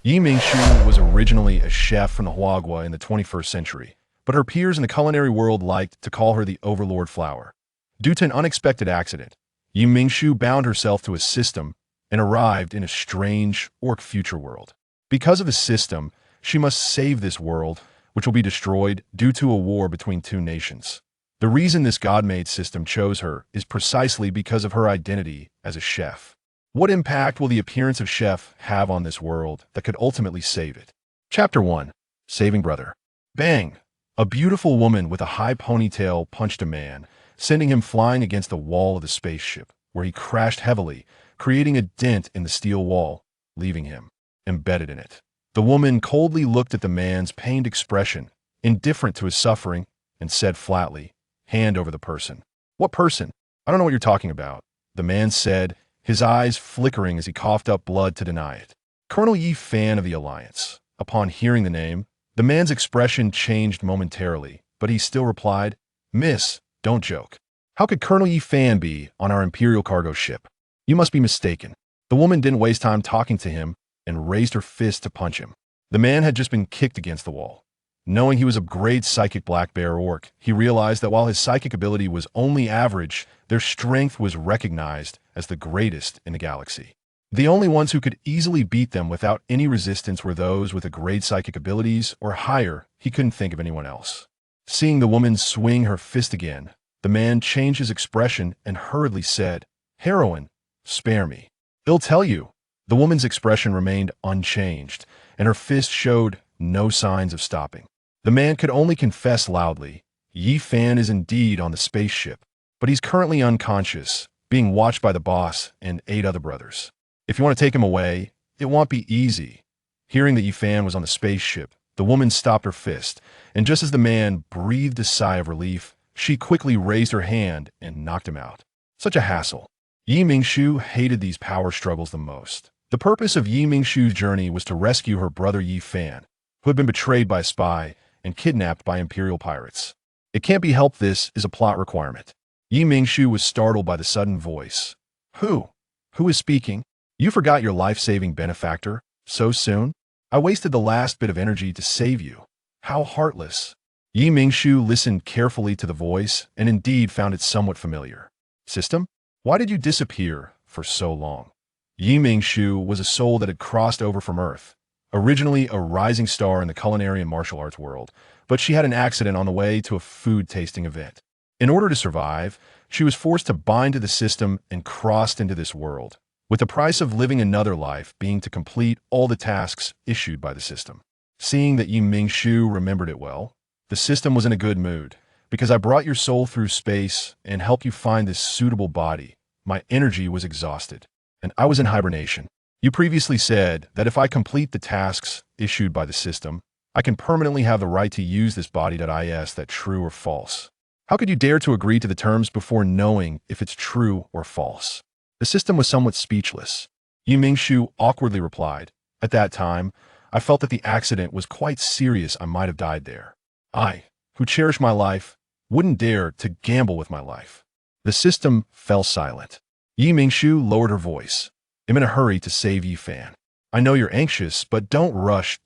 Yi Mingshu was originally a chef from the Huaguo in the 21st century, but her peers in the culinary world liked to call her the Overlord flower. Due to an unexpected accident, Yi Mingshu bound herself to a system and arrived in a strange orc future world. Because of the system, she must save this world, which will be destroyed due to a war between two nations. The reason this god-made system chose her is precisely because of her identity as a chef. What impact will the appearance of Chef have on this world that could ultimately save it? Chapter 1. Saving Brother. Bang! A beautiful woman with a high ponytail punched a man, sending him flying against the wall of the spaceship, where he crashed heavily, creating a dent in the steel wall, leaving him embedded in it. The woman coldly looked at the man's pained expression, indifferent to his suffering, and said flatly, "Hand over the person." "What person? I don't know what you're talking about," the man said, his eyes flickering as he coughed up blood to deny it. Colonel Yi Fan of the Alliance. Upon hearing the name, the man's expression changed momentarily, but he still replied, "Miss, don't joke. How could Colonel Yi Fan be on our Imperial cargo ship? You must be mistaken." The woman didn't waste time talking to him and raised her fist to punch him. The man had just been kicked against the wall. Knowing he was a great psychic black bear orc, he realized that while his psychic ability was only average, their strength was recognized as the greatest in the galaxy. The only ones who could easily beat them without any resistance were those with a great psychic abilities or higher. He couldn't think of anyone else. Seeing the woman swing her fist again, the man changed his expression and hurriedly said, "Heroine, spare me. They'll tell you." The woman's expression remained unchanged, and her fist showed no signs of stopping. The man could only confess loudly, "Yi Fan is indeed on the spaceship, but he's currently unconscious, being watched by the boss and 8 other brothers. If you want to take him away, it won't be easy." Hearing that Yi Fan was on the spaceship, the woman stopped her fist, and just as the man breathed a sigh of relief, she quickly raised her hand and knocked him out. Such a hassle. Yi Mingshu hated these power struggles the most. The purpose of Yi Mingshu's journey was to rescue her brother Yi Fan, who had been betrayed by a spy and kidnapped by Imperial pirates. It can't be helped, this is a plot requirement. Yi Mingshu was startled by the sudden voice. Who? Who is speaking? You forgot your life-saving benefactor? So soon? I wasted the last bit of energy to save you. How heartless. Yi Mingshu listened carefully to the voice and indeed found it somewhat familiar. System? Why did you disappear for so long? Yi Mingshu was a soul that had crossed over from Earth, originally a rising star in the culinary and martial arts world, but she had an accident on the way to a food-tasting event. In order to survive, she was forced to bind to the system and crossed into this world, with the price of living another life being to complete all the tasks issued by the system. Seeing that Yi Mingshu remembered it well, the system was in a good mood. Because I brought your soul through space and helped you find this suitable body, my energy was exhausted, and I was in hibernation. You previously said that if I complete the tasks issued by the system, I can permanently have the right to use this body.is that true or false. How could you dare to agree to the terms before knowing if it's true or false? The system was somewhat speechless. Yi Mingshu awkwardly replied, "At that time, I felt that the accident was quite serious. I might have died there. I, who cherish my life, wouldn't dare to gamble with my life." The system fell silent. Yi Mingshu lowered her voice. "I'm in a hurry to save Yi Fan. I know you're anxious, but don't rush.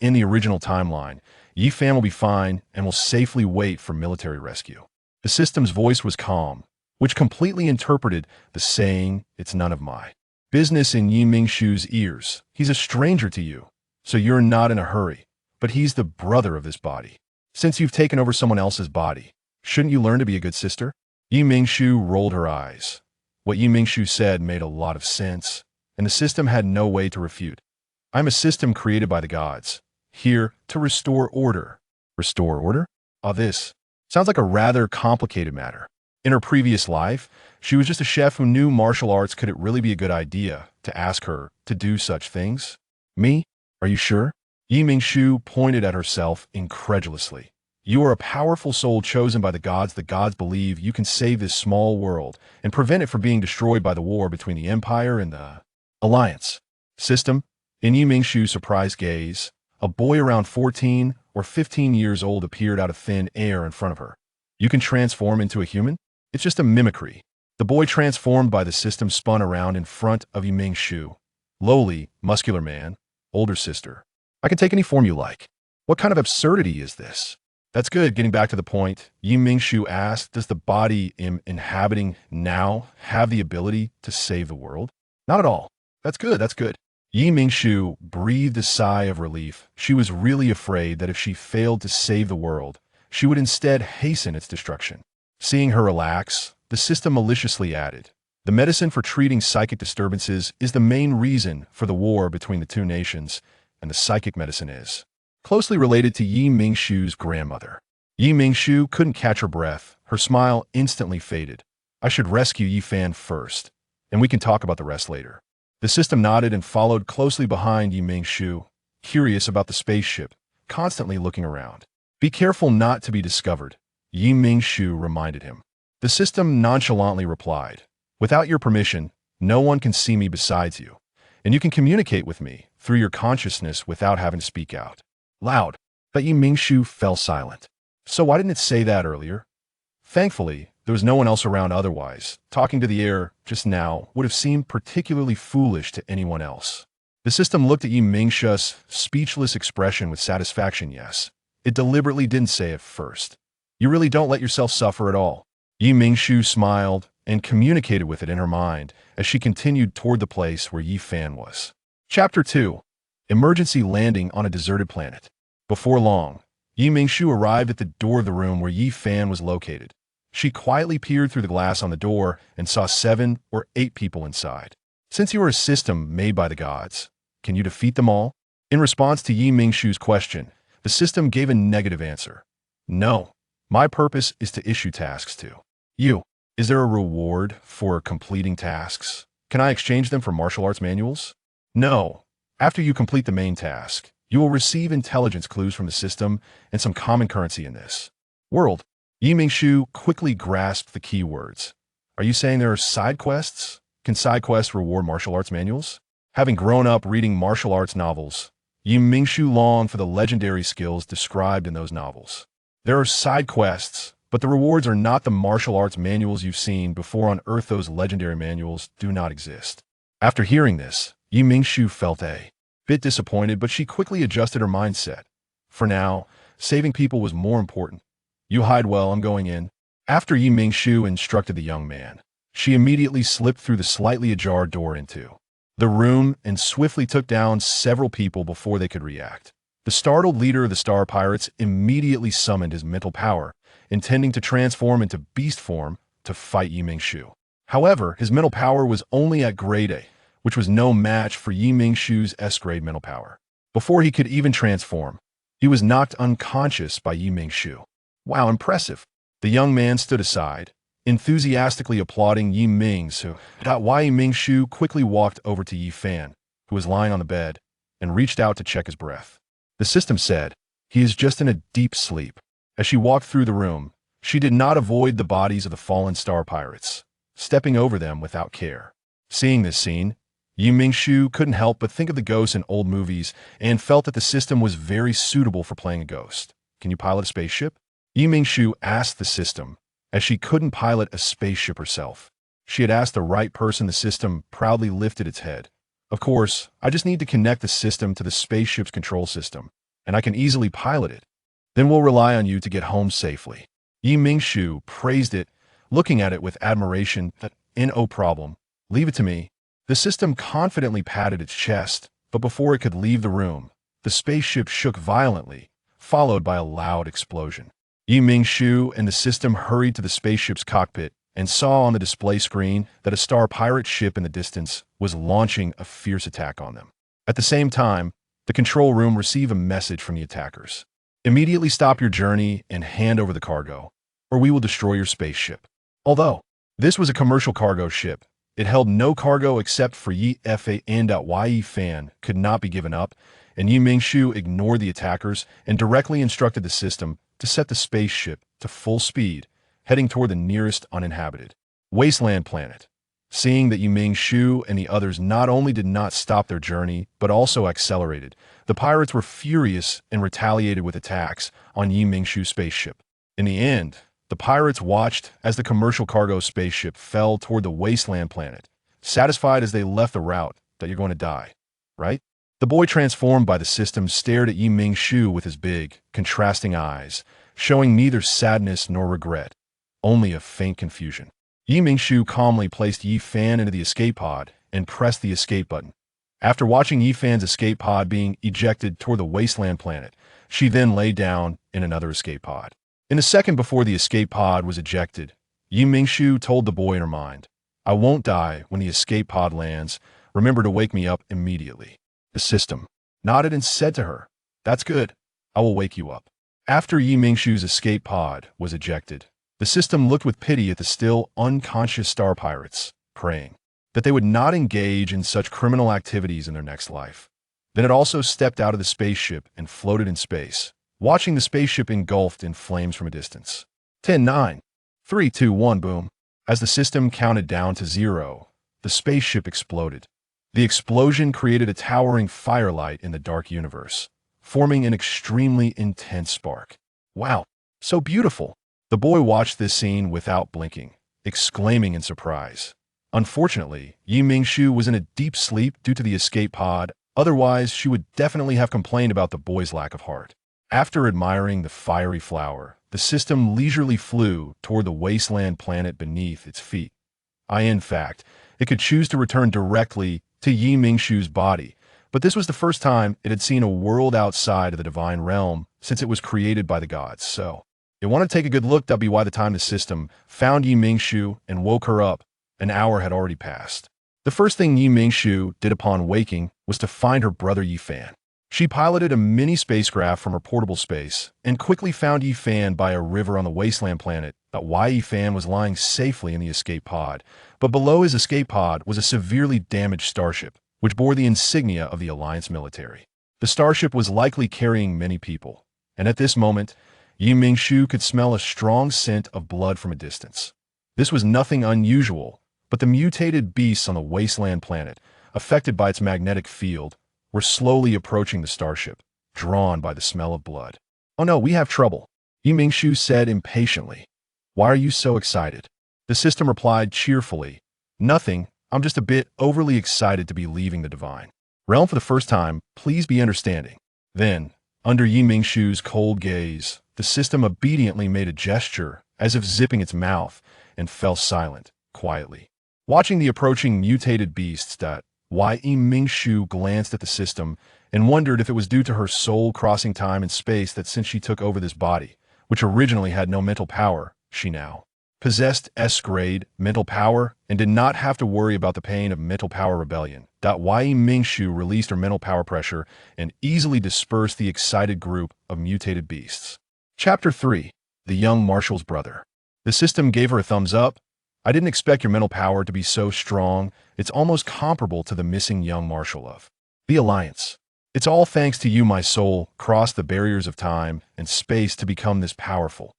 In the original timeline, Yi Fan will be fine and will safely wait for military rescue." The system's voice was calm, which completely interpreted the saying, "It's none of my business" in Yi Mingshu's ears. He's a stranger to you, so you're not in a hurry, but he's the brother of this body. Since you've taken over someone else's body, shouldn't you learn to be a good sister? Yi Mingshu rolled her eyes. What Yi Mingshu said made a lot of sense, and the system had no way to refute. I'm a system created by the gods, here to restore order. Restore order? This sounds like a rather complicated matter. In her previous life, she was just a chef who knew martial arts. Could it really be a good idea to ask her to do such things? Me? Are you sure? Yi Mingshu pointed at herself incredulously. You are a powerful soul chosen by the gods. The gods believe you can save this small world and prevent it from being destroyed by the war between the Empire and the Alliance. System? In Yi Mingshu's surprised gaze, a boy around 14 or 15 years old appeared out of thin air in front of her. You can transform into a human? It's just a mimicry. The boy transformed by the system spun around in front of Yi Mingshu. Lowly, muscular man, older sister. I can take any form you like. What kind of absurdity is this? That's good. Getting back to the point, Mingshu asked, does the body I'm inhabiting now have the ability to save the world? Not at all. That's good. That's good. Mingshu breathed a sigh of relief. She was really afraid that if she failed to save the world, she would instead hasten its destruction. Seeing her relax, the system maliciously added, the medicine for treating psychic disturbances is the main reason for the war between the two nations, and the psychic medicine is closely related to Mingshu's grandmother. Mingshu couldn't catch her breath. Her smile instantly faded. I should rescue Fan first, and we can talk about the rest later. The system nodded and followed closely behind Mingshu, curious about the spaceship, constantly looking around. Be careful not to be discovered, Mingshu reminded him. The system nonchalantly replied, without your permission, no one can see me besides you, and you can communicate with me through your consciousness without having to speak out loud. But Mingshu fell silent. So why didn't it say that earlier? Thankfully, there was no one else around otherwise. Talking to the air just now would have seemed particularly foolish to anyone else. The system looked at Mingshu's speechless expression with satisfaction. Yes, it deliberately didn't say it first. You really don't let yourself suffer at all. Mingshu smiled and communicated with it in her mind as she continued toward the place where Fan was. Chapter 2. Emergency Landing on a Deserted Planet. Before long, Mingshu arrived at the door of the room where Fan was located. She quietly peered through the glass on the door and saw 7 or 8 people inside. Since you are a system made by the gods, can you defeat them all? In response to Mingshu's question, the system gave a negative answer. No, my purpose is to issue tasks to you. Is there a reward for completing tasks? Can I exchange them for martial arts manuals? No. After you complete the main task, you will receive intelligence clues from the system and some common currency in this world. Mingshu quickly grasped the key words. Are you saying there are side quests? Can side quests reward martial arts manuals? Having grown up reading martial arts novels, Mingshu longed for the legendary skills described in those novels. There are side quests, but the rewards are not the martial arts manuals you've seen before on Earth. Those legendary manuals do not exist. After hearing this, Mingshu felt a bit disappointed, but she quickly adjusted her mindset. For now, saving people was more important. You hide well, I'm going in. After Mingshu instructed the young man, she immediately slipped through the slightly ajar door into the room and swiftly took down several people before they could react. The startled leader of the Star Pirates immediately summoned his mental power, intending to transform into beast form to fight Mingshu. However, his mental power was only at grade A, which was no match for Mingshu's S-grade mental power. Before he could even transform, he was knocked unconscious by Mingshu. Wow, impressive. The young man stood aside, enthusiastically applauding Mingshu. Mingshu quickly walked over to Fan, who was lying on the bed, and reached out to check his breath. The system said, he is just in a deep sleep. As she walked through the room, she did not avoid the bodies of the fallen Star Pirates, stepping over them without care. Seeing this scene, Mingshu couldn't help but think of the ghosts in old movies and felt that the system was very suitable for playing a ghost. Can you pilot a spaceship? Mingshu asked the system, as she couldn't pilot a spaceship herself. She had asked the right person. The system proudly lifted its head. Of course, I just need to connect the system to the spaceship's control system, and I can easily pilot it. Then we'll rely on you to get home safely. Mingshu praised it, looking at it with admiration. No problem. Leave it to me. The system confidently patted its chest, but before it could leave the room, the spaceship shook violently, followed by a loud explosion. Mingshu and the system hurried to the spaceship's cockpit and saw on the display screen that a Star Pirate ship in the distance was launching a fierce attack on them. At the same time, the control room received a message from the attackers. Immediately stop your journey and hand over the cargo, or we will destroy your spaceship. Although this was a commercial cargo ship, it held no cargo except for Fa and Fan could not be given up, and Mingshu ignored the attackers and directly instructed the system to set the spaceship to full speed, heading toward the nearest uninhabited Wasteland planet. Seeing that Mingshu and the others not only did not stop their journey, but also accelerated, the pirates were furious and retaliated with attacks on Mingshu's spaceship. In the end, the pirates watched as the commercial cargo spaceship fell toward the Wasteland planet, satisfied as they left the route that you're going to die, right? The boy transformed by the system stared at Mingshu with his big, contrasting eyes, showing neither sadness nor regret, only a faint confusion. Mingshu calmly placed Fan into the escape pod and pressed the escape button. After watching Fan's escape pod being ejected toward the Wasteland planet, she then lay down in another escape pod. In the second before the escape pod was ejected, Mingshu told the boy in her mind, "I won't die when the escape pod lands. Remember to wake me up immediately." The system nodded and said to her, "That's good. I will wake you up." After Mingshu's escape pod was ejected, the system looked with pity at the still unconscious star pirates, praying that they would not engage in such criminal activities in their next life. Then it also stepped out of the spaceship and floated in space, watching the spaceship engulfed in flames from a distance. 10, 9, 3, 2, 1, boom. As the system counted down to 0, the spaceship exploded. The explosion created a towering firelight in the dark universe, forming an extremely intense spark. "Wow, so beautiful." The boy watched this scene without blinking, exclaiming in surprise. Unfortunately, Mingshu was in a deep sleep due to the escape pod, otherwise she would definitely have complained about the boy's lack of heart. After admiring the fiery flower, the system leisurely flew toward the wasteland planet beneath its feet. In fact, it could choose to return directly to Mingshu's body, but this was the first time it had seen a world outside of the divine realm since it was created by the gods, so it wanted to take a good look. By the time the system found Mingshu and woke her up, an hour had already passed. The first thing Mingshu did upon waking was to find her brother Fan. She piloted a mini spacecraft from her portable space and quickly found Fan by a river on the Wasteland planet. Fan was lying safely in the escape pod, but below his escape pod was a severely damaged starship, which bore the insignia of the Alliance military. The starship was likely carrying many people, and at this moment, Mingshu could smell a strong scent of blood from a distance. This was nothing unusual, but the mutated beasts on the Wasteland planet, affected by its magnetic field, were slowly approaching the starship, drawn by the smell of blood. "Oh no, we have trouble," Mingshu said impatiently. "Why are you so excited?" The system replied cheerfully, "Nothing, I'm just a bit overly excited to be leaving the divine realm for the first time. Please be understanding." Then, under Mingshu's cold gaze, the system obediently made a gesture as if zipping its mouth and fell silent, quietly. Watching the approaching mutated beasts, Mingshu glanced at the system and wondered if it was due to her soul crossing time and space that since she took over this body, which originally had no mental power, she now possessed S-grade mental power and did not have to worry about the pain of mental power rebellion. Mingshu released her mental power pressure and easily dispersed the excited group of mutated beasts. Chapter 3. The Young Marshal's Brother. The system gave her a thumbs up. "I didn't expect your mental power to be so strong. It's almost comparable to the missing young marshal of the Alliance. It's all thanks to you my soul crossed the barriers of time and space to become this powerful.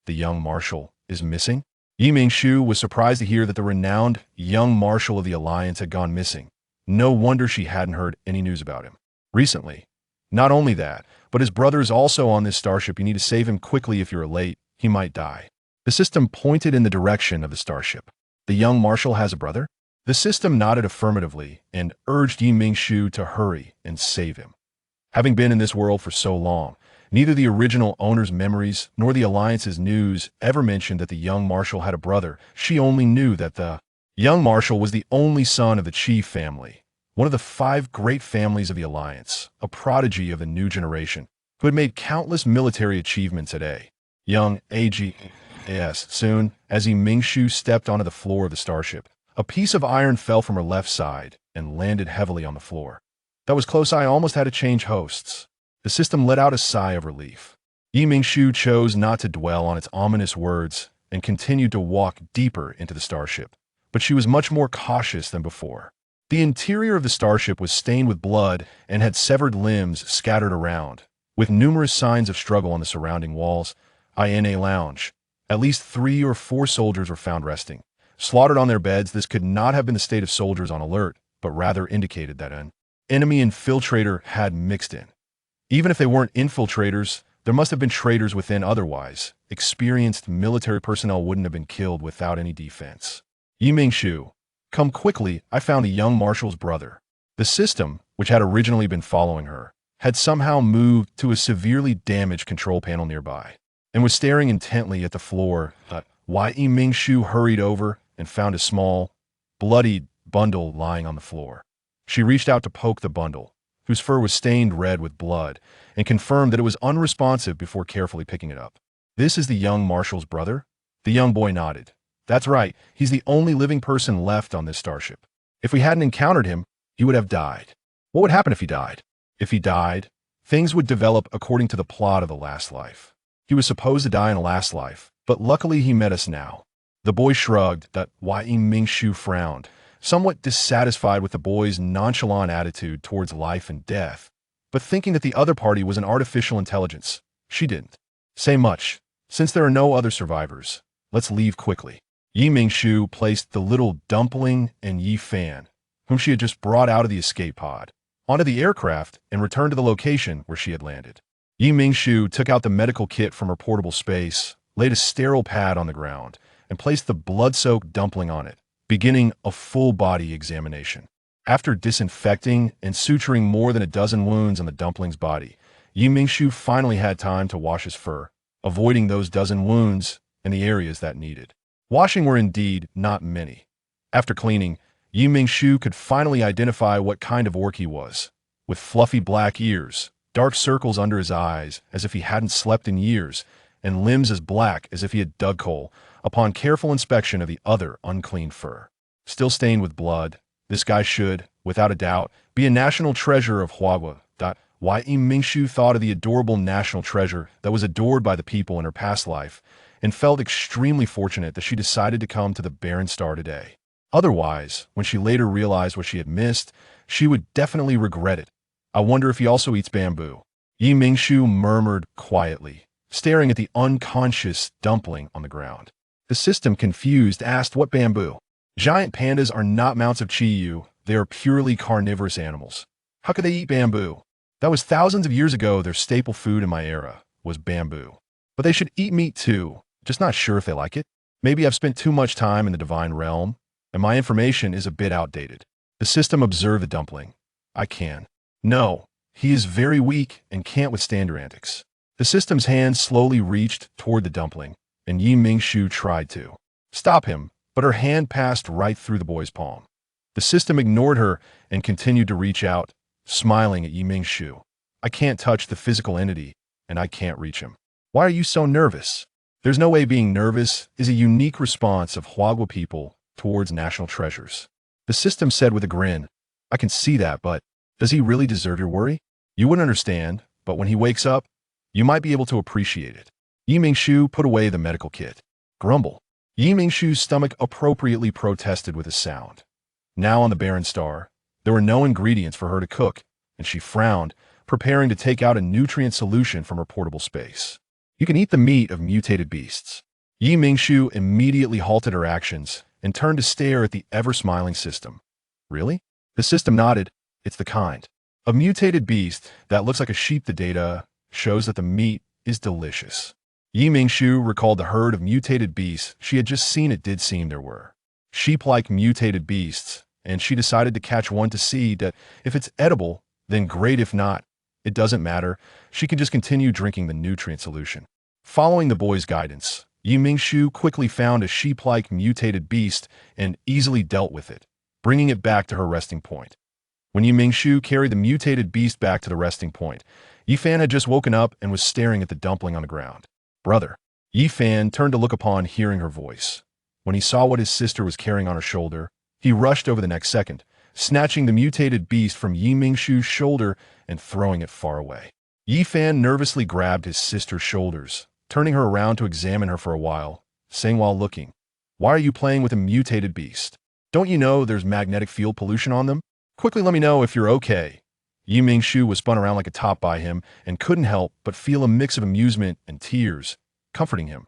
The young marshal is missing?" Mingshu was surprised to hear that the renowned young marshal of the Alliance had gone missing. No wonder she hadn't heard any news about him recently. Not only that, but his brother is also on this starship. You need to save him quickly. If you're late, he might die. The system pointed in the direction of the starship. "The young marshal has a brother?" The system nodded affirmatively and urged Mingshu to hurry and save him. Having been in this world for so long, neither the original owner's memories nor the Alliance's news ever mentioned that the young marshal had a brother. She only knew that the young marshal was the only son of the chief family, one of the 5 great families of the Alliance, a prodigy of the new generation, who had made countless military achievements at a young age. Soon, as Mingshu stepped onto the floor of the starship, a piece of iron fell from her left side and landed heavily on the floor. "That was close. I almost had to change hosts." The system let out a sigh of relief. Mingshu chose not to dwell on its ominous words and continued to walk deeper into the starship, but she was much more cautious than before. The interior of the starship was stained with blood and had severed limbs scattered around, with numerous signs of struggle on the surrounding walls. In a lounge, at least 3 or 4 soldiers were found resting, slaughtered on their beds. This could not have been the state of soldiers on alert, but rather indicated that an enemy infiltrator had mixed in. Even if they weren't infiltrators, there must have been traitors within. Otherwise, experienced military personnel wouldn't have been killed without any defense. "Mingshu, come quickly. I found the young marshal's brother." The system, which had originally been following her, had somehow moved to a severely damaged control panel nearby and was staring intently at the floor. Mingshu hurried over and found a small, bloodied bundle lying on the floor. She reached out to poke the bundle, whose fur was stained red with blood, and confirmed that it was unresponsive before carefully picking it up. "This is the young marshal's brother?" The young boy nodded. "That's right, he's the only living person left on this starship. If we hadn't encountered him, he would have died." "What would happen if he died?" "If he died, things would develop according to the plot of The Last Life. He was supposed to die in a last life, but luckily he met us now." The boy shrugged. Mingshu frowned, somewhat dissatisfied with the boy's nonchalant attitude towards life and death, but thinking that the other party was an artificial intelligence. She didn't say much. "Since there are no other survivors, let's leave quickly." Mingshu placed the little dumpling and Yi Fan, whom she had just brought out of the escape pod, onto the aircraft and returned to the location where she had landed. Mingshu took out the medical kit from her portable space, laid a sterile pad on the ground, and placed the blood-soaked dumpling on it, beginning a full-body examination. After disinfecting and suturing more than a dozen wounds on the dumpling's body, Mingshu finally had time to wash his fur, avoiding those dozen wounds and the areas that needed. Washing were indeed not many. After cleaning, Mingshu could finally identify what kind of orc he was, with fluffy black ears, dark circles under his eyes as if he hadn't slept in years, and limbs as black as if he had dug coal. Upon careful inspection of the other unclean fur, still stained with blood, this guy should, without a doubt, be a national treasure of Huaguo. Mingshu thought of the adorable national treasure that was adored by the people in her past life, and felt extremely fortunate that she decided to come to the barren star today. Otherwise, when she later realized what she had missed, she would definitely regret it. "I wonder if he also eats bamboo," Mingshu murmured quietly, staring at the unconscious dumpling on the ground. The system, confused, asked, "What bamboo?" "Giant pandas are not mounts of Chi-Yu. They are purely carnivorous animals. How could they eat bamboo?" "That was thousands of years ago. Their staple food in my era was bamboo. But they should eat meat too. Just not sure if they like it. Maybe I've spent too much time in the divine realm, and my information is a bit outdated." The system observed the dumpling. "I can. No, he is very weak and can't withstand your antics." The system's hand slowly reached toward the dumpling, and Mingshu tried to stop him, but her hand passed right through the boy's palm. The system ignored her and continued to reach out, smiling at Mingshu. "I can't touch the physical entity, and I can't reach him." "Why are you so nervous?" "There's no way being nervous is a unique response of Huaguo people towards national treasures," the system said with a grin. "I can see that, but does he really deserve your worry? You wouldn't understand, but when he wakes up, you might be able to appreciate it." Mingshu put away the medical kit. Grumble. Mingshu's stomach appropriately protested with a sound. Now on the barren star, there were no ingredients for her to cook, and she frowned, preparing to take out a nutrient solution from her portable space. "You can eat the meat of mutated beasts." Mingshu immediately halted her actions and turned to stare at the ever-smiling system. "Really?" The system nodded. "It's the kind of mutated beast that looks like a sheep. The data shows that the meat is delicious." Mingshu recalled the herd of mutated beasts she had just seen. It did seem there were sheep-like mutated beasts, and she decided to catch one to see that if it's edible, then great. If not, it doesn't matter. She can just continue drinking the nutrient solution. Following the boy's guidance, Mingshu quickly found a sheep-like mutated beast and easily dealt with it, bringing it back to her resting point. When Mingshu carried the mutated beast back to the resting point, Yifan had just woken up and was staring at the dumpling on the ground. "Brother." Yifan turned to look upon hearing her voice. When he saw what his sister was carrying on her shoulder, he rushed over the next second, snatching the mutated beast from Mingshu's shoulder and throwing it far away. Yifan nervously grabbed his sister's shoulders, turning her around to examine her for a while, saying while looking, "Why are you playing with a mutated beast? Don't you know there's magnetic field pollution on them? Quickly let me know if you're okay." Mingshu was spun around like a top by him and couldn't help but feel a mix of amusement and tears, comforting him.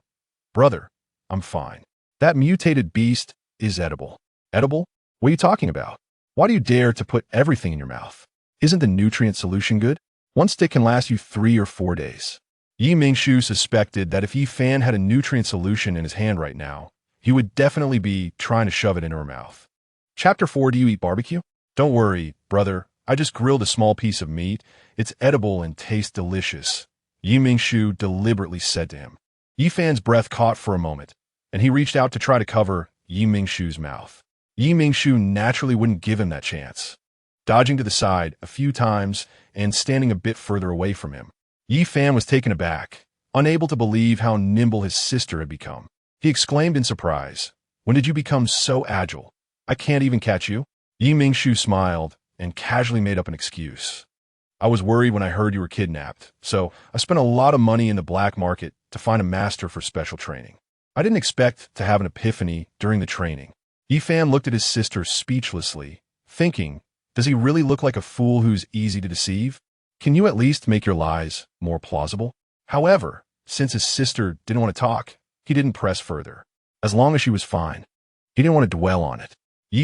"Brother, I'm fine. That mutated beast is edible." "Edible? What are you talking about? Why do you dare to put everything in your mouth? Isn't the nutrient solution good? One stick can last you 3 or 4 days." Mingshu suspected that if Yifan had a nutrient solution in his hand right now, he would definitely be trying to shove it into her mouth. Chapter 4. Do you eat barbecue? "Don't worry, brother. I just grilled a small piece of meat. It's edible and tastes delicious, Mingshu deliberately said to him. Fan's breath caught for a moment, and he reached out to try to cover Mingshu's mouth. Mingshu naturally wouldn't give him that chance, dodging to the side a few times and standing a bit further away from him. Fan was taken aback, unable to believe how nimble his sister had become. He exclaimed in surprise, "When did you become so agile? I can't even catch you." Mingshu smiled and casually made up an excuse. "I was worried when I heard you were kidnapped, so I spent a lot of money in the black market to find a master for special training. I didn't expect to have an epiphany during the training." Fan looked at his sister speechlessly, thinking, does he really look like a fool who's easy to deceive? Can you at least make your lies more plausible? However, since his sister didn't want to talk, he didn't press further. As long as she was fine, he didn't want to dwell on it.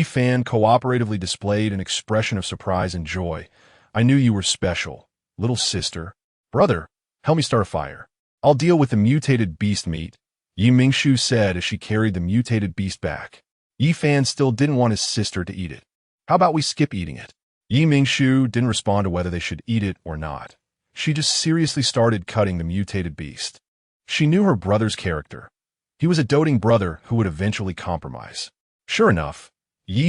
Fan cooperatively displayed an expression of surprise and joy. "I knew you were special, little sister. Brother, help me start a fire. I'll deal with the mutated beast meat," Mingshu said as she carried the mutated beast back. Fan still didn't want his sister to eat it. "How about we skip eating it?" Mingshu didn't respond to whether they should eat it or not. She just seriously started cutting the mutated beast. She knew her brother's character. He was a doting brother who would eventually compromise. Sure enough,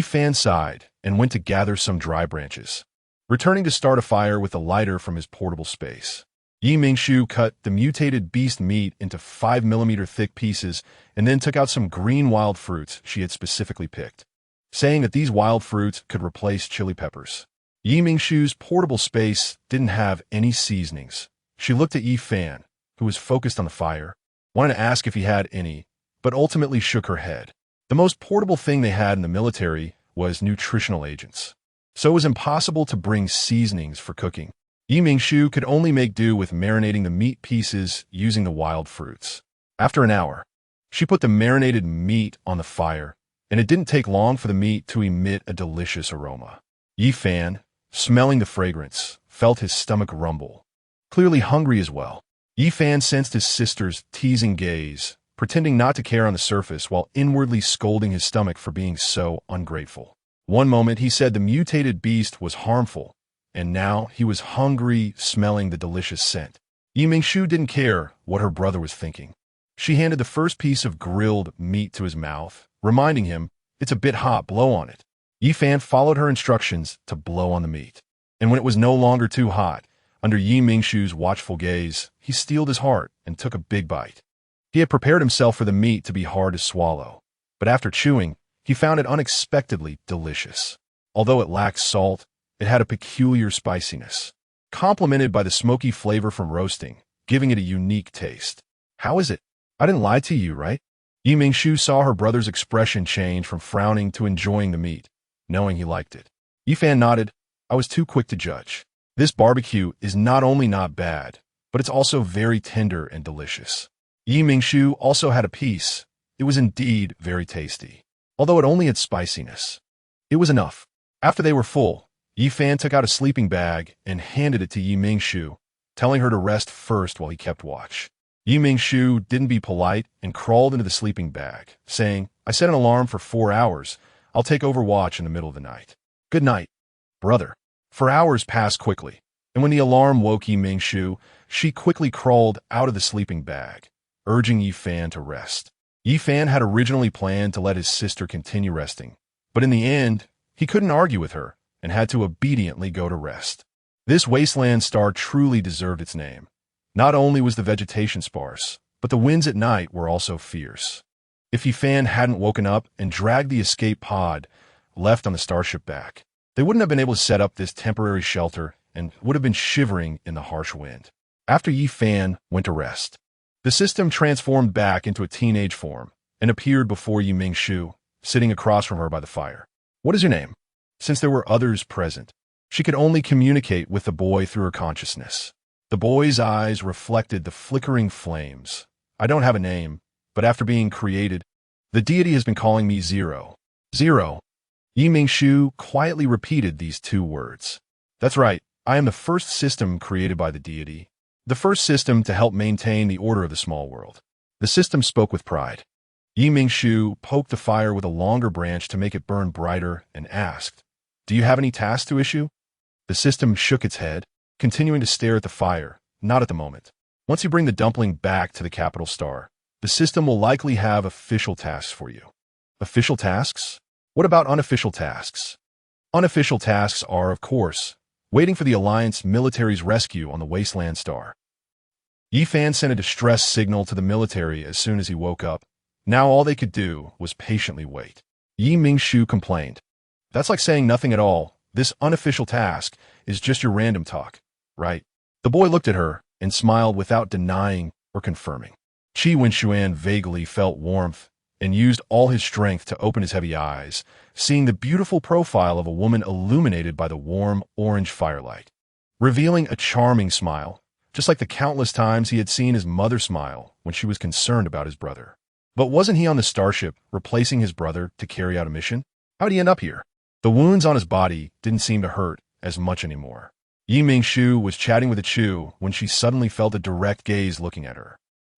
Fan sighed and went to gather some dry branches, returning to start a fire with a lighter from his portable space. Mingshu cut the mutated beast meat into 5mm thick pieces and then took out some green wild fruits she had specifically picked, saying that these wild fruits could replace chili peppers. Mingshu's portable space didn't have any seasonings. She looked at Fan, who was focused on the fire, wanted to ask if he had any, but ultimately shook her head. The most portable thing they had in the military was nutritional agents, so it was impossible to bring seasonings for cooking. Mingshu could only make do with marinating the meat pieces using the wild fruits. After an hour, she put the marinated meat on the fire, and it didn't take long for the meat to emit a delicious aroma. Fan, smelling the fragrance, felt his stomach rumble. Clearly hungry as well, Fan sensed his sister's teasing gaze, pretending not to care on the surface while inwardly scolding his stomach for being so ungrateful. One moment he said the mutated beast was harmful, and now he was hungry, smelling the delicious scent. Mingshu didn't care what her brother was thinking. She handed the first piece of grilled meat to his mouth, reminding him, "It's a bit hot, blow on it." Fan followed her instructions to blow on the meat. And when it was no longer too hot, under Mingshu's watchful gaze, he steeled his heart and took a big bite. He had prepared himself for the meat to be hard to swallow, but after chewing, he found it unexpectedly delicious. Although it lacked salt, it had a peculiar spiciness, complemented by the smoky flavor from roasting, giving it a unique taste. "How is it? I didn't lie to you, right?" Mingshu saw her brother's expression change from frowning to enjoying the meat, knowing he liked it. Fan nodded. "I was too quick to judge. This barbecue is not only not bad, but it's also very tender and delicious." Mingshu also had a piece. It was indeed very tasty, although it only had spiciness. It was enough. After they were full, Fan took out a sleeping bag and handed it to Mingshu, telling her to rest first while he kept watch. Mingshu didn't be polite and crawled into the sleeping bag, saying, "I set an alarm for 4 hours. I'll take over watch in the middle of the night. Good night, brother." 4 hours passed quickly, and when the alarm woke Mingshu, she quickly crawled out of the sleeping bag, urging Fan to rest. Fan had originally planned to let his sister continue resting, but in the end, he couldn't argue with her and had to obediently go to rest. This wasteland star truly deserved its name. Not only was the vegetation sparse, but the winds at night were also fierce. If Fan hadn't woken up and dragged the escape pod left on the starship back, they wouldn't have been able to set up this temporary shelter and would have been shivering in the harsh wind. After Fan went to rest, the system transformed back into a teenage form and appeared before Mingshu, sitting across from her by the fire. "What is your name?" Since there were others present, she could only communicate with the boy through her consciousness. The boy's eyes reflected the flickering flames. "I don't have a name, but after being created, the deity has been calling me Zero." "Zero." Mingshu quietly repeated these 2 words. "That's right, I am the first system created by the deity. The first system to help maintain the order of the small world." The system spoke with pride. Mingshu poked the fire with a longer branch to make it burn brighter and asked, "Do you have any tasks to issue?" The system shook its head, continuing to stare at the fire, not at the moment. Once you bring the dumpling back to the capital star, the system will likely have official tasks for you. Official tasks? What about unofficial tasks? Unofficial tasks are, of course, waiting for the Alliance military's rescue on the Wasteland star. Yi Fan sent a distress signal to the military as soon as he woke up. Now all they could do was patiently wait. Yi Mingshu complained. That's like saying nothing at all. This unofficial task is just your random talk, right? The boy looked at her and smiled without denying or confirming. Qi Wenxuan vaguely felt warmth and used all his strength to open his heavy eyes, seeing the beautiful profile of a woman illuminated by the warm orange firelight, revealing a charming smile, just like the countless times he had seen his mother smile when she was concerned about his brother. But wasn't he on the starship, replacing his brother to carry out a mission? How'd he end up here? The wounds on his body didn't seem to hurt as much anymore. Yi Mingshu was chatting with a Chu when she suddenly felt a direct gaze looking at her.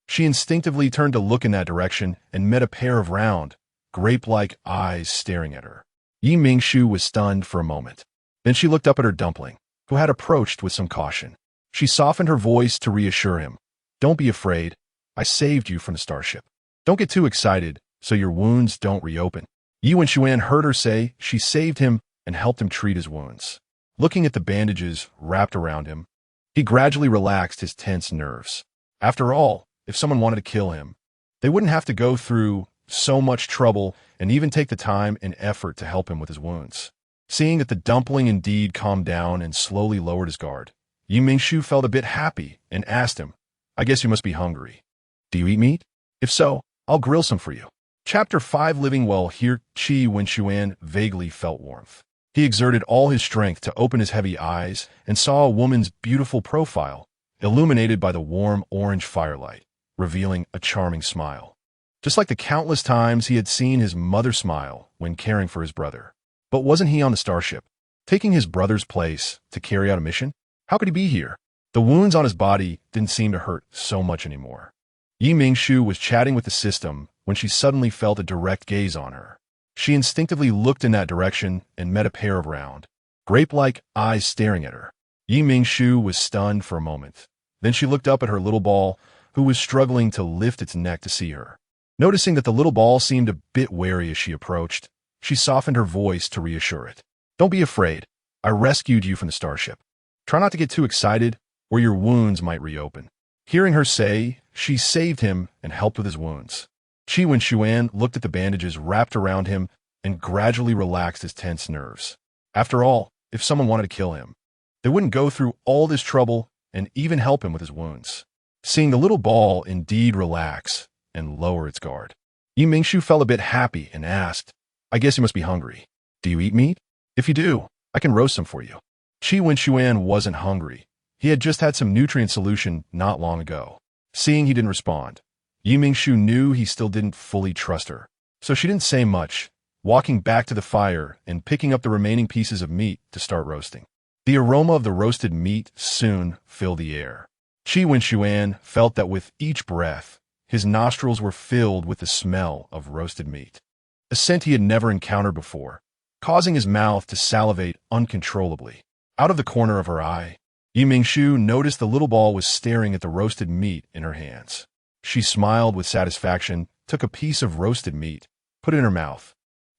She instinctively turned to look in that direction and met a pair of round, grape-like eyes staring at her. Yi Mingshu was stunned for a moment. Then she looked up at her dumpling, who had approached with some caution. She softened her voice to reassure him. Don't be afraid. I saved you from the starship. Don't get too excited so your wounds don't reopen. Yi Wenxuan heard her say she saved him and helped him treat his wounds. Looking at the bandages wrapped around him, he gradually relaxed his tense nerves. After all, if someone wanted to kill him, they wouldn't have to go through so much trouble and even take the time and effort to help him with his wounds. Seeing that the dumpling indeed calmed down and slowly lowered his guard, Yi Mingshu felt a bit happy and asked him, I guess you must be hungry. Do you eat meat? If so, I'll grill some for you. Chapter 5 Living Well. Here, Qi Wenxuan vaguely felt warmth. He exerted all his strength to open his heavy eyes and saw a woman's beautiful profile, illuminated by the warm orange firelight, revealing a charming smile. Just like the countless times he had seen his mother smile when caring for his brother. But wasn't he on the starship, taking his brother's place to carry out a mission? How could he be here? The wounds on his body didn't seem to hurt so much anymore. Yi Mingshu was chatting with the system when she suddenly felt a direct gaze on her. She instinctively looked in that direction and met a pair of round, grape-like eyes staring at her. Yi Mingshu was stunned for a moment. Then she looked up at her little ball, who was struggling to lift its neck to see her. Noticing that the little ball seemed a bit wary as she approached, she softened her voice to reassure it. Don't be afraid. I rescued you from the starship. Try not to get too excited, or your wounds might reopen. Hearing her say, she saved him and helped with his wounds. Qi Wenxuan looked at the bandages wrapped around him and gradually relaxed his tense nerves. After all, if someone wanted to kill him, they wouldn't go through all this trouble and even help him with his wounds. Seeing the little ball indeed relax and lower its guard, Yi Mingshu felt a bit happy and asked, I guess you must be hungry. Do you eat meat? If you do, I can roast some for you. Qi Wenxuan wasn't hungry. He had just had some nutrient solution not long ago. Seeing he didn't respond, Yi Mingshu knew he still didn't fully trust her. So she didn't say much, walking back to the fire and picking up the remaining pieces of meat to start roasting. The aroma of the roasted meat soon filled the air. Qi Wenxuan felt that with each breath, his nostrils were filled with the smell of roasted meat, a scent he had never encountered before, causing his mouth to salivate uncontrollably. Out of the corner of her eye, Yi Mingshu noticed the little ball was staring at the roasted meat in her hands. She smiled with satisfaction, took a piece of roasted meat, put it in her mouth,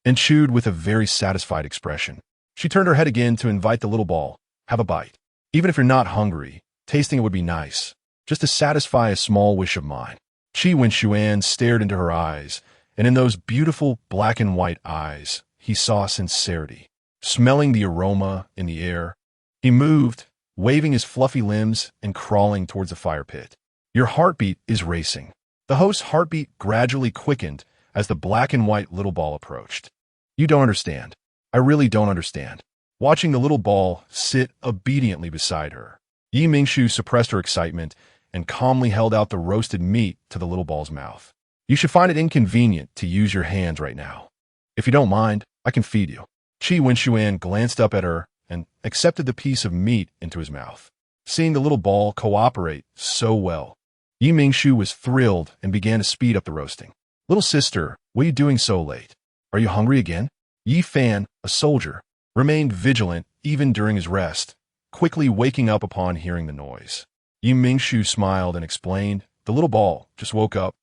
and chewed with a very satisfied expression. She turned her head again to invite the little ball, have a bite. Even if you're not hungry, tasting it would be nice, just to satisfy a small wish of mine. Qi Wenxuan stared into her eyes, and in those beautiful black and white eyes, he saw sincerity. Smelling the aroma in the air, he moved, waving his fluffy limbs and crawling towards the fire pit. Your heartbeat is racing. The host's heartbeat gradually quickened as the black and white little ball approached. You don't understand. I really don't understand. Watching the little ball sit obediently beside her, Yi Mingshu suppressed her excitement and calmly held out the roasted meat to the little ball's mouth. You should find it inconvenient to use your hands right now. If you don't mind, I can feed you. Qi Wenxuan glanced up at her and accepted the piece of meat into his mouth. Seeing the little ball cooperate so well, Yi Mingshu was thrilled and began to speed up the roasting. Little sister, what are you doing so late? Are you hungry again? Yi Fan, a soldier, remained vigilant even during his rest, quickly waking up upon hearing the noise. Mingshu smiled and explained, "The little ball just woke up,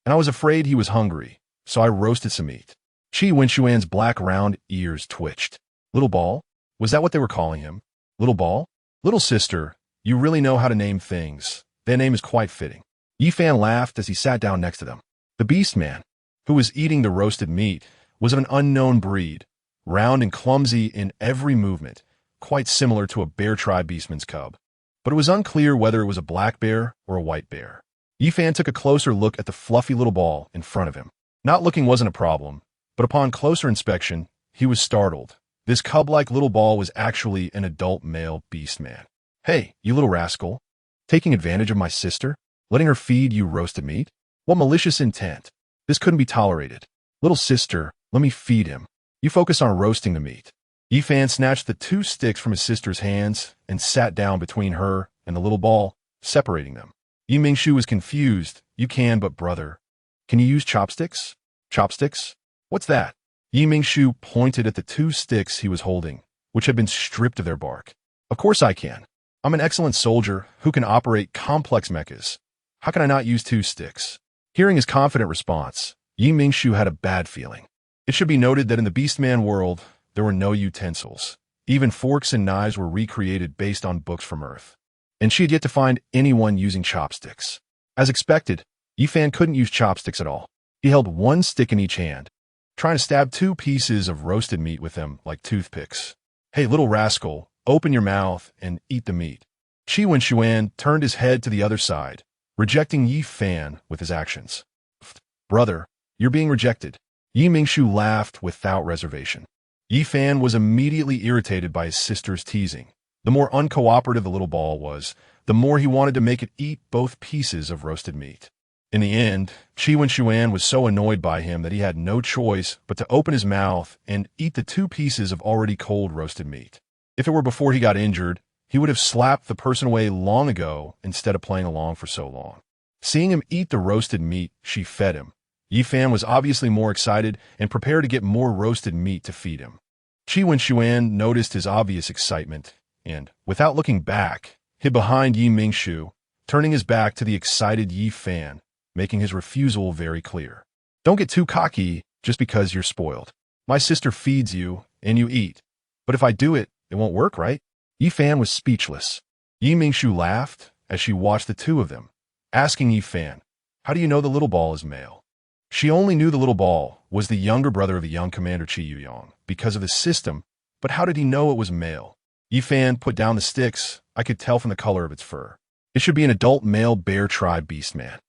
and I was afraid he was hungry, so I roasted some meat." Wenxuan's black round ears twitched. Little ball? Was that what they were calling him? Little ball? Little sister, you really know how to name things. That name is quite fitting. Yifan laughed as he sat down next to them. The beast man, who was eating the roasted meat, was of an unknown breed, round and clumsy in every movement, quite similar to a bear tribe beastman's cub. But it was unclear whether it was a black bear or a white bear. Yifan took a closer look at the fluffy little ball in front of him. Not looking wasn't a problem, but upon closer inspection, he was startled. This cub-like little ball was actually an adult male beast man. "Hey, you little rascal, taking advantage of my sister? Letting her feed you roasted meat? What malicious intent? This couldn't be tolerated. Little sister, let me feed him. You focus on roasting the meat." Yifan snatched the 2 sticks from his sister's hands and sat down between her and the little ball, separating them. Mingshu was confused. "You can, but brother, can you use chopsticks?" "Chopsticks? What's that?" Mingshu pointed at the 2 sticks he was holding, which had been stripped of their bark. "Of course I can. I'm an excellent soldier who can operate complex mechas. How can I not use 2 sticks?" Hearing his confident response, Mingshu had a bad feeling. It should be noted that in the Beastman world, there were no utensils. Even forks and knives were recreated based on books from Earth. And she had yet to find anyone using chopsticks. As expected, Yifan couldn't use chopsticks at all. He held 1 stick in each hand, trying to stab 2 pieces of roasted meat with them like toothpicks. "Hey, little rascal, open your mouth and eat the meat." Wenxuan turned his head to the other side, rejecting Yifan with his actions. "Brother, you're being rejected." Mingshu laughed without reservation. Yifan was immediately irritated by his sister's teasing. The more uncooperative the little ball was, the more he wanted to make it eat both pieces of roasted meat. In the end, Wenxuan was so annoyed by him that he had no choice but to open his mouth and eat the 2 pieces of already cold roasted meat. If it were before he got injured, he would have slapped the person away long ago instead of playing along for so long. Seeing him eat the roasted meat, she fed him. Yifan was obviously more excited and prepared to get more roasted meat to feed him. Wenxuan noticed his obvious excitement and, without looking back, hid behind Mingshu, turning his back to the excited Yifan, making his refusal very clear. "Don't get too cocky just because you're spoiled. My sister feeds you, and you eat. But if I do it, it won't work, right?" Yifan was speechless. Mingshu laughed as she watched the 2 of them, asking Yifan, "How do you know the little ball is male?" She only knew the little ball was the younger brother of the young Commander Qiyuyang because of the system, but how did he know it was male? Yifan put down the sticks. "I could tell from the color of its fur. It should be an adult male bear tribe beastman.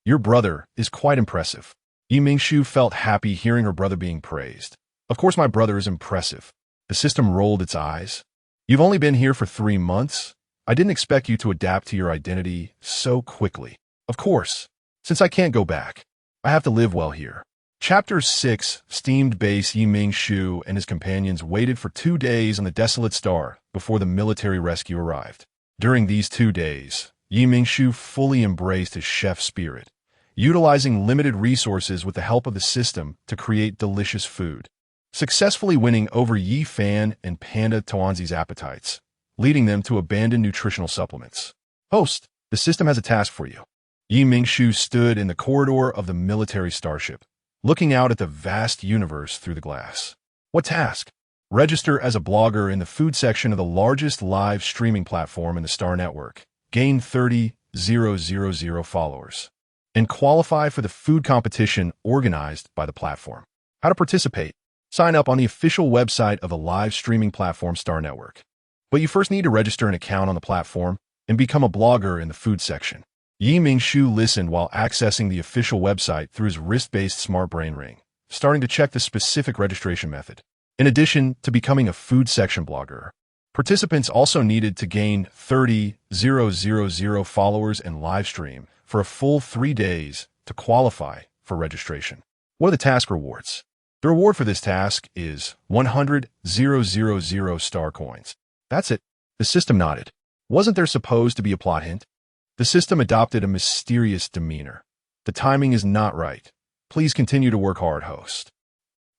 Your brother is quite impressive." Mingshu felt happy hearing her brother being praised. "Of course my brother is impressive." The system rolled its eyes. "You've only been here for 3 months. I didn't expect you to adapt to your identity so quickly. Of course, since I can't go back, I have to live well here." Chapter 6, Steamed Base. Mingshu and his companions waited for 2 days on the desolate star before the military rescue arrived. During these 2 days, Mingshu fully embraced his chef spirit, utilizing limited resources with the help of the system to create delicious food, successfully winning over Yifan and Panda Tuanzi's appetites, leading them to abandon nutritional supplements. "Host, the system has a task for you." Mingshu stood in the corridor of the military starship, looking out at the vast universe through the glass. "What task?" "Register as a blogger in the food section of the largest live streaming platform in the Star Network. Gain 30,000 followers. And qualify for the food competition organized by the platform." How to participate? Sign up on the official website of the live streaming platform Star Network. But you first need to register an account on the platform and become a blogger in the food section. Mingshu listened while accessing the official website through his wrist-based smart brain ring, starting to check the specific registration method. In addition to becoming a food section blogger, participants also needed to gain 30,000 followers and live stream for a full 3 days to qualify for registration. What are the task rewards? The reward for this task is 100,000 star coins. That's it. The system nodded. Wasn't there supposed to be a plot hint? The system adopted a mysterious demeanor. "The timing is not right. Please continue to work hard, host."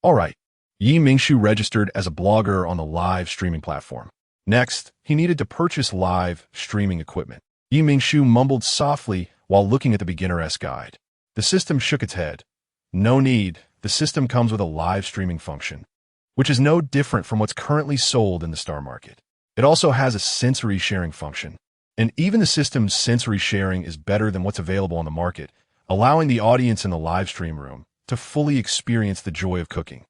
"All right." Mingshu registered as a blogger on the live streaming platform. Next, he needed to purchase live streaming equipment. Mingshu mumbled softly while looking at the beginner-esque guide. The system shook its head. No need, the system comes with a live streaming function, which is no different from what's currently sold in the star market. It also has a sensory sharing function, and even the system's sensory sharing is better than what's available on the market, allowing the audience in the live stream room to fully experience the joy of cooking.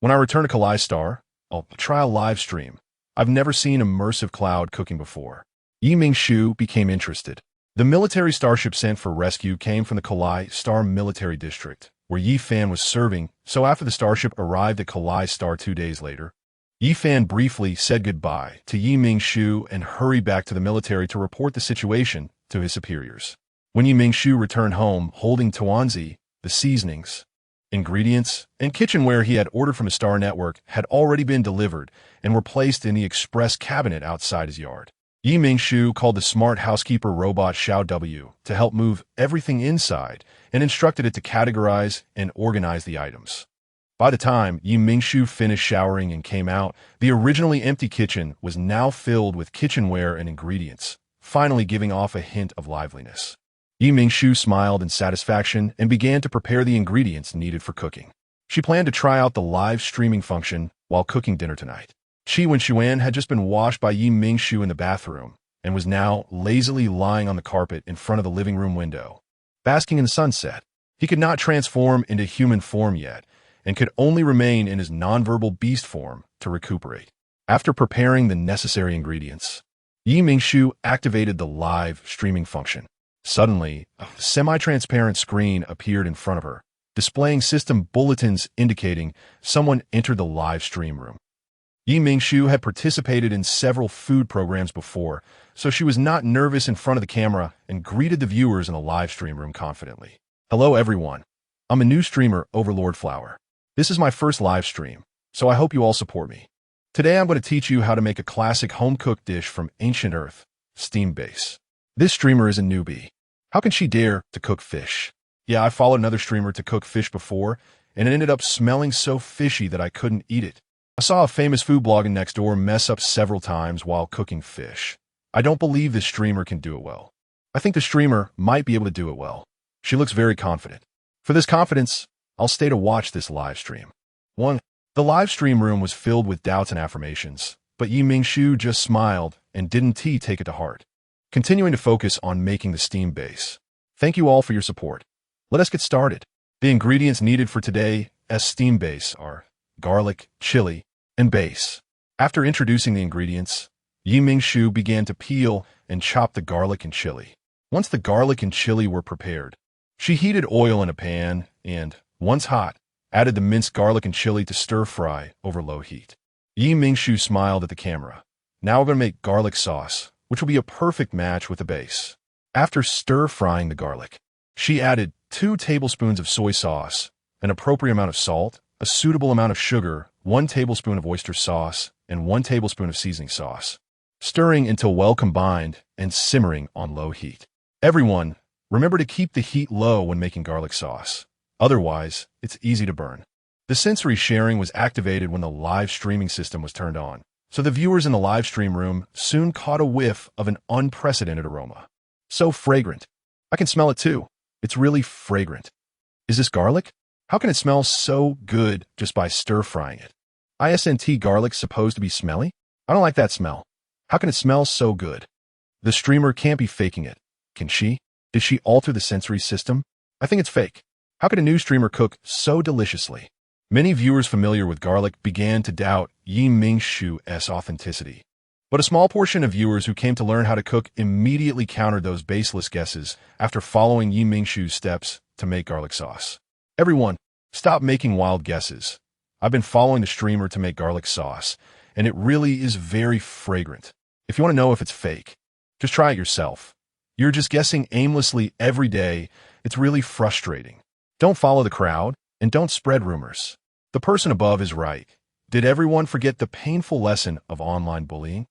When I return to Kalai Star, I'll try a live stream. I've never seen immersive cloud cooking before. Mingshu became interested. The military starship sent for rescue came from the Kalai Star military district, where Fan was serving, so after the starship arrived at Kalai Star 2 days later, Fan briefly said goodbye to Mingshu and hurried back to the military to report the situation to his superiors. When Mingshu returned home holding Tuanzi, the seasonings, ingredients, and kitchenware he had ordered from his star network had already been delivered and were placed in the express cabinet outside his yard. Mingshu called the smart housekeeper robot Xiao to help move everything inside and instructed it to categorize and organize the items. By the time Mingshu finished showering and came out, the originally empty kitchen was now filled with kitchenware and ingredients, finally giving off a hint of liveliness. Mingshu smiled in satisfaction and began to prepare the ingredients needed for cooking. She planned to try out the live streaming function while cooking dinner tonight. Xuan had just been washed by Mingshu in the bathroom and was now lazily lying on the carpet in front of the living room window, basking in the sunset. He could not transform into human form yet, and could only remain in his nonverbal beast form to recuperate. After preparing the necessary ingredients, Mingshu activated the live streaming function. Suddenly, a semi-transparent screen appeared in front of her, displaying system bulletins indicating someone entered the live stream room. Mingshu had participated in several food programs before, so she was not nervous in front of the camera and greeted the viewers in the live stream room confidently. Hello everyone. I'm a new streamer, Overlord Flower. This is my first live stream, so I hope you all support me. Today I'm going to teach you how to make a classic home-cooked dish from ancient Earth, steam base. This streamer is a newbie. How can she dare to cook fish? Yeah, I followed another streamer to cook fish before, and it ended up smelling so fishy that I couldn't eat it. I saw a famous food blogging next door mess up several times while cooking fish. I don't believe this streamer can do it well. I think the streamer might be able to do it well. She looks very confident. For this confidence, I'll stay to watch this live stream. 1. The live stream room was filled with doubts and affirmations, but Mingshu just smiled and didn't take it to heart, continuing to focus on making the steam base. Thank you all for your support. Let us get started. The ingredients needed for today's steam base are garlic, chili, and base. After introducing the ingredients, Mingshu began to peel and chop the garlic and chili. Once the garlic and chili were prepared, she heated oil in a pan and, once hot, added the minced garlic and chili to stir-fry over low heat. Mingshu smiled at the camera. Now we're going to make garlic sauce, which will be a perfect match with the base. After stir-frying the garlic, she added 2 tablespoons of soy sauce, an appropriate amount of salt, a suitable amount of sugar, 1 tablespoon of oyster sauce, and 1 tablespoon of seasoning sauce, stirring until well combined and simmering on low heat. Everyone, remember to keep the heat low when making garlic sauce. Otherwise, it's easy to burn. The sensory sharing was activated when the live streaming system was turned on, so the viewers in the live stream room soon caught a whiff of an unprecedented aroma. So fragrant. I can smell it too. It's really fragrant. Is this garlic? How can it smell so good just by stir-frying it? Isn't garlic supposed to be smelly? I don't like that smell. How can it smell so good? The streamer can't be faking it. Can she? Did she alter the sensory system? I think it's fake. How could a new streamer cook so deliciously? Many viewers familiar with garlic began to doubt Mingshu's authenticity. But a small portion of viewers who came to learn how to cook immediately countered those baseless guesses after following Mingshu's steps to make garlic sauce. Everyone, stop making wild guesses. I've been following the streamer to make garlic sauce, and it really is very fragrant. If you want to know if it's fake, just try it yourself. You're just guessing aimlessly every day. It's really frustrating. Don't follow the crowd, and don't spread rumors. The person above is right. Did everyone forget the painful lesson of online bullying?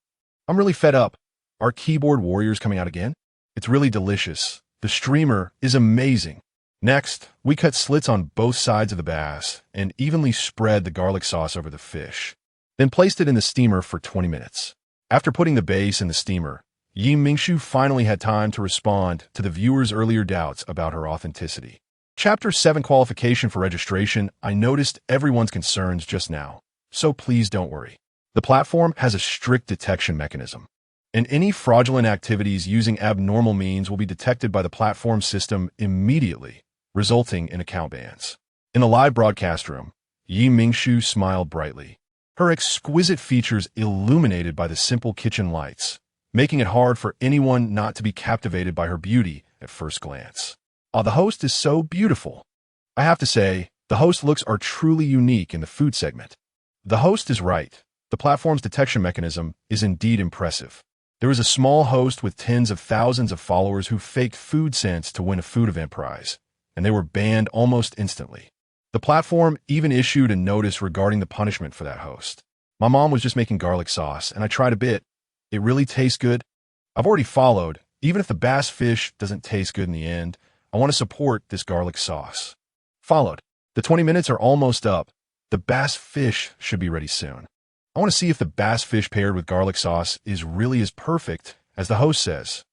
I'm really fed up. Are keyboard warriors coming out again? It's really delicious. The streamer is amazing. Next, we cut slits on both sides of the bass and evenly spread the garlic sauce over the fish, then placed it in the steamer for 20 minutes. After putting the base in the steamer, Mingshu finally had time to respond to the viewers' earlier doubts about her authenticity. Chapter 7 Qualification for Registration. I noticed everyone's concerns just now, so please don't worry. The platform has a strict detection mechanism, and any fraudulent activities using abnormal means will be detected by the platform system immediately, resulting in account bans. In the live broadcast room, Mingshu smiled brightly, her exquisite features illuminated by the simple kitchen lights, making it hard for anyone not to be captivated by her beauty at first glance. Oh, the host is so beautiful. I have to say, the host looks are truly unique in the food segment. The host is right. The platform's detection mechanism is indeed impressive. There is a small host with tens of thousands of followers who faked food sense to win a food event prize, and they were banned almost instantly. The platform even issued a notice regarding the punishment for that host. My mom was just making garlic sauce, and I tried a bit. It really tastes good. I've already followed. Even if the bass fish doesn't taste good in the end, I want to support this garlic sauce. Followed. The 20 minutes are almost up. The bass fish should be ready soon. I want to see if the bass fish paired with garlic sauce is really as perfect as the host says.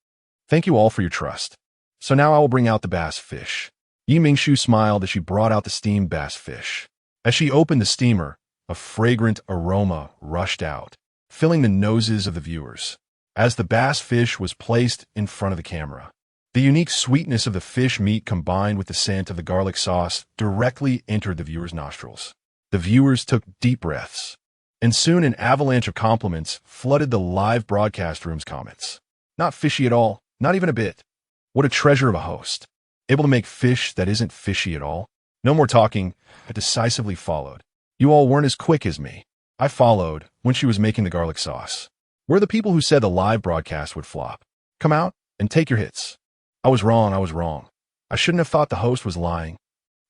Thank you all for your trust. So now I will bring out the bass fish. Mingshu smiled as she brought out the steamed bass fish. As she opened the steamer, a fragrant aroma rushed out, filling the noses of the viewers. As the bass fish was placed in front of the camera, the unique sweetness of the fish meat combined with the scent of the garlic sauce directly entered the viewers' nostrils. The viewers took deep breaths, and soon an avalanche of compliments flooded the live broadcast room's comments. Not fishy at all, not even a bit. What a treasure of a host. Able to make fish that isn't fishy at all. No more talking, I decisively followed. You all weren't as quick as me. I followed when she was making the garlic sauce. We're the people who said the live broadcast would flop. Come out and take your hits. I was wrong. I shouldn't have thought the host was lying.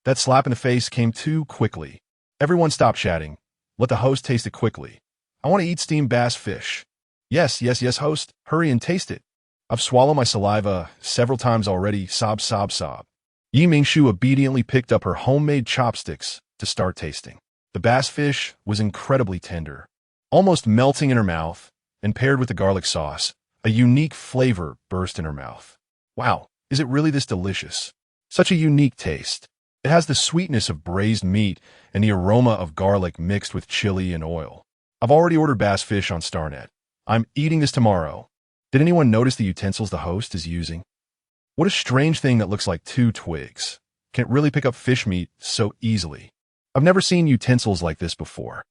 That slap in the face came too quickly. Everyone stopped chatting. Let the host taste it quickly. I want to eat steamed bass fish. Yes, host. Hurry and taste it. I've swallowed my saliva several times already. Sob. Mingshu obediently picked up her homemade chopsticks to start tasting. The bass fish was incredibly tender, almost melting in her mouth, and paired with the garlic sauce, a unique flavor burst in her mouth. Wow, is it really this delicious? Such a unique taste. It has the sweetness of braised meat and the aroma of garlic mixed with chili and oil. I've already ordered bass fish on StarNet. I'm eating this tomorrow. Did anyone notice the utensils the host is using? What a strange thing that looks like 2 twigs. Can it really pick up fish meat so easily? I've never seen utensils like this before.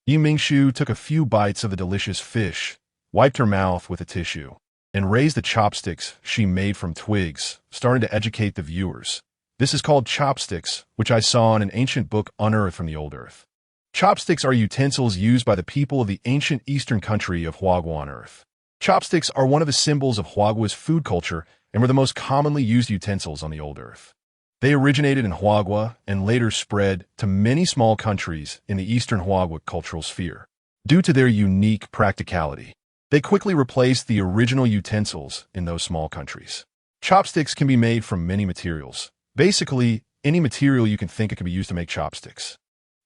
Mingshu took a few bites of the delicious fish, wiped her mouth with a tissue, and raised the chopsticks she made from twigs, starting to educate the viewers. This is called chopsticks, which I saw in an ancient book unearthed from the old earth. Chopsticks are utensils used by the people of the ancient eastern country of Huaguo of Earth. Chopsticks are one of the symbols of Huaguo's food culture and were the most commonly used utensils on the old earth. They originated in Huaguo and later spread to many small countries in the eastern Huaguo cultural sphere. Due to their unique practicality, they quickly replaced the original utensils in those small countries. Chopsticks can be made from many materials. Basically, any material you can think it can be used to make chopsticks.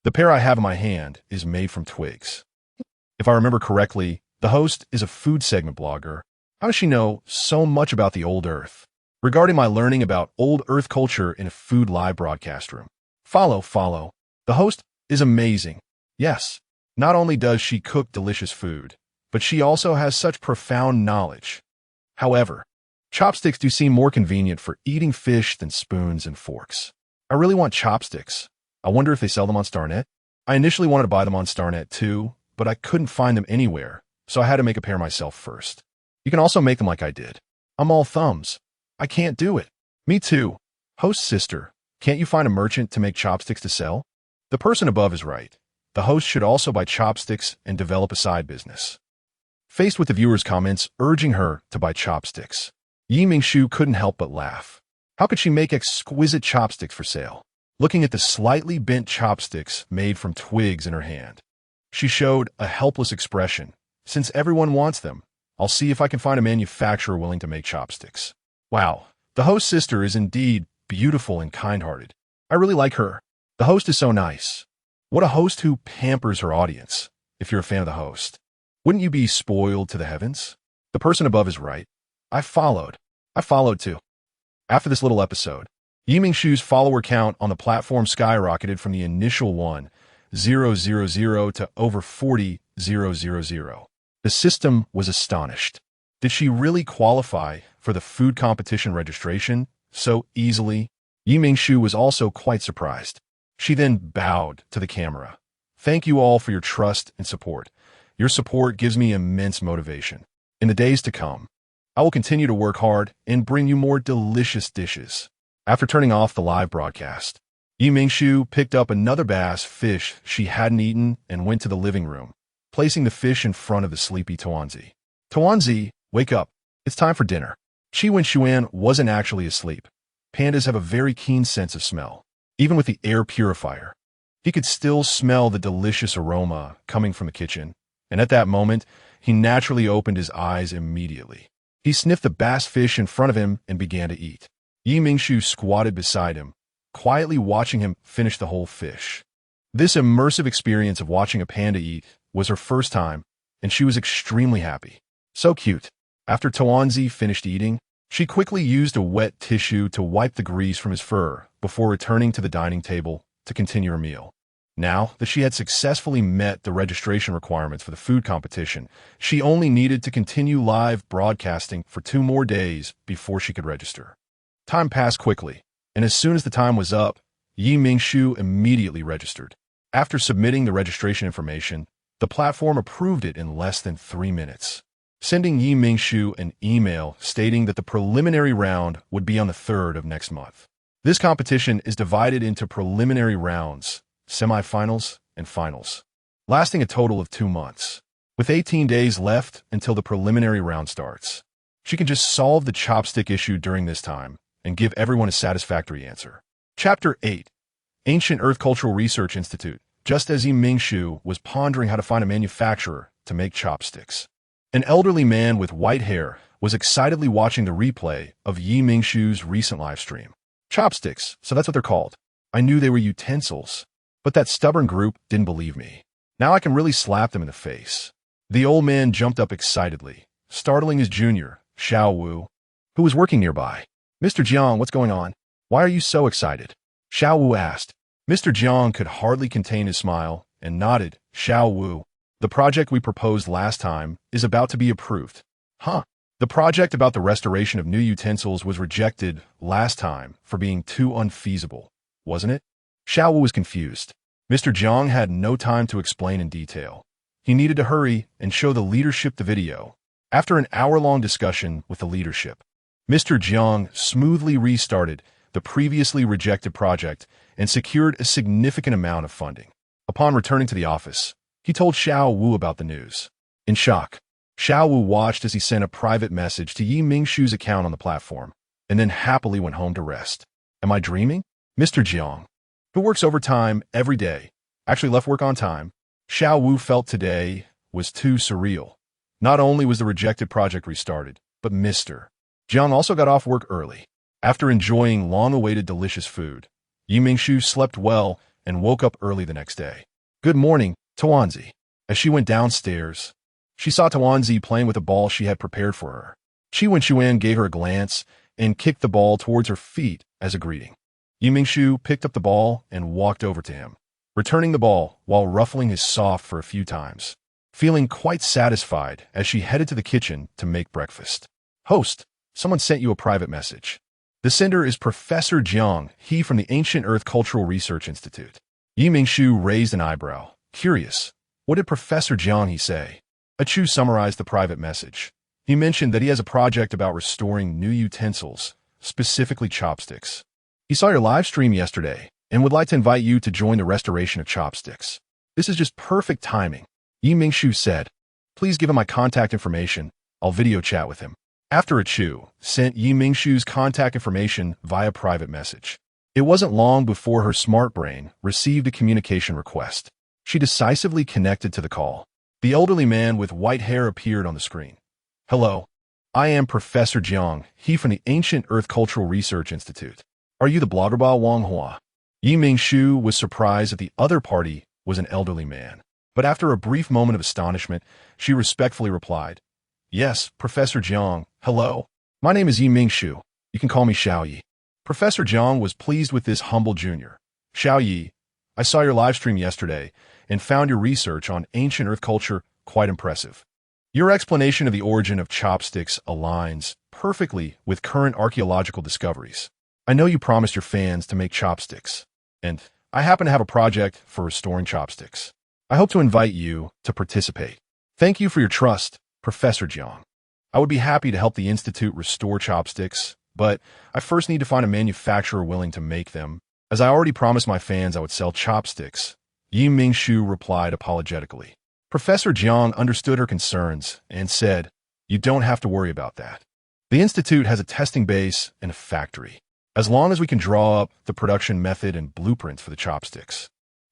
The pair I have in my hand is made from twigs. If I remember correctly, the host is a food segment blogger. How does she know so much about the old earth? Regarding my learning about old earth culture in a food live broadcast room. Follow. The host is amazing. Yes, not only does she cook delicious food, but she also has such profound knowledge. However, chopsticks do seem more convenient for eating fish than spoons and forks. I really want chopsticks. I wonder if they sell them on StarNet. I initially wanted to buy them on StarNet too, but I couldn't find them anywhere, so I had to make a pair myself first. You can also make them like I did. I'm all thumbs. I can't do it. Me too. Host sister, can't you find a merchant to make chopsticks to sell? The person above is right. The host should also buy chopsticks and develop a side business. Faced with the viewers' comments urging her to buy chopsticks, Mingshu couldn't help but laugh. How could she make exquisite chopsticks for sale? Looking at the slightly bent chopsticks made from twigs in her hand, she showed a helpless expression. Since everyone wants them, I'll see if I can find a manufacturer willing to make chopsticks. Wow, the host sister is indeed beautiful and kind-hearted. I really like her. The host is so nice. What a host who pampers her audience. If you're a fan of the host, wouldn't you be spoiled to the heavens? The person above is right. I followed. I followed too. After this little episode, Mingshu's follower count on the platform skyrocketed from the initial 1,000 to over 40,000. The system was astonished. Did she really qualify for the food competition registration so easily? Mingshu was also quite surprised. She then bowed to the camera. Thank you all for your trust and support. Your support gives me immense motivation. In the days to come, I will continue to work hard and bring you more delicious dishes. After turning off the live broadcast, Mingshu picked up another bass fish she hadn't eaten and went to the living room, placing the fish in front of the sleepy Tuanzi. Tuanzi, wake up. It's time for dinner. Xuan wasn't actually asleep. Pandas have a very keen sense of smell. Even with the air purifier, he could still smell the delicious aroma coming from the kitchen, and at that moment, he naturally opened his eyes immediately. He sniffed the bass fish in front of him and began to eat. Mingshu squatted beside him, quietly watching him finish the whole fish. This immersive experience of watching a panda eat was her first time, and she was extremely happy. So cute. After Tuanzi finished eating, she quickly used a wet tissue to wipe the grease from his fur before returning to the dining table to continue her meal. Now that she had successfully met the registration requirements for the food competition, she only needed to continue live broadcasting for 2 more days before she could register. Time passed quickly, and as soon as the time was up, Mingshu immediately registered. After submitting the registration information, the platform approved it in less than 3 minutes, sending Mingshu an email stating that the preliminary round would be on the 3rd of next month. This competition is divided into preliminary rounds, semifinals, and finals, lasting a total of 2 months. With 18 days left until the preliminary round starts, she can just solve the chopstick issue during this time and give everyone a satisfactory answer. Chapter 8. Ancient Earth Cultural Research Institute. Just as Mingshu was pondering how to find a manufacturer to make chopsticks, an elderly man with white hair was excitedly watching the replay of Mingshu's recent live stream. Chopsticks, so that's what they're called. I knew they were utensils, but that stubborn group didn't believe me. Now I can really slap them in the face. The old man jumped up excitedly, startling his junior, Huaguo, who was working nearby. Mr. Jiang, what's going on? Why are you so excited? Huaguo asked. Mr. Jiang could hardly contain his smile and nodded. Huaguo, the project we proposed last time is about to be approved. Huh? The project about the restoration of new utensils was rejected last time for being too unfeasible, wasn't it? Huaguo was confused. Mr. Jiang had no time to explain in detail. He needed to hurry and show the leadership the video. After an hour-long discussion with the leadership, Mr. Jiang smoothly restarted the previously rejected project and secured a significant amount of funding. Upon returning to the office, he told Huaguo about the news. In shock, Huaguo watched as he sent a private message to Mingshu's account on the platform, and then happily went home to rest. Am I dreaming? Mr. Jiang, who works overtime every day, actually left work on time. Huaguo felt today was too surreal. Not only was the rejected project restarted, but Mr. Jiang also got off work early. After enjoying long-awaited delicious food, Mingshu slept well and woke up early the next day. Good morning, Tuanzi. As she went downstairs, she saw Tuanzi playing with a ball she had prepared for her. Xuan gave her a glance and kicked the ball towards her feet as a greeting. Mingshu picked up the ball and walked over to him, returning the ball while ruffling his soft for a few times, feeling quite satisfied as she headed to the kitchen to make breakfast. Host, someone sent you a private message. The sender is Professor Jiang, he from the Ancient Earth Cultural Research Institute. Mingshu raised an eyebrow, curious. What did Professor Jiang say? Chu summarized the private message. He mentioned that he has a project about restoring new utensils, specifically chopsticks. He saw your live stream yesterday and would like to invite you to join the restoration of chopsticks. This is just perfect timing. Mingshu said. Please give him my contact information. I'll video chat with him. After Chu sent Mingshu's contact information via private message, it wasn't long before her smart brain received a communication request. She decisively connected to the call. The elderly man with white hair appeared on the screen. Hello, I am Professor Jiang, he from the Ancient Earth Cultural Research Institute. Are you the blogger Ba Wang Hua? Mingshu was surprised that the other party was an elderly man. But after a brief moment of astonishment, she respectfully replied, "Yes, Professor Jiang, hello. My name is Mingshu. You can call me Xiao Yi." Professor Jiang was pleased with this humble junior. "Xiao Yi, I saw your live stream yesterday and found your research on ancient Earth culture quite impressive. Your explanation of the origin of chopsticks aligns perfectly with current archaeological discoveries. I know you promised your fans to make chopsticks, and I happen to have a project for restoring chopsticks. I hope to invite you to participate. Thank you for your trust, Professor Jiang. I would be happy to help the Institute restore chopsticks, but I first need to find a manufacturer willing to make them. As I already promised my fans I would sell chopsticks," Mingshu replied apologetically. Professor Jiang understood her concerns and said, "You don't have to worry about that. The Institute has a testing base and a factory. As long as we can draw up the production method and blueprints for the chopsticks,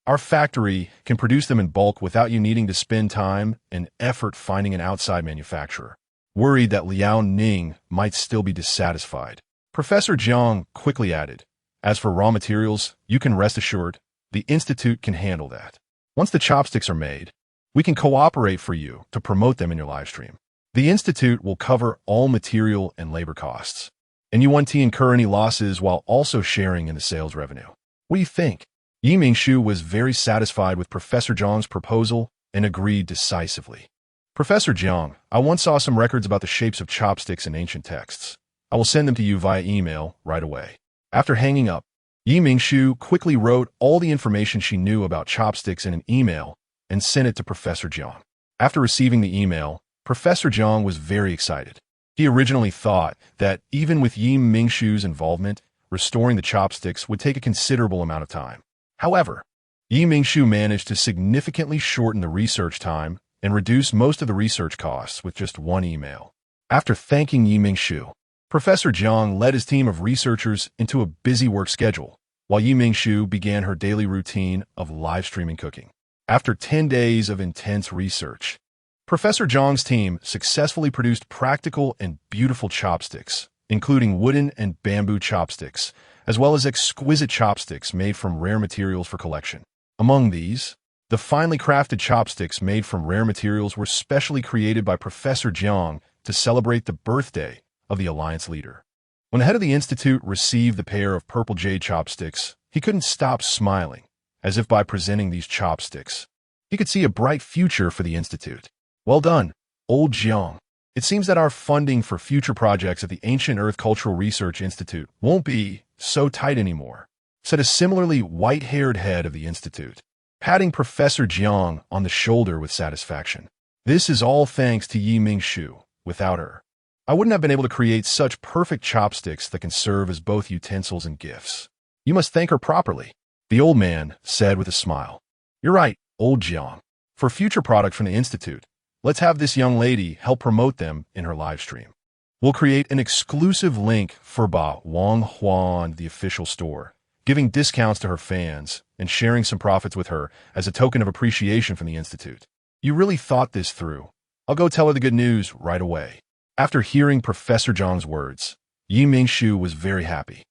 our factory can produce them in bulk without you needing to spend time and effort finding an outside manufacturer." Worried that Liao Ning might still be dissatisfied, Professor Jiang quickly added, "As for raw materials, you can rest assured, the Institute can handle that. Once the chopsticks are made, we can cooperate for you to promote them in your livestream. The Institute will cover all material and labor costs, and you won't incur any losses while also sharing in the sales revenue. What do you think?" Mingshu was very satisfied with Professor Jiang's proposal and agreed decisively. "Professor Jiang, I once saw some records about the shapes of chopsticks in ancient texts. I will send them to you via email right away." After hanging up, Mingshu quickly wrote all the information she knew about chopsticks in an email and sent it to Professor Jiang. After receiving the email, Professor Jiang was very excited. He originally thought that even with Mingshu's involvement, restoring the chopsticks would take a considerable amount of time. However, Mingshu managed to significantly shorten the research time and reduce most of the research costs with just one email. After thanking Mingshu, Professor Jiang led his team of researchers into a busy work schedule, while Mingshu began her daily routine of live streaming cooking. After 10 days of intense research, Professor Jiang's team successfully produced practical and beautiful chopsticks, including wooden and bamboo chopsticks, as well as exquisite chopsticks made from rare materials for collection. Among these, the finely crafted chopsticks made from rare materials were specially created by Professor Jiang to celebrate the birthday of the Alliance leader. When the head of the Institute received the pair of purple jade chopsticks, he couldn't stop smiling, as if by presenting these chopsticks, he could see a bright future for the Institute. "Well done, old Jiang. It seems that our funding for future projects at the Ancient Earth Cultural Research Institute won't be so tight anymore," said a similarly white-haired head of the Institute, patting Professor Jiang on the shoulder with satisfaction. "This is all thanks to Mingshu. Without her, I wouldn't have been able to create such perfect chopsticks that can serve as both utensils and gifts. You must thank her properly," the old man said with a smile. "You're right, old Jiang. For future product from the Institute, let's have this young lady help promote them in her live stream. We'll create an exclusive link for Ba Wang Huan, the official store, giving discounts to her fans and sharing some profits with her as a token of appreciation from the Institute. You really thought this through. I'll go tell her the good news right away." After hearing Professor Jiang's words, Mingshu was very happy.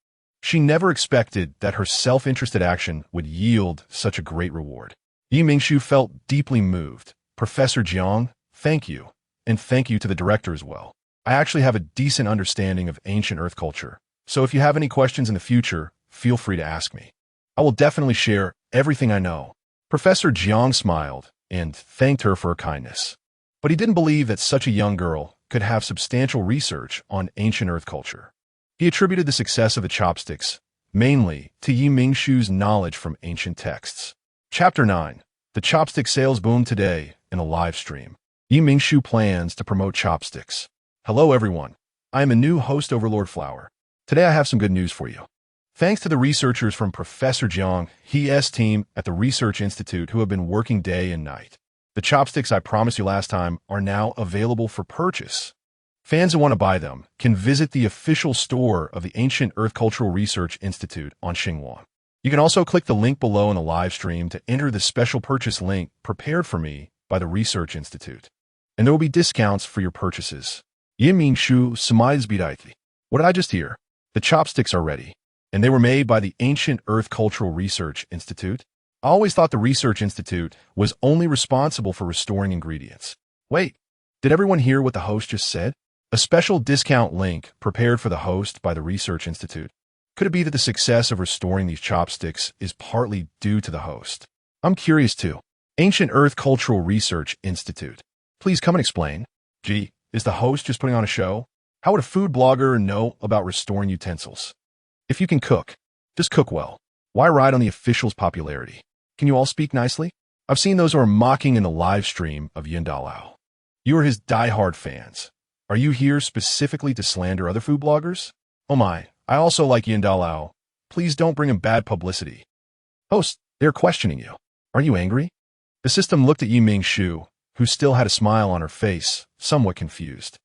She never expected that her self-interested action would yield such a great reward. Mingshu felt deeply moved. "Professor Jiang, thank you, and thank you to the director as well. I actually have a decent understanding of ancient Earth culture, so if you have any questions in the future, feel free to ask me. I will definitely share everything I know." Professor Jiang smiled and thanked her for her kindness. But he didn't believe that such a young girl could have substantial research on ancient Earth culture. He attributed the success of the chopsticks mainly to Mingshu's knowledge from ancient texts. Chapter 9. The chopstick sales boom today in a live stream. Mingshu plans to promote chopsticks. Hello everyone, I am a new host Overlord Flower. Today I have some good news for you. Thanks to the researchers from Professor Jiang, his team at the Research Institute who have been working day and night, the chopsticks I promised you last time are now available for purchase. Fans who want to buy them can visit the official store of the Ancient Earth Cultural Research Institute on Xinhua. You can also click the link below in the live stream to enter the special purchase link prepared for me by the Research Institute. And there will be discounts for your purchases. Mingshu smiles bidai. What did I just hear? The chopsticks are ready. and they were made by the Ancient Earth Cultural Research Institute. I always thought the Research Institute was only responsible for restoring ingredients. Wait, did everyone hear what the host just said? A special discount link prepared for the host by the Research Institute. Could it be that the success of restoring these chopsticks is partly due to the host? I'm curious too. Ancient Earth Cultural Research Institute. Please come and explain. Gee, is the host just putting on a show? How would a food blogger know about restoring utensils? If you can cook, just cook well. Why ride on the official's popularity? Can you all speak nicely? I've seen those who are mocking in the live stream of Yindalao. You are his die-hard fans. Are you here specifically to slander other food bloggers? Oh my, I also like Yindalao. Please don't bring him bad publicity. Host, they're questioning you. Are you angry? The system looked at Mingshu, who still had a smile on her face, somewhat confused.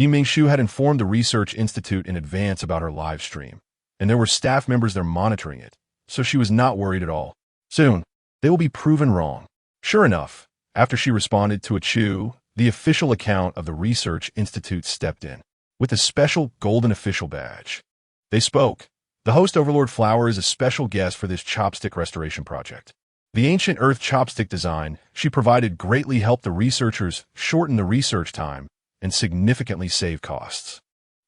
Mingshu had informed the Research Institute in advance about her live stream, and there were staff members there monitoring it, so she was not worried at all. Soon, they will be proven wrong. Sure enough, after she responded to a chew, the official account of the Research Institute stepped in, with a special golden official badge. They spoke. The host Overlord Flower is a special guest for this chopstick restoration project. The Ancient Earth chopstick design she provided greatly helped the researchers shorten the research time and significantly save costs.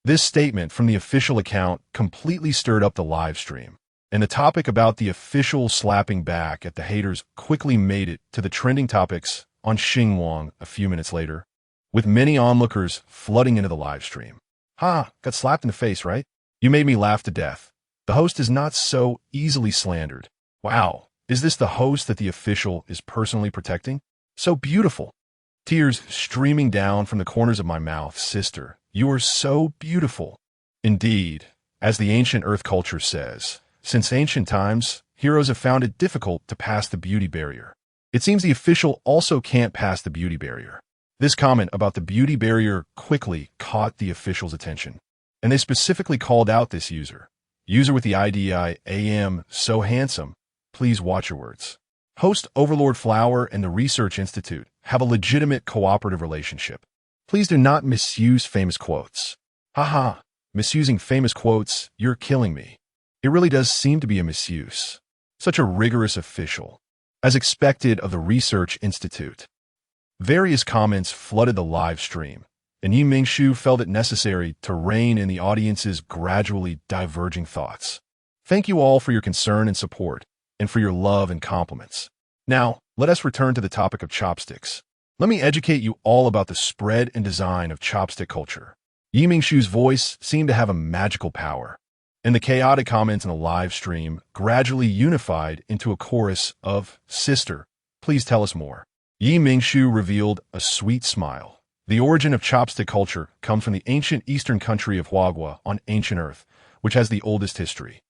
This statement from the official account completely stirred up the live stream, and the topic about the official slapping back at the haters quickly made it to the trending topics on Xinguang a few minutes later, with many onlookers flooding into the live stream. Ha, got slapped in the face, right? You made me laugh to death. The host is not so easily slandered. Wow, is this the host that the official is personally protecting? So beautiful. Tears streaming down from the corners of my mouth. Sister, you are so beautiful. Indeed, as the ancient Earth culture says, since ancient times, heroes have found it difficult to pass the beauty barrier. It seems the official also can't pass the beauty barrier. This comment about the beauty barrier quickly caught the official's attention, and they specifically called out this user. User with the ID AM so handsome, please watch your words. Host Overlord Flower and the Research Institute have a legitimate cooperative relationship. Please do not misuse famous quotes. Haha, misusing famous quotes, you're killing me. It really does seem to be a misuse. Such a rigorous official. As expected of the Research Institute. Various comments flooded the live stream, and Mingshu felt it necessary to rein in the audience's gradually diverging thoughts. Thank you all for your concern and support, and for your love and compliments. Now, let us return to the topic of chopsticks. Let me educate you all about the spread and design of chopstick culture. Mingshu's voice seemed to have a magical power, and the chaotic comments in the live stream gradually unified into a chorus of, "Sister, please tell us more." Mingshu revealed a sweet smile. The origin of chopstick culture comes from the ancient eastern country of Huaguo on ancient Earth, which has the oldest history.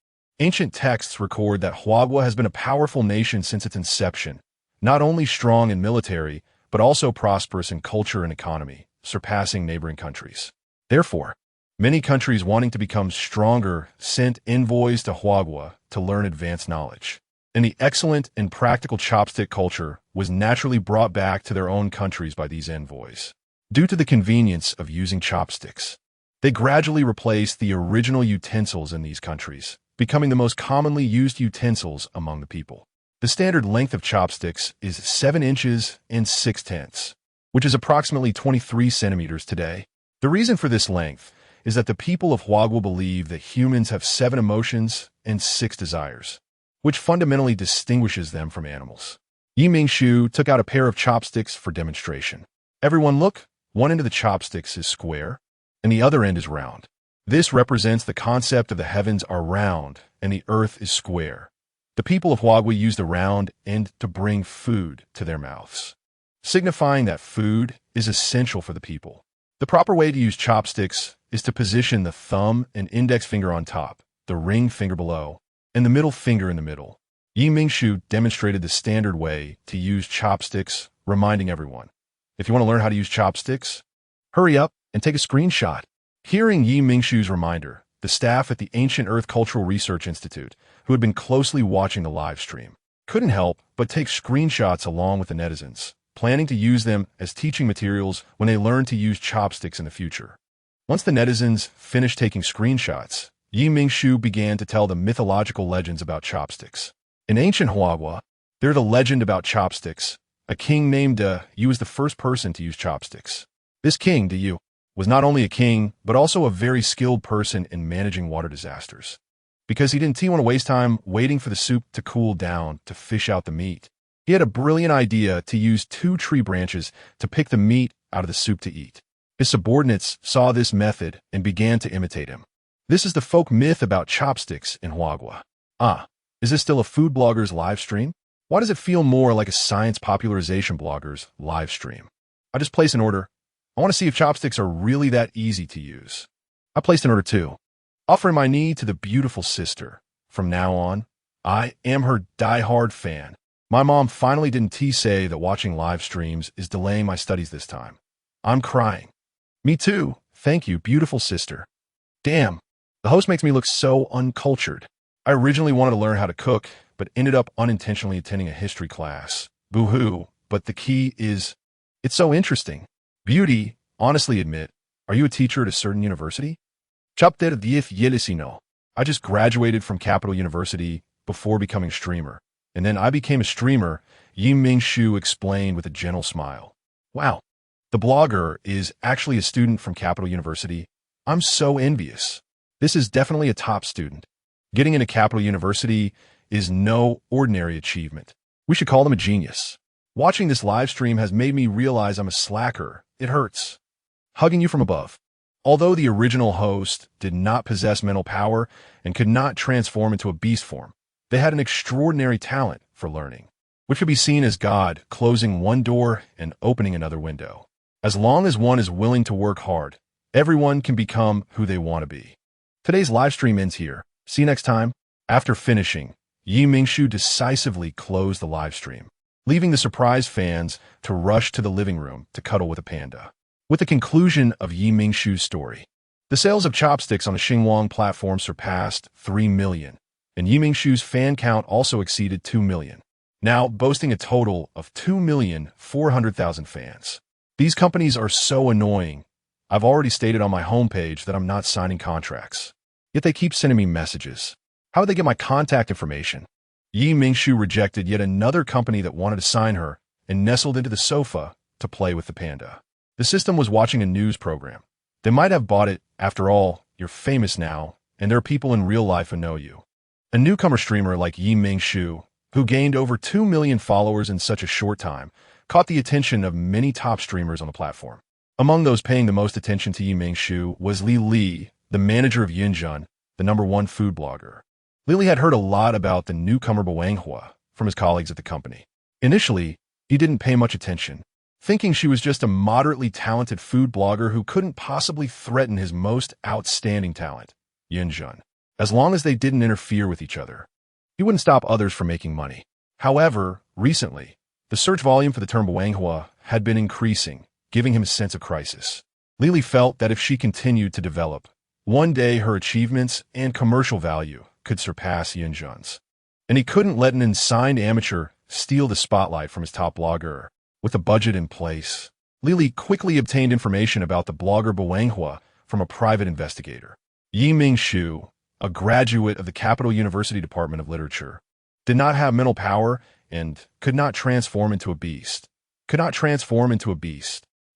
Ancient texts record that Huaguo has been a powerful nation since its inception, not only strong in military, but also prosperous in culture and economy, surpassing neighboring countries. Therefore, many countries wanting to become stronger sent envoys to Huaguo to learn advanced knowledge. And the excellent and practical chopstick culture was naturally brought back to their own countries by these envoys. Due to the convenience of using chopsticks, they gradually replaced the original utensils in these countries, becoming the most commonly used utensils among the people. The standard length of chopsticks is 7 inches and 6/10, which is approximately 23 centimeters today. The reason for this length is that the people of Huaguo believe that humans have 7 emotions and 6 desires, which fundamentally distinguishes them from animals. Mingshu took out a pair of chopsticks for demonstration. Everyone look, one end of the chopsticks is square, and the other end is round. This represents the concept of the heavens are round and the earth is square. The people of Huaguo use the round end to bring food to their mouths, signifying that food is essential for the people. The proper way to use chopsticks is to position the thumb and index finger on top, the ring finger below, and the middle finger in the middle. Mingshu demonstrated the standard way to use chopsticks, reminding everyone, if you want to learn how to use chopsticks, hurry up and take a screenshot. Hearing Mingshu's reminder, the staff at the Ancient Earth Cultural Research Institute, who had been closely watching the live stream, couldn't help but take screenshots along with the netizens, planning to use them as teaching materials when they learn to use chopsticks in the future. Once the netizens finished taking screenshots, Mingshu began to tell the mythological legends about chopsticks. In ancient Huaguo, there's a legend about chopsticks. A king named Yu was the first person to use chopsticks. This king, Yu, was not only a king, but also a very skilled person in managing water disasters. Because he didn't want to waste time waiting for the soup to cool down to fish out the meat. He had a brilliant idea to use 2 tree branches to pick the meat out of the soup to eat. His subordinates saw this method and began to imitate him. This is the folk myth about chopsticks in Huaguo. Is this still a food blogger's live stream? Why does it feel more like a science popularization blogger's live stream? I just placed an order. I want to see if chopsticks are really that easy to use. I placed an order too, offering my need to the beautiful sister. From now on, I am her die-hard fan. My mom finally didn't say that watching live streams is delaying my studies this time. I'm crying. Me too. Thank you, beautiful sister. Damn, the host makes me look so uncultured. I originally wanted to learn how to cook, but ended up unintentionally attending a history class. Boo-hoo, but the key is, it's so interesting. Beauty, honestly admit, are you a teacher at a certain university? Chopstick. I just graduated from Capital University before becoming a streamer. And then I became a streamer, Mingshu explained with a gentle smile. Wow, the blogger is actually a student from Capital University. I'm so envious. This is definitely a top student. Getting into Capital University is no ordinary achievement. We should call them a genius. Watching this live stream has made me realize I'm a slacker. It hurts. Hugging you from above. Although the original host did not possess mental power and could not transform into a beast form, they had an extraordinary talent for learning, which could be seen as God closing one door and opening another window. As long as one is willing to work hard, everyone can become who they want to be. Today's live stream ends here. See you next time. After finishing, Mingshu decisively closed the live stream, leaving the surprised fans to rush to the living room to cuddle with a panda. With the conclusion of Mingshu's story, the sales of chopsticks on the Xinguang platform surpassed 3 million, and Mingshu's fan count also exceeded 2 million, now boasting a total of 2,400,000 fans. These companies are so annoying. I've already stated on my homepage that I'm not signing contracts, yet they keep sending me messages. How would they get my contact information? Mingshu rejected yet another company that wanted to sign her and nestled into the sofa to play with the panda. The system was watching a news program. They might have bought it. After all, you're famous now, and there are people in real life who know you. A newcomer streamer like Mingshu, who gained over 2 million followers in such a short time, caught the attention of many top streamers on the platform. Among those paying the most attention to Mingshu was Li, the manager of Yunjun, the #1 food blogger. Li had heard a lot about the newcomer Bawanghua from his colleagues at the company. Initially, he didn't pay much attention, thinking she was just a moderately talented food blogger who couldn't possibly threaten his most outstanding talent, Yunjun, as long as they didn't interfere with each other. He wouldn't stop others from making money. However, recently, the search volume for the term Bawanghua had been increasing, giving him a sense of crisis. Li felt that if she continued to develop, one day her achievements and commercial value could surpass Yunjun's. And he couldn't let an unsigned amateur steal the spotlight from his top blogger. With a budget in place, Li quickly obtained information about the blogger Bawanghua from a private investigator. Mingshu, a graduate of the Capital University Department of Literature, did not have mental power and could not transform into a beast.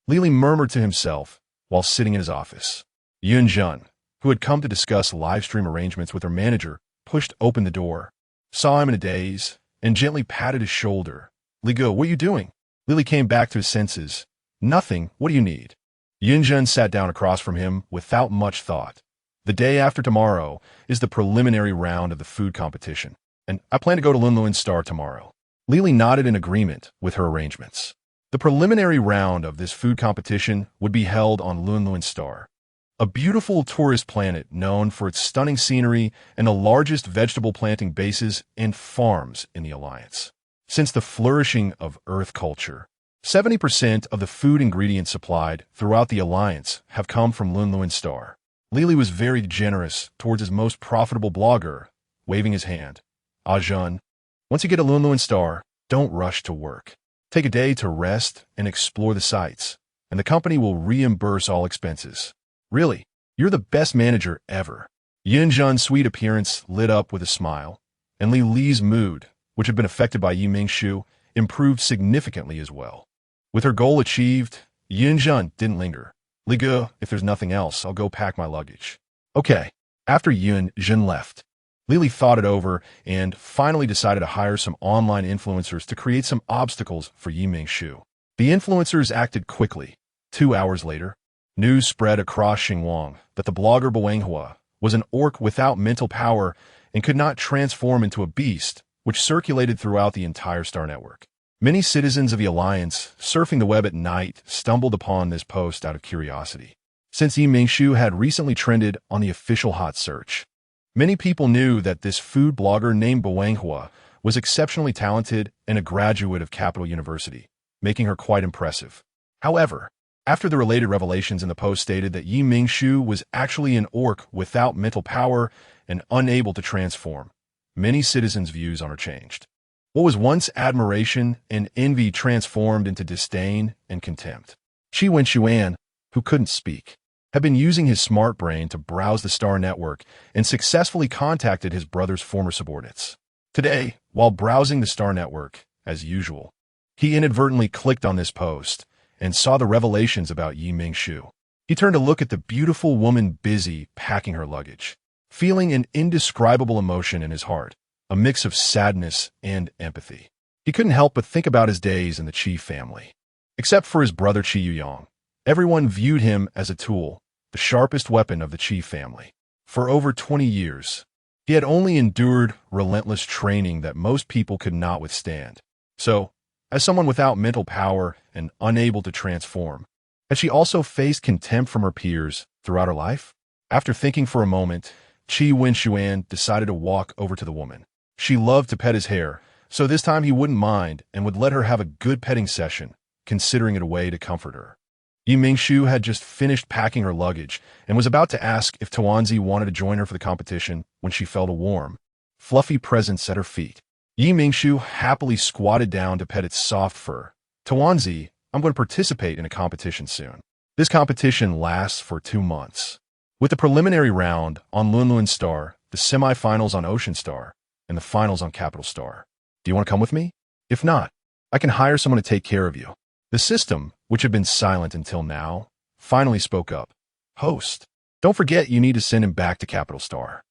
Li murmured to himself while sitting in his office. Yunjun, who had come to discuss live stream arrangements with her manager, pushed open the door, saw him in a daze, and gently patted his shoulder. "Ligo, what are you doing?" Li came back to his senses. "Nothing. What do you need?" Yunjun sat down across from him without much thought. "The day after tomorrow is the preliminary round of the food competition, and I plan to go to Lunluin Star tomorrow." Li nodded in agreement with her arrangements. The preliminary round of this food competition would be held on Lunluin Star, a beautiful tourist planet known for its stunning scenery and the largest vegetable planting bases and farms in the Alliance. Since the flourishing of Earth culture, 70% of the food ingredients supplied throughout the Alliance have come from Lunluin Star. Li was very generous towards his most profitable blogger, waving his hand. "Ajun, once you get to Lunluin Star, don't rush to work. Take a day to rest and explore the sites, and the company will reimburse all expenses. Really, you're the best manager ever." Yunjun's sweet appearance lit up with a smile, and Li Li's mood, which had been affected by Mingshu, improved significantly as well. With her goal achieved, Yunjun didn't linger. Li Ge, if there's nothing else, I'll go pack my luggage. Okay. After Yunjun left, Li thought it over and finally decided to hire some online influencers to create some obstacles for Mingshu. The influencers acted quickly. 2 hours later, news spread across Xinguang that the blogger Boanghua was an orc without mental power and could not transform into a beast, which circulated throughout the entire star network. Many citizens of the Alliance, surfing the web at night, stumbled upon this post out of curiosity. Since Mingshu had recently trended on the official hot search, many people knew that this food blogger named Boanghua was exceptionally talented and a graduate of Capital University, making her quite impressive. However, after the related revelations in the post stated that Mingshu was actually an orc without mental power and unable to transform, many citizens' views on her changed. What was once admiration and envy transformed into disdain and contempt. Qi Wenxuan, who couldn't speak, had been using his smart brain to browse the star network and successfully contacted his brother's former subordinates. Today, while browsing the star network, as usual, he inadvertently clicked on this post and saw the revelations about Mingshu. He turned to look at the beautiful woman busy packing her luggage, feeling an indescribable emotion in his heart, a mix of sadness and empathy. He couldn't help but think about his days in the Qi family. Except for his brother Qi Yuyang, everyone viewed him as a tool, the sharpest weapon of the Qi family. For over 20 years, he had only endured relentless training that most people could not withstand. So, as someone without mental power and unable to transform, had she also faced contempt from her peers throughout her life? After thinking for a moment, Qi Wenxuan decided to walk over to the woman. She loved to pet his hair, so this time he wouldn't mind and would let her have a good petting session, considering it a way to comfort her. Mingshu had just finished packing her luggage and was about to ask if Tuanzi wanted to join her for the competition when she felt a warm, fluffy presence at her feet. Mingshu happily squatted down to pet its soft fur. Tuanzi, I'm going to participate in a competition soon. This competition lasts for 2 months, with the preliminary round on Lunlun Star, the semifinals on Ocean Star, and the finals on Capital Star. Do you want to come with me? If not, I can hire someone to take care of you. The system, which had been silent until now, finally spoke up. Host, don't forget you need to send him back to Capital Star.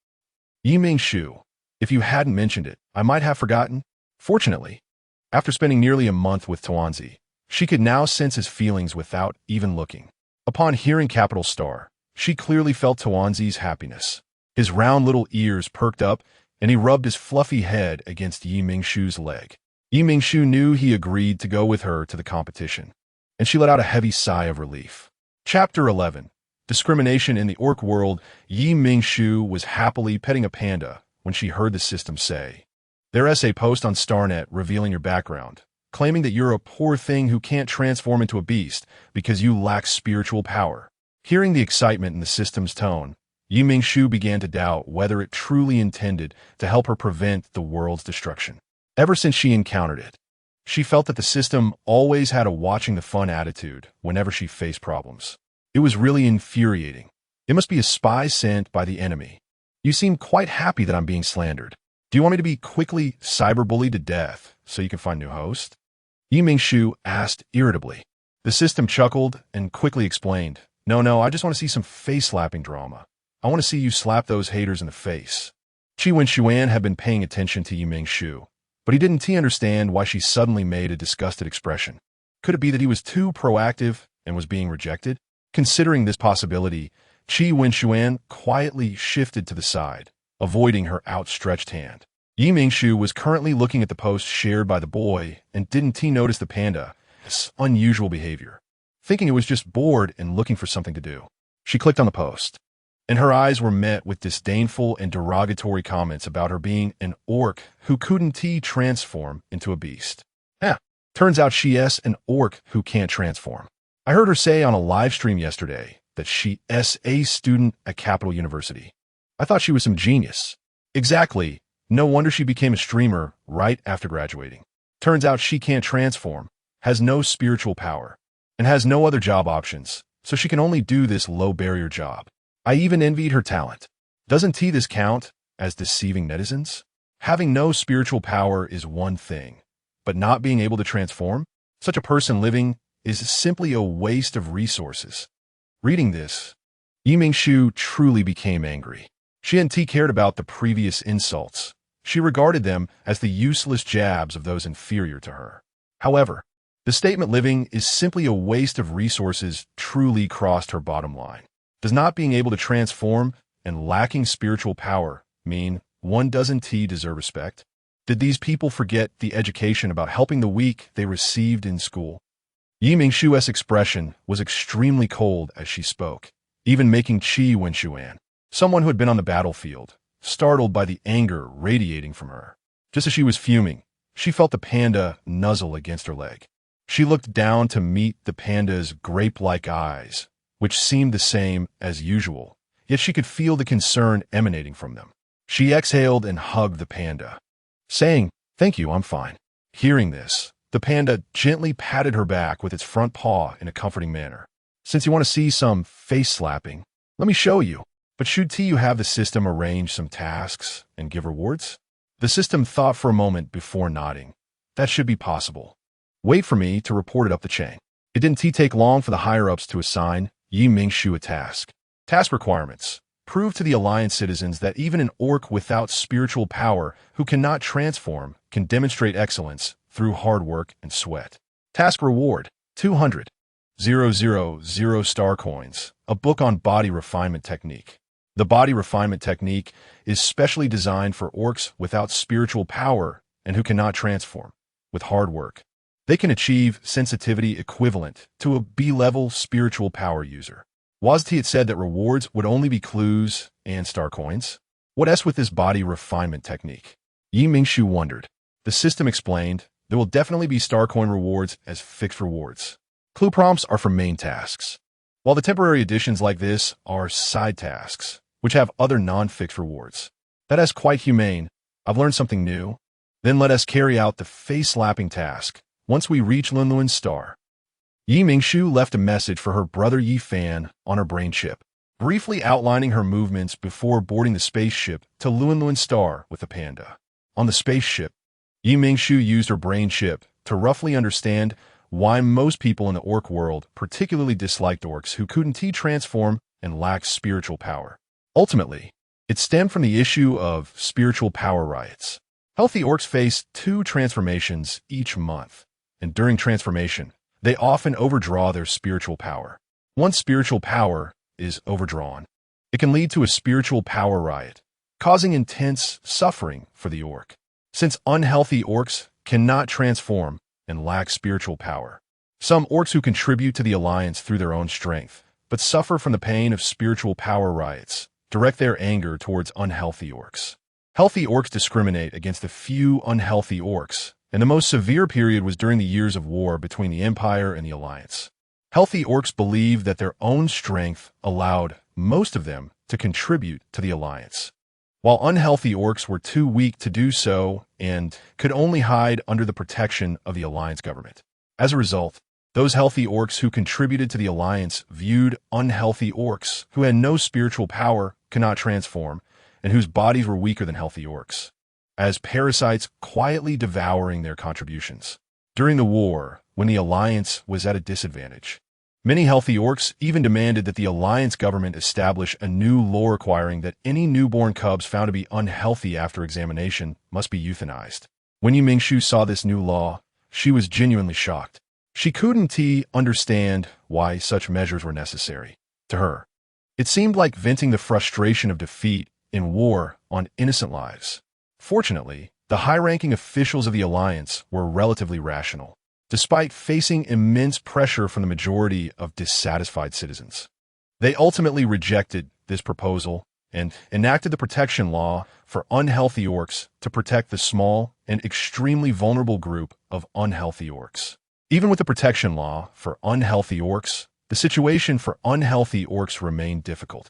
Mingshu, if you hadn't mentioned it, I might have forgotten. Fortunately, after spending nearly a month with Tuanzi, she could now sense his feelings without even looking. Upon hearing Capital Star, she clearly felt Tuanzi's happiness. His round little ears perked up, and he rubbed his fluffy head against Mingshu's leg. Mingshu knew he agreed to go with her to the competition, and she let out a heavy sigh of relief. Chapter 11. Discrimination in the Orc World. Mingshu was happily petting a panda when she heard the system say, "There's a post on StarNet revealing your background, claiming that you're a poor thing who can't transform into a beast because you lack spiritual power." Hearing the excitement in the system's tone, Mingshu began to doubt whether it truly intended to help her prevent the world's destruction. Ever since she encountered it, she felt that the system always had a watching the fun attitude whenever she faced problems. It was really infuriating. It must be a spy sent by the enemy. You seem quite happy that I'm being slandered. Do you want me to be quickly cyberbullied to death so you can find a new host? Mingshu asked irritably. The system chuckled and quickly explained, No, I just want to see some face-slapping drama. I want to see you slap those haters in the face." Qi Wenxuan had been paying attention to Mingshu, but he didn't understand why she suddenly made a disgusted expression. Could it be that he was too proactive and was being rejected? Considering this possibility, Qi Wenxuan quietly shifted to the side, avoiding her outstretched hand. Mingshu was currently looking at the post shared by the boy and didn't notice the panda's unusual behavior. Thinking it was just bored and looking for something to do, she clicked on the post, and her eyes were met with disdainful and derogatory comments about her being an orc who couldn't transform into a beast. Turns out she's an orc who can't transform. I heard her say on a live stream yesterday that she's a student at Capital University. I thought she was some genius. Exactly. No wonder she became a streamer right after graduating. Turns out she can't transform, has no spiritual power, and has no other job options, so she can only do this low-barrier job. I even envied her talent. Doesn't this count as deceiving netizens? Having no spiritual power is one thing, but not being able to transform? Such a person living is simply a waste of resources. Reading this, Mingshu truly became angry. She hadn't cared about the previous insults. She regarded them as the useless jabs of those inferior to her. However, the statement living is simply a waste of resources truly crossed her bottom line. Does not being able to transform and lacking spiritual power mean one doesn't deserve respect? Did these people forget the education about helping the weak they received in school? Mingshu's expression was extremely cold as she spoke, even making Qi Wenshuan, someone who had been on the battlefield, startled by the anger radiating from her. Just as she was fuming, she felt the panda nuzzle against her leg. She looked down to meet the panda's grape-like eyes, which seemed the same as usual, yet she could feel the concern emanating from them. She exhaled and hugged the panda, saying, "Thank you, I'm fine." Hearing this, the panda gently patted her back with its front paw in a comforting manner. "Since you want to see some face-slapping, let me show you. But should you have the system arrange some tasks and give rewards?" The system thought for a moment before nodding. "That should be possible. Wait for me to report it up the chain." It didn't take long for the higher-ups to assign Mingshu a task. Task requirements. Prove to the Alliance citizens that even an orc without spiritual power who cannot transform can demonstrate excellence through hard work and sweat. Task reward, 200,000 star coins, a book on body refinement technique. The body refinement technique is specially designed for orcs without spiritual power and who cannot transform. With hard work, they can achieve sensitivity equivalent to a B-level spiritual power user. Was it said that rewards would only be clues and star coins? What else with this body refinement technique? Mingshu wondered. The system explained, there will definitely be star coin rewards as fixed rewards. Clue prompts are for main tasks, while the temporary additions like this are side tasks, which have other non-fixed rewards. That is quite humane. I've learned something new. Then let us carry out the face-slapping task once we reach Lunluan's star. Mingshu left a message for her brother Fan on her brain chip, briefly outlining her movements before boarding the spaceship to Lunluan's star with the panda. On the spaceship, Mingshu used her brain chip to roughly understand why most people in the orc world particularly disliked orcs who couldn't transform and lacked spiritual power. Ultimately, it stemmed from the issue of spiritual power riots. Healthy orcs face 2 transformations each month, and during transformation, they often overdraw their spiritual power. Once spiritual power is overdrawn, it can lead to a spiritual power riot, causing intense suffering for the orc. Since unhealthy orcs cannot transform and lack spiritual power, some orcs who contribute to the Alliance through their own strength, but suffer from the pain of spiritual power riots, direct their anger towards unhealthy orcs. Healthy orcs discriminate against the few unhealthy orcs, and the most severe period was during the years of war between the Empire and the Alliance. Healthy orcs believed that their own strength allowed most of them to contribute to the Alliance, while unhealthy orcs were too weak to do so and could only hide under the protection of the Alliance government. As a result, those healthy orcs who contributed to the Alliance viewed unhealthy orcs who had no spiritual power, cannot transform, and whose bodies were weaker than healthy orcs, as parasites quietly devouring their contributions. During the war, when the Alliance was at a disadvantage, many healthy orcs even demanded that the Alliance government establish a new law requiring that any newborn cubs found to be unhealthy after examination must be euthanized. When Mingshu saw this new law, she was genuinely shocked. She couldn't understand why such measures were necessary. To her, it seemed like venting the frustration of defeat in war on innocent lives. Fortunately, the high-ranking officials of the Alliance were relatively rational, despite facing immense pressure from the majority of dissatisfied citizens. They ultimately rejected this proposal and enacted the protection law for unhealthy orcs to protect the small and extremely vulnerable group of unhealthy orcs. Even with the protection law for unhealthy orcs, the situation for unhealthy orcs remained difficult.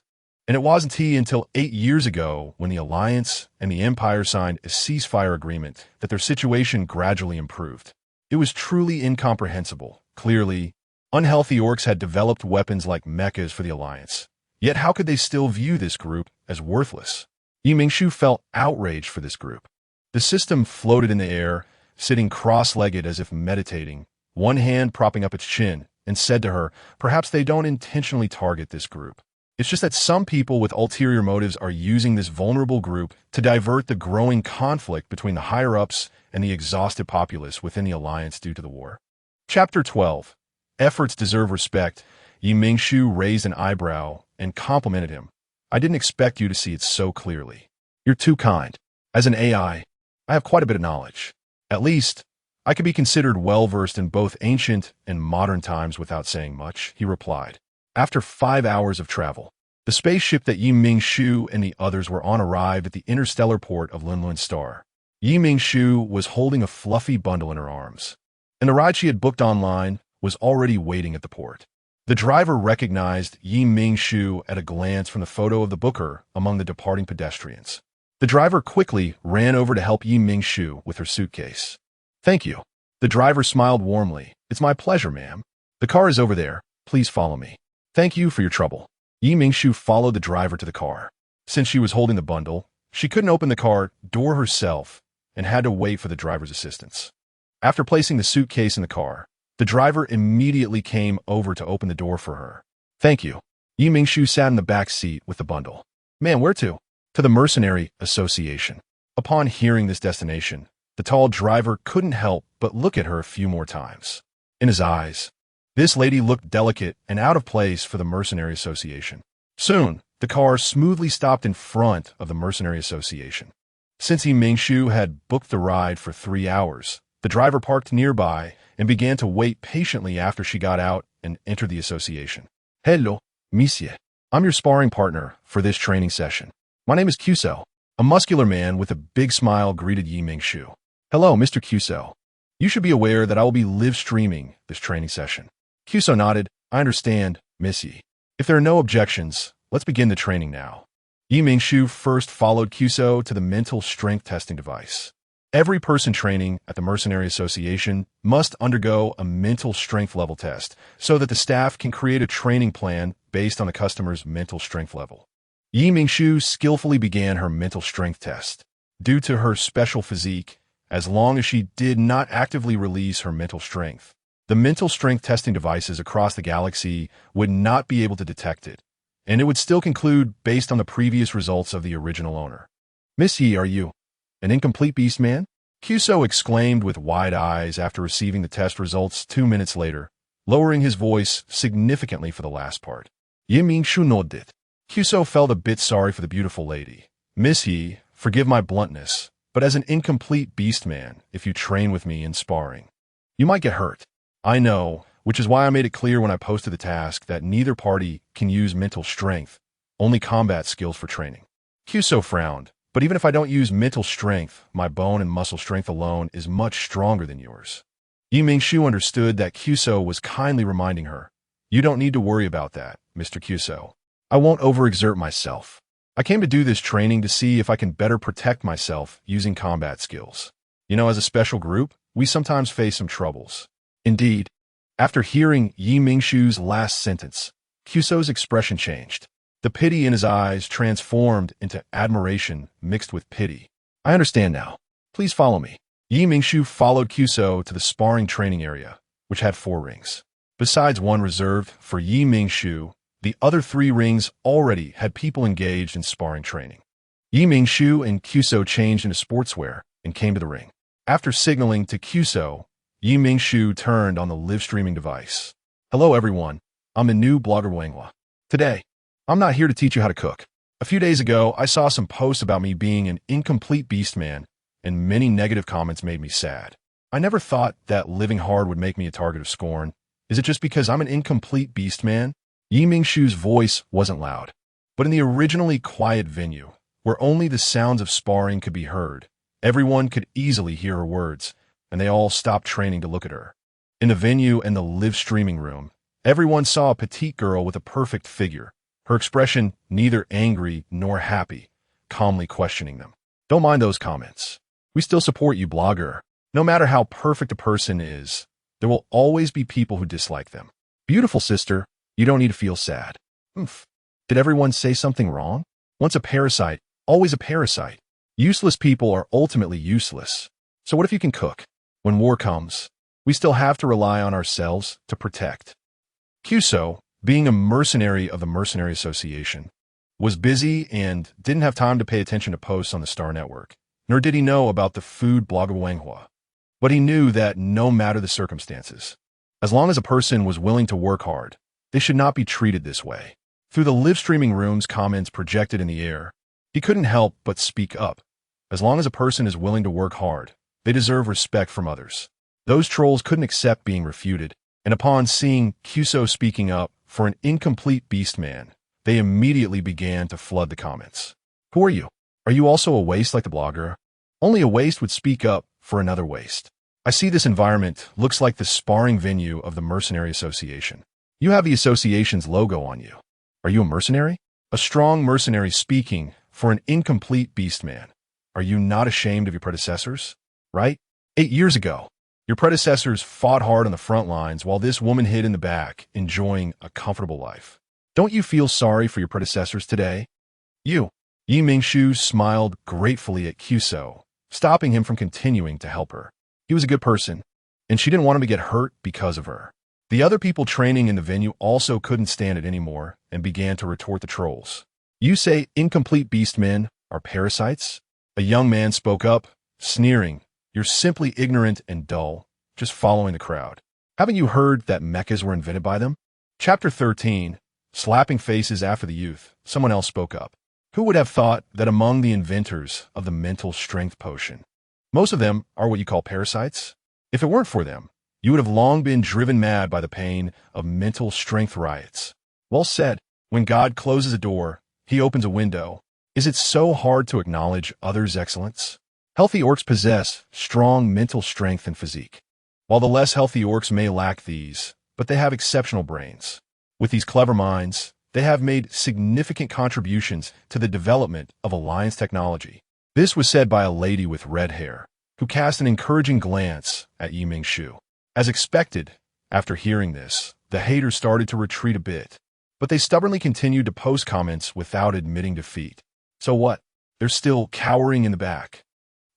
And it wasn't until 8 years ago when the Alliance and the Empire signed a ceasefire agreement that their situation gradually improved. It was truly incomprehensible. Clearly, unhealthy orcs had developed weapons like mechas for the Alliance, Yet how could they still view this group as worthless? Mingshu felt outraged for this group. The system floated in the air, sitting cross-legged as if meditating, one hand propping up its chin, and said to her, perhaps they don't intentionally target this group. It's just that some people with ulterior motives are using this vulnerable group to divert the growing conflict between the higher-ups and the exhausted populace within the alliance due to the war. Chapter 12. Efforts deserve respect. Mingshu raised an eyebrow and complimented him. I didn't expect you to see it so clearly. You're too kind. As an AI, I have quite a bit of knowledge. At least, I could be considered well-versed in both ancient and modern times without saying much, he replied. After 5 hours of travel, the spaceship that Mingshu and the others were on arrived at the interstellar port of Linlun Star. Mingshu was holding a fluffy bundle in her arms, and the ride she had booked online was already waiting at the port. The driver recognized Mingshu at a glance from the photo of the booker among the departing pedestrians. The driver quickly ran over to help Mingshu with her suitcase. Thank you. The driver smiled warmly. It's my pleasure, ma'am. The car is over there. Please follow me. Thank you for your trouble. Mingshu followed the driver to the car. Since she was holding the bundle, she couldn't open the car door herself and had to wait for the driver's assistance. After placing the suitcase in the car, the driver immediately came over to open the door for her. Thank you. Mingshu sat in the back seat with the bundle. Man, where to? To the Mercenary Association. Upon hearing this destination, the tall driver couldn't help but look at her a few more times. In his eyes, this lady looked delicate and out of place for the Mercenary Association. Soon, the car smoothly stopped in front of the Mercenary Association. Since Mingshu had booked the ride for 3 hours, the driver parked nearby and began to wait patiently after she got out and entered the association. Hello, monsieur. I'm your sparring partner for this training session. My name is Kuso. A muscular man with a big smile greeted Mingshu. Hello, Mr. Kuso. You should be aware that I will be live streaming this training session. Kuso nodded. I understand, Missy. If there are no objections, let's begin the training now. Mingshu first followed Kuso to the mental strength testing device. Every person training at the Mercenary Association must undergo a mental strength level test so that the staff can create a training plan based on the customer's mental strength level. Mingshu skillfully began her mental strength test. Due to her special physique, as long as she did not actively release her mental strength, the mental strength testing devices across the galaxy would not be able to detect it, and it would still conclude based on the previous results of the original owner. Missy, are you an incomplete beast man? Kuso exclaimed with wide eyes after receiving the test results 2 minutes later, lowering his voice significantly for the last part. Mingshu nodded. Kuso felt a bit sorry for the beautiful lady. Missy, forgive my bluntness, but as an incomplete beast man, if you train with me in sparring, you might get hurt. I know, which is why I made it clear when I posted the task that neither party can use mental strength, only combat skills for training. Kuso frowned. But even if I don't use mental strength, my bone and muscle strength alone is much stronger than yours. Mingshu understood that Kuso was kindly reminding her, you don't need to worry about that, Mr. Kuso. I won't overexert myself. I came to do this training to see if I can better protect myself using combat skills. You know, as a special group, we sometimes face some troubles. Indeed, after hearing Mingshu's last sentence, Kuso's expression changed. The pity in his eyes transformed into admiration mixed with pity. I understand now. Please follow me. Mingshu followed Kuso to the sparring training area, which had 4 rings. Besides one reserved for Mingshu, the other 3 rings already had people engaged in sparring training. Mingshu and Kuso changed into sportswear and came to the ring. After signaling to Kuso, Mingshu turned on the live streaming device. Hello everyone, I'm the new blogger Wangla. Today, I'm not here to teach you how to cook. A few days ago, I saw some posts about me being an incomplete beast man, and many negative comments made me sad. I never thought that living hard would make me a target of scorn. Is it just because I'm an incomplete beast man? Mingshu's voice wasn't loud, but in the originally quiet venue, where only the sounds of sparring could be heard, everyone could easily hear her words, and they all stopped training to look at her. In the venue and the live streaming room, everyone saw a petite girl with a perfect figure, her expression neither angry nor happy, calmly questioning them. Don't mind those comments. We still support you, blogger. No matter how perfect a person is, there will always be people who dislike them. Beautiful sister, you don't need to feel sad. Did everyone say something wrong? Once a parasite, always a parasite. Useless people are ultimately useless. So what if you can cook? When war comes, we still have to rely on ourselves to protect. Kyuso, being a mercenary of the Mercenary Association, was busy and didn't have time to pay attention to posts on the Star Network, nor did he know about the food blogger Wanghua. But he knew that no matter the circumstances, as long as a person was willing to work hard, they should not be treated this way. Through the live streaming room's comments projected in the air, he couldn't help but speak up. As long as a person is willing to work hard, they deserve respect from others. Those trolls couldn't accept being refuted, and upon seeing Kyuso speaking up for an incomplete beast man, they immediately began to flood the comments. Who are you? Are you also a waste like the blogger? Only a waste would speak up for another waste. I see this environment looks like the sparring venue of the Mercenary Association. You have the association's logo on you. Are you a mercenary? A strong mercenary speaking for an incomplete beast man. Are you not ashamed of your predecessors? Right? 8 years ago, your predecessors fought hard on the front lines while this woman hid in the back, enjoying a comfortable life. Don't you feel sorry for your predecessors today? Yi Mingshu smiled gratefully at Kyuso, stopping him from continuing to help her. He was a good person, and she didn't want him to get hurt because of her. The other people training in the venue also couldn't stand it anymore and began to retort the trolls. You say incomplete beastmen are parasites? A young man spoke up, sneering. You're simply ignorant and dull, just following the crowd. Haven't you heard that mechas were invented by them? Chapter 13, Slapping Faces After the Youth. Someone else spoke up. Who would have thought that among the inventors of the mental strength potion, most of them are what you call parasites? If it weren't for them, you would have long been driven mad by the pain of mental strength riots. Well said. When God closes a door, he opens a window. Is it so hard to acknowledge others' excellence? Healthy orcs possess strong mental strength and physique, while the less healthy orcs may lack these, but they have exceptional brains. With these clever minds, they have made significant contributions to the development of alliance technology. This was said by a lady with red hair, who cast an encouraging glance at Yi Mingshu. As expected, after hearing this, the haters started to retreat a bit, but they stubbornly continued to post comments without admitting defeat. So what? They're still cowering in the back.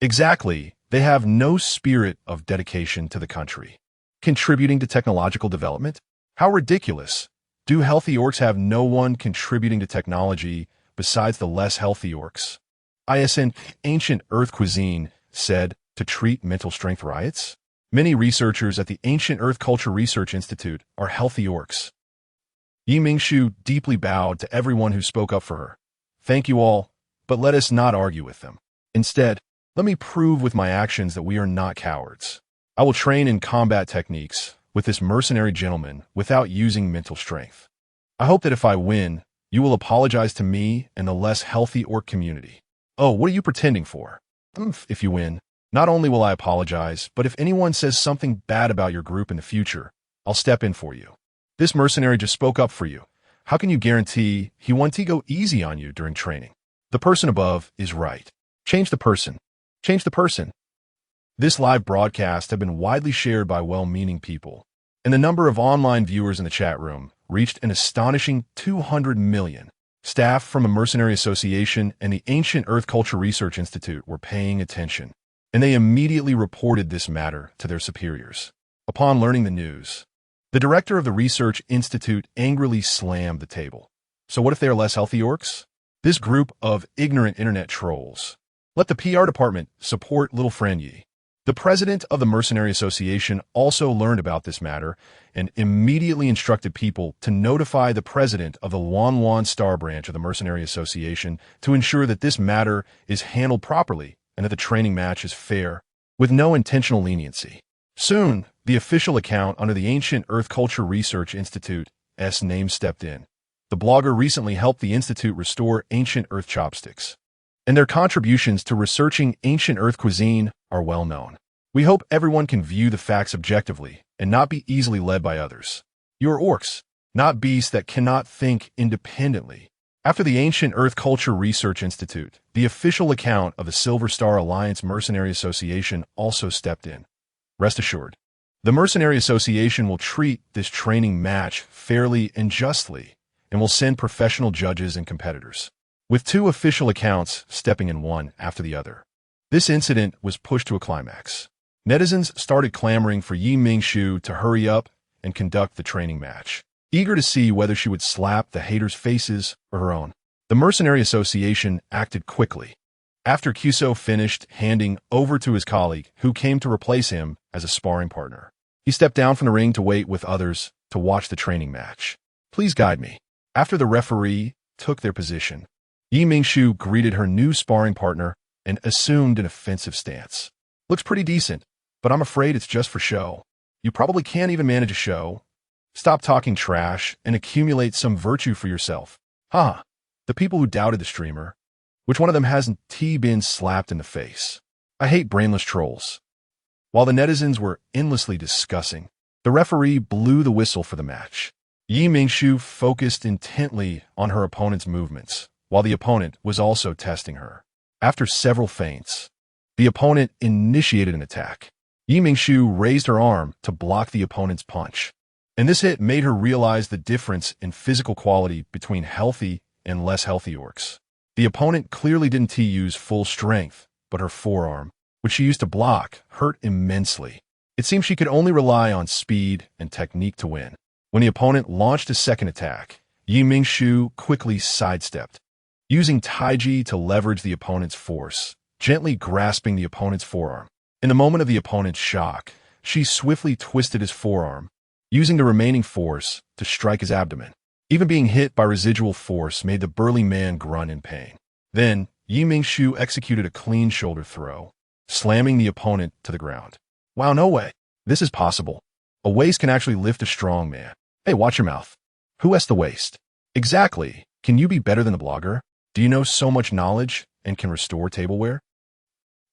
Exactly, they have no spirit of dedication to the country. Contributing to technological development? How ridiculous. Do healthy orcs have no one contributing to technology besides the less healthy orcs? ISN Ancient Earth Cuisine said to treat mental strength riots? Many researchers at the Ancient Earth Culture Research Institute are healthy orcs. Yi Mingshu deeply bowed to everyone who spoke up for her. Thank you all, but let us not argue with them. Instead, let me prove with my actions that we are not cowards. I will train in combat techniques with this mercenary gentleman without using mental strength. I hope that if I win, you will apologize to me and the less healthy orc community. Oh, what are you pretending for? If you win, not only will I apologize, but if anyone says something bad about your group in the future, I'll step in for you. This mercenary just spoke up for you. How can you guarantee he won't go easy on you during training? The person above is right. Change the person. Change the person. This live broadcast had been widely shared by well-meaning people, and the number of online viewers in the chat room reached an astonishing 200 million. Staff from the Mercenary Association and the Ancient Earth Culture Research Institute were paying attention, and they immediately reported this matter to their superiors. Upon learning the news, the director of the Research Institute angrily slammed the table. So what if they are less healthy orcs? This group of ignorant internet trolls. Let the PR department support little friend Yi. The president of the Mercenary Association also learned about this matter and immediately instructed people to notify the president of the Wanwan Star branch of the Mercenary Association to ensure that this matter is handled properly and that the training match is fair, with no intentional leniency. Soon, the official account under the Ancient Earth Culture Research Institute's name stepped in. The blogger recently helped the institute restore ancient Earth chopsticks, and their contributions to researching ancient Earth cuisine are well known. We hope everyone can view the facts objectively and not be easily led by others. You are orcs, not beasts that cannot think independently. After the Ancient Earth Culture Research Institute, the official account of the Silver Star Alliance Mercenary Association also stepped in. Rest assured, the Mercenary Association will treat this training match fairly and justly, and will send professional judges and competitors, with 2 official accounts stepping in one after the other. This incident was pushed to a climax. Netizens started clamoring for Mingshu to hurry up and conduct the training match, eager to see whether she would slap the haters' faces or her own. The Mercenary Association acted quickly. After Kuso finished handing over to his colleague, who came to replace him as a sparring partner, he stepped down from the ring to wait with others to watch the training match. Please guide me. After the referee took their position, Mingshu greeted her new sparring partner and assumed an offensive stance. Looks pretty decent, but I'm afraid it's just for show. You probably can't even manage a show. Stop talking trash and accumulate some virtue for yourself. Haha. The people who doubted the streamer. Which one of them hasn't been slapped in the face? I hate brainless trolls. While the netizens were endlessly discussing, the referee blew the whistle for the match. Mingshu focused intently on her opponent's movements, while the opponent was also testing her. After several feints, the opponent initiated an attack. Mingshu raised her arm to block the opponent's punch, and this hit made her realize the difference in physical quality between healthy and less healthy orcs. The opponent clearly didn't use full strength, but her forearm, which she used to block, hurt immensely. It seemed she could only rely on speed and technique to win. When the opponent launched a second attack, Mingshu quickly sidestepped, using Taiji to leverage the opponent's force, gently grasping the opponent's forearm. In the moment of the opponent's shock, she swiftly twisted his forearm, using the remaining force to strike his abdomen. Even being hit by residual force made the burly man grunt in pain. Then, Mingshu executed a clean shoulder throw, slamming the opponent to the ground. Wow, no way. This is possible. A waist can actually lift a strong man. Hey, watch your mouth. Who has the waist? Exactly. Can you be better than the blogger? Do you know so much knowledge and can restore tableware?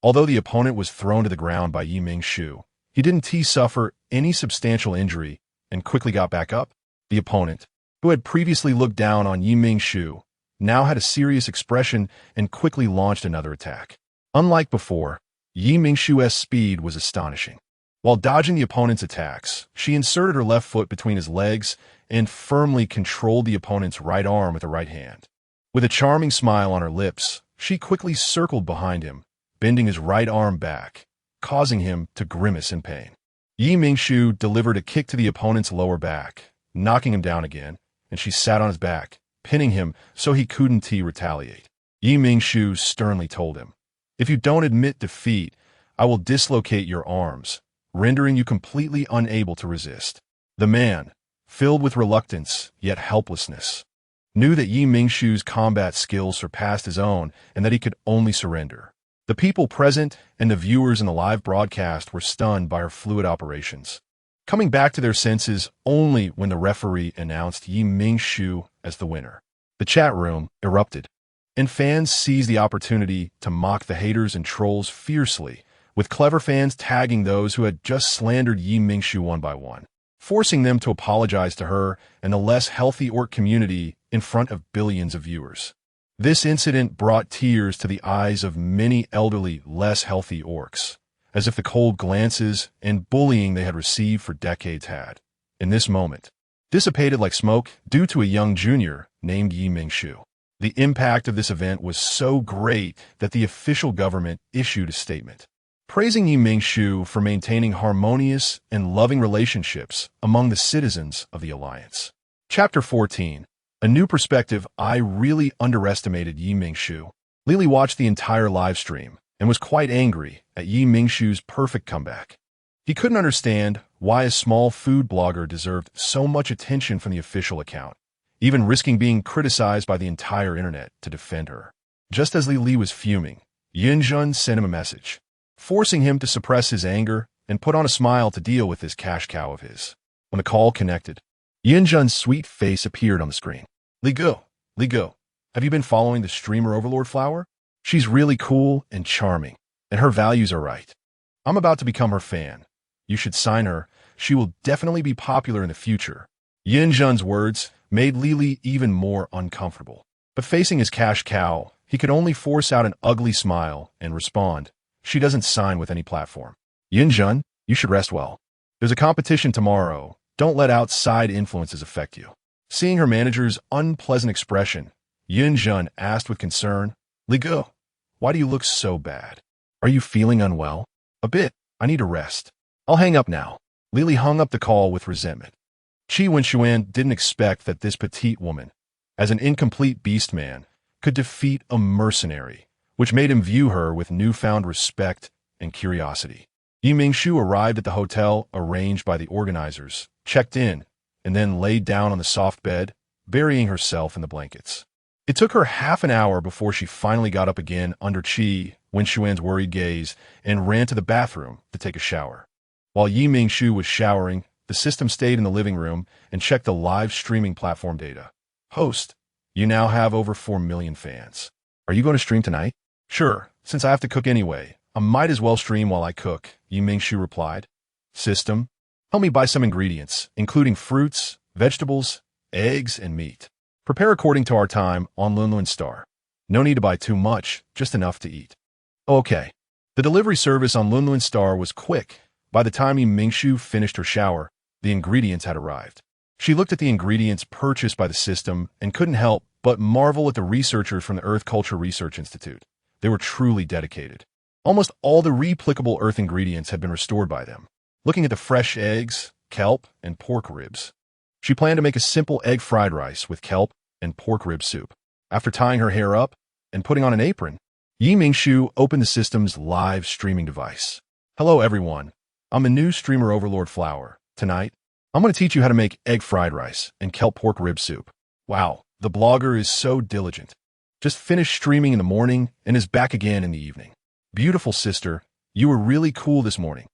Although the opponent was thrown to the ground by Mingshu, he didn't suffer any substantial injury and quickly got back up. The opponent, who had previously looked down on Mingshu, now had a serious expression and quickly launched another attack. Unlike before, Mingshu's speed was astonishing. While dodging the opponent's attacks, she inserted her left foot between his legs and firmly controlled the opponent's right arm with her right hand. With a charming smile on her lips, she quickly circled behind him, bending his right arm back, causing him to grimace in pain. Mingshu delivered a kick to the opponent's lower back, knocking him down again, and she sat on his back, pinning him so he couldn't retaliate. Mingshu sternly told him, "If you don't admit defeat, I will dislocate your arms, rendering you completely unable to resist." The man, filled with reluctance yet helplessness, knew that Mingshu's combat skills surpassed his own and that he could only surrender. The people present and the viewers in the live broadcast were stunned by her fluid operations, coming back to their senses only when the referee announced Mingshu as the winner. The chat room erupted, and fans seized the opportunity to mock the haters and trolls fiercely, with clever fans tagging those who had just slandered Mingshu one by one, forcing them to apologize to her and the less healthy orc community in front of billions of viewers. This incident brought tears to the eyes of many elderly, less healthy orcs, as if the cold glances and bullying they had received for decades had, in this moment, dissipated like smoke due to a young junior named Mingshu. The impact of this event was so great that the official government issued a statement, praising Mingshu for maintaining harmonious and loving relationships among the citizens of the Alliance. Chapter 14. A new perspective. I really underestimated Mingshu. Lily watched the entire live stream and was quite angry at Mingshu's perfect comeback. He couldn't understand why a small food blogger deserved so much attention from the official account, even risking being criticized by the entire internet to defend her. Just as Lily was fuming, Yinjun sent him a message, forcing him to suppress his anger and put on a smile to deal with this cash cow of his. When the call connected, Yinjun's sweet face appeared on the screen. Li Go, have you been following the streamer Overlord Flower? She's really cool and charming, and her values are right. I'm about to become her fan. You should sign her. She will definitely be popular in the future. Yinjun's words made Lily even more uncomfortable. But facing his cash cow, he could only force out an ugly smile and respond, "She doesn't sign with any platform." Yinjun, you should rest well. There's a competition tomorrow. Don't let outside influences affect you. Seeing her manager's unpleasant expression, Yun Jun asked with concern, Li Go, why do you look so bad? Are you feeling unwell? A bit. I need a rest. I'll hang up now. Lily hung up the call with resentment. Qi Wenshuan didn't expect that this petite woman, as an incomplete beast man, could defeat a mercenary, which made him view her with newfound respect and curiosity. Yi Mingshu arrived at the hotel arranged by the organizers, checked in, and then laid down on the soft bed, burying herself in the blankets. It took her half an hour before she finally got up again under Qi Wenshuan's worried gaze and ran to the bathroom to take a shower. While Yi Mingshu was showering, the system stayed in the living room and checked the live streaming platform data. Host, you now have over 4 million fans. Are you going to stream tonight? Sure, since I have to cook anyway. I might as well stream while I cook, Yi Mingshu replied. System, help me buy some ingredients, including fruits, vegetables, eggs, and meat. Prepare according to our time on Lunlun Star. No need to buy too much, just enough to eat. Okay. The delivery service on Lunlun Star was quick. By the time Yi Mingshu finished her shower, the ingredients had arrived. She looked at the ingredients purchased by the system and couldn't help but marvel at the researchers from the Earth Culture Research Institute. They were truly dedicated. Almost all the replicable Earth ingredients had been restored by them. Looking at the fresh eggs, kelp, and pork ribs, she planned to make a simple egg fried rice with kelp and pork rib soup. After tying her hair up and putting on an apron, Yi Mingshu opened the system's live streaming device. Hello everyone, I'm a new streamer Overlord Flower. Tonight, I'm going to teach you how to make egg fried rice and kelp pork rib soup. Wow, the blogger is so diligent. Just finished streaming in the morning and is back again in the evening. Beautiful sister, you were really cool this morning.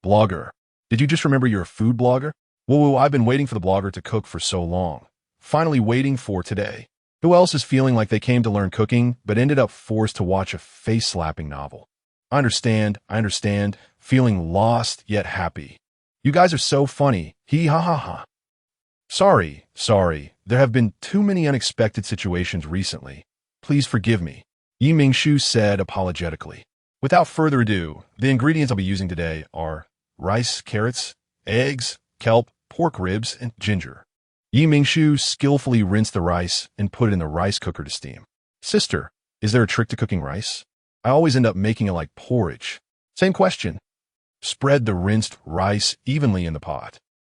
Blogger, did you just remember you're a food blogger? Whoa, I've been waiting for the blogger to cook for so long. Finally waiting for today. Who else is feeling like they came to learn cooking but ended up forced to watch a face-slapping novel? I understand, feeling lost yet happy. You guys are so funny, hee ha ha ha. Sorry, there have been too many unexpected situations recently. Please forgive me, Yi Mingshu said apologetically. Without further ado, the ingredients I'll be using today are rice, carrots, eggs, kelp, pork ribs, and ginger. Yi Mingshu skillfully rinsed the rice and put it in the rice cooker to steam. Sister, is there a trick to cooking rice? I always end up making it like porridge. Same question. Spread the rinsed rice evenly in the pot.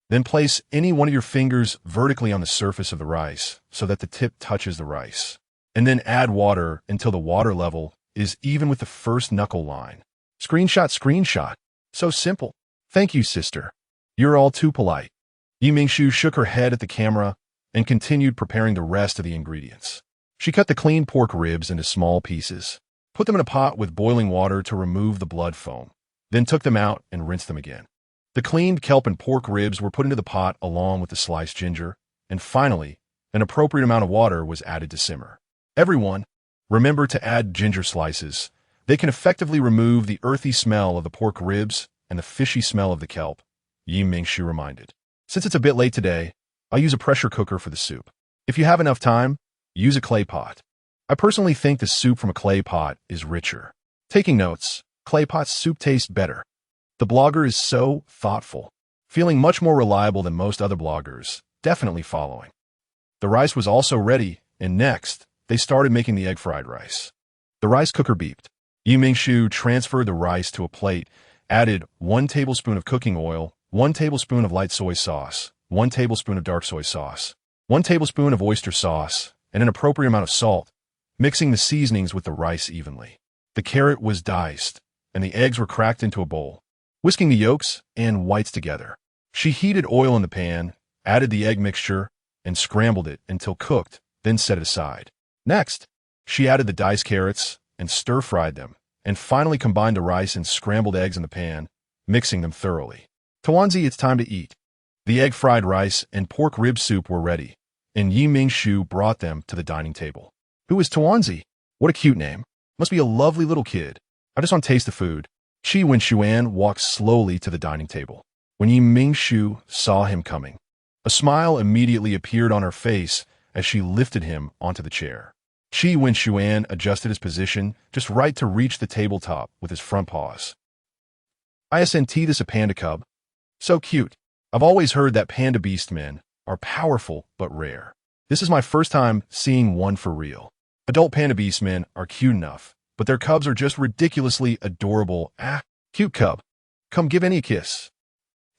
Then place any one of your fingers vertically on the surface of the rice so that the tip touches the rice. And then add water until the water level is even with the first knuckle line. Screenshot. So simple. Thank you, sister. You're all too polite. Yi Mingshu shook her head at the camera and continued preparing the rest of the ingredients. She cut the clean pork ribs into small pieces, put them in a pot with boiling water to remove the blood foam, then took them out and rinsed them again. The cleaned kelp and pork ribs were put into the pot along with the sliced ginger, and finally, an appropriate amount of water was added to simmer. Everyone, remember to add ginger slices. They can effectively remove the earthy smell of the pork ribs and the fishy smell of the kelp, Yi Mingshu reminded. Since it's a bit late today, I'll use a pressure cooker for the soup. If you have enough time, use a clay pot. I personally think the soup from a clay pot is richer. Taking notes, clay pot soup tastes better. The blogger is so thoughtful, feeling much more reliable than most other bloggers, definitely following. The rice was also ready, and next, they started making the egg fried rice. The rice cooker beeped. Yi Mingshu transferred the rice to a plate, added 1 tablespoon of cooking oil, 1 tablespoon of light soy sauce, 1 tablespoon of dark soy sauce, 1 tablespoon of oyster sauce, and an appropriate amount of salt, mixing the seasonings with the rice evenly. The carrot was diced, and the eggs were cracked into a bowl. Whisking the yolks and whites together, she heated oil in the pan, added the egg mixture, and scrambled it until cooked, then set it aside. Next, she added the diced carrots and stir-fried them, and finally combined the rice and scrambled eggs in the pan, mixing them thoroughly. Tuanzi, it's time to eat. The egg-fried rice and pork rib soup were ready, and Yi Mingshu brought them to the dining table. Who is Tuanzi? What a cute name. Must be a lovely little kid. I just want to taste the food. Qi Wenshuan walked slowly to the dining table. When Yi Mingshu saw him coming, a smile immediately appeared on her face as she lifted him onto the chair. Qi Wenshuan adjusted his position just right to reach the tabletop with his front paws. Isn't this a panda cub? So cute. I've always heard that panda beast men are powerful but rare. This is my first time seeing one for real. Adult panda beastmen are cute enough, but their cubs are just ridiculously adorable. Cute cub. Come give any a kiss.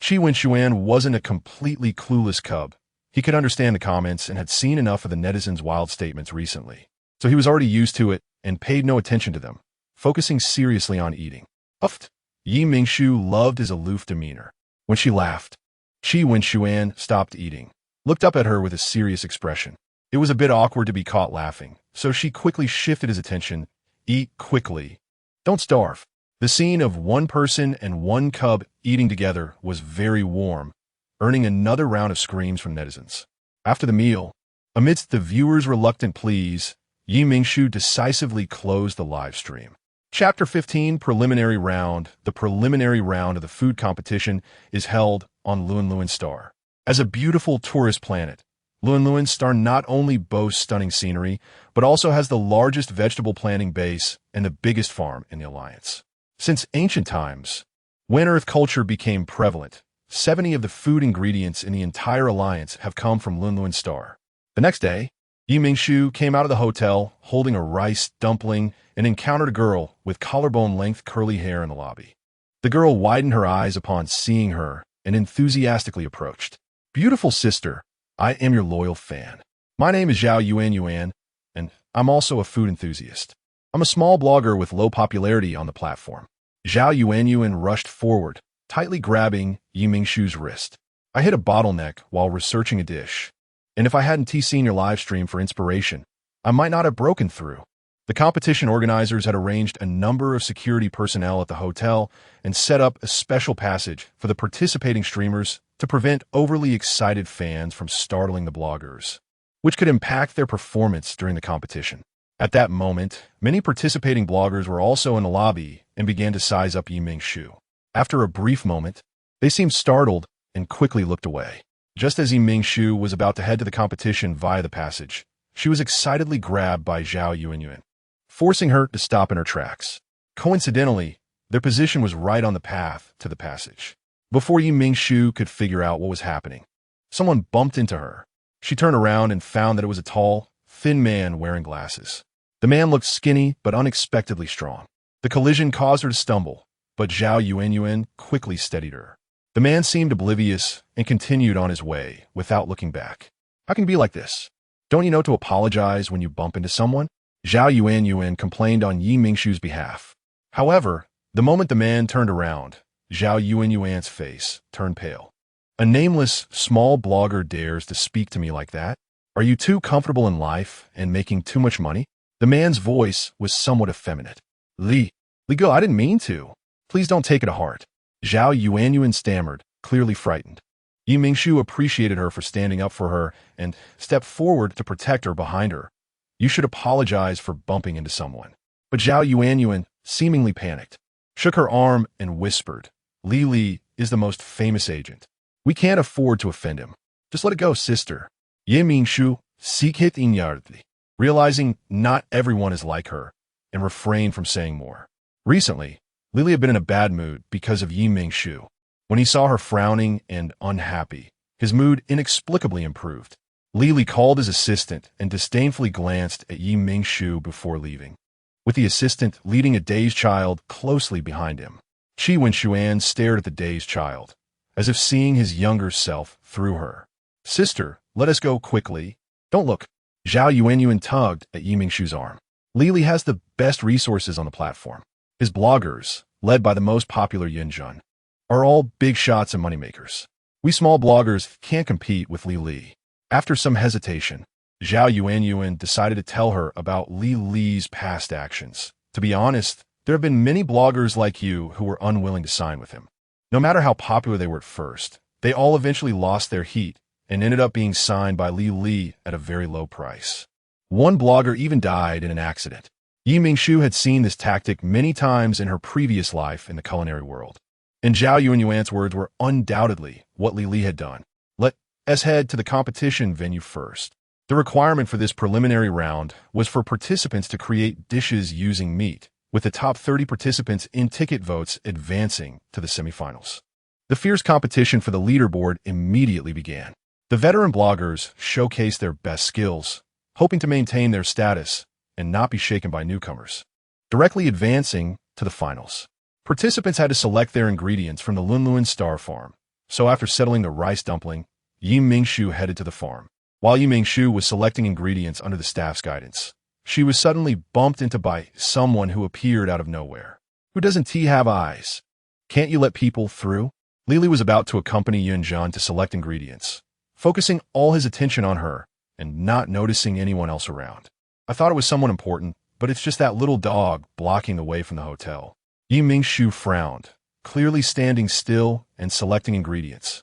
Qi Wenxuan wasn't a completely clueless cub. He could understand the comments and had seen enough of the netizens' wild statements recently. So he was already used to it and paid no attention to them, focusing seriously on eating. Uffed. Yi Mingshu loved his aloof demeanor. When she laughed, Qi Wenxuan stopped eating, looked up at her with a serious expression. It was a bit awkward to be caught laughing, so she quickly shifted his attention. Eat quickly. Don't starve. The scene of one person and one cub eating together was very warm, earning another round of screams from netizens. After the meal, amidst the viewers' reluctant pleas, Yi Mingshu decisively closed the live stream. Chapter 15, Preliminary Round. The preliminary round of the food competition is held on Luan Star. As a beautiful tourist planet, Luan Star not only boasts stunning scenery, but also has the largest vegetable planting base and the biggest farm in the Alliance. Since ancient times, when Earth culture became prevalent, 70 of the food ingredients in the entire Alliance have come from Luan Star. The next day, Yi Mingshu came out of the hotel holding a rice dumpling and encountered a girl with collarbone-length curly hair in the lobby. The girl widened her eyes upon seeing her and enthusiastically approached. Beautiful sister, I am your loyal fan. My name is Zhao Yuan, and I'm also a food enthusiast. I'm a small blogger with low popularity on the platform. Zhao Yuan rushed forward, tightly grabbing Yi Mingshu's wrist. I hit a bottleneck while researching a dish, and if I hadn't seen your live stream for inspiration, I might not have broken through. The competition organizers had arranged a number of security personnel at the hotel and set up a special passage for the participating streamers to prevent overly excited fans from startling the bloggers, which could impact their performance during the competition. At that moment, many participating bloggers were also in the lobby and began to size up Yi Mingshu. After a brief moment, they seemed startled and quickly looked away. Just as Yi Mingshu was about to head to the competition via the passage, she was excitedly grabbed by Zhao Yuan, forcing her to stop in her tracks. Coincidentally, their position was right on the path to the passage. Before Yi Mingshu could figure out what was happening, someone bumped into her. She turned around and found that it was a tall, thin man wearing glasses. The man looked skinny but unexpectedly strong. The collision caused her to stumble, but Zhao Yuan quickly steadied her. The man seemed oblivious and continued on his way without looking back. How can you be like this? Don't you know to apologize when you bump into someone? Zhao Yuan complained on Yi Mingshu's behalf. However, the moment the man turned around, Zhao Yuan's face turned pale. A nameless, small blogger dares to speak to me like that? Are you too comfortable in life and making too much money? The man's voice was somewhat effeminate. Li Go, I didn't mean to. Please don't take it to heart. Zhao Yuan stammered, clearly frightened. Yi Mingshu appreciated her for standing up for her and stepped forward to protect her behind her. You should apologize for bumping into someone. But Zhao Yuan, seemingly panicked, shook her arm and whispered, Li is the most famous agent. We can't afford to offend him. Just let it go, sister. Yi Mingshu, sikit inyardli, realizing not everyone is like her, and refrained from saying more. Recently, Lily had been in a bad mood because of Yi Mingshu. When he saw her frowning and unhappy, his mood inexplicably improved. Lily called his assistant and disdainfully glanced at Yi Mingshu before leaving, with the assistant leading a dazed child closely behind him. Qi Wenxuan stared at the dazed child, as if seeing his younger self through her. Sister, let us go quickly. Don't look. Zhao Yuan tugged at Yi Mingshu's arm. Lily has the best resources on the platform. His bloggers, led by the most popular Yinjun, are all big shots and moneymakers. We small bloggers can't compete with Li. After some hesitation, Zhao Yuan decided to tell her about Li's past actions. To be honest, there have been many bloggers like you who were unwilling to sign with him. No matter how popular they were at first, they all eventually lost their heat and ended up being signed by Li at a very low price. One blogger even died in an accident. Yi Mingshu had seen this tactic many times in her previous life in the culinary world, and Zhao Yuan's words were undoubtedly what Li had done. Let us head to the competition venue first. The requirement for this preliminary round was for participants to create dishes using meat, with the top 30 participants in ticket votes advancing to the semifinals. The fierce competition for the leaderboard immediately began. The veteran bloggers showcased their best skills, hoping to maintain their status and not be shaken by newcomers. Directly advancing to the finals. Participants had to select their ingredients from the Lunluan Star Farm, so after settling the rice dumpling, Mingshu headed to the farm. While Mingshu was selecting ingredients under the staff's guidance, she was suddenly bumped into by someone who appeared out of nowhere. Who doesn't he have eyes? Can't you let people through? Lily was about to accompany Yunjun to select ingredients, focusing all his attention on her and not noticing anyone else around. I thought it was someone important, but it's just that little dog blocking the way from the hotel. Mingshu frowned, clearly standing still and selecting ingredients.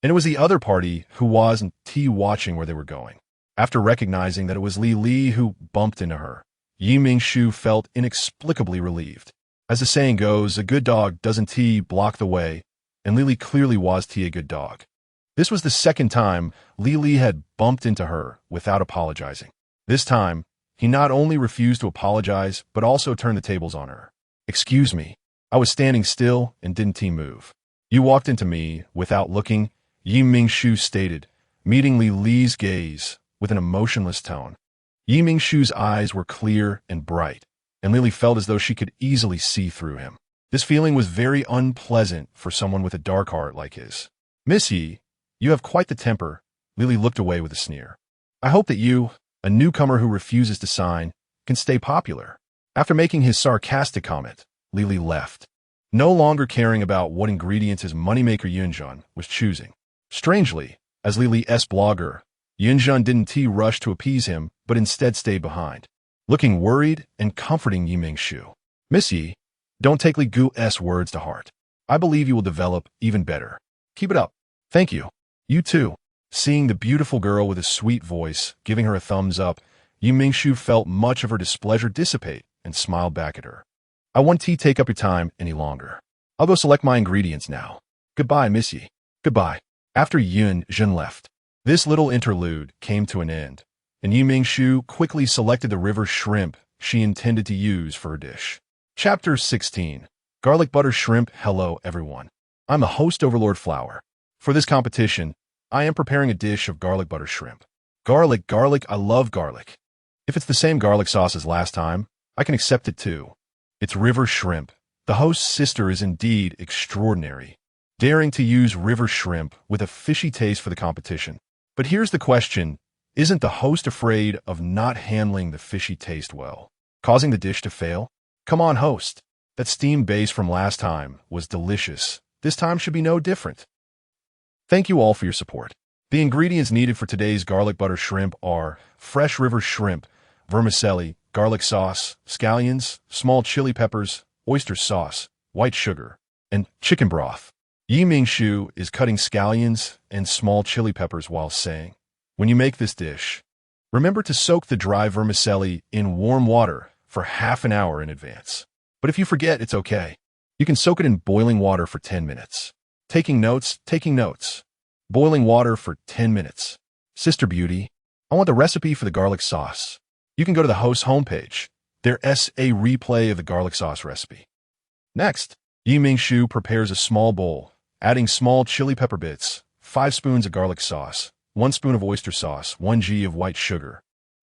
And it was the other party who wasn't watching where they were going. After recognizing that it was Li who bumped into her, Mingshu felt inexplicably relieved. As the saying goes, a good dog doesn't block the way, and Lily clearly was a good dog. This was the second time Li had bumped into her without apologizing. This time, he not only refused to apologize, but also turned the tables on her. Excuse me, I was standing still and didn't move. You walked into me without looking, Mingshu stated, meeting Li's gaze with an emotionless tone. Mingshu's eyes were clear and bright, and Lily felt as though she could easily see through him. This feeling was very unpleasant for someone with a dark heart like his. Miss Yi, you have quite the temper. Lily looked away with a sneer. I hope that you, a newcomer who refuses to sign, can stay popular. After making his sarcastic comment, Lily left, no longer caring about what ingredients his moneymaker Yunjun was choosing. Strangely, as Lily's blogger, Yunjun didn't rush to appease him, but instead stayed behind, looking worried and comforting Mingshu. Miss Yi, don't take Li Gu's words to heart. I believe you will develop even better. Keep it up. Thank you. You too. Seeing the beautiful girl with a sweet voice giving her a thumbs up, Mingshu felt much of her displeasure dissipate and smiled back at her. I won't take up your time any longer. I'll go select my ingredients now. Goodbye, Miss Yi. Goodbye. After Yunjun left, this little interlude came to an end, and Mingshu quickly selected the river shrimp she intended to use for her dish. Chapter 16. Garlic Butter Shrimp. Hello, everyone. I'm the host Overlord Flower. For this competition, I am preparing a dish of garlic butter shrimp. Garlic, I love garlic. If it's the same garlic sauce as last time, I can accept it too. It's river shrimp. The host's sister is indeed extraordinary, daring to use river shrimp with a fishy taste for the competition. But here's the question, isn't the host afraid of not handling the fishy taste well, causing the dish to fail? Come on, host. That steamed base from last time was delicious. This time should be no different. Thank you all for your support. The ingredients needed for today's garlic butter shrimp are fresh river shrimp, vermicelli, garlic sauce, scallions, small chili peppers, oyster sauce, white sugar, and chicken broth. Mingshu is cutting scallions and small chili peppers while saying, when you make this dish, remember to soak the dry vermicelli in warm water for half an hour in advance. But if you forget, it's okay. You can soak it in boiling water for 10 minutes. Taking notes. Boiling water for 10 minutes. Sister Beauty, I want the recipe for the garlic sauce. You can go to the host's homepage. There's a replay of the garlic sauce recipe. Next, Mingshu prepares a small bowl, adding small chili pepper bits, 5 spoons of garlic sauce, 1 spoon of oyster sauce, 1 g of white sugar,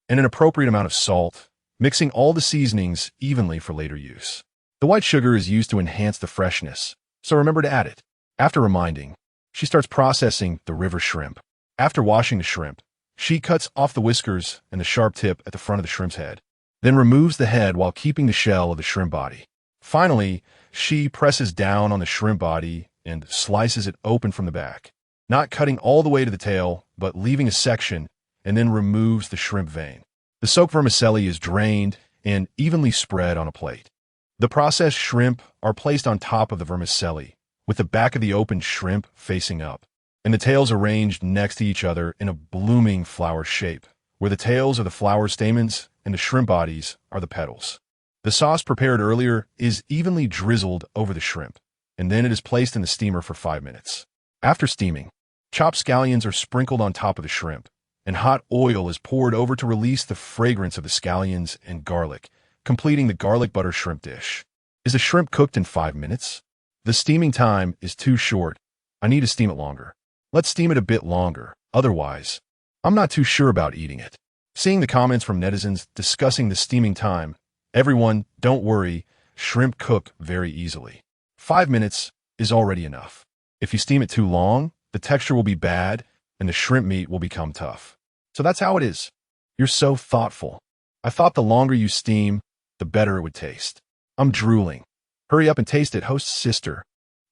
and an appropriate amount of salt, mixing all the seasonings evenly for later use. The white sugar is used to enhance the freshness, so remember to add it. After reminding, she starts processing the river shrimp. After washing the shrimp, she cuts off the whiskers and the sharp tip at the front of the shrimp's head, then removes the head while keeping the shell of the shrimp body. Finally, she presses down on the shrimp body and slices it open from the back, not cutting all the way to the tail, but leaving a section, and then removes the shrimp vein. The soaked vermicelli is drained and evenly spread on a plate. The processed shrimp are placed on top of the vermicelli, with the back of the opened shrimp facing up, and the tails arranged next to each other in a blooming flower shape, where the tails are the flower stamens and the shrimp bodies are the petals. The sauce prepared earlier is evenly drizzled over the shrimp, and then it is placed in the steamer for 5 minutes. After steaming, chopped scallions are sprinkled on top of the shrimp, and hot oil is poured over to release the fragrance of the scallions and garlic, completing the garlic butter shrimp dish. Is the shrimp cooked in 5 minutes? The steaming time is too short. I need to steam it longer. Let's steam it a bit longer. Otherwise, I'm not too sure about eating it. Seeing the comments from netizens discussing the steaming time, everyone, don't worry, shrimp cook very easily. 5 minutes is already enough. If you steam it too long, the texture will be bad and the shrimp meat will become tough. So that's how it is. You're so thoughtful. I thought the longer you steam, the better it would taste. I'm drooling. Hurry up and taste it, host's sister.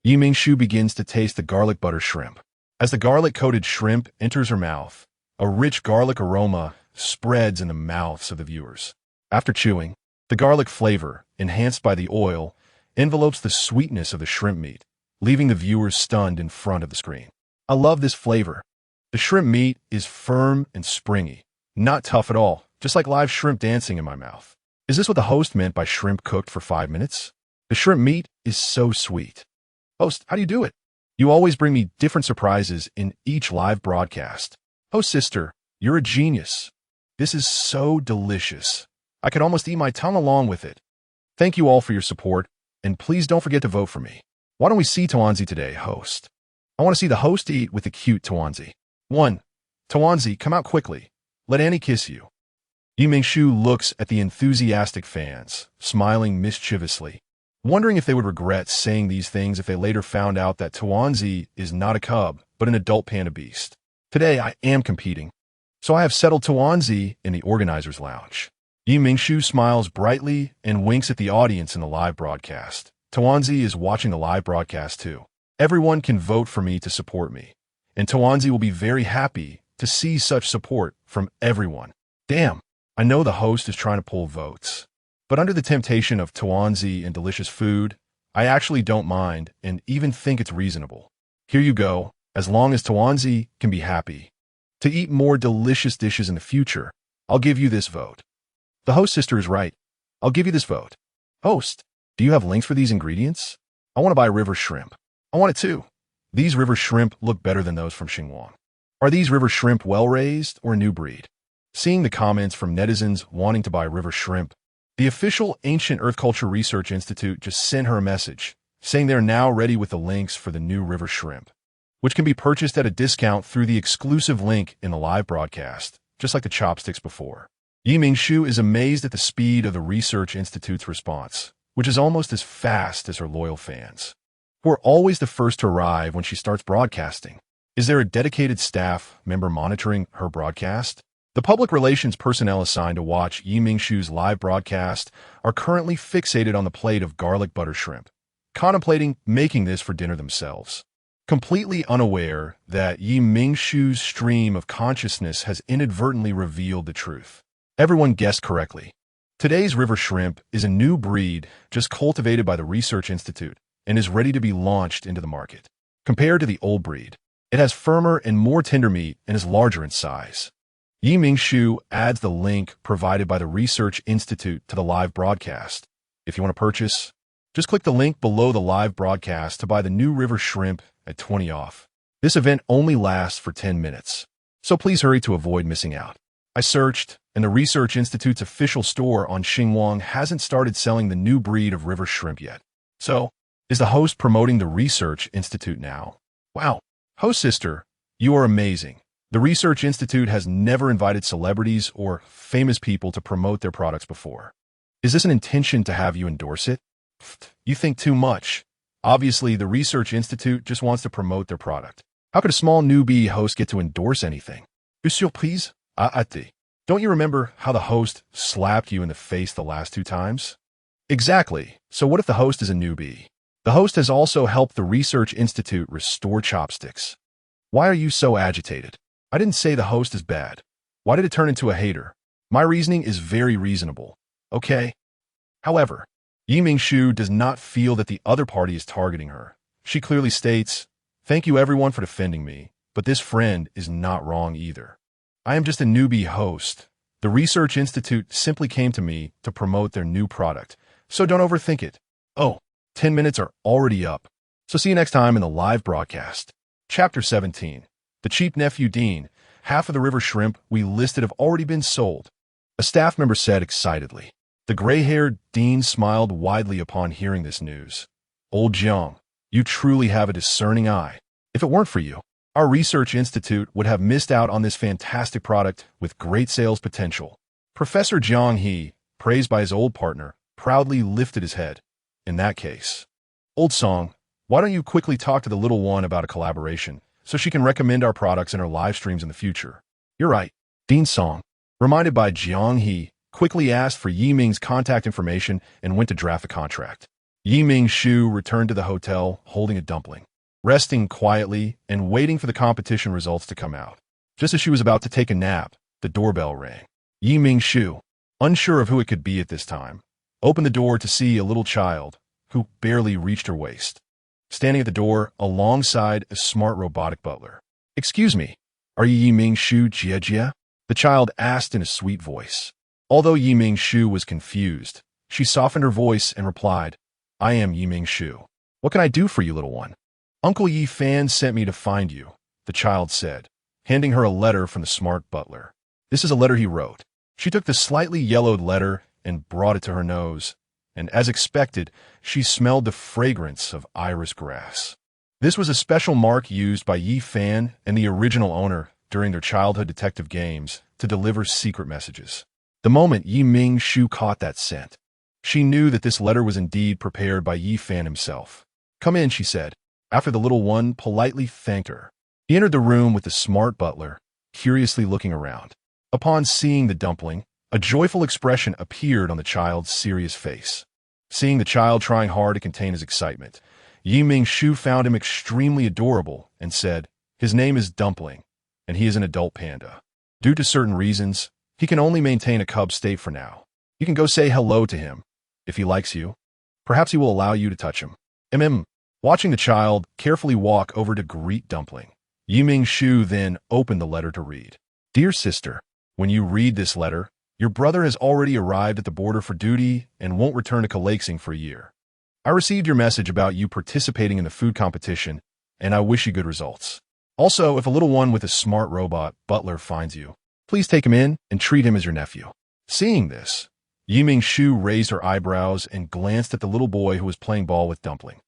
Mingshu begins to taste the garlic butter shrimp. As the garlic-coated shrimp enters her mouth, a rich garlic aroma spreads in the mouths of the viewers. After chewing, the garlic flavor, enhanced by the oil, envelopes the sweetness of the shrimp meat, leaving the viewers stunned in front of the screen. I love this flavor. The shrimp meat is firm and springy, not tough at all, just like live shrimp dancing in my mouth. Is this what the host meant by shrimp cooked for 5 minutes? The shrimp meat is so sweet. Host, how do you do it? You always bring me different surprises in each live broadcast. Oh, sister, you're a genius. This is so delicious. I could almost eat my tongue along with it. Thank you all for your support, and please don't forget to vote for me. Why don't we see Tawanzi today, host? I want to see the host eat with the cute Tawanzi. 1. Tawanzi, come out quickly. Let Annie kiss you. Mingshu looks at the enthusiastic fans, smiling mischievously, wondering if they would regret saying these things if they later found out that Tawanzi is not a cub, but an adult panda beast. Today I am competing, so I have settled Tawanzi in the organizer's lounge. Mingshu smiles brightly and winks at the audience in the live broadcast. Tawanzi is watching the live broadcast too. Everyone can vote for me to support me, and Tawanzi will be very happy to see such support from everyone. Damn, I know the host is trying to pull votes, but under the temptation of Tawanzi and delicious food, I actually don't mind and even think it's reasonable. Here you go, as long as Tawanzi can be happy. To eat more delicious dishes in the future, I'll give you this vote. The host sister is right. I'll give you this vote. Host, do you have links for these ingredients? I want to buy river shrimp. I want it too. These river shrimp look better than those from Xinguang. Are these river shrimp well-raised or a new breed? Seeing the comments from netizens wanting to buy river shrimp, the official Ancient Earth Culture Research Institute just sent her a message, saying they're now ready with the links for the new river shrimp, which can be purchased at a discount through the exclusive link in the live broadcast, just like the chopsticks before. Mingshu is amazed at the speed of the Research Institute's response, which is almost as fast as her loyal fans, who are always the first to arrive when she starts broadcasting. Is there a dedicated staff member monitoring her broadcast? The public relations personnel assigned to watch Mingshu's live broadcast are currently fixated on the plate of garlic butter shrimp, contemplating making this for dinner themselves, completely unaware that Mingshu's stream of consciousness has inadvertently revealed the truth. Everyone guessed correctly. Today's river shrimp is a new breed just cultivated by the Research Institute and is ready to be launched into the market. Compared to the old breed, it has firmer and more tender meat and is larger in size. Mingshu adds the link provided by the Research Institute to the live broadcast. If you want to purchase, just click the link below the live broadcast to buy the new river shrimp at 20 off. This event only lasts for 10 minutes, so please hurry to avoid missing out. I searched, and the Research Institute's official store on Xinguang hasn't started selling the new breed of river shrimp yet. So, is the host promoting the Research Institute now? Wow, host sister, you are amazing. The Research Institute has never invited celebrities or famous people to promote their products before. Is this an intention to have you endorse it? You think too much. Obviously, the Research Institute just wants to promote their product. How could a small newbie host get to endorse anything? Une surprise? Don't you remember how the host slapped you in the face the last 2 times? Exactly. So what if the host is a newbie? The host has also helped the Research Institute restore chopsticks. Why are you so agitated? I didn't say the host is bad. Why did it turn into a hater? My reasoning is very reasonable. Okay? However, Mingshu does not feel that the other party is targeting her. She clearly states, "Thank you everyone for defending me, but this friend is not wrong either. I am just a newbie host. The Research Institute simply came to me to promote their new product, so don't overthink it." Oh, 10 minutes are already up. So see you next time in the live broadcast. Chapter 17. The cheap nephew Dean. Half of the river shrimp we listed have already been sold. A staff member said excitedly. The gray-haired Dean smiled widely upon hearing this news. Old Jiang, you truly have a discerning eye. If it weren't for you, Our research institute would have missed out on this fantastic product with great sales potential. Professor Jiang He, praised by his old partner, proudly lifted his head. In that case, old song, why don't you quickly talk to the little one about a collaboration so she can recommend our products in her live streams in the future? You're right. Dean Song, reminded by Jiang He, quickly asked for Yi Ming's contact information and went to draft a contract. Yi Mingshu returned to the hotel holding a dumpling, resting quietly and waiting for the competition results to come out. Just as she was about to take a nap, the doorbell rang. Yi Mingshu, unsure of who it could be at this time, opened the door to see a little child who barely reached her waist, standing at the door alongside a smart robotic butler. "Excuse me, are you Yi Mingshu Jia?" the child asked in a sweet voice. Although Yi Mingshu was confused, she softened her voice and replied, "I am Yi Mingshu. What can I do for you, little one?" "Uncle Yi Fan sent me to find you," the child said, handing her a letter from the smart butler. This is a letter he wrote. She took the slightly yellowed letter and brought it to her nose, and as expected, she smelled the fragrance of iris grass. This was a special mark used by Yi Fan and the original owner during their childhood detective games to deliver secret messages. The moment Yi Mingshu caught that scent, she knew that this letter was indeed prepared by Yi Fan himself. "Come in," she said, after the little one politely thanked her. He entered the room with the smart butler, curiously looking around. Upon seeing the dumpling, a joyful expression appeared on the child's serious face. Seeing the child trying hard to contain his excitement, Yi Mingshu found him extremely adorable and said, "His name is Dumpling, and he is an adult panda. Due to certain reasons, he can only maintain a cub state for now. You can go say hello to him. If he likes you, perhaps he will allow you to touch him." Watching the child carefully walk over to greet Dumpling, Yi Mingshu then opened the letter to read. "Dear sister, when you read this letter, your brother has already arrived at the border for duty and won't return to Kalaxing for a year. I received your message about you participating in the food competition, and I wish you good results. Also, if a little one with a smart robot butler finds you, please take him in and treat him as your nephew." Seeing this, Yi Mingshu raised her eyebrows and glanced at the little boy who was playing ball with Dumpling.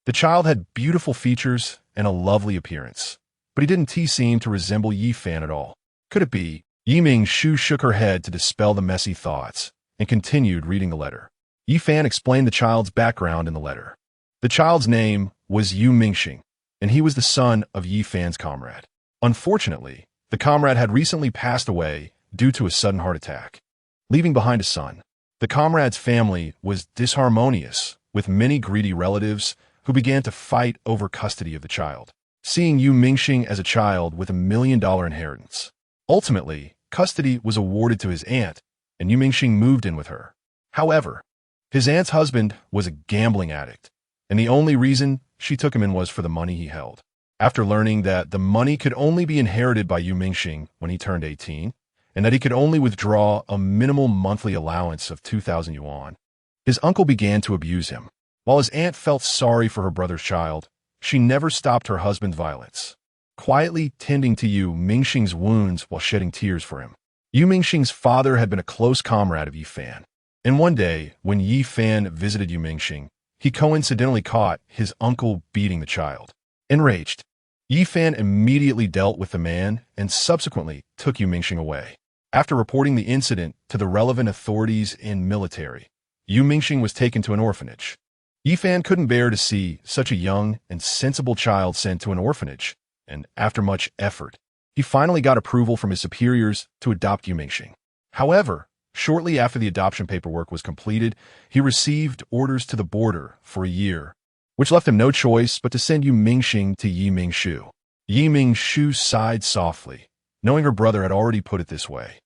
The child had beautiful features and a lovely appearance, but he didn't seem to resemble Yi Fan at all. Could it be? Yi Mingshu shook her head to dispel the messy thoughts and continued reading the letter. Yi Fan explained the child's background in the letter. The child's name was Yu Mingxing, and he was the son of Yi Fan's comrade. Unfortunately, the comrade had recently passed away due to a sudden heart attack, leaving behind a son. The comrade's family was disharmonious, with many greedy relatives who began to fight over custody of the child. Seeing Yu Mingxing as a child with $1 million inheritance, ultimately, custody was awarded to his aunt, and Yu Mingxing moved in with her. However, his aunt's husband was a gambling addict, and the only reason she took him in was for the money he held. After learning that the money could only be inherited by Yu Mingxing when he turned 18, and that he could only withdraw a minimal monthly allowance of 2,000 yuan, his uncle began to abuse him. While his aunt felt sorry for her brother's child, she never stopped her husband's violence, quietly tending to Yu Mingxing's wounds while shedding tears for him. Yu Mingxing's father had been a close comrade of Yi Fan, and one day, when Yi Fan visited Yu Mingxing, he coincidentally caught his uncle beating the child. Enraged, Yi Fan immediately dealt with the man and subsequently took Yu Mingxing away. After reporting the incident to the relevant authorities and military, Yu Mingxing was taken to an orphanage. Yi Fan couldn't bear to see such a young and sensible child sent to an orphanage, and after much effort, he finally got approval from his superiors to adopt Yu Mingxing. However, shortly after the adoption paperwork was completed, he received orders to the border for a year, which left him no choice but to send Yu Mingxing to Yi Mingshu. Yi Mingshu sighed softly, knowing her brother had already put it this way.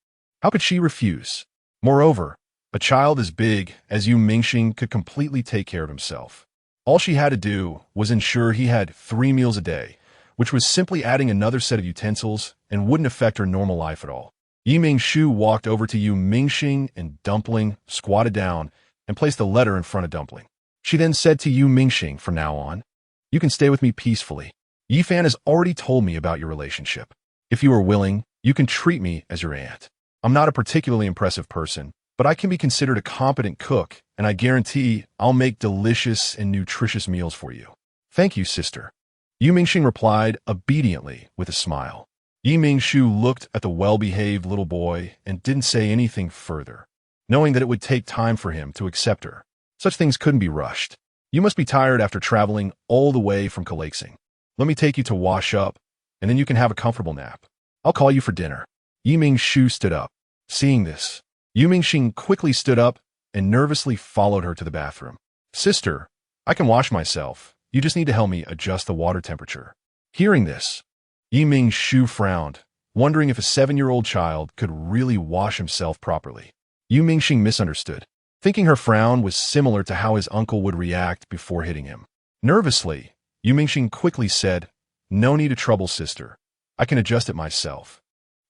How could she refuse? Moreover, a child as big as Yu Mingxing could completely take care of himself. All she had to do was ensure he had 3 meals a day, which was simply adding another set of utensils and wouldn't affect her normal life at all. Yi Mingshu walked over to Yu Mingxing, and Dumpling squatted down and placed a letter in front of Dumpling. She then said to Yu Mingxing, "From now on, you can stay with me peacefully. Yi Fan has already told me about your relationship. If you are willing, you can treat me as your aunt. I'm not a particularly impressive person, but I can be considered a competent cook, and I guarantee I'll make delicious and nutritious meals for you." "Thank you, sister." Yu Mingxing replied obediently with a smile. Yi Mingshu looked at the well-behaved little boy and didn't say anything further, knowing that it would take time for him to accept her. Such things couldn't be rushed. You must be tired after traveling all the way from Kalaxing. Let me take you to wash up, and then you can have a comfortable nap. I'll call you for dinner. Yi Mingshu stood up. Seeing this, Yu Mingxing quickly stood up and nervously followed her to the bathroom. Sister, I can wash myself. You just need to help me adjust the water temperature. Hearing this, Yi Mingshu frowned, wondering if a 7-year-old child could really wash himself properly. Yu Mingxing misunderstood, thinking her frown was similar to how his uncle would react before hitting him. Nervously, Yu Mingxing quickly said, "No need to trouble, sister. I can adjust it myself."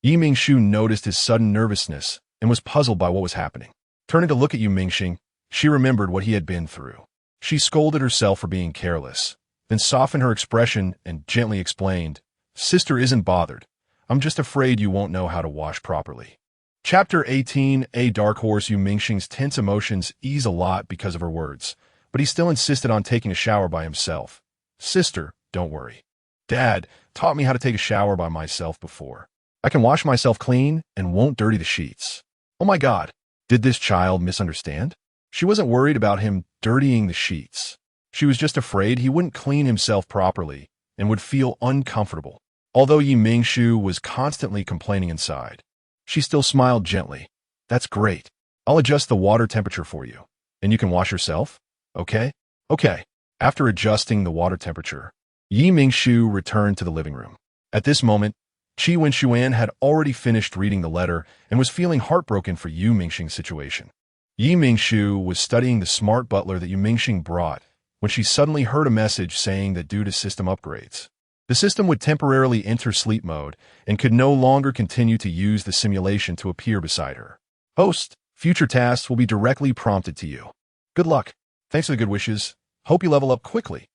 Yi Mingshu noticed his sudden nervousness and was puzzled by what was happening. Turning to look at Yu Mingxing, she remembered what he had been through. She scolded herself for being careless, then softened her expression and gently explained, "Sister isn't bothered. I'm just afraid you won't know how to wash properly." Chapter 18. A dark horse. Yu Mingxing's tense emotions ease a lot because of her words, but he still insisted on taking a shower by himself. "Sister, don't worry. Dad taught me how to take a shower by myself before. I can wash myself clean and won't dirty the sheets." Oh my God, did this child misunderstand? She wasn't worried about him dirtying the sheets. She was just afraid he wouldn't clean himself properly and would feel uncomfortable. Although Yi Mingshu was constantly complaining inside, she still smiled gently. "That's great. I'll adjust the water temperature for you, and you can wash yourself, okay?" "Okay." After adjusting the water temperature, Yi Mingshu returned to the living room. At this moment, Qi Wenxuan had already finished reading the letter and was feeling heartbroken for Yu Mingxing's situation. Yi Mingshu was studying the smart butler that Yu Mingxing brought when she suddenly heard a message saying that due to system upgrades, the system would temporarily enter sleep mode and could no longer continue to use the simulation to appear beside her. "Host, future tasks will be directly prompted to you. Good luck. Thanks for the good wishes. Hope you level up quickly."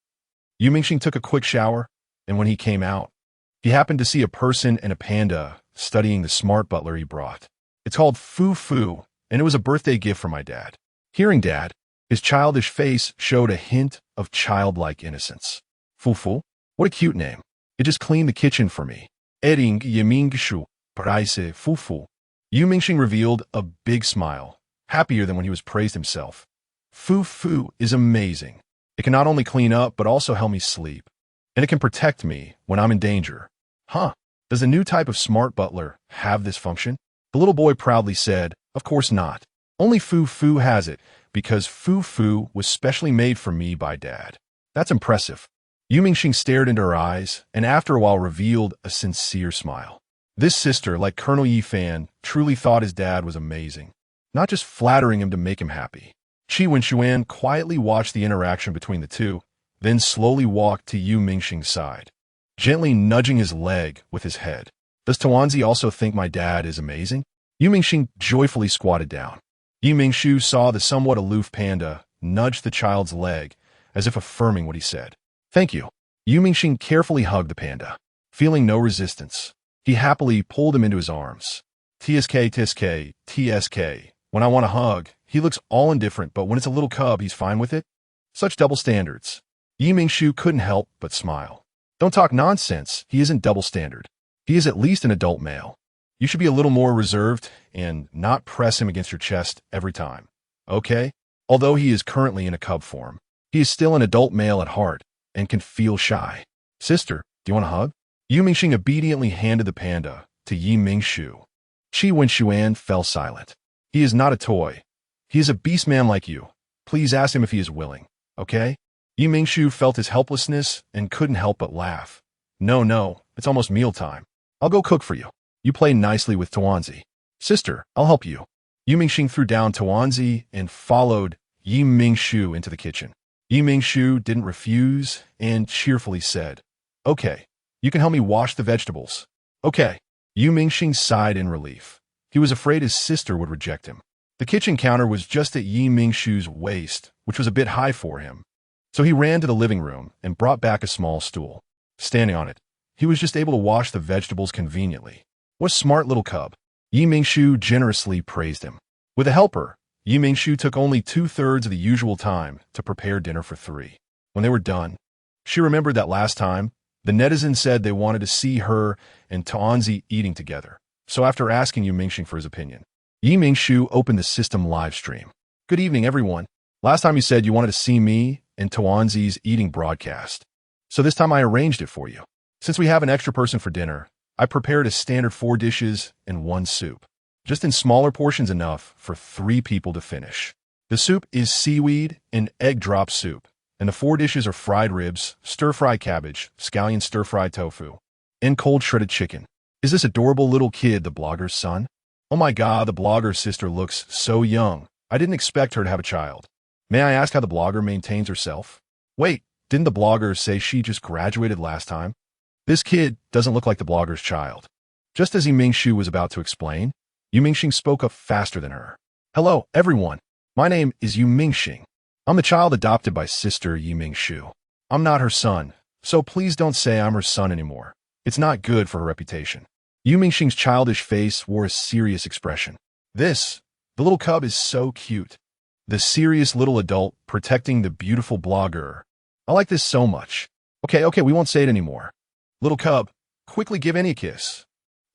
Yu Mingxing took a quick shower, and when he came out, he happened to see a person and a panda studying the smart butler he brought. "It's called Fu Fu, and it was a birthday gift from my dad." Hearing Dad, his childish face showed a hint of childlike innocence. "Fu Fu? What a cute name. It just cleaned the kitchen for me. Ering Yemingshu, Paraise Fu Fu." Yu Mingxing revealed a big smile, happier than when he was praised himself. "Fu Fu is amazing. It can not only clean up, but also help me sleep. And it can protect me when I'm in danger." "Huh, does the new type of smart butler have this function?" The little boy proudly said, "Of course not. Only Fu Fu has it, because Fu Fu was specially made for me by Dad." "That's impressive." Yu Mingxing stared into her eyes and after a while revealed a sincere smile. This sister, like Colonel Yi Fan, truly thought his dad was amazing, not just flattering him to make him happy. Qi Wenxuan quietly watched the interaction between the two, then slowly walked to Yu Mingxing's side, gently nudging his leg with his head. "Does Tuanzi also think my dad is amazing?" Yu Mingxing joyfully squatted down. Yi Mingshu saw the somewhat aloof panda nudge the child's leg, as if affirming what he said. "Thank you." Yu Mingxing carefully hugged the panda. Feeling no resistance, he happily pulled him into his arms. "TSK, TSK, TSK. When I want a hug, he looks all indifferent, but when it's a little cub, he's fine with it." Such double standards. Yi Mingshu couldn't help but smile. "Don't talk nonsense. He isn't double standard. He is at least an adult male. You should be a little more reserved and not press him against your chest every time. Okay?" Although he is currently in a cub form, he is still an adult male at heart and can feel shy. "Sister, do you want a hug?" Yu Mingxing obediently handed the panda to Yi Mingshu. Qi Wenxuan fell silent. "He is not a toy. He is a beast man like you. Please ask him if he is willing, okay?" Yi Mingshu felt his helplessness and couldn't help but laugh. No, it's almost mealtime. I'll go cook for you. You play nicely with Tuanzi. Sister, I'll help you." Yu Mingxing threw down Tuanzi and followed Yi Mingshu into the kitchen. Yi Mingshu didn't refuse and cheerfully said, "Okay, you can help me wash the vegetables." "Okay." Yu Mingxing sighed in relief. He was afraid his sister would reject him. The kitchen counter was just at Yi Mingshu's waist, which was a bit high for him. So he ran to the living room and brought back a small stool. Standing on it, he was just able to wash the vegetables conveniently. What a smart little cub. Yi Mingshu generously praised him. With a helper, Yi Mingshu took only 2/3 of the usual time to prepare dinner for 3. When they were done, she remembered that last time The netizens said they wanted to see her and Taozi eating together. So after asking Yu Mingxing for his opinion, Yi Mingshu opened the system live stream. Good evening, everyone. Last time you said you wanted to see me and Taozi's eating broadcast. So this time I arranged it for you. Since we have an extra person for dinner, I prepared a standard 4 dishes and 1 soup. Just in smaller portions enough for 3 people to finish. The soup is seaweed and egg drop soup, and the 4 dishes are fried ribs, stir-fried cabbage, scallion stir-fried tofu, and cold shredded chicken. Is this adorable little kid the blogger's son? Oh my god, the blogger's sister looks so young. I didn't expect her to have a child. May I ask how the blogger maintains herself? Wait, didn't the blogger say she just graduated last time? This kid doesn't look like the blogger's child. Just as Yi Mingshu was about to explain, Yu Mingxing spoke up faster than her. Hello, everyone. My name is Yu Mingxing. I'm the child adopted by Sister Yi Mingshu. I'm not her son, so please don't say I'm her son anymore. It's not good for her reputation. Yu Mingxing's childish face wore a serious expression. The little cub is so cute. The serious little adult protecting the beautiful blogger. I like this so much. Okay, we won't say it anymore. Little cub, quickly give Annie a kiss.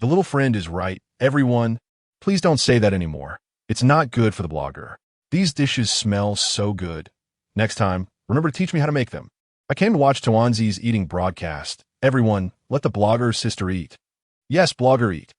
The little friend is right. Everyone, please don't say that anymore. It's not good for the blogger. These dishes smell so good. Next time, remember to teach me how to make them. I came to watch Taozi's eating broadcast. Everyone, let the blogger's sister eat. Yes, blogger, eat.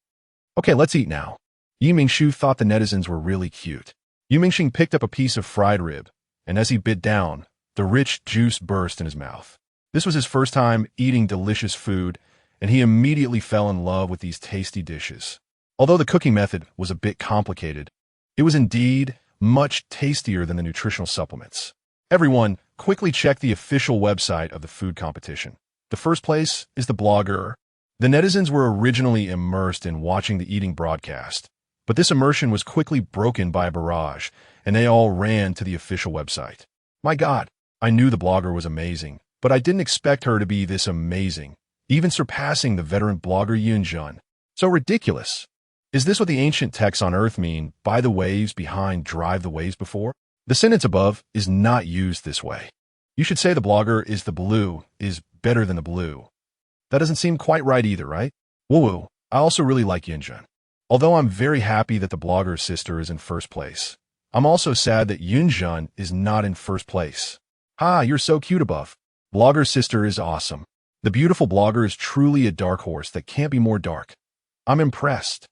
Okay, let's eat now. Yi Mingshu thought the netizens were really cute. Yu Mingxing picked up a piece of fried rib, and as he bit down, the rich juice burst in his mouth. This was his first time eating delicious food, and he immediately fell in love with these tasty dishes. Although the cooking method was a bit complicated, it was indeed much tastier than the nutritional supplements. Everyone, quickly check the official website of the food competition. The first place is the blogger. The netizens were originally immersed in watching the eating broadcast, but this immersion was quickly broken by a barrage, and they all ran to the official website. My god, I knew the blogger was amazing, but I didn't expect her to be this amazing, even surpassing the veteran blogger Yunjun. So ridiculous. Is this what the ancient texts on Earth mean by the waves behind drive the waves before? The sentence above is not used this way. You should say the blogger is the blue is better than the blue. That doesn't seem quite right either, right? Woo-woo, I also really like Yunjun. Although I'm very happy that the blogger's sister is in first place, I'm also sad that Yunjun is not in first place. Ha, you're so cute above. Blogger's sister is awesome. The beautiful blogger is truly a dark horse that can't be more dark. I'm impressed.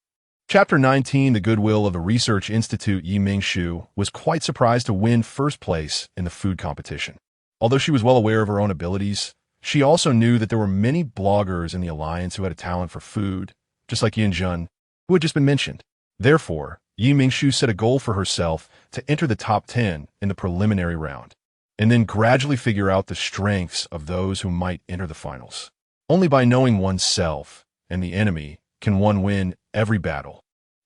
Chapter 19, The Goodwill of the Research Institute. Yi Mingshu was quite surprised to win first place in the food competition. Although she was well aware of her own abilities, she also knew that there were many bloggers in the alliance who had a talent for food, just like Yunjun, who had just been mentioned. Therefore, Yi Mingshu set a goal for herself to enter the top 10 in the preliminary round, and then gradually figure out the strengths of those who might enter the finals. Only by knowing oneself and the enemy can one win every battle.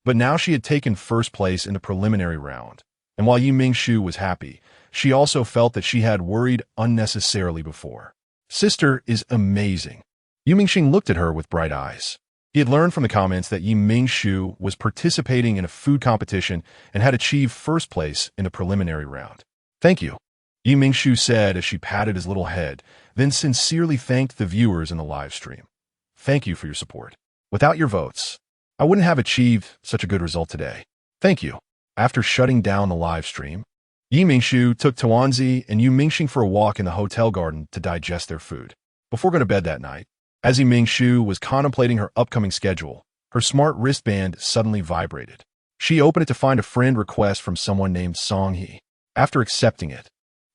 But now she had taken first place in the preliminary round, and while Yi Mingshu was happy, she also felt that she had worried unnecessarily before. Sister is amazing. Yu Mingxing looked at her with bright eyes. He had learned from the comments that Yi Mingshu was participating in a food competition and had achieved first place in the preliminary round. Thank you, Yi Mingshu said as she patted his little head, then sincerely thanked the viewers in the live stream. Thank you for your support. Without your votes, I wouldn't have achieved such a good result today. Thank you. After shutting down the live stream, Yi Mingshu took Taozi and Yu Mingxing for a walk in the hotel garden to digest their food. Before going to bed that night, as Yi Mingshu was contemplating her upcoming schedule, her smart wristband suddenly vibrated. She opened it to find a friend request from someone named Songhe. After accepting it,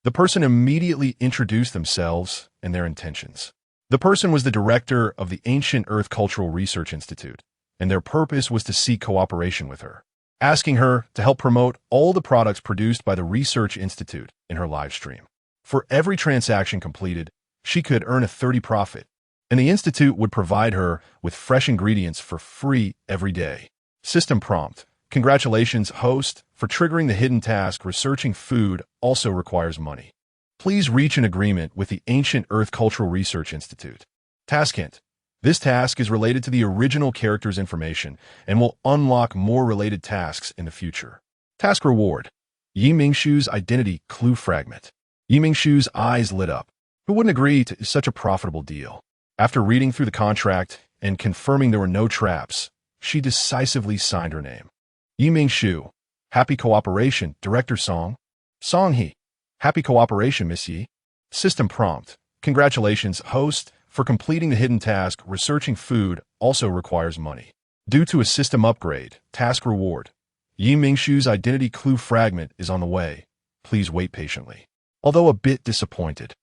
the person immediately introduced themselves and their intentions. The person was the director of the Ancient Earth Cultural Research Institute, and their purpose was to seek cooperation with her, asking her to help promote all the products produced by the Research Institute in her live stream. For every transaction completed, she could earn a 30% profit, and the Institute would provide her with fresh ingredients for free every day. System prompt. Congratulations, host, for triggering the hidden task. Researching food also requires money. Please reach an agreement with the Ancient Earth Cultural Research Institute. Task hint. This task is related to the original character's information and will unlock more related tasks in the future. Task reward. Yi Mingshu's identity clue fragment. Yi Mingshu's eyes lit up. Who wouldn't agree to such a profitable deal? After reading through the contract and confirming there were no traps, she decisively signed her name. Mingshu. Happy cooperation, Director Song. Song He. Happy cooperation, Miss Yi. System prompt. Congratulations, host, for completing the hidden task. Researching food also requires money. Due to a system upgrade, task reward. Mingshu's identity clue fragment is on the way. Please wait patiently. Although a bit disappointed,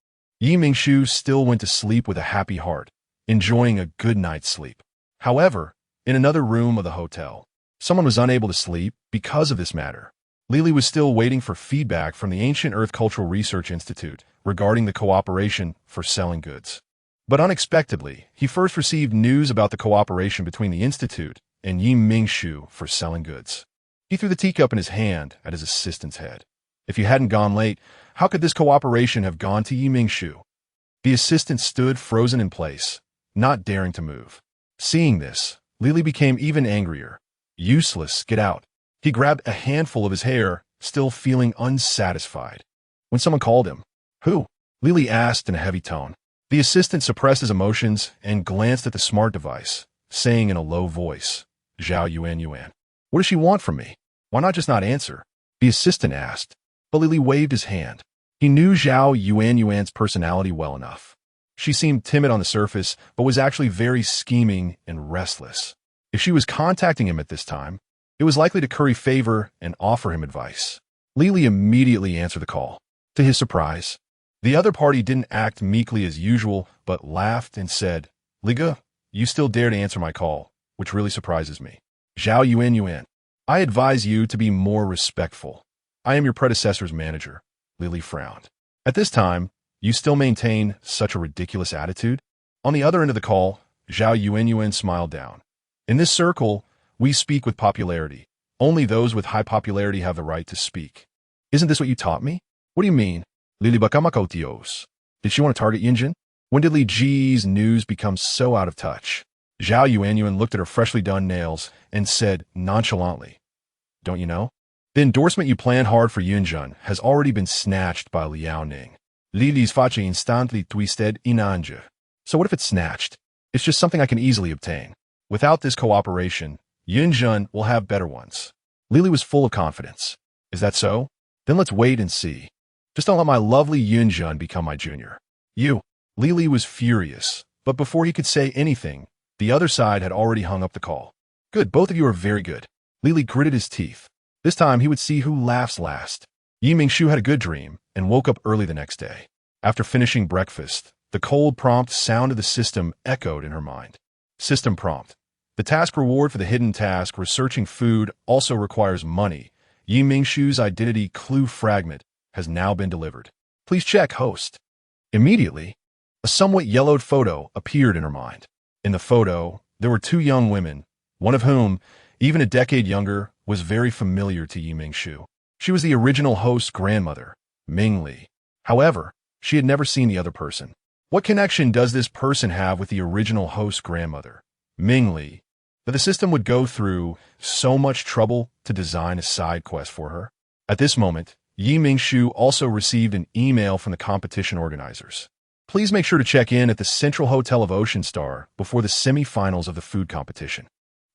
Mingshu still went to sleep with a happy heart, enjoying a good night's sleep. However, in another room of the hotel, someone was unable to sleep because of this matter. Lily was still waiting for feedback from the Ancient Earth Cultural Research Institute regarding the cooperation for selling goods. But unexpectedly, he first received news about the cooperation between the Institute and Mingshu for selling goods. He threw the teacup in his hand at his assistant's head. If you hadn't gone late, how could this cooperation have gone to Mingshu? The assistant stood frozen in place, not daring to move. Seeing this, Lily became even angrier. Useless, get out. He grabbed a handful of his hair, still feeling unsatisfied. When someone called him, "Who?" Lily asked in a heavy tone. The assistant suppressed his emotions and glanced at the smart device, saying in a low voice, "Zhao Yuan. What does she want from me? Why not just not answer?" The assistant asked, but Lily waved his hand. He knew Zhao Yuan's personality well enough. She seemed timid on the surface, but was actually very scheming and restless. If she was contacting him at this time, it was likely to curry favor and offer him advice. Lily immediately answered the call. To his surprise, the other party didn't act meekly as usual, but laughed and said, "Liga, you still dare to answer my call, which really surprises me. Zhao Yuan, I advise you to be more respectful. I am your predecessor's manager." Lily frowned. At this time, you still maintain such a ridiculous attitude? On the other end of the call, Zhao Yuan smiled down. In this circle, we speak with popularity. Only those with high popularity have the right to speak. Isn't this what you taught me? What do you mean? Lily Bakamakotios. Did she want to target Yinjin? When did Li Ji's news become so out of touch? Zhao Yuan looked at her freshly done nails and said nonchalantly, "Don't you know? The endorsement you planned hard for Yunjun has already been snatched by Liao Ning. Lili's face instantly twisted in anger. So what if it's snatched? It's just something I can easily obtain. Without this cooperation, Yunjun will have better ones." Lily was full of confidence. Is that so? Then let's wait and see. Just don't let my lovely Yunjun become my junior. You. Lily was furious, but before he could say anything, the other side had already hung up the call. Good, both of you are very good. Lily gritted his teeth. This time he would see who laughs last. Mingshu had a good dream and woke up early the next day. After finishing breakfast, the cold prompt sound of the system echoed in her mind. System prompt. The task reward for the hidden task researching food also requires money. Mingshu's identity clue fragment has now been delivered. Please check, host. Immediately, a somewhat yellowed photo appeared in her mind. In the photo, there were two young women, one of whom, even a decade younger, was very familiar to Mingshu. She was the original host's grandmother, Mingly. However, she had never seen the other person. What connection does this person have with the original host's grandmother, Mingly, that the system would go through so much trouble to design a side quest for her? At this moment, Mingshu also received an email from the competition organizers. Please make sure to check in at the Central Hotel of Ocean Star before the semi-finals of the food competition.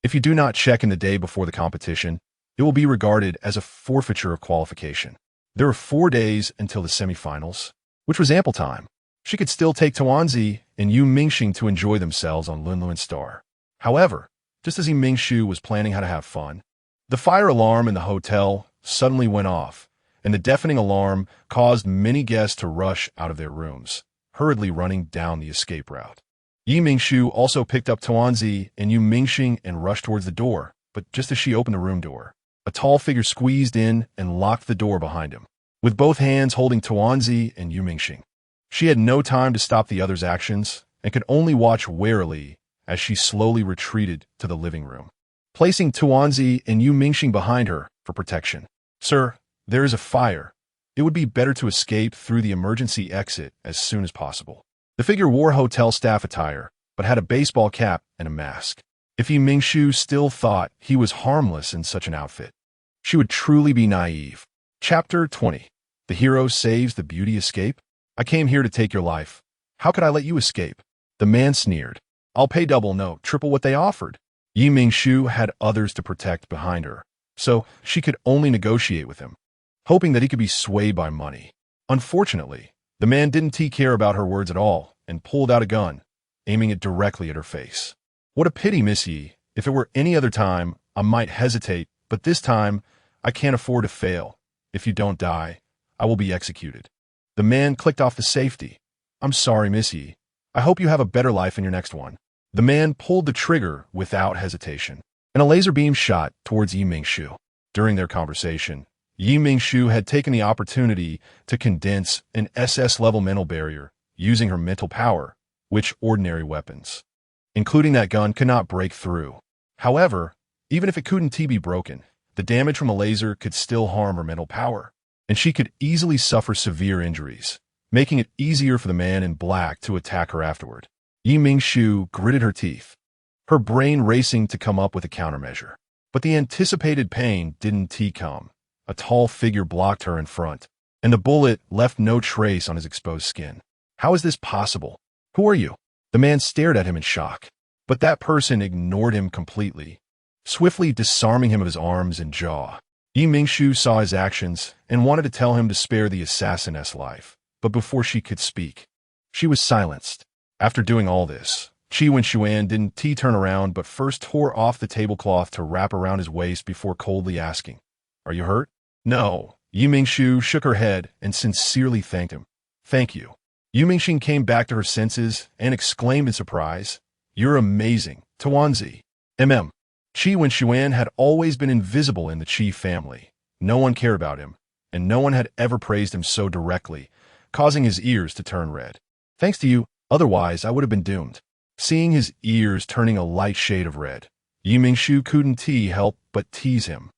If you do not check in the day before the competition, it will be regarded as a forfeiture of qualification. There are 4 days until the semi-finals, which was ample time. She could still take Tuanzi and Mingxing to enjoy themselves on Lunluan Star. However, just as Mingshu was planning how to have fun, the fire alarm in the hotel suddenly went off, and the deafening alarm caused many guests to rush out of their rooms, hurriedly running down the escape route. Mingshu also picked up Tuanzi and Mingxing and rushed towards the door, but just as she opened the room door, a tall figure squeezed in and locked the door behind him, with both hands holding Tuanzi and Mingxing. She had no time to stop the other's actions and could only watch warily as she slowly retreated to the living room, placing Tuanzi and Mingxing behind her for protection. "Sir, there is a fire. It would be better to escape through the emergency exit as soon as possible." The figure wore hotel staff attire, but had a baseball cap and a mask. If Mingshu still thought he was harmless in such an outfit, she would truly be naive. Chapter 20. The hero saves the beauty escape? I came here to take your life. How could I let you escape? The man sneered. I'll pay double, no, triple what they offered. Mingshu had others to protect behind her, so she could only negotiate with him, hoping that he could be swayed by money. Unfortunately, the man didn't care about her words at all and pulled out a gun, aiming it directly at her face. What a pity, Miss Yi. If it were any other time, I might hesitate, but this time, I can't afford to fail. If you don't die, I will be executed. The man clicked off the safety. I'm sorry, Miss Yi. I hope you have a better life in your next one. The man pulled the trigger without hesitation, and a laser beam shot towards Mingshu. During their conversation, Mingshu had taken the opportunity to condense an SS-level mental barrier using her mental power, which ordinary weapons, including that gun, could not break through. However, even if it couldn't be broken, the damage from a laser could still harm her mental power, and she could easily suffer severe injuries, making it easier for the man in black to attack her afterward. Mingshu gritted her teeth, her brain racing to come up with a countermeasure. But the anticipated pain didn't come. A tall figure blocked her in front, and the bullet left no trace on his exposed skin. How is this possible? Who are you? The man stared at him in shock, but that person ignored him completely, swiftly disarming him of his arms and jaw. Mingshu saw his actions and wanted to tell him to spare the assassin's life, but before she could speak, she was silenced. After doing all this, Wen didn't turn around but first tore off the tablecloth to wrap around his waist before coldly asking, Are you hurt? No. Mingshu shook her head and sincerely thanked him. Thank you. Mingshu came back to her senses and exclaimed in surprise, You're amazing, Tuanzi. Wen had always been invisible in the Qi family. No one cared about him, and no one had ever praised him so directly, causing his ears to turn red. Thanks to you, otherwise I would have been doomed. Seeing his ears turning a light shade of red, Mingshu couldn't help but tease him.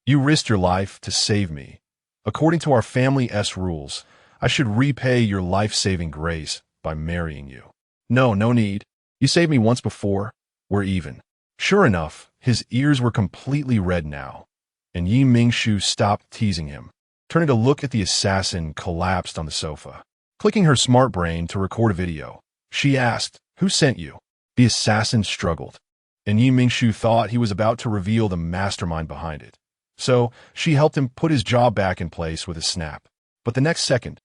You risked your life to save me. According to our family's rules, I should repay your life-saving grace by marrying you. No need. You saved me once before. We're even. Sure enough, his ears were completely red now, and Mingshu stopped teasing him. Turning to look at the assassin collapsed on the sofa. Clicking her smart brain to record a video, she asked, Who sent you? The assassin struggled, and Mingshu thought he was about to reveal the mastermind behind it. So, she helped him put his jaw back in place with a snap. But the next second,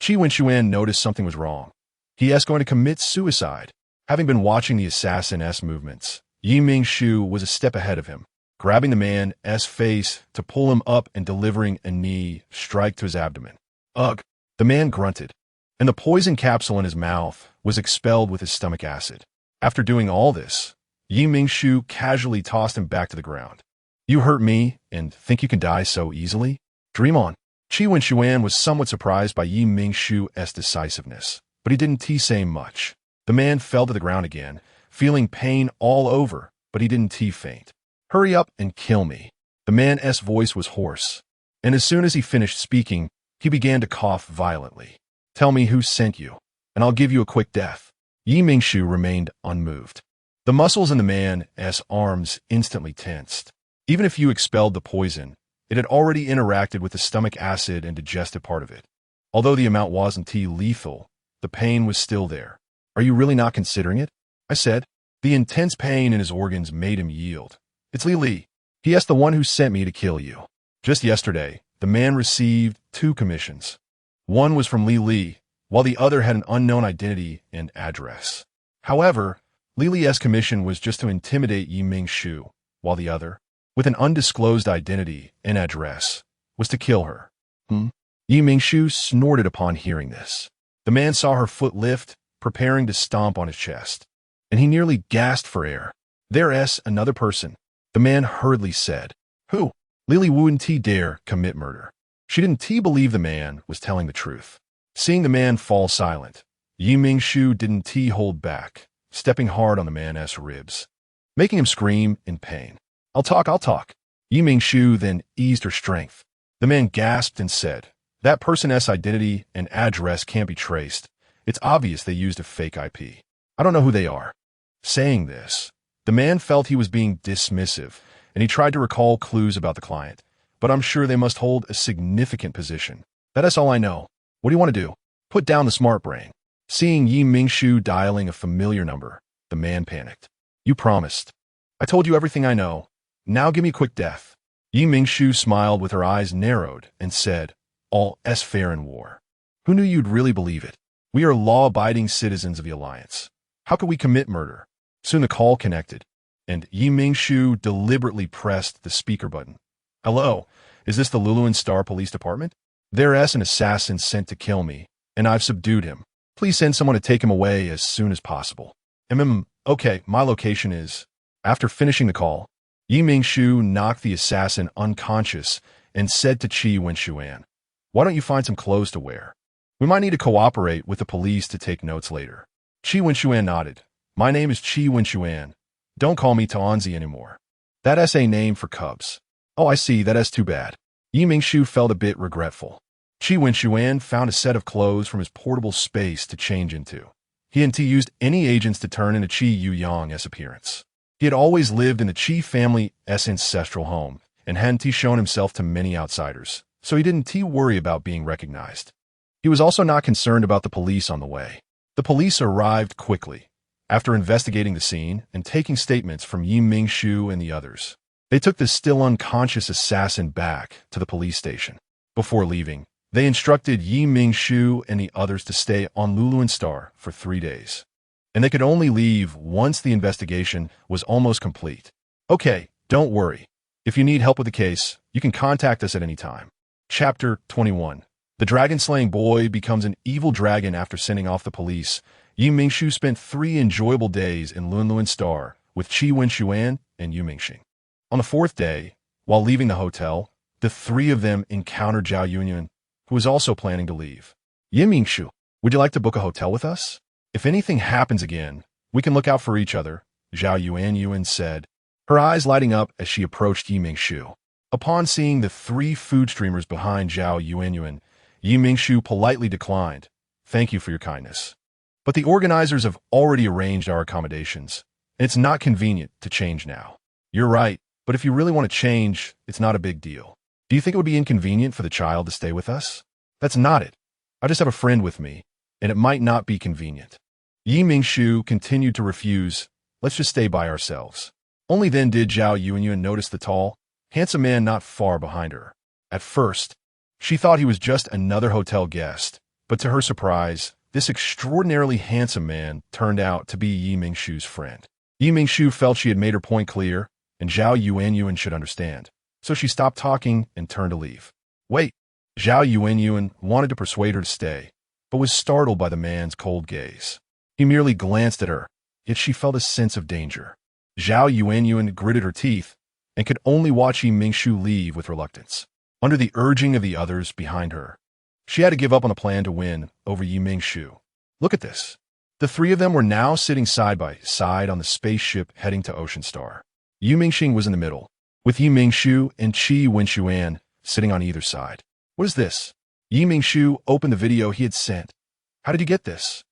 Wen noticed something was wrong. He was going to commit suicide. Having been watching the assassin's movements, Mingshu was a step ahead of him, grabbing the man's face to pull him up and delivering a knee strike to his abdomen. Ugh! The man grunted, and the poison capsule in his mouth was expelled with his stomach acid. After doing all this, Mingshu casually tossed him back to the ground. You hurt me and think you can die so easily? Dream on. Wen was somewhat surprised by Mingshu's decisiveness, but he didn't say much. The man fell to the ground again, feeling pain all over, but he didn't faint. Hurry up and kill me. The man's voice was hoarse, and as soon as he finished speaking, he began to cough violently. Tell me who sent you, and I'll give you a quick death. Mingshu remained unmoved. The muscles in the man's arms instantly tensed. Even if you expelled the poison, it had already interacted with the stomach acid and digested part of it. Although the amount wasn't lethal, the pain was still there. Are you really not considering it? I said. The intense pain in his organs made him yield. It's Li. He is the one who sent me to kill you. Just yesterday, the man received 2 commissions. One was from Li, while the other had an unknown identity and address. However, Li's commission was just to intimidate Mingshu, while the other, with an undisclosed identity and address, was to kill her. Mingshu snorted upon hearing this. The man saw her foot lift, preparing to stomp on his chest, and he nearly gasped for air. There's another person, the man hurriedly said. Who? Lily wouldn't dare commit murder. She didn't believe the man was telling the truth. Seeing the man fall silent, Mingshu didn't hold back, stepping hard on the man's ribs, making him scream in pain. I'll talk. Mingshu then eased her strength. The man gasped and said, That person's identity and address can't be traced. It's obvious they used a fake IP. I don't know who they are. Saying this, the man felt he was being dismissive, and he tried to recall clues about the client, but I'm sure they must hold a significant position. That's all I know. What do you want to do? Put down the smart brain. Seeing Yi Mingshu dialing a familiar number, the man panicked. You promised. I told you everything I know. Now give me a quick death. Yi Mingshu smiled with her eyes narrowed and said, all is fair in war. Who knew you'd really believe it? We are law-abiding citizens of the Alliance. How could we commit murder? Soon the call connected, and Yi Mingshu deliberately pressed the speaker button. Hello, is this the Luluan Star Police Department? There's an assassin sent to kill me, and I've subdued him. Please send someone to take him away as soon as possible. Okay, my location is... After finishing the call, Yi Mingshu knocked the assassin unconscious and said to Qi Wenshuan, why don't you find some clothes to wear? We might need to cooperate with the police to take notes later. Qi Wenshuan nodded. My name is Qi Wenshuan. Don't call me Taonzi anymore. That's a name for cubs. Oh, I see, that's too bad. Yi Mingshu felt a bit regretful. Qi Wenshuan found a set of clothes from his portable space to change into. He hadn't used any agents to turn into Qi Yuyang's appearance. He had always lived in the Qi family's ancestral home and hadn't shown himself to many outsiders, so he didn't worry about being recognized. He was also not concerned about the police on the way. The police arrived quickly. After investigating the scene and taking statements from Yi Mingshu and the others, they took the still unconscious assassin back to the police station. Before leaving, they instructed Yi Mingshu and the others to stay on Luluan Star for 3 days. And they could only leave once the investigation was almost complete. Okay, don't worry. If you need help with the case, you can contact us at any time. Chapter 21. The dragon-slaying boy becomes an evil dragon after sending off the police. Yi Mingshu spent 3 enjoyable days in Luluan Star with Qi Wenshuan and Yu Mingxing. On the 4th day, while leaving the hotel, the 3 of them encountered Zhao Yunyuan, who was also planning to leave. Yi Mingshu, would you like to book a hotel with us? If anything happens again, we can look out for each other, Zhao Yuanyuan said, her eyes lighting up as she approached Yi Mingshu. Upon seeing the 3 food streamers behind Zhao Yuanyuan, Yi Mingshu politely declined. Thank you for your kindness. But the organizers have already arranged our accommodations, and it's not convenient to change now. You're right, but if you really want to change, it's not a big deal. Do you think it would be inconvenient for the child to stay with us? That's not it. I just have a friend with me, and it might not be convenient. Yi Mingshu continued to refuse. Let's just stay by ourselves. Only then did Zhao Yuanyuan notice the tall, handsome man not far behind her. At first, she thought he was just another hotel guest, but to her surprise, this extraordinarily handsome man turned out to be Yi Mingshu's friend. Yi Mingshu felt she had made her point clear, and Zhao Yuanyuan should understand, so she stopped talking and turned to leave. Wait, Zhao Yuanyuan wanted to persuade her to stay, but was startled by the man's cold gaze. He merely glanced at her, yet she felt a sense of danger. Zhao Yuanyuan gritted her teeth and could only watch Yi Mingshu leave with reluctance. Under the urging of the others behind her, she had to give up on the plan to win over Yi Mingshu. Look at this. The 3 of them were now sitting side by side on the spaceship heading to Ocean Star. Yu Mingxing was in the middle, with Yi Mingshu and Qi Wenshuan sitting on either side. What is this? Yi Mingshu opened the video he had sent. How did you get this?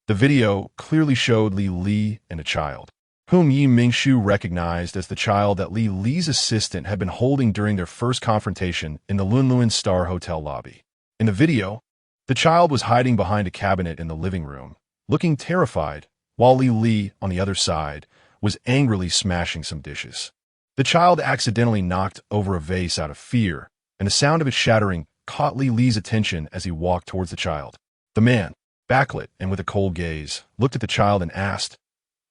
The video clearly showed Li and a child, whom Yi Mingshu recognized as the child that Li's assistant had been holding during their first confrontation in the Luluan Star Hotel lobby. In the video, the child was hiding behind a cabinet in the living room, looking terrified, while Li, on the other side, was angrily smashing some dishes. The child accidentally knocked over a vase out of fear, and the sound of it shattering caught Li's attention as he walked towards the child. The man, backlit and with a cold gaze, looked at the child and asked,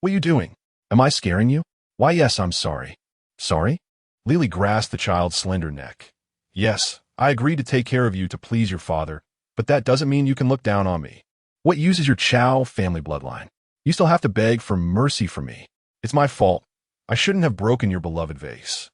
"What are you doing? Am I scaring you?" "Why, yes, I'm sorry." "Sorry?" Li grasped the child's slender neck. "Yes, I agreed to take care of you to please your father, but that doesn't mean you can look down on me. What use is your Chow family bloodline? You still have to beg for mercy from me. It's my fault. I shouldn't have broken your beloved vase."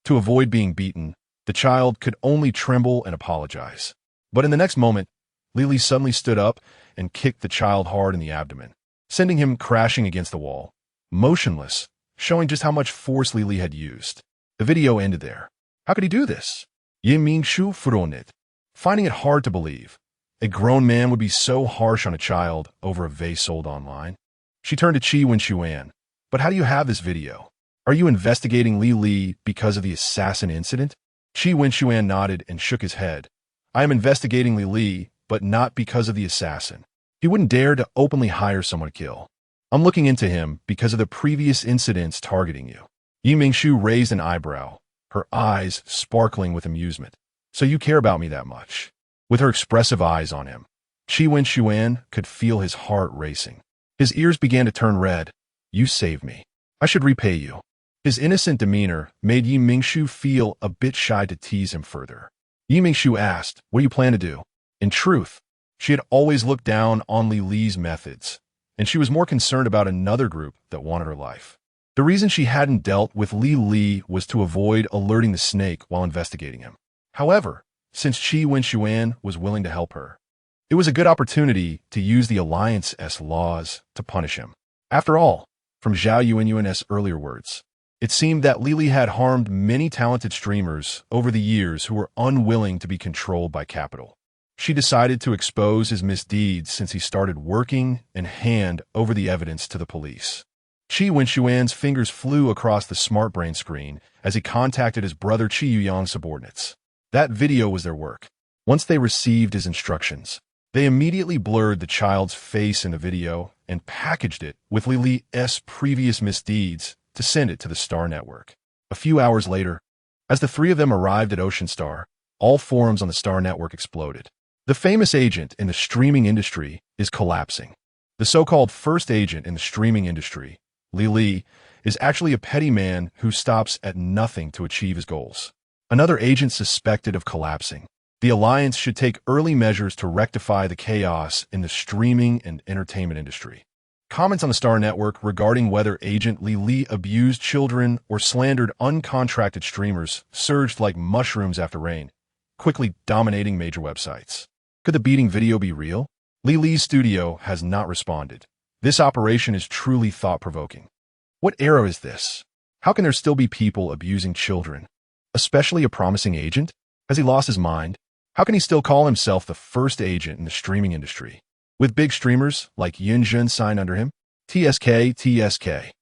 To avoid being beaten, the child could only tremble and apologize. But in the next moment, Li suddenly stood up and kicked the child hard in the abdomen, sending him crashing against the wall, motionless, showing just how much force Li had used. The video ended there. How could he do this? Yi Mingshu fronted, finding it hard to believe. A grown man would be so harsh on a child over a vase sold online. She turned to Qi Wenshuan. "But how do you have this video? Are you investigating Li because of the assassin incident?" Qi Wenshuan nodded and shook his head. "I am investigating Li, but not because of the assassin. He wouldn't dare to openly hire someone to kill. I'm looking into him because of the previous incidents targeting you. Mingshu raised an eyebrow, her eyes sparkling with amusement. So you care about me that much? With her expressive eyes on him, Xuan could feel his heart racing. His ears began to turn red. You saved me. I should repay you. His innocent demeanor made Mingshu feel a bit shy to tease him further. Mingshu asked, what do you plan to do? In truth, she had always looked down on Li's methods, and she was more concerned about another group that wanted her life. The reason she hadn't dealt with Li was to avoid alerting the snake while investigating him. However, since Xuan was willing to help her, it was a good opportunity to use the Alliance's laws to punish him. After all, from Zhao Yuanyuan's earlier words, it seemed that Li had harmed many talented streamers over the years who were unwilling to be controlled by capital. She decided to expose his misdeeds since he started working and hand over the evidence to the police. Xuan's fingers flew across the smart brain screen as he contacted his brother Yuyang's subordinates. That video was their work. Once they received his instructions, they immediately blurred the child's face in the video and packaged it with Li's previous misdeeds to send it to the Star Network. A few hours later, as the three of them arrived at Ocean Star, all forums on the Star Network exploded. The famous agent in the streaming industry is collapsing. The so-called first agent in the streaming industry, Li, is actually a petty man who stops at nothing to achieve his goals. Another agent suspected of collapsing. The Alliance should take early measures to rectify the chaos in the streaming and entertainment industry. Comments on the Star Network regarding whether Agent Li abused children or slandered uncontracted streamers surged like mushrooms after rain, quickly dominating major websites. Could the beating video be real? Li's studio has not responded. This operation is truly thought-provoking. What era is this? How can there still be people abusing children? Especially a promising agent? Has he lost his mind? How can he still call himself the first agent in the streaming industry? With big streamers like Yunjun signed under him? TSK.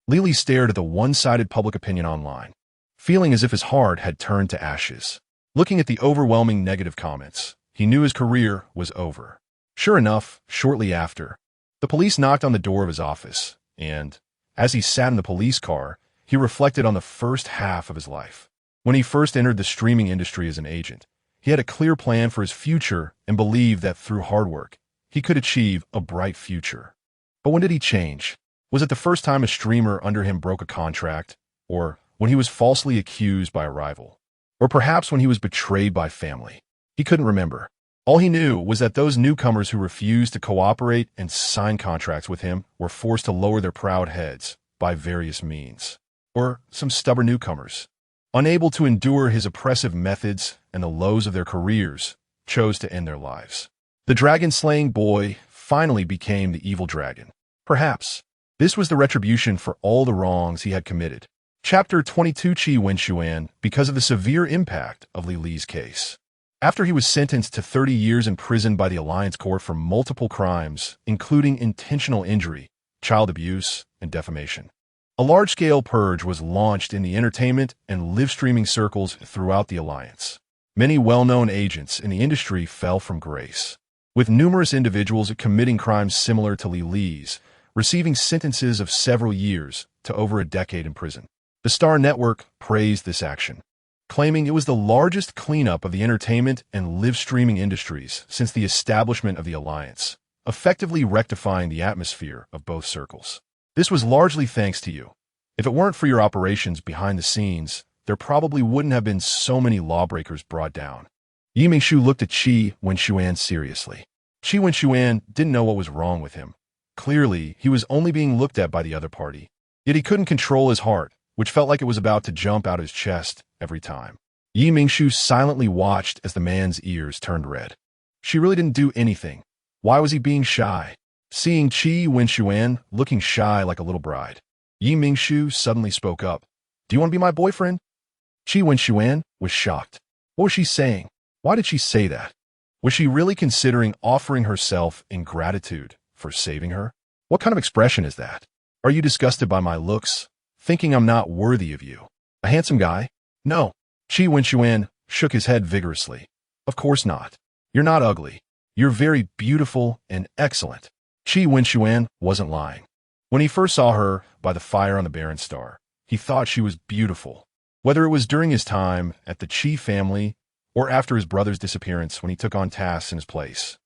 Li stared at the one-sided public opinion online, feeling as if his heart had turned to ashes. Looking at the overwhelming negative comments, he knew his career was over. Sure enough, shortly after, the police knocked on the door of his office, and, as he sat in the police car, he reflected on the first half of his life. When he first entered the streaming industry as an agent, he had a clear plan for his future and believed that through hard work, he could achieve a bright future. But when did he change? Was it the first time a streamer under him broke a contract? Or when he was falsely accused by a rival? Or perhaps when he was betrayed by family? He couldn't remember. All he knew was that those newcomers who refused to cooperate and sign contracts with him were forced to lower their proud heads by various means. Or some stubborn newcomers, unable to endure his oppressive methods and the lows of their careers, chose to end their lives. The dragon-slaying boy finally became the evil dragon. Perhaps this was the retribution for all the wrongs he had committed. Chapter 22 Xuan, because of the severe impact of Li's case. After he was sentenced to 30 years in prison by the Alliance Court for multiple crimes, including intentional injury, child abuse, and defamation, a large-scale purge was launched in the entertainment and live-streaming circles throughout the Alliance. Many well-known agents in the industry fell from grace, with numerous individuals committing crimes similar to Li's, receiving sentences of several years to over a decade in prison. The Star Network praised this action, claiming it was the largest cleanup of the entertainment and live-streaming industries since the establishment of the Alliance, effectively rectifying the atmosphere of both circles. This was largely thanks to you. If it weren't for your operations behind the scenes, there probably wouldn't have been so many lawbreakers brought down. Mingshu looked at Xuan seriously. Xuan didn't know what was wrong with him. Clearly, he was only being looked at by the other party. Yet he couldn't control his heart, which felt like it was about to jump out of his chest every time. Mingshu silently watched as the man's ears turned red. She really didn't do anything. Why was he being shy? Seeing Xuan looking shy like a little bride, Mingshu suddenly spoke up. Do you want to be my boyfriend? Xuan was shocked. What was she saying? Why did she say that? Was she really considering offering herself in gratitude for saving her? What kind of expression is that? Are you disgusted by my looks, thinking I'm not worthy of you? A handsome guy? No. Xuan shook his head vigorously. Of course not. You're not ugly. You're very beautiful and excellent. Qi Wenxuan wasn't lying. When he first saw her by the fire on the barren star, he thought she was beautiful. Whether it was during his time at the Qi family or after his brother's disappearance when he took on tasks in his place,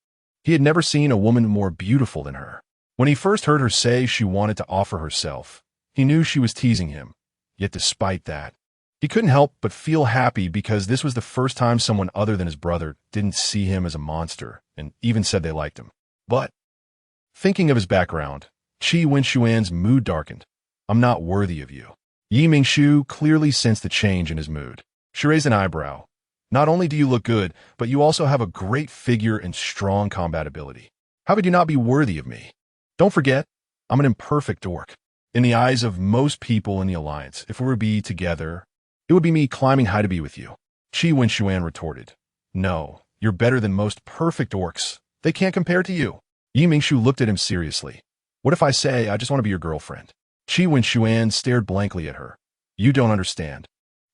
he had never seen a woman more beautiful than her. When he first heard her say she wanted to offer herself, he knew she was teasing him. Yet despite that, he couldn't help but feel happy because this was the first time someone other than his brother didn't see him as a monster and even said they liked him. But, thinking of his background, Qi Wenxuan's mood darkened. I'm not worthy of you. Mingshu clearly sensed the change in his mood. She raised an eyebrow. Not only do you look good, but you also have a great figure and strong combat ability. How could you not be worthy of me? Don't forget, I'm an imperfect orc. In the eyes of most people in the Alliance, if we were to be together, it would be me climbing high to be with you. Qi Wenxuan retorted. No, you're better than most perfect orcs. They can't compare to you. Mingshu looked at him seriously. What if I say I just want to be your girlfriend? Qi Wenxuan stared blankly at her. You don't understand.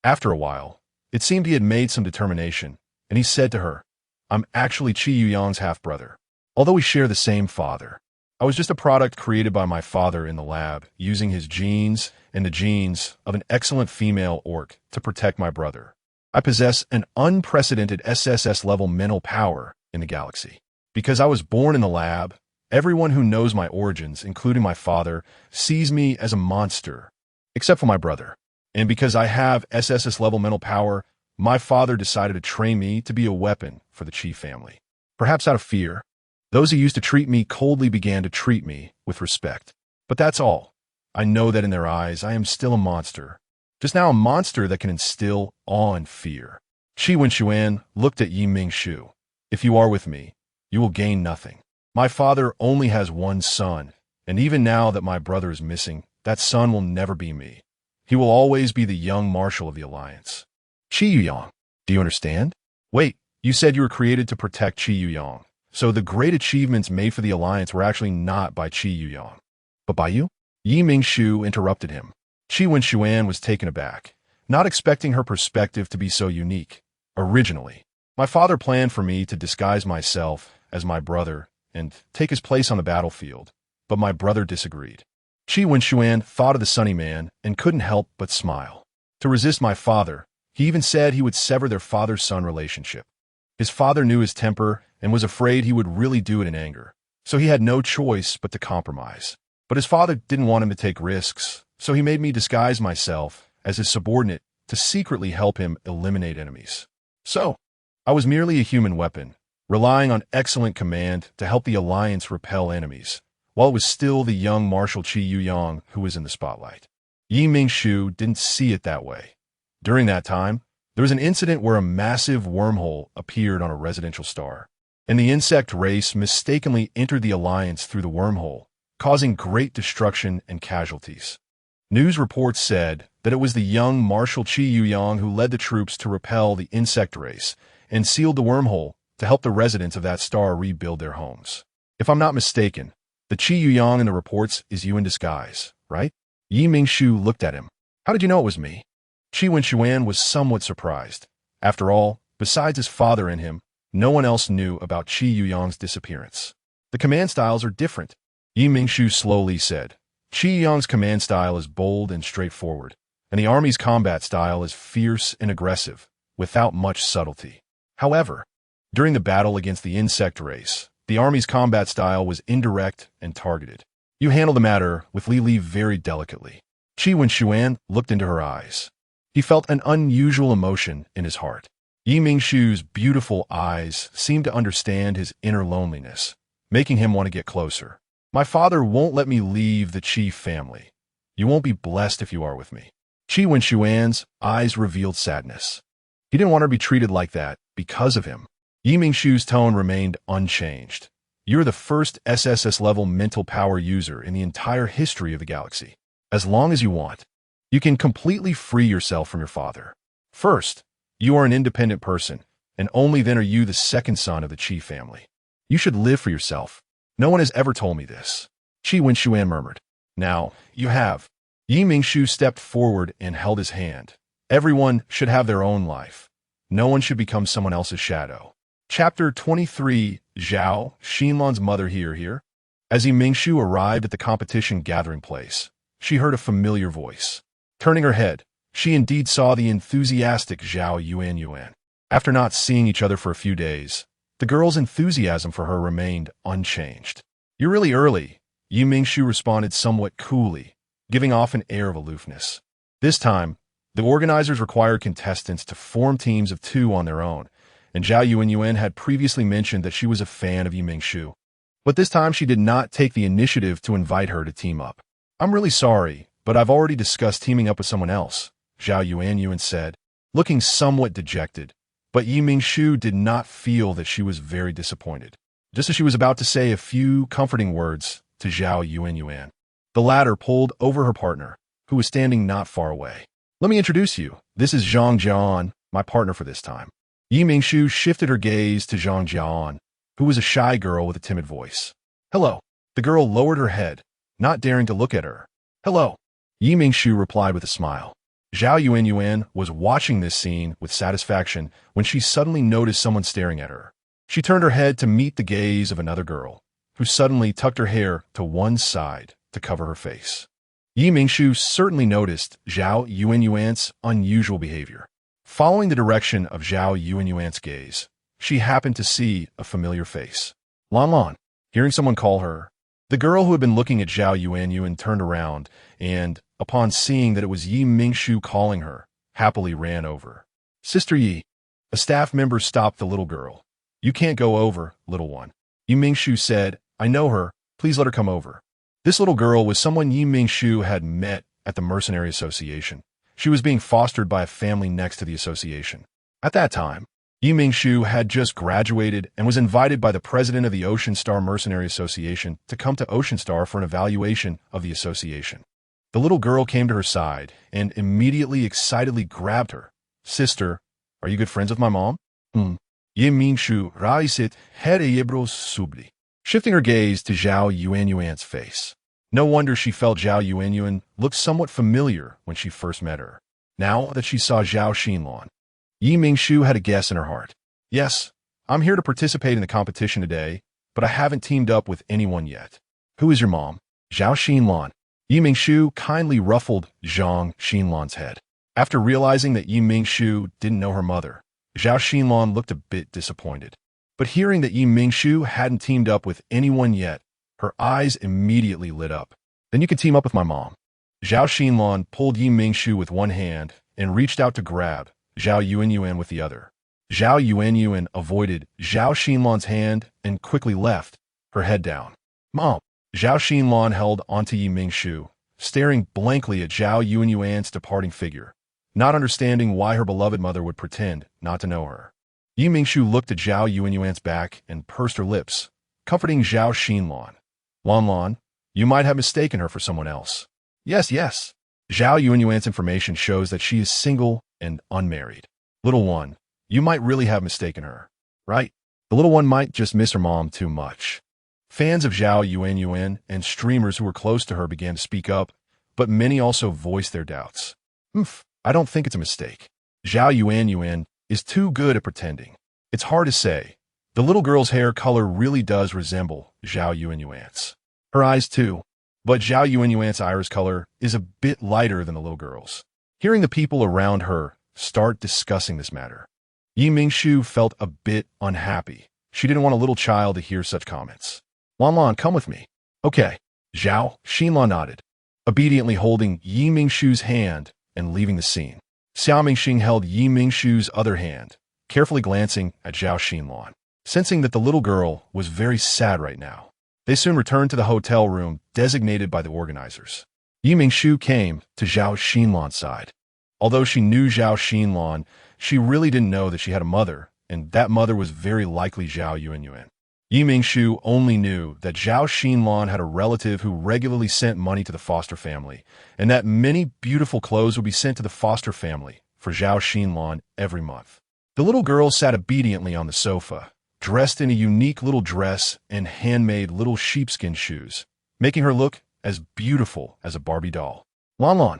After a while, it seemed he had made some determination, and he said to her, I'm actually Qi Yuyang's half-brother. Although we share the same father, I was just a product created by my father in the lab, using his genes and the genes of an excellent female orc to protect my brother. I possess an unprecedented SSS-level mental power in the galaxy. Because I was born in the lab, everyone who knows my origins, including my father, sees me as a monster, except for my brother. And because I have SSS-level mental power, my father decided to train me to be a weapon for the Qi family. Perhaps out of fear, those who used to treat me coldly began to treat me with respect. But that's all. I know that in their eyes, I am still a monster. Just now a monster that can instill awe and fear. Qi Wenxuan looked at Mingshu. If you are with me, you will gain nothing. My father only has one son, and even now that my brother is missing, that son will never be me. He will always be the young marshal of the Alliance. Qi Yuyang, do you understand? Wait, you said you were created to protect Qi Yuyang. So the great achievements made for the Alliance were actually not by Qi Yuyang, but by you? Mingshu interrupted him. Qi Wenxuan was taken aback, not expecting her perspective to be so unique. Originally, my father planned for me to disguise myself as my brother and take his place on the battlefield, but my brother disagreed. Qi Wenxuan thought of the Sunny Man and couldn't help but smile. To resist my father, he even said he would sever their father-son relationship. His father knew his temper and was afraid he would really do it in anger, so he had no choice but to compromise. But his father didn't want him to take risks, so he made me disguise myself as his subordinate to secretly help him eliminate enemies. So, I was merely a human weapon, relying on excellent command to help the Alliance repel enemies, while it was still the young Marshal Qi Yuyang who was in the spotlight. Mingshu didn't see it that way. During that time, there was an incident where a massive wormhole appeared on a residential star, and the insect race mistakenly entered the Alliance through the wormhole, causing great destruction and casualties. News reports said that it was the young Marshal Qi Yuyang who led the troops to repel the insect race and sealed the wormhole to help the residents of that star rebuild their homes. If I'm not mistaken, the Qi Yuyang in the reports is you in disguise, right? Mingshu looked at him. How did you know it was me? Qi Wenxuan was somewhat surprised. After all, besides his father and him, no one else knew about Qi Yuyang's disappearance. The command styles are different. Mingshu slowly said. Qi Yuyang's command style is bold and straightforward, and the army's combat style is fierce and aggressive, without much subtlety. However, during the battle against the insect race, the army's combat style was indirect and targeted. You handle the matter with Li very delicately. Qi Wenxuan looked into her eyes. He felt an unusual emotion in his heart. Mingshu's beautiful eyes seemed to understand his inner loneliness, making him want to get closer. My father won't let me leave the Qi family. You won't be blessed if you are with me. Qi Wenxuan's eyes revealed sadness. He didn't want her to be treated like that because of him. Mingshu's tone remained unchanged. You're the first SSS-level mental power user in the entire history of the galaxy. As long as you want, you can completely free yourself from your father. First, you are an independent person, and only then are you the second son of the Qi family. You should live for yourself. No one has ever told me this. Qi Wenxuan murmured. Now, you have. Mingshu stepped forward and held his hand. Everyone should have their own life. No one should become someone else's shadow. Chapter 23, Zhao, Xinlan's mother here. As Mingshu arrived at the competition gathering place, she heard a familiar voice. Turning her head, she indeed saw the enthusiastic Zhao Yuan. After not seeing each other for a few days, the girl's enthusiasm for her remained unchanged. "You're really early," Mingshu responded somewhat coolly, giving off an air of aloofness. This time, the organizers required contestants to form teams of 2 on their own, and Zhao Yuan had previously mentioned that she was a fan of Mingshu. But this time she did not take the initiative to invite her to team up. "I'm really sorry, but I've already discussed teaming up with someone else," Zhao Yuan said, looking somewhat dejected. But Mingshu did not feel that she was very disappointed. Just as she was about to say a few comforting words to Zhao Yuan, the latter pulled over her partner, who was standing not far away. "Let me introduce you. This is Zhang Jian, my partner for this time." Mingshu shifted her gaze to Zhang Jian, who was a shy girl with a timid voice. "Hello." The girl lowered her head, not daring to look at her. "Hello." Mingshu replied with a smile. Zhao Yuan was watching this scene with satisfaction when she suddenly noticed someone staring at her. She turned her head to meet the gaze of another girl, who suddenly tucked her hair to one side to cover her face. Mingshu certainly noticed Zhao Yuan's unusual behavior. Following the direction of Zhao Yuan's gaze, she happened to see a familiar face. Lan. Hearing someone call her, the girl who had been looking at Zhao Yuan turned around and, upon seeing that it was Mingshu calling her, happily ran over. "Sister Yi." A staff member stopped the little girl. "You can't go over, little one." Mingshu said, "I know her. Please let her come over." This little girl was someone Mingshu had met at the Mercenary Association. She was being fostered by a family next to the association. At that time, Mingshu had just graduated and was invited by the president of the Ocean Star Mercenary Association to come to Ocean Star for an evaluation of the association. The little girl came to her side and immediately excitedly grabbed her. "Sister, are you good friends with my mom?" Mingshu raisit head eyebrows subli, shifting her gaze to Zhao Yuan's face. No wonder she felt Zhao Yuan looked somewhat familiar when she first met her. Now that she saw Zhao Xinlan, Mingshu had a guess in her heart. "Yes, I'm here to participate in the competition today, but I haven't teamed up with anyone yet." "Who is your mom?" "Zhao Xinlan." Mingshu kindly ruffled Zhang Xinlan's head. After realizing that Mingshu didn't know her mother, Zhao Xinlan looked a bit disappointed. But hearing that Mingshu hadn't teamed up with anyone yet, her eyes immediately lit up. "Then you can team up with my mom." Zhao Xinlan pulled Mingshu with one hand and reached out to grab Zhao Yuan with the other. Zhao Yuan avoided Zhao Xinlan's hand and quickly left, her head down. "Mom." Zhao Xinlan held onto Mingshu, staring blankly at Zhao Yuan's departing figure, not understanding why her beloved mother would pretend not to know her. Mingshu looked at Zhao Yuan's back and pursed her lips, comforting Zhao Xinlan. Lan, you might have mistaken her for someone else." Yes. Zhao Yuan's information shows that she is single and unmarried. "Little one, you might really have mistaken her, right? The little one might just miss her mom too much." Fans of Zhao Yuan and streamers who were close to her began to speak up, but many also voiced their doubts. I don't think it's a mistake. Zhao Yuan is too good at pretending. It's hard to say. The little girl's hair color really does resemble Zhao Yuan's. Her eyes too, but Zhao Yuan's iris color is a bit lighter than the little girl's." Hearing the people around her start discussing this matter, Mingshu felt a bit unhappy. She didn't want a little child to hear such comments. Lan, come with me." "Okay." Zhao Xinlan nodded, obediently holding Mingshu's hand and leaving the scene. Xiao Mingxing held Mingshu's other hand, carefully glancing at Zhao Xinlan, sensing that the little girl was very sad right now. They soon returned to the hotel room designated by the organizers. Mingshu came to Zhao Xinlan's side. Although she knew Zhao Xinlan, she really didn't know that she had a mother, and that mother was very likely Zhao Yuan. Mingshu only knew that Zhao Xinlan had a relative who regularly sent money to the foster family, and that many beautiful clothes would be sent to the foster family for Zhao Xinlan every month. The little girl sat obediently on the sofa, dressed in a unique little dress and handmade little sheepskin shoes, making her look as beautiful as a Barbie doll. Lan,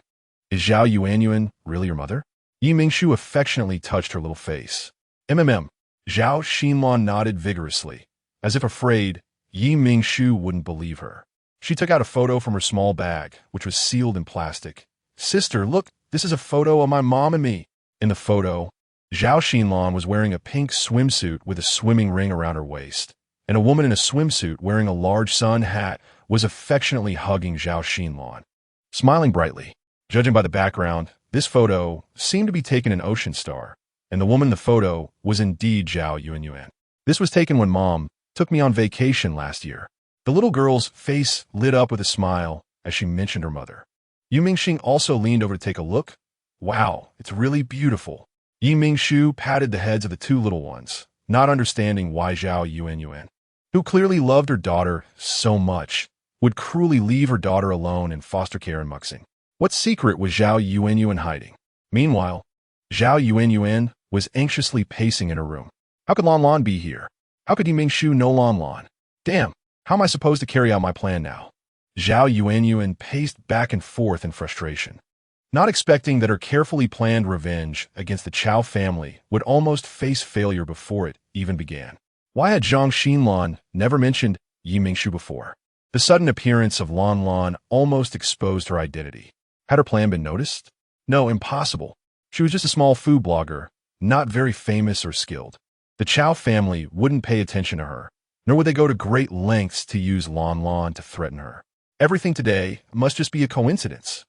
is Zhao Yuan really your mother?" Mingshu affectionately touched her little face. Zhao Xinlan nodded vigorously, as if afraid Mingshu wouldn't believe her. She took out a photo from her small bag, which was sealed in plastic. "Sister, look, this is a photo of my mom and me." In the photo, Zhao Xinlan was wearing a pink swimsuit with a swimming ring around her waist, and a woman in a swimsuit wearing a large sun hat was affectionately hugging Zhao Xinlan, smiling brightly. Judging by the background, this photo seemed to be taken in Ocean Star, and the woman in the photo was indeed Zhao Yuanyuan. "This was taken when Mom took me on vacation last year." The little girl's face lit up with a smile as she mentioned her mother. Yu Mingxing also leaned over to take a look. "Wow, it's really beautiful." Yi Mingshu patted the heads of the two little ones, not understanding why Zhao Yuanyuan, who clearly loved her daughter so much, would cruelly leave her daughter alone in foster care in Muxing. What secret was Zhao Yuanyuan hiding? Meanwhile, Zhao Yuanyuan was anxiously pacing in her room. How could Lan Lan be here? How could Yi Mingshu know Lan Lan? Damn, how am I supposed to carry out my plan now? Zhao Yuanyuan paced back and forth in frustration, not expecting that her carefully planned revenge against the Chao family would almost face failure before it even began. Why had Zhang Xinlan never mentioned Yi Mingshu before? The sudden appearance of Lan Lan almost exposed her identity. Had her plan been noticed? No, impossible. She was just a small food blogger, not very famous or skilled. The Chao family wouldn't pay attention to her, nor would they go to great lengths to use Lan Lan to threaten her. Everything today must just be a coincidence.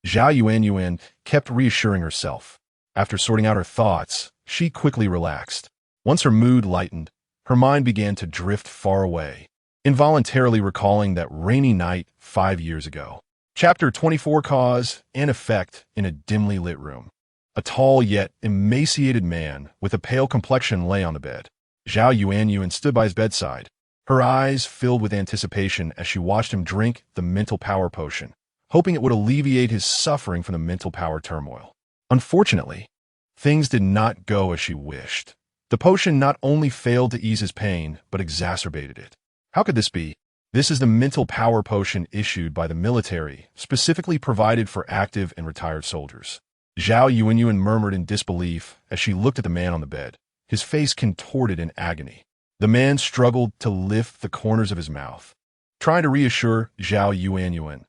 Zhao Yuanyuan kept reassuring herself. After sorting out her thoughts, she quickly relaxed. Once her mood lightened, her mind began to drift far away, involuntarily recalling that rainy night 5 years ago. Chapter 24. Cause and Effect in a dimly lit room. A tall yet emaciated man with a pale complexion lay on the bed. Zhao Yuanyuan stood by his bedside, her eyes filled with anticipation as she watched him drink the mental power potion, hoping it would alleviate his suffering from the mental power turmoil. Unfortunately, things did not go as she wished. The potion not only failed to ease his pain, but exacerbated it. How could this be? This is the mental power potion issued by the military, specifically provided for active and retired soldiers. Zhao Yuanyuan murmured in disbelief as she looked at the man on the bed, his face contorted in agony. The man struggled to lift the corners of his mouth, trying to reassure Zhao Yuanyuan,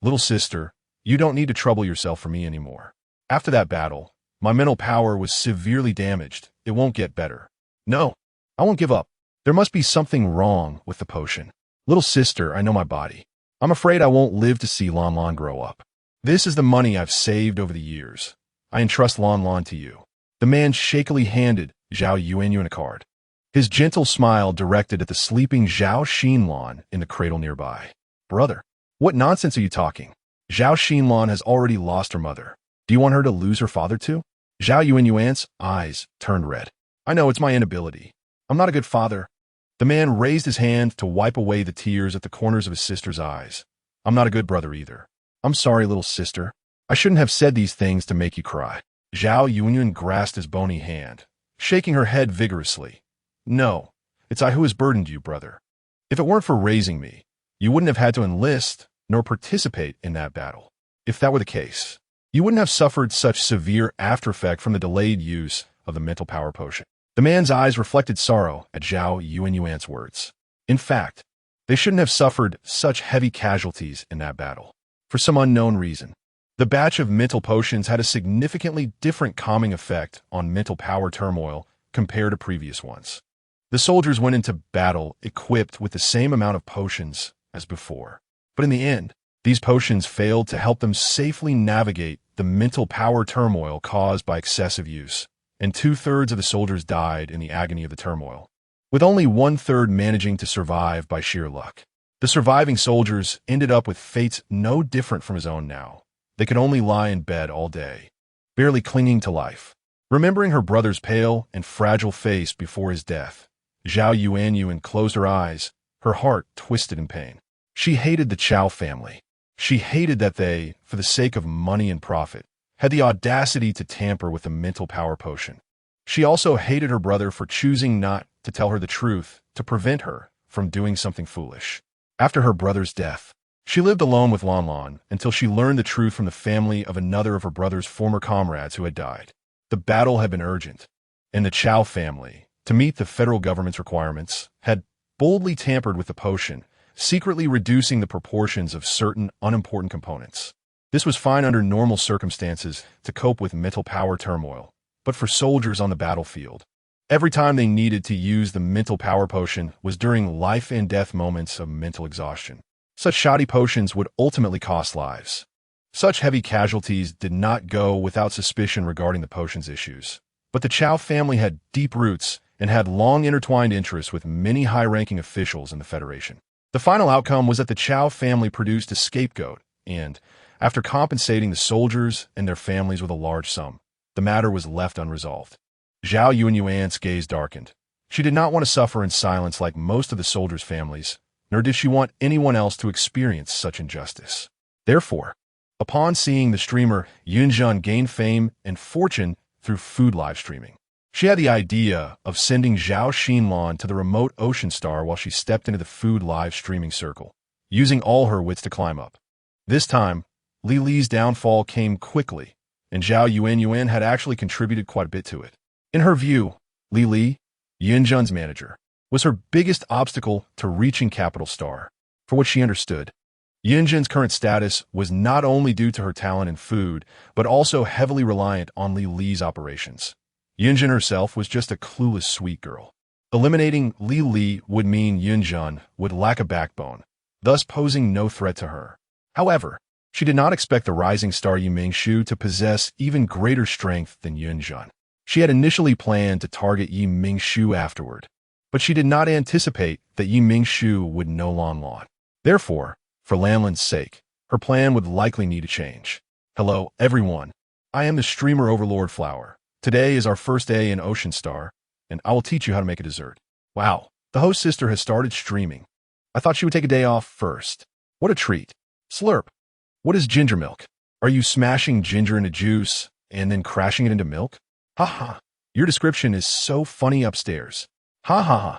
"Little sister, you don't need to trouble yourself for me anymore. After that battle, my mental power was severely damaged. It won't get better. No, I won't give up. There must be something wrong with the potion. Little sister, I know my body. I'm afraid I won't live to see Lan Lan grow up. This is the money I've saved over the years. I entrust Lan Lan to you." The man shakily handed Zhao Yuanyuan a card, his gentle smile directed at the sleeping Zhao Xinlan in the cradle nearby. "Brother, what nonsense are you talking? Zhao Xinlan has already lost her mother. Do you want her to lose her father too?" Zhao Yuanyuan's eyes turned red. "I know it's my inability. I'm not a good father." The man raised his hand to wipe away the tears at the corners of his sister's eyes. "I'm not a good brother either. I'm sorry, little sister. I shouldn't have said these things to make you cry." Zhao Yuanyuan grasped his bony hand, shaking her head vigorously. "No, it's I who has burdened you, brother. If it weren't for raising me, you wouldn't have had to enlist nor participate in that battle. If that were the case, you wouldn't have suffered such severe aftereffect from the delayed use of the mental power potion." The man's eyes reflected sorrow at Zhao Yuanyuan's words. In fact, they shouldn't have suffered such heavy casualties in that battle. For some unknown reason, the batch of mental potions had a significantly different calming effect on mental power turmoil compared to previous ones. The soldiers went into battle equipped with the same amount of potions as before. But in the end, these potions failed to help them safely navigate the mental power turmoil caused by excessive use, and 2/3 of the soldiers died in the agony of the turmoil, with only 1/3 managing to survive by sheer luck. The surviving soldiers ended up with fates no different from his own now. They could only lie in bed all day, barely clinging to life. Remembering her brother's pale and fragile face before his death, Zhao Yuanyuan closed her eyes, her heart twisted in pain. She hated the Chao family. She hated that they, for the sake of money and profit, had the audacity to tamper with the mental power potion. She also hated her brother for choosing not to tell her the truth to prevent her from doing something foolish. After her brother's death, she lived alone with Lan Lan until she learned the truth from the family of another of her brother's former comrades who had died. The battle had been urgent, and the Chao family to meet the federal government's requirements, had boldly tampered with the potion, secretly reducing the proportions of certain unimportant components. This was fine under normal circumstances to cope with mental power turmoil, but for soldiers on the battlefield, every time they needed to use the mental power potion was during life-and-death moments of mental exhaustion. Such shoddy potions would ultimately cost lives. Such heavy casualties did not go without suspicion regarding the potion's issues. But the Chow family had deep roots and had long intertwined interests with many high-ranking officials in the Federation. The final outcome was that the Chow family produced a scapegoat, and, after compensating the soldiers and their families with a large sum, the matter was left unresolved. Zhao Yuanyuan's gaze darkened. She did not want to suffer in silence like most of the soldiers' families, nor did she want anyone else to experience such injustice. Therefore, upon seeing the streamer Yunjun gain fame and fortune through food live streaming, she had the idea of sending Zhao Xinlan to the remote ocean star while she stepped into the food live streaming circle, using all her wits to climb up. This time, Li Li's downfall came quickly, and Zhao Yuanyuan had actually contributed quite a bit to it. In her view, Li Li, Yunjun's manager, was her biggest obstacle to reaching Capital Star. For what she understood, Yunjun's current status was not only due to her talent in food, but also heavily reliant on Li Li's operations. Yunjun herself was just a clueless sweet girl. Eliminating Li Li would mean Yunjun would lack a backbone, thus posing no threat to her. However, she did not expect the rising star Mingshu to possess even greater strength than Yunjun. She had initially planned to target Mingshu afterward, but she did not anticipate that Mingshu would know Lan Lan. Therefore, for Lan Lan's sake, her plan would likely need to change. Hello, everyone. I am the streamer Overlord Flower. Today is our first day in Ocean Star, and I will teach you how to make a dessert. Wow, the host sister has started streaming. I thought she would take a day off first. What a treat. Slurp. What is ginger milk? Are you smashing ginger into juice and then crashing it into milk? Ha ha. Your description is so funny upstairs. Ha ha ha.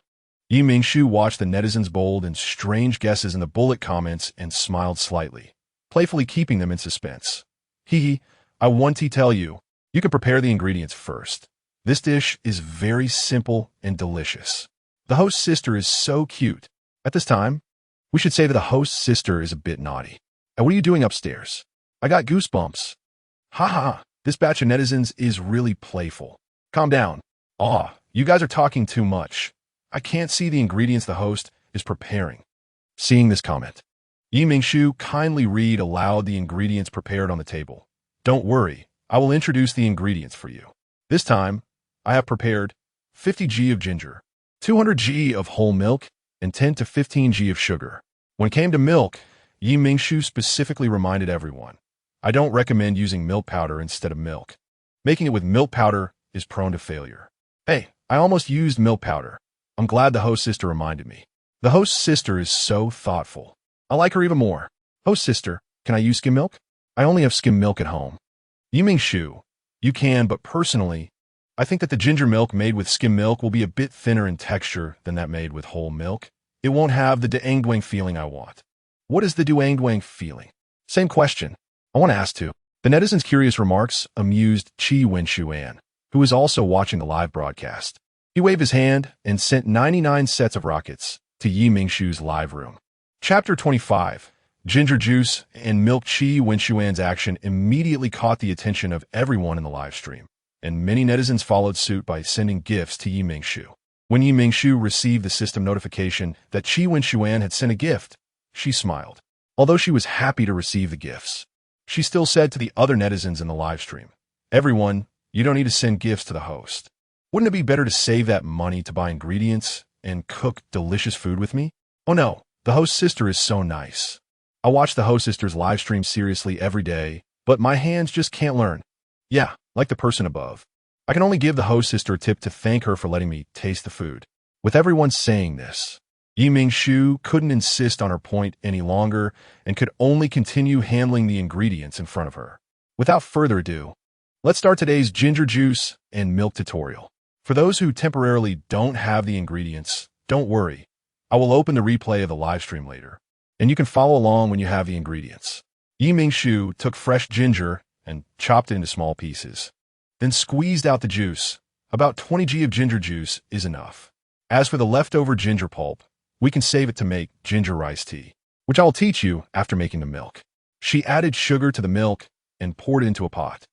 Mingshu watched the netizens' bold and strange guesses in the bullet comments and smiled slightly, playfully keeping them in suspense. Hee, I want to tell you, you can prepare the ingredients first. This dish is very simple and delicious. The host's sister is so cute. At this time, we should say that the host's sister is a bit naughty. And what are you doing upstairs? I got goosebumps. Ha ha, this batch of netizens is really playful. Calm down. Aw, you guys are talking too much. I can't see the ingredients the host is preparing. Seeing this comment, Mingshu kindly read aloud the ingredients prepared on the table. Don't worry, I will introduce the ingredients for you. This time, I have prepared 50 g of ginger, 200 g of whole milk, and 10 to 15 g of sugar. When it came to milk, Mingshu specifically reminded everyone, I don't recommend using milk powder instead of milk. Making it with milk powder is prone to failure. Hey, I almost used milk powder. I'm glad the host sister reminded me. The host sister is so thoughtful. I like her even more. Host sister, can I use skim milk? I only have skim milk at home. Mingshu, you can, but personally, I think that the ginger milk made with skim milk will be a bit thinner in texture than that made with whole milk. It won't have the duangduang feeling I want. What is the duangduang feeling? Same question. I want to ask too. The netizen's curious remarks amused Qi Wenshuan, who was also watching the live broadcast. He waved his hand and sent 99 sets of rockets to Mingshu's live room. Chapter 25. Ginger juice and milk. Qi Wenshuan's action immediately caught the attention of everyone in the live stream, and many netizens followed suit by sending gifts to Mingshu. When Mingshu received the system notification that Qi Wenshuan had sent a gift, she smiled. Although she was happy to receive the gifts, she still said to the other netizens in the live stream, everyone, you don't need to send gifts to the host. Wouldn't it be better to save that money to buy ingredients and cook delicious food with me? Oh no, the host sister is so nice. I watch the host sister's live stream seriously every day, but my hands just can't learn. Yeah, like the person above. I can only give the host sister a tip to thank her for letting me taste the food. With everyone saying this, Mingshu couldn't insist on her point any longer and could only continue handling the ingredients in front of her. Without further ado, let's start today's ginger juice and milk tutorial. For those who temporarily don't have the ingredients, don't worry. I will open the replay of the live stream later, and you can follow along when you have the ingredients. Mingshu took fresh ginger and chopped it into small pieces, then squeezed out the juice, About 20 g of ginger juice is enough. As for the leftover ginger pulp, we can save it to make ginger rice tea, which I will teach you after making the milk. She added sugar to the milk and poured it into a pot,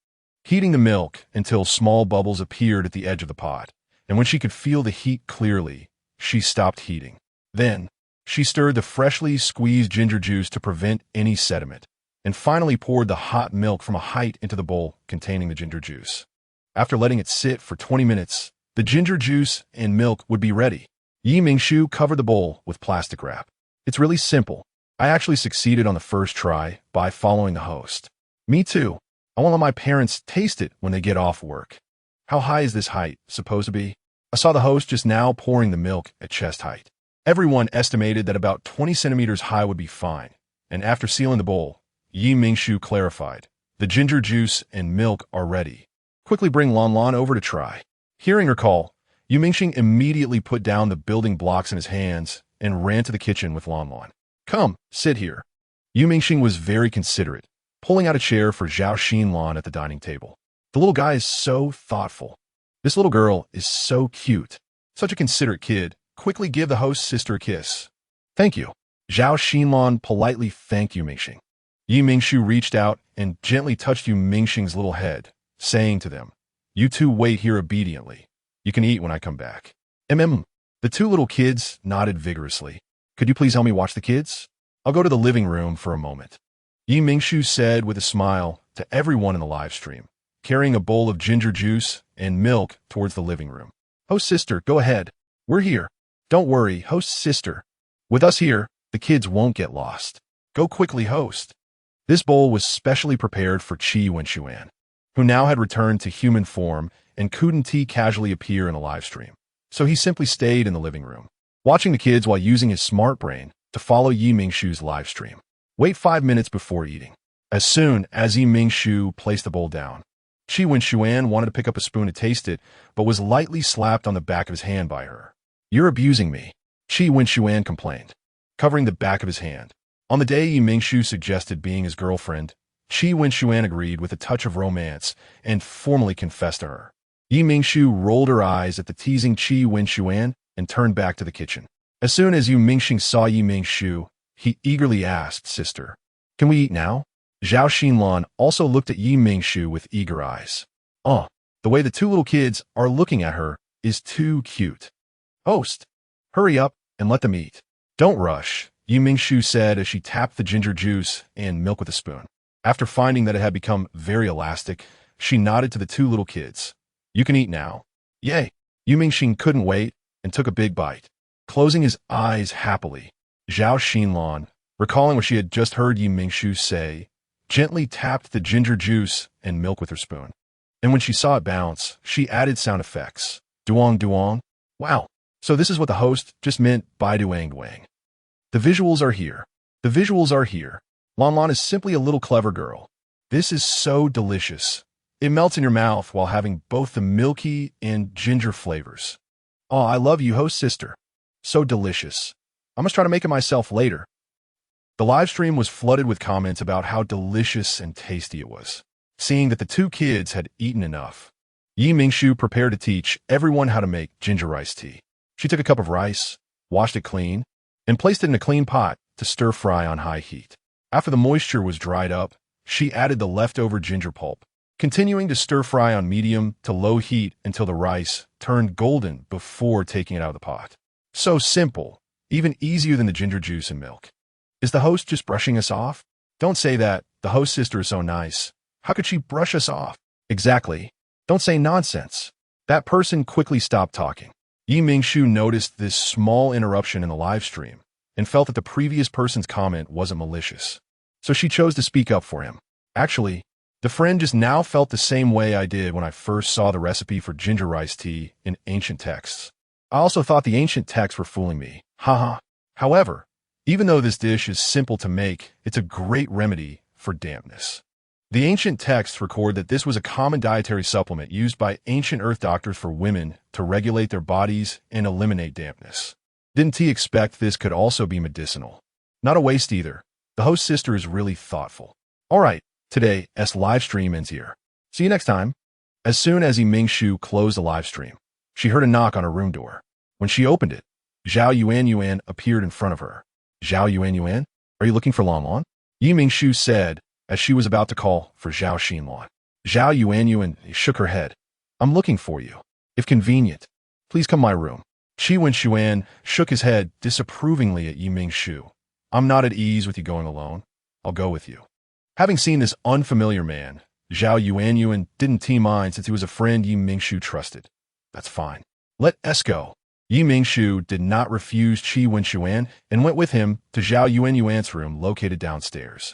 heating the milk until small bubbles appeared at the edge of the pot, and when she could feel the heat clearly, she stopped heating. Then, she stirred the freshly squeezed ginger juice to prevent any sediment, and finally poured the hot milk from a height into the bowl containing the ginger juice. After letting it sit for 20 minutes, the ginger juice and milk would be ready. Mingshu covered the bowl with plastic wrap. It's really simple. I actually succeeded on the first try by following the host. Me too. I want to let my parents taste it when they get off work. How high is this height supposed to be? I saw the host just now pouring the milk at chest height. Everyone estimated that about 20 centimeters high would be fine, and after sealing the bowl, Mingshu clarified, "The ginger juice and milk are ready. Quickly bring Lan over to try." Hearing her call, Mingxing immediately put down the building blocks in his hands and ran to the kitchen with Lan. "Come, sit here." Mingxing was very considerate, pulling out a chair for Zhao Xinlan at the dining table. The little guy is so thoughtful. This little girl is so cute. Such a considerate kid. Quickly give the host's sister a kiss. "Thank you." Zhao Xinlan politely thanked Mingxing. Mingshu reached out and gently touched Mingxing's little head, saying to them, "You two wait here obediently. You can eat when I come back." The two little kids nodded vigorously. "Could you please help me watch the kids? I'll go to the living room for a moment," Mingshu said with a smile to everyone in the live stream, carrying a bowl of ginger juice and milk towards the living room. "Host sister, go ahead. We're here. Don't worry, host sister. With us here, the kids won't get lost. Go quickly, host." This bowl was specially prepared for Qi Wenshuan, who now had returned to human form and couldn't casually appear in the live stream. So he simply stayed in the living room, watching the kids while using his smart brain to follow Mingshu's live stream. Wait 5 minutes before eating. As soon as Mingshu placed the bowl down, Qi Wenshuan wanted to pick up a spoon to taste it, but was lightly slapped on the back of his hand by her. "You're abusing me," Qi Wenshuan complained, covering the back of his hand. On the day Mingshu suggested being his girlfriend, Qi Wenshuan agreed with a touch of romance and formally confessed to her. Mingshu rolled her eyes at the teasing Qi Wenshuan and turned back to the kitchen. As soon as Mingxing saw Mingshu, he eagerly asked, "Sister, can we eat now?" Zhao Xinlan also looked at Mingshu with eager eyes. "Oh, the way the two little kids are looking at her is too cute. Host, hurry up and let them eat." "Don't rush," Mingshu said as she tapped the ginger juice and milk with a spoon. After finding that it had become very elastic, she nodded to the two little kids. "You can eat now." "Yay!" Mingxing couldn't wait and took a big bite. Closing his eyes happily, Zhao Xinlan, recalling what she had just heard Mingshu say, gently tapped the ginger juice and milk with her spoon. And when she saw it bounce, she added sound effects. Duong duong. Wow, so this is what the host just meant by duang duang. The visuals are here. The visuals are here. Lan is simply a little clever girl. This is so delicious. It melts in your mouth while having both the milky and ginger flavors. Oh, I love you, host sister. So delicious. I must try to make it myself later. The live stream was flooded with comments about how delicious and tasty it was. Seeing that the two kids had eaten enough, Mingshu prepared to teach everyone how to make ginger rice tea. She took a cup of rice, washed it clean, and placed it in a clean pot to stir fry on high heat. After the moisture was dried up, she added the leftover ginger pulp, continuing to stir fry on medium to low heat until the rice turned golden before taking it out of the pot. So simple, even easier than the ginger juice and milk. Is the host just brushing us off? Don't say that. The host sister is so nice. How could she brush us off? Exactly. Don't say nonsense. That person quickly stopped talking. Mingshu noticed this small interruption in the live stream and felt that the previous person's comment wasn't malicious. So she chose to speak up for him. Actually, the friend just now felt the same way I did when I first saw the recipe for ginger rice tea in ancient texts. I also thought the ancient texts were fooling me. Haha. However, even though this dish is simple to make, it's a great remedy for dampness. The ancient texts record that this was a common dietary supplement used by ancient earth doctors for women to regulate their bodies and eliminate dampness. Didn't he expect this could also be medicinal? Not a waste either. The host sister is really thoughtful. Alright, today's live stream ends here. See you next time. As soon as Mingshu closed the live stream, she heard a knock on her room door. When she opened it, Zhao Yuanyuan appeared in front of her. Zhao Yuanyuan, are you looking for Lanlan? Mingshu said as she was about to call for Zhao Xinlan. Zhao Yuanyuan shook her head. I'm looking for you. If convenient, please come my room. Qi Wenshuan shook his head disapprovingly at Mingshu. I'm not at ease with you going alone. I'll go with you. Having seen this unfamiliar man, Zhao Yuanyuan didn't mind since he was a friend Mingshu trusted. That's fine. Let us go. Mingshu did not refuse Qi Wenshuan and went with him to Zhao Yuanyuan's room located downstairs.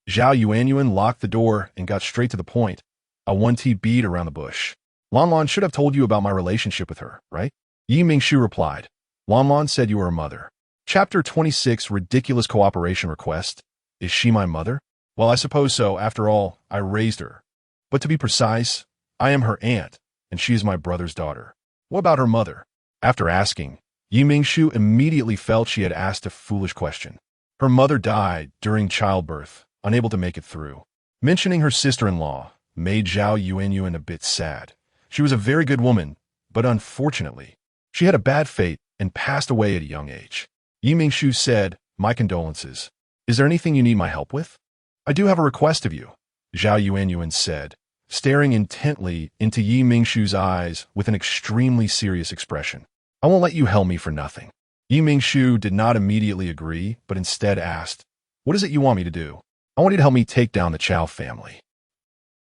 Zhao Yuanyuan locked the door and got straight to the point, a 1T bead around the bush. Lanlan should have told you about my relationship with her, right? Mingshu replied. Lanlan said you were a mother. Chapter 26 Ridiculous Cooperation Request. Is she my mother? Well, I suppose so. After all, I raised her. But to be precise, I am her aunt, and she is my brother's daughter. What about her mother? After asking, Mingshu immediately felt she had asked a foolish question. Her mother died during childbirth, unable to make it through. Mentioning her sister-in-law made Zhao Yuanyuan a bit sad. She was a very good woman, but unfortunately, she had a bad fate and passed away at a young age. Mingshu said, my condolences. Is there anything you need my help with? I do have a request of you, Zhao Yuanyuan said, staring intently into Mingshu's eyes with an extremely serious expression. I won't let you help me for nothing. Mingshu did not immediately agree, but instead asked, what is it you want me to do? I want you to help me take down the Chao family.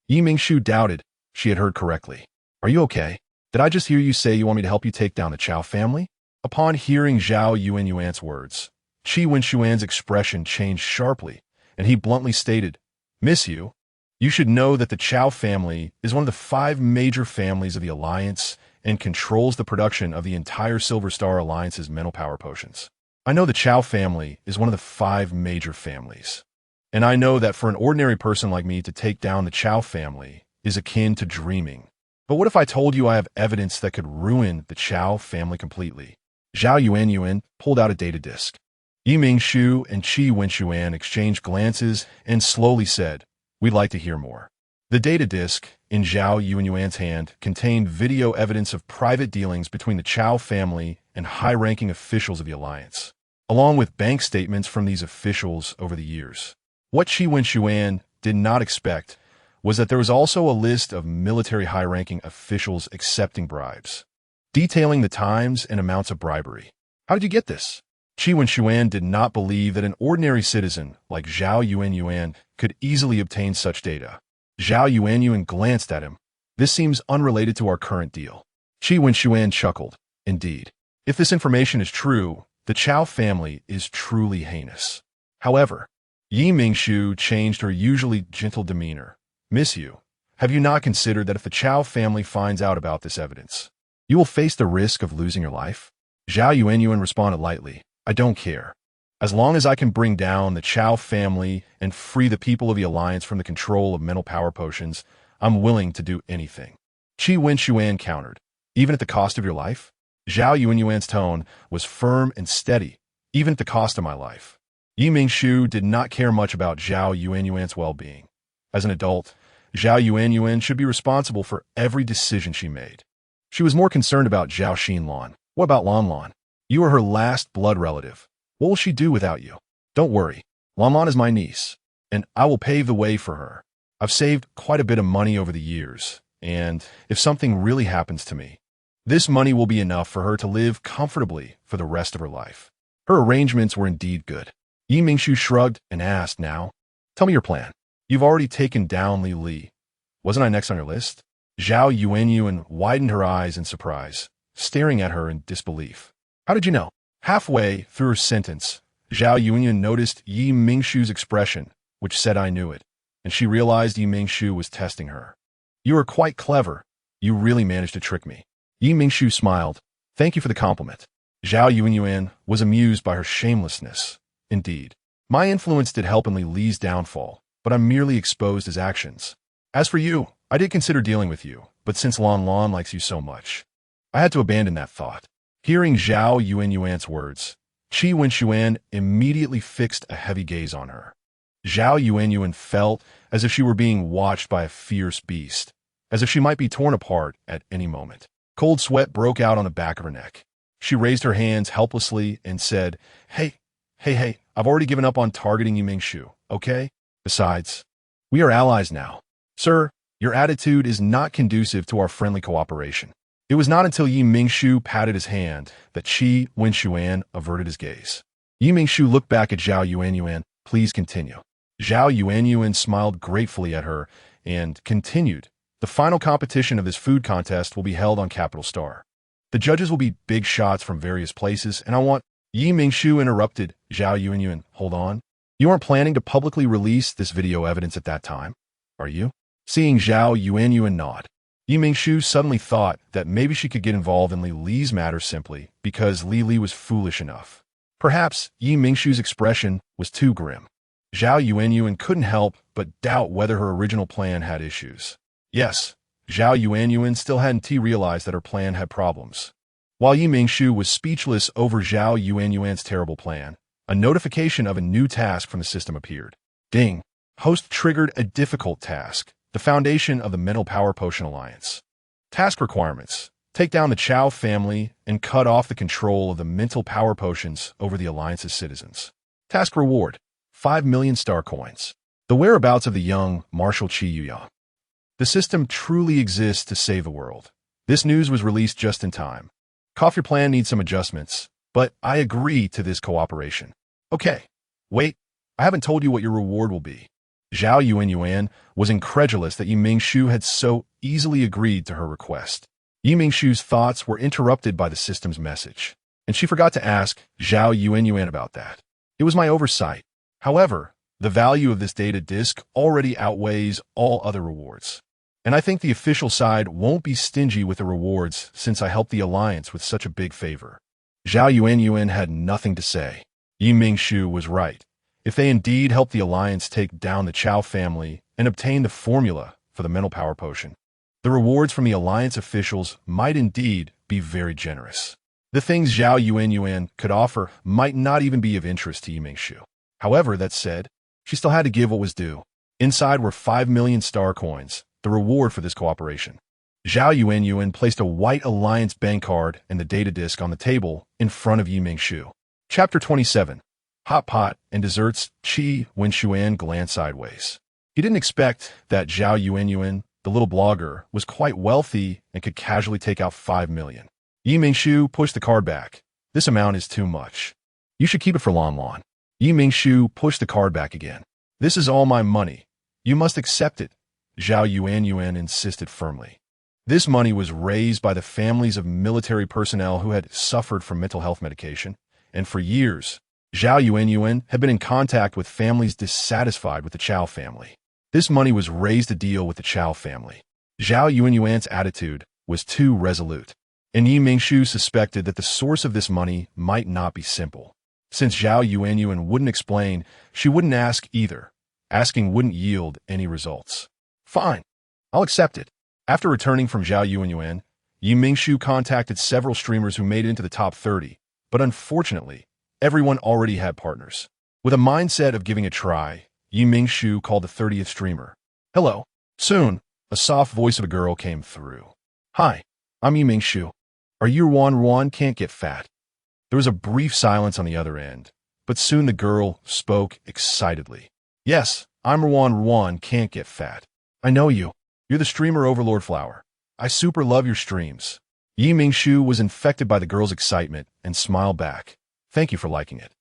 Mingshu doubted she had heard correctly. Are you okay? Did I just hear you say you want me to help you take down the Chao family? Upon hearing Zhao Yuanyuan's words, Qi Wenshuan's expression changed sharply, and he bluntly stated, Miss you, you should know that the Chao family is one of the 5 major families of the Alliance and controls the production of the entire Silver Star Alliance's mental power potions. I know the Chao family is one of the 5 major families, and I know that for an ordinary person like me to take down the Chao family is akin to dreaming. But what if I told you I have evidence that could ruin the Chao family completely? Zhao Yuanyuan pulled out a data disk. Mingshu and Qi Wenshuan exchanged glances and slowly said, we'd like to hear more. The data disk in Zhao Yuanyuan's hand contained video evidence of private dealings between the Chao family and high-ranking officials of the Alliance, along with bank statements from these officials over the years. What Qi Wenshuan did not expect was that there was also a list of military high-ranking officials accepting bribes, detailing the times and amounts of bribery. How did you get this? Qi Wenshuan did not believe that an ordinary citizen like Zhao Yuanyuan could easily obtain such data. Zhao Yuanyuan glanced at him. This seems unrelated to our current deal. Qi Wenshuan chuckled. Indeed, if this information is true, the Chao family is truly heinous. However, Mingshu changed her usually gentle demeanor. Miss you, have you not considered that if the Chao family finds out about this evidence, you will face the risk of losing your life? Zhao Yuanyuan responded lightly. I don't care. As long as I can bring down the Chao family and free the people of the Alliance from the control of mental power potions, I'm willing to do anything. Qi Wenshuan countered. Even at the cost of your life? Zhao Yuanyuan's tone was firm and steady, even at the cost of my life. Mingshu did not care much about Zhao Yuanyuan's well-being. As an adult, Zhao Yuanyuan should be responsible for every decision she made. She was more concerned about Zhao Xinlan. What about Lanlan? You are her last blood relative. What will she do without you? Don't worry. Lanlan is my niece, and I will pave the way for her. I've saved quite a bit of money over the years, and if something really happens to me, this money will be enough for her to live comfortably for the rest of her life. Her arrangements were indeed good. Mingshu shrugged and asked, now, tell me your plan. You've already taken down Li. Wasn't I next on your list? Zhao Yuanyuan widened her eyes in surprise, staring at her in disbelief. How did you know? Halfway through her sentence, Zhao Yuanyuan noticed Mingshu's expression, which said I knew it, and she realized Mingshu was testing her. You are quite clever. You really managed to trick me. Mingshu smiled. Thank you for the compliment. Zhao Yuanyuan was amused by her shamelessness. Indeed, my influence did help in Li's downfall, but I'm merely exposed his actions. As for you, I did consider dealing with you, but since Lanlan likes you so much, I had to abandon that thought. Hearing Zhao Yuanyuan's words, Qi Wenshuan immediately fixed a heavy gaze on her. Zhao Yuanyuan felt as if she were being watched by a fierce beast, as if she might be torn apart at any moment. Cold sweat broke out on the back of her neck. She raised her hands helplessly and said, Hey, I've already given up on targeting you, Mingshu, okay? Besides, we are allies now. Sir, your attitude is not conducive to our friendly cooperation. It was not until Yi Mingshu patted his hand that Qi Wenshuan averted his gaze. Yi Mingshu looked back at Zhao Yuanyuan. Please continue. Zhao Yuanyuan smiled gratefully at her and continued. The final competition of this food contest will be held on Capital Star. The judges will be big shots from various places, and I want— Yi Mingshu interrupted Zhao Yuanyuan. Hold on. You aren't planning to publicly release this video evidence at that time, are you? Seeing Zhao Yuanyuan nod, Yi Mingshu suddenly thought that maybe she could get involved in Li Li's matter simply because Li Li was foolish enough. Perhaps Yi Mingshu's expression was too grim. Zhao Yuanyuan couldn't help but doubt whether her original plan had issues. Yes, Zhao Yuanyuan still hadn't realized that her plan had problems. While Yi Mingshu was speechless over Zhao Yuanyuan's terrible plan, a notification of a new task from the system appeared. Ding! Host triggered a difficult task. The foundation of the Mental Power Potion Alliance. Task requirements: take down the Chao family and cut off the control of the mental power potions over the Alliance's citizens. Task reward: 5 million star coins. The whereabouts of the young Marshal Qi Yuya. The system truly exists to save the world. This news was released just in time. Your plan needs some adjustments, but I agree to this cooperation. Okay, wait, I haven't told you what your reward will be. Zhao Yuanyuan was incredulous that Yi Mingshu had so easily agreed to her request. Yi Mingshu's thoughts were interrupted by the system's message, and she forgot to ask Zhao Yuanyuan about that. It was my oversight. However, the value of this data disk already outweighs all other rewards. And I think the official side won't be stingy with the rewards since I helped the Alliance with such a big favor. Zhao Yuanyuan had nothing to say. Yi Mingshu was right. If they indeed help the Alliance take down the Chao family and obtain the formula for the mental power potion, the rewards from the Alliance officials might indeed be very generous. The things Zhao Yuanyuan could offer might not even be of interest to Yi Mingshu. However, that said, she still had to give what was due. Inside were 5 million star coins, the reward for this cooperation. Zhao Yuanyuan placed a white Alliance bank card and the data disk on the table in front of Yi Mingshu. Chapter 27. Hot pot and desserts. Qi Wenshuan glanced sideways. He didn't expect that Zhao Yuanyuan, the little blogger, was quite wealthy and could casually take out 5 million. Yi Mingshu pushed the card back. This amount is too much. You should keep it for Lan. Yi Mingshu pushed the card back again. This is all my money. You must accept it, Zhao Yuanyuan insisted firmly. This money was raised by the families of military personnel who had suffered from mental health medication, and for years, Zhao Yuanyuan had been in contact with families dissatisfied with the Chao family. This money was raised to deal with the Chao family. Zhao Yuanyuan's attitude was too resolute, and Yi Mingshu suspected that the source of this money might not be simple. Since Zhao Yuanyuan wouldn't explain, she wouldn't ask either. Asking wouldn't yield any results. Fine, I'll accept it. After returning from Zhao Yuanyuan, Yi Mingshu contacted several streamers who made it into the top 30, but unfortunately, everyone already had partners. With a mindset of giving a try, Yi Mingshu called the 30th streamer. Hello. Soon, a soft voice of a girl came through. Hi, I'm Yi Mingshu. Are you Ruan can't get fat? There was a brief silence on the other end, but soon the girl spoke excitedly. Yes, I'm Ruan can't get fat. I know you. You're the streamer Overlord Flower. I super love your streams. Yi Mingshu was infected by the girl's excitement and smiled back. Thank you for liking it.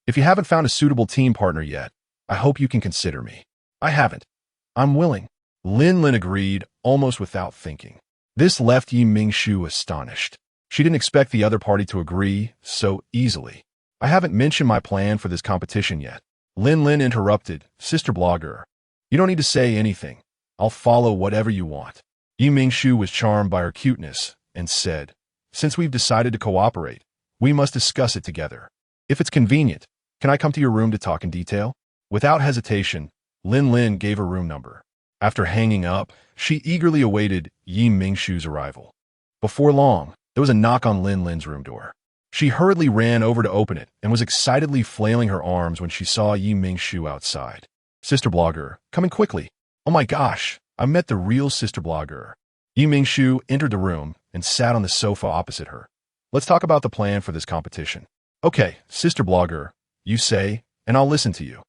If you haven't found a suitable team partner yet, I hope you can consider me. I haven't. I'm willing. Lin agreed, almost without thinking. This left Yi Mingshu astonished. She didn't expect the other party to agree so easily. I haven't mentioned my plan for this competition yet. Lin interrupted, Sister Blogger. You don't need to say anything. I'll follow whatever you want. Yi Mingshu was charmed by her cuteness and said, Since we've decided to cooperate, we must discuss it together. If it's convenient, can I come to your room to talk in detail? Without hesitation, Lin gave her room number. After hanging up, she eagerly awaited Yi Mingshu's arrival. Before long, there was a knock on Lin's room door. She hurriedly ran over to open it and was excitedly flailing her arms when she saw Yi Mingshu outside. Sister Blogger, coming quickly. Oh my gosh, I met the real Sister Blogger. Mingshu entered the room and sat on the sofa opposite her. Let's talk about the plan for this competition. Okay, sister blogger, you say, and I'll listen to you.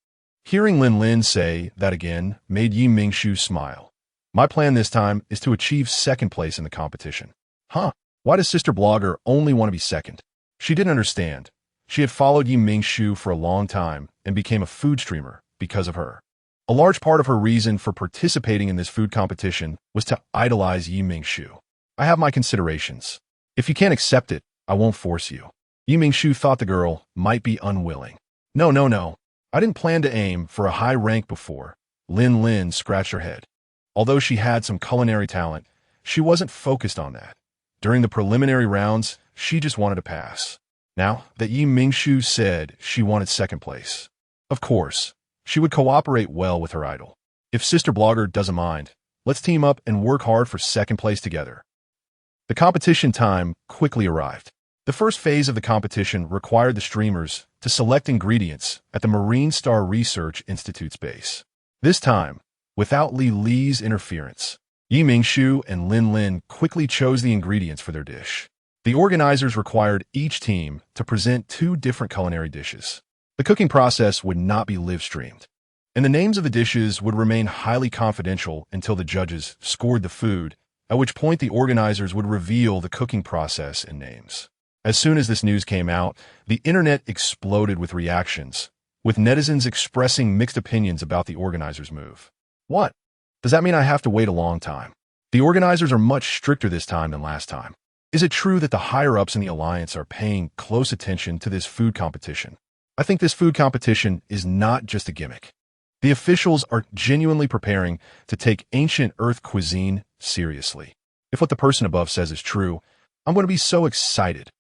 Hearing Lin say that again made Mingshu smile. My plan this time is to achieve second place in the competition. Huh? Why does sister blogger only want to be second? She didn't understand. She had followed Mingshu for a long time and became a food streamer because of her. A large part of her reason for participating in this food competition was to idolize Mingshu. I have my considerations. If you can't accept it, I won't force you. Mingshu thought the girl might be unwilling. No. I didn't plan to aim for a high rank before. Lin scratched her head. Although she had some culinary talent, she wasn't focused on that. During the preliminary rounds, she just wanted to pass. Now that Mingshu said she wanted second place, of course, she would cooperate well with her idol. If sister blogger doesn't mind, let's team up and work hard for second place together. The competition time quickly arrived. The first phase of the competition required the streamers to select ingredients at the Marine Star Research Institute's base. This time, without Li's interference, Mingshu and Lin quickly chose the ingredients for their dish. The organizers required each team to present 2 different culinary dishes. The cooking process would not be live-streamed, and the names of the dishes would remain highly confidential until the judges scored the food, at which point the organizers would reveal the cooking process and names. As soon as this news came out, the internet exploded with reactions, with netizens expressing mixed opinions about the organizers' move. What? Does that mean I have to wait a long time? The organizers are much stricter this time than last time. Is it true that the higher-ups in the alliance are paying close attention to this food competition? I think this food competition is not just a gimmick. The officials are genuinely preparing to take ancient Earth cuisine seriously. If what the person above says is true, I'm going to be so excited.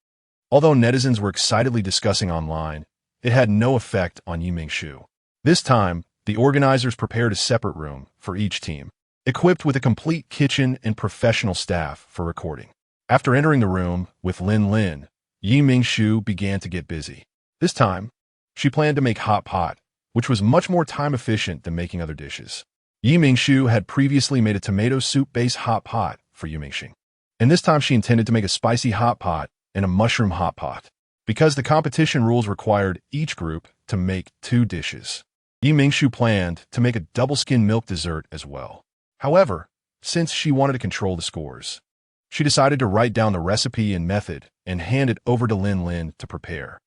Although netizens were excitedly discussing online, it had no effect on Mingshu. This time, the organizers prepared a separate room for each team, equipped with a complete kitchen and professional staff for recording. After entering the room with Lin, Mingshu began to get busy. This time, she planned to make hot pot, which was much more time-efficient than making other dishes. Mingshu had previously made a tomato soup-based hot pot for Mingshu, and this time she intended to make a spicy hot pot and a mushroom hot pot. Because the competition rules required each group to make 2 dishes, Mingshu planned to make a double-skin milk dessert as well. However, since she wanted to control the scores, she decided to write down the recipe and method and hand it over to Lin to prepare.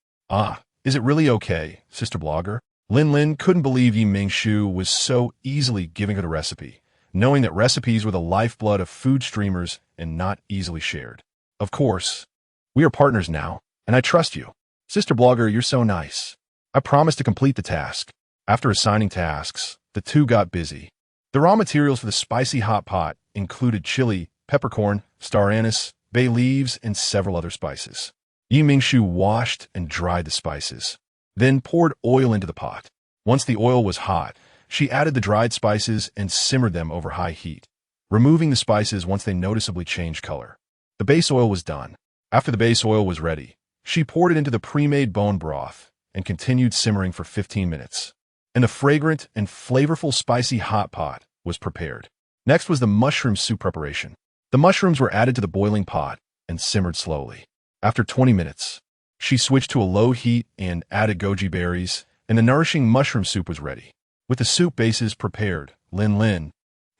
Is it really okay, sister blogger? Lin couldn't believe Mingshu was so easily giving her the recipe, knowing that recipes were the lifeblood of food streamers and not easily shared. Of course, we are partners now, and I trust you. Sister blogger, you're so nice. I promise to complete the task. After assigning tasks, the 2 got busy. The raw materials for the spicy hot pot included chili, peppercorn, star anise, bay leaves, and several other spices. Mingshu washed and dried the spices, then poured oil into the pot. Once the oil was hot, she added the dried spices and simmered them over high heat, removing the spices once they noticeably changed color. The base oil was done. After the base oil was ready, she poured it into the pre-made bone broth and continued simmering for 15 minutes. And the fragrant and flavorful spicy hot pot was prepared. Next was the mushroom soup preparation. The mushrooms were added to the boiling pot and simmered slowly. After 20 minutes, she switched to a low heat and added goji berries, and the nourishing mushroom soup was ready. With the soup bases prepared, Lin,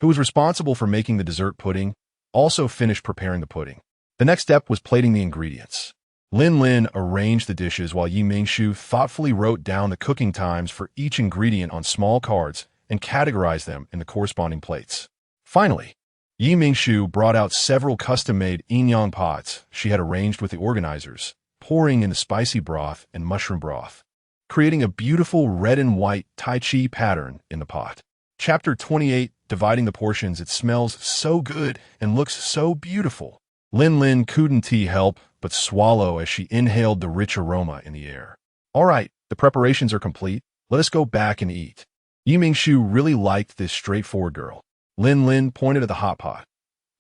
who was responsible for making the dessert pudding, also finished preparing the pudding. The next step was plating the ingredients. Lin arranged the dishes while Mingshu thoughtfully wrote down the cooking times for each ingredient on small cards and categorized them in the corresponding plates. Finally, Mingshu brought out several custom-made inyang pots she had arranged with the organizers, pouring in the spicy broth and mushroom broth, creating a beautiful red and white Tai Chi pattern in the pot. Chapter 28, Dividing the Portions. It smells so good and looks so beautiful. Lin couldn't help but swallow as she inhaled the rich aroma in the air. All right, the preparations are complete. Let us go back and eat. Mingshu really liked this straightforward girl. Lin pointed at the hot pot.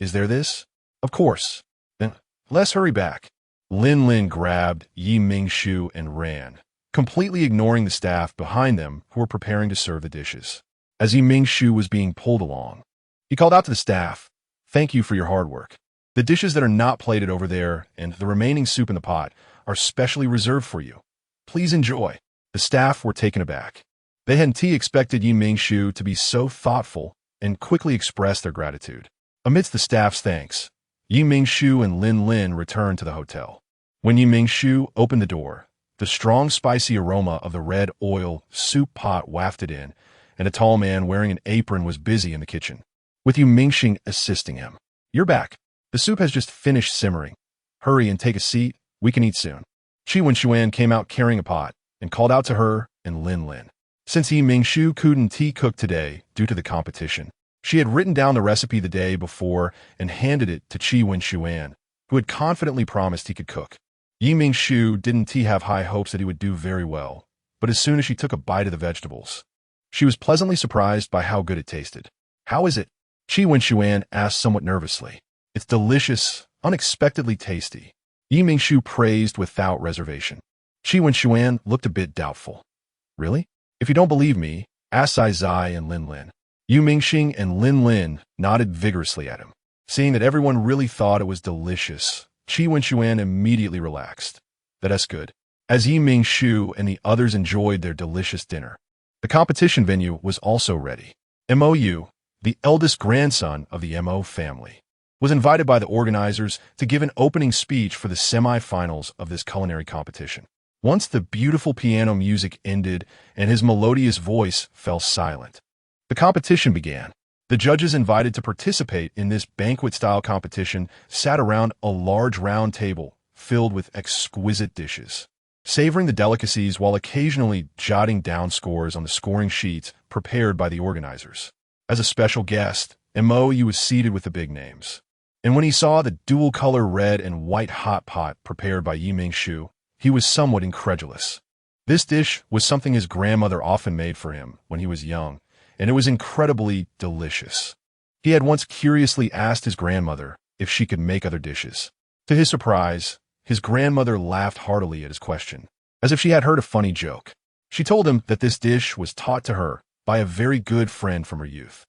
Is there this? Of course. Then let's hurry back. Lin grabbed Mingshu and ran, completely ignoring the staff behind them who were preparing to serve the dishes. As Mingshu was being pulled along, he called out to the staff, Thank you for your hard work. The dishes that are not plated over there and the remaining soup in the pot are specially reserved for you. Please enjoy. The staff were taken aback. They hadn't expected Mingshu to be so thoughtful and quickly expressed their gratitude. Amidst the staff's thanks, Mingshu and Lin returned to the hotel. When Mingshu opened the door, the strong spicy aroma of the red oil soup pot wafted in, and a tall man wearing an apron was busy in the kitchen, with Mingxing assisting him. You're back. The soup has just finished simmering. Hurry and take a seat. We can eat soon. Qi Wenshuan came out carrying a pot and called out to her and Lin. Since Mingshu couldn't cook today due to the competition, she had written down the recipe the day before and handed it to Qi Wenshuan, who had confidently promised he could cook. Mingshu didn't have high hopes that he would do very well, but as soon as she took a bite of the vegetables, she was pleasantly surprised by how good it tasted. How is it? Qi Wenshuan asked somewhat nervously. It's delicious, unexpectedly tasty. Mingshu praised without reservation. Qi Wenshuan looked a bit doubtful. Really? If you don't believe me, ask Zai and Lin. Mingxing and Lin nodded vigorously at him. Seeing that everyone really thought it was delicious, Qi Wenshuan immediately relaxed. That's good. As Mingshu and the others enjoyed their delicious dinner, the competition venue was also ready. Mou, the eldest grandson of the Mo family, was invited by the organizers to give an opening speech for the semi-finals of this culinary competition. Once the beautiful piano music ended and his melodious voice fell silent, the competition began. The judges invited to participate in this banquet-style competition sat around a large round table filled with exquisite dishes, savoring the delicacies while occasionally jotting down scores on the scoring sheets prepared by the organizers. As a special guest, Mou was seated with the big names, and when he saw the dual-color red and white hot pot prepared by Mingshu, he was somewhat incredulous. This dish was something his grandmother often made for him when he was young, and it was incredibly delicious. He had once curiously asked his grandmother if she could make other dishes. To his surprise, his grandmother laughed heartily at his question, as if she had heard a funny joke. She told him that this dish was taught to her by a very good friend from her youth,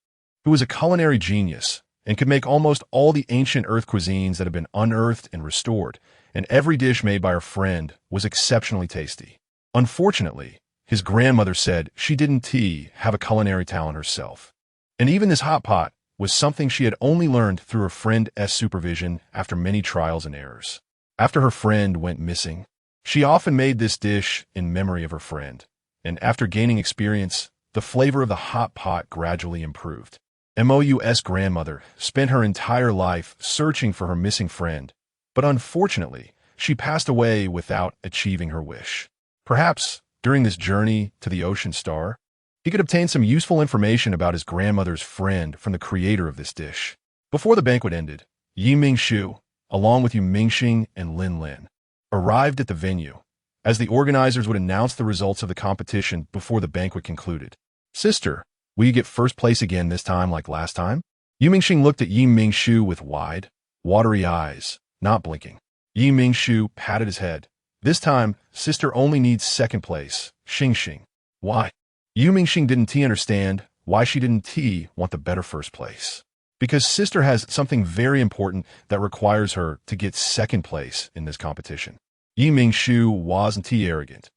who was a culinary genius and could make almost all the ancient Earth cuisines that had been unearthed and restored, and every dish made by her friend was exceptionally tasty. Unfortunately, his grandmother said she didn't have a culinary talent herself, and even this hot pot was something she had only learned through her friend's supervision after many trials and errors. After her friend went missing, she often made this dish in memory of her friend, and after gaining experience, the flavor of the hot pot gradually improved. Mou's grandmother spent her entire life searching for her missing friend, but unfortunately, she passed away without achieving her wish. Perhaps, during this journey to the Ocean Star, he could obtain some useful information about his grandmother's friend from the creator of this dish. Before the banquet ended, Mingshu, along with Mingxing and Lin, arrived at the venue, as the organizers would announce the results of the competition before the banquet concluded. Sister, will you get first place again this time like last time? Mingxing looked at Mingshu with wide, watery eyes, not blinking. Mingshu patted his head. This time, sister only needs second place. Xing. Why? Mingxing didn't understand why she didn't want the better first place. Because sister has something very important that requires her to get second place in this competition. Mingshu wasn't arrogant.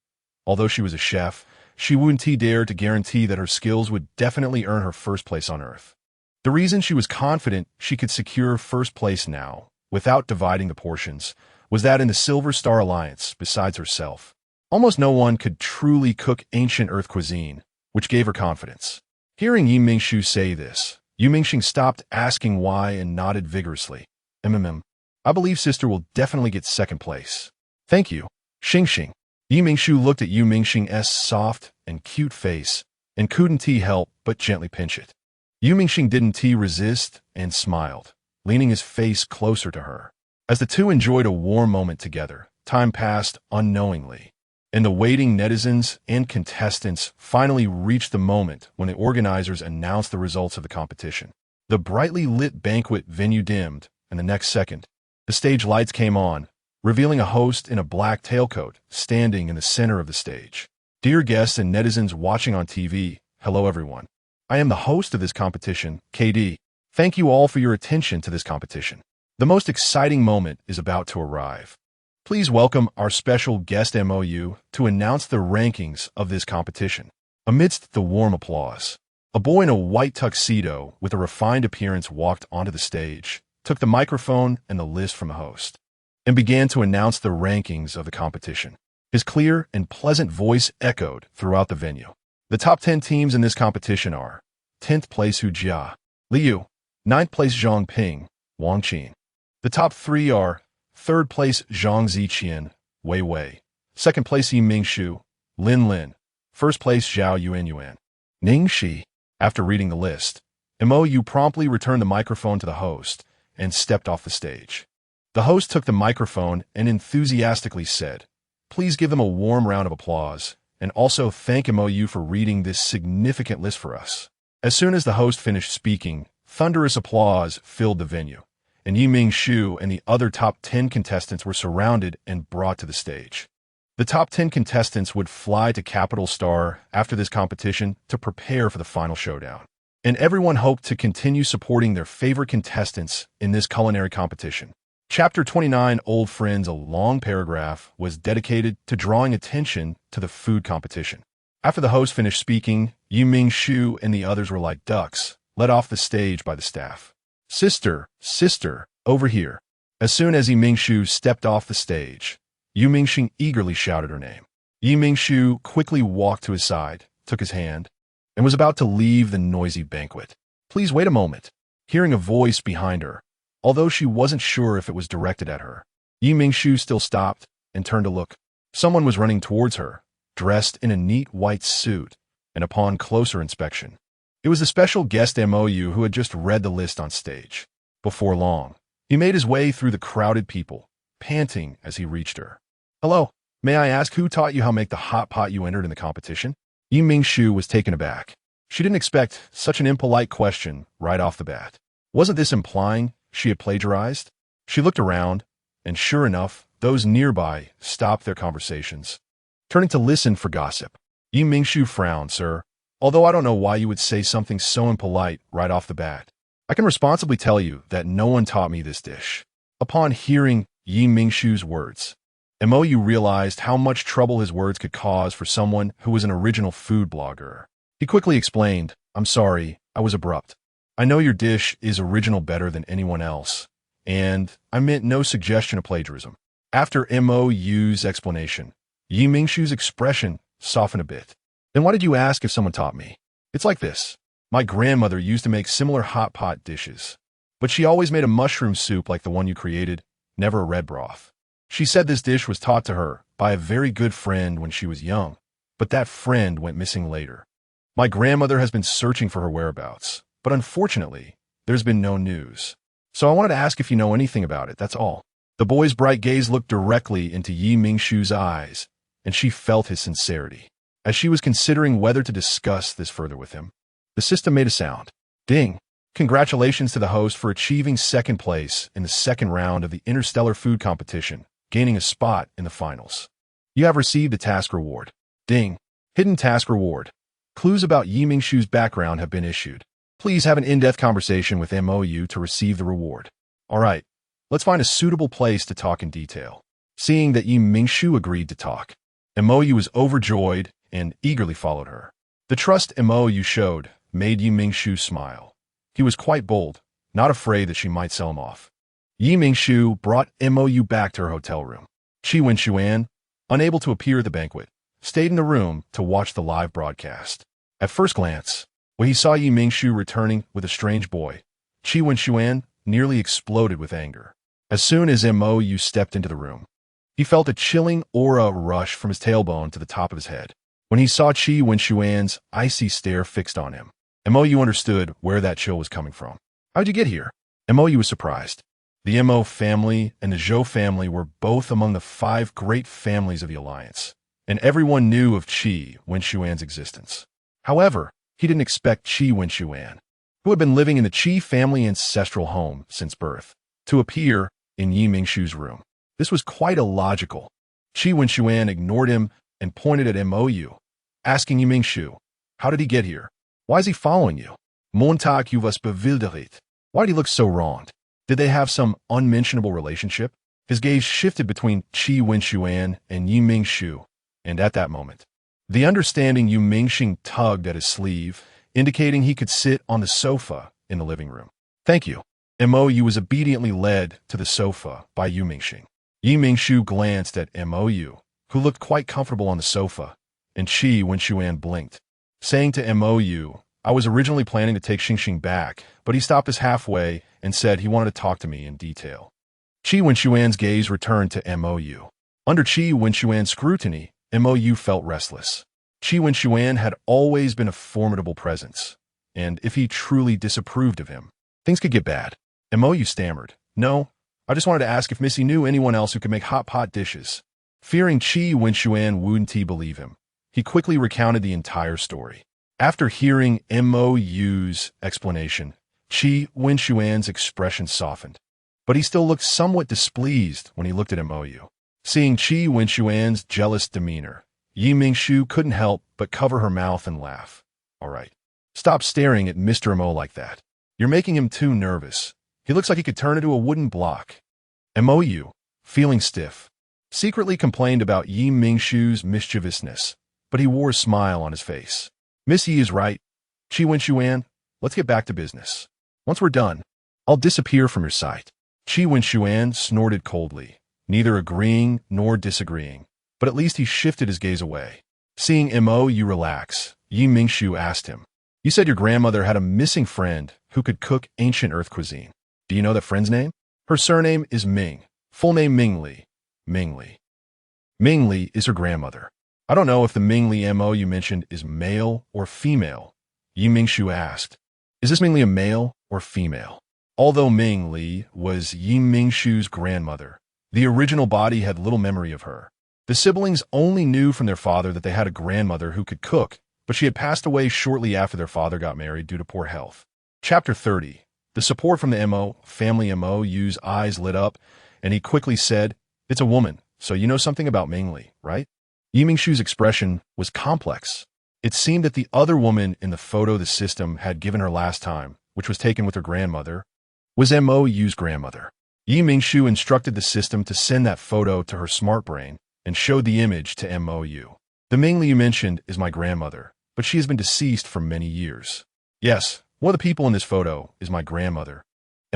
Although she was a chef, she wouldn't dare to guarantee that her skills would definitely earn her first place on Earth. The reason she was confident she could secure first place now, without dividing the portions, was that in the Silver Star Alliance, besides herself, almost no one could truly cook ancient Earth cuisine, which gave her confidence. Hearing Mingshu say this, Mingxing stopped asking why and nodded vigorously. I believe sister will definitely get second place. Thank you. Xing. Mingshu looked at Mingxing's soft and cute face and couldn't help but gently pinch it. Mingxing didn't resist and smiled, leaning his face closer to her. As the two enjoyed a warm moment together, time passed unknowingly, and the waiting netizens and contestants finally reached the moment when the organizers announced the results of the competition. The brightly lit banquet venue dimmed, and the next second, the stage lights came on, revealing a host in a black tailcoat standing in the center of the stage. Dear guests and netizens watching on TV, hello everyone. I am the host of this competition, KD. Thank you all for your attention to this competition. The most exciting moment is about to arrive. Please welcome our special guest MOU to announce the rankings of this competition. Amidst the warm applause, a boy in a white tuxedo with a refined appearance walked onto the stage, took the microphone and the list from the host, and began to announce the rankings of the competition. His clear and pleasant voice echoed throughout the venue. The top 10 teams in this competition are 10th place Hujia, Liu, 9th place Zhongping, Wang Qin. The top 3 are 3rd place Zhang Ziqian, Wei Wei, 2nd place Yi Mingshu, Lin Lin, 1st place Zhao Yuan, Ning Shi. After reading the list, MOU promptly returned the microphone to the host and stepped off the stage. The host took the microphone and enthusiastically said, "Please give them a warm round of applause, and also thank MOU for reading this significant list for us." As soon as the host finished speaking, thunderous applause filled the venue, and Yi Mingshu and the other top 10 contestants were surrounded and brought to the stage. The top 10 contestants would fly to Capital Star after this competition to prepare for the final showdown. And everyone hoped to continue supporting their favorite contestants in this culinary competition. Chapter 29, Old Friends, a long paragraph, was dedicated to drawing attention to the food competition. After the host finished speaking, Yi Mingshu and the others were like ducks, led off the stage by the staff. Sister, over here." As soon as Yi Mingshu stepped off the stage, Yu Mingxing eagerly shouted her name. Yi Mingshu quickly walked to his side, took his hand, and was about to leave the noisy banquet. "Please wait a moment." Hearing a voice behind her, although she wasn't sure if it was directed at her, Yi Mingshu still stopped and turned to look. Someone was running towards her, dressed in a neat white suit, and upon closer inspection, it was the special guest MOU who had just read the list on stage. Before long, he made his way through the crowded people, panting as he reached her. "Hello, may I ask who taught you how to make the hot pot you entered in the competition?" Yi Mingshu was taken aback. She didn't expect such an impolite question right off the bat. Wasn't this implying she had plagiarized? She looked around, and sure enough, those nearby stopped their conversations, turning to listen for gossip. Yi Mingshu frowned. "Sir, although I don't know why you would say something so impolite right off the bat, I can responsibly tell you that no one taught me this dish." Upon hearing Yi Mingshu's words, MOU realized how much trouble his words could cause for someone who was an original food blogger. He quickly explained, "I'm sorry, I was abrupt. I know your dish is original better than anyone else, and I meant no suggestion of plagiarism." After MOU's explanation, Yi Mingshu's expression softened a bit. "Then why did you ask if someone taught me? It's like this. My grandmother used to make similar hot pot dishes, but she always made a mushroom soup like the one you created, never a red broth. She said this dish was taught to her by a very good friend when she was young, but that friend went missing later. My grandmother has been searching for her whereabouts, but unfortunately, there's been no news. So I wanted to ask if you know anything about it, that's all." The boy's bright gaze looked directly into Yi Mingshu's eyes, and she felt his sincerity. As she was considering whether to discuss this further with him, the system made a sound. Ding! Congratulations to the host for achieving 2nd place in the 2nd round of the Interstellar food competition, gaining a spot in the finals. You have received a task reward. Ding! Hidden task reward. Clues about Yi Mingshu's background have been issued. Please have an in-depth conversation with MOU to receive the reward. Alright, let's find a suitable place to talk in detail. Seeing that Yi Mingshu agreed to talk, MOU was overjoyed and eagerly followed her. The trust MOU showed made Yi Mingshu smile. He was quite bold, not afraid that she might sell him off. Yi Mingshu brought MOU back to her hotel room. Qi Wenxuan, unable to appear at the banquet, stayed in the room to watch the live broadcast. At first glance, when he saw Yi Mingshu returning with a strange boy, Qi Wenxuan nearly exploded with anger. As soon as MOU stepped into the room, he felt a chilling aura rush from his tailbone to the top of his head. When he saw Qi Wenxuan's icy stare fixed on him, MOU understood where that chill was coming from. "How'd you get here?" MOU was surprised. The Mo family and the Zhou family were both among the 5 great families of the Alliance, and everyone knew of Qi Wenxuan's existence. However, he didn't expect Qi Wenxuan, who had been living in the Qi family ancestral home since birth, to appear in Yi Mingshu's room. This was quite illogical. Qi Wenxuan ignored him and pointed at MOU, asking Yi Mingshu, "How did he get here? Why is he following you?" "Montag you was bewildert." Why did he look so wronged? Did they have some unmentionable relationship? His gaze shifted between Qi Wenxuan and Yi Mingshu, and at that moment, the understanding Yu Mingxing tugged at his sleeve, indicating he could sit on the sofa in the living room. Thank you. MOU was obediently led to the sofa by Yu Mingxing. Yi Mingshu glanced at MOU, who looked quite comfortable on the sofa, and Qi Wenxuan blinked, saying to MOU, I was originally planning to take Xingxing back, but he stopped us halfway and said he wanted to talk to me in detail. Qi Wenxuan's gaze returned to MOU. Under Qi Wenxuan's scrutiny, MOU felt restless. Qi Wenxuan had always been a formidable presence, and if he truly disapproved of him, things could get bad. MOU stammered, No, I just wanted to ask if Missy knew anyone else who could make hot pot dishes. Fearing Qi Wenxuan wouldn't believe him, he quickly recounted the entire story. After hearing MOU's explanation, Qi Wenxuan's expression softened, but he still looked somewhat displeased when he looked at MOU. Seeing Qi Wenxuan's jealous demeanor, Yi Mingshu couldn't help but cover her mouth and laugh. All right. Stop staring at Mr. Mo like that. You're making him too nervous. He looks like he could turn into a wooden block. MOU, feeling stiff, secretly complained about Yi Mingshu's mischievousness, but he wore a smile on his face. Miss Yi is right. Qi Wenxuan, let's get back to business. Once we're done, I'll disappear from your sight. Qi Wenxuan snorted coldly, neither agreeing nor disagreeing, but at least he shifted his gaze away. Seeing MOU relax, Yi Mingshu asked him, You said your grandmother had a missing friend who could cook ancient Earth cuisine. Do you know that friend's name? Her surname is Ming, full name Mingly. Mingly. Mingly is her grandmother. I don't know if the Mingly MO you mentioned is male or female. Yi Mingshu asked, Is this Mingly a male or female? Although Mingly was Yi Mingshu's grandmother, the original body had little memory of her. The siblings only knew from their father that they had a grandmother who could cook, but she had passed away shortly after their father got married due to poor health. Chapter 30. The support from the family MOU's eyes lit up, and he quickly said, It's a woman, so you know something about Mingly, right? Yi Mingshu's expression was complex. It seemed that the other woman in the photo the system had given her last time, which was taken with her grandmother, was MOU's grandmother. Yi Mingshu instructed the system to send that photo to her smart brain and showed the image to MOU. The Mingly you mentioned is my grandmother, but she has been deceased for many years. Yes, one of the people in this photo is my grandmother.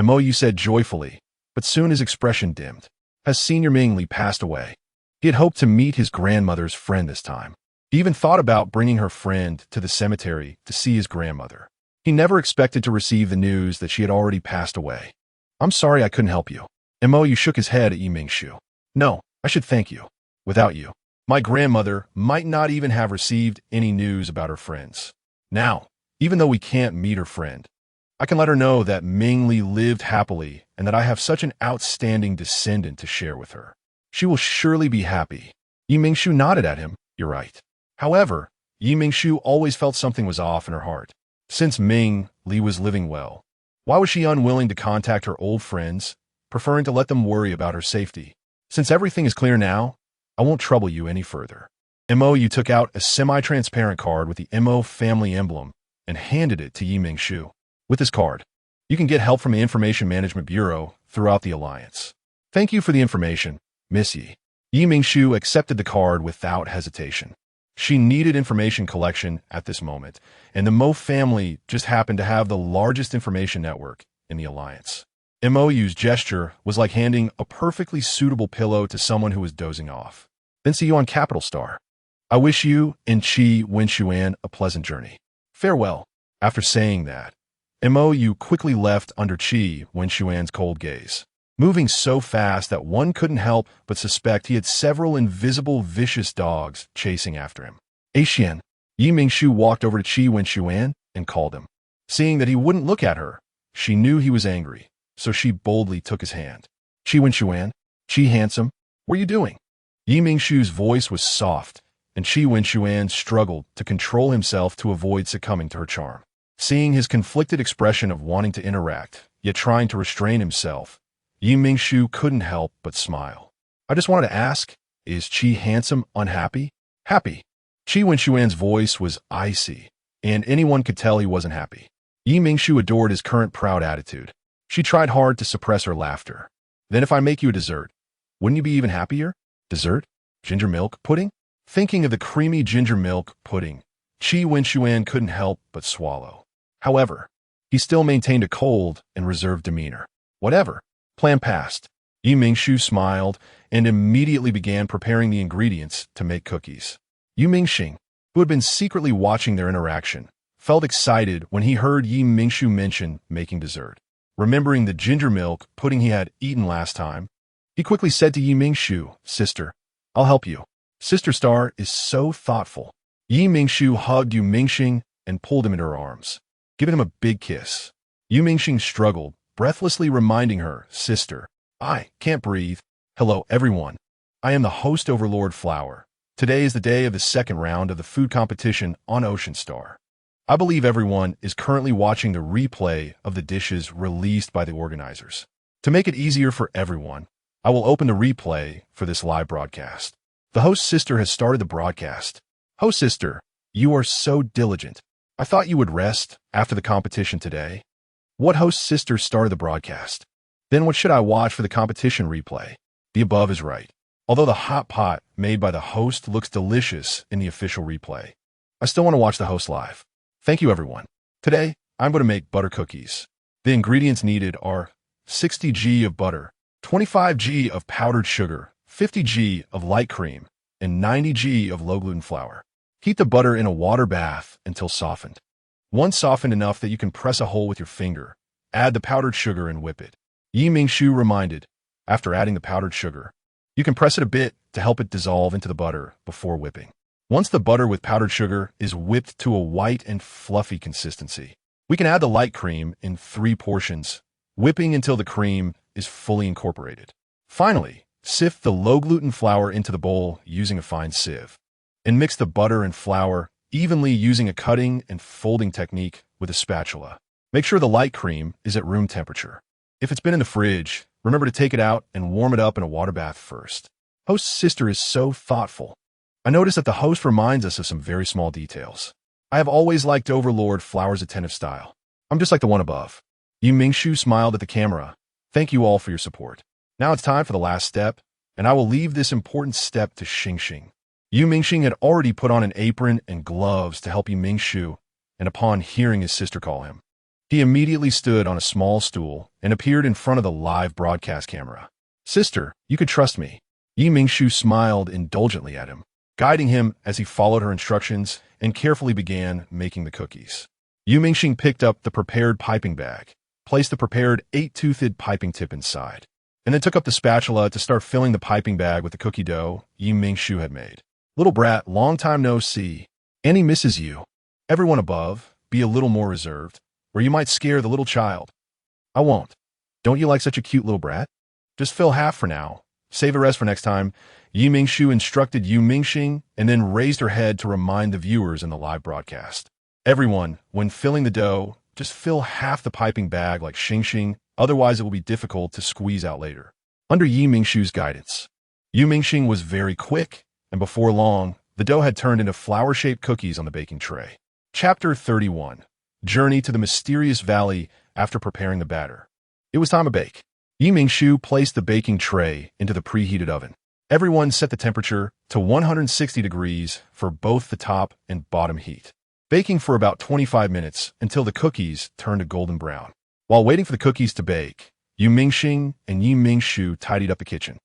MOU said joyfully, but soon his expression dimmed. Has Senior Mingly passed away? He had hoped to meet his grandmother's friend this time. He even thought about bringing her friend to the cemetery to see his grandmother. He never expected to receive the news that she had already passed away. I'm sorry I couldn't help you. MOU shook his head at Yi Mingshu. No, I should thank you. Without you, my grandmother might not even have received any news about her friends. Now, even though we can't meet her friend, I can let her know that Mingly lived happily and that I have such an outstanding descendant to share with her. She will surely be happy. Yi Mingshu nodded at him. You're right. However, Yi Mingshu always felt something was off in her heart. Since Mingly was living well, why was she unwilling to contact her old friends, preferring to let them worry about her safety? Since everything is clear now, I won't trouble you any further. MOU took out a semi-transparent card with the MO family emblem and handed it to Yi Mingshu. With this card, you can get help from the Information Management Bureau throughout the Alliance. Thank you for the information, Miss Yi. Yi Mingshu accepted the card without hesitation. She needed information collection at this moment, and the Mo family just happened to have the largest information network in the Alliance. MOU's gesture was like handing a perfectly suitable pillow to someone who was dozing off. Then see you on Capital Star. I wish you and Qi Wenxuan a pleasant journey. Farewell. After saying that, MOU quickly left under Qi Wenxuan's cold gaze, moving so fast that one couldn't help but suspect he had several invisible vicious dogs chasing after him. Axian. Yi Mingshu walked over to Qi Wenxuan and called him. Seeing that he wouldn't look at her, she knew he was angry, so she boldly took his hand. Qi Wenxuan, Qi handsome, what are you doing? Yi Mingshu's voice was soft, and Qi Wenxuan struggled to control himself to avoid succumbing to her charm. Seeing his conflicted expression of wanting to interact, yet trying to restrain himself, Yi Mingshu couldn't help but smile. I just wanted to ask, is Qi handsome unhappy? Happy. Qi Wenxuan's voice was icy, and anyone could tell he wasn't happy. Yi Mingshu adored his current proud attitude. She tried hard to suppress her laughter. Then if I make you a dessert, wouldn't you be even happier? Dessert? Ginger milk pudding? Thinking of the creamy ginger milk pudding, Qi Wenxuan couldn't help but swallow. However, he still maintained a cold and reserved demeanor. Whatever. Plan passed. Yi Mingshu smiled and immediately began preparing the ingredients to make cookies. Yu Mingxing, who had been secretly watching their interaction, felt excited when he heard Yi Mingshu mention making dessert. Remembering the ginger milk pudding he had eaten last time, he quickly said to Yi Mingshu, "Sister, I'll help you. Sister Star is so thoughtful." Yi Mingshu hugged Yu Mingxing and pulled him into her arms, giving him a big kiss. Yu Mingxing struggled, breathlessly reminding her, "Sister, I can't breathe. Hello, everyone. I am the host Overlord Flower. Today is the day of the second round of the food competition on Ocean Star. I believe everyone is currently watching the replay of the dishes released by the organizers. To make it easier for everyone, I will open the replay for this live broadcast. The host sister has started the broadcast. Host sister, you are so diligent. I thought you would rest after the competition today. What host sister started the broadcast? Then what should I watch for the competition replay? The above is right. Although the hot pot made by the host looks delicious in the official replay, I still want to watch the host live. Thank you, everyone. Today, I'm going to make butter cookies. The ingredients needed are 60 g of butter, 25 g of powdered sugar, 50 g of light cream, and 90 g of low-gluten flour. Heat the butter in a water bath until softened. Once softened enough that you can press a hole with your finger, add the powdered sugar and whip it. Yi Mingshu reminded, after adding the powdered sugar, you can press it a bit to help it dissolve into the butter before whipping. Once the butter with powdered sugar is whipped to a white and fluffy consistency, we can add the light cream in 3 portions, whipping until the cream is fully incorporated. Finally, sift the low-gluten flour into the bowl using a fine sieve, and mix the butter and flour evenly using a cutting and folding technique with a spatula. Make sure the light cream is at room temperature. If it's been in the fridge, remember to take it out and warm it up in a water bath first. Host's sister is so thoughtful. I noticed that the host reminds us of some very small details. I have always liked Overlord Flower's attentive style. I'm just like the one above. Yu Mingshu smiled at the camera. Thank you all for your support. Now it's time for the last step, and I will leave this important step to Xingxing. Yu Mingxing had already put on an apron and gloves to help Yu Mingshu, and upon hearing his sister call him, he immediately stood on a small stool and appeared in front of the live broadcast camera. Sister, you could trust me. Yu Mingshu smiled indulgently at him, guiding him as he followed her instructions and carefully began making the cookies. Yu Mingxing picked up the prepared piping bag, placed the prepared 8-toothed piping tip inside, and then took up the spatula to start filling the piping bag with the cookie dough Yu Mingshu had made. Little brat, long time no see. Annie misses you. Everyone above, be a little more reserved, or you might scare the little child. I won't. Don't you like such a cute little brat? Just fill half for now. Save the rest for next time. Yi Mingshu instructed Yu Mingxing and then raised her head to remind the viewers in the live broadcast. Everyone, when filling the dough, just fill half the piping bag like Xingxing, otherwise it will be difficult to squeeze out later. Under Yi Mingshu's guidance, Yu Mingxing was very quick, and before long, the dough had turned into flower-shaped cookies on the baking tray. Chapter 31. Journey to the Mysterious Valley after preparing the batter. It was time to bake. Yi Mingshu placed the baking tray into the preheated oven. Everyone set the temperature to 160 degrees for both the top and bottom heat, baking for about 25 minutes until the cookies turned a golden brown. While waiting for the cookies to bake, Yu Mingxing and Yi Mingshu tidied up the kitchen.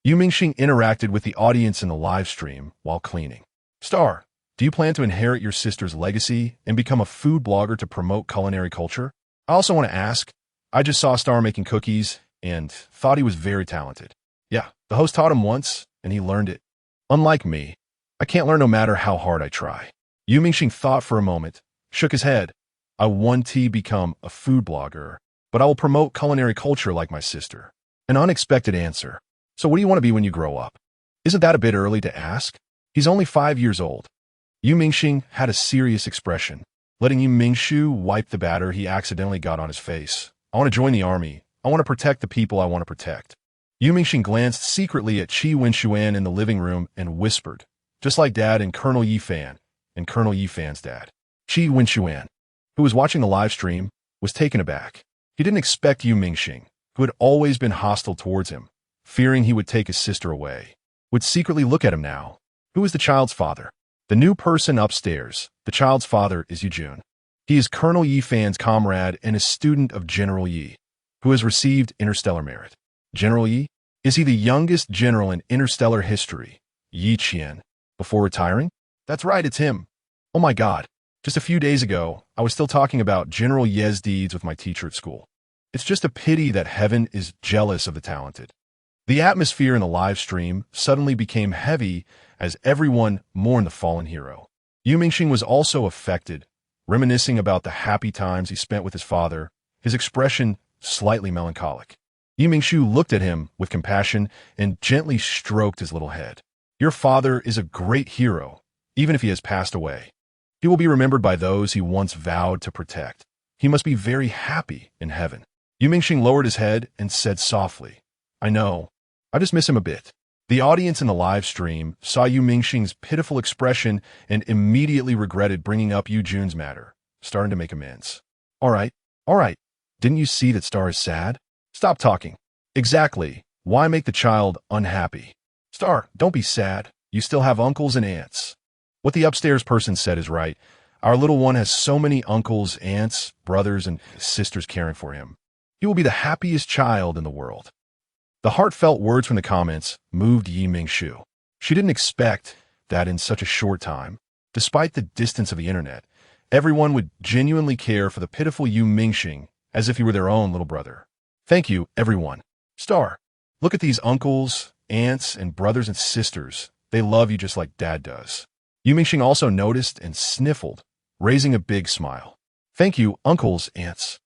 Yu Mingxing interacted with the audience in the live stream while cleaning. Star, do you plan to inherit your sister's legacy and become a food blogger to promote culinary culture? I also want to ask, I just saw Star making cookies and thought he was very talented. Yeah, the host taught him once, and he learned it. Unlike me, I can't learn no matter how hard I try. Yu Mingxing thought for a moment, shook his head. I want to become a food blogger, but I will promote culinary culture like my sister. An unexpected answer. So what do you want to be when you grow up? Isn't that a bit early to ask? He's only 5 years old. Yu Mingxing had a serious expression, letting Yu Mingshu wipe the batter he accidentally got on his face. I want to join the army. I want to protect the people I want to protect. Yu Mingxing glanced secretly at Qi Wenxuan in the living room and whispered, just like Dad and Colonel Yifan, and Colonel Yifan's dad. Qi Wenxuan, who was watching the live stream, was taken aback. He didn't expect Yu Mingxing, who had always been hostile towards him, fearing he would take his sister away, would secretly look at him now. Who is the child's father? The new person upstairs, the child's father, is Yu Jun. He is Colonel Yi Fan's comrade and a student of General Yi, who has received Interstellar merit. General Yi? Is he the youngest general in Interstellar history, Yi Qian, before retiring? That's right, it's him. Oh my god. Just a few days ago, I was still talking about General Ye's deeds with my teacher at school. It's just a pity that heaven is jealous of the talented. The atmosphere in the live stream suddenly became heavy as everyone mourned the fallen hero. Yu Mingxing was also affected, reminiscing about the happy times he spent with his father, his expression slightly melancholic. Yu Mingshu looked at him with compassion and gently stroked his little head. Your father is a great hero, even if he has passed away. He will be remembered by those he once vowed to protect. He must be very happy in heaven. Yu Mingxing lowered his head and said softly, I know. I just miss him a bit. The audience in the live stream saw Yu Mingxing's pitiful expression and immediately regretted bringing up Yu Jun's matter, starting to make amends. All right. Didn't you see that Star is sad? Stop talking. Exactly. Why make the child unhappy? Star, don't be sad. You still have uncles and aunts. What the upstairs person said is right. Our little one has so many uncles, aunts, brothers, and sisters caring for him. He will be the happiest child in the world. The heartfelt words from the comments moved Yi Mingshu. She didn't expect that in such a short time, despite the distance of the internet, everyone would genuinely care for the pitiful Yu Mingxing as if he were their own little brother. Thank you, everyone. Star, look at these uncles, aunts, and brothers and sisters. They love you just like Dad does. Yu Mingxing also noticed and sniffled, raising a big smile. Thank you, uncles, aunts,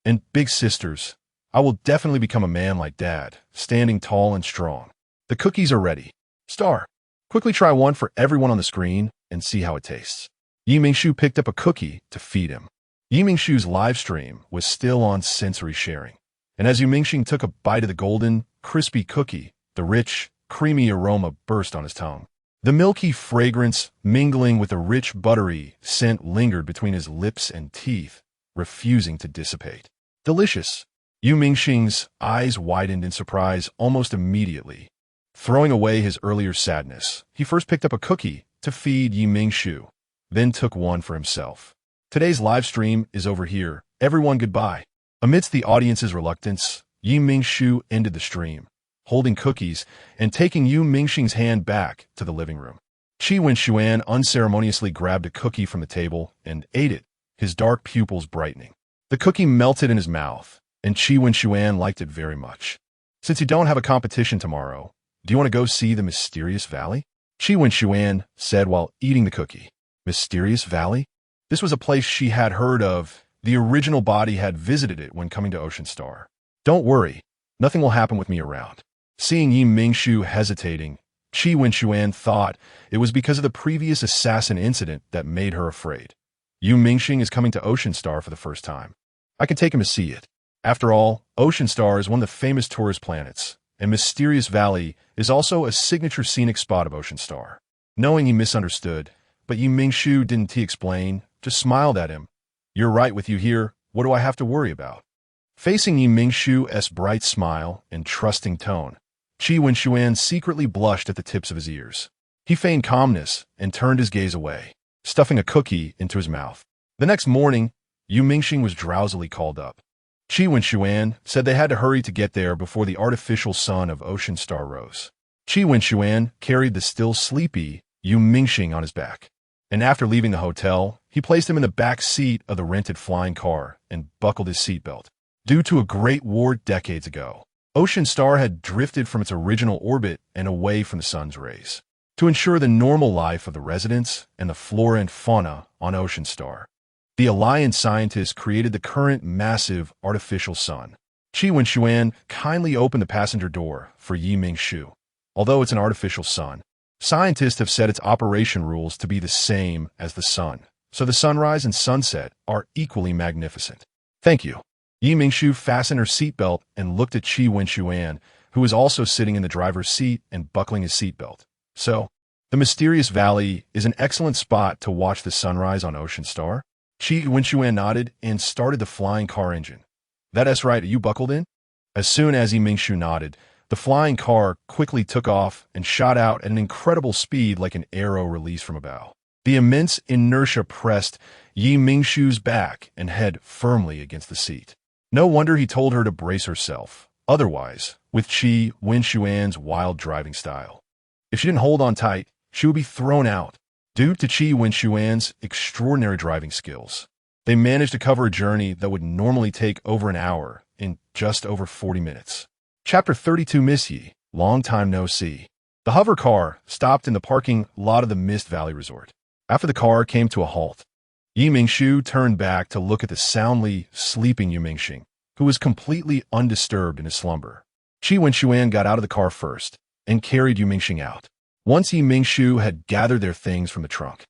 and big sisters. I will definitely become a man like Dad, standing tall and strong. The cookies are ready. Star, quickly try one for everyone on the screen and see how it tastes. Yi Mingshu picked up a cookie to feed him. Yi Mingshu's live stream was still on sensory sharing, and as Yu Mingxing took a bite of the golden, crispy cookie, the rich, creamy aroma burst on his tongue. The milky fragrance mingling with the rich, buttery scent lingered between his lips and teeth, refusing to dissipate. Delicious. Yu Mingxing's eyes widened in surprise almost immediately. Throwing away his earlier sadness, he first picked up a cookie to feed Yi Mingshu, then took one for himself. Today's live stream is over here. Everyone goodbye. Amidst the audience's reluctance, Yi Mingshu ended the stream, holding cookies and taking Yu Mingxing's hand back to the living room. Qi Wenshuan unceremoniously grabbed a cookie from the table and ate it, his dark pupils brightening. The cookie melted in his mouth, and Qi Wenshuan liked it very much. Since you don't have a competition tomorrow, do you want to go see the Mysterious Valley? Qi Wenshuan said while eating the cookie. Mysterious Valley? This was a place she had heard of. The original body had visited it when coming to Ocean Star. Don't worry, nothing will happen with me around. Seeing Yi Mingshu hesitating, Qi Wenshuan thought it was because of the previous assassin incident that made her afraid. Yu Mingxing is coming to Ocean Star for the first time. I can take him to see it. After all, Ocean Star is one of the famous tourist planets, and Mysterious Valley is also a signature scenic spot of Ocean Star. Knowing he misunderstood, but Yi Mingshu didn't explain, just smiled at him. You're right with you here, what do I have to worry about? Facing Yi Mingshu's bright smile and trusting tone, Qi Wenshuan secretly blushed at the tips of his ears. He feigned calmness and turned his gaze away, stuffing a cookie into his mouth. The next morning, Yu Mingxing was drowsily called up. Qi Wenshuan said they had to hurry to get there before the artificial sun of Ocean Star rose. Qi Wenshuan carried the still sleepy Yu Mingxing on his back, and after leaving the hotel, he placed him in the back seat of the rented flying car and buckled his seatbelt. Due to a great war decades ago, Ocean Star had drifted from its original orbit and away from the sun's rays. To ensure the normal life of the residents and the flora and fauna on Ocean Star, the Alliance scientists created the current massive artificial sun. Qi Wenshuan kindly opened the passenger door for Yi Mingshu. Although it's an artificial sun, scientists have set its operation rules to be the same as the sun, so the sunrise and sunset are equally magnificent. Thank you. Yi Mingshu fastened her seatbelt and looked at Qi Wenshuan, who was also sitting in the driver's seat and buckling his seatbelt. So, the Mysterious Valley is an excellent spot to watch the sunrise on Ocean Star? Qi Wenshuan nodded and started the flying car engine. That's right, are you buckled in? As soon as Mingshu nodded, the flying car quickly took off and shot out at an incredible speed like an arrow released from a bow. The immense inertia pressed Mingshu's back and head firmly against the seat. No wonder he told her to brace herself. Otherwise, with Qi Wenxuan's wild driving style, if she didn't hold on tight, she would be thrown out. Due to Qi Wenxuan's extraordinary driving skills, they managed to cover a journey that would normally take over an hour in just over 40 minutes. Chapter 32 Miss Yi, Long Time No See. The hover car stopped in the parking lot of the Mist Valley Resort. After the car came to a halt, Mingshu turned back to look at the soundly sleeping Mingxing, who was completely undisturbed in his slumber. Qi Wenxuan got out of the car first and carried Mingxing out. Once Mingshu had gathered their things from the trunk,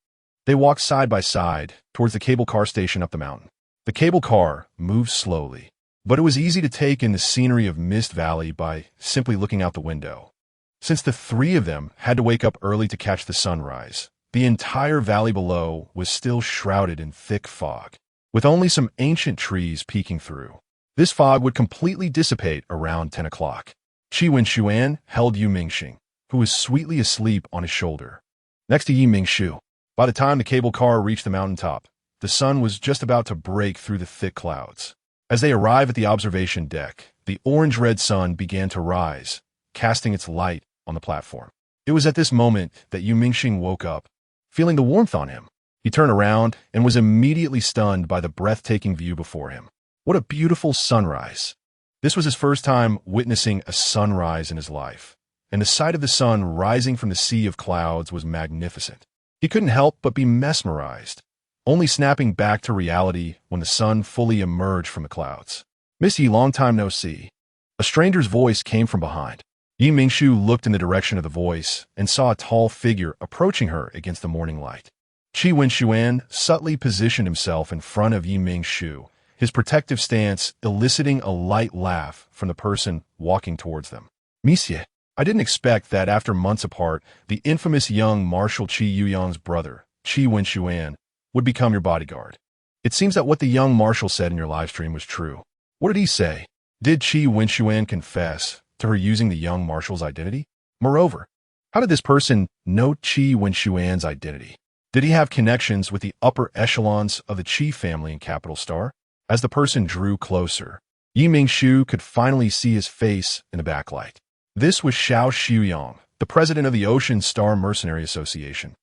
they walked side by side towards the cable car station up the mountain. The cable car moved slowly, but it was easy to take in the scenery of Mist Valley by simply looking out the window. Since the three of them had to wake up early to catch the sunrise, the entire valley below was still shrouded in thick fog, with only some ancient trees peeking through. This fog would completely dissipate around 10 o'clock. Qi Wenxuan held Mingxing, who was sweetly asleep on his shoulder, next to Mingshu. By the time the cable car reached the mountaintop, the sun was just about to break through the thick clouds. As they arrived at the observation deck, the orange-red sun began to rise, casting its light on the platform. It was at this moment that Mingxing woke up, feeling the warmth on him. He turned around and was immediately stunned by the breathtaking view before him. What a beautiful sunrise! This was his first time witnessing a sunrise in his life, and the sight of the sun rising from the sea of clouds was magnificent. He couldn't help but be mesmerized, only snapping back to reality when the sun fully emerged from the clouds. Miss Yi, long time no see. A stranger's voice came from behind. Mingshu looked in the direction of the voice and saw a tall figure approaching her against the morning light. Qi Wenxuan subtly positioned himself in front of Mingshu, his protective stance eliciting a light laugh from the person walking towards them. Monsieur, I didn't expect that after months apart, the infamous young Marshal Qi Yuyang's brother, Qi Wenxuan, would become your bodyguard. It seems that what the young Marshal said in your livestream was true. What did he say? Did Qi Wenxuan confess to her using the young Marshal's identity? Moreover, how did this person know Qi Wenxuan's identity? Did he have connections with the upper echelons of the Qi family in Capital Star? As the person drew closer, Mingshu could finally see his face in the backlight. This was Xiao Xuyang, the president of the Ocean Star Mercenary Association,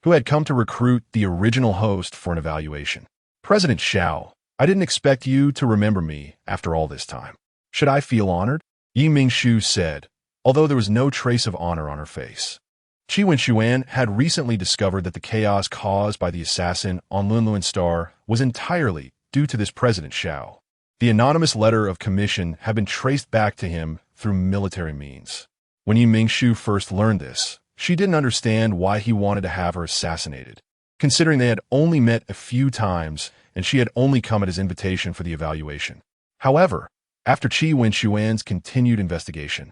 who had come to recruit the original host for an evaluation. President Xiao, I didn't expect you to remember me after all this time. Should I feel honored? Mingshu said, although there was no trace of honor on her face. Qi Wenxuan had recently discovered that the chaos caused by the assassin on Lunluan Star was entirely due to this President Xiao. The anonymous letter of commission had been traced back to him through military means. When Mingshu first learned this, she didn't understand why he wanted to have her assassinated, considering they had only met a few times and she had only come at his invitation for the evaluation. However, after Qi Wenxuan's continued investigation,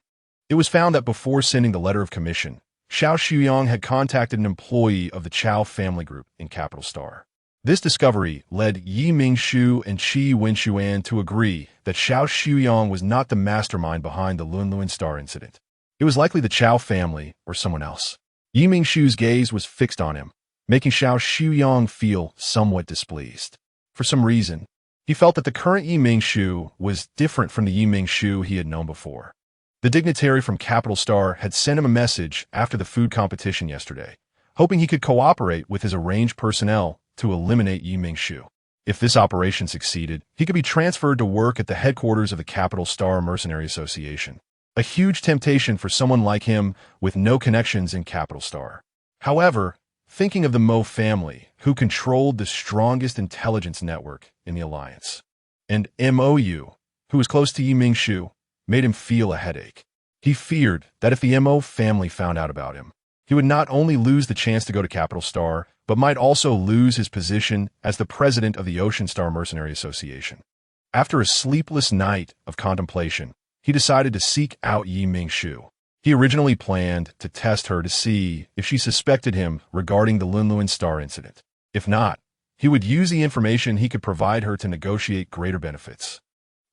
it was found that before sending the letter of commission, Xiao Xuyang had contacted an employee of the Chao family group in Capital Star. This discovery led Mingshu and Qi Wenxuan to agree that Xiao Xuyang was not the mastermind behind the Lunluan Star incident. It was likely the Chao family or someone else. Mingshu's gaze was fixed on him, making Xiao Xuyang feel somewhat displeased. For some reason, he felt that the current Mingshu was different from the Mingshu he had known before. The dignitary from Capital Star had sent him a message after the food competition yesterday, hoping he could cooperate with his arranged personnel to eliminate Mingshu. If this operation succeeded, he could be transferred to work at the headquarters of the Capital Star Mercenary Association. A huge temptation for someone like him with no connections in Capital Star. However, thinking of the Mo family, who controlled the strongest intelligence network in the Alliance, and MOU, who was close to Mingshu, made him feel a headache. He feared that if the Mo family found out about him, he would not only lose the chance to go to Capital Star, but might also lose his position as the president of the Ocean Star Mercenary Association. After a sleepless night of contemplation, he decided to seek out Mingshu. He originally planned to test her to see if she suspected him regarding the Lunluan Star incident. If not, he would use the information he could provide her to negotiate greater benefits.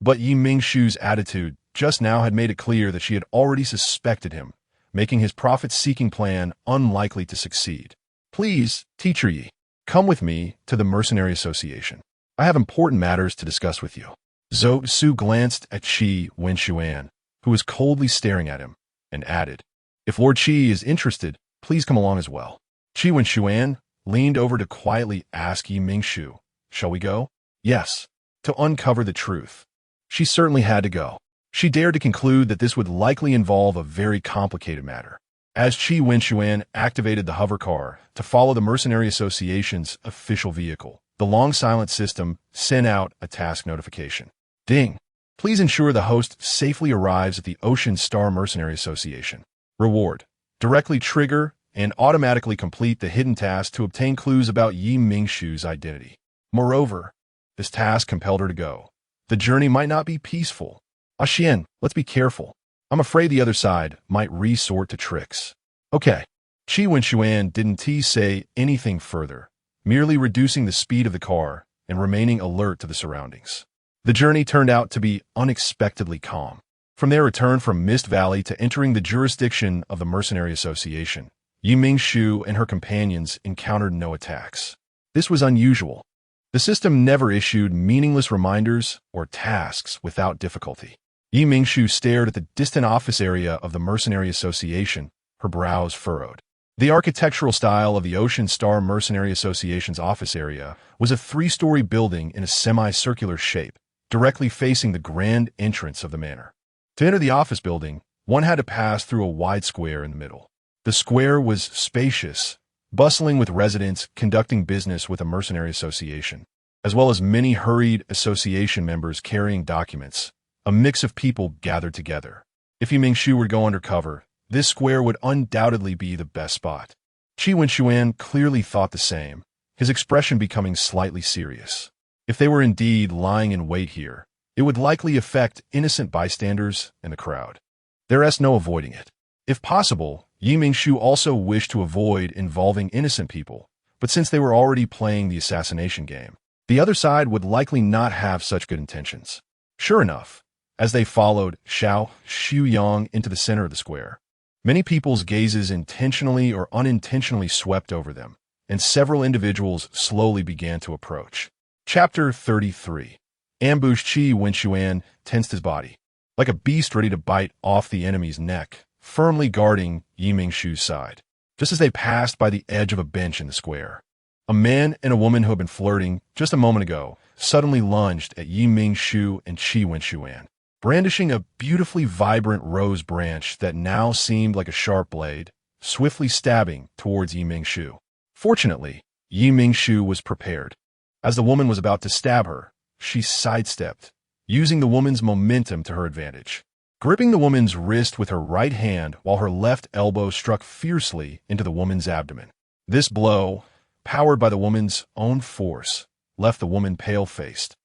But Yi Mingshu's attitude just now had made it clear that she had already suspected him, making his profit-seeking plan unlikely to succeed. Please, Teacher Yi, come with me to the Mercenary Association. I have important matters to discuss with you. Zhou Su glanced at Qi Wenshuan, who was coldly staring at him, and added, If Lord Qi is interested, please come along as well. Qi Wenshuan leaned over to quietly ask Yi Mingshu, Shall we go? Yes, to uncover the truth. She certainly had to go. She dared to conclude that this would likely involve a very complicated matter. As Qi Wenshuan activated the hover car to follow the Mercenary Association's official vehicle, the long silent system sent out a task notification. Ding! Please ensure the host safely arrives at the Ocean Star Mercenary Association. Reward: directly trigger and automatically complete the hidden task to obtain clues about Yi Mingshu's identity. Moreover, this task compelled her to go. The journey might not be peaceful. Xian, let's be careful. I'm afraid the other side might resort to tricks. Okay. Qi Wenshuan didn't say anything further, merely reducing the speed of the car and remaining alert to the surroundings. The journey turned out to be unexpectedly calm. From their return from Mist Valley to entering the jurisdiction of the Mercenary Association, Yi Mingshu and her companions encountered no attacks. This was unusual. The system never issued meaningless reminders or tasks without difficulty. Yi Mingshu stared at the distant office area of the Mercenary Association, her brows furrowed. The architectural style of the Ocean Star Mercenary Association's office area was a 3-story building in a semicircular shape, directly facing the grand entrance of the manor. To enter the office building, one had to pass through a wide square in the middle. The square was spacious, bustling with residents conducting business with the Mercenary Association, as well as many hurried association members carrying documents. A mix of people gathered together. If Yi Mingshu were to go undercover, this square would undoubtedly be the best spot. Qi Wenshuan clearly thought the same, his expression becoming slightly serious. If they were indeed lying in wait here, it would likely affect innocent bystanders and the crowd. There's no avoiding it. If possible, Yi Mingshu also wished to avoid involving innocent people, but since they were already playing the assassination game, the other side would likely not have such good intentions. Sure enough, as they followed Xiao Xuyang into the center of the square, many people's gazes intentionally or unintentionally swept over them, and several individuals slowly began to approach. Chapter 33. Ambush. Qi Wenshuan tensed his body, like a beast ready to bite off the enemy's neck, firmly guarding Yi Mingshu's side. Just as they passed by the edge of a bench in the square, a man and a woman who had been flirting just a moment ago suddenly lunged at Yi Mingshu and Qi Wenshuan, brandishing a beautifully vibrant rose branch that now seemed like a sharp blade, swiftly stabbing towards Yi Mingshu. Fortunately, Yi Mingshu was prepared. As the woman was about to stab her, she sidestepped, using the woman's momentum to her advantage. Gripping the woman's wrist with her right hand while her left elbow struck fiercely into the woman's abdomen. This blow, powered by the woman's own force, left the woman pale-faced,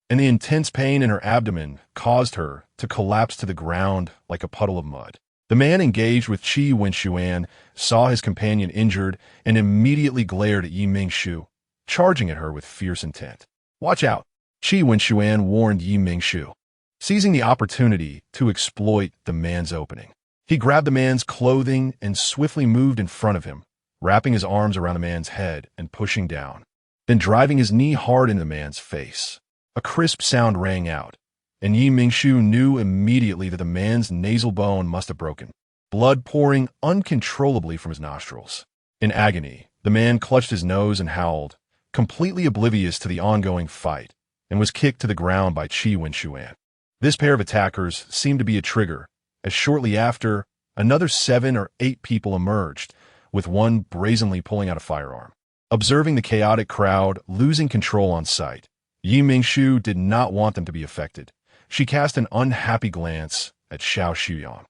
and the intense pain in her abdomen caused her to collapse to the ground like a puddle of mud. The man engaged with Qi Wenshuan saw his companion injured and immediately glared at Yi Mingshu, charging at her with fierce intent. Watch out, Qi Wenshuan warned Yi Mingshu, seizing the opportunity to exploit the man's opening. He grabbed the man's clothing and swiftly moved in front of him, wrapping his arms around the man's head and pushing down, then driving his knee hard into the man's face. A crisp sound rang out, and Yi Mingshu knew immediately that the man's nasal bone must have broken, blood pouring uncontrollably from his nostrils. In agony, the man clutched his nose and howled, completely oblivious to the ongoing fight, and was kicked to the ground by Qi Wenshuan. This pair of attackers seemed to be a trigger, as shortly after, another 7 or 8 people emerged, with one brazenly pulling out a firearm. Observing the chaotic crowd losing control on sight, Yi Mingshu did not want them to be affected. She cast an unhappy glance at Xiao Xuyang,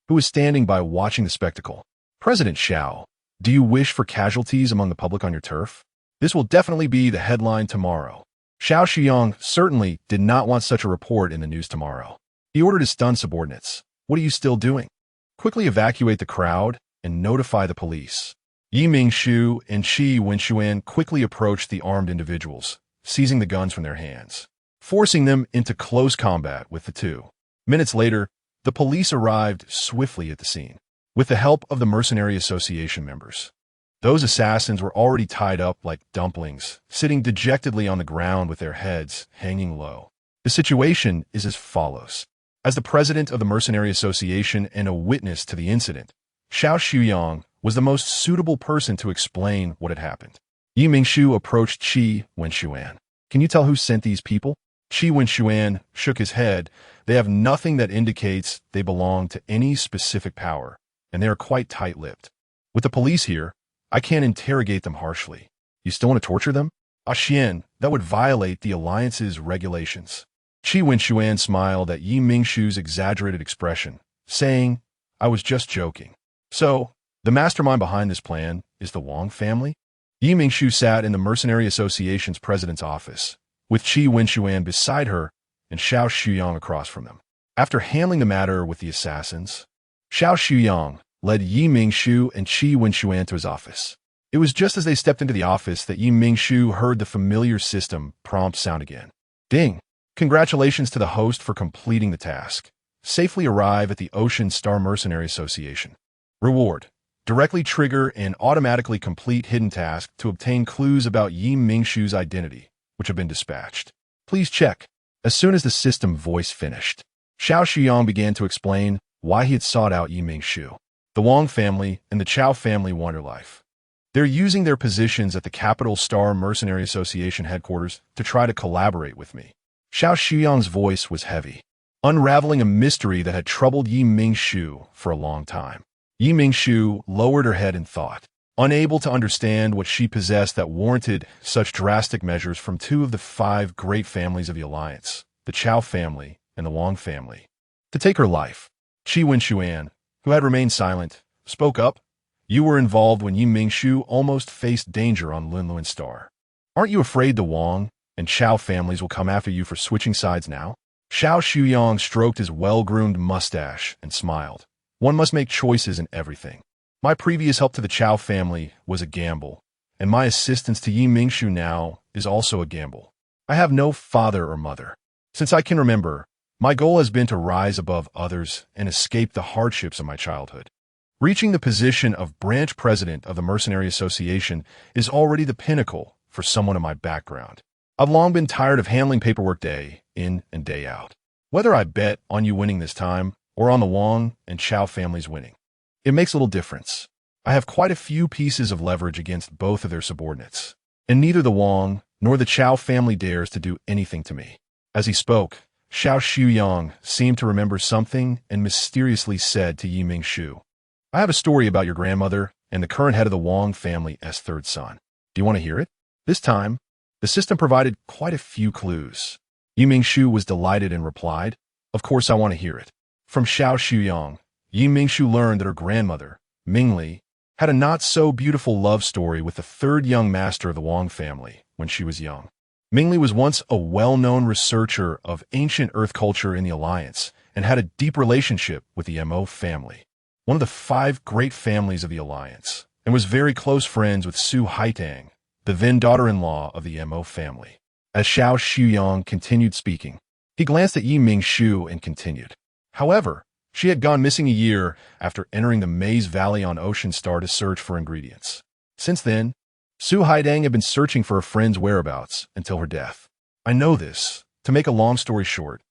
who was standing by watching the spectacle. President Xiao, do you wish for casualties among the public on your turf? This will definitely be the headline tomorrow. Xiao Xuyang certainly did not want such a report in the news tomorrow. He ordered his stunned subordinates. What are you still doing? Quickly evacuate the crowd and notify the police. Yi Mingshu and Qi Wenshuan quickly approached the armed individuals, seizing the guns from their hands. forcing them into close combat with the two. Minutes later, the police arrived swiftly at the scene, with the help of the Mercenary Association members. Those assassins were already tied up like dumplings, sitting dejectedly on the ground with their heads hanging low. The situation is as follows. As the president of the Mercenary Association and a witness to the incident, Xiao Shuyang was the most suitable person to explain what had happened. Yi Mingshu approached Qi Wenshuan. Can you tell who sent these people? Qi Wenshuan shook his head. They have nothing that indicates they belong to any specific power, and they are quite tight-lipped. With the police here, I can't interrogate them harshly. You still want to torture them? Xian, that would violate the Alliance's regulations. Qi Wenshuan smiled at Yi Mingshu's exaggerated expression, saying, I was just joking. So, the mastermind behind this plan is the Wang family? Yi Mingshu sat in the Mercenary Association's president's office, with Qi Wenshuan beside her and Xiao Shuyang across from them. After handling the matter with the assassins, Xiao Shuyang led Yi Mingshu and Qi Wenshuan to his office. It was just as they stepped into the office that Yi Mingshu heard the familiar system prompt sound again. Ding! Congratulations to the host for completing the task. Safely arrive at the Ocean Star Mercenary Association. Reward. Directly trigger and automatically complete hidden task to obtain clues about Yi Mingshu's identity, which have been dispatched. Please check. As soon as the system voice finished, Xiao Shuyang began to explain why he had sought out Yi Mingshu. The Wang family and the Chao family want her life. They're using their positions at the Capital Star Mercenary Association headquarters to try to collaborate with me. Xiao Shuyang's voice was heavy, unraveling a mystery that had troubled Yi Mingshu for a long time. Yi Mingshu lowered her head in thought, unable to understand what she possessed that warranted such drastic measures from two of the 5 great families of the Alliance, the Chao family and the Wang family, to take her life. Qi Wenshuan, who had remained silent, spoke up. You were involved when Yi Mingshu almost faced danger on Linluan Star. Aren't you afraid the Wang and Chao families will come after you for switching sides now? Xiao Shuyang stroked his well-groomed mustache and smiled. One must make choices in everything. My previous help to the Chao family was a gamble, and my assistance to Yi Mingshu now is also a gamble. I have no father or mother. Since I can remember, my goal has been to rise above others and escape the hardships of my childhood. Reaching the position of branch president of the Mercenary Association is already the pinnacle for someone of my background. I've long been tired of handling paperwork day in and day out. Whether I bet on you winning this time or on the Wang and Chao families winning, it makes little difference. I have quite a few pieces of leverage against both of their subordinates, and neither the Wang nor the Chao family dares to do anything to me. As he spoke, Xiao Shuyang seemed to remember something and mysteriously said to Yi Mingshu, I have a story about your grandmother and the current head of the Wang family's 3rd son. Do you want to hear it? This time, the system provided quite a few clues. Yi Mingshu was delighted and replied, Of course I want to hear it. From Xiao Shuyang, Yi Mingshu learned that her grandmother, Mingly, had a not-so-beautiful love story with the 3rd young master of the Wang family when she was young. Mingly was once a well-known researcher of ancient Earth culture in the Alliance and had a deep relationship with the Mo family, one of the 5 great families of the Alliance, and was very close friends with Su Haitang, the then daughter-in-law of the Mo family. As Xiao Shuyang continued speaking, he glanced at Yi Mingshu and continued. However, she had gone missing a year after entering the Maze Valley on Ocean Star to search for ingredients. Since then, Su Haidang had been searching for a friend's whereabouts until her death. I know this. To make a long story short,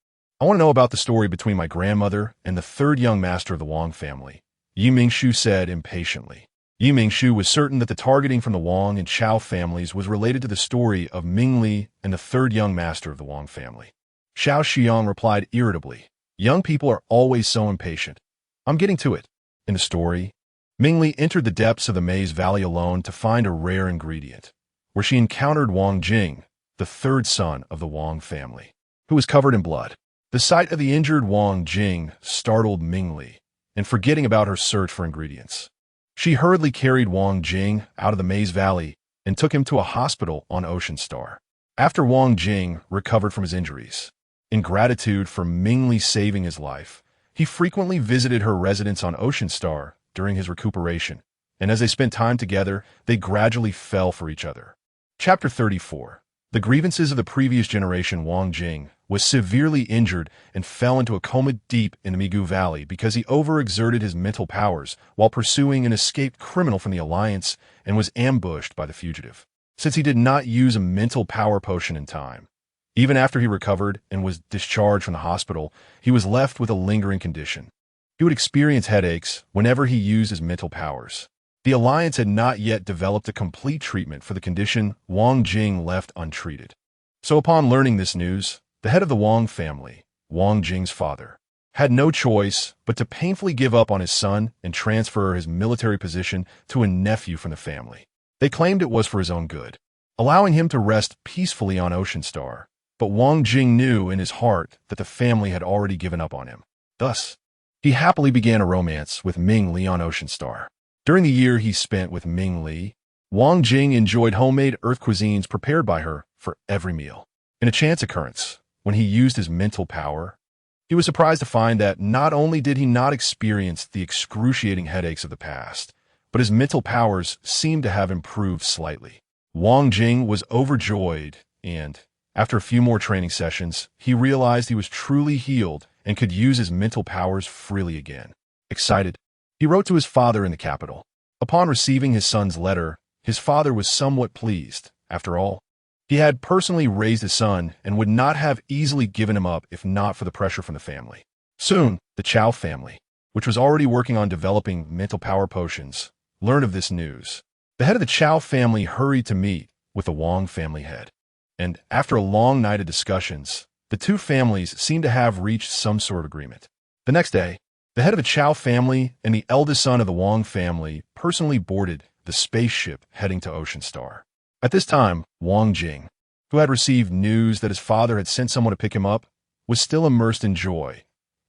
I want to know about the story between my grandmother and the 3rd young master of the Wang family, Yi Mingshu said impatiently. Yi Mingshu was certain that the targeting from the Wang and Chao families was related to the story of Mingly and the 3rd young master of the Wang family. Xiao Shuyang replied irritably, Young people are always so impatient. I'm getting to it. In the story, Mingly entered the depths of the Maze Valley alone to find a rare ingredient, where she encountered Wang Jing, the 3rd son of the Wang family, who was covered in blood. The sight of the injured Wang Jing startled Mingly, and forgetting about her search for ingredients, she hurriedly carried Wang Jing out of the Maze Valley and took him to a hospital on Ocean Star. After Wang Jing recovered from his injuries, in gratitude for Mingly saving his life, he frequently visited her residence on Ocean Star during his recuperation, and as they spent time together, they gradually fell for each other. Chapter 34. The Grievances of the previous generation Wang Jing was severely injured and fell into a coma deep in the Migu Valley because he overexerted his mental powers while pursuing an escaped criminal from the Alliance and was ambushed by the fugitive. Since he did not use a mental power potion in time, even after he recovered and was discharged from the hospital, he was left with a lingering condition. He would experience headaches whenever he used his mental powers. The Alliance had not yet developed a complete treatment for the condition Wang Jing left untreated. So upon learning this news, the head of the Wang family, Wang Jing's father, had no choice but to painfully give up on his son and transfer his military position to a nephew from the family. They claimed it was for his own good, allowing him to rest peacefully on Ocean Star. But Wang Jing knew in his heart that the family had already given up on him. Thus, he happily began a romance with Mingly on Ocean Star. During the year he spent with Mingly, Wang Jing enjoyed homemade earth cuisines prepared by her for every meal. In a chance occurrence, when he used his mental power, he was surprised to find that not only did he not experience the excruciating headaches of the past, but his mental powers seemed to have improved slightly. Wang Jing was overjoyed and, after a few more training sessions, he realized he was truly healed and could use his mental powers freely again. Excited, he wrote to his father in the capital. Upon receiving his son's letter, his father was somewhat pleased. After all, he had personally raised his son and would not have easily given him up if not for the pressure from the family. Soon, the Chao family, which was already working on developing mental power potions, learned of this news. The head of the Chao family hurried to meet with the Wang family head. And after a long night of discussions, the two families seemed to have reached some sort of agreement. The next day, the head of the Chao family and the eldest son of the Wang family personally boarded the spaceship heading to Ocean Star. At this time, Wang Jing, who had received news that his father had sent someone to pick him up, was still immersed in joy,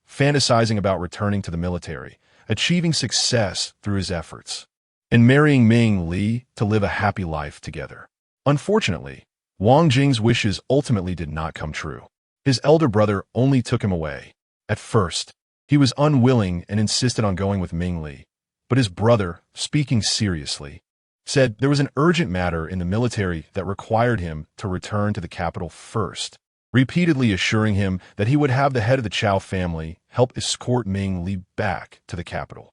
fantasizing about returning to the military, achieving success through his efforts, and marrying Mingly to live a happy life together. Unfortunately, Wang Jing's wishes ultimately did not come true. His elder brother only took him away. At first, he was unwilling and insisted on going with Mingly, but his brother, speaking seriously, said there was an urgent matter in the military that required him to return to the capital first, repeatedly assuring him that he would have the head of the Chao family help escort Mingly back to the capital.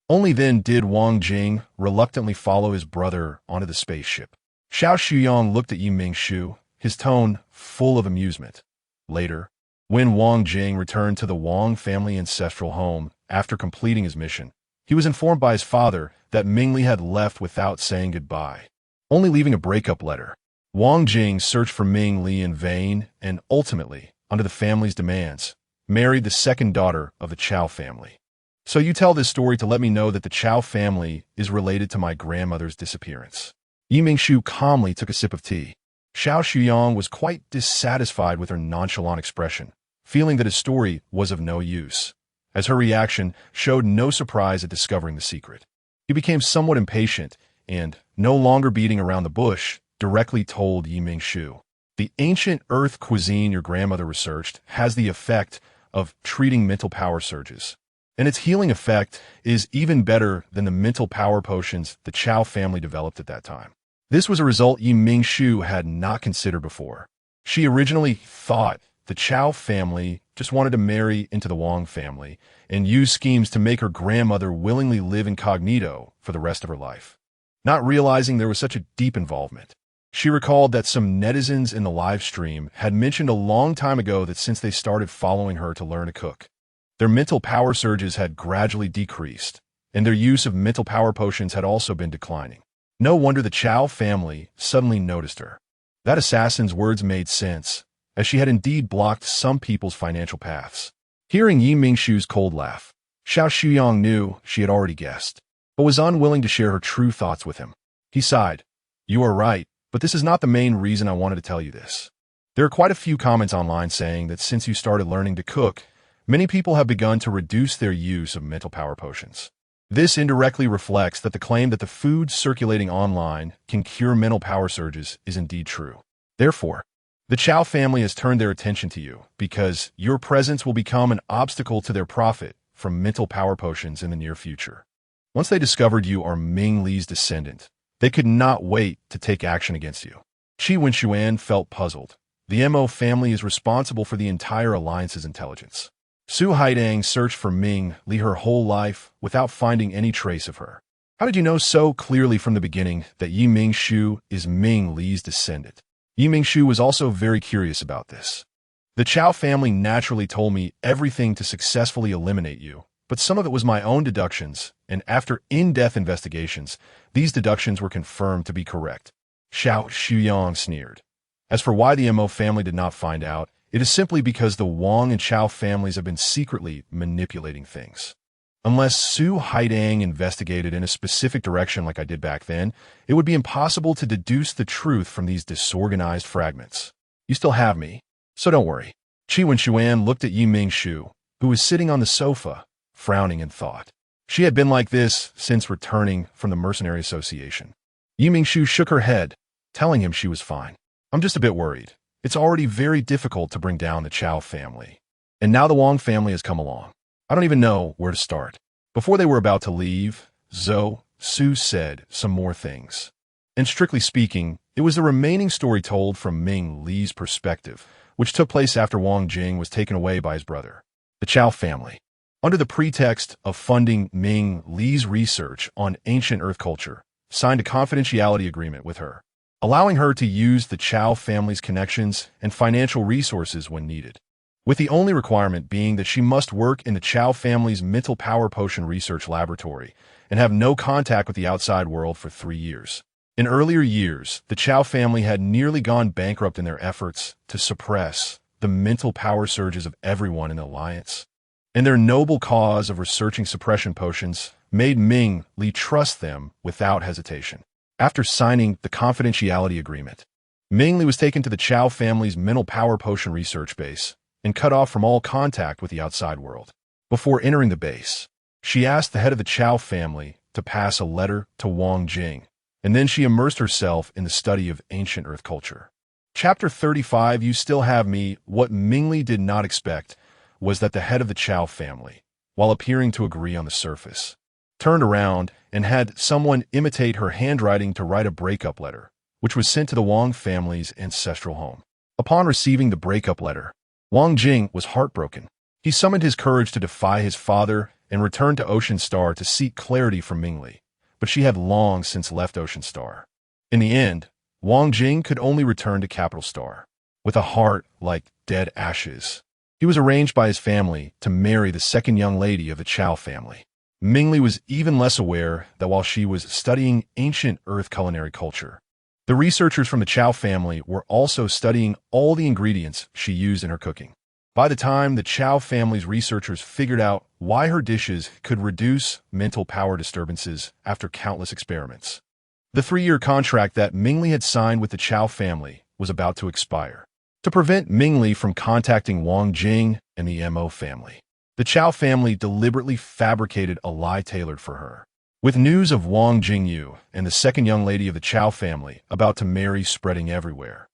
Only then did Wang Jing reluctantly follow his brother onto the spaceship. Xiao Shuyong looked at Mingshu, his tone full of amusement. Later, when Wang Jing returned to the Wang family ancestral home after completing his mission, he was informed by his father that Mingly had left without saying goodbye, only leaving a breakup letter. Wang Jing searched for Mingly in vain and ultimately, under the family's demands, married the second daughter of the Chao family. So you tell this story to let me know that the Chao family is related to my grandmother's disappearance. Mingshu calmly took a sip of tea. Xiao Shuyong was quite dissatisfied with her nonchalant expression, feeling that his story was of no use, as her reaction showed no surprise at discovering the secret. He became somewhat impatient and, no longer beating around the bush, directly told Mingshu, "The ancient earth cuisine your grandmother researched has the effect of treating mental power surges, and its healing effect is even better than the mental power potions the Chao family developed at that time." This was a result Mingshu had not considered before. She originally thought the Chao family just wanted to marry into the Wang family and use schemes to make her grandmother willingly live incognito for the rest of her life, not realizing there was such a deep involvement. She recalled that some netizens in the live stream had mentioned a long time ago that since they started following her to learn to cook, their mental power surges had gradually decreased, and their use of mental power potions had also been declining. No wonder the Chao family suddenly noticed her. That assassin's words made sense, as she had indeed blocked some people's financial paths. Hearing Mingshu's cold laugh, Xiao Shuyong knew she had already guessed, but was unwilling to share her true thoughts with him. He sighed. "You are right, but this is not the main reason I wanted to tell you this. There are quite a few comments online saying that since you started learning to cook, many people have begun to reduce their use of mental power potions. This indirectly reflects that the claim that the food circulating online can cure mental power surges is indeed true. Therefore, the Chao family has turned their attention to you because your presence will become an obstacle to their profit from mental power potions in the near future. Once they discovered you are Mingly's descendant, they could not wait to take action against you. Qi Wenxuan felt puzzled. The Mo family is responsible for the entire alliance's intelligence. Su Haidang searched for Mingly her whole life without finding any trace of her. How did you know so clearly from the beginning that Yi Mingshu is Mingly's descendant? Yi Mingshu was also very curious about this. The Chao family naturally told me everything to successfully eliminate you, but some of it was my own deductions, and after in-depth investigations, these deductions were confirmed to be correct. Xiao Shuyang sneered. As for why the Mo family did not find out, it is simply because the Wang and Chao families have been secretly manipulating things. Unless Su Haidang investigated in a specific direction like I did back then, it would be impossible to deduce the truth from these disorganized fragments. You still have me, so don't worry. Qi Wenxuan looked at Yi Mingshu, who was sitting on the sofa, frowning in thought. She had been like this since returning from the Mercenary Association. Yi Mingshu shook her head, telling him she was fine. I'm just a bit worried. It's already very difficult to bring down the Chao family. And now the Wang family has come along. I don't even know where to start. Before they were about to leave, Su said some more things. And strictly speaking, it was the remaining story told from Mingly's perspective, which took place after Wang Jing was taken away by his brother. The Chao family, under the pretext of funding Mingly's research on ancient Earth culture, signed a confidentiality agreement with her, allowing her to use the Chao family's connections and financial resources when needed, with the only requirement being that she must work in the Chao family's mental power potion research laboratory and have no contact with the outside world for 3 years. In earlier years, the Chao family had nearly gone bankrupt in their efforts to suppress the mental power surges of everyone in the alliance, and their noble cause of researching suppression potions made Mingly trust them without hesitation. After signing the confidentiality agreement, Mingly was taken to the Chao family's mental power potion research base and cut off from all contact with the outside world. Before entering the base, she asked the head of the Chao family to pass a letter to Wang Jing, and then she immersed herself in the study of ancient Earth culture. Chapter 35, You Still Have Me. What Mingly did not expect was that the head of the Chao family, while appearing to agree on the surface, turned around and had someone imitate her handwriting to write a breakup letter, which was sent to the Wang family's ancestral home. Upon receiving the breakup letter, Wang Jing was heartbroken. He summoned his courage to defy his father and returned to Ocean Star to seek clarity from Mingly, but she had long since left Ocean Star. In the end, Wang Jing could only return to Capital Star, with a heart like dead ashes. He was arranged by his family to marry the second young lady of the Chao family. Mingly was even less aware that while she was studying ancient Earth culinary culture, the researchers from the Chao family were also studying all the ingredients she used in her cooking. By the time the Chao family's researchers figured out why her dishes could reduce mental power disturbances after countless experiments, the 3-year contract that Mingly had signed with the Chao family was about to expire. To prevent Mingly from contacting Wang Jing and the Mo family, the Chao family deliberately fabricated a lie tailored for her. With news of Wang Jingyu and the second young lady of the Chao family about to marry spreading everywhere,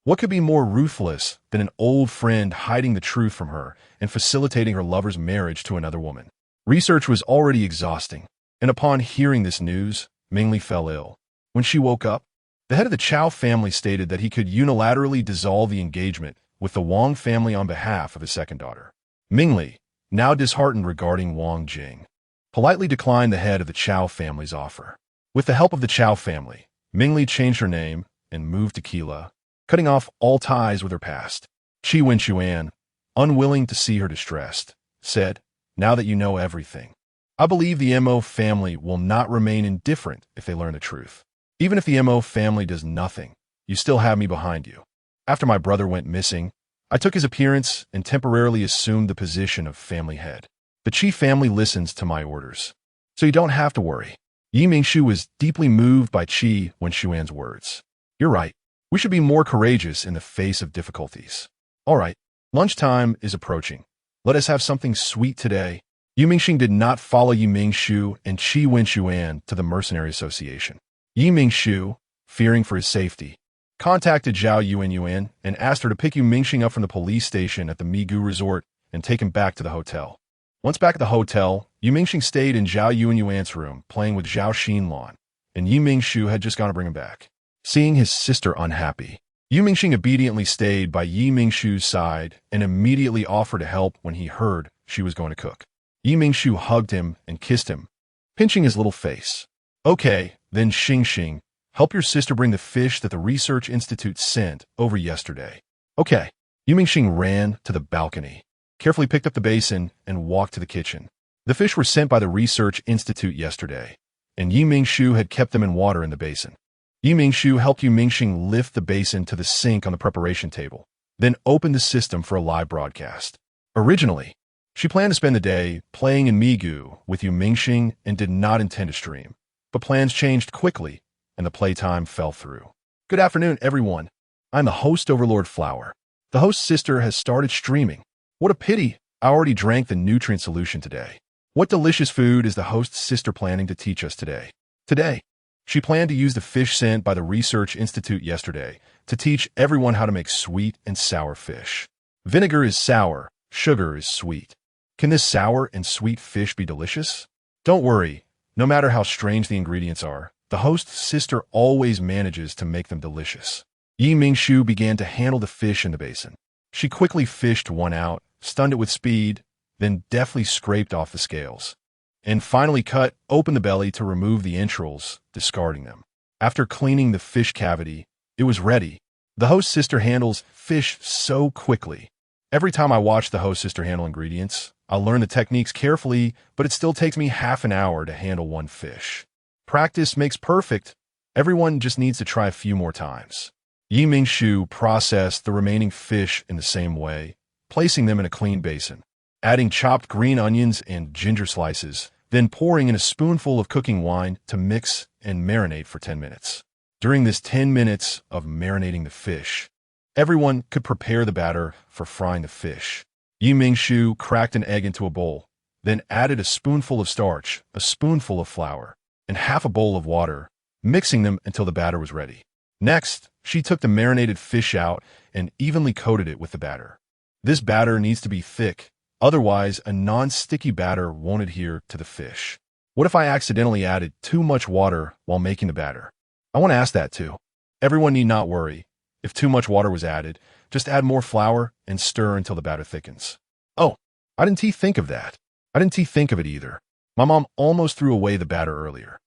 what could be more ruthless than an old friend hiding the truth from her and facilitating her lover's marriage to another woman? Research was already exhausting, and upon hearing this news, Mingly fell ill. When she woke up, the head of the Chao family stated that he could unilaterally dissolve the engagement with the Wang family on behalf of his second daughter. Mingly, now disheartened regarding Wang Jing, politely declined the head of the Chao family's offer. With the help of the Chao family, Mingly changed her name and moved to Keela, cutting off all ties with her past. Qi Wenxuan, unwilling to see her distressed, said, Now that you know everything, I believe the Mo family will not remain indifferent if they learn the truth. Even if the Mo family does nothing, you still have me behind you. After my brother went missing, I took his appearance and temporarily assumed the position of family head. The Qi family listens to my orders, so you don't have to worry. Yi Mingshu was deeply moved by Qi Wenxuan's words. You're right. We should be more courageous in the face of difficulties. All right, lunchtime is approaching. Let us have something sweet today. Yu Mingxing did not follow Yi Mingshu and Qi Wenxuan to the Mercenary Association. Yi Mingshu, fearing for his safety, contacted Zhao Yuanyuan and asked her to pick Yu Mingxing up from the police station at the Migu Resort and take him back to the hotel. Once back at the hotel, Yu Mingxing stayed in Zhao Yuanyuan's room, playing with Zhao Xinlan, and Yi Mingshu had just gone to bring him back. seeing his sister unhappy. Yu Mingxing obediently stayed by Yi Mingshu's side and immediately offered to help when he heard she was going to cook. Yi Mingshu hugged him and kissed him, pinching his little face. Okay, then Xing, help your sister bring the fish that the Research Institute sent over yesterday. Okay. Yu Mingxing ran to the balcony, carefully picked up the basin, and walked to the kitchen. The fish were sent by the Research Institute yesterday, and Yi Mingshu had kept them in water in the basin. Yi Mingshu helped Yu Mingxing lift the basin to the sink on the preparation table, then opened the system for a live broadcast. Originally, she planned to spend the day playing in Migu with Yu Mingxing and did not intend to stream, but plans changed quickly, and the playtime fell through. Good afternoon, everyone. I'm the host Overlord Flower. The host's sister has started streaming. What a pity, I already drank the nutrient solution today. What delicious food is the host's sister planning to teach us today? Today, she planned to use the fish sent by the Research Institute yesterday to teach everyone how to make sweet and sour fish. Vinegar is sour, sugar is sweet. Can this sour and sweet fish be delicious? Don't worry, no matter how strange the ingredients are, the host's sister always manages to make them delicious. Yi Mingshu began to handle the fish in the basin. She quickly fished one out, stunned it with speed, then deftly scraped off the scales, and finally cut open the belly to remove the entrails, discarding them. After cleaning the fish cavity, it was ready. The host sister handles fish so quickly. Every time I watch the host sister handle ingredients, I'll learn the techniques carefully, but it still takes me half an hour to handle one fish. Practice makes perfect. Everyone just needs to try a few more times. Yi Mingshu processed the remaining fish in the same way, placing them in a clean basin, adding chopped green onions and ginger slices, then pouring in a spoonful of cooking wine to mix and marinate for 10 minutes. During this 10 minutes of marinating the fish, everyone could prepare the batter for frying the fish. Yi Mingshu cracked an egg into a bowl, then added a spoonful of starch, a spoonful of flour, and half a bowl of water, mixing them until the batter was ready. Next, she took the marinated fish out and evenly coated it with the batter. This batter needs to be thick, otherwise a non-sticky batter won't adhere to the fish. What if I accidentally added too much water while making the batter? I want to ask that too. Everyone need not worry. If too much water was added, just add more flour and stir until the batter thickens. Oh, I didn't think of that. I didn't think of it either. My mom almost threw away the batter earlier.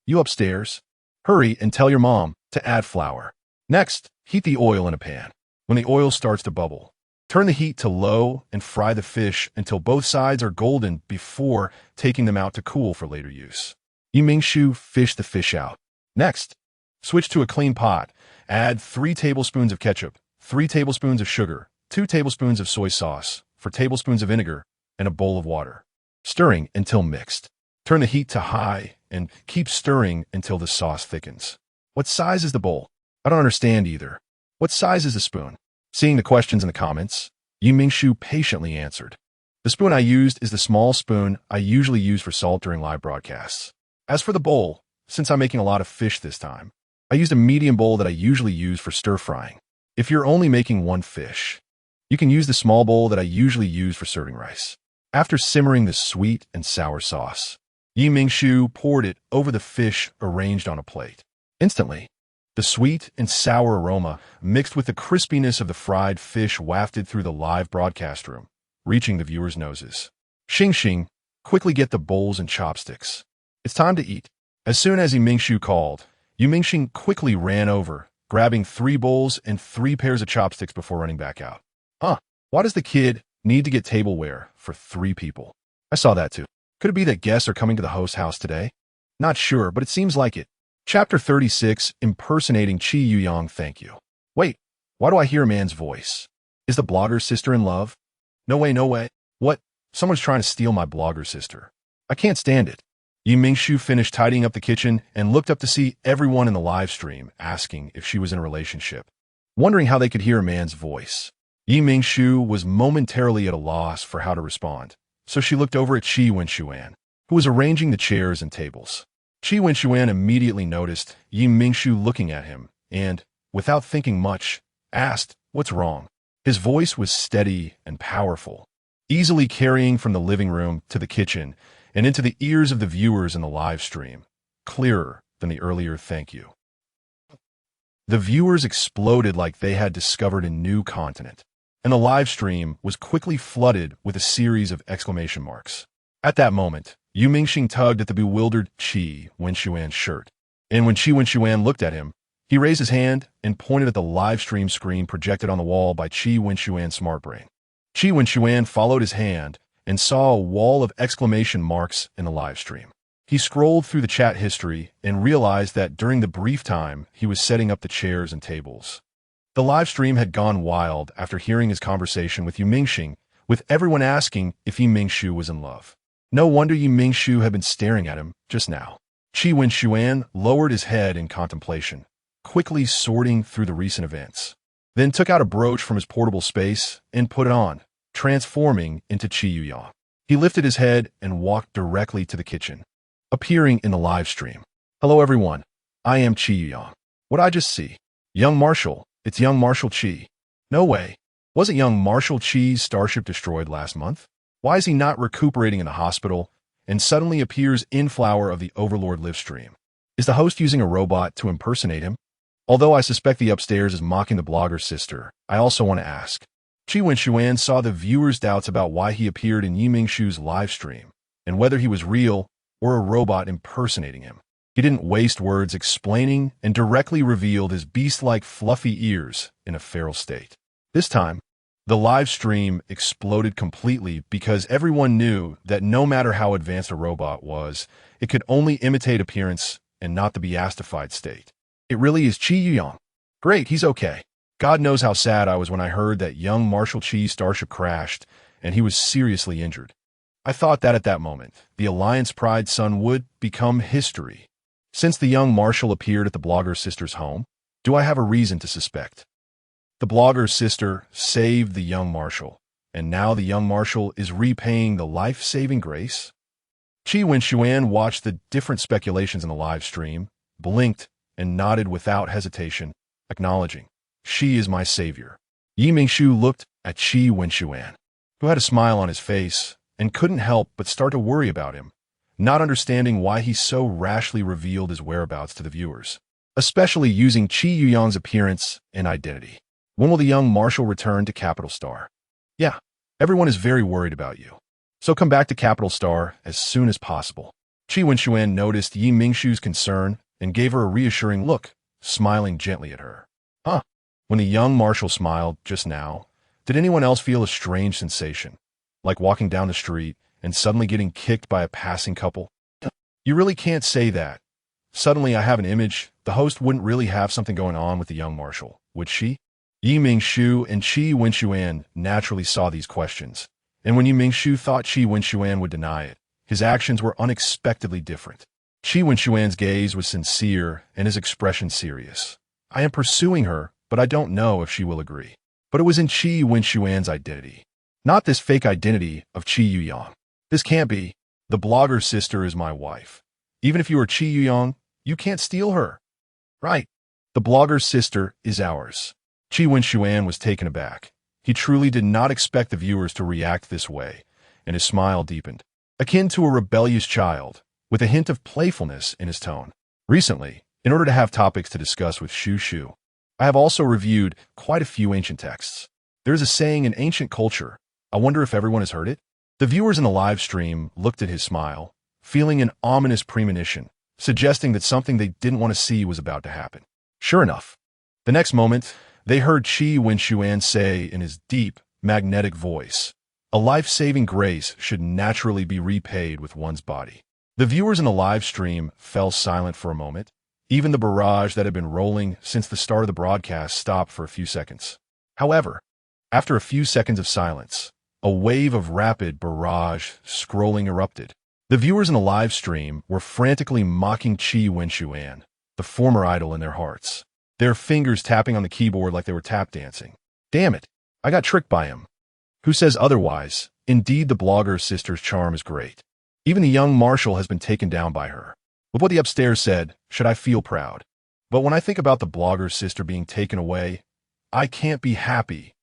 You upstairs? Hurry and tell your mom to add flour. Next, heat the oil in a pan. When the oil starts to bubble, turn the heat to low and fry the fish until both sides are golden before taking them out to cool for later use. Yi Mingshu fished the fish out. Next, switch to a clean pot. Add 3 tablespoons of ketchup, 3 tablespoons of sugar, 2 tablespoons of soy sauce, 4 tablespoons of vinegar, and a bowl of water. Stirring until mixed. Turn the heat to high and keep stirring until the sauce thickens. What size is the bowl? I don't understand either. What size is the spoon? Seeing the questions in the comments, Yi Mingshu patiently answered. The spoon I used is the small spoon I usually use for salt during live broadcasts. As for the bowl, since I'm making a lot of fish this time, I used a medium bowl that I usually use for stir frying. If you're only making one fish, you can use the small bowl that I usually use for serving rice. After simmering the sweet and sour sauce, Yi Mingshu poured it over the fish arranged on a plate. Instantly, the sweet and sour aroma mixed with the crispiness of the fried fish wafted through the live broadcast room, reaching the viewers' noses. Xing, quickly get the bowls and chopsticks. It's time to eat. As soon as Yi Mingshu called, Yu Mingxing quickly ran over, grabbing 3 bowls and 3 pairs of chopsticks before running back out. Why does the kid need to get tableware for 3 people? I saw that too. Could it be that guests are coming to the host's house today? Not sure, but it seems like it. Chapter 36, Impersonating Qi Yuyang, thank you. Wait, why do I hear a man's voice? Is the blogger's sister in love? No way. What? Someone's trying to steal my blogger sister. I can't stand it. Yi Mingshu finished tidying up the kitchen and looked up to see everyone in the live stream asking if she was in a relationship, wondering how they could hear a man's voice. Yi Mingshu was momentarily at a loss for how to respond, so she looked over at Qi Wenshuan, who was arranging the chairs and tables. Qi Wenshuan immediately noticed Yi Mingshu looking at him and, without thinking much, asked, "What's wrong?" His voice was steady and powerful, easily carrying from the living room to the kitchen and into the ears of the viewers in the live stream, clearer than the earlier thank you. The viewers exploded like they had discovered a new continent, and the live stream was quickly flooded with a series of exclamation marks. At that moment, Yu Mingxing tugged at the bewildered Qi Wenshuan's shirt, and when Qi Wenshuan looked at him, he raised his hand and pointed at the live stream screen projected on the wall by Qi Wenshuan's smart brain. Qi Wenshuan followed his hand and saw a wall of exclamation marks in the live stream. He scrolled through the chat history and realized that during the brief time he was setting up the chairs and tables. The live stream had gone wild after hearing his conversation with Yu Mingxing, with everyone asking if Yu Mingshu was in love. No wonder Yu Mingshu had been staring at him just now. Qi Wenshuan lowered his head in contemplation, quickly sorting through the recent events, then took out a brooch from his portable space and put it on, transforming into Qi Yuyang. He lifted his head and walked directly to the kitchen, appearing in the live stream. Hello everyone, I am Qi Yuyang. What'd I just see? Young Marshal, it's young Marshal Qi. No way. Wasn't young Marshal Qi's starship destroyed last month? Why is he not recuperating in the hospital and suddenly appears in Flower of the Overlord live stream? Is the host using a robot to impersonate him? Although I suspect the upstairs is mocking the blogger's sister, I also want to ask. Qi Wenshuan saw the viewers' doubts about why he appeared in Yu Mingshu's live stream and whether he was real or a robot impersonating him. He didn't waste words explaining and directly revealed his beast-like fluffy ears in a feral state. This time, the live stream exploded completely because everyone knew that no matter how advanced a robot was, it could only imitate appearance and not the beastified state. It really is Qi Yuyang. Great, he's okay. God knows how sad I was when I heard that young Marshal Qi's starship crashed and he was seriously injured. I thought that at that moment, the Alliance Pride son would become history. Since the young Marshal appeared at the blogger's sister's home, do I have a reason to suspect? The blogger's sister saved the young Marshal, and now the young Marshal is repaying the life-saving grace? Qi Wenshuan watched the different speculations in the live stream, blinked, and nodded without hesitation, acknowledging, "She is my savior." Yu Mingshu looked at Qi Wenshuan, who had a smile on his face and couldn't help but start to worry about him, not understanding why he so rashly revealed his whereabouts to the viewers, especially using Qi Yuyang's appearance and identity. When will the young Marshal return to Capital Star? Yeah, everyone is very worried about you. So come back to Capital Star as soon as possible. Qi Wenshuan noticed Yu Mingshu's concern and gave her a reassuring look, smiling gently at her. Huh. When the young Marshal smiled just now, did anyone else feel a strange sensation, like walking down the street and suddenly getting kicked by a passing couple? You really can't say that. Suddenly I have an image. The host wouldn't really have something going on with the young Marshal, would she? Yu Mingshu and Qi Wenshuan naturally saw these questions, and when Yu Mingshu thought Qi Wenshuan would deny it, his actions were unexpectedly different. Qi Wenshuan's gaze was sincere and his expression serious. I am pursuing her, but I don't know if she will agree. But it was in Qi Wenshuan's identity, not this fake identity of Qi Yuyang. This can't be. The blogger's sister is my wife. Even if you are Qi Yuyang, you can't steal her. Right. The blogger's sister is ours. Qi Wenshuan was taken aback. He truly did not expect the viewers to react this way, and his smile deepened, akin to a rebellious child, with a hint of playfulness in his tone. Recently, in order to have topics to discuss with Shu, I have also reviewed quite a few ancient texts. There is a saying in ancient culture. I wonder if everyone has heard it? The viewers in the live stream looked at his smile, feeling an ominous premonition, suggesting that something they didn't want to see was about to happen. Sure enough, the next moment, they heard Qi Wenshuan say in his deep, magnetic voice, "A life-saving grace should naturally be repaid with one's body." The viewers in the live stream fell silent for a moment. Even the barrage that had been rolling since the start of the broadcast stopped for a few seconds. However, after a few seconds of silence, a wave of rapid barrage scrolling erupted. The viewers in the live stream were frantically mocking Qi Wenshuan, the former idol in their hearts, their fingers tapping on the keyboard like they were tap dancing. Damn it, I got tricked by him. Who says otherwise? Indeed, the blogger's sister's charm is great. Even the young Marshal has been taken down by her. With what the upstairs said, should I feel proud? But when I think about the blogger's sister being taken away, I can't be happy.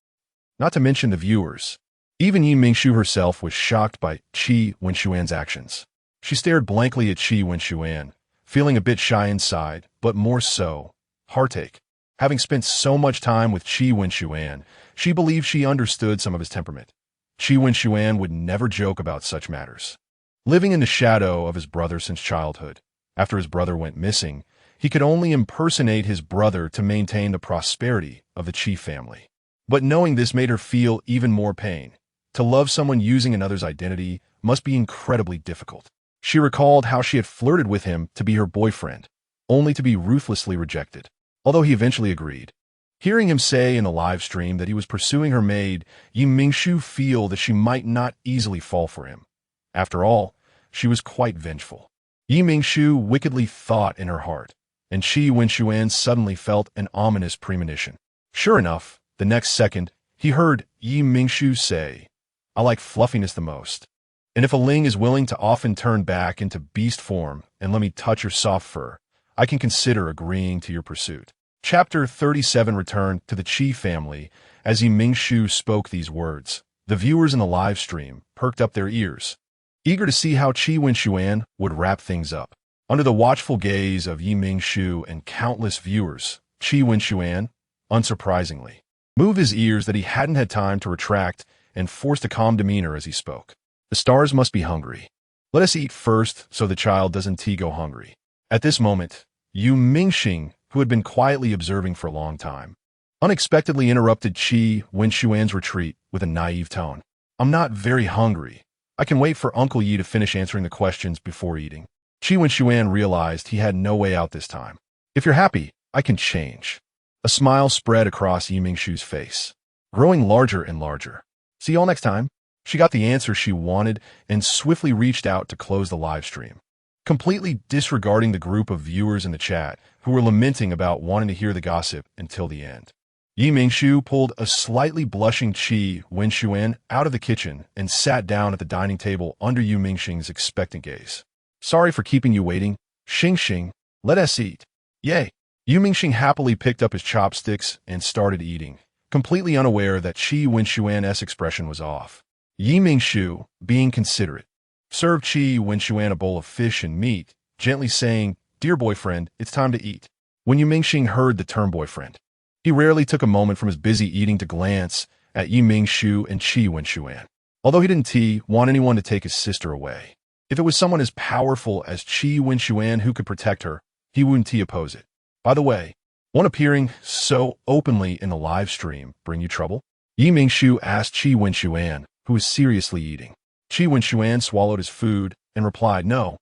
Not to mention the viewers. Even Yu Mingshu herself was shocked by Qi Wenshuan's actions. She stared blankly at Qi Wenshuan, feeling a bit shy inside, but more so, heartache. Having spent so much time with Qi Wenshuan, she believed she understood some of his temperament. Qi Wenshuan would never joke about such matters. Living in the shadow of his brother since childhood, after his brother went missing, he could only impersonate his brother to maintain the prosperity of the Qi family. But knowing this made her feel even more pain. To love someone using another's identity must be incredibly difficult. She recalled how she had flirted with him to be her boyfriend, only to be ruthlessly rejected, although he eventually agreed. Hearing him say in the live stream that he was pursuing her made Mingshu feel that she might not easily fall for him. After all, she was quite vengeful. Mingshu wickedly thought in her heart, and Qi Wenshuan suddenly felt an ominous premonition. Sure enough, the next second, he heard Mingshu say, "I like fluffiness the most. And if a Ling is willing to often turn back into beast form and let me touch your soft fur, I can consider agreeing to your pursuit." Chapter 37 returned to the Qi family as Mingshu spoke these words. The viewers in the live stream perked up their ears, eager to see how Qi Wenshuan would wrap things up. Under the watchful gaze of Mingshu and countless viewers, Qi Wenshuan, unsurprisingly, moved his ears that he hadn't had time to retract and forced a calm demeanor as he spoke. "The stars must be hungry. Let us eat first so the child doesn't go hungry." At this moment, Mingxing, who had been quietly observing for a long time, unexpectedly interrupted Qi Wenshuan's retreat with a naive tone. "I'm not very hungry. I can wait for Uncle Yi to finish answering the questions before eating." Qi Wenshuan realized he had no way out this time. "If you're happy, I can change." A smile spread across Mingshu's face, growing larger and larger. "See you all next time." She got the answer she wanted and swiftly reached out to close the live stream, completely disregarding the group of viewers in the chat who were lamenting about wanting to hear the gossip until the end. Mingshu pulled a slightly blushing Qi Wenshuan out of the kitchen and sat down at the dining table under Mingxing's expectant gaze. "Sorry for keeping you waiting. Xing, let us eat." "Yay." Mingxing happily picked up his chopsticks and started eating, completely unaware that Qi Wenshuan's expression was off. Mingshu, being considerate, served Qi Wenshuan a bowl of fish and meat, gently saying, "Dear boyfriend, it's time to eat." When Mingxing heard the term boyfriend, he rarely took a moment from his busy eating to glance at Mingshu and Qi Wenshuan, although he didn't want anyone to take his sister away. If it was someone as powerful as Qi Wenshuan who could protect her, he wouldn't oppose it. By the way, won't appearing so openly in the live stream bring you trouble? Mingshu asked Qi Wenshuan, who was seriously eating. Qi Wenshuan swallowed his food and replied, "No.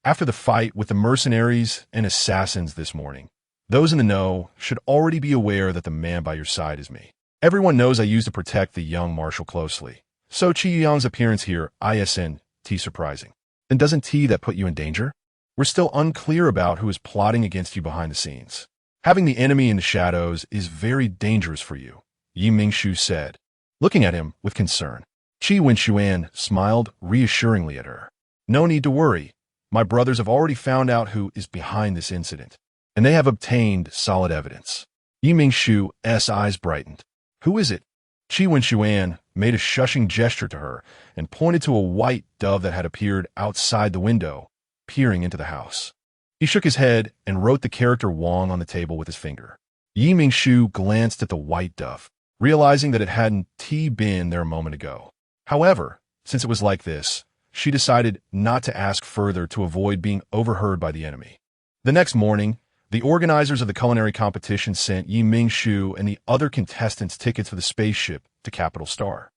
After the fight with the mercenaries and assassins this morning, those in the know should already be aware that the man by your side is me. Everyone knows I used to protect the young marshal closely. So Qi Yang's appearance here isn't surprising. Then doesn't that put you in danger? We're still unclear about who is plotting against you behind the scenes. Having the enemy in the shadows is very dangerous for you," Mingshu said, looking at him with concern. Qi Wenshuan smiled reassuringly at her. "No need to worry. My brothers have already found out who is behind this incident, and they have obtained solid evidence." Mingshu's eyes brightened. "Who is it?" Qi Wenshuan made a shushing gesture to her and pointed to a white dove that had appeared outside the window, peering into the house. He shook his head and wrote the character Wang on the table with his finger. Mingshu glanced at the white dove, realizing that it hadn't been there a moment ago. However, since it was like this, she decided not to ask further to avoid being overheard by the enemy. The next morning, the organizers of the culinary competition sent Mingshu and the other contestants tickets for the spaceship to Capital Star.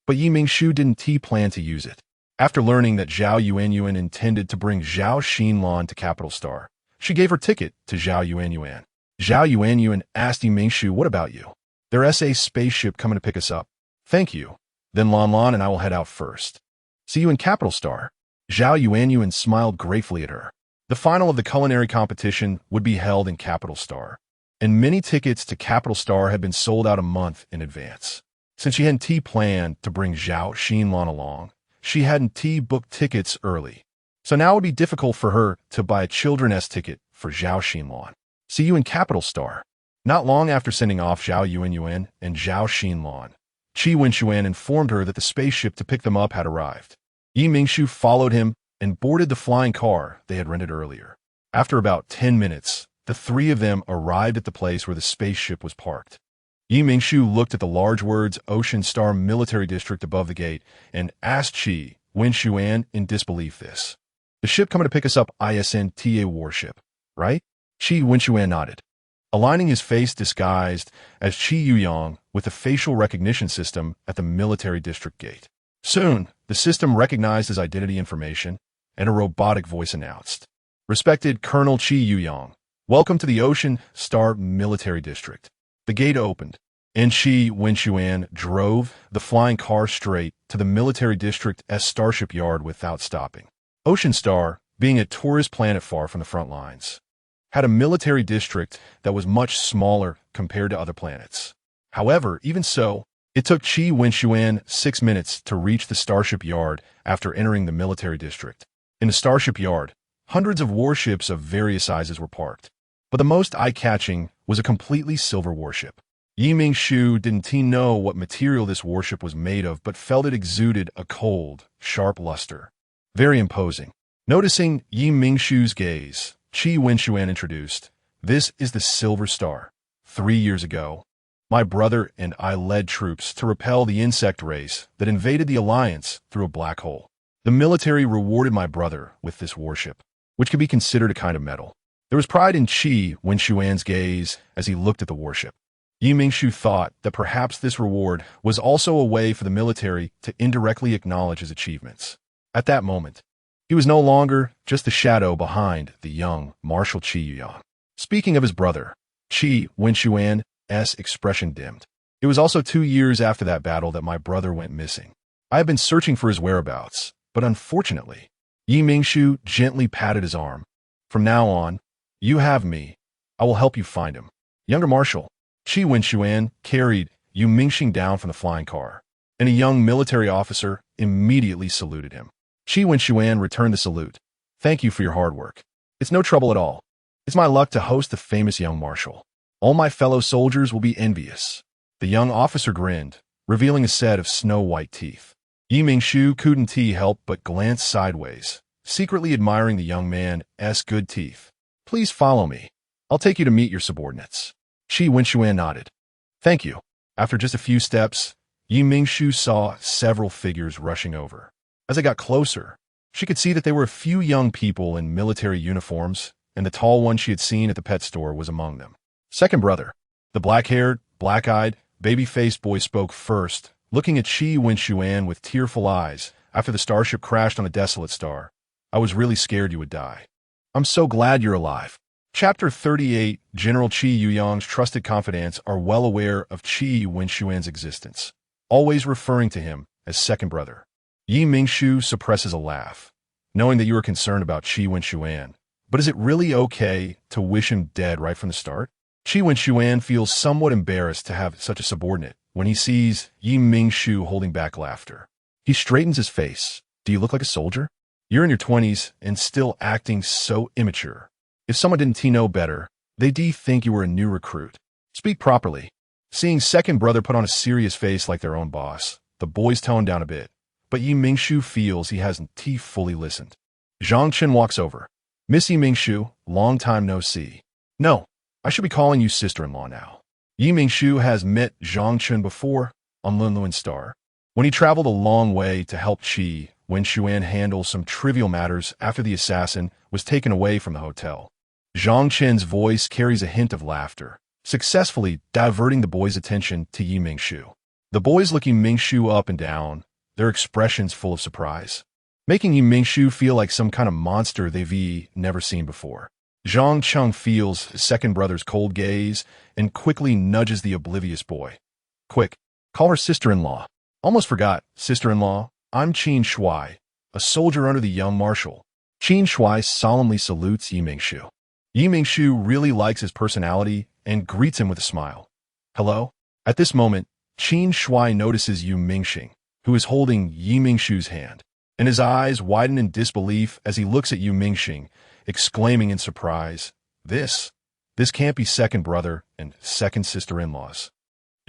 But Mingshu didn't plan to use it. After learning that Zhao Yuanyuan intended to bring Zhao Xinlan to Capital Star, she gave her ticket to Zhao Yuanyuan. Zhao Yuanyuan asked Mingshu, "What about you? There's a spaceship coming to pick us up." "Thank you. Then Lan and I will head out first. See you in Capital Star." Zhao Yuanyuan smiled gratefully at her. The final of the culinary competition would be held in Capital Star, and many tickets to Capital Star had been sold out a month in advance. Since she hadn't planned to bring Zhao Xinlan along, she hadn't booked tickets early. So now it would be difficult for her to buy a children's ticket for Zhao Xinlan. "See you in Capital Star." Not long after sending off Zhao Yuanyuan and Zhao Xinlan, Qi Wenshuan informed her that the spaceship to pick them up had arrived. Mingshu followed him and boarded the flying car they had rented earlier. After about 10 minutes, The three of them arrived at the place where the spaceship was parked. Mingshu looked at the large words Ocean Star Military District above the gate and asked Qi Wenshuan in disbelief this. The ship coming to pick us up ISNTA warship, right? Qi Wenshuan nodded, aligning his face disguised as Qi Yuyang with the facial recognition system at the military district gate. Soon, the system recognized his identity information, and a robotic voice announced, "Respected Colonel Qi Yuyang, welcome to the Ocean Star Military District." The gate opened, and Qi Wenshuan drove the flying car straight to the military district's starship yard without stopping. Ocean Star, being a tourist planet far from the front lines, had a military district that was much smaller compared to other planets. However, even so, it took Qi Wenshuan 6 minutes to reach the starship yard after entering the military district. In the starship yard, hundreds of warships of various sizes were parked, but the most eye-catching was a completely silver warship. Mingshu didn't know what material this warship was made of, but felt it exuded a cold, sharp luster. Very imposing. Noticing Mingshu's gaze, Qi Wenshuan introduced, "This is the Silver Star. 3 years ago, my brother and I led troops to repel the insect race that invaded the Alliance through a black hole. The military rewarded my brother with this warship, which could be considered a kind of medal." There was pride in Qi Wenshuan's gaze as he looked at the warship. Mingshu thought that perhaps this reward was also a way for the military to indirectly acknowledge his achievements. At that moment, he was no longer just the shadow behind the young Marshal Qi Yuyang. Speaking of his brother, Qi Wenshuan's expression dimmed. "It was also 2 years after that battle that my brother went missing. I have been searching for his whereabouts, but unfortunately," Mingshu gently patted his arm, "from now on, you have me. I will help you find him." Younger Marshal Qi Wenshuan carried Mingxing down from the flying car, and a young military officer immediately saluted him. Qi Wenshuan returned the salute. "Thank you for your hard work. It's no trouble at all. It's my luck to host the famous young marshal. All my fellow soldiers will be envious." The young officer grinned, revealing a set of snow-white teeth. Mingshu couldn't help but glance sideways, secretly admiring the young man's good teeth. "Please follow me. I'll take you to meet your subordinates." Qi Wenshuan nodded. "Thank you." After just a few steps, Mingshu saw several figures rushing over. As they got closer, she could see that there were a few young people in military uniforms, and the tall one she had seen at the pet store was among them. Second brother, the black-haired, black-eyed, baby-faced boy spoke first, looking at Qi Wenshuan with tearful eyes after the starship crashed on a desolate star. "I was really scared you would die. I'm so glad you're alive." Chapter 38. General Qi Yuyang's trusted confidants are well aware of Qi Wenshuan's existence, always referring to him as second brother. Mingshu suppresses a laugh, knowing that you are concerned about Qi Wenshuan. But is it really okay to wish him dead right from the start? Qi Wenshuan feels somewhat embarrassed to have such a subordinate when he sees Mingshu holding back laughter. He straightens his face. "Do you look like a soldier? You're in your 20s and still acting so immature. If someone didn't know better, they'd think you were a new recruit. Speak properly." Seeing second brother put on a serious face like their own boss, the boys tone down a bit, but Mingshu feels he hasn't fully listened. Zhang Chen walks over. "Miss Mingshu, long time no see." "No, I should be calling you sister-in-law now." Mingshu has met Zhang Chen before on Lunluan Star, when he traveled a long way to help Qi Wenshuan handle some trivial matters after the assassin was taken away from the hotel. Zhang Chen's voice carries a hint of laughter, successfully diverting the boys' attention to Mingshu. The boys looking Mingshu up and down, their expressions full of surprise, making Mingshu feel like some kind of monster they've never seen before. Zhang Cheng feels his second brother's cold gaze and quickly nudges the oblivious boy. "Quick, call her sister-in-law." "Almost forgot, sister-in-law. I'm Qin Shui, a soldier under the young marshal." Qin Shui solemnly salutes Mingshu. Mingshu really likes his personality and greets him with a smile. "Hello?" At this moment, Qin Shui notices Mingxing, who is holding Mingshu's hand, and his eyes widen in disbelief as he looks at Mingxing, exclaiming in surprise, This can't be second brother and second sister-in-laws."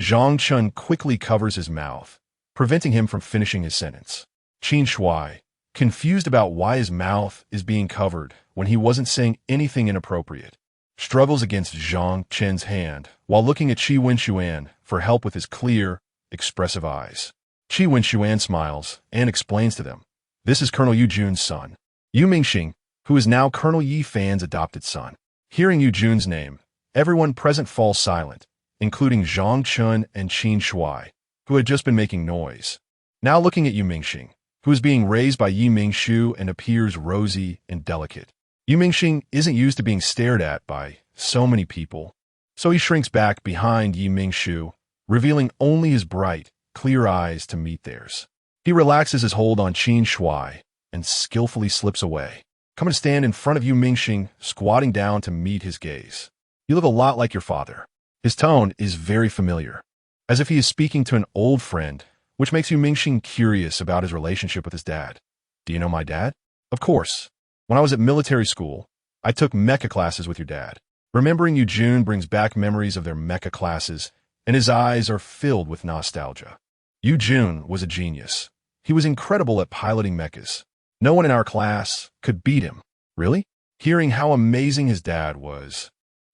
Zhang Chun quickly covers his mouth, preventing him from finishing his sentence. Qin Shui, confused about why his mouth is being covered when he wasn't saying anything inappropriate, struggles against Zhang Chen's hand while looking at Qi Wenxuan for help with his clear, expressive eyes. Qi Wenxuan smiles and explains to them, "This is Colonel Yu Jun's son, Yu Mingxing, who is now Colonel Yi Fan's adopted son." Hearing Yu Jun's name, everyone present falls silent, including Zhang Chun and Qin Shuai, who had just been making noise. Now looking at Yu Mingxing, who is being raised by Yi Mingshu and appears rosy and delicate. Yu Mingxing isn't used to being stared at by so many people, so he shrinks back behind Yi Mingshu, revealing only his bright, clear eyes to meet theirs. He relaxes his hold on Qin Shuai and skillfully slips away, coming to stand in front of Yu Mingxing, squatting down to meet his gaze. "You look a lot like your father." His tone is very familiar, as if he is speaking to an old friend, which makes Yu Mingxing curious about his relationship with his dad. "Do you know my dad?" "Of course. When I was at military school, I took mecha classes with your dad." Remembering Yu Jun brings back memories of their mecha classes, and his eyes are filled with nostalgia. Yu Jun was a genius. He was incredible at piloting mechas. No one in our class could beat him. "Really?" Hearing how amazing his dad was,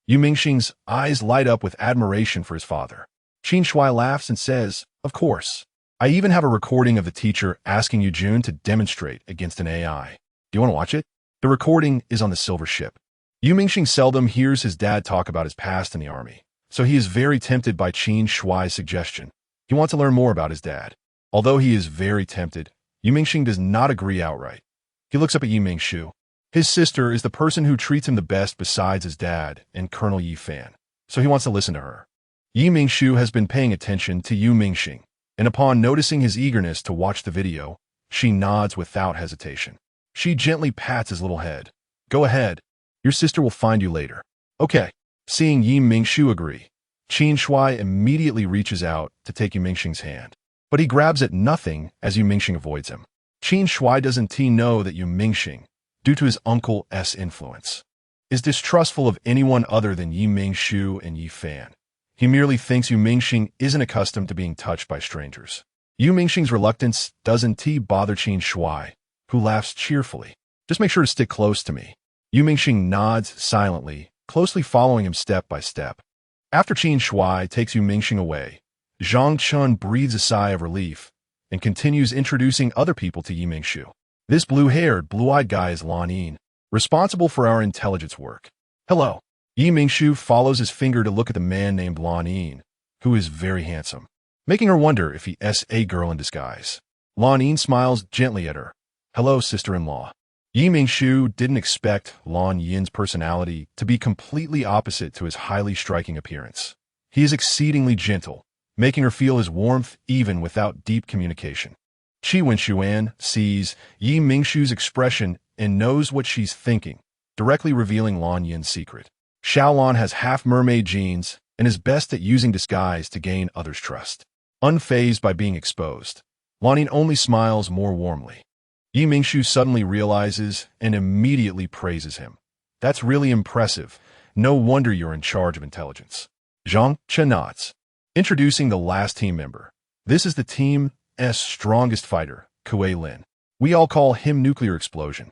Yu Mingxing's eyes light up with admiration for his father. Qin Shuai laughs and says, "Of course. I even have a recording of the teacher asking Yu Jun to demonstrate against an AI. Do you want to watch it?" The recording is on the silver ship. Yu Mingxing seldom hears his dad talk about his past in the army, so he is very tempted by Qin Shuai's suggestion. He wants to learn more about his dad. Although he is very tempted, Yu Mingxing does not agree outright. He looks up at Yi Mingshu. His sister is the person who treats him the best besides his dad and Colonel Yi Fan, so he wants to listen to her. Yi Mingshu has been paying attention to Yu Mingxing, and upon noticing his eagerness to watch the video, she nods without hesitation. She gently pats his little head. "Go ahead. Your sister will find you later." "Okay." Seeing Yi Mingshu agree, Qin Shuai immediately reaches out to take Yu Mingxing's hand, but he grabs at nothing as Yu Mingxing avoids him. Qin Shuai doesn't know that Yu Mingxing, due to his uncle's influence, is distrustful of anyone other than Yi Mingshu and Yi Fan. He merely thinks Yu Mingxing isn't accustomed to being touched by strangers. Yu Mingxing's reluctance doesn't bother Qin Shuai, who laughs cheerfully. "Just make sure to stick close to me." Yu Mingxing nods silently, closely following him step by step. After Qin Shuai takes Yu Mingxing away, Zhang Chun breathes a sigh of relief and continues introducing other people to Yi Mingshu. "This blue-haired, blue-eyed guy is Lan Yin, responsible for our intelligence work." "Hello." Yi Mingshu follows his finger to look at the man named Lan Yin, who is very handsome, making her wonder if he is a girl in disguise. Lan Yin smiles gently at her. "Hello, sister-in-law." Yi Mingshu didn't expect Lan Yin's personality to be completely opposite to his highly striking appearance. He is exceedingly gentle, making her feel his warmth even without deep communication. Qi Wenxuan sees Yi Mingshu's expression and knows what she's thinking, directly revealing Lan Yin's secret. Xiaolan has half-mermaid genes and is best at using disguise to gain others' trust. Unfazed by being exposed, Lan Yin only smiles more warmly. Yi Mingshu suddenly realizes and immediately praises him. "That's really impressive. No wonder you're in charge of intelligence." Zhang Chen nods. Introducing the last team member. This is the team's strongest fighter, Kuei Lin. We all call him Nuclear Explosion.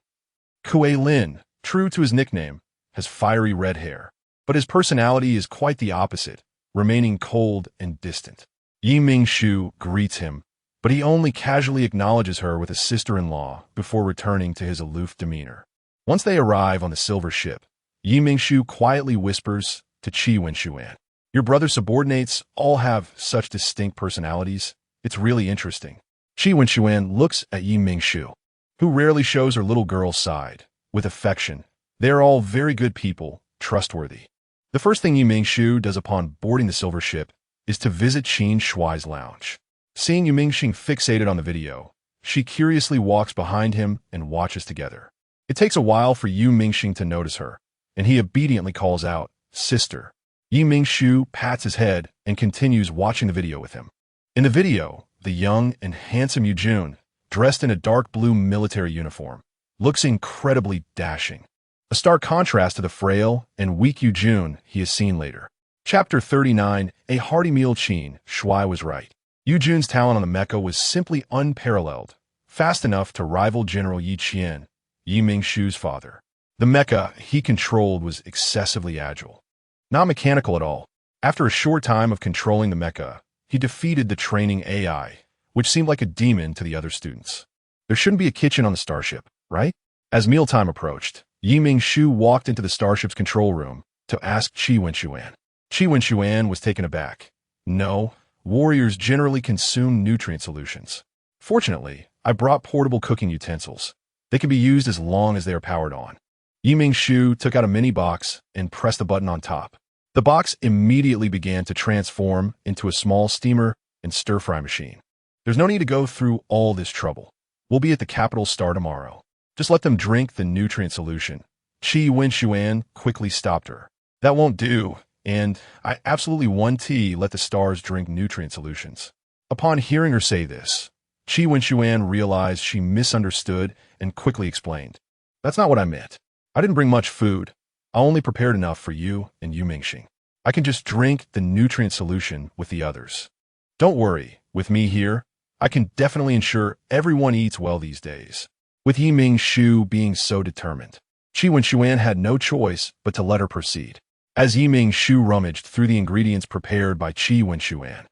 Kuei Lin, true to his nickname, has fiery red hair, but his personality is quite the opposite, remaining cold and distant. Yi Mingshu greets him, but he only casually acknowledges her with a sister-in-law before returning to his aloof demeanor. Once they arrive on the silver ship, Yi Mingshu quietly whispers to Qi Wenxuan, "Your brother's subordinates all have such distinct personalities. It's really interesting." Qi Wenxuan looks at Yi Mingshu, who rarely shows her little girl's side, with affection. They are all very good people, trustworthy. The first thing Yi Mingshu does upon boarding the silver ship is to visit Qin Shuai's lounge. Seeing Yu Mingxing fixated on the video, she curiously walks behind him and watches together. It takes a while for Yu Mingxing to notice her, and he obediently calls out, "Sister." Yi Mingshu pats his head and continues watching the video with him. In the video, the young and handsome Yu Jun, dressed in a dark blue military uniform, looks incredibly dashing. A stark contrast to the frail and weak Yu Jun he is seen later. Chapter 39, A Hearty Meal. Qin Shuai was right. Yu Jun's talent on the mecha was simply unparalleled, fast enough to rival General Yi Qian, Yi Mingshu's father. The mecha he controlled was excessively agile, not mechanical at all. After a short time of controlling the mecha, he defeated the training AI, which seemed like a demon to the other students. There shouldn't be a kitchen on the starship, right? As mealtime approached, Mingshu walked into the starship's control room to ask Qi Wenshuan. Qi Wenshuan was taken aback. No, warriors generally consume nutrient solutions. Fortunately, I brought portable cooking utensils. They can be used as long as they are powered on. Mingshu took out a mini box and pressed a button on top. The box immediately began to transform into a small steamer and stir-fry machine. There's no need to go through all this trouble. We'll be at the capital star tomorrow. Just let them drink the nutrient solution. Qi Wenshuan quickly stopped her. That won't do, and I absolutely want to let the stars drink nutrient solutions. Upon hearing her say this, Qi Wenshuan realized she misunderstood and quickly explained. That's not what I meant. I didn't bring much food. I only prepared enough for you and Yu Mingxing. I can just drink the nutrient solution with the others. Don't worry, with me here, I can definitely ensure everyone eats well these days. With Yi Mingshu being so determined, Qi Wenshuan had no choice but to let her proceed. As Yi Mingshu rummaged through the ingredients prepared by Qi Wenshuan,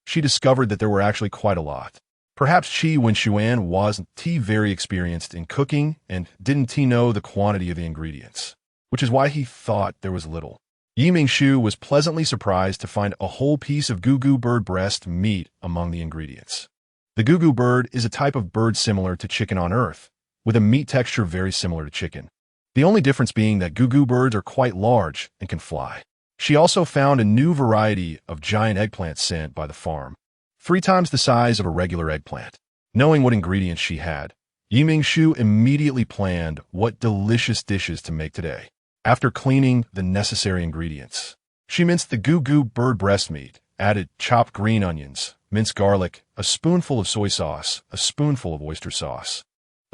she discovered that there were actually quite a lot. Perhaps Qi Wenshuan wasn't very experienced in cooking and didn't know the quantity of the ingredients, which is why he thought there was little. Yi Mingshu was pleasantly surprised to find a whole piece of gugu bird breast meat among the ingredients. The gugu bird is a type of bird similar to chicken on Earth, with a meat texture very similar to chicken. The only difference being that gugu birds are quite large and can fly. She also found a new variety of giant eggplant sent by the farm, 3 times the size of a regular eggplant. Knowing what ingredients she had, Yi Mingshu immediately planned what delicious dishes to make today. After cleaning the necessary ingredients, she minced the gugu bird breast meat, added chopped green onions, minced garlic, a spoonful of soy sauce, a spoonful of oyster sauce,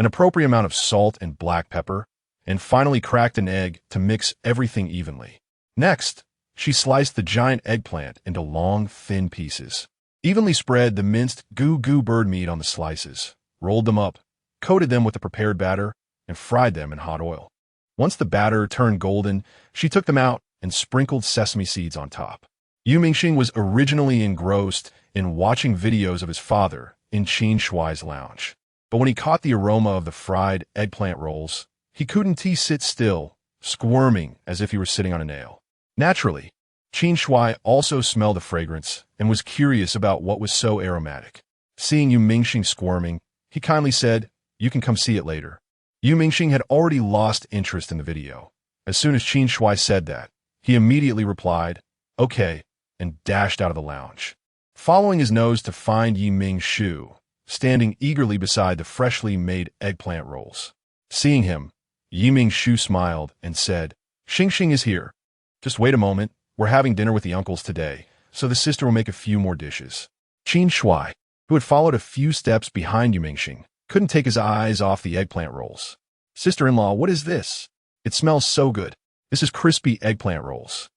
an appropriate amount of salt and black pepper, and finally cracked an egg to mix everything evenly. Next, she sliced the giant eggplant into long, thin pieces. Evenly spread the minced gugu bird meat on the slices, rolled them up, coated them with the prepared batter, and fried them in hot oil. Once the batter turned golden, she took them out and sprinkled sesame seeds on top. Yu Mingxing was originally engrossed in watching videos of his father in Qin Shuai's lounge. But when he caught the aroma of the fried eggplant rolls, he couldn't sit still, squirming as if he were sitting on a nail. Naturally, Qin Shuai also smelled the fragrance and was curious about what was so aromatic. Seeing Yu Mingxing squirming, he kindly said, "You can come see it later." Yu Mingxing had already lost interest in the video. As soon as Qin Shuai said that, he immediately replied, "Okay," and dashed out of the lounge, following his nose to find Yi Mingshu standing eagerly beside the freshly made eggplant rolls. Seeing him, Yi Mingshu smiled and said, "Xingxing is here. Just wait a moment, we're having dinner with the uncles today, so the sister will make a few more dishes." Qin Shuai, who had followed a few steps behind Yu Mingxing, couldn't take his eyes off the eggplant rolls. "Sister-in-law, what is this? It smells so good. This is crispy eggplant rolls.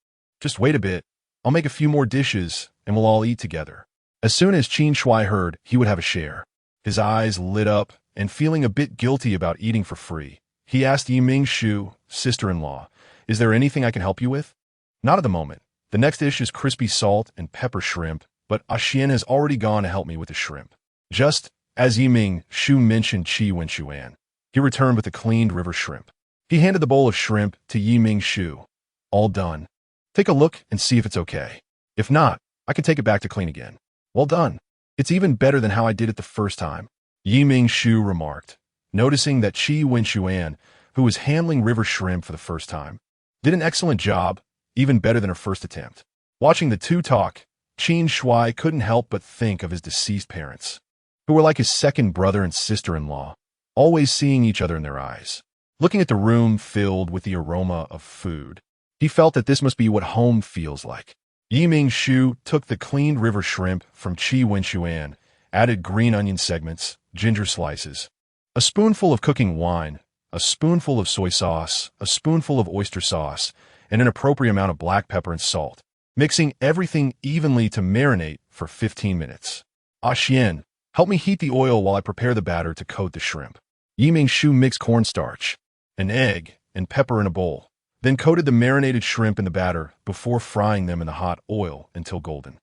Just wait a bit. I'll make a few more dishes, and we'll all eat together." As soon as Qin Shuai heard he would have a share, his eyes lit up, and feeling a bit guilty about eating for free, he asked Yi Mingshu, "Sister-in-law, is there anything I can help you with?" "Not at the moment. The next dish is crispy salt and pepper shrimp, but Xian has already gone to help me with the shrimp." Just as Yi Mingshu mentioned Qi Wenshuan, he returned with a cleaned river shrimp. He handed the bowl of shrimp to Yi Mingshu. "All done. Take a look and see if it's okay. If not, I can take it back to clean again." "Well done. It's even better than how I did it the first time," Yi Mingshu remarked, noticing that Qi Wenshuan, who was handling river shrimp for the first time, did an excellent job, even better than her first attempt. Watching the two talk, Qin Shuai couldn't help but think of his deceased parents, who were like his second brother and sister-in-law, always seeing each other in their eyes. Looking at the room filled with the aroma of food, he felt that this must be what home feels like. Yi Mingshu took the cleaned river shrimp from Qi Wenshuan, added green onion segments, ginger slices, a spoonful of cooking wine, a spoonful of soy sauce, a spoonful of oyster sauce, and an appropriate amount of black pepper and salt, mixing everything evenly to marinate for 15 minutes. "Xian, help me heat the oil while I prepare the batter to coat the shrimp." Yi Mingshu mixed cornstarch, an egg, and pepper in a bowl, then coated the marinated shrimp in the batter before frying them in the hot oil until golden.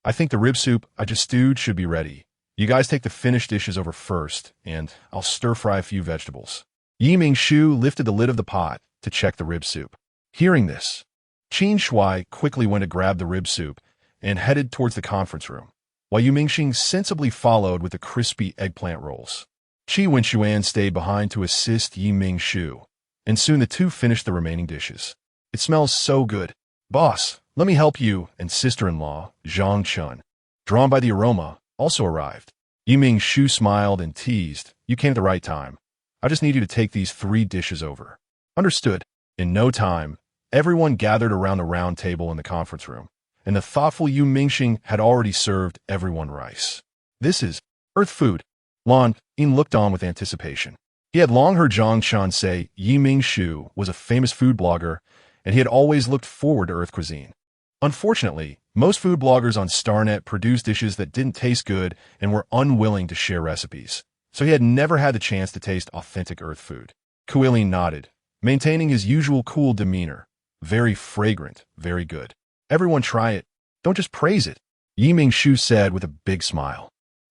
I think the rib soup I just stewed should be ready. You guys take the finished dishes over first, and I'll stir-fry a few vegetables. Mingshu lifted the lid of the pot to check the rib soup. Hearing this, Qin Shui quickly went to grab the rib soup and headed towards the conference room, while Mingxing sensibly followed with the crispy eggplant rolls. Qi Wenxuan stayed behind to assist Mingshu, and soon the two finished the remaining dishes. It smells so good. Boss, let me help you, and sister-in-law, Zhang Chun, drawn by the aroma, also arrived. Mingshu smiled and teased, "You came at the right time. I just need you to take these 3 dishes over." Understood. In no time, everyone gathered around the round table in the conference room, and the thoughtful Yu Mingxing had already served everyone rice. "This is Earth food." Lan Yin looked on with anticipation. He had long heard Zhang Chan say Mingshu was a famous food blogger, and he had always looked forward to Earth cuisine. Unfortunately, most food bloggers on StarNet produced dishes that didn't taste good and were unwilling to share recipes, so he had never had the chance to taste authentic Earth food. Kuilin nodded, maintaining his usual cool demeanor. "Very fragrant, very good. Everyone try it. Don't just praise it," Mingshu said with a big smile.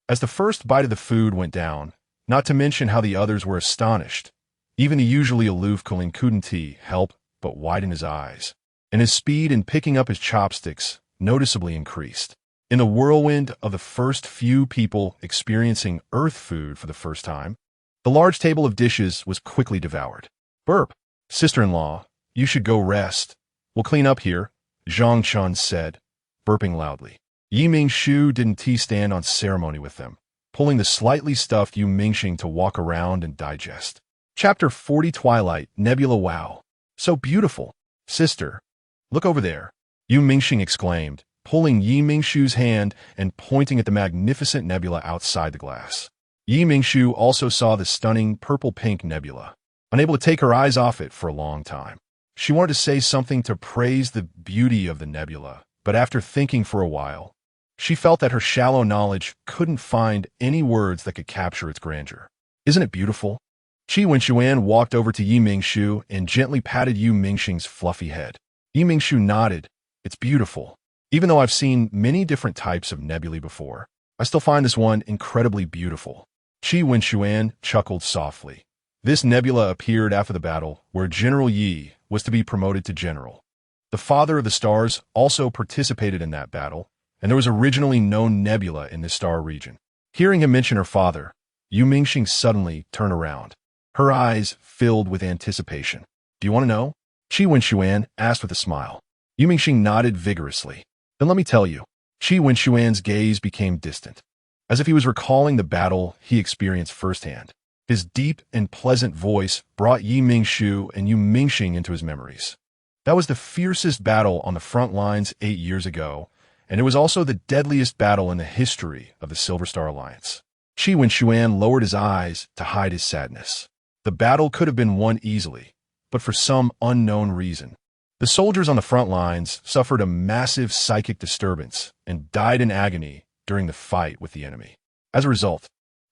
As the first bite of the food went down, not to mention how the others were astonished, even the usually aloof Kulin couldn't help but widen his eyes, and his speed in picking up his chopsticks noticeably increased. In the whirlwind of the first few people experiencing Earth food for the first time, the large table of dishes was quickly devoured. "Burp, sister-in-law, you should go rest. We'll clean up here," Zhang Chun said, burping loudly. Mingshu didn't stand on ceremony with them, pulling the slightly stuffed Yu Mingxing to walk around and digest. Chapter 40 Twilight Nebula. "Wow, so beautiful. Sister, look over there," Yu Mingxing exclaimed, pulling Mingshu's hand and pointing at the magnificent nebula outside the glass. Mingshu also saw the stunning purple-pink nebula, unable to take her eyes off it for a long time. She wanted to say something to praise the beauty of the nebula, but after thinking for a while, she felt that her shallow knowledge couldn't find any words that could capture its grandeur. "Isn't it beautiful?" Qi Wenxuan walked over to Mingshu and gently patted Yu Mingxing's fluffy head. Mingshu nodded. "It's beautiful. Even though I've seen many different types of nebulae before, I still find this one incredibly beautiful." Qi Wenxuan chuckled softly. This nebula appeared after the battle where General Yi was to be promoted to general. The Father of the Stars also participated in that battle, and there was originally no nebula in this star region. Hearing him mention her father, Yu Mingxing suddenly turned around. Her eyes filled with anticipation. "Do you want to know?" Qi Wenxuan asked with a smile. Yu Mingxing nodded vigorously. "Then let me tell you." Qi Wenxuan's gaze became distant, as if he was recalling the battle he experienced firsthand. His deep and pleasant voice brought Mingshu and Yu Mingxing into his memories. That was the fiercest battle on the front lines 8 years ago, and it was also the deadliest battle in the history of the Silver Star Alliance. Qi Wenxuan lowered his eyes to hide his sadness. The battle could have been won easily, but for some unknown reason, the soldiers on the front lines suffered a massive psychic disturbance and died in agony during the fight with the enemy. As a result,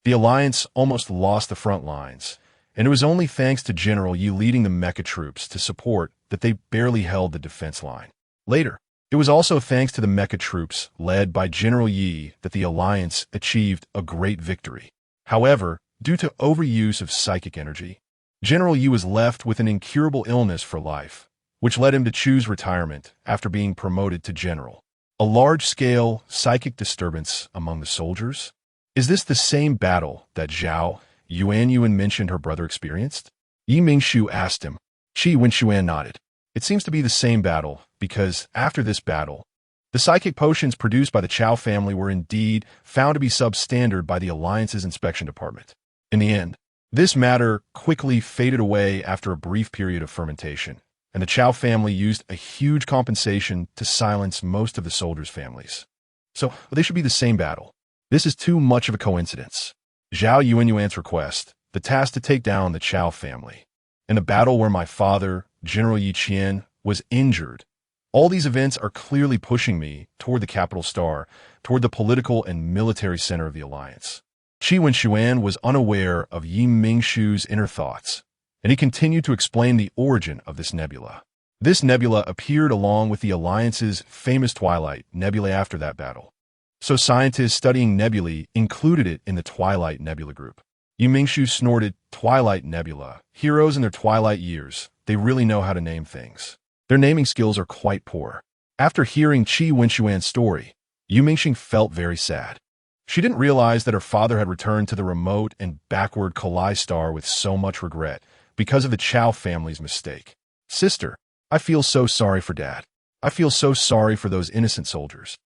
the Alliance almost lost the front lines, and it was only thanks to General Yi leading the mecha troops to support that they barely held the defense line. Later, it was also thanks to the mecha troops led by General Yi that the Alliance achieved a great victory. However, due to overuse of psychic energy, General Yi was left with an incurable illness for life, which led him to choose retirement after being promoted to general. A large-scale psychic disturbance among the soldiers? Is this the same battle that Zhao Yuanyuan mentioned her brother experienced? Mingshu asked him. Qi Wenxuan nodded. It seems to be the same battle, because after this battle, the psychic potions produced by the Chao family were indeed found to be substandard by the Alliance's inspection department. In the end, this matter quickly faded away after a brief period of fermentation, and the Chao family used a huge compensation to silence most of the soldiers' families. So, they should be the same battle. This is too much of a coincidence. Zhao Yuanyuan's request, the task to take down the Chao family, in a battle where my father, General Yi Qian, was injured. All these events are clearly pushing me toward the capital star, toward the political and military center of the Alliance. Qi Wenxuan was unaware of Mingshu's inner thoughts, and he continued to explain the origin of this nebula. This nebula appeared along with the Alliance's famous Twilight Nebula after that battle. So scientists studying nebulae included it in the Twilight Nebula group. Mingshu snorted, "Twilight Nebula. Heroes in their twilight years. They really know how to name things. Their naming skills are quite poor." After hearing Qi Wenxuan's story, Mingxing felt very sad. She didn't realize that her father had returned to the remote and backward Kalai star with so much regret because of the Chao family's mistake. "Sister, I feel so sorry for Dad. I feel so sorry for those innocent soldiers."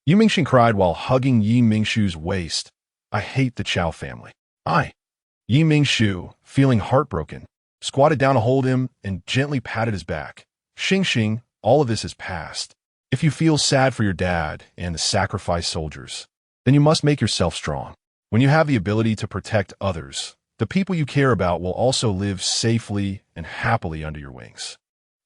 Mingxing cried while hugging Mingshu's waist. "I hate the Chao family. Mingshu, feeling heartbroken, squatted down to hold him and gently patted his back. "Xing, all of this is past. If you feel sad for your dad and the sacrificed soldiers, then you must make yourself strong. When you have the ability to protect others, the people you care about will also live safely and happily under your wings."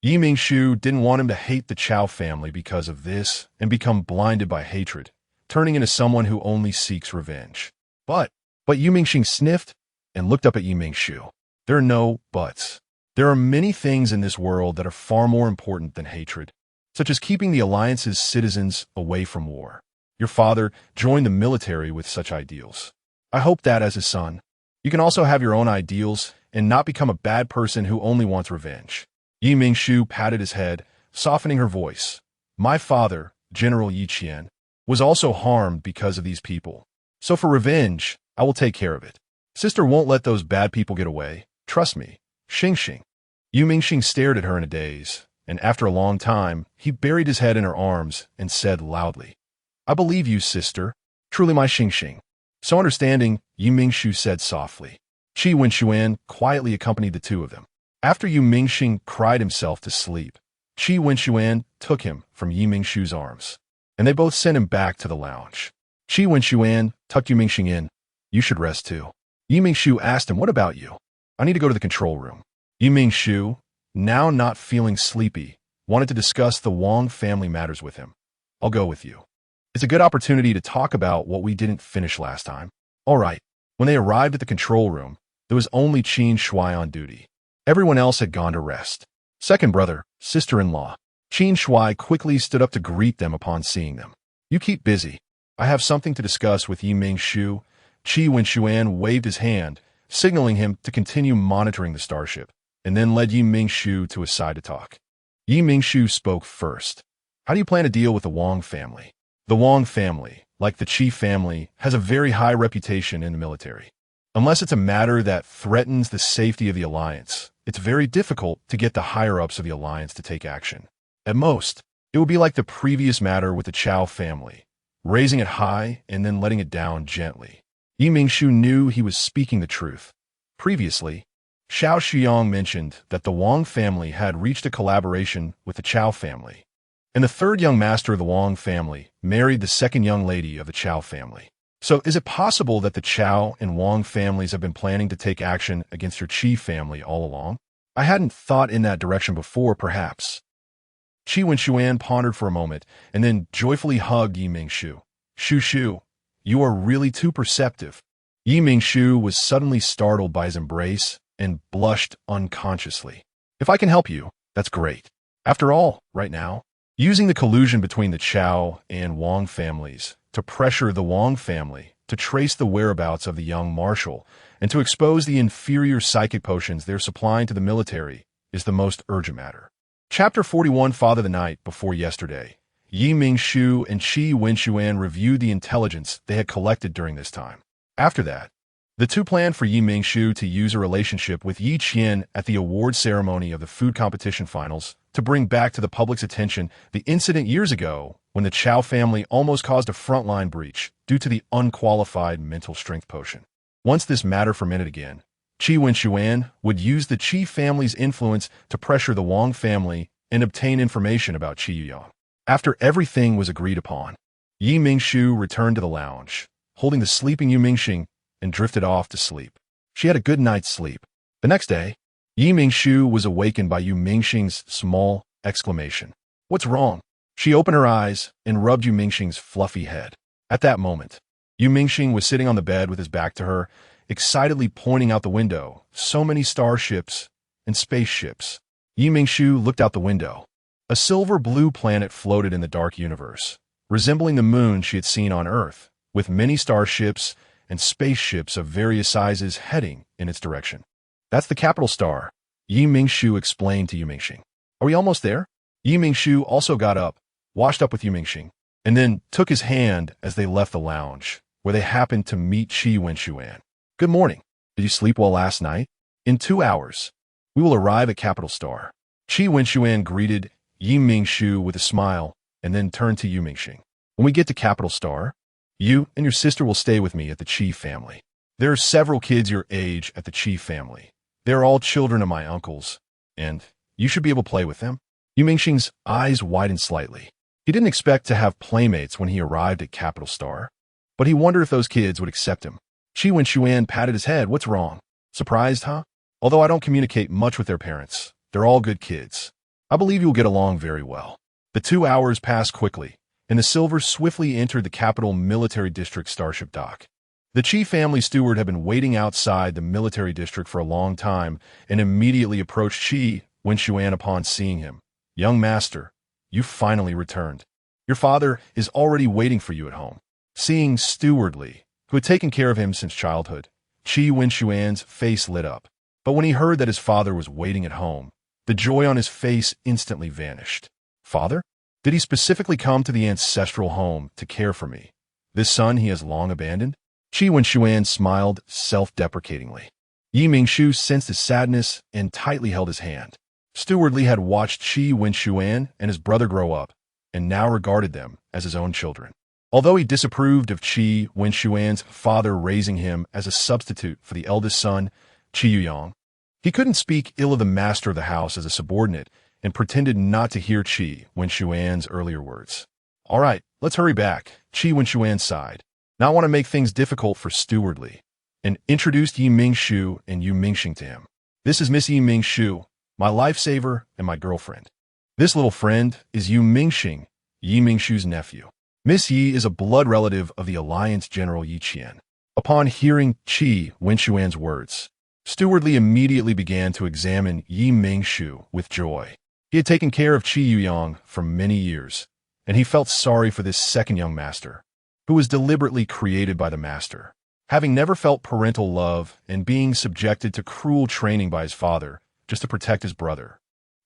Mingshu didn't want him to hate the Chao family because of this and become blinded by hatred, turning into someone who only seeks revenge. But Mingxing sniffed and looked up at Mingshu. "There are no buts. There are many things in this world that are far more important than hatred, such as keeping the Alliance's citizens away from war. Your father joined the military with such ideals. I hope that as his son, you can also have your own ideals and not become a bad person who only wants revenge." Mingshu patted his head, softening her voice. "My father, General Yi Qian, was also harmed because of these people. So for revenge, I will take care of it. Sister won't let those bad people get away. Trust me, Xing." Mingxing stared at her in a daze, and after a long time, he buried his head in her arms and said loudly, "I believe you, sister. Truly my Xing." So understanding, Mingshu said softly. Qi Wenxuan quietly accompanied the two of them. After Mingxing cried himself to sleep, Qi Wenxuan took him from Mingshu's arms, and they both sent him back to the lounge. Qi Wenxuan tucked Mingxing in. "You should rest too." Mingshu asked him, "What about you?" "I need to go to the control room." Mingshu, now not feeling sleepy, wanted to discuss the Wang family matters with him. "I'll go with you. It's a good opportunity to talk about what we didn't finish last time." All right. When they arrived at the control room, there was only Qin Shui on duty. Everyone else had gone to rest. Second brother, sister-in-law. Qin Shui quickly stood up to greet them upon seeing them. "You keep busy. I have something to discuss with Mingshu." Qi Wenxuan waved his hand, signaling him to continue monitoring the starship, and then led Mingshu to his side to talk. Mingshu spoke first. "How do you plan to deal with the Wang family?" The Wang family, like the Qi family, has a very high reputation in the military. Unless it's a matter that threatens the safety of the Alliance, it's very difficult to get the higher-ups of the Alliance to take action. At most, it would be like the previous matter with the Chao family, raising it high and then letting it down gently. Mingshu knew he was speaking the truth. Previously, Xiao Xiong mentioned that the Wang family had reached a collaboration with the Chao family, and the third young master of the Wang family married the second young lady of the Chao family. So is it possible that the Chao and Wang families have been planning to take action against your Qi family all along? I hadn't thought in that direction before, perhaps. Qi Wenxuan pondered for a moment and then joyfully hugged Mingshu. "Shu, you are really too perceptive." Mingshu was suddenly startled by his embrace and blushed unconsciously. "If I can help you, that's great. After all, right now, using the collusion between the Chao and Wang families to pressure the Wang family to trace the whereabouts of the young marshal and to expose the inferior psychic potions they're supplying to the military is the most urgent matter." Chapter 41, Father the Night Before Yesterday. Mingshu and Qi Wenxuan reviewed the intelligence they had collected during this time. After that, the two planned for Mingshu to use a relationship with Yi Qian at the award ceremony of the food competition finals to bring back to the public's attention the incident years ago when the Chao family almost caused a frontline breach due to the unqualified mental strength potion. Once this matter fermented again, Qi Wenxuan would use the Qi family's influence to pressure the Wang family and obtain information about Qi Yuyang. After everything was agreed upon, Mingshu returned to the lounge, holding the sleeping Mingxing, and drifted off to sleep. She had a good night's sleep. The next day, Mingshu was awakened by Mingxing's small exclamation. "What's wrong?" She opened her eyes and rubbed Mingxing's fluffy head. At that moment, Mingxing was sitting on the bed with his back to her, excitedly pointing out the window. So many starships, and spaceships. Mingshu looked out the window. A silver-blue planet floated in the dark universe, resembling the moon she had seen on Earth, with many starships and spaceships of various sizes heading in its direction. That's the capital star, Mingshu explained to Mingxing. Are we almost there? Mingshu also got up, washed up with Mingxing, and then took his hand as they left the lounge, where they happened to meet Wenxuan. Good morning. Did you sleep well last night? In 2 hours, we will arrive at Capital Star. Wenxuan greeted Mingshu with a smile and then turned to Mingxing. When we get to Capital Star, you and your sister will stay with me at the Chi family. There are several kids your age at the Chi family. They are all children of my uncles, and you should be able to play with them. Mingxing's eyes widened slightly. He didn't expect to have playmates when he arrived at Capital Star, but he wondered if those kids would accept him. Wenxuan patted his head. What's wrong? Surprised, huh? Although I don't communicate much with their parents, they're all good kids. I believe you'll get along very well. The 2 hours passed quickly, and the Silver swiftly entered the capital military district starship dock. The Chi family steward had been waiting outside the military district for a long time and immediately approached Wenxuan upon seeing him. Young master, you finally returned. Your father is already waiting for you at home. Seeing Steward Li, who had taken care of him since childhood, Wenxuan's face lit up. But when he heard that his father was waiting at home, the joy on his face instantly vanished. Father? Did he specifically come to the ancestral home to care for me? This son he has long abandoned? Wenxuan smiled self-deprecatingly. Mingshu sensed his sadness and tightly held his hand. Steward Li had watched Wenxuan and his brother grow up, and now regarded them as his own children. Although he disapproved of Wenxuan's father raising him as a substitute for the eldest son, Yuyang, he couldn't speak ill of the master of the house as a subordinate and pretended not to hear Wenxuan's earlier words. All right, let's hurry back, Wenxuan sighed. Now I want to make things difficult for Steward Li, and introduced Mingshu and Mingxing to him. This is Miss Mingshu, my lifesaver and my girlfriend. This little friend is Mingxing, Mingshu's nephew. Miss Yi is a blood relative of the Alliance General Yi Qian. Upon hearing Wenxuan's words, Steward Li immediately began to examine Mingshu with joy. He had taken care of Yuyang for many years, and he felt sorry for this second young master, who was deliberately created by the master. Having never felt parental love and being subjected to cruel training by his father just to protect his brother,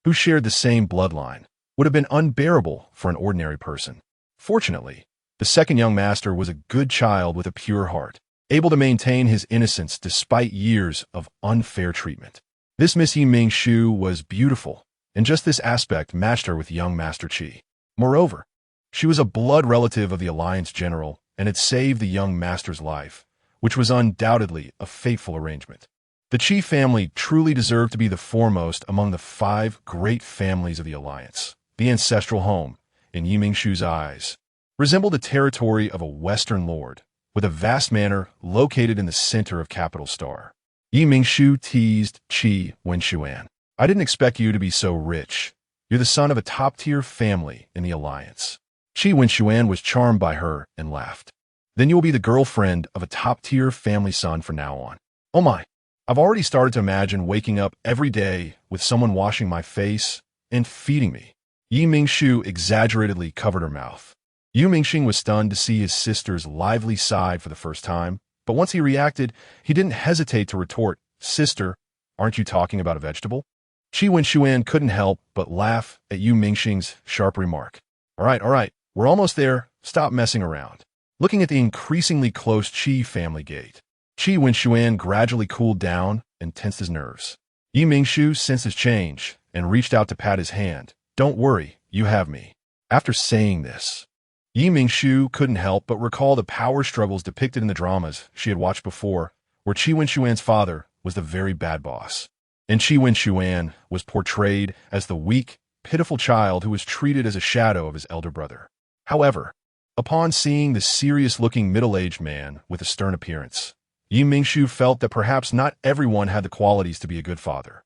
who shared the same bloodline, would have been unbearable for an ordinary person. Fortunately, the second young master was a good child with a pure heart, able to maintain his innocence despite years of unfair treatment. This Miss Mingshu was beautiful, and just this aspect matched her with young Master Qi. Moreover, she was a blood relative of the Alliance General and had saved the young master's life, which was undoubtedly a fateful arrangement. The Qi family truly deserved to be the foremost among the 5 great families of the Alliance. The ancestral home, in Mingshu's eyes, resembled the territory of a Western lord, with a vast manor located in the center of Capital Star. Mingshu teased Wenxuan. I didn't expect you to be so rich. You're the son of a top-tier family in the Alliance. Wenxuan was charmed by her and laughed. Then you will be the girlfriend of a top-tier family son from now on. Oh my, I've already started to imagine waking up every day with someone washing my face and feeding me. Mingshu exaggeratedly covered her mouth. Mingxing was stunned to see his sister's lively side for the first time, but once he reacted, he didn't hesitate to retort, Sister, aren't you talking about a vegetable? Wenxuan couldn't help but laugh at Mingxing's sharp remark. All right, we're almost there. Stop messing around. Looking at the increasingly close Qi family gate, Wenxuan gradually cooled down and tensed his nerves. Mingshu sensed his change and reached out to pat his hand. Don't worry, you have me. After saying this, Mingshu couldn't help but recall the power struggles depicted in the dramas she had watched before, where Wenxuan's father was the very bad boss, and Wenxuan was portrayed as the weak, pitiful child who was treated as a shadow of his elder brother. However, upon seeing the serious-looking middle-aged man with a stern appearance, Mingshu felt that perhaps not everyone had the qualities to be a good father.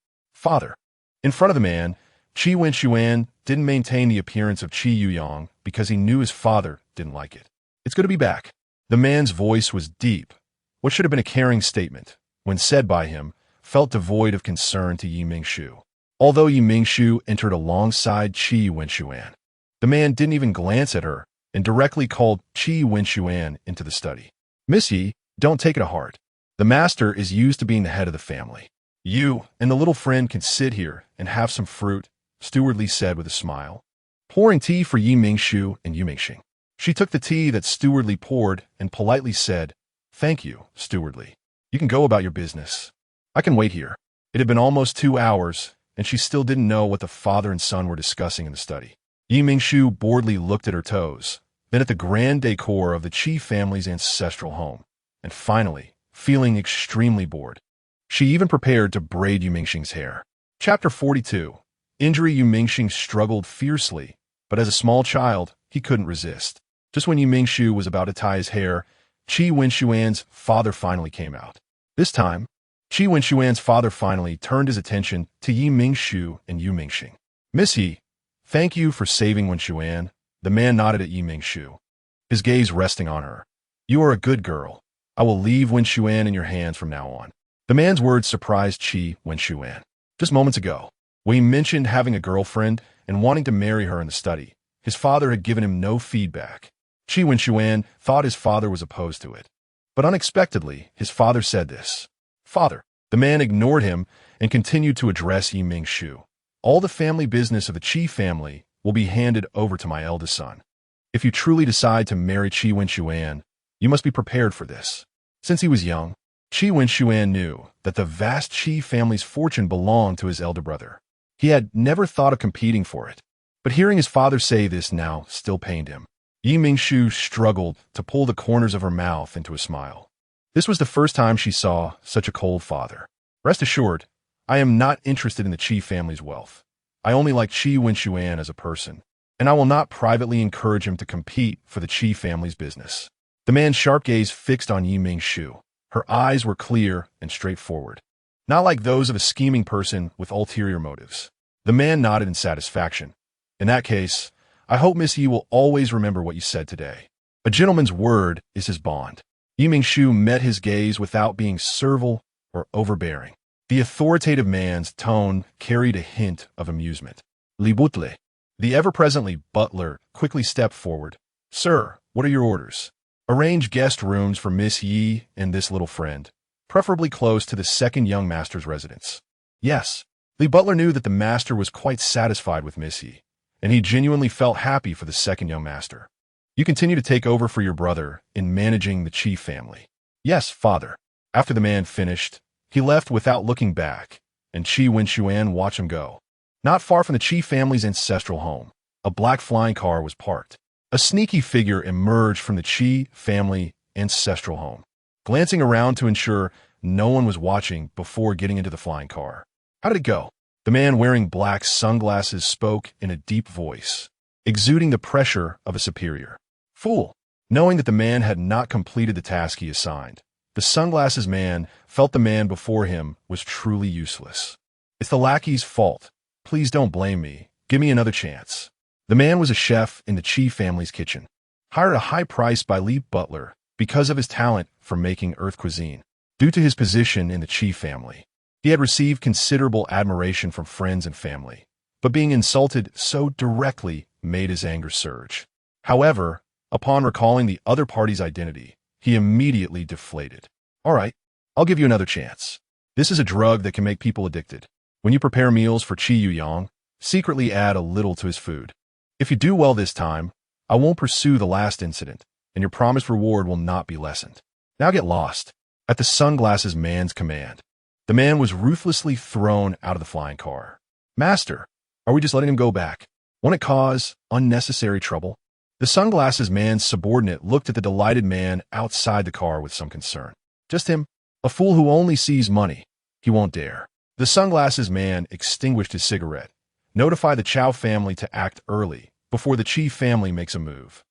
In front of the man, Wenxuan didn't maintain the appearance of Yuyang because he knew his father didn't like it. It's good to be back. The man's voice was deep. What should have been a caring statement, when said by him, felt devoid of concern to Mingshu. Although Mingshu entered alongside Qi Wenxuan, the man didn't even glance at her and directly called Qi Wenxuan into the study. Miss Yi, don't take it to heart. The master is used to being the head of the family. You and the little friend can sit here and have some fruit, Stewardly said with a smile, pouring tea for Mingshu and Mingxing. She took the tea that Stewardly poured and politely said, "Thank you, Stewardly. You can go about your business. I can wait here." It had been almost 2 hours, and she still didn't know what the father and son were discussing in the study. Mingshu boredly looked at her toes, then at the grand decor of the Qi family's ancestral home, and finally, feeling extremely bored, she even prepared to braid Mingxing's hair. Chapter 42. Injury. Mingxing struggled fiercely, but as a small child, he couldn't resist. Just when Mingshu was about to tie his hair, Qi Wenxuan's father finally came out. This time, Qi Wenxuan's father finally turned his attention to Mingshu and Mingxing. "Miss Yi, thank you for saving Wenxuan." The man nodded at Mingshu, his gaze resting on her. "You are a good girl. I will leave Wenxuan in your hands from now on." The man's words surprised Qi Wenxuan. Just moments ago, when he mentioned having a girlfriend and wanting to marry her in the study, his father had given him no feedback. Qi Wenxuan thought his father was opposed to it. But unexpectedly, his father said this. "Father." The man ignored him and continued to address Mingshu. "All the family business of the Qi family will be handed over to my eldest son. If you truly decide to marry Qi Wenxuan, you must be prepared for this." Since he was young, Qi Wenxuan knew that the vast Qi family's fortune belonged to his elder brother. He had never thought of competing for it, but hearing his father say this now still pained him. Mingshu struggled to pull the corners of her mouth into a smile. This was the first time she saw such a cold father. "Rest assured, I am not interested in the Qi family's wealth. I only like Qi Wenxuan as a person, and I will not privately encourage him to compete for the Qi family's business." The man's sharp gaze fixed on Mingshu. Her eyes were clear and straightforward, not like those of a scheming person with ulterior motives. The man nodded in satisfaction. "In that case, I hope Miss Yi will always remember what you said today. A gentleman's word is his bond." Mingshu met his gaze without being servile or overbearing. The authoritative man's tone carried a hint of amusement. "Li Butle." The ever-presently butler quickly stepped forward. "Sir, what are your orders?" "Arrange guest rooms for Miss Yi and this little friend, preferably close to the second young master's residence." Yes, the butler knew that the master was quite satisfied with Miss Yi, and he genuinely felt happy for the second young master. "You continue to take over for your brother in managing the Qi family." "Yes, father." After the man finished, he left without looking back, and Qi Wenxuan watched him go. Not far from the Qi family's ancestral home, a black flying car was parked. A sneaky figure emerged from the Qi family ancestral home, glancing around to ensure no one was watching before getting into the flying car. "How did it go?" The man wearing black sunglasses spoke in a deep voice, exuding the pressure of a superior. "Fool." Knowing that the man had not completed the task he assigned, the sunglasses man felt the man before him was truly useless. "It's the lackey's fault. Please don't blame me. Give me another chance." The man was a chef in the Qi family's kitchen, hired at a high price by Li Butler because of his talent for making earth cuisine. Due to his position in the Qi family, he had received considerable admiration from friends and family, but being insulted so directly made his anger surge. However, upon recalling the other party's identity, he immediately deflated. "All right, I'll give you another chance. This is a drug that can make people addicted. When you prepare meals for Qi Yuyang, secretly add a little to his food. If you do well this time, I won't pursue the last incident, and your promised reward will not be lessened. Now get lost." At the sunglasses man's command, the man was ruthlessly thrown out of the flying car. "Master, are we just letting him go back? Won't it cause unnecessary trouble?" The sunglasses man's subordinate looked at the delighted man outside the car with some concern. "Just him? A fool who only sees money. He won't dare." The sunglasses man extinguished his cigarette. "Notify the Chow family to act early, before the Qi family makes a move."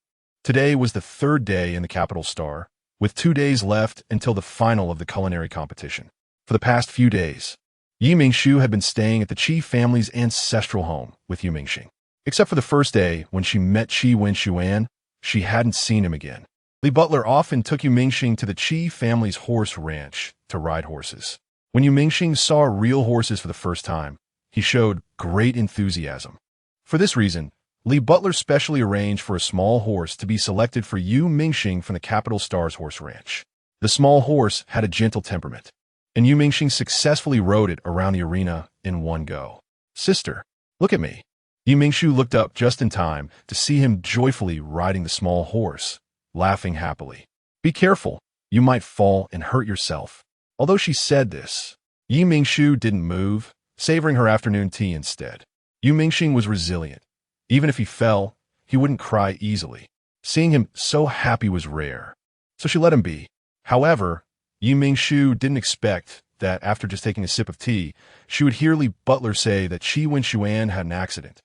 Today was the third day in the capital star, with 2 days left until the final of the culinary competition. For the past few days, Mingshu had been staying at the Qi family's ancestral home with Mingxing. Except for the first day when she met Qi Wenxuan, she hadn't seen him again. Li Butler often took Mingxing to the Qi family's horse ranch to ride horses. When Yu Mingxing saw real horses for the first time, he showed great enthusiasm. For this reason, Li Butler specially arranged for a small horse to be selected for Yu Mingxing from the Capital Stars Horse Ranch. The small horse had a gentle temperament, and Yu Mingxing successfully rode it around the arena in one go. "Sister, look at me." Yu Mingxu looked up just in time to see him joyfully riding the small horse, laughing happily. "Be careful, you might fall and hurt yourself." Although she said this, Yu Mingxu didn't move, savoring her afternoon tea instead. Yu Mingxing was resilient. Even if he fell, he wouldn't cry easily. Seeing him so happy was rare, so she let him be. However, Yu Mingxu didn't expect that after just taking a sip of tea, she would hear Li Butler say that Qi Wenxuan had an accident,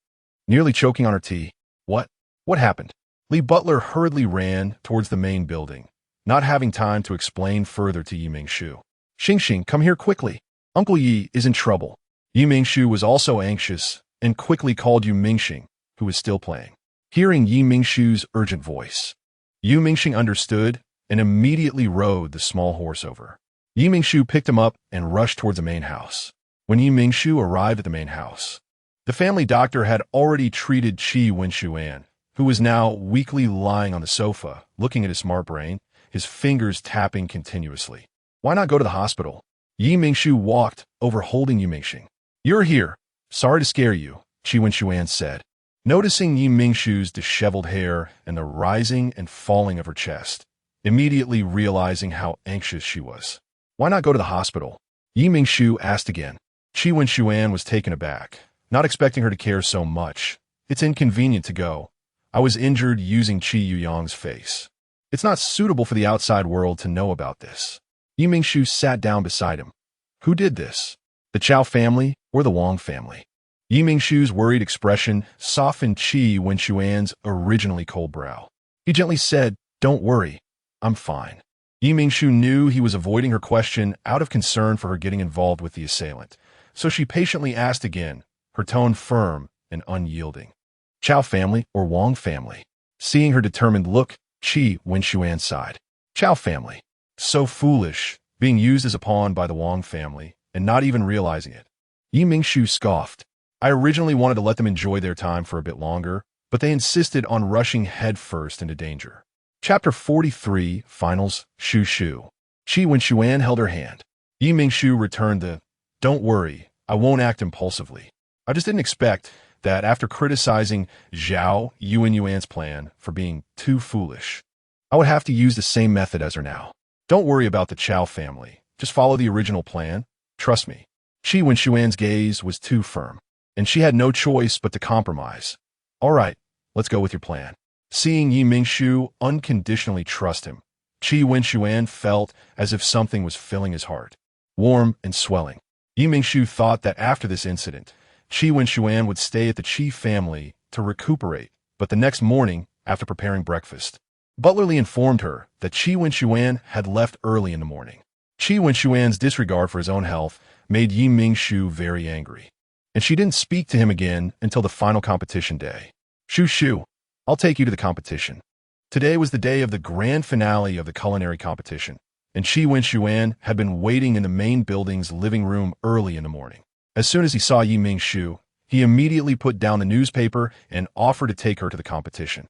nearly choking on her tea. What? What happened? Li Butler hurriedly ran towards the main building, not having time to explain further to Yu Mingxu. "Xingxing, come here quickly. Uncle Yi is in trouble." Yu Mingxu was also anxious and quickly called Yu Mingxing, who was still playing. Hearing Yu Mingxu's urgent voice, Yu Mingxing understood and immediately rode the small horse over. Yu Mingxu picked him up and rushed towards the main house. When Yu Mingxu arrived at the main house, the family doctor had already treated Qi Wenxuan, who was now weakly lying on the sofa, looking at his smart brain, his fingers tapping continuously. "Why not go to the hospital?" Yu Mingxu walked over holding Yu Mingxing. "You're here. Sorry to scare you," Qi Wenxuan said. Noticing Yu Mingxu's disheveled hair and the rising and falling of her chest, immediately realizing how anxious she was. "Why not go to the hospital?" Yu Mingxu asked again. Qi Wenxuan was taken aback, not expecting her to care so much. "It's inconvenient to go. I was injured using Qi Yuyang's face. It's not suitable for the outside world to know about this." Yu Mingxu sat down beside him. "Who did this? The Chao family or the Wang family?" Yu Mingxu's worried expression softened Qi Wenxuan's originally cold brow. He gently said, "Don't worry. I'm fine." Yu Mingxu knew he was avoiding her question out of concern for her getting involved with the assailant, so she patiently asked again, her tone firm and unyielding. "Chao family or Wang family?" Seeing her determined look, Qi Wenxuan sighed. "Chao family." So foolish, being used as a pawn by the Wang family, and not even realizing it. Yu Mingxu scoffed. "I originally wanted to let them enjoy their time for a bit longer, but they insisted on rushing headfirst into danger." Chapter 43, Finals, Shu Shu. Qi Wenxuan held her hand. Yu Mingxu returned the, "Don't worry, I won't act impulsively. I just didn't expect that after criticizing Zhao Yuanyuan's plan for being too foolish, I would have to use the same method as her now. Don't worry about the Chao family. Just follow the original plan. Trust me." Qi Wenxuan's gaze was too firm, and she had no choice but to compromise. "All right, let's go with your plan." Seeing Yu Mingxu unconditionally trust him, Qi Wenxuan felt as if something was filling his heart, warm and swelling. Yu Mingxu thought that after this incident, Qi Wenxuan would stay at the Qi family to recuperate, but the next morning, after preparing breakfast, Butler Li informed her that Qi Wenxuan had left early in the morning. Qi Wenxuan's disregard for his own health made Yu Mingxu very angry, and she didn't speak to him again until the final competition day. "Shu Shu, I'll take you to the competition." Today was the day of the grand finale of the culinary competition, and Qi Wenxuan had been waiting in the main building's living room early in the morning. As soon as he saw Yu Mingxu, he immediately put down the newspaper and offered to take her to the competition.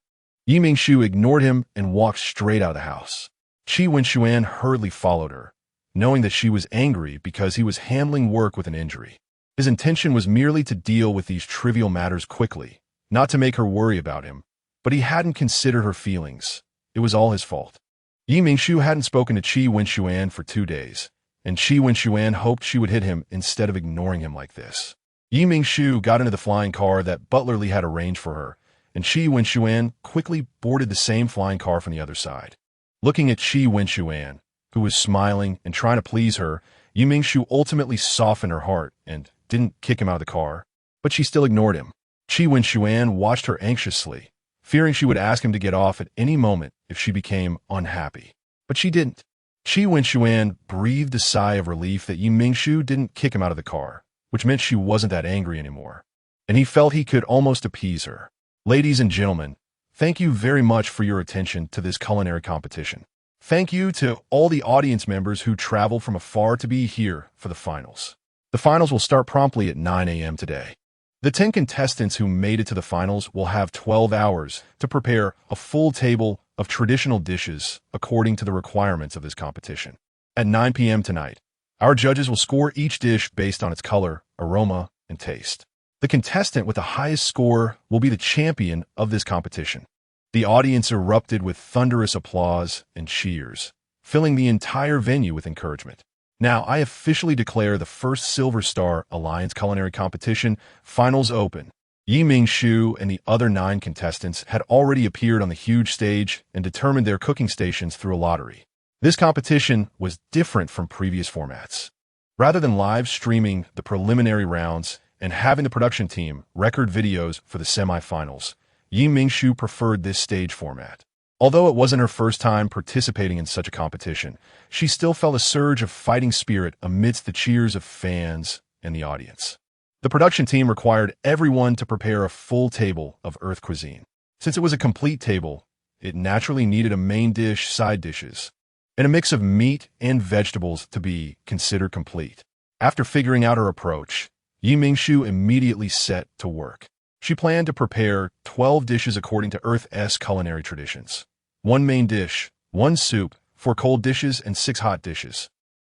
Yu Mingxu ignored him and walked straight out of the house. Qi Wenxuan hurriedly followed her, knowing that she was angry because he was handling work with an injury. His intention was merely to deal with these trivial matters quickly, not to make her worry about him, but he hadn't considered her feelings. It was all his fault. Yu Mingxu hadn't spoken to Qi Wenxuan for 2 days, and Qi Wenxuan hoped she would hit him instead of ignoring him like this. Yu Mingxu got into the flying car that Butler Li had arranged for her, and Qi Wenxuan quickly boarded the same flying car from the other side. Looking at Qi Wenxuan, who was smiling and trying to please her, Yu Mingxu ultimately softened her heart and didn't kick him out of the car, but she still ignored him. Qi Wenxuan watched her anxiously, fearing she would ask him to get off at any moment if she became unhappy. But she didn't. Qi Wenxuan breathed a sigh of relief that Yu Mingxu didn't kick him out of the car, which meant she wasn't that angry anymore, and he felt he could almost appease her. "Ladies and gentlemen, thank you very much for your attention to this culinary competition. Thank you to all the audience members who traveled from afar to be here for the finals. The finals will start promptly at 9 a.m. today. The 10 contestants who made it to the finals will have 12 hours to prepare a full table of traditional dishes according to the requirements of this competition. At 9 p.m. tonight, our judges will score each dish based on its color, aroma, and taste. The contestant with the highest score will be the champion of this competition. The audience erupted with thunderous applause and cheers, filling the entire venue with encouragement. Now, I officially declare the first Silver Star Alliance Culinary Competition finals open. Mingshu and the other 9 contestants had already appeared on the huge stage and determined their cooking stations through a lottery. This competition was different from previous formats. Rather than live streaming the preliminary rounds and having the production team record videos for the semifinals, Mingshu preferred this stage format. Although it wasn't her first time participating in such a competition, she still felt a surge of fighting spirit amidst the cheers of fans and the audience. The production team required everyone to prepare a full table of Earth cuisine. Since it was a complete table, it naturally needed a main dish, side dishes, and a mix of meat and vegetables to be considered complete. After figuring out her approach, Mingshu immediately set to work. She planned to prepare 12 dishes according to Earth's culinary traditions. 1 main dish, 1 soup, 4 cold dishes, and 6 hot dishes,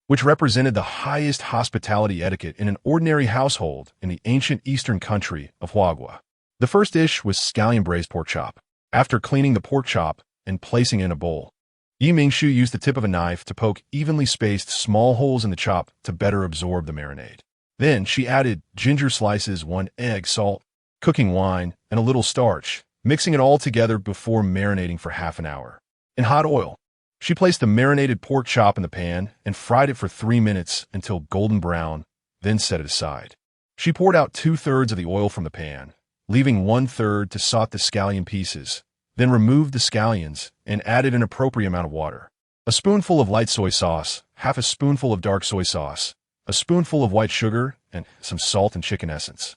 which represented the highest hospitality etiquette in an ordinary household in the ancient eastern country of Huaguo. The first dish was scallion braised pork chop. After cleaning the pork chop and placing it in a bowl, Mingshu used the tip of a knife to poke evenly spaced small holes in the chop to better absorb the marinade. Then she added ginger slices, 1 egg, salt, cooking wine, and a little starch, mixing it all together before marinating for half an hour. In hot oil, she placed the marinated pork chop in the pan and fried it for 3 minutes until golden brown, then set it aside. She poured out 2/3 of the oil from the pan, leaving 1/3 to saute the scallion pieces, then removed the scallions and added an appropriate amount of water. A spoonful of light soy sauce, half a spoonful of dark soy sauce, a spoonful of white sugar, and some salt and chicken essence.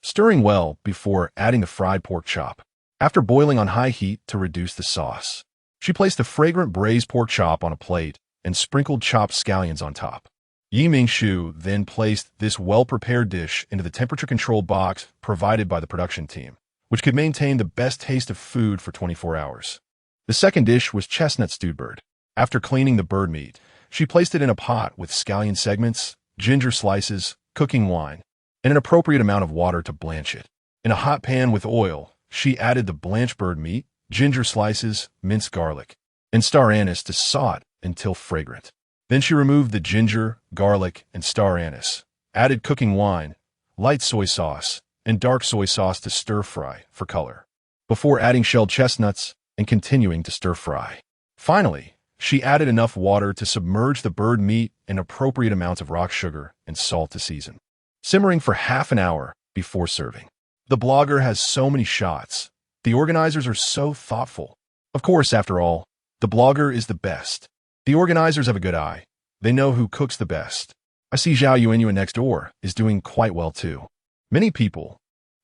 Stirring well before adding the fried pork chop. After boiling on high heat to reduce the sauce, she placed the fragrant braised pork chop on a plate and sprinkled chopped scallions on top. Mingshu then placed this well-prepared dish into the temperature-controlled box provided by the production team, which could maintain the best taste of food for 24 hours. The second dish was chestnut stewed bird. After cleaning the bird meat, she placed it in a pot with scallion segments, ginger slices, cooking wine, and an appropriate amount of water to blanch it. In a hot pan with oil, she added the blanched bird meat, ginger slices, minced garlic, and star anise to saute until fragrant. Then she removed the ginger, garlic, and star anise, added cooking wine, light soy sauce, and dark soy sauce to stir-fry for color, before adding shelled chestnuts and continuing to stir-fry. Finally, she added enough water to submerge the bird meat and appropriate amounts of rock sugar and salt to season, simmering for half an hour before serving. The blogger has so many shots. The organizers are so thoughtful. Of course, after all, the blogger is the best. The organizers have a good eye. They know who cooks the best. I see Zhao Yuanyuan next door is doing quite well too. Many people,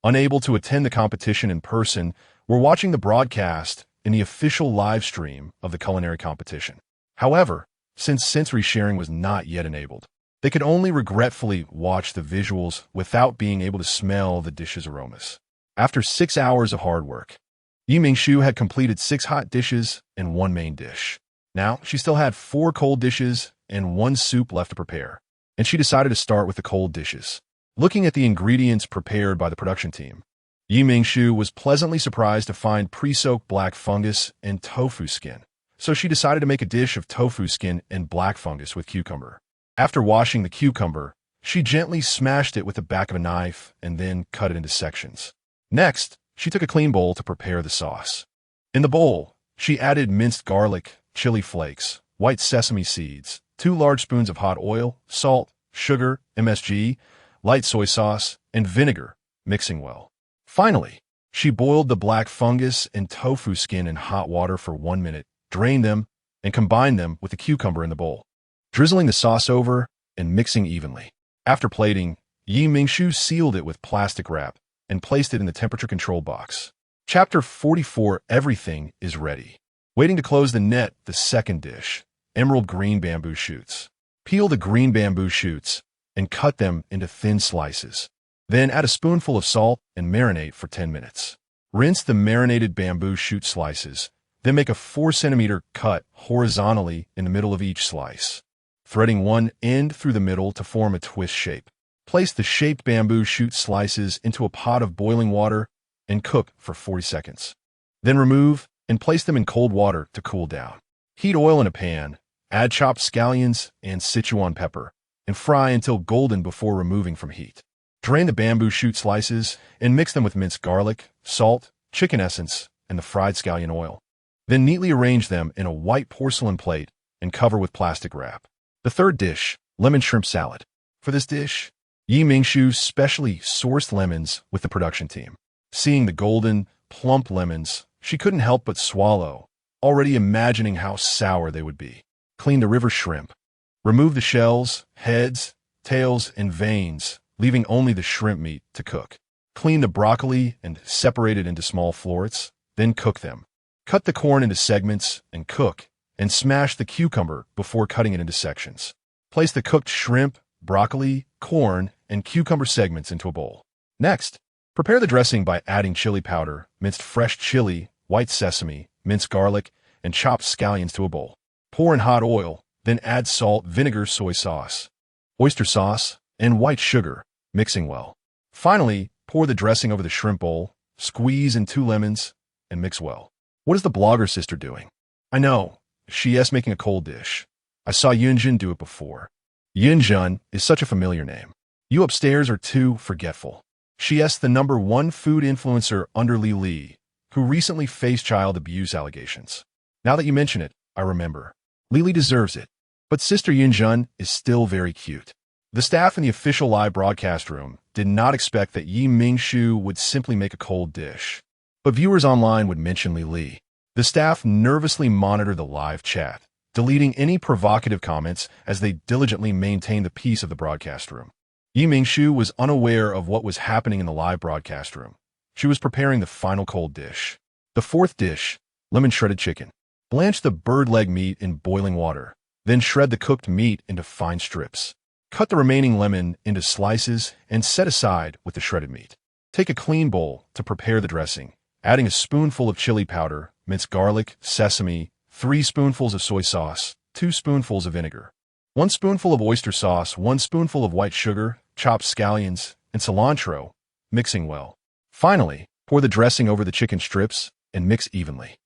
unable to attend the competition in person, were watching the broadcast in the official live stream of the culinary competition. However, since sensory sharing was not yet enabled, they could only regretfully watch the visuals without being able to smell the dish's aromas. After 6 hours of hard work, Mingshu had completed 6 hot dishes and 1 main dish. Now, she still had 4 cold dishes and 1 soup left to prepare, and she decided to start with the cold dishes. Looking at the ingredients prepared by the production team, Mingshu was pleasantly surprised to find pre-soaked black fungus and tofu skin, so she decided to make a dish of tofu skin and black fungus with cucumber. After washing the cucumber, she gently smashed it with the back of a knife and then cut it into sections. Next, she took a clean bowl to prepare the sauce. In the bowl, she added minced garlic, chili flakes, white sesame seeds, 2 large spoons of hot oil, salt, sugar, MSG, light soy sauce, and vinegar, mixing well. Finally, she boiled the black fungus and tofu skin in hot water for 1 minute, drained them, and combined them with the cucumber in the bowl, drizzling the sauce over and mixing evenly. After plating, Mingshu sealed it with plastic wrap and placed it in the temperature control box. Chapter 44. Everything is ready. Waiting to close the net, the second dish, emerald green bamboo shoots. Peel the green bamboo shoots and cut them into thin slices. Then add a spoonful of salt and marinate for 10 minutes. Rinse the marinated bamboo shoot slices, then make a 4 cm cut horizontally in the middle of each slice, threading one end through the middle to form a twist shape. Place the shaped bamboo shoot slices into a pot of boiling water and cook for 40 seconds. Then remove and place them in cold water to cool down. Heat oil in a pan, add chopped scallions and Sichuan pepper, and fry until golden before removing from heat. Drain the bamboo shoot slices and mix them with minced garlic, salt, chicken essence, and the fried scallion oil. Then neatly arrange them in a white porcelain plate and cover with plastic wrap. The third dish, lemon shrimp salad. For this dish, Mingshu specially sourced lemons with the production team. Seeing the golden, plump lemons, she couldn't help but swallow, already imagining how sour they would be. Clean the river shrimp. Remove the shells, heads, tails, and veins, leaving only the shrimp meat to cook. Clean the broccoli and separate it into small florets, then cook them. Cut the corn into segments and cook, and smash the cucumber before cutting it into sections. Place the cooked shrimp, broccoli, corn, and cucumber segments into a bowl. Next, prepare the dressing by adding chili powder, minced fresh chili, white sesame, minced garlic, and chopped scallions to a bowl. Pour in hot oil, then add salt, vinegar, soy sauce, oyster sauce, and white sugar, mixing well. Finally, pour the dressing over the shrimp bowl, squeeze in 2 lemons, and mix well. What is the blogger sister doing? I know, she's making a cold dish. I saw Yunjin do it before. Yunjin is such a familiar name. You upstairs are too forgetful. She's the #1 food influencer under Li, who recently faced child abuse allegations. Now that you mention it, I remember. Li deserves it. But Sister Yunjin is still very cute. The staff in the official live broadcast room did not expect that Mingshu would simply make a cold dish. But viewers online would mention Li. The staff nervously monitored the live chat, deleting any provocative comments as they diligently maintained the peace of the broadcast room. Mingshu was unaware of what was happening in the live broadcast room. She was preparing the final cold dish. The fourth dish, lemon shredded chicken. Blanch the bird leg meat in boiling water, then shred the cooked meat into fine strips. Cut the remaining lemon into slices and set aside with the shredded meat. Take a clean bowl to prepare the dressing, adding a spoonful of chili powder, minced garlic, sesame, 3 spoonfuls of soy sauce, 2 spoonfuls of vinegar, 1 spoonful of oyster sauce, 1 spoonful of white sugar, chopped scallions, and cilantro, mixing well. Finally, pour the dressing over the chicken strips and mix evenly.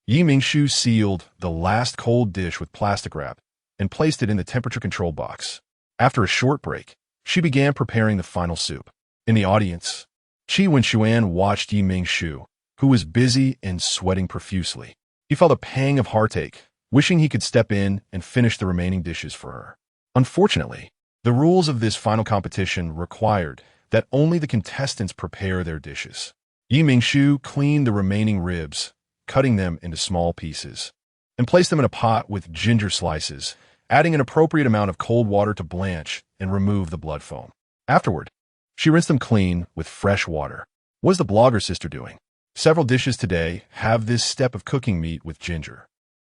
Mingshu sealed the last cold dish with plastic wrap and placed it in the temperature control box. After a short break, she began preparing the final soup. In the audience, Qi Wenxuan watched Mingshu, who was busy and sweating profusely. He felt a pang of heartache, wishing he could step in and finish the remaining dishes for her. Unfortunately, the rules of this final competition required that only the contestants prepare their dishes. Mingshu cleaned the remaining ribs, cutting them into small pieces, and placed them in a pot with ginger slices, adding an appropriate amount of cold water to blanch and remove the blood foam. Afterward, she rinsed them clean with fresh water. What is the blogger sister doing? Several dishes today have this step of cooking meat with ginger.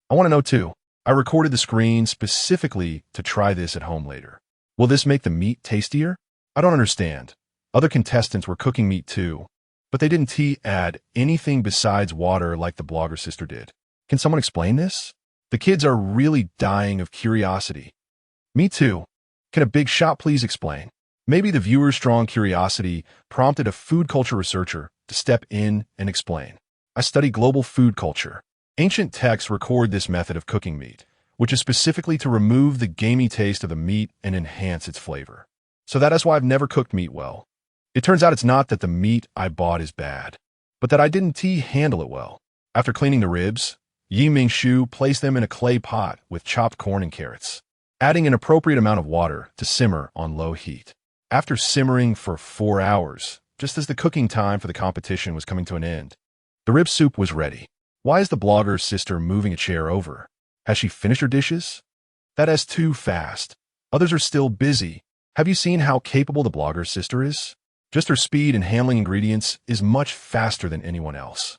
I want to know too. I recorded the screen specifically to try this at home later. Will this make the meat tastier? I don't understand. Other contestants were cooking meat too, but they didn't add anything besides water like the blogger sister did. Can someone explain this? The kids are really dying of curiosity. Me too. Can a big shot please explain? Maybe the viewer's strong curiosity prompted a food culture researcher to step in and explain. I study global food culture. Ancient texts record this method of cooking meat, which is specifically to remove the gamey taste of the meat and enhance its flavor. So that is why I've never cooked meat well. It turns out it's not that the meat I bought is bad, but that I didn't handle it well. After cleaning the ribs, Mingshu placed them in a clay pot with chopped corn and carrots, adding an appropriate amount of water to simmer on low heat. After simmering for 4 hours, just as the cooking time for the competition was coming to an end, the rib soup was ready. Why is the blogger's sister moving a chair over? Has she finished her dishes? That is too fast. Others are still busy. Have you seen how capable the blogger's sister is? Just her speed in handling ingredients is much faster than anyone else.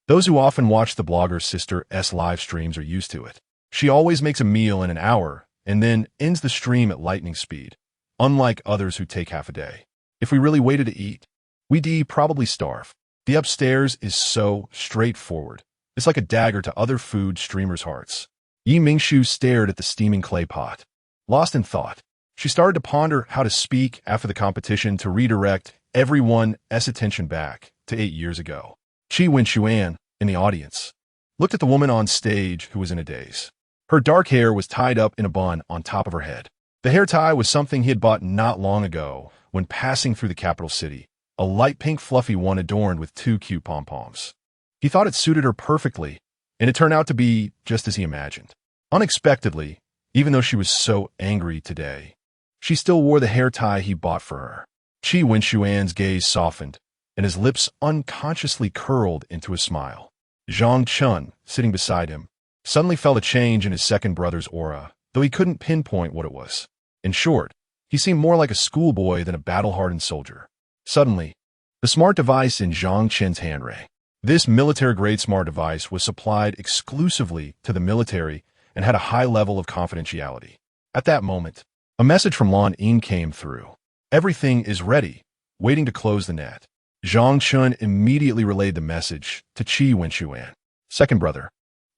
Those who often watch the blogger's sister's live streams are used to it. She always makes a meal in an hour and then ends the stream at lightning speed, unlike others who take half a day. If we really waited to eat, we'd probably starve. The upstairs is so straightforward. It's like a dagger to other food streamers' hearts. Mingshu stared at the steaming clay pot. Lost in thought, she started to ponder how to speak after the competition to redirect everyone's attention back to 8 years ago. Wenxuan, in the audience, looked at the woman on stage who was in a daze. Her dark hair was tied up in a bun on top of her head. The hair tie was something he had bought not long ago when passing through the capital city, a light pink fluffy one adorned with 2 cute pom-poms. He thought it suited her perfectly, and it turned out to be just as he imagined. Unexpectedly, even though she was so angry today, she still wore the hair tie he bought for her. Wenxuan's gaze softened, and his lips unconsciously curled into a smile. Zhang Chun, sitting beside him, suddenly felt a change in his second brother's aura, though he couldn't pinpoint what it was. In short, he seemed more like a schoolboy than a battle-hardened soldier. Suddenly, the smart device in Zhang Chen's hand rang. This military-grade smart device was supplied exclusively to the military and had a high level of confidentiality. At that moment, a message from Lan Yin came through. Everything is ready, waiting to close the net. Zhang Chun immediately relayed the message to Wenxuan. Second brother,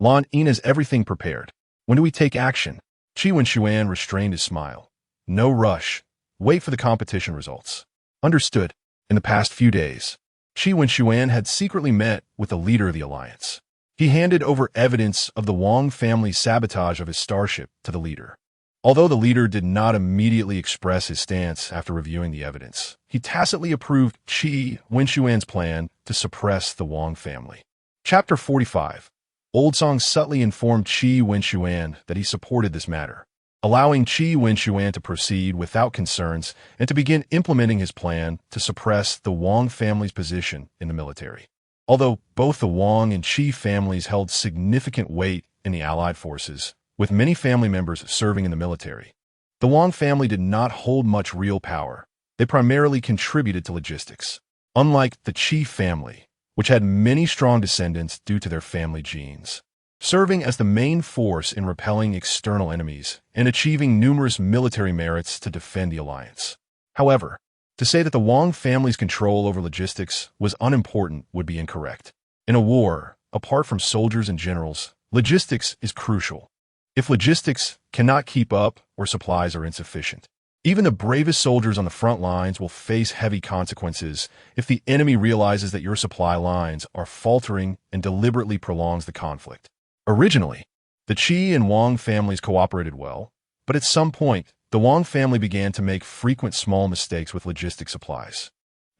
Lan Yin has everything prepared. When do we take action? Wenxuan restrained his smile. No rush. Wait for the competition results. Understood. In the past few days, Wenxuan had secretly met with the leader of the alliance. He handed over evidence of the Wang family's sabotage of his starship to the leader. Although the leader did not immediately express his stance after reviewing the evidence, he tacitly approved Wenxuan's plan to suppress the Wang family. Chapter 45. Old Song subtly informed Wenxuan that he supported this matter, allowing Wenxuan to proceed without concerns and to begin implementing his plan to suppress the Wang family's position in the military. Although both the Wang and Qi families held significant weight in the Allied forces, with many family members serving in the military, the Wang family did not hold much real power. They primarily contributed to logistics. Unlike the Qi family, which had many strong descendants due to their family genes, serving as the main force in repelling external enemies and achieving numerous military merits to defend the alliance. However, to say that the Wang family's control over logistics was unimportant would be incorrect. In a war, apart from soldiers and generals, logistics is crucial. If logistics cannot keep up or supplies are insufficient, even the bravest soldiers on the front lines will face heavy consequences if the enemy realizes that your supply lines are faltering and deliberately prolongs the conflict. Originally, the Qi and Wang families cooperated well, but at some point, the Wang family began to make frequent small mistakes with logistic supplies.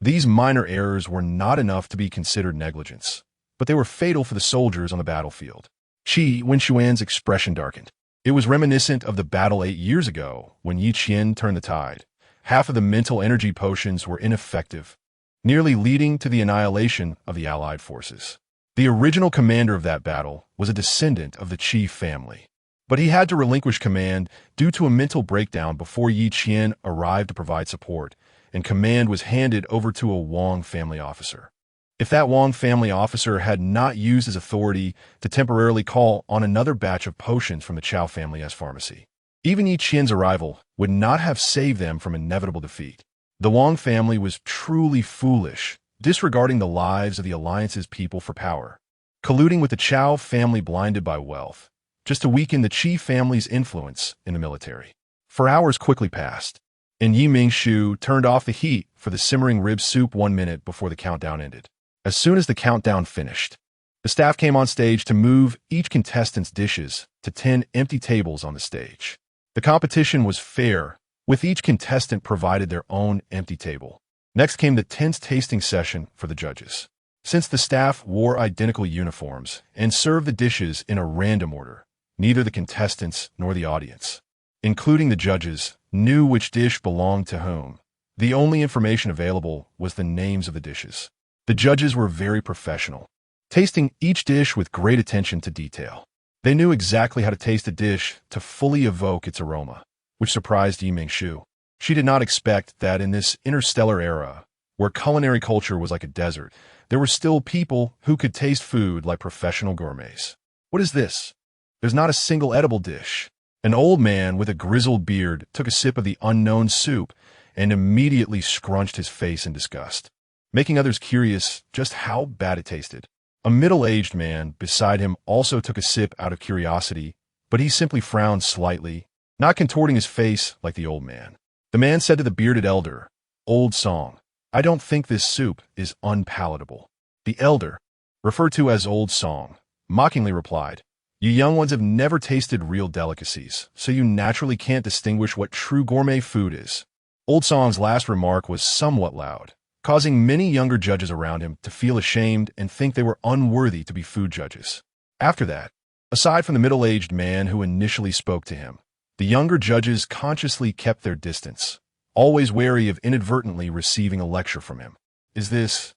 These minor errors were not enough to be considered negligence, but they were fatal for the soldiers on the battlefield. Wenxuan's expression darkened. It was reminiscent of the battle 8 years ago when Yi Qian turned the tide. Half of the mental energy potions were ineffective, nearly leading to the annihilation of the Allied forces. The original commander of that battle was a descendant of the Qi family, but he had to relinquish command due to a mental breakdown before Yi Qian arrived to provide support, and command was handed over to a Wang family officer. If that Wang family officer had not used his authority to temporarily call on another batch of potions from the Chao family's pharmacy, even Yi Qian's arrival would not have saved them from inevitable defeat. The Wang family was truly foolish, disregarding the lives of the alliance's people for power, colluding with the Chao family blinded by wealth, just to weaken the Qi family's influence in the military. 4 hours quickly passed, and Mingshu turned off the heat for the simmering rib soup 1 minute before the countdown ended. As soon as the countdown finished, the staff came on stage to move each contestant's dishes to 10 empty tables on the stage. The competition was fair, with each contestant provided their own empty table. Next came the tense tasting session for the judges. Since the staff wore identical uniforms and served the dishes in a random order, neither the contestants nor the audience, including the judges, knew which dish belonged to whom. The only information available was the names of the dishes. The judges were very professional, tasting each dish with great attention to detail. They knew exactly how to taste a dish to fully evoke its aroma, which surprised Mingshu. She did not expect that in this interstellar era, where culinary culture was like a desert, there were still people who could taste food like professional gourmets. What is this? There's not a single edible dish. An old man with a grizzled beard took a sip of the unknown soup and immediately scrunched his face in disgust, making others curious just how bad it tasted. A middle-aged man beside him also took a sip out of curiosity, but he simply frowned slightly, not contorting his face like the old man. The man said to the bearded elder, "Old Song, I don't think this soup is unpalatable." The elder, referred to as Old Song, mockingly replied, "You young ones have never tasted real delicacies, so you naturally can't distinguish what true gourmet food is." Old Song's last remark was somewhat loud, causing many younger judges around him to feel ashamed and think they were unworthy to be food judges. After that, aside from the middle-aged man who initially spoke to him, the younger judges consciously kept their distance, always wary of inadvertently receiving a lecture from him. Is this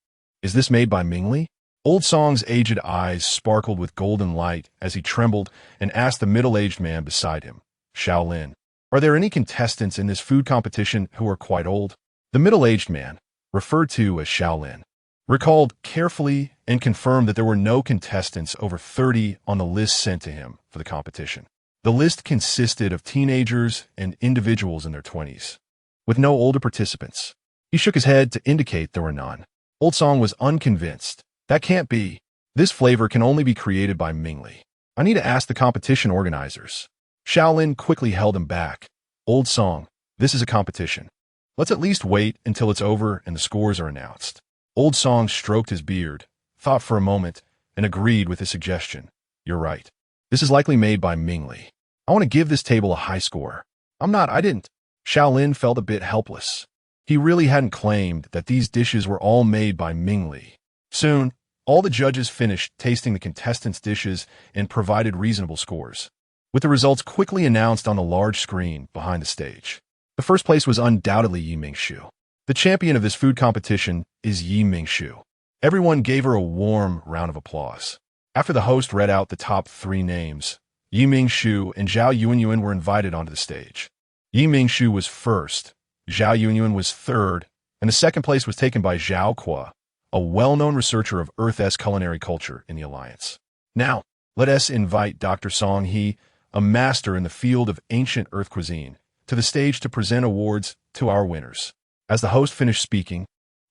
made by Mingly?" Old Song's aged eyes sparkled with golden light as he trembled and asked the middle-aged man beside him, "Shaolin, are there any contestants in this food competition who are quite old?" The middle-aged man, referred to as Shaolin, recalled carefully and confirmed that there were no contestants over 30 on the list sent to him for the competition. The list consisted of teenagers and individuals in their 20s, with no older participants. He shook his head to indicate there were none. Old Song was unconvinced. "That can't be. This flavor can only be created by Mingly. I need to ask the competition organizers." Shaolin quickly held him back. "Old Song, this is a competition. Let's at least wait until it's over and the scores are announced." Old Song stroked his beard, thought for a moment, and agreed with his suggestion. "You're right. This is likely made by Mingly. I want to give this table a high score." I didn't." Shaolin felt a bit helpless. He really hadn't claimed that these dishes were all made by Mingly. Soon, all the judges finished tasting the contestants' dishes and provided reasonable scores, with the results quickly announced on the large screen behind the stage. The first place was undoubtedly Mingshu. The champion of this food competition is Mingshu. Everyone gave her a warm round of applause. After the host read out the top 3 names, Mingshu and Zhao Yuanyuan were invited onto the stage. Mingshu was first, Zhao Yuanyuan was third, and the second place was taken by Zhao Qua, a well-known researcher of Earth's culinary culture in the Alliance. Now, let us invite Dr. Song He, a master in the field of ancient Earth cuisine, to the stage to present awards to our winners. As the host finished speaking,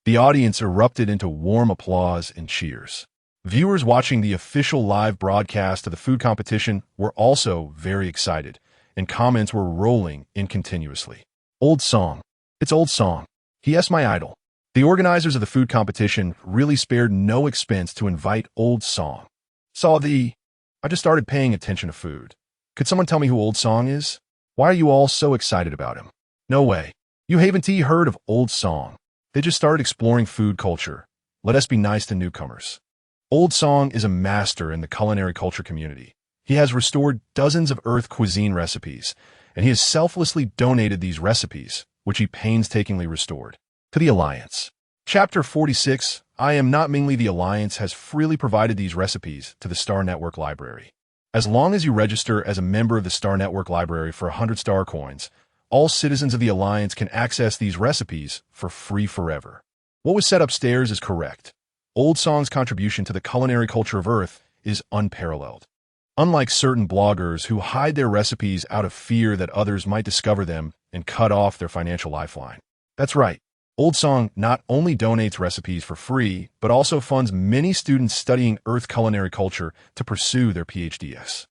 the audience erupted into warm applause and cheers. Viewers watching the official live broadcast of the food competition were also very excited, and comments were rolling in continuously. "Old Song. It's Old Song. He is my idol." The organizers of the food competition really spared no expense to invite Old Song. I just started paying attention to food. Could someone tell me who Old Song is? Why are you all so excited about him? No way. You haven't heard of Old Song. They just started exploring food culture. Let us be nice to newcomers. Old Song is a master in the culinary culture community. He has restored dozens of Earth cuisine recipes, and he has selflessly donated these recipes, which he painstakingly restored, to the Alliance. Chapter 46, I Am Not Mingly. The Alliance has freely provided these recipes to the Star Network Library. As long as you register as a member of the Star Network Library for 100 star coins, all citizens of the Alliance can access these recipes for free forever. What was said upstairs is correct. Old Song's contribution to the culinary culture of Earth is unparalleled. Unlike certain bloggers who hide their recipes out of fear that others might discover them and cut off their financial lifeline. That's right. Old Song not only donates recipes for free, but also funds many students studying Earth culinary culture to pursue their PhDs.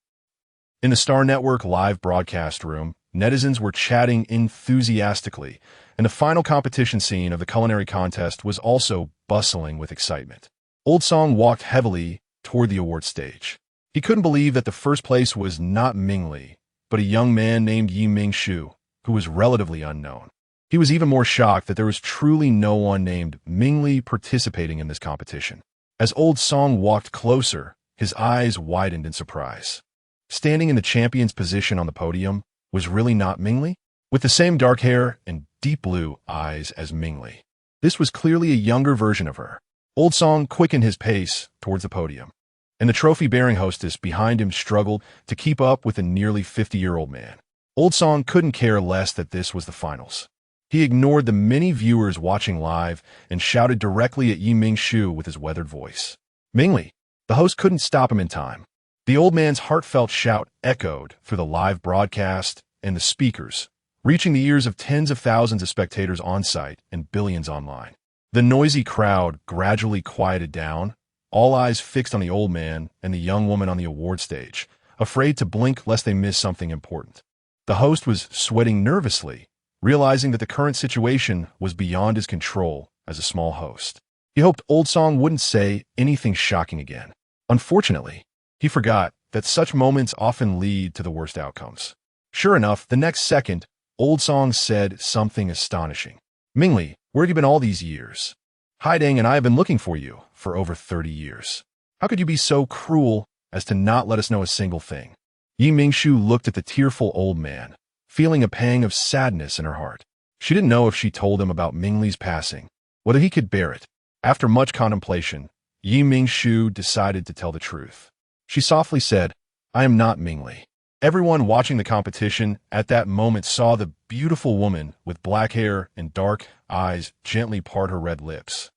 In the Star Network live broadcast room, netizens were chatting enthusiastically, and the final competition scene of the culinary contest was also bustling with excitement. Old Song walked heavily toward the award stage. He couldn't believe that the first place was not Mingly, but a young man named Mingshu, who was relatively unknown. He was even more shocked that there was truly no one named Mingly participating in this competition. As Old Song walked closer, his eyes widened in surprise. Standing in the champion's position on the podium was really not Mingly, with the same dark hair and deep blue eyes as Mingly. This was clearly a younger version of her. Old Song quickened his pace towards the podium, and the trophy-bearing hostess behind him struggled to keep up with the nearly 50-year-old man. Old Song couldn't care less that this was the finals. He ignored the many viewers watching live and shouted directly at Mingshu with his weathered voice. Mingly, the host couldn't stop him in time. The old man's heartfelt shout echoed through the live broadcast and the speakers, reaching the ears of tens of thousands of spectators on-site and billions online. The noisy crowd gradually quieted down, all eyes fixed on the old man and the young woman on the award stage, afraid to blink lest they miss something important. The host was sweating nervously, realizing that the current situation was beyond his control as a small host. He hoped Old Song wouldn't say anything shocking again. Unfortunately, he forgot that such moments often lead to the worst outcomes. Sure enough, the next second, Old Song said something astonishing. Mingly, where have you been all these years? Haidang and I have been looking for you for over 30 years. How could you be so cruel as to not let us know a single thing? Mingshu looked at the tearful old man, feeling a pang of sadness in her heart. She didn't know if she told him about Mingli's passing, whether he could bear it. After much contemplation, Mingshu decided to tell the truth. She softly said, I am not Mingly. Everyone watching the competition at that moment saw the beautiful woman with black hair and dark eyes gently part her red lips,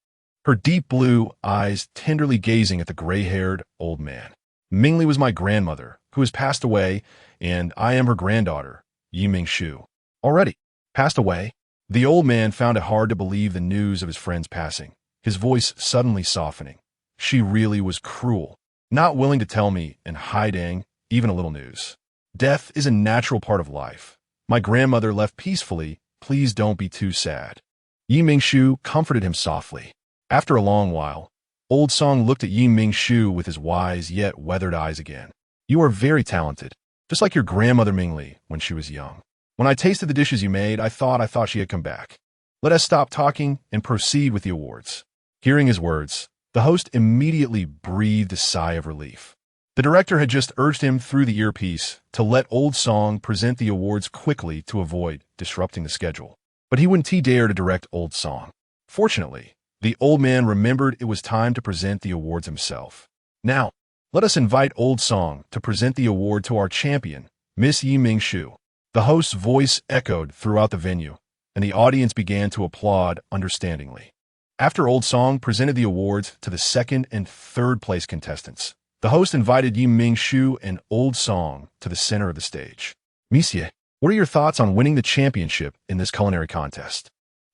her deep blue eyes tenderly gazing at the gray-haired old man. Mingly was my grandmother, who has passed away, and I am her granddaughter, Mingshu. Already passed away? The old man found it hard to believe the news of his friend's passing, his voice suddenly softening. She really was cruel, not willing to tell me and hiding even a little news. Death is a natural part of life. My grandmother left peacefully. Please don't be too sad. Mingshu comforted him softly. After a long while, Old Song looked at Mingshu with his wise yet weathered eyes again. You are very talented, just like your grandmother Mingly when she was young. When I tasted the dishes you made, I thought she had come back. Let us stop talking and proceed with the awards. Hearing his words, the host immediately breathed a sigh of relief. The director had just urged him through the earpiece to let Old Song present the awards quickly to avoid disrupting the schedule. But he wouldn't dare to direct Old Song. Fortunately, the old man remembered it was time to present the awards himself. Now, let us invite Old Song to present the award to our champion, Miss Mingshu. The host's voice echoed throughout the venue, and the audience began to applaud understandingly. After Old Song presented the awards to the second and third place contestants, the host invited Mingshu and Old Song to the center of the stage. Monsieur, what are your thoughts on winning the championship in this culinary contest?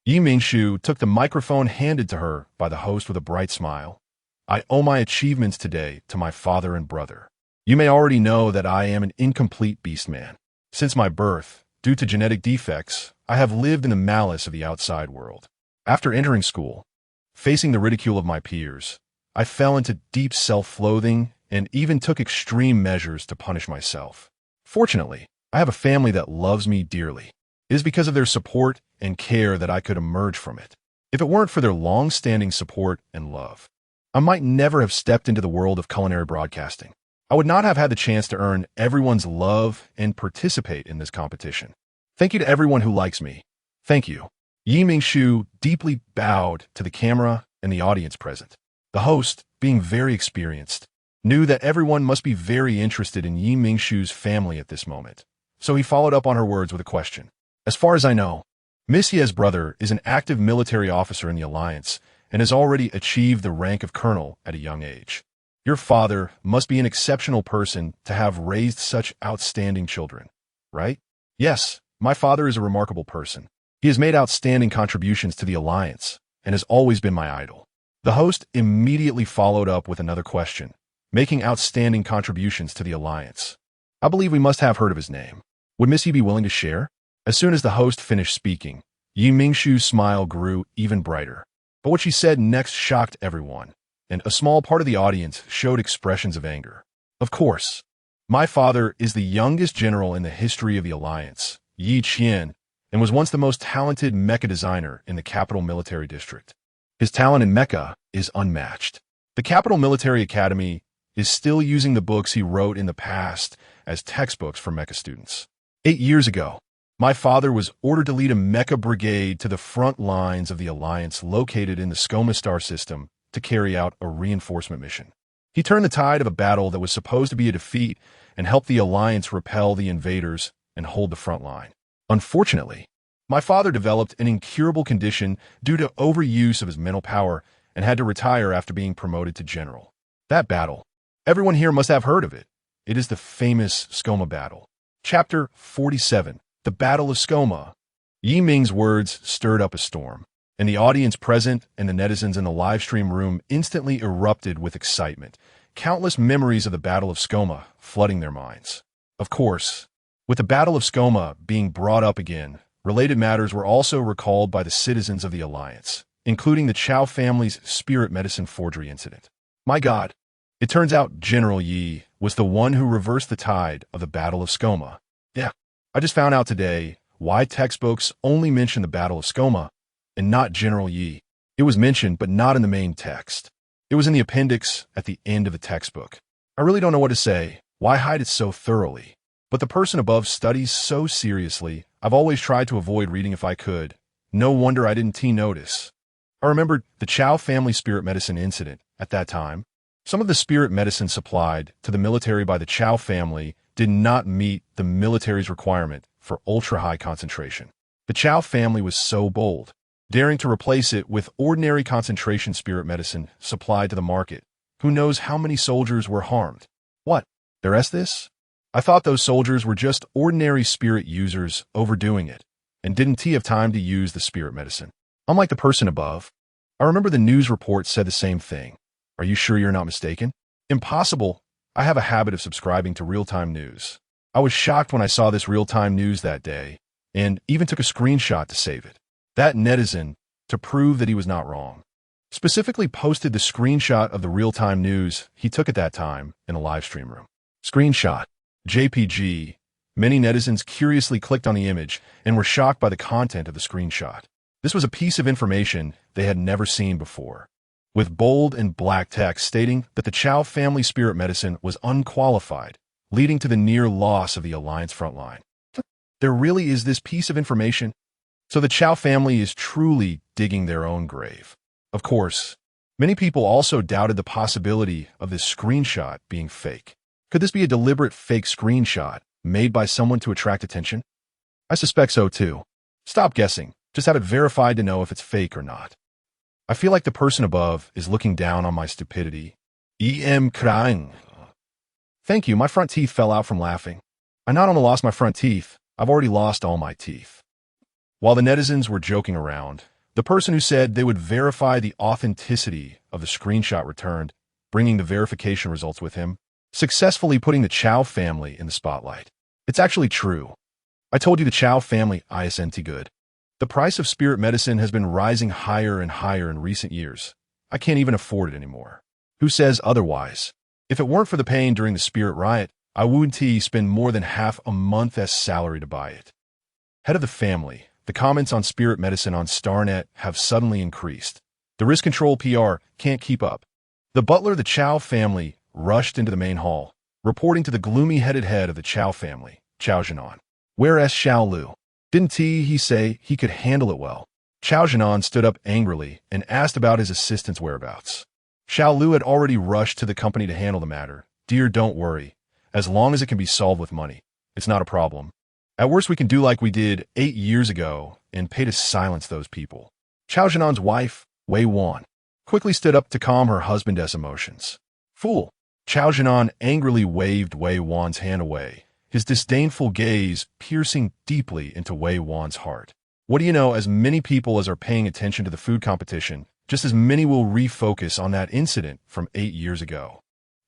Mingshu took the microphone handed to her by the host with a bright smile. I owe my achievements today to my father and brother. You may already know that I am an incomplete beastman. Since my birth, due to genetic defects, I have lived in the malice of the outside world. After entering school, facing the ridicule of my peers, I fell into deep self-loathing and even took extreme measures to punish myself. Fortunately, I have a family that loves me dearly. It is because of their support and care that I could emerge from it. If it weren't for their long-standing support and love, I might never have stepped into the world of culinary broadcasting. I would not have had the chance to earn everyone's love and participate in this competition. Thank you to everyone who likes me. Thank you. Mingshu deeply bowed to the camera and the audience present. The host, being very experienced, knew that everyone must be very interested in Mingshu's family at this moment, so he followed up on her words with a question. As far as I know, Miss Ye's brother is an active military officer in the Alliance and has already achieved the rank of colonel at a young age. Your father must be an exceptional person to have raised such outstanding children, right? Yes, my father is a remarkable person. He has made outstanding contributions to the Alliance and has always been my idol. The host immediately followed up with another question, making outstanding contributions to the Alliance. I believe we must have heard of his name. Would Miss Yi be willing to share? As soon as the host finished speaking, Mingshu's smile grew even brighter. But what she said next shocked everyone, and a small part of the audience showed expressions of anger. Of course, my father is the youngest general in the history of the Alliance, Yi Qian, and was once the most talented mecha designer in the Capital Military District. His talent in mecha is unmatched. The Capital Military Academy is still using the books he wrote in the past as textbooks for mecha students. 8 years ago, my father was ordered to lead a mecha brigade to the front lines of the Alliance located in the Skoma star system to carry out a reinforcement mission. He turned the tide of a battle that was supposed to be a defeat and helped the Alliance repel the invaders and hold the front line. Unfortunately, My father developed an incurable condition due to overuse of his mental power and had to retire after being promoted to general. That battle. Everyone here must have heard of it. It is the famous Skoma battle. Chapter 47. The Battle of Skoma. Yi Ming's words stirred up a storm, and the audience present and the netizens in the live stream room instantly erupted with excitement, countless memories of the Battle of Skoma flooding their minds. Of course, with the Battle of Skoma being brought up again, related matters were also recalled by the citizens of the Alliance, including the Chow family's spirit medicine forgery incident. My God, it turns out General Yi was the one who reversed the tide of the Battle of Skoma. Yeah, I just found out today why textbooks only mention the Battle of Skoma and not General Yi. It was mentioned, but not in the main text. It was in the appendix at the end of the textbook. I really don't know what to say. Why hide it so thoroughly? But the person above studies so seriously. I've always tried to avoid reading if I could. No wonder I didn't notice. I remembered the Chow family spirit medicine incident at that time. Some of the spirit medicine supplied to the military by the Chow family did not meet the military's requirement for ultra-high concentration. The Chow family was so bold, daring to replace it with ordinary concentration spirit medicine supplied to the market. Who knows how many soldiers were harmed? What? The rest this? I thought those soldiers were just ordinary spirit users overdoing it, and didn't have time to use the spirit medicine. Unlike the person above, I remember the news report said the same thing. Are you sure you're not mistaken? Impossible. I have a habit of subscribing to real-time news. I was shocked when I saw this real-time news that day, and even took a screenshot to save it. That netizen, to prove that he was not wrong, specifically posted the screenshot of the real-time news he took at that time in a live stream room. Screenshot. JPG. Many netizens curiously clicked on the image and were shocked by the content of the screenshot. This was a piece of information they had never seen before, with bold and black text stating that the Chow family spirit medicine was unqualified, leading to the near loss of the Alliance frontline. There really is this piece of information? So the Chow family is truly digging their own grave. Of course, many people also doubted the possibility of this screenshot being fake. Could this be a deliberate fake screenshot made by someone to attract attention? I suspect so too. Stop guessing. Just have it verified to know if it's fake or not. I feel like the person above is looking down on my stupidity. Crying. Thank you, my front teeth fell out from laughing. I not only lost my front teeth, I've already lost all my teeth. While the netizens were joking around, the person who said they would verify the authenticity of the screenshot returned, bringing the verification results with him, successfully putting the Chow family in the spotlight. It's actually true. I told you the Chow family isn't good. The price of spirit medicine has been rising higher and higher in recent years. I can't even afford it anymore. Who says otherwise? If it weren't for the pain during the spirit riot, I wouldn't spend more than half a month's salary to buy it. Head of the family, the comments on spirit medicine on StarNet have suddenly increased. The risk control PR can't keep up. The butler of the Chow family rushed into the main hall, reporting to the gloomy-headed head of the Chow family, Chao Zhenan. Whereas Xiao Lu? Didn't he say he could handle it well? Chao Zhenan stood up angrily and asked about his assistant's whereabouts. Xiao Lu had already rushed to the company to handle the matter. Dear, don't worry. As long as it can be solved with money, it's not a problem. At worst, we can do like we did 8 years ago and pay to silence those people. Chao Zhenan's wife, Wei Wan, quickly stood up to calm her husband's emotions. Fool! Chao Zhenan angrily waved Wei Wan's hand away, his disdainful gaze piercing deeply into Wei Wan's heart. What do you know, as many people as are paying attention to the food competition, just as many will refocus on that incident from 8 years ago.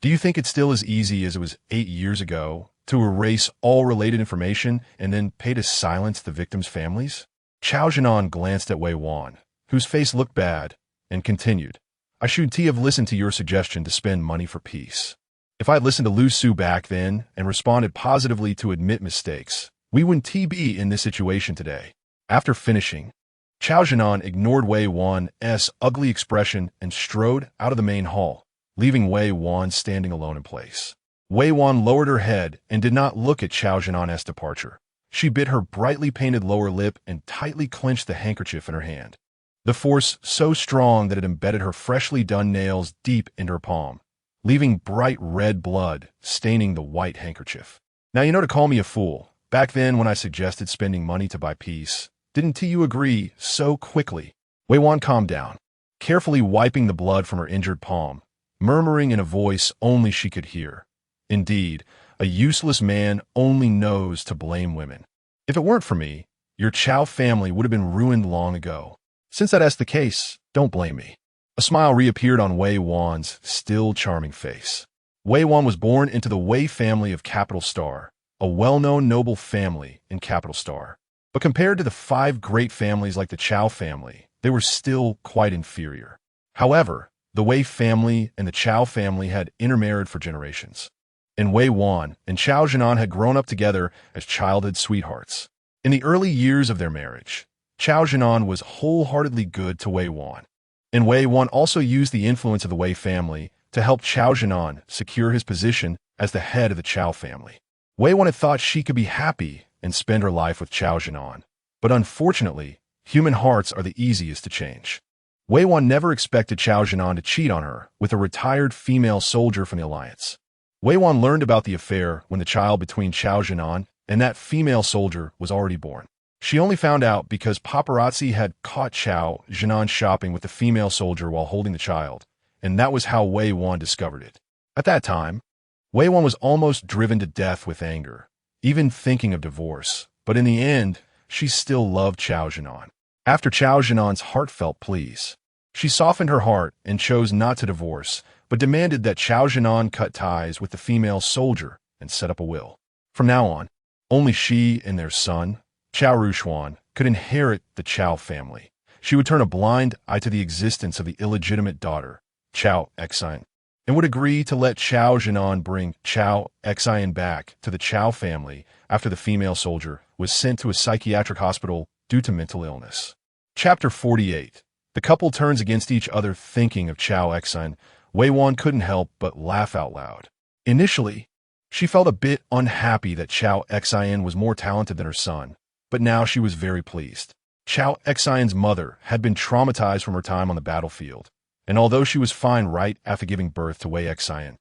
Do you think it's still as easy as it was 8 years ago to erase all related information and then pay to silence the victims' families? Chao Zhenan glanced at Wei Wan, whose face looked bad, and continued, I should have listened to your suggestion to spend money for peace. If I had listened to Lu Su back then and responded positively to admit mistakes, we wouldn't be in this situation today. After finishing, Chao Zhenan ignored Wei Wan's ugly expression and strode out of the main hall, leaving Wei Wan standing alone in place. Wei Wan lowered her head and did not look at Chao Zhenan's departure. She bit her brightly painted lower lip and tightly clenched the handkerchief in her hand, the force so strong that it embedded her freshly done nails deep into her palm, leaving bright red blood staining the white handkerchief. Now you know to call me a fool. Back then when I suggested spending money to buy peace, Didn't you agree so quickly? Wei Wan calmed down, carefully wiping the blood from her injured palm, murmuring in a voice only she could hear. Indeed, a useless man only knows to blame women. If it weren't for me, your Chow family would have been ruined long ago. Since that's the case, don't blame me. A smile reappeared on Wei Wan's still charming face. Wei Wan was born into the Wei family of Capital Star, a well-known noble family in Capital Star. But compared to the 5 great families like the Chow family, they were still quite inferior. However, the Wei family and the Chow family had intermarried for generations. And Wei Wan and Chao Jinan had grown up together as childhood sweethearts. In the early years of their marriage, Chao Jinan was wholeheartedly good to Wei Wan. And Wei Wan also used the influence of the Wei family to help Chao Jinan secure his position as the head of the Chao family. Wei Wan had thought she could be happy and spend her life with Chao Jinan, but unfortunately, human hearts are the easiest to change. Wei Wan never expected Chao Jinan to cheat on her with a retired female soldier from the Alliance. Wei Wan learned about the affair when the child between Chao Jinan and that female soldier was already born. She only found out because paparazzi had caught Chao Jinan shopping with the female soldier while holding the child, and that was how Wei Wan discovered it. At that time, Wei Wan was almost driven to death with anger, even thinking of divorce, but in the end, she still loved Chao Jinan. After Chao Jinan's heartfelt pleas, she softened her heart and chose not to divorce, but demanded that Chao Jinan cut ties with the female soldier and set up a will. From now on, only she and their son, Chao Rushuan, could inherit the Chao family. She would turn a blind eye to the existence of the illegitimate daughter, Chao Xian, and would agree to let Chao Jinan bring Chao Xian back to the Chao family after the female soldier was sent to a psychiatric hospital due to mental illness. Chapter 48. The couple turns against each other thinking of Chao Xian. Wei Wan couldn't help but laugh out loud. Initially, she felt a bit unhappy that Chao Xian was more talented than her son, but now she was very pleased. Chao Xian's mother had been traumatized from her time on the battlefield, and although she was fine right after giving birth to Wei Xian,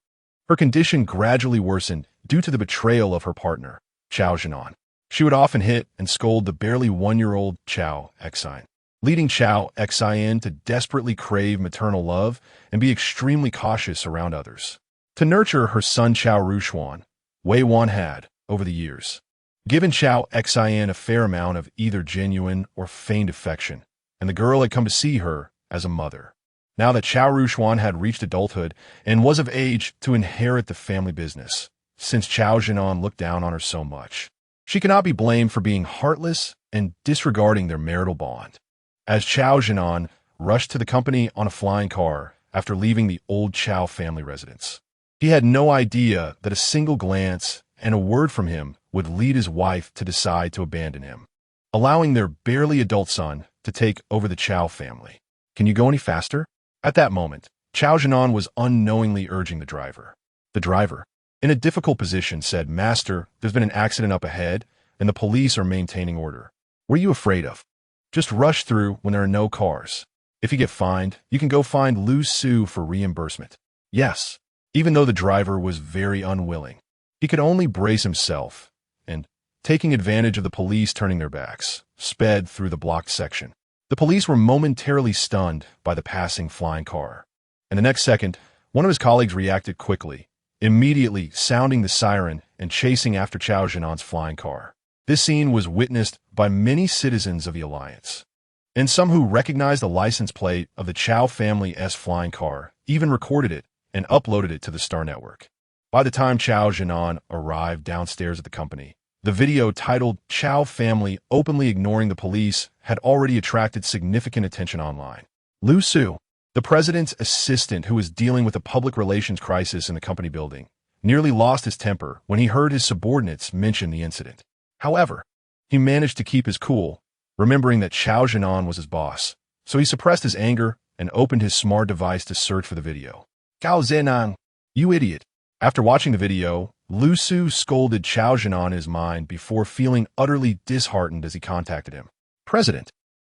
her condition gradually worsened due to the betrayal of her partner, Chao Jinan. She would often hit and scold the barely 1-year-old Chao Xian, leading Chao Xian to desperately crave maternal love and be extremely cautious around others. To nurture her son Chao Rushuan, Wei Wan had, over the years, given Chao Xian a fair amount of either genuine or feigned affection, and the girl had come to see her as a mother. Now that Chao Rushuan had reached adulthood and was of age to inherit the family business, since Chao Jinan looked down on her so much, she cannot be blamed for being heartless and disregarding their marital bond. As Chao Jinan rushed to the company on a flying car after leaving the old Chao family residence, he had no idea that a single glance and a word from him would lead his wife to decide to abandon him, allowing their barely adult son to take over the Chao family. Can you go any faster? At that moment, Chao Jinan was unknowingly urging the driver. The driver, in a difficult position, said, "Master, there's been an accident up ahead, and the police are maintaining order. What are you afraid of? Just rush through when there are no cars. If you get fined, you can go find Lu Su for reimbursement." Yes, even though the driver was very unwilling, he could only brace himself and, taking advantage of the police turning their backs, sped through the blocked section. The police were momentarily stunned by the passing flying car, and the next second, one of his colleagues reacted quickly, immediately sounding the siren and chasing after Chao Jinan's flying car. This scene was witnessed by many citizens of the Alliance, and some who recognized the license plate of the Chao family's flying car even recorded it and uploaded it to the Star Network. By the time Chao Jinan arrived downstairs at the company, the video titled "Chao Family Openly Ignoring the Police" had already attracted significant attention online. Lu Su, the president's assistant who was dealing with a public relations crisis in the company building, nearly lost his temper when he heard his subordinates mention the incident. However, he managed to keep his cool, remembering that Chao Jinan was his boss, so he suppressed his anger and opened his smart device to search for the video. "Gao Zhenang, you idiot." After watching the video, Lu Su scolded Chao Jinan in his mind before feeling utterly disheartened as he contacted him. "President,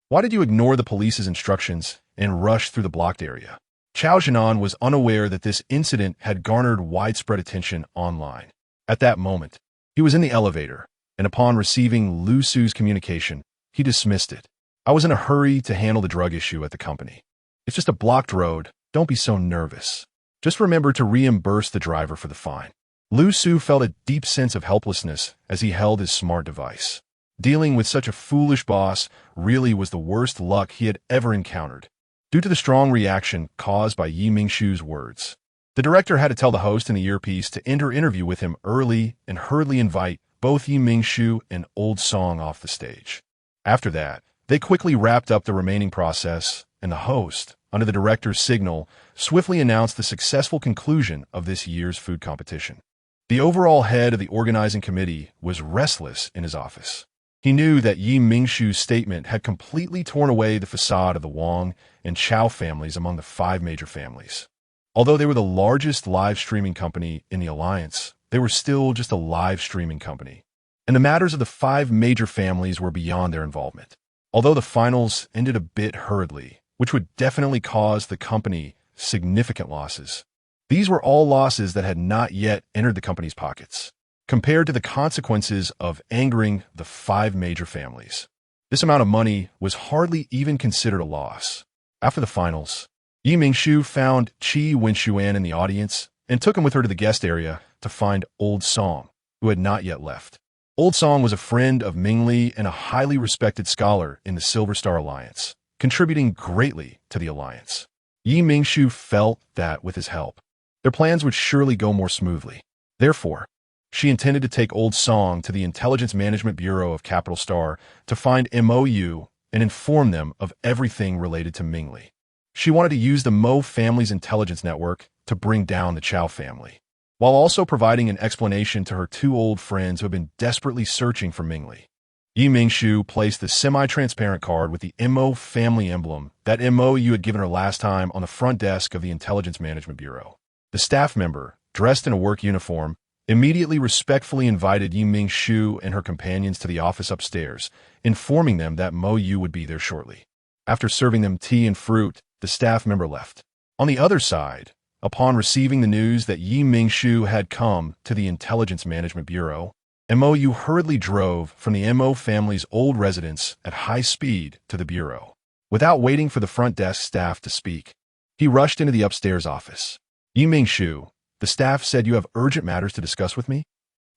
why did you ignore the police's instructions and rush through the blocked area?" Chao Jinan was unaware that this incident had garnered widespread attention online. At that moment, he was in the elevator, and upon receiving Lu Su's communication, He dismissed it. I was in a hurry to handle the drug issue at the company. It's just a blocked road. Don't be so nervous. Just remember to reimburse the driver for the fine. Lu Su felt a deep sense of helplessness as he held his smart device. Dealing with such a foolish boss really was the worst luck he had ever encountered. Due to the strong reaction caused by Yi Mingshu's words, the director had to tell the host in the earpiece to end her interview with him early and hurriedly invite both Yi Mingshu and Old Song off the stage. After that, they quickly wrapped up the remaining process, and the host, under the director's signal, swiftly announced the successful conclusion of this year's food competition. The overall head of the organizing committee was restless in his office. He knew that Yi Mingshu's statement had completely torn away the facade of the Wang and Chow families among the 5 major families. Although they were the largest live streaming company in the alliance, they were still just a live streaming company. And the matters of the 5 major families were beyond their involvement. Although the finals ended a bit hurriedly, which would definitely cause the company significant losses, these were all losses that had not yet entered the company's pockets, compared to the consequences of angering the 5 major families. This amount of money was hardly even considered a loss. After the finals, Yi Mingshu found Qi Wenxuan in the audience and took him with her to the guest area to find Old Song, who had not yet left. Old Song was a friend of Mingly and a highly respected scholar in the Silver Star Alliance, contributing greatly to the alliance. Yi Mingshu felt that with his help, their plans would surely go more smoothly. Therefore, she intended to take Old Song to the Intelligence Management Bureau of Capital Star to find MOU and inform them of everything related to Mingly. She wanted to use the Mo family's intelligence network to bring down the Chow family, while also providing an explanation to her 2 old friends who had been desperately searching for Mingly. Yi Mingshu placed the semi-transparent card with the Mo family emblem that MOU had given her last time on the front desk of the Intelligence Management Bureau. The staff member, dressed in a work uniform, immediately respectfully invited Yi Mingshu and her companions to the office upstairs, informing them that Mo Yu would be there shortly. After serving them tea and fruit, the staff member left. On the other side, upon receiving the news that Yi Mingshu had come to the Intelligence Management Bureau, MOU hurriedly drove from the Mo family's old residence at high speed to the bureau. Without waiting for the front desk staff to speak, he rushed into the upstairs office. Yi Mingshu, the staff said you have urgent matters to discuss with me?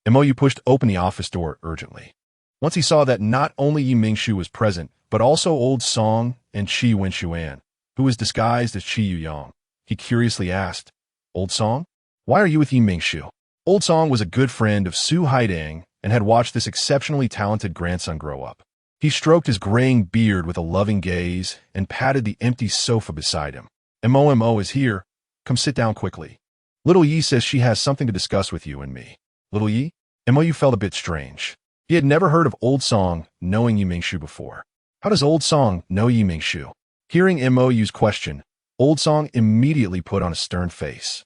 MOU pushed open the office door urgently. Once he saw that not only Yi Mingshu was present, but also Old Song and Qi Wenxuan, who was disguised as Qi Yuyang, he curiously asked, Old Song, why are you with Yi Mingshu? Old Song was a good friend of Su Haidang and had watched this exceptionally talented grandson grow up. He stroked his graying beard with a loving gaze and patted the empty sofa beside him. Mo is here. Come sit down quickly. Little Yi says she has something to discuss with you and me. Little Yi? Mo felt a bit strange. He had never heard of Old Song knowing Yi Mingshu before. How does Old Song know Yi Mingshu? Hearing Mo's question, Old Song immediately put on a stern face.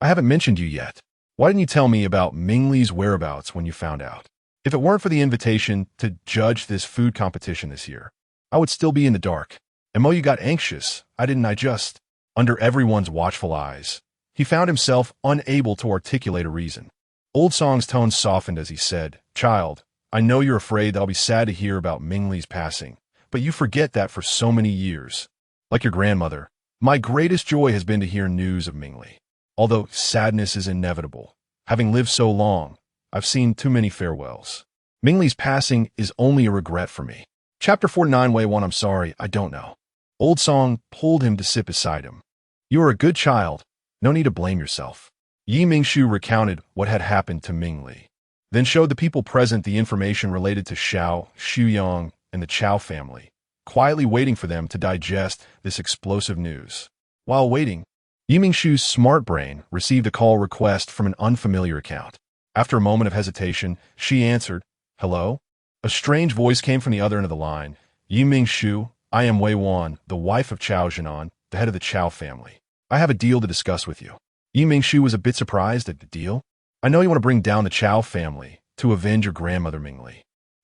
I haven't mentioned you yet. Why didn't you tell me about Mingly's whereabouts when you found out? If it weren't for the invitation to judge this food competition this year, I would still be in the dark. Mo got anxious. I just, under everyone's watchful eyes, he found himself unable to articulate a reason. Old Song's tone softened as he said, Child, I know you're afraid that I'll be sad to hear about Mingly's passing, but you forget that for so many years. Like your grandmother, my greatest joy has been to hear news of Mingly. Although sadness is inevitable, having lived so long, I've seen too many farewells. Mingly's passing is only a regret for me. Chapter 49 Way 1 I'm sorry, I don't know. Old Song pulled him to sit beside him. You are a good child. No need to blame yourself. Yi Mingshu recounted what had happened to Mingly, then showed the people present the information related to Xiao, Xuyang, and the Chow family, quietly waiting for them to digest this explosive news. While waiting, Yi Mingshu's smart brain received a call request from an unfamiliar account. After a moment of hesitation, she answered, Hello? A strange voice came from the other end of the line. Yi Mingshu, I am Wei Wan, the wife of Chao Zhenan, the head of the Chow family. I have a deal to discuss with you. Yi Mingshu was a bit surprised at the deal. I know you want to bring down the Chow family to avenge your grandmother Mingly.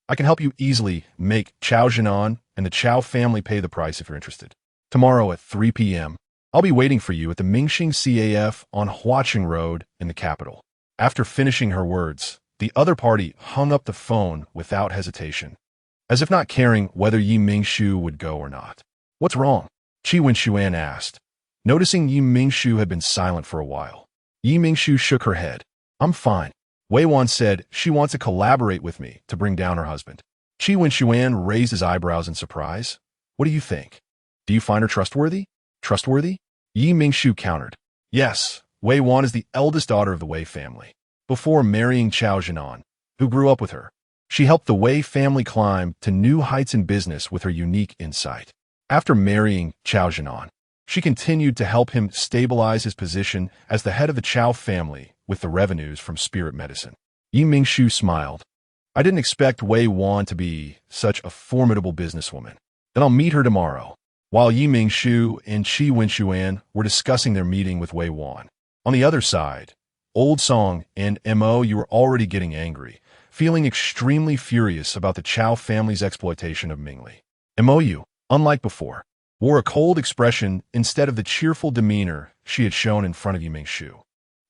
I can help you easily make Chao Zhenan and the Chow family pay the price if you're interested. Tomorrow at 3 p.m., I'll be waiting for you at the Mingxing CAF on Huaqing Road in the capital. After finishing her words, the other party hung up the phone without hesitation. as if not caring whether Yi Mingshu would go or not. What's wrong? Qi Wenxuan asked. Noticing Yi Mingshu had been silent for a while, Yi Mingshu shook her head. I'm fine. Wei Wan said she wants to collaborate with me to bring down her husband. Qi Wenxuan raised his eyebrows in surprise. What do you think? Do you find her trustworthy? Trustworthy? Yi Mingshu countered. Yes, Wei Wan is the eldest daughter of the Wei family. Before marrying Chao Jinan, who grew up with her, she helped the Wei family climb to new heights in business with her unique insight. After marrying Chao Jinan, she continued to help him stabilize his position as the head of the Chao family with the revenues from spirit medicine. Yi Mingshu smiled. I didn't expect Wei Wan to be such a formidable businesswoman. Then I'll meet her tomorrow. While Yi Mingshu and Qi Wenxuan were discussing their meeting with Wei Wan, on the other side, Old Song and Mo Yu were already getting angry, feeling extremely furious about the Chao family's exploitation of Mingly. Mo Yu, unlike before, wore a cold expression instead of the cheerful demeanor she had shown in front of Yi Mingshu.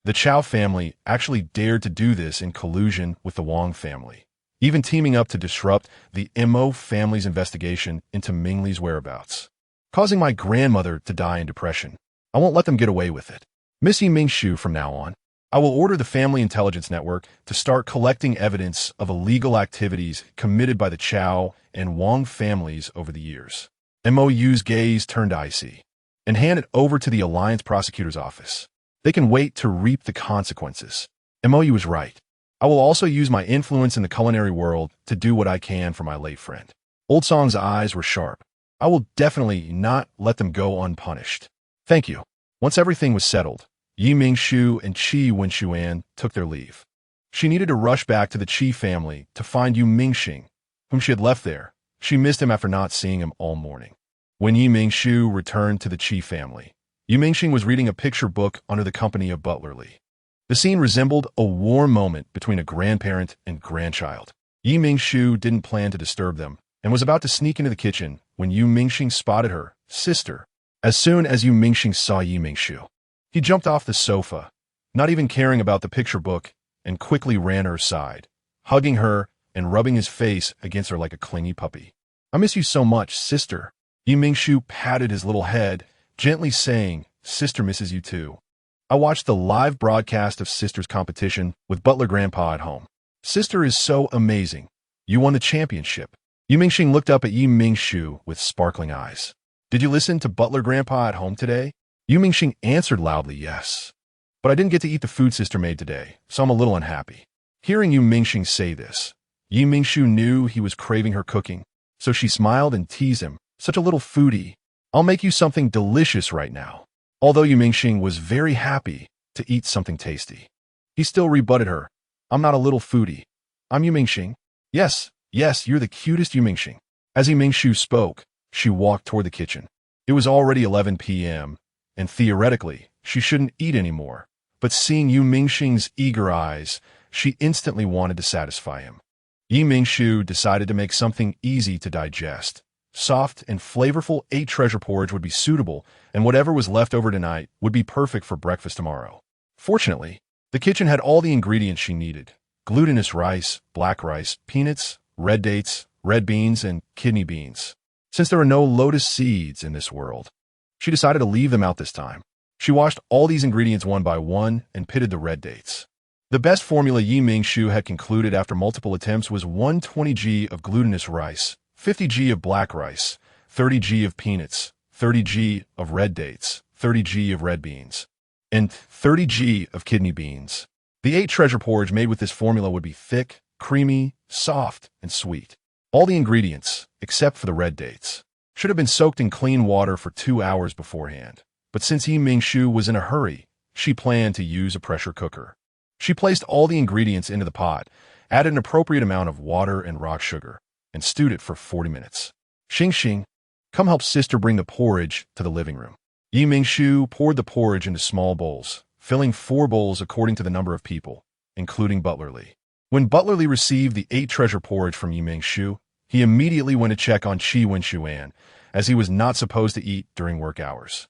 The Chao family actually dared to do this in collusion with the Wang family, even teaming up to disrupt the Mo family's investigation into Mingly's whereabouts, causing my grandmother to die in depression. I won't let them get away with it. Miss Yi Mingshu from now on. I will order the Family Intelligence Network to start collecting evidence of illegal activities committed by the Chao and Wang families over the years. MOU's gaze turned icy, and hand it over to the Alliance Prosecutor's Office. They can wait to reap the consequences. MOU is right. I will also use my influence in the culinary world to do what I can for my late friend. Old Song's eyes were sharp. I will definitely not let them go unpunished. Thank you. Once everything was settled, Yi Mingshu and Qi Wenxuan took their leave. She needed to rush back to the Qi family to find Yu Mingxing, whom she had left there. She missed him after not seeing him all morning. When Yi Mingshu returned to the Qi family, Yu Mingxing was reading a picture book under the company of Butler Li. The scene resembled a warm moment between a grandparent and grandchild. Yi Mingshu didn't plan to disturb them and was about to sneak into the kitchen when Yu Mingxing spotted her sister. As soon as Yu Mingxing saw Yi Mingshu, he jumped off the sofa, not even caring about the picture book, and quickly ran to her side, hugging her and rubbing his face against her like a clingy puppy. I miss you so much, sister. Yi Mingshu patted his little head, gently saying, Sister misses you too. I watched the live broadcast of Sister's competition with Butler Grandpa at home. Sister is so amazing. You won the championship. Yu Mingxing looked up at Yi Mingshu with sparkling eyes. Did you listen to Butler Grandpa at home today? Yu Mingxing answered loudly, yes. But I didn't get to eat the food Sister made today, so I'm a little unhappy. Hearing Yu Mingxing say this, Yi Mingshu knew he was craving her cooking, so she smiled and teased him. Such a little foodie. I'll make you something delicious right now. Although Yu Mingxing was very happy to eat something tasty, he still rebutted her. I'm not a little foodie. I'm Yu Mingxing. Yes, you're the cutest Yu Mingxing. As Yi Mingshu spoke, she walked toward the kitchen. It was already 11 p.m., and theoretically, she shouldn't eat anymore. But seeing Yu Mingxing's eager eyes, she instantly wanted to satisfy him. Yi Mingshu decided to make something easy to digest. Soft and flavorful 8 treasure porridge would be suitable, and whatever was left over tonight would be perfect for breakfast tomorrow. Fortunately, the kitchen had all the ingredients she needed: glutinous rice, black rice, peanuts, red dates, red beans, and kidney beans. Since there are no lotus seeds in this world, she decided to leave them out this time. She washed all these ingredients one by one and pitted the red dates. The best formula Yi Mingshu had concluded after multiple attempts was 120 g of glutinous rice, 50 g of black rice, 30 g of peanuts, 30 g of red dates, 30 g of red beans, and 30 g of kidney beans. The 8 treasure porridge made with this formula would be thick, creamy, soft, and sweet. All the ingredients, except for the red dates, should have been soaked in clean water for 2 hours beforehand. But since Yi Mingshu was in a hurry, she planned to use a pressure cooker. She placed all the ingredients into the pot, added an appropriate amount of water and rock sugar, and stewed it for 40 minutes. Xing, come help sister bring the porridge to the living room. Yi Mingshu poured the porridge into small bowls, filling 4 bowls according to the number of people, including Butler Li. When Butler Li received the 8 treasure porridge from Yi Mingshu, he immediately went to check on Qi Wenxuan, as he was not supposed to eat during work hours.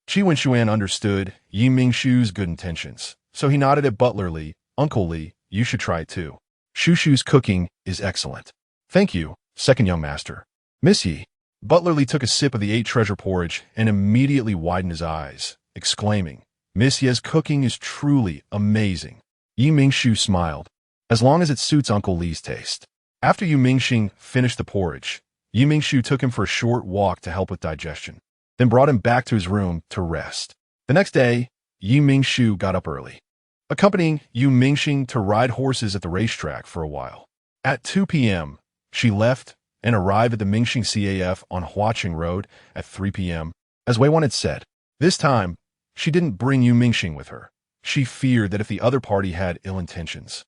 Qi Wenxuan understood Yi Mingshu's good intentions, so he nodded at Butler Li. Uncle Li, you should try it too. Shushu's cooking is excellent. Thank you, Second young master. Miss Yi. Butler Lee took a sip of the 8 treasure porridge and immediately widened his eyes, exclaiming, Miss Ye's cooking is truly amazing. Yi Mingshu smiled. As long as it suits Uncle Lee's taste. After Yu Mingxing finished the porridge, Yi Mingshu took him for a short walk to help with digestion, then brought him back to his room to rest. The next day, Yi Mingshu got up early, accompanying Yu Mingxing to ride horses at the racetrack for a while. At 2 p.m., she left and arrived at the Mingxing CAF on Huaqing Road at 3 p.m., as Wei Wan had said. This time, she didn't bring Yu Mingxing with her. She feared that if the other party had ill intentions,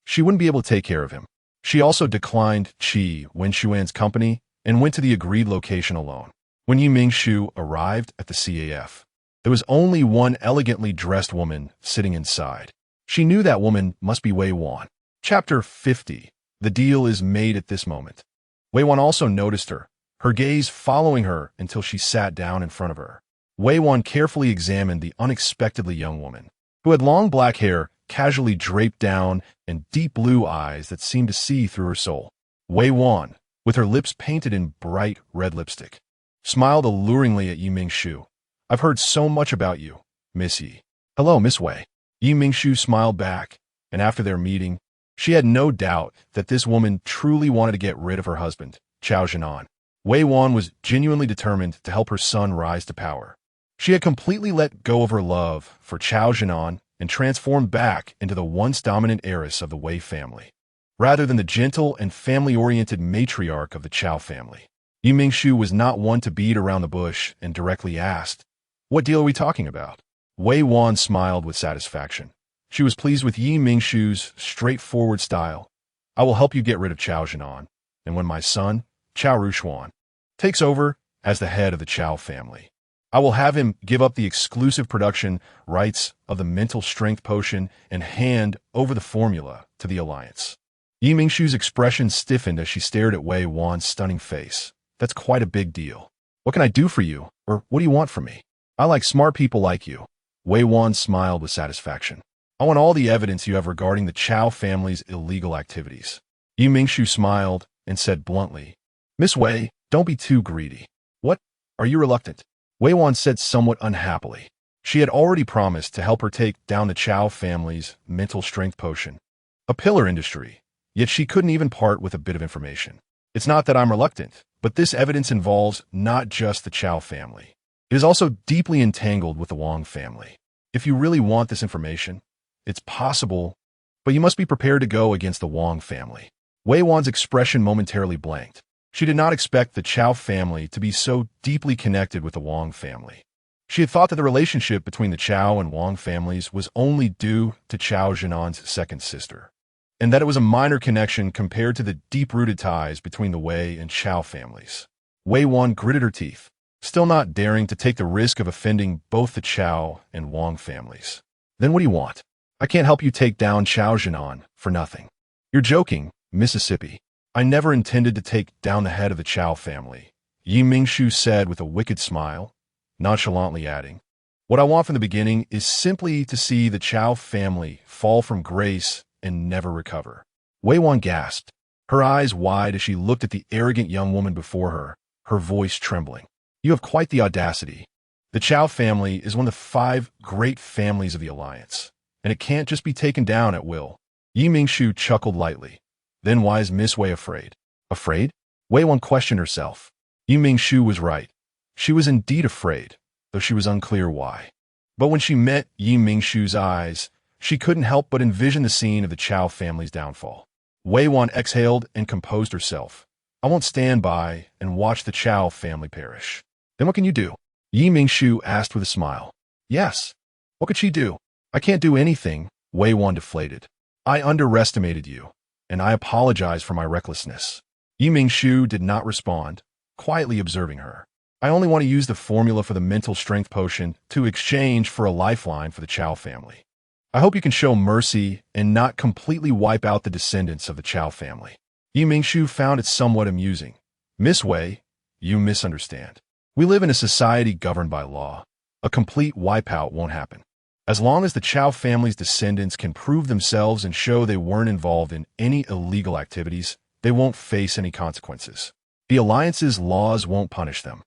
she wouldn't be able to take care of him. She also declined Qi Wenshuan's company and went to the agreed location alone. When Yu Mingshu arrived at the CAF, there was only one elegantly dressed woman sitting inside. She knew that woman must be Wei Wan. Chapter 50. The deal is made at this moment. Wei Wan also noticed her gaze following her until she sat down in front of her. Wei Wan carefully examined the unexpectedly young woman, who had long black hair casually draped down and deep blue eyes that seemed to see through her soul. Wei Wan, with her lips painted in bright red lipstick, smiled alluringly at Yi Mingshu. I've heard so much about you, Miss Yi. Hello, Miss Wei. Yi Mingshu smiled back, and after their meeting, she had no doubt that this woman truly wanted to get rid of her husband, Chao Zhenan. Wei Wan was genuinely determined to help her son rise to power. She had completely let go of her love for Chao Zhenan and transformed back into the once dominant heiress of the Wei family, rather than the gentle and family-oriented matriarch of the Chao family. Yi Mingshu was not one to beat around the bush and directly asked, What deal are we talking about? Wei Wan smiled with satisfaction. She was pleased with Yi Mingshu's straightforward style. I will help you get rid of Chao Zhenan, and when my son, Chao Rushuan, takes over as the head of the Chao family, I will have him give up the exclusive production rights of the mental strength potion and hand over the formula to the alliance. Yi Mingshu's expression stiffened as she stared at Wei Wan's stunning face. That's quite a big deal. What can I do for you, or what do you want from me? I like smart people like you. Wei Wan smiled with satisfaction. I want all the evidence you have regarding the Chao family's illegal activities. Yi Mingshu smiled and said bluntly, Miss Wei, don't be too greedy. What? Are you reluctant? Wei Wan said somewhat unhappily. She had already promised to help her take down the Chao family's mental strength potion, a pillar industry, yet she couldn't even part with a bit of information. It's not that I'm reluctant, but this evidence involves not just the Chao family. It is also deeply entangled with the Wang family. If you really want this information, it's possible, but you must be prepared to go against the Wang family. Wei Wan's expression momentarily blanked. She did not expect the Chao family to be so deeply connected with the Wang family. She had thought that the relationship between the Chao and Wang families was only due to Chao Zhenan's second sister, and that it was a minor connection compared to the deep-rooted ties between the Wei and Chao families. Wei Wan gritted her teeth, still not daring to take the risk of offending both the Chao and Wang families. Then what do you want? I can't help you take down Chao Zhenan for nothing. You're joking, Mississippi. I never intended to take down the head of the Chao family, Yi Mingshu said with a wicked smile, nonchalantly adding, What I want from the beginning is simply to see the Chao family fall from grace and never recover. Wei Wan gasped, her eyes wide as she looked at the arrogant young woman before her voice trembling. You have quite the audacity. The Chao family is one of the 5 great families of the Alliance, and it can't just be taken down at will. Yi Mingshu chuckled lightly. Then why is Miss Wei afraid? Afraid? Wei Wan questioned herself. Yi Mingshu was right. She was indeed afraid, though she was unclear why. But when she met Yi Mingshu's eyes, she couldn't help but envision the scene of the Chao family's downfall. Wei Wan exhaled and composed herself. I won't stand by and watch the Chao family perish. Then what can you do? Yi Mingshu asked with a smile. Yes. What could she do? I can't do anything, Wei Wan deflated. I underestimated you, and I apologize for my recklessness. Yi Mingshu did not respond, quietly observing her. I only want to use the formula for the mental strength potion to exchange for a lifeline for the Chao family. I hope you can show mercy and not completely wipe out the descendants of the Chao family. Yi Mingshu found it somewhat amusing. Miss Wei, you misunderstand. We live in a society governed by law. A complete wipeout won't happen. As long as the Chao family's descendants can prove themselves and show they weren't involved in any illegal activities, they won't face any consequences. The Alliance's laws won't punish them.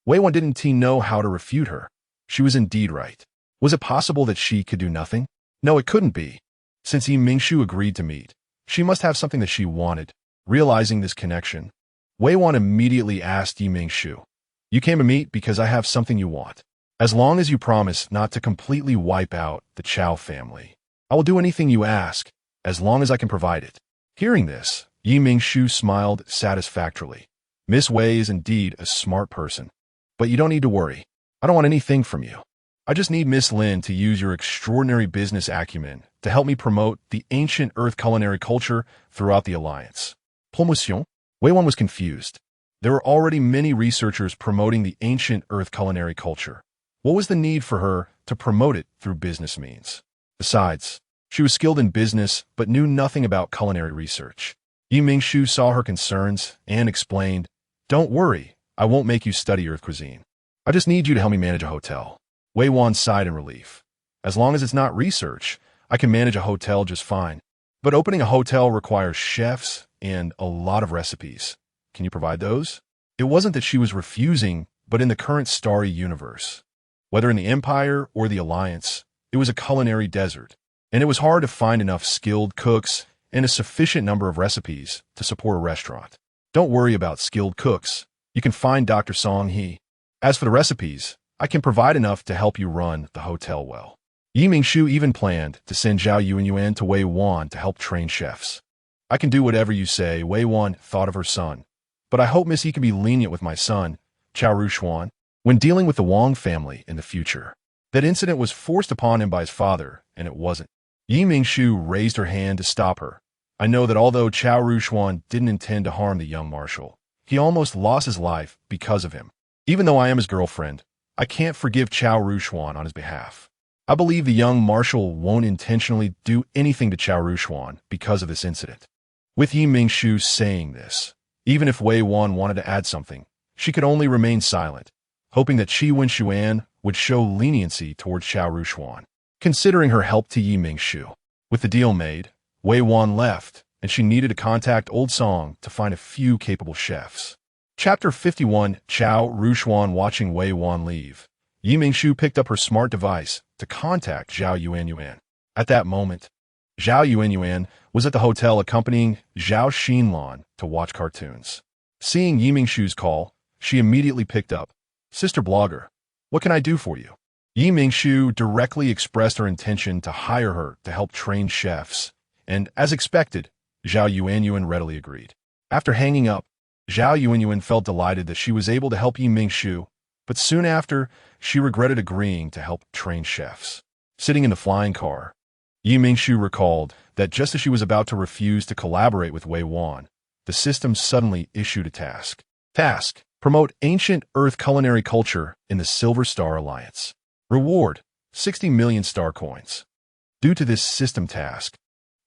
Wei Wan didn't know how to refute her. She was indeed right. Was it possible that she could do nothing? No, it couldn't be. Since Mingshu agreed to meet, she must have something that she wanted. Realizing this connection, Wei Wan immediately asked Mingshu, "You came to meet because I have something you want. As long as you promise not to completely wipe out the Chao family, I will do anything you ask, as long as I can provide it." Hearing this, Mingshu smiled satisfactorily. Miss Wei is indeed a smart person. But you don't need to worry. I don't want anything from you. I just need Miss Lin to use your extraordinary business acumen to help me promote the ancient Earth culinary culture throughout the Alliance. Promotion? Wei Wan was confused. There were already many researchers promoting the ancient Earth culinary culture. What was the need for her to promote it through business means? Besides, she was skilled in business but knew nothing about culinary research. Mingshu saw her concerns and explained, "Don't worry, I won't make you study Earth cuisine. I just need you to help me manage a hotel." Wei Wan sighed in relief. As long as it's not research, I can manage a hotel just fine. But opening a hotel requires chefs and a lot of recipes. Can you provide those? It wasn't that she was refusing, but in the current starry universe, whether in the Empire or the Alliance, it was a culinary desert, and it was hard to find enough skilled cooks and a sufficient number of recipes to support a restaurant. Don't worry about skilled cooks. You can find Dr. Song He. As for the recipes, I can provide enough to help you run the hotel well. Mingshu even planned to send Zhao Yuanyuan to Wei Wan to help train chefs. I can do whatever you say, Wei Wan thought of her son. But I hope Miss Yi can be lenient with my son, Chao Rushuan, when dealing with the Wang family in the future. That incident was forced upon him by his father, and it wasn't. Mingshu raised her hand to stop her. I know that although Chao Rushuan didn't intend to harm the young marshal, he almost lost his life because of him. Even though I am his girlfriend, I can't forgive Chao Rushuan on his behalf. I believe the young marshal won't intentionally do anything to Chao Rushuan because of this incident. With Mingshu saying this, even if Wei Wan wanted to add something, she could only remain silent, hoping that Qi Wenshuan would show leniency towards Chao Rushuan. Considering her help to Mingshu, with the deal made, Wei Wan left, and she needed to contact Old Song to find a few capable chefs. Chapter 51, Chao Rushuan watching Wei Wan leave. Mingshu picked up her smart device to contact Zhao Yuanyuan. At that moment, Zhao Yuanyuan was at the hotel accompanying Zhao Xinlan to watch cartoons. Seeing Mingshu's call, she immediately picked up. "Sister Blogger, what can I do for you?" Mingshu directly expressed her intention to hire her to help train chefs, and as expected, Zhao Yuanyuan readily agreed. After hanging up, Zhao Yuanyuan felt delighted that she was able to help Mingshu, but soon after, she regretted agreeing to help train chefs. Sitting in the flying car, Mingshu recalled that just as she was about to refuse to collaborate with Wei Wan, the system suddenly issued a task. Task: promote ancient Earth culinary culture in the Silver Star Alliance. Reward: 60 million star coins. Due to this system task,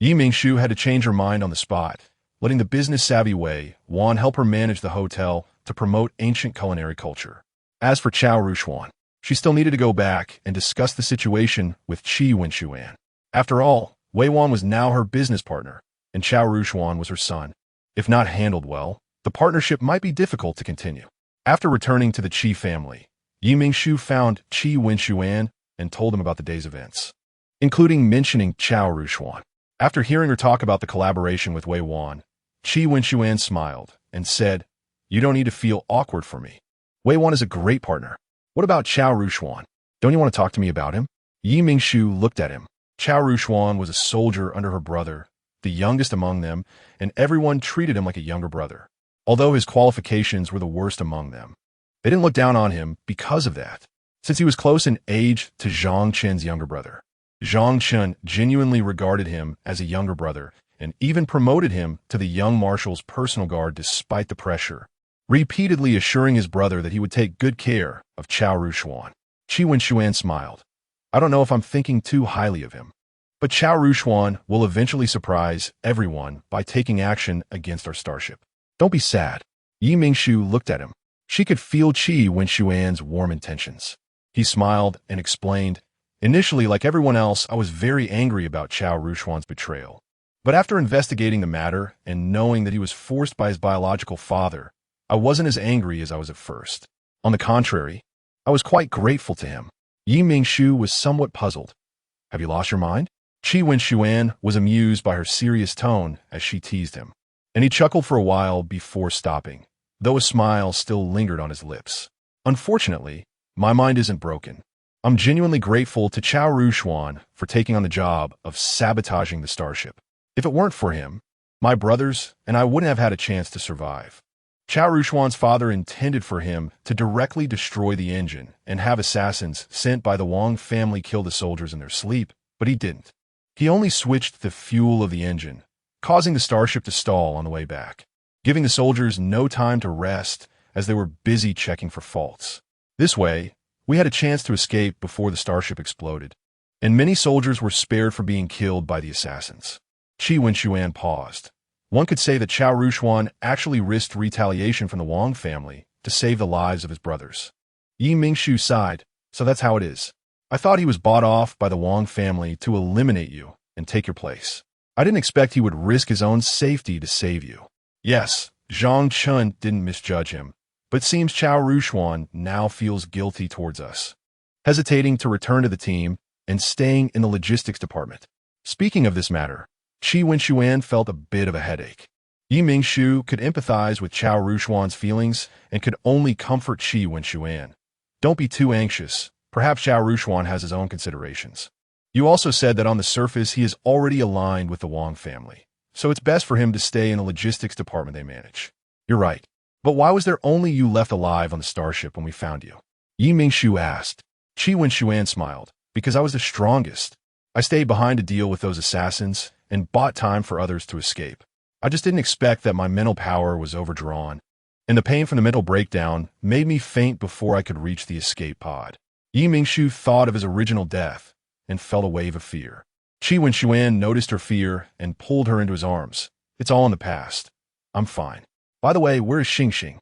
Mingshu had to change her mind on the spot, letting the business-savvy Wei Wan help her manage the hotel to promote ancient culinary culture. As for Chao Rushuan, she still needed to go back and discuss the situation with Qi Wenshuan. After all, Wei Wan was now her business partner, and Chao Rushuan was her son. If not handled well, the partnership might be difficult to continue. After returning to the Qi family, Mingshu found Qi Wenshuan and told him about the day's events, including mentioning Chao Rushuan. After hearing her talk about the collaboration with Wei Wan, Qi Wenshuan smiled and said, "You don't need to feel awkward for me. Wei Wan is a great partner. What about Chao Rushuan? Don't you want to talk to me about him?" Mingshu looked at him. Chao Rushuan was a soldier under her brother, the youngest among them, and everyone treated him like a younger brother. Although his qualifications were the worst among them, they didn't look down on him because of that, since he was close in age to Zhang Chen's younger brother. Zhang Chen genuinely regarded him as a younger brother and even promoted him to the young marshal's personal guard despite the pressure, repeatedly assuring his brother that he would take good care of Chao Rushuan. Qi Wenshuan smiled. "I don't know if I'm thinking too highly of him, but Chao Rushuan will eventually surprise everyone by taking action against our starship. Don't be sad." Mingshu looked at him. She could feel Qi Wenshuan's warm intentions. He smiled and explained, "Initially, like everyone else, I was very angry about Chao Rushuan's betrayal. But after investigating the matter and knowing that he was forced by his biological father, I wasn't as angry as I was at first. On the contrary, I was quite grateful to him. Mingshu was somewhat puzzled. Have you lost your mind? Wen was amused by her serious tone as she teased him, and he chuckled for a while before stopping, though a smile still lingered on his lips. Unfortunately, my mind isn't broken. I'm genuinely grateful to Wen for taking on the job of sabotaging the starship. If it weren't for him, my brothers and I wouldn't have had a chance to survive. Wen's father intended for him to directly destroy the engine and have assassins sent by the Wang family kill the soldiers in their sleep, but he didn't. He only switched the fuel of the engine, causing the starship to stall on the way back, giving the soldiers no time to rest as they were busy checking for faults. This way, we had a chance to escape before the starship exploded, and many soldiers were spared from being killed by the assassins. Wen paused. One could say that Wen actually risked retaliation from the Wang family to save the lives of his brothers. Mingshu sighed, so that's how it is. I thought he was bought off by the Wang family to eliminate you and take your place. I didn't expect he would risk his own safety to save you. Yes, Zhang Chun didn't misjudge him, but seems Wen now feels guilty towards us, hesitating to return to the team and staying in the logistics department. Speaking of this matter, Wen felt a bit of a headache. Mingshu could empathize with Wen's feelings and could only comfort Wen. Don't be too anxious. Perhaps Wen has his own considerations. You also said that on the surface he is already aligned with the Wang family, so it's best for him to stay in the logistics department they manage. You're right. But why was there only you left alive on the starship when we found you? Mingshu asked. Wen smiled. Because I was the strongest. I stayed behind to deal with those assassins and bought time for others to escape. I just didn't expect that my mental power was overdrawn, and the pain from the mental breakdown made me faint before I could reach the escape pod. Mingshu thought of his original death and felt a wave of fear. Wen noticed her fear and pulled her into his arms. It's all in the past. I'm fine. By the way, where is Xingxing?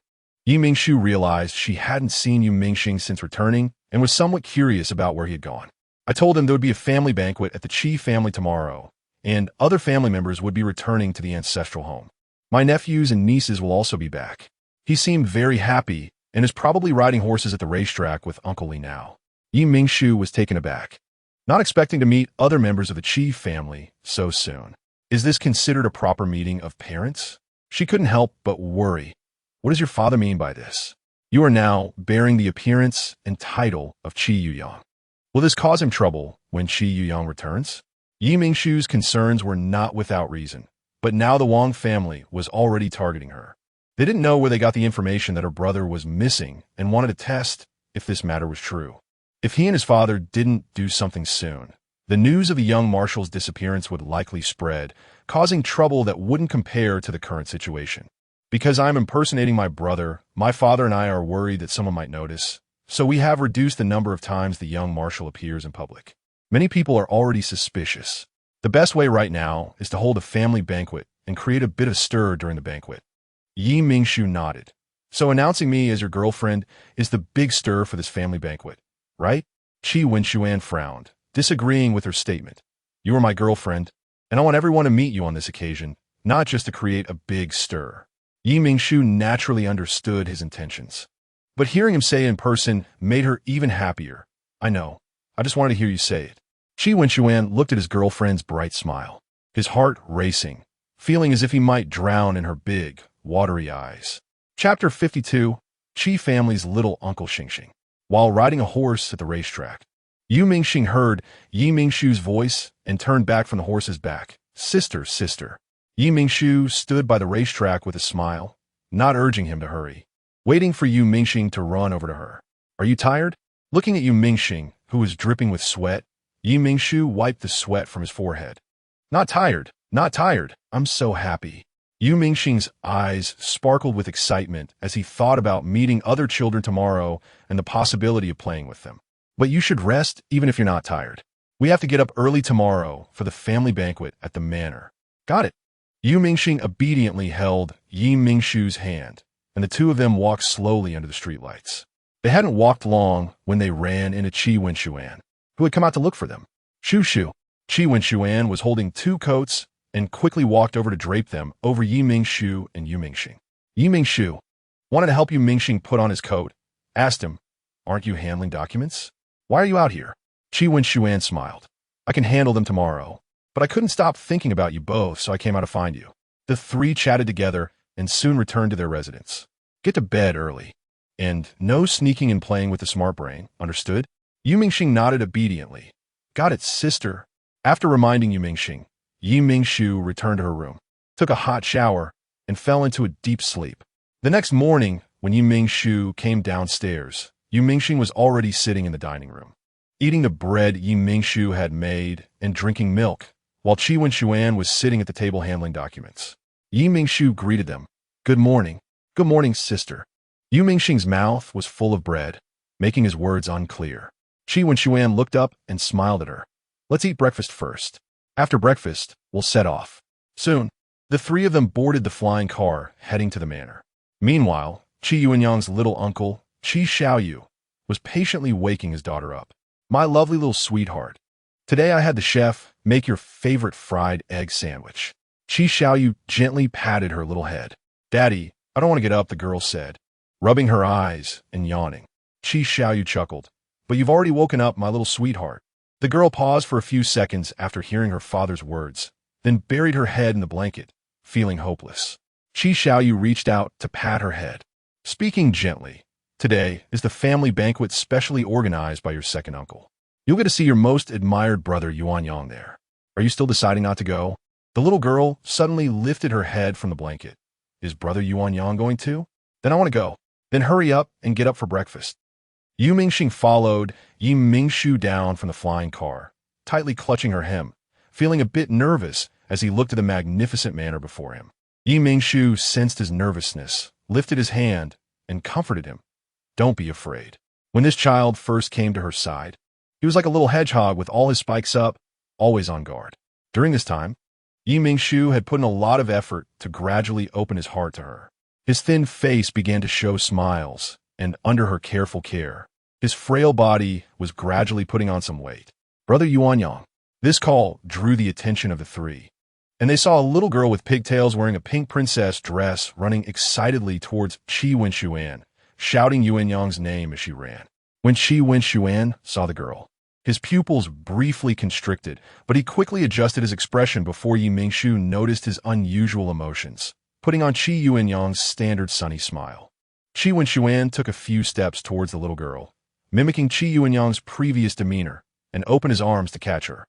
Mingshu realized she hadn't seen Mingxing since returning and was somewhat curious about where he had gone. I told him there would be a family banquet at the Qi family tomorrow, and other family members would be returning to the ancestral home. My nephews and nieces will also be back. He seemed very happy and is probably riding horses at the racetrack with Uncle Li now. Mingshu was taken aback, not expecting to meet other members of the Qi family so soon. Is this considered a proper meeting of parents? She couldn't help but worry. What does your father mean by this? You are now bearing the appearance and title of Qi Yuyang. Will this cause him trouble when Qi Yuyang returns? Mingshu's concerns were not without reason, but now the Wang family was already targeting her. They didn't know where they got the information that her brother was missing and wanted to test if this matter was true. If he and his father didn't do something soon, the news of the young marshal's disappearance would likely spread, causing trouble that wouldn't compare to the current situation. Because I'm impersonating my brother, my father and I are worried that someone might notice, so we have reduced the number of times the young marshal appears in public. Many people are already suspicious. The best way right now is to hold a family banquet and create a bit of stir during the banquet. Mingshu nodded. So announcing me as your girlfriend is the big stir for this family banquet, right? Wen frowned, disagreeing with her statement. You are my girlfriend, and I want everyone to meet you on this occasion, not just to create a big stir. Mingshu naturally understood his intentions. But hearing him say it in person made her even happier. I know. I just wanted to hear you say it. Wen looked at his girlfriend's bright smile, his heart racing, feeling as if he might drown in her big, watery eyes. Chapter 52, Qi family's little uncle Xingxing. While riding a horse at the racetrack, Mingxing heard Mingshu's voice and turned back from the horse's back. Sister, sister. Mingshu stood by the racetrack with a smile, not urging him to hurry, waiting for Mingxing to run over to her. Are you tired? Looking at Mingxing, who was dripping with sweat, Mingshu wiped the sweat from his forehead. Not tired, not tired. I'm so happy. Mingxing's eyes sparkled with excitement as he thought about meeting other children tomorrow and the possibility of playing with them. But you should rest even if you're not tired. We have to get up early tomorrow for the family banquet at the manor. Got it. Mingxing obediently held Mingshu's hand, and the two of them walked slowly under the streetlights. They hadn't walked long when they ran into Wen, who had come out to look for them. Shoo shoo. Wen was holding two coats and quickly walked over to drape them over Yi Mingshu and Yu Mingxing. Yi Mingshu wanted to help Yu Mingxing put on his coat, asked him, "Aren't you handling documents? Why are you out here?" Qi Wenshuan smiled. "I can handle them tomorrow, but I couldn't stop thinking about you both, so I came out to find you." The three chatted together and soon returned to their residence. "Get to bed early. And no sneaking and playing with the smart brain, understood?" Yu Mingxing nodded obediently. "Got it, sister." After reminding Yu Mingxing, Yi Mingshu returned to her room, took a hot shower, and fell into a deep sleep. The next morning, when Yi Mingshu came downstairs, Yu Mingxing was already sitting in the dining room, eating the bread Yi Mingshu had made and drinking milk, while Qi Wenshuan was sitting at the table handling documents. Yi Mingshu greeted them. "Good morning." "Good morning, sister." Yu Mingxing's mouth was full of bread, making his words unclear. Qi Wenshuan looked up and smiled at her. "Let's eat breakfast first. After breakfast, we'll set off." Soon, the three of them boarded the flying car, heading to the manor. Meanwhile, Qi Yuanyang's little uncle, Qi Xiaoyu, was patiently waking his daughter up. "My lovely little sweetheart, today I had the chef make your favorite fried egg sandwich." Qi Xiaoyu gently patted her little head. "Daddy, I don't want to get up," the girl said, rubbing her eyes and yawning. Qi Xiaoyu chuckled. "But you've already woken up, my little sweetheart." The girl paused for a few seconds after hearing her father's words, then buried her head in the blanket, feeling hopeless. Qi Xiaoyu reached out to pat her head, speaking gently. "Today is the family banquet specially organized by your second uncle. You'll get to see your most admired brother Yuanyang there. Are you still deciding not to go?" The little girl suddenly lifted her head from the blanket. "Is brother Yuanyang going to? Then I want to go. Then hurry up and get up for breakfast." Yu Mingxing followed Yi Mingshu down from the flying car, tightly clutching her hem, feeling a bit nervous as he looked at the magnificent manor before him. Yi Mingshu sensed his nervousness, lifted his hand, and comforted him. "Don't be afraid." When this child first came to her side, he was like a little hedgehog with all his spikes up, always on guard. During this time, Yi Mingshu had put in a lot of effort to gradually open his heart to her. His thin face began to show smiles, and under her careful care, his frail body was gradually putting on some weight. "Brother Yuanyang." This call drew the attention of the three, and they saw a little girl with pigtails wearing a pink princess dress running excitedly towards Qi Wenshuan, shouting Yuanyang's name as she ran. When Qi Wenshuan saw the girl, his pupils briefly constricted, but he quickly adjusted his expression before Yi Mingshu noticed his unusual emotions, putting on Qi Yuanyang's standard sunny smile. Qi Wenshuan took a few steps towards the little girl, mimicking Qi Yuanyang's previous demeanor, and opened his arms to catch her.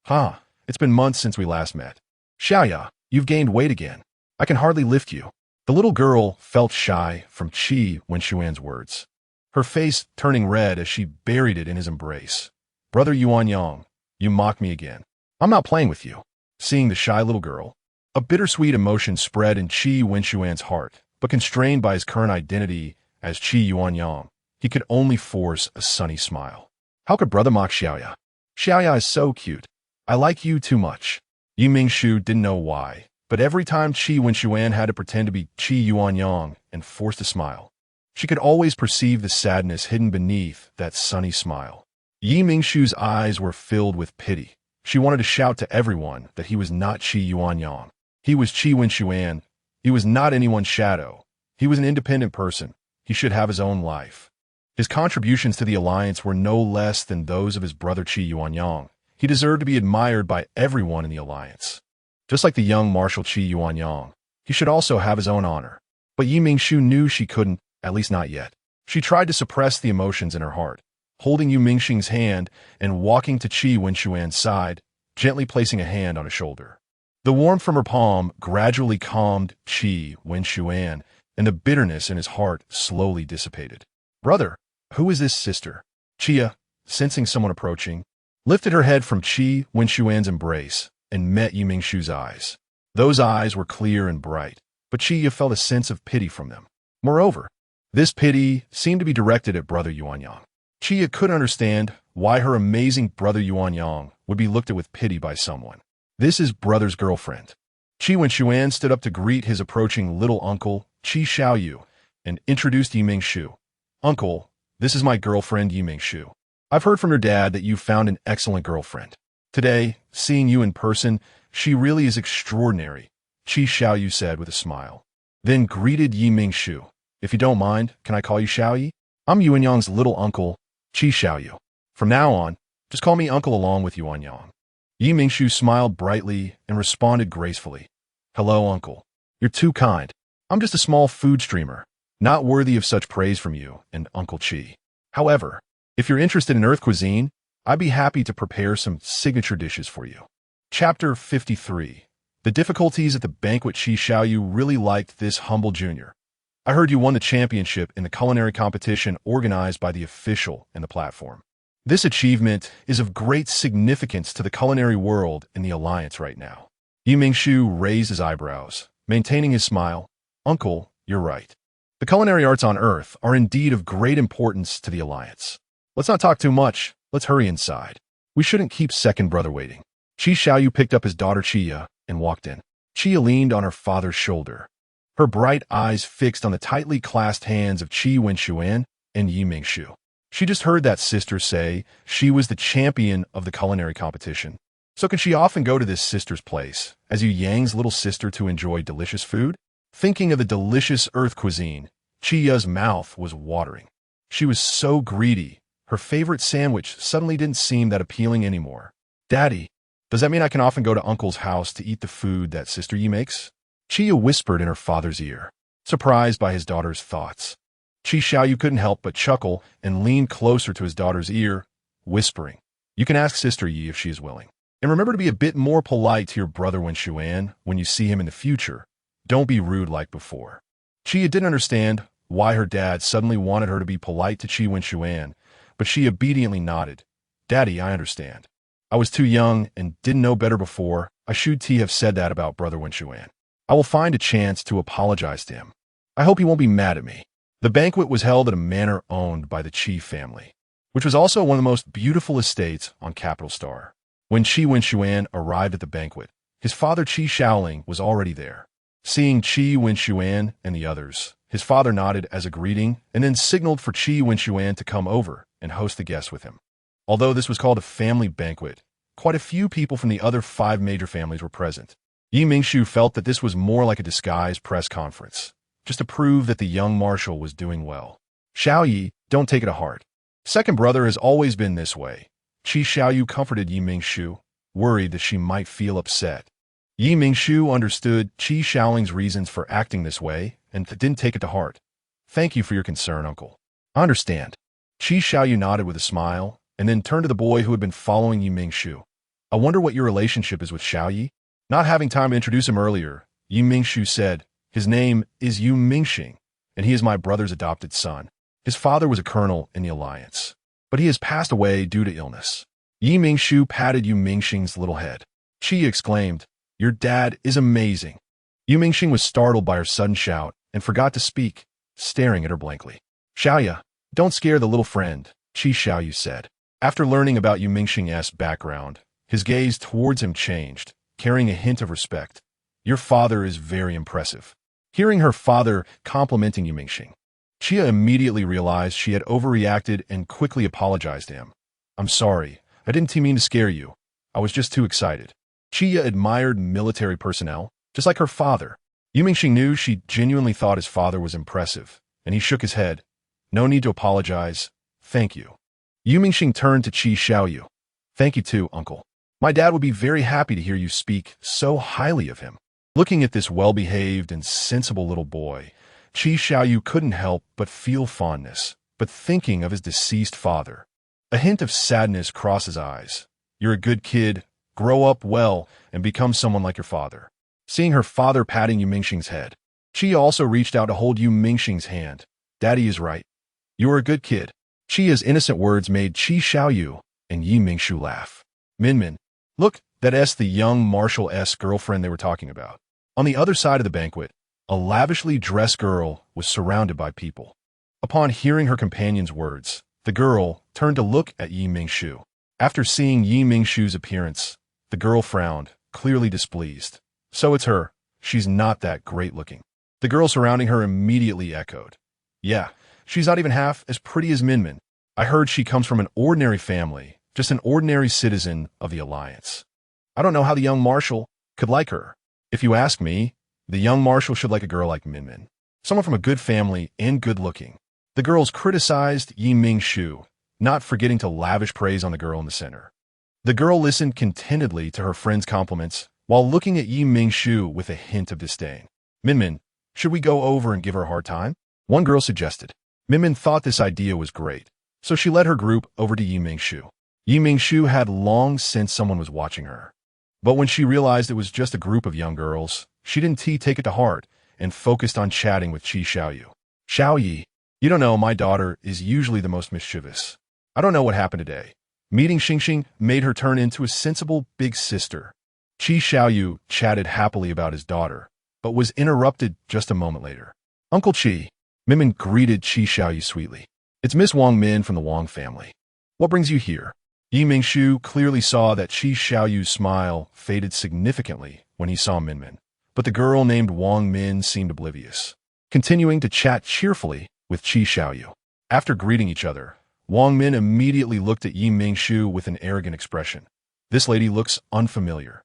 "Ha, it's been months since we last met. Xiaoya, you've gained weight again. I can hardly lift you." The little girl felt shy from Qi Wenshuan's words, her face turning red as she buried it in his embrace. "Brother Yuanyang, you mock me again. I'm not playing with you." Seeing the shy little girl, a bittersweet emotion spread in Qi Wenshuan's heart, but constrained by his current identity as Qi Yuanyang, he could only force a sunny smile. "How could brother mock Xiaoya? Xiaoya is so cute. I like you too much." Yi Mingshu didn't know why, but every time Qi Wenshuan had to pretend to be Qi Yuanyang and forced a smile, she could always perceive the sadness hidden beneath that sunny smile. Yi Mingshu's eyes were filled with pity. She wanted to shout to everyone that he was not Qi Yuanyang. He was Qi Wenshuan. He was not anyone's shadow. He was an independent person. He should have his own life. His contributions to the alliance were no less than those of his brother Qi Yuanyang. He deserved to be admired by everyone in the alliance. Just like the young marshal Qi Yuanyang, he should also have his own honor. But Yi Mingshu knew she couldn't, at least not yet. She tried to suppress the emotions in her heart, holding Yu Mingxing's hand and walking to Qi Wenshuan's side, gently placing a hand on his shoulder. The warmth from her palm gradually calmed Qi Wenshuan, and the bitterness in his heart slowly dissipated. "Brother, who is this sister?" Qia, sensing someone approaching, lifted her head from Qi Wenshuan's embrace and met Yi Mingshu's eyes. Those eyes were clear and bright, but Qia felt a sense of pity from them. Moreover, this pity seemed to be directed at brother Yuanyang. Qia couldn't understand why her amazing brother Yuanyang would be looked at with pity by someone. "This is brother's girlfriend." Qi Wenshuan stood up to greet his approaching little uncle, Qi Xiaoyu, and introduced Yi Mingshu. "Uncle, this is my girlfriend Yi Mingshu. I've heard from your dad that you found an excellent girlfriend. Today, seeing you in person, she really is extraordinary, Qi Xiaoyu said with a smile. Then greeted Yi Mingshu. If you don't mind, can I call you Xiaoyi? I'm Yuanyang's little uncle, Qi Xiaoyu. From now on, just call me uncle along with Yuanyang. Yi Mingshu smiled brightly and responded gracefully. Hello, uncle. You're too kind. I'm just a small food streamer, not worthy of such praise from you and Uncle Qi. However, if you're interested in Earth cuisine, I'd be happy to prepare some signature dishes for you. Chapter 53. The difficulties at the banquet. Qi Xiaoyu really liked this humble junior. I heard you won the championship in the culinary competition organized by the official and the platform. This achievement is of great significance to the culinary world and the Alliance right now. Yi Mingshu raised his eyebrows, maintaining his smile. Uncle, you're right. The culinary arts on Earth are indeed of great importance to the Alliance. Let's not talk too much. Let's hurry inside. We shouldn't keep second brother waiting. Qi Xiaoyu picked up his daughter Chia and walked in. Chia leaned on her father's shoulder, her bright eyes fixed on the tightly clasped hands of Qi Wenshuan and Yi Mingshu. She just heard that sister say she was the champion of the culinary competition. So can she often go to this sister's place, as Yu Yang's little sister, to enjoy delicious food? Thinking of the delicious Earth cuisine, Chia's mouth was watering. She was so greedy. Her favorite sandwich suddenly didn't seem that appealing anymore. Daddy, does that mean I can often go to Uncle's house to eat the food that Sister Yi makes? Chia whispered in her father's ear, surprised by his daughter's thoughts. Qi Xiaoyu couldn't help but chuckle and lean closer to his daughter's ear, whispering, You can ask Sister Yi if she is willing. And remember to be a bit more polite to your brother Wenshuan when you see him in the future. Don't be rude like before. Chia didn't understand why her dad suddenly wanted her to be polite to Qi Wenshuan, but she obediently nodded. Daddy, I understand. I was too young and didn't know better before. I should have said that about brother Wenshuan. I will find a chance to apologize to him. I hope he won't be mad at me. The banquet was held at a manor owned by the Qi family, which was also one of the most beautiful estates on Capital Star. When Qi Wenshuan arrived at the banquet, his father Qi Shaoling was already there. Seeing Qi Wenshuan and the others, his father nodded as a greeting and then signaled for Qi Wenshuan to come over and host the guests with him. Although this was called a family banquet, quite a few people from the other 5 major families were present. Yi Mingshu felt that this was more like a disguised press conference, just to prove that the young marshal was doing well. Xiaoyi, don't take it to heart. Second brother has always been this way. Qi Xiaoyu comforted Yi Mingshu, worried that she might feel upset. Yi Mingshu understood Qi Shaoling's reasons for acting this way and didn't take it to heart. Thank you for your concern, uncle. I understand. Qi Xiaoyu nodded with a smile and then turned to the boy who had been following Yi Mingshu. I wonder what your relationship is with Xiaoyi? Not having time to introduce him earlier, Yi Mingshu said, His name is Yu Mingxing, and he is my brother's adopted son. His father was a colonel in the Alliance, but he has passed away due to illness. Yi Mingshu patted Yu Mingxing's little head. Qi exclaimed, Your dad is amazing. Yu Mingxing was startled by her sudden shout and forgot to speak, staring at her blankly. Xiaoya, don't scare the little friend, Qi Xiaoyu said. After learning about Yu Mingxing's background, his gaze towards him changed, carrying a hint of respect. Your father is very impressive. Hearing her father complimenting Yu Mingxing, Chia immediately realized she had overreacted and quickly apologized to him. I'm sorry, I didn't mean to scare you. I was just too excited. Chia admired military personnel, just like her father. Yu Mingxing knew she genuinely thought his father was impressive, and he shook his head. No need to apologize. Thank you. Yu Mingxing turned to Qi Xiaoyu. Thank you too, uncle. My dad would be very happy to hear you speak so highly of him. Looking at this well-behaved and sensible little boy, Qi Xiaoyu couldn't help but feel fondness, but thinking of his deceased father. A hint of sadness crossed his eyes. You're a good kid. Grow up well and become someone like your father. Seeing her father patting Yu Mingxing's head, Qi also reached out to hold Yu Mingxing's hand. Daddy is right. You are a good kid. Qia's innocent words made Qi Xiaoyu and Yi Mingshu laugh. Minmin, look, that's the young marshal's girlfriend they were talking about. On the other side of the banquet, a lavishly dressed girl was surrounded by people. Upon hearing her companion's words, the girl turned to look at Yi Mingshu. After seeing Yi Mingshu's appearance, the girl frowned, clearly displeased. So it's her. She's not that great looking. The girl surrounding her immediately echoed. Yeah, she's not even half as pretty as Minmin. I heard she comes from an ordinary family, just an ordinary citizen of the Alliance. I don't know how the young marshal could like her. If you ask me, the young marshal should like a girl like Minmin, someone from a good family and good-looking. The girls criticized Mingshu, not forgetting to lavish praise on the girl in the center. The girl listened contentedly to her friend's compliments while looking at Mingshu with a hint of disdain. Minmin, should we go over and give her a hard time? One girl suggested. Minmin thought this idea was great, so she led her group over to Mingshu. Mingshu had long since someone was watching her. But when she realized it was just a group of young girls, she didn't take it to heart and focused on chatting with Qi Xiaoyu. Xiaoyi, you don't know, my daughter is usually the most mischievous. I don't know what happened today. Meeting Xingxing made her turn into a sensible big sister. Qi Xiaoyu chatted happily about his daughter, but was interrupted just a moment later. Uncle Qi, Minmin greeted Qi Xiaoyu sweetly. It's Miss Wang Min from the Wang family. What brings you here? Mingshu clearly saw that Qi Xiaoyu's smile faded significantly when he saw Minmin, but the girl named Wang Min seemed oblivious, continuing to chat cheerfully with Qi Xiaoyu. After greeting each other, Wang Min immediately looked at Mingshu with an arrogant expression. This lady looks unfamiliar.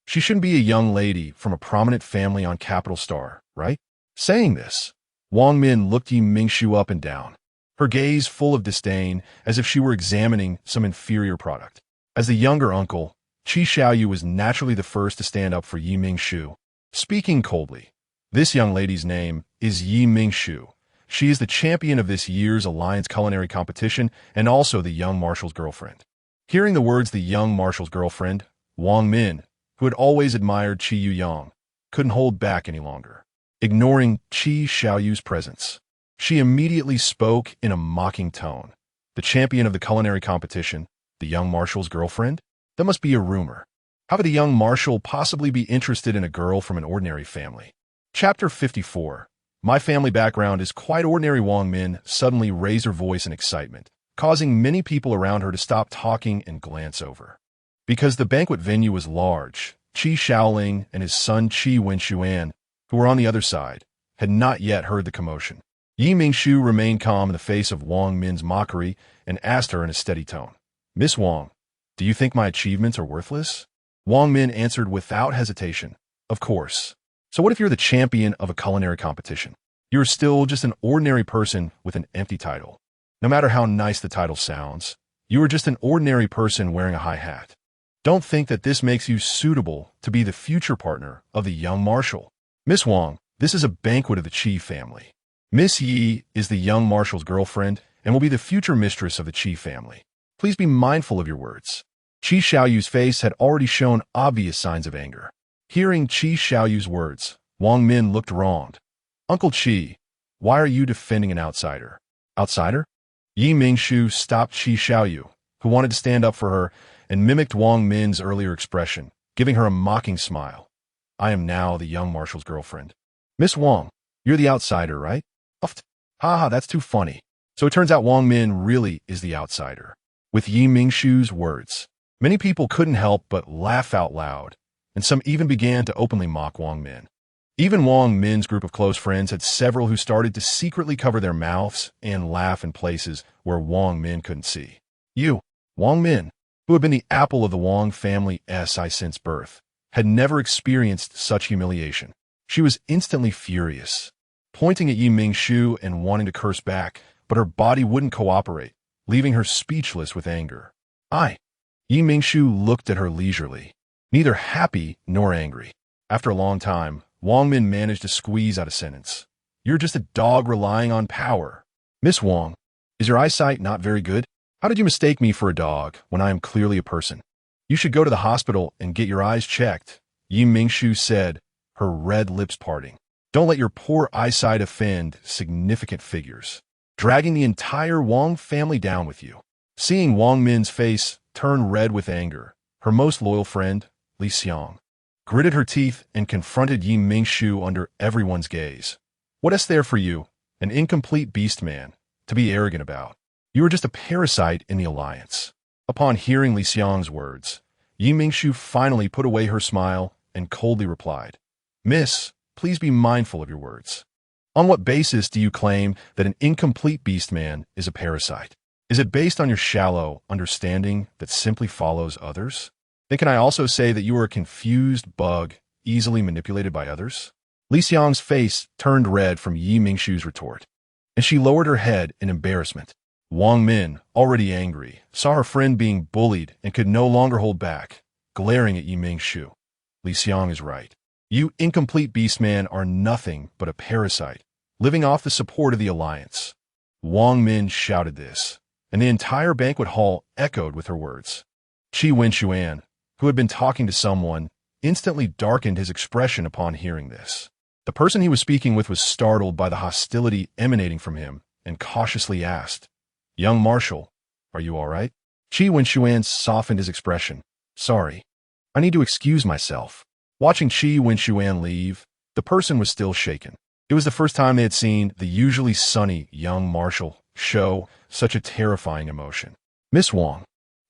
She shouldn't be a young lady from a prominent family on Capital Star, right? Saying this, Wang Min looked Mingshu up and down, her gaze full of disdain, as if she were examining some inferior product. As the younger uncle, Qi Xiaoyu was naturally the first to stand up for Mingshu. Speaking coldly, this young lady's name is Mingshu. She is the champion of this year's Alliance culinary competition and also the young marshal's girlfriend. Hearing the words the young marshal's girlfriend, Wang Min, who had always admired Qi Yuyang, couldn't hold back any longer. Ignoring Qi Xiaoyu's presence, she immediately spoke in a mocking tone. The champion of the culinary competition, the young marshal's girlfriend? That must be a rumor. How could a young marshal possibly be interested in a girl from an ordinary family? Chapter 54. My family background is quite ordinary. Wang Min suddenly raised her voice in excitement, causing many people around her to stop talking and glance over. Because the banquet venue was large, Qi Shaoling and his son Qi Wenshuan, who were on the other side, had not yet heard the commotion. Mingshu remained calm in the face of Wang Min's mockery and asked her in a steady tone, Miss Wang, do you think my achievements are worthless? Wang Min answered without hesitation, of course. So what if you're the champion of a culinary competition? You're still just an ordinary person with an empty title. No matter how nice the title sounds, you are just an ordinary person wearing a high hat. Don't think that this makes you suitable to be the future partner of the young marshal. Miss Wang, this is a banquet of the Qi family. Miss Yi is the young marshal's girlfriend and will be the future mistress of the Qi family. Please be mindful of your words. Qi Xiaoyu's face had already shown obvious signs of anger. Hearing Qi Xiaoyu's words, Wang Min looked wronged. Uncle Qi, why are you defending an outsider? Outsider? Mingshu stopped Qi Xiaoyu, who wanted to stand up for her, and mimicked Wang Min's earlier expression, giving her a mocking smile. I am now the young marshal's girlfriend. Miss Wang, you're the outsider, right? Haha, that's too funny. So it turns out Wang Min really is the outsider. With Mingshu's words, many people couldn't help but laugh out loud, and some even began to openly mock Wang Min. Even Wang Min's group of close friends had several who started to secretly cover their mouths and laugh in places where Wang Min couldn't see. Wang Min, who had been the apple of the Wang family's eye since birth, had never experienced such humiliation. She was instantly furious, pointing at Mingshu and wanting to curse back, but her body wouldn't cooperate, leaving her speechless with anger. Mingshu looked at her leisurely, neither happy nor angry. After a long time, Wang Min managed to squeeze out a sentence. You're just a dog relying on power. Miss Wang, is your eyesight not very good? How did you mistake me for a dog when I am clearly a person? You should go to the hospital and get your eyes checked, Mingshu said, her red lips parting. Don't let your poor eyesight offend significant figures, dragging the entire Wang family down with you. Seeing Wang Min's face turn red with anger, her most loyal friend, Li Xiang, gritted her teeth and confronted Mingshu under everyone's gaze. What is there for you, an incomplete beast man, to be arrogant about? You are just a parasite in the Alliance. Upon hearing Li Xiang's words, Mingshu finally put away her smile and coldly replied, Miss, please be mindful of your words. On what basis do you claim that an incomplete beast man is a parasite? Is it based on your shallow understanding that simply follows others? Then can I also say that you are a confused bug, easily manipulated by others? Li Xiang's face turned red from Yi Mingshu's retort, and she lowered her head in embarrassment. Wang Min, already angry, saw her friend being bullied and could no longer hold back, glaring at Yi Mingshu. Li Xiang is right. You incomplete beastmen are nothing but a parasite, living off the support of the Alliance. Wang Min shouted this, and the entire banquet hall echoed with her words. Qi Wenxuan, who had been talking to someone, instantly darkened his expression upon hearing this. The person he was speaking with was startled by the hostility emanating from him and cautiously asked, Young Marshal, are you all right? Qi Wenxuan softened his expression. Sorry. I need to excuse myself. Watching Qi Wenxuan leave, the person was still shaken. It was the first time they had seen the usually sunny young Marshal show such a terrifying emotion. Miss Wang.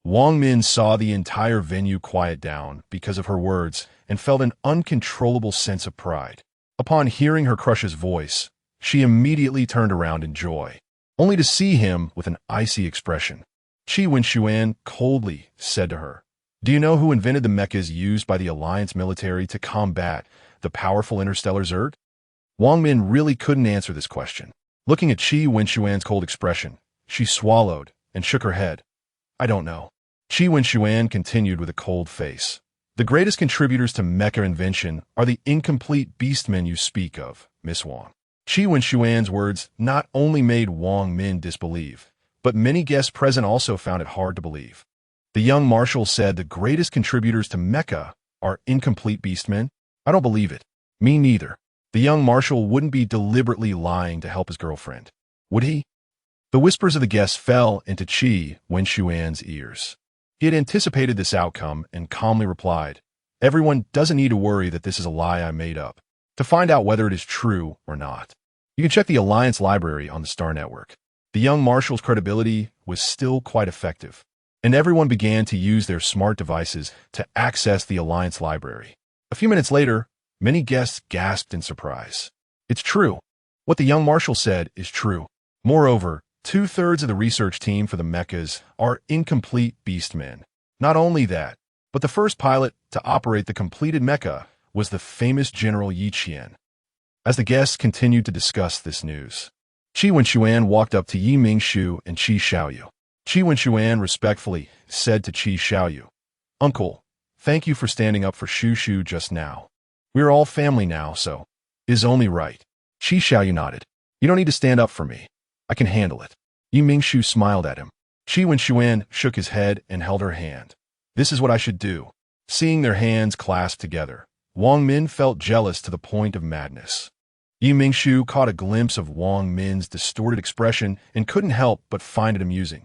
Wang Min saw the entire venue quiet down because of her words and felt an uncontrollable sense of pride. Upon hearing her crush's voice, she immediately turned around in joy, only to see him with an icy expression. Qi Wenxuan coldly said to her, Do you know who invented the mechas used by the Alliance military to combat the powerful interstellar Zerg? Wang Min really couldn't answer this question. Looking at Qi Wenxuan's cold expression, she swallowed and shook her head. I don't know. Qi Wenxuan continued with a cold face. The greatest contributors to mecha invention are the incomplete beastmen you speak of, Miss Wang. Qi Wenxuan's words not only made Wang Min disbelieve, but many guests present also found it hard to believe. The young marshal said the greatest contributors to mecha are incomplete beastmen? I don't believe it. Me neither. The young marshal wouldn't be deliberately lying to help his girlfriend, would he? The whispers of the guests fell into Qi Wenxuan's ears. He had anticipated this outcome and calmly replied, Everyone doesn't need to worry that this is a lie I made up, to find out whether it is true or not. You can check the Alliance library on the Star Network. The young marshal's credibility was still quite effective, and everyone began to use their smart devices to access the Alliance library. A few minutes later, many guests gasped in surprise. It's true. What the young marshal said is true. Moreover, 2/3 of the research team for the mechas are incomplete beastmen. Not only that, but the first pilot to operate the completed mecha was the famous General Yi Qian. As the guests continued to discuss this news, Qi Wenxuan walked up to Yi Mingshu and Qi Xiaoyu. Qi Wenxuan respectfully said to Qi Xiaoyu, Uncle, thank you for standing up for Shu just now. We are all family now, so it is only right. Qi Xiaoyu nodded. You don't need to stand up for me. I can handle it. Yi Mingshu smiled at him. Qi Wenxuan shook his head and held her hand. This is what I should do. Seeing their hands clasped together, Wang Min felt jealous to the point of madness. Yi Mingshu caught a glimpse of Wang Min's distorted expression and couldn't help but find it amusing.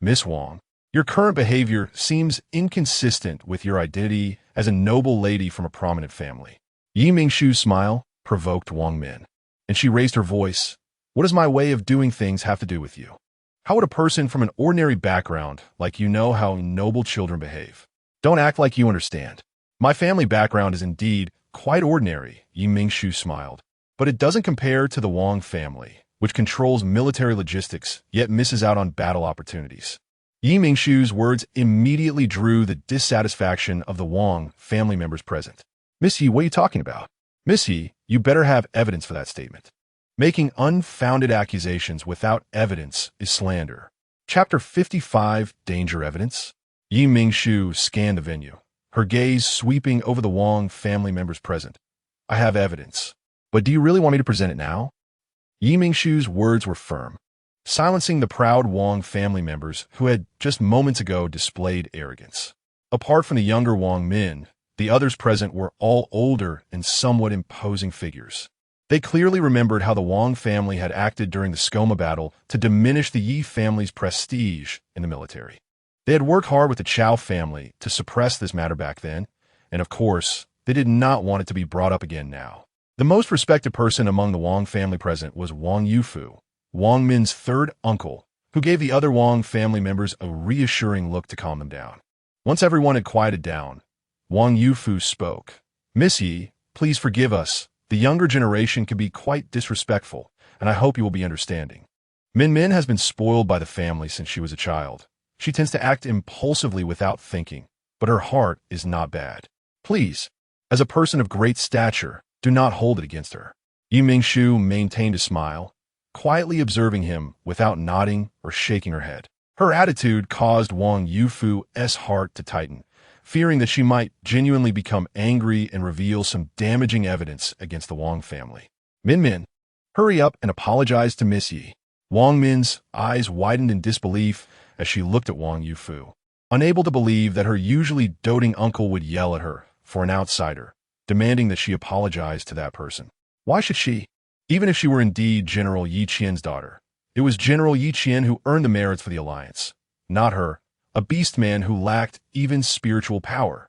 Miss Wang, your current behavior seems inconsistent with your identity as a noble lady from a prominent family. Yi Mingshu's smile provoked Wang Min, and she raised her voice. What does my way of doing things have to do with you? How would a person from an ordinary background like you know how noble children behave? Don't act like you understand. My family background is indeed quite ordinary, Yi Mingshu smiled. But it doesn't compare to the Wang family, which controls military logistics, yet misses out on battle opportunities. Yi Mingshu's words immediately drew the dissatisfaction of the Wang family members present. Miss Yi, what are you talking about? Miss Yi, you better have evidence for that statement. Making unfounded accusations without evidence is slander. Chapter 55, Danger Evidence. Yi Mingshu scanned the venue, her gaze sweeping over the Wang family members present. I have evidence. But do you really want me to present it now? Yi Mingshu's words were firm, silencing the proud Wang family members who had just moments ago displayed arrogance. Apart from the younger Wang Min, the others present were all older and somewhat imposing figures. They clearly remembered how the Wang family had acted during the Skoma battle to diminish the Yi family's prestige in the military. They had worked hard with the Chao family to suppress this matter back then, and of course, they did not want it to be brought up again now. The most respected person among the Wang family present was Wang Yufu, Wang Min's third uncle, who gave the other Wang family members a reassuring look to calm them down. Once everyone had quieted down, Wang Yufu spoke. Miss Yi, please forgive us. The younger generation can be quite disrespectful, and I hope you will be understanding. Min Min has been spoiled by the family since she was a child. She tends to act impulsively without thinking, but her heart is not bad. Please, as a person of great stature, do not hold it against her. Mingshu maintained a smile, quietly observing him without nodding or shaking her head. Her attitude caused Wang Yufu's heart to tighten, fearing that she might genuinely become angry and reveal some damaging evidence against the Wang family. Min Min, hurry up and apologize to Miss Yi. Wang Min's eyes widened in disbelief as she looked at Wang Yufu, unable to believe that her usually doting uncle would yell at her for an outsider, demanding that she apologize to that person. Why should she? Even if she were indeed General Yi Qian's daughter, it was General Yi Qian who earned the merits for the alliance, not her, a beast man who lacked even spiritual power.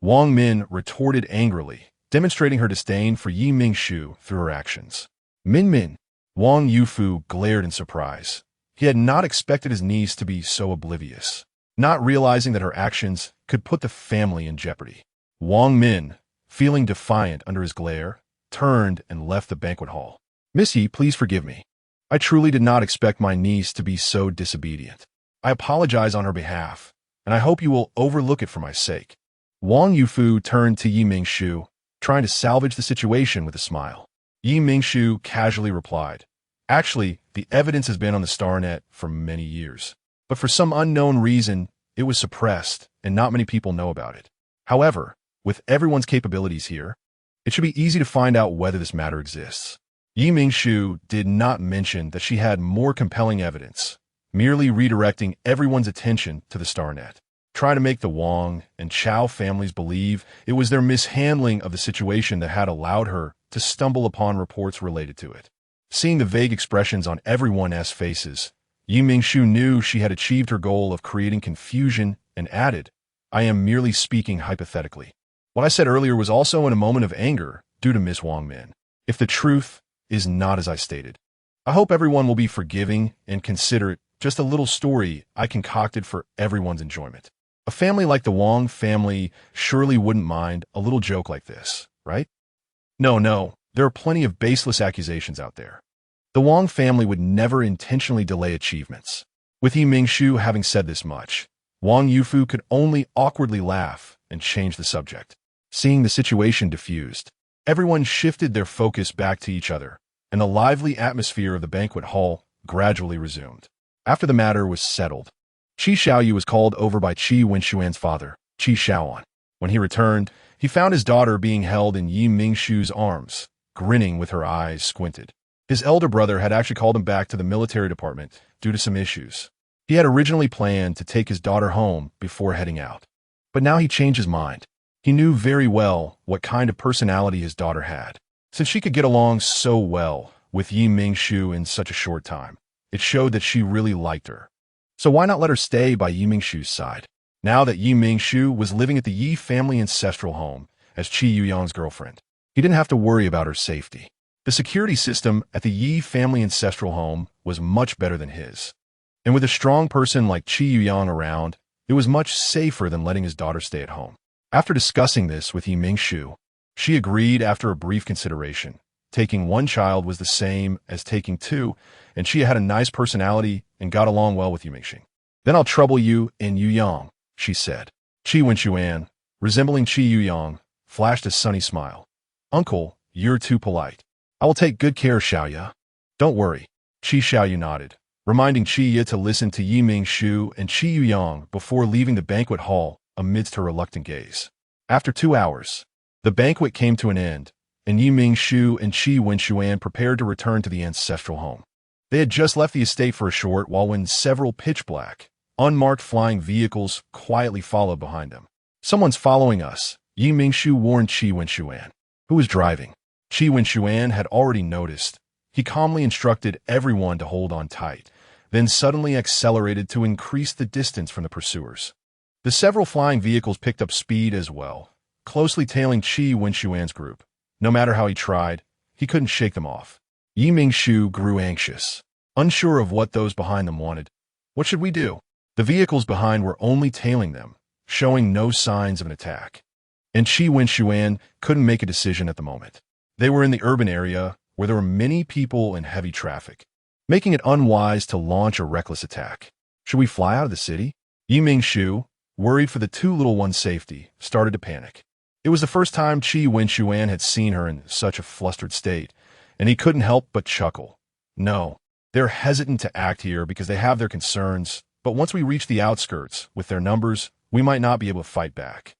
Wang Min retorted angrily, demonstrating her disdain for Yi Mingshu through her actions. Min Min. Wang Yufu glared in surprise. He had not expected his niece to be so oblivious, not realizing that her actions could put the family in jeopardy. Wang Min, feeling defiant under his glare, turned and left the banquet hall. Missy, please forgive me. I truly did not expect my niece to be so disobedient. I apologize on her behalf, and I hope you will overlook it for my sake. Wang Yufu turned to Yi Mingshu, trying to salvage the situation with a smile. Yi Mingshu casually replied, actually, the evidence has been on the StarNet for many years, but for some unknown reason, it was suppressed and not many people know about it. However, with everyone's capabilities here, it should be easy to find out whether this matter exists. Yi Mingshu did not mention that she had more compelling evidence, merely redirecting everyone's attention to the StarNet, trying to make the Wang and Chao families believe it was their mishandling of the situation that had allowed her to stumble upon reports related to it. Seeing the vague expressions on everyone's faces, Yi Mingshu knew she had achieved her goal of creating confusion and added, I am merely speaking hypothetically. What I said earlier was also in a moment of anger due to Miss Wang Min. If the truth is not as I stated, I hope everyone will be forgiving and consider it just a little story I concocted for everyone's enjoyment. A family like the Wang family surely wouldn't mind a little joke like this, right? No, there are plenty of baseless accusations out there. The Wang family would never intentionally delay achievements. With Yi Mingshu having said this much, Wang Yufu could only awkwardly laugh and change the subject. Seeing the situation diffused, everyone shifted their focus back to each other, and the lively atmosphere of the banquet hall gradually resumed. After the matter was settled, Qi Xiaoyu was called over by Qi Wenshuan's father, Qi Xiaoan. When he returned, he found his daughter being held in Yi Mingshu's arms, grinning with her eyes squinted. His elder brother had actually called him back to the military department due to some issues. He had originally planned to take his daughter home before heading out, but now he changed his mind. He knew very well what kind of personality his daughter had. Since she could get along so well with Yi Mingshu in such a short time, it showed that she really liked her. So why not let her stay by Yi Mingshu's side? Now that Yi Mingshu was living at the Yi family ancestral home as Qi Yuyang's girlfriend, he didn't have to worry about her safety. The security system at the Yi family ancestral home was much better than his. And with a strong person like Qi Yuyang around, it was much safer than letting his daughter stay at home. After discussing this with Yi Mingshu, she agreed after a brief consideration. Taking one child was the same as taking two, and she had a nice personality and got along well with Yi Mingshu. Then I'll trouble you in Yuyang, she said. Qi Wenshuan, resembling Qi Yuyang, flashed a sunny smile. Uncle, you're too polite. I will take good care of Xiaoya. Don't worry. Qi Xiaoyu nodded, reminding Qi Yi to listen to Yi Mingshu and Qi Yuyang before leaving the banquet hall amidst her reluctant gaze. After 2 hours, the banquet came to an end, and Yi Mingshu and Qi Wenshuan prepared to return to the ancestral home. They had just left the estate for a short while when several pitch-black, unmarked flying vehicles quietly followed behind them. Someone's following us, Yi Mingshu warned Qi Wenshuan. Who was driving? Qi Wenshuan had already noticed. He calmly instructed everyone to hold on tight, then suddenly accelerated to increase the distance from the pursuers. The several flying vehicles picked up speed as well, closely tailing Qi Wenshuan's group. No matter how he tried, he couldn't shake them off. Yi Mingshu grew anxious, unsure of what those behind them wanted. What should we do? The vehicles behind were only tailing them, showing no signs of an attack. And Qi Wenshuan couldn't make a decision at the moment. They were in the urban area where there were many people and heavy traffic. making it unwise to launch a reckless attack. Should we fly out of the city? Mingshu, worried for the two little ones' safety, started to panic. It was the first time Qi Wenxuan had seen her in such a flustered state, and he couldn't help but chuckle. No, they're hesitant to act here because they have their concerns, but once we reach the outskirts, with their numbers, we might not be able to fight back.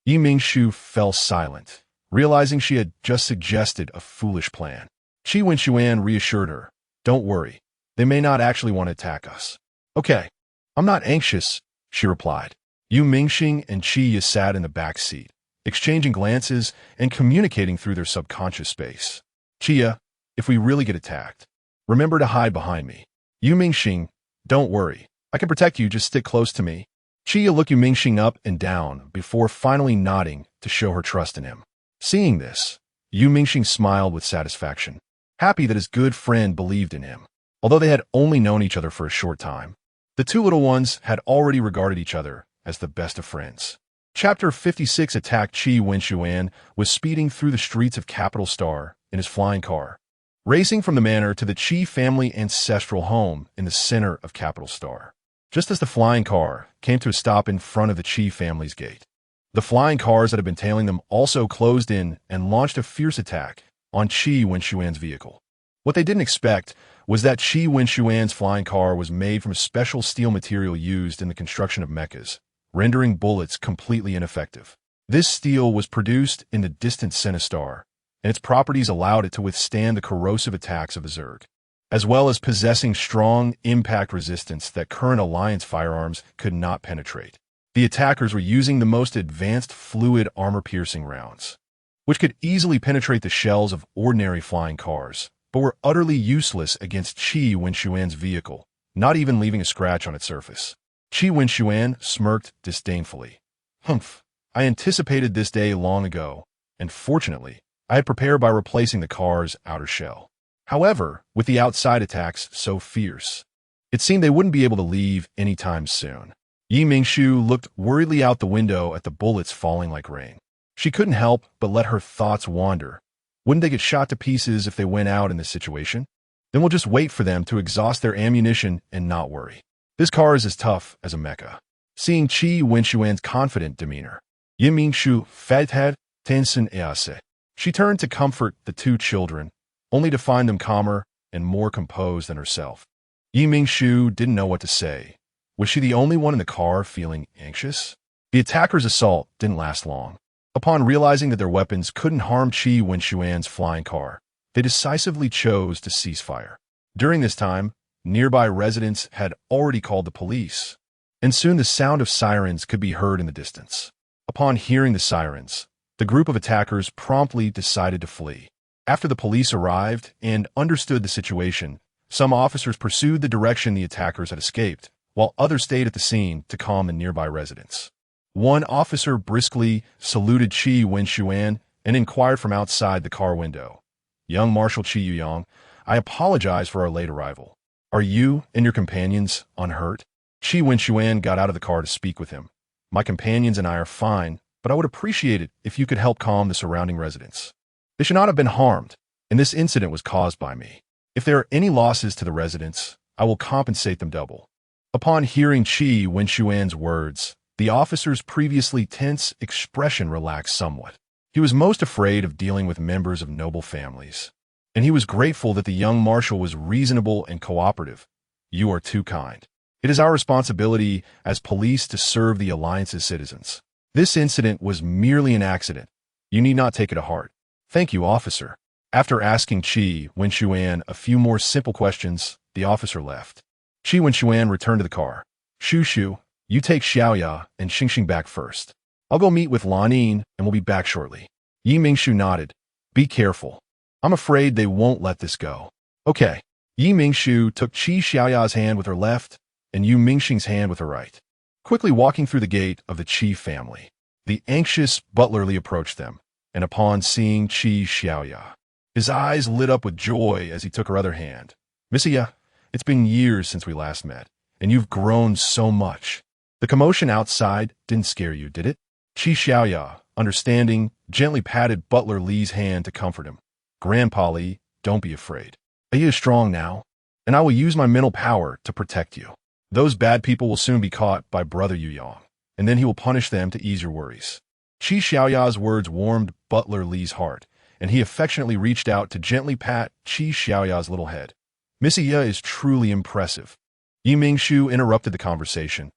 Mingshu fell silent, realizing she had just suggested a foolish plan. Qi Wenxuan reassured her, "Don't worry, they may not actually want to attack us." "Okay, I'm not anxious," she replied. Mingxing and Qi sat in the back seat, exchanging glances and communicating through their subconscious space. "Chia, if we really get attacked, remember to hide behind me." Mingxing, "Don't worry, I can protect you, just stick close to me." Chia looked Mingxing up and down before finally nodding to show her trust in him. Seeing this, Mingxing smiled with satisfaction, happy that his good friend believed in him. Although they had only known each other for a short time, the two little ones had already regarded each other as the best of friends. Chapter 56 attacked Qi Wenxuan was speeding through the streets of Capital Star in his flying car, racing from the manor to the Qi family ancestral home in the center of Capital Star. Just as the flying car came to a stop in front of the Qi family's gate, the flying cars that had been tailing them also closed in and launched a fierce attack on Qi Wenxuan's vehicle. What they didn't expect was that Qi Wenxuan's flying car was made from a special steel material used in the construction of mechas, rendering bullets completely ineffective. This steel was produced in the distant Sinistar, and its properties allowed it to withstand the corrosive attacks of the Zerg, as well as possessing strong impact resistance that current Alliance firearms could not penetrate. The attackers were using the most advanced fluid armor-piercing rounds, which could easily penetrate the shells of ordinary flying cars, but were utterly useless against Qi Wenxuan's vehicle, not even leaving a scratch on its surface. Qi Wenxuan smirked disdainfully. "Humph, I anticipated this day long ago, and fortunately, I had prepared by replacing the car's outer shell. However, with the outside attacks so fierce, it seemed they wouldn't be able to leave anytime soon." Mingshu looked worriedly out the window at the bullets falling like rain. She couldn't help but let her thoughts wander. Wouldn't they get shot to pieces if they went out in this situation? Then we'll just wait for them to exhaust their ammunition and not worry. This car is as tough as a mecha. Seeing Qi Wenxuan's confident demeanor, Mingshu fadhad tensen ease. She turned to comfort the two children, only to find them calmer and more composed than herself. Mingshu didn't know what to say. Was she the only one in the car feeling anxious? The attackers' assault didn't last long. Upon realizing that their weapons couldn't harm Qi Wenxuan's flying car, they decisively chose to cease fire. During this time, nearby residents had already called the police, and soon the sound of sirens could be heard in the distance. Upon hearing the sirens, the group of attackers promptly decided to flee. After the police arrived and understood the situation, some officers pursued the direction the attackers had escaped, while others stayed at the scene to calm the nearby residents. One officer briskly saluted Qi Wenxuan and inquired from outside the car window, "Young Marshal Qi Yuyang, I apologize for our late arrival. Are you and your companions unhurt?" Qi Wenxuan got out of the car to speak with him. "My companions and I are fine, but I would appreciate it if you could help calm the surrounding residents. They should not have been harmed, and this incident was caused by me. If there are any losses to the residents, I will compensate them double." Upon hearing Qi Wenxuan's words, the officer's previously tense expression relaxed somewhat. He was most afraid of dealing with members of noble families, and he was grateful that the young marshal was reasonable and cooperative. "You are too kind. It is our responsibility as police to serve the Alliance's citizens. This incident was merely an accident. You need not take it to heart." "Thank you, officer." After asking Qi Wenxuan a few more simple questions, the officer left. Qi Wenxuan returned to the car. "Shu, you take Xiaoya and Xingxing back first. I'll go meet with Lanin and we'll be back shortly." Mingshu nodded. "Be careful. I'm afraid they won't let this go." "Okay." Mingshu took Qi Xiaoya's hand with her left and Mingxing's hand with her right. Quickly walking through the gate of the Qi family, the anxious butler Li approached them, and upon seeing Qi Xiaoya, his eyes lit up with joy as he took her other hand. "Misia, it's been years since we last met, and you've grown so much." The commotion outside didn't scare you, did it? Qi Xiaoya, understanding, gently patted butler Li's hand to comfort him. "Grandpa Li, don't be afraid. Are you strong now?" and I will use my mental power to protect you. Those bad people will soon be caught by Brother Yu Yang, and then he will punish them to ease your worries. Qi Xiaoya's words warmed Butler Li's heart, and he affectionately reached out to gently pat Qi Xiaoya's little head. Missy Ye is truly impressive. Yi Mingshu interrupted the conversation.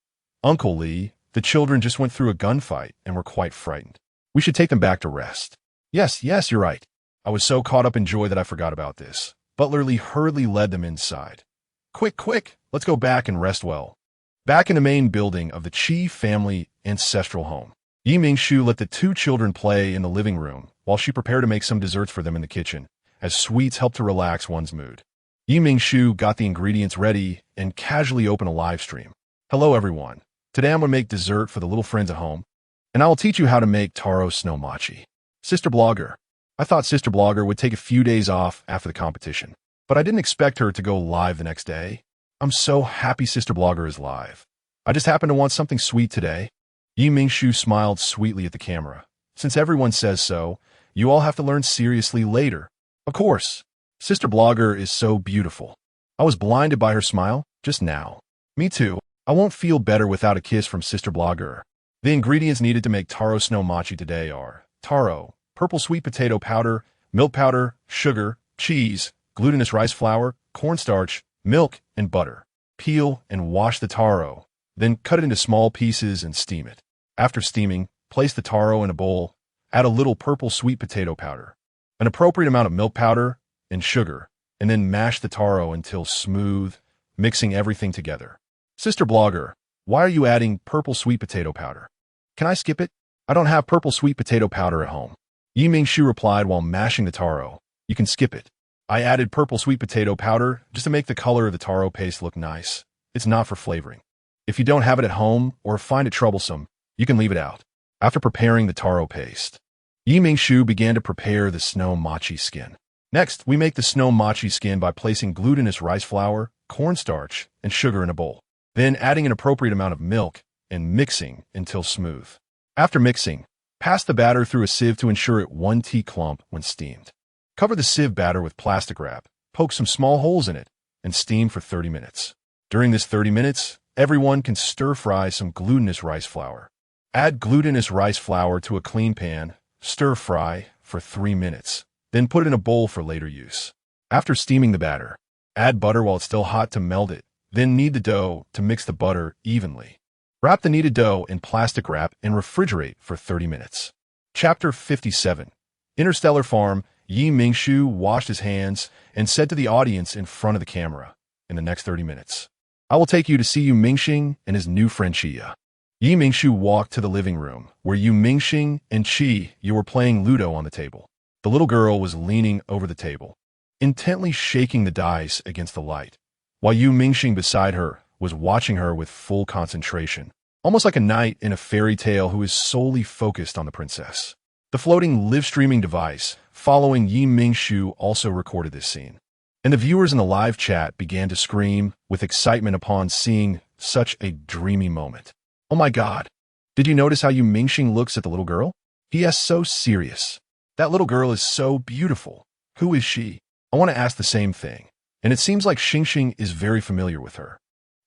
Uncle Li, the children just went through a gunfight and were quite frightened. We should take them back to rest. Yes, you're right. I was so caught up in joy that I forgot about this. Butler Li hurriedly led them inside. Quick, let's go back and rest well. Back in the main building of the Qi family ancestral home, Yi Mingshu let the two children play in the living room while she prepared to make some desserts for them in the kitchen, as sweets help to relax one's mood. Yi Mingshu got the ingredients ready and casually opened a live stream. Hello everyone. Today I'm going to make dessert for the little friends at home, and I will teach you how to make taro snow mochi. Sister Blogger. I thought Sister Blogger would take a few days off after the competition, but I didn't expect her to go live the next day. I'm so happy Sister Blogger is live. I just happen to want something sweet today. Yi Mingshu smiled sweetly at the camera. Since everyone says so, you all have to learn seriously later. Of course. Sister Blogger is so beautiful. I was blinded by her smile just now. Me too. I won't feel better without a kiss from Sister Blogger. The ingredients needed to make taro snow mochi today are taro, purple sweet potato powder, milk powder, sugar, cheese, glutinous rice flour, cornstarch, milk, and butter. Peel and wash the taro, then cut it into small pieces and steam it. After steaming, place the taro in a bowl, add a little purple sweet potato powder, an appropriate amount of milk powder, and sugar, and then mash the taro until smooth, mixing everything together. Sister Blogger, why are you adding purple sweet potato powder? Can I skip it? I don't have purple sweet potato powder at home. Yi Mingshu replied while mashing the taro. You can skip it. I added purple sweet potato powder just to make the color of the taro paste look nice. It's not for flavoring. If you don't have it at home or find it troublesome, you can leave it out. After preparing the taro paste, Yi Mingshu began to prepare the snow mochi skin. Next, we make the snow mochi skin by placing glutinous rice flour, cornstarch, and sugar in a bowl. Then adding an appropriate amount of milk and mixing until smooth. After mixing, pass the batter through a sieve to ensure it one tea clump when steamed. Cover the sieve batter with plastic wrap, poke some small holes in it, and steam for 30 minutes. During this 30 minutes, everyone can stir-fry some glutinous rice flour. Add glutinous rice flour to a clean pan, stir-fry for 3 minutes. Then put it in a bowl for later use. After steaming the batter, add butter while it's still hot to melt it. Then knead the dough to mix the butter evenly. Wrap the kneaded dough in plastic wrap and refrigerate for 30 minutes. Chapter 57. Interstellar Farm. Yi Mingshu washed his hands and said to the audience in front of the camera, in the next 30 minutes, I will take you to see Yu Mingxing and his new friend Chia. Yi Mingshu walked to the living room, where Yu Mingxing and Qi were playing Ludo on the table. The little girl was leaning over the table, intently shaking the dice against the light, while Yu Mingxing beside her was watching her with full concentration, almost like a knight in a fairy tale who is solely focused on the princess. The floating live-streaming device following Yi Mingshu also recorded this scene, and the viewers in the live chat began to scream with excitement upon seeing such a dreamy moment. Oh my god! Did you notice how Yu Mingxing looks at the little girl? He is so serious. That little girl is so beautiful. Who is she? I want to ask the same thing, and it seems like Xingxing is very familiar with her.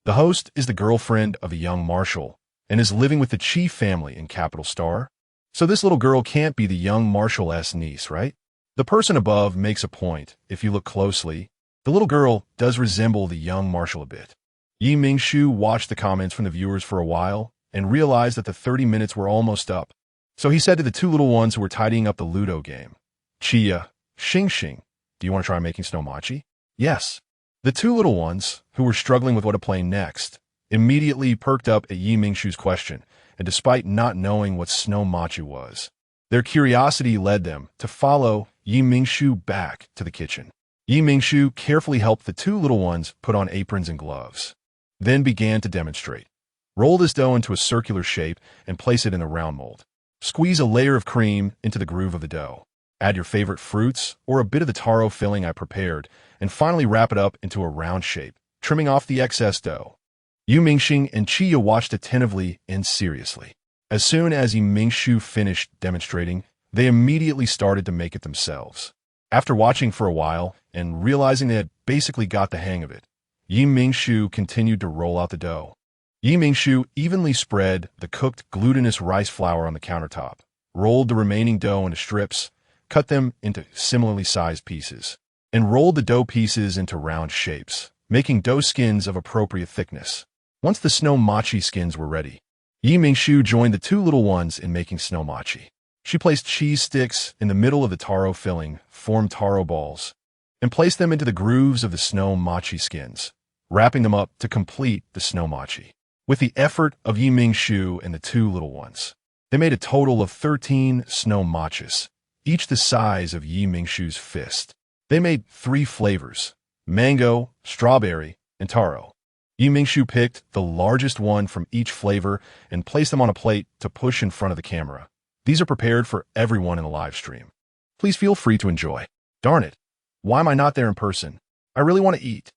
The host is the girlfriend of a young marshal and is living with the Qi family in Capital Star. So this little girl can't be the young marshal's niece, right? The person above makes a point. If you look closely, the little girl does resemble the young marshal a bit. Yi Mingshu watched the comments from the viewers for a while and realized that the 30 minutes were almost up. So he said to the two little ones who were tidying up the Ludo game, Chia, Xingxing, do you want to try making snow mochi? Yes. The two little ones, who were struggling with what to play next, immediately perked up at Yi Mingshu's question, and despite not knowing what snow mochi was, their curiosity led them to follow Yi Mingshu back to the kitchen. Yi Mingshu carefully helped the two little ones put on aprons and gloves, then began to demonstrate. Roll this dough into a circular shape and place it in a round mold. Squeeze a layer of cream into the groove of the dough. Add your favorite fruits or a bit of the taro filling I prepared, and finally wrap it up into a round shape, trimming off the excess dough. Yu Mingxing and Qi watched attentively and seriously. As soon as Yi Mingshu finished demonstrating, they immediately started to make it themselves. After watching for a while and realizing they had basically got the hang of it, Mingshu continued to roll out the dough. Mingshu evenly spread the cooked glutinous rice flour on the countertop, rolled the remaining dough into strips, cut them into similarly sized pieces, and rolled the dough pieces into round shapes, making dough skins of appropriate thickness. Once the snow mochi skins were ready, Mingshu joined the two little ones in making snow mochi. She placed cheese sticks in the middle of the taro filling, formed taro balls, and placed them into the grooves of the snow mochi skins, wrapping them up to complete the snow mochi. With the effort of Mingshu and the two little ones, they made a total of 13 snow mochis, each the size of Mingshu's fist. They made 3 flavors: mango, strawberry, and taro. Mingshu picked the largest one from each flavor and placed them on a plate to push in front of the camera. These are prepared for everyone in the live stream. Please feel free to enjoy. Darn it. Why am I not there in person? I really want to eat.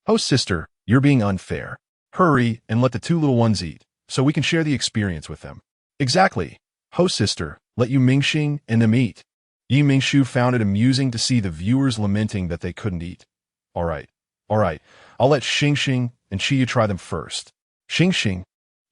Host sister, you're being unfair. Hurry and let the two little ones eat, so we can share the experience with them. Exactly. Host sister, let Mingxing and them eat. Mingshu found it amusing to see the viewers lamenting that they couldn't eat. All right. I'll let Xingxing and Chia try them first. Xingxing,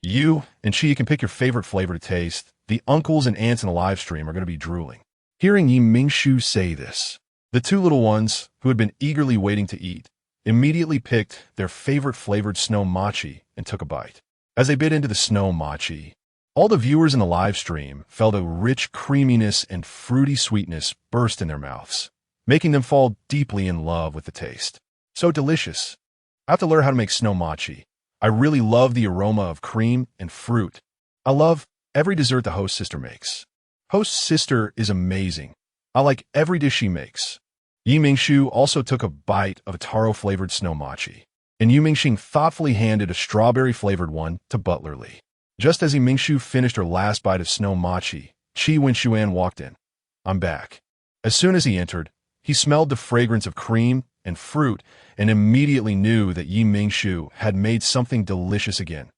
you and Chia can pick your favorite flavor to taste. The uncles and aunts in the live stream are going to be drooling. Hearing Mingshu say this, the two little ones, who had been eagerly waiting to eat, immediately picked their favorite flavored snow mochi and took a bite. As they bit into the snow mochi, all the viewers in the live stream felt a rich creaminess and fruity sweetness burst in their mouths, making them fall deeply in love with the taste. So delicious. I have to learn how to make snow mochi. I really love the aroma of cream and fruit. I love every dessert the host sister makes. Host sister is amazing. I like every dish she makes. Mingshu also took a bite of a taro-flavored snow mochi, and Mingxing thoughtfully handed a strawberry-flavored one to Butler Lee. Just as Mingshu finished her last bite of snow mochi, Qi Wenshuan walked in. I'm back. As soon as he entered, he smelled the fragrance of cream and fruit and immediately knew that Mingshu had made something delicious again.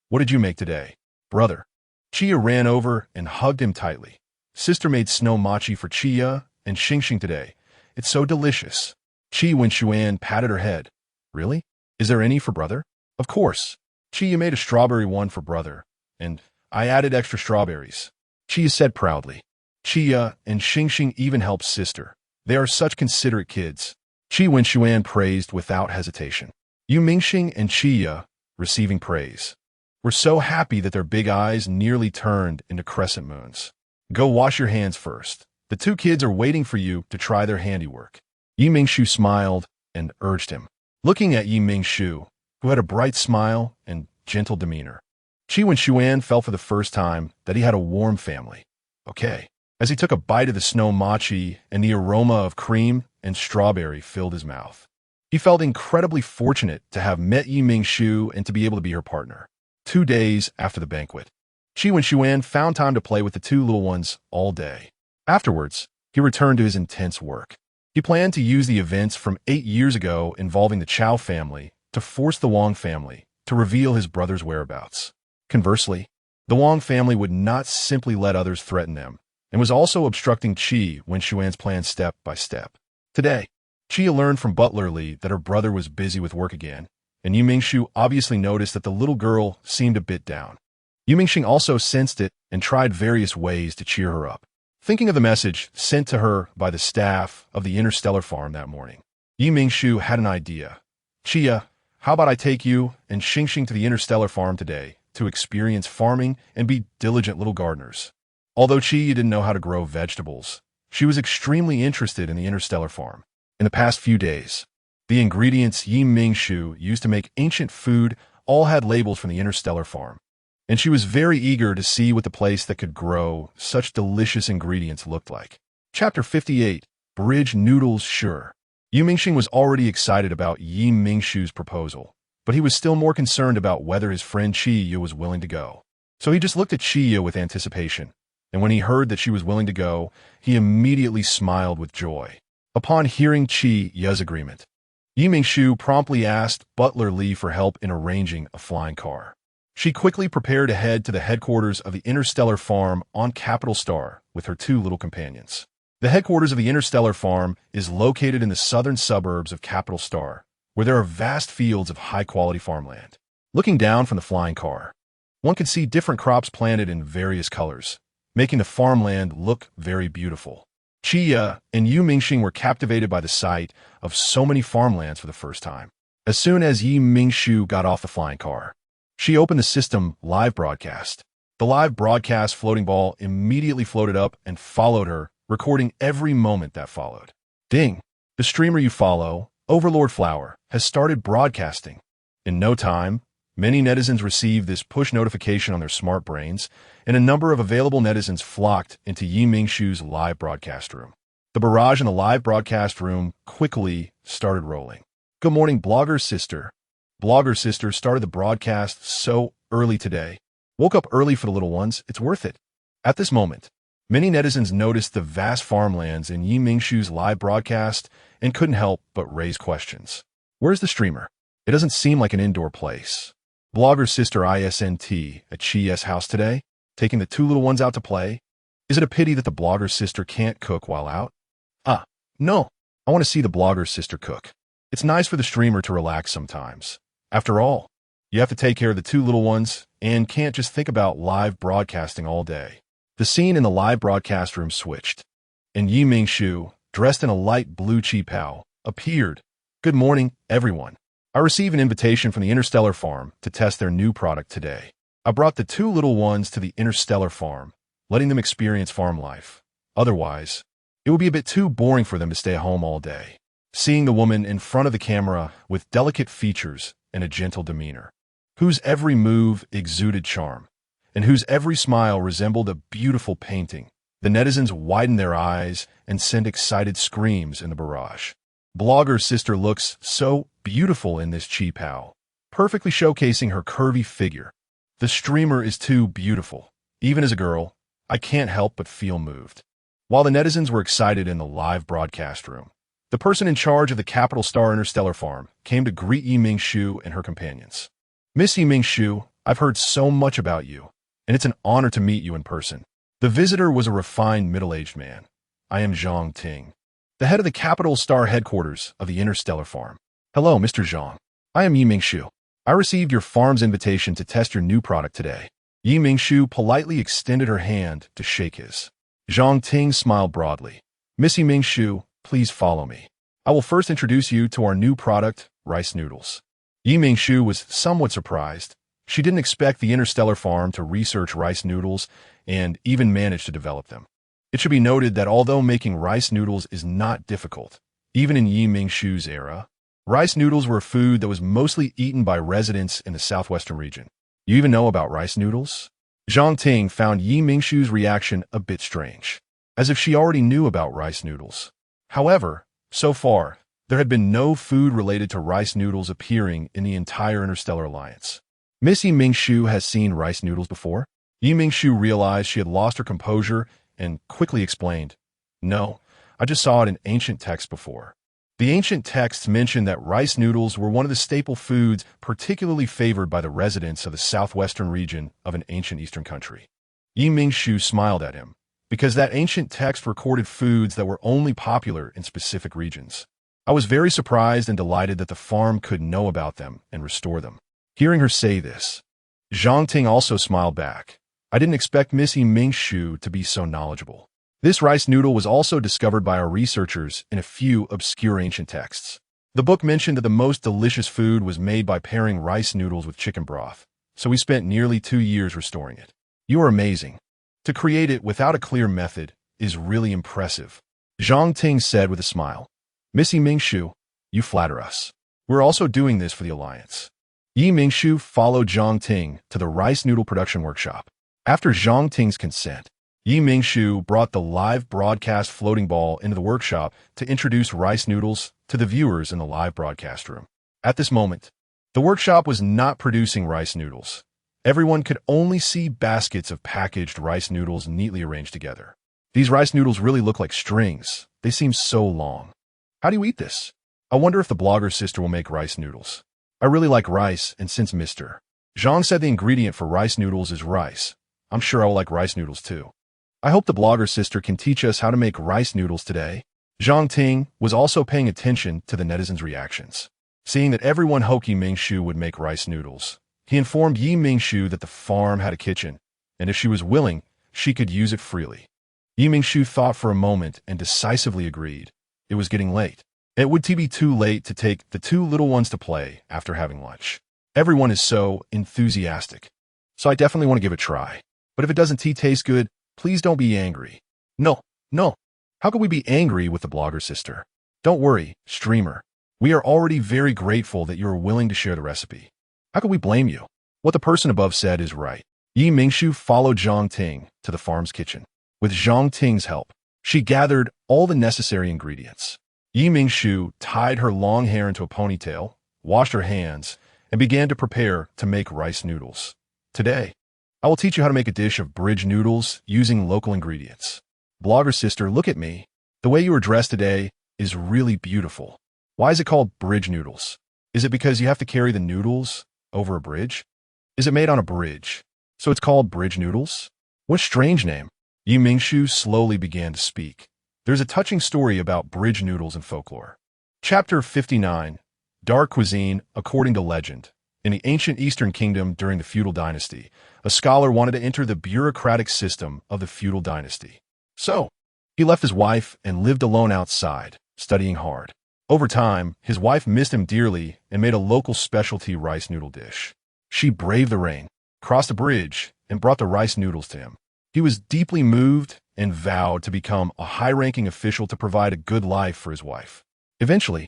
What did you make today, brother? Chia ran over and hugged him tightly. Sister made snow mochi for Chia and Xingxing today. It's so delicious. Qi Wenshuan patted her head. Really? Is there any for brother? Of course. Chia made a strawberry one for brother, and I added extra strawberries. Chia said proudly. Chia and Xingxing even helped sister. They are such considerate kids. Qi Wenshuan praised without hesitation. Mingxing and Chia, receiving praise, were so happy that their big eyes nearly turned into crescent moons. Go wash your hands first. The two kids are waiting for you to try their handiwork. Mingshu smiled and urged him, looking at Mingshu, who had a bright smile and gentle demeanor. Qi Wenshuan felt for the first time that he had a warm family. Okay. As he took a bite of the snow mochi and the aroma of cream and strawberry filled his mouth, he felt incredibly fortunate to have met Mingshu and to be able to be her partner. 2 days after the banquet, Qi Wenshuan found time to play with the two little ones all day. Afterwards, he returned to his intense work. He planned to use the events from 8 years ago involving the Chao family to force the Wang family to reveal his brother's whereabouts. Conversely, the Wang family would not simply let others threaten them, and was also obstructing Qi Wenshuan's plan step by step. Today, Qi learned from Butler Lee that her brother was busy with work again, and Mingshu obviously noticed that the little girl seemed a bit down. Mingxing also sensed it and tried various ways to cheer her up. Thinking of the message sent to her by the staff of the Interstellar farm that morning, Mingshu had an idea. Chia, how about I take you and Xingxing to the Interstellar farm today to experience farming and be diligent little gardeners? Although Chia didn't know how to grow vegetables, she was extremely interested in the Interstellar farm. In the past few days, the ingredients Mingshu used to make ancient food all had labels from the Interstellar farm, and she was very eager to see what the place that could grow such delicious ingredients looked like. Chapter 58, Bridge Noodles Sure. Mingxing was already excited about Mingshu's proposal, but he was still more concerned about whether his friend Chia was willing to go. So he just looked at Chia with anticipation, and when he heard that she was willing to go, he immediately smiled with joy. Upon hearing Chia's agreement, Mingshu promptly asked Butler Lee for help in arranging a flying car. She quickly prepared to head to the headquarters of the Interstellar farm on Capital Star with her two little companions. The headquarters of the Interstellar farm is located in the southern suburbs of Capital Star, where there are vast fields of high-quality farmland. Looking down from the flying car, one can see different crops planted in various colors, making the farmland look very beautiful. Chia and Yu Mingxing were captivated by the sight of so many farmlands for the first time. As soon as Yi Mingshu got off the flying car, she opened the system live broadcast. The live broadcast floating ball immediately floated up and followed her, recording every moment that followed. Ding! The streamer you follow, Overlord Flower, has started broadcasting. In no time, many netizens received this push notification on their smart brains, and a number of available netizens flocked into Yi Mingshu's live broadcast room. The barrage in the live broadcast room quickly started rolling. Good morning, Blogger Sister. Blogger Sister started the broadcast so early today. Woke up early for the little ones. It's worth it. At this moment, many netizens noticed the vast farmlands in Yi Mingshu's live broadcast and couldn't help but raise questions. Where's the streamer? It doesn't seem like an indoor place. Blogger Sister ISNT at Chi's house today, taking the two little ones out to play. Is it a pity that the Blogger Sister can't cook while out? No. I want to see the Blogger Sister cook. It's nice for the streamer to relax sometimes. After all, you have to take care of the two little ones and can't just think about live broadcasting all day. The scene in the live broadcast room switched, and Yi Mingshu, dressed in a light blue qipao, appeared. Good morning, everyone. I received an invitation from the Interstellar farm to test their new product today. I brought the two little ones to the Interstellar farm, letting them experience farm life. Otherwise, it would be a bit too boring for them to stay home all day. Seeing the woman in front of the camera with delicate features and a gentle demeanor, whose every move exuded charm, and whose every smile resembled a beautiful painting, the netizens widened their eyes and sent excited screams in the barrage. Blogger Sister looks so beautiful in this qipao, perfectly showcasing her curvy figure. The streamer is too beautiful. Even as a girl, I can't help but feel moved. While the netizens were excited in the live broadcast room, the person in charge of the Capital Star Interstellar farm came to greet Yi Mingshu and her companions. Miss Yi Mingshu, I've heard so much about you, and it's an honor to meet you in person. The visitor was a refined middle-aged man. I am Zhang Ting, the head of the Capital Star headquarters of the Interstellar farm. Hello, Mr. Zhang. I am Yi Mingshu. I received your farm's invitation to test your new product today. Yi Mingshu politely extended her hand to shake his. Zhang Ting smiled broadly. Miss Yi Mingshu, please follow me. I will first introduce you to our new product, rice noodles. Yi Mingshu was somewhat surprised. She didn't expect the Interstellar farm to research rice noodles and even manage to develop them. It should be noted that although making rice noodles is not difficult, even in Yi Mingshu's era, rice noodles were a food that was mostly eaten by residents in the southwestern region. You even know about rice noodles? Zhang Ting found Yi Mingshu's reaction a bit strange, as if she already knew about rice noodles. However, so far, there had been no food related to rice noodles appearing in the entire Interstellar Alliance. Miss Yi Mingshu has seen rice noodles before? Yi Mingshu realized she had lost her composure and quickly explained, No, I just saw it in ancient texts before. The ancient texts mentioned that rice noodles were one of the staple foods particularly favored by the residents of the southwestern region of an ancient eastern country. Yi Mingshu smiled at him, because that ancient text recorded foods that were only popular in specific regions. I was very surprised and delighted that the farm could know about them and restore them. Hearing her say this, Zhang Ting also smiled back. I didn't expect Miss Yi Mingshu to be so knowledgeable. This rice noodle was also discovered by our researchers in a few obscure ancient texts. The book mentioned that the most delicious food was made by pairing rice noodles with chicken broth, so we spent nearly 2 years restoring it. You are amazing. To create it without a clear method is really impressive, Zhang Ting said with a smile. Miss Yi Mingshu, you flatter us. We're also doing this for the Alliance. Yi Mingshu followed Zhang Ting to the rice noodle production workshop. After Zhang Ting's consent, Yi Mingshu brought the live broadcast floating ball into the workshop to introduce rice noodles to the viewers in the live broadcast room. At this moment, the workshop was not producing rice noodles. Everyone could only see baskets of packaged rice noodles neatly arranged together. These rice noodles really look like strings. They seem so long. How do you eat this? I wonder if the blogger sister will make rice noodles. I really like rice, and since Mr. Zhang said the ingredient for rice noodles is rice, I'm sure I will like rice noodles too. I hope the blogger sister can teach us how to make rice noodles today. Zhang Ting was also paying attention to the netizens' reactions. Seeing that everyone hoped Yi Mingshu would make rice noodles, he informed Yi Mingshu that the farm had a kitchen, and if she was willing, she could use it freely. Yi Mingshu thought for a moment and decisively agreed. It was getting late. It would be too late to take the two little ones to play after having lunch. Everyone is so enthusiastic. So I definitely want to give it a try. But if it doesn't taste good, please don't be angry. No. How could we be angry with the blogger sister? Don't worry, streamer. We are already very grateful that you are willing to share the recipe. How could we blame you? What the person above said is right. Yi Mingshu followed Zhang Ting to the farm's kitchen. With Zhang Ting's help, she gathered all the necessary ingredients. Yi Mingshu tied her long hair into a ponytail, washed her hands, and began to prepare to make rice noodles. Today, I will teach you how to make a dish of bridge noodles using local ingredients. Blogger sister, look at me. The way you are dressed today is really beautiful. Why is it called bridge noodles? Is it because you have to carry the noodles over a bridge? Is it made on a bridge, so it's called bridge noodles? What a strange name. Yi Mingshu slowly began to speak. There's a touching story about bridge noodles in folklore. Chapter 59. Dark Cuisine According to Legend. In the ancient Eastern Kingdom during the feudal dynasty, a scholar wanted to enter the bureaucratic system of the feudal dynasty. So, he left his wife and lived alone outside, studying hard. Over time, his wife missed him dearly and made a local specialty rice noodle dish. She braved the rain, crossed a bridge, and brought the rice noodles to him. He was deeply moved and vowed to become a high-ranking official to provide a good life for his wife. Eventually,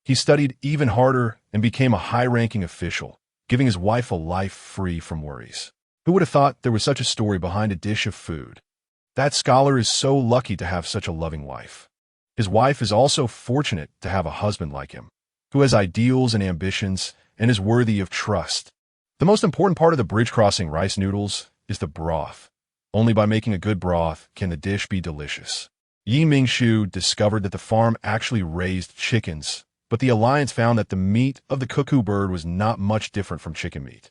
he studied even harder and became a high-ranking official, giving his wife a life free from worries. Who would have thought there was such a story behind a dish of food? That scholar is so lucky to have such a loving wife. His wife is also fortunate to have a husband like him, who has ideals and ambitions and is worthy of trust. The most important part of the bridge-crossing rice noodles is the broth. Only by making a good broth can the dish be delicious. Yi Mingshu discovered that the farm actually raised chickens, but the Alliance found that the meat of the cuckoo bird was not much different from chicken meat.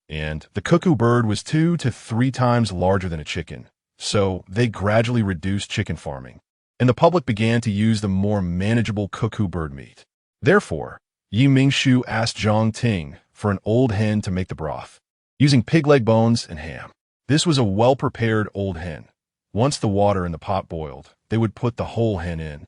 And the cuckoo bird was 2 to 3 times larger than a chicken, so they gradually reduced chicken farming, and the public began to use the more manageable cuckoo bird meat. Therefore, Yi Mingshu asked Zhang Ting for an old hen to make the broth, using pig leg bones and ham. This was a well-prepared old hen. Once the water in the pot boiled, they would put the whole hen in,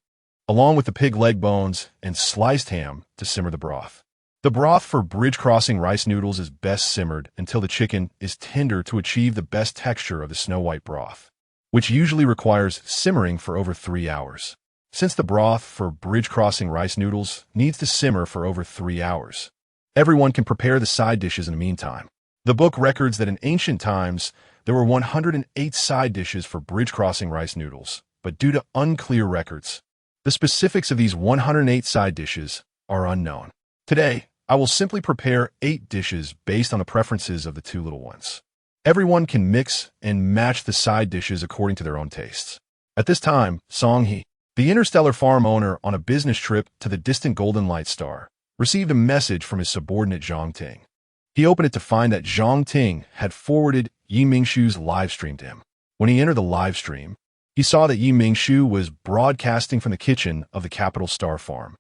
along with the pig leg bones and sliced ham to simmer the broth. The broth for bridge-crossing rice noodles is best simmered until the chicken is tender to achieve the best texture of the snow-white broth, which usually requires simmering for over 3 hours. Since the broth for bridge-crossing rice noodles needs to simmer for over 3 hours, everyone can prepare the side dishes in the meantime. The book records that in ancient times, there were 108 side dishes for bridge-crossing rice noodles, but due to unclear records, the specifics of these 108 side dishes are unknown. Today, I will simply prepare 8 dishes based on the preferences of the 2 little ones. Everyone can mix and match the side dishes according to their own tastes. At this time, Song He, the Interstellar farm owner on a business trip to the distant Golden Light Star, received a message from his subordinate Zhang Ting. He opened it to find that Zhang Ting had forwarded Yi Mingshu's live stream to him. When he entered the live stream, he saw that Yi Mingshu was broadcasting from the kitchen of the Capital Star Farm.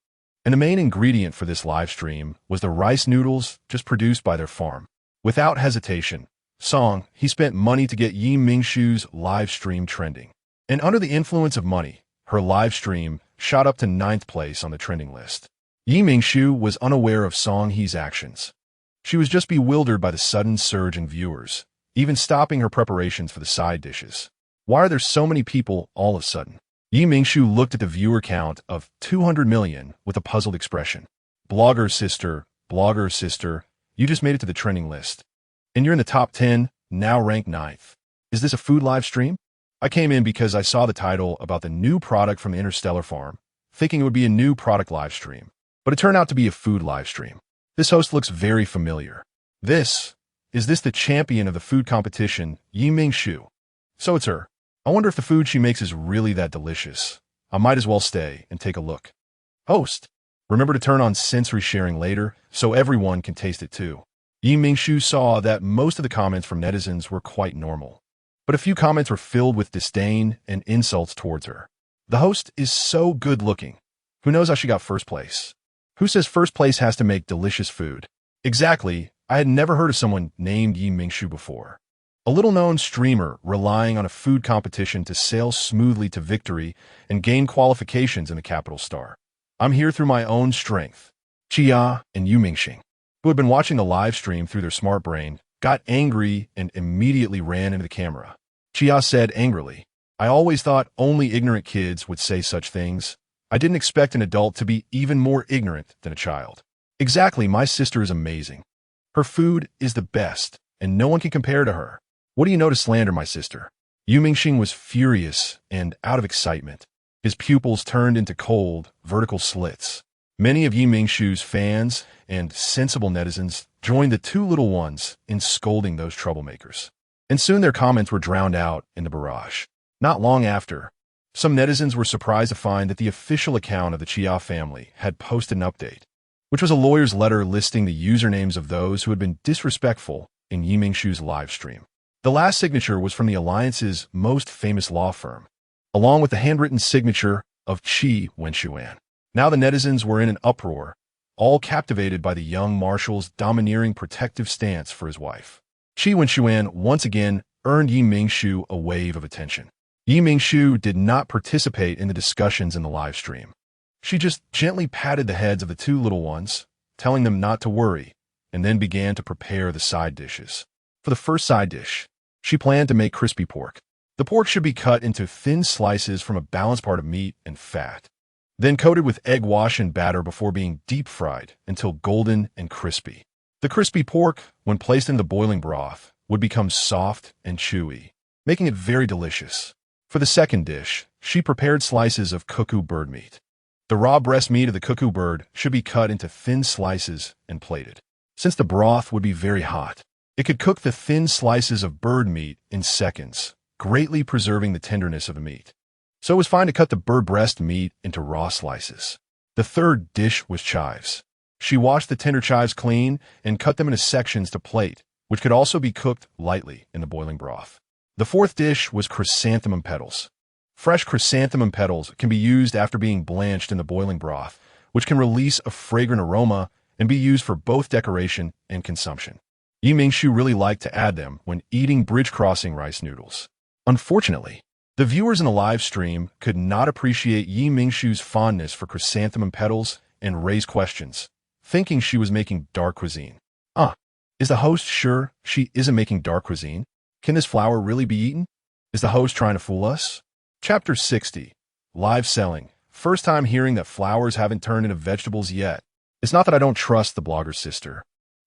And the main ingredient for this live stream was the rice noodles just produced by their farm. Without hesitation, Song, he spent money to get Yi Mingshu's live stream trending. And under the influence of money, her live stream shot up to 9th place on the trending list. Yi Mingshu was unaware of Song He's actions. She was just bewildered by the sudden surge in viewers, even stopping her preparations for the side dishes. Why are there so many people all of a sudden? Yi Mingshu looked at the viewer count of 200 million with a puzzled expression. Blogger sister, you just made it to the trending list. And you're in the top 10, now ranked 9th. Is this a food live stream? I came in because I saw the title about the new product from the Interstellar farm, thinking it would be a new product live stream. But it turned out to be a food live stream. This host looks very familiar. Is this the champion of the food competition, Yi Mingshu? So it's her. I wonder if the food she makes is really that delicious. I might as well stay and take a look. Host, remember to turn on sensory sharing later so everyone can taste it too. Yi Mingshu saw that most of the comments from netizens were quite normal. but a few comments were filled with disdain and insults towards her. The host is so good-looking. Who knows how she got first place? Who says first place has to make delicious food? Exactly, I had never heard of someone named Mingshu before. A little-known streamer relying on a food competition to sail smoothly to victory and gain qualifications in the capital star. I'm here through my own strength. Chia and Yu Mingxing, who had been watching the live stream through their smart brain, got angry and immediately ran into the camera. Chia said angrily, I always thought only ignorant kids would say such things. I didn't expect an adult to be even more ignorant than a child. Exactly, my sister is amazing. Her food is the best, and no one can compare to her. What do you know to slander my sister? Yu Mingxing was furious and out of excitement. His pupils turned into cold, vertical slits. Many of Yu Mingshu's fans and sensible netizens joined the two little ones in scolding those troublemakers. And soon their comments were drowned out in the barrage. Not long after, some netizens were surprised to find that the official account of the Chia family had posted an update, which was a lawyer's letter listing the usernames of those who had been disrespectful in Yu Mingshu's live stream. The last signature was from the Alliance's most famous law firm, along with the handwritten signature of Qi Wenshuan. Now the netizens were in an uproar, all captivated by the young marshal's domineering protective stance for his wife. Qi Wenshuan once again earned Yu Mingshu a wave of attention. Yu Mingshu did not participate in the discussions in the live stream. She just gently patted the heads of the two little ones, telling them not to worry, and then began to prepare the side dishes. For the first side dish, she planned to make crispy pork. The pork should be cut into thin slices from a balanced part of meat and fat, then coated with egg wash and batter before being deep-fried until golden and crispy. The crispy pork, when placed in the boiling broth, would become soft and chewy, making it very delicious. For the second dish, she prepared slices of cuckoo bird meat. The raw breast meat of the cuckoo bird should be cut into thin slices and plated. Since the broth would be very hot, it could cook the thin slices of bird meat in seconds, greatly preserving the tenderness of the meat. So it was fine to cut the bird breast meat into raw slices. The third dish was chives. She washed the tender chives clean and cut them into sections to plate, which could also be cooked lightly in the boiling broth. The fourth dish was chrysanthemum petals. Fresh chrysanthemum petals can be used after being blanched in the boiling broth, which can release a fragrant aroma and be used for both decoration and consumption. Yu Mingshu really liked to add them when eating bridge-crossing rice noodles. Unfortunately, the viewers in the live stream could not appreciate Yu Mingshu's fondness for chrysanthemum petals and raised questions, thinking she was making dark cuisine. Is the host sure she isn't making dark cuisine? Can this flower really be eaten? Is the host trying to fool us? Chapter 60. Live Selling. First time hearing that flowers haven't turned into vegetables yet. It's not that I don't trust the blogger's sister.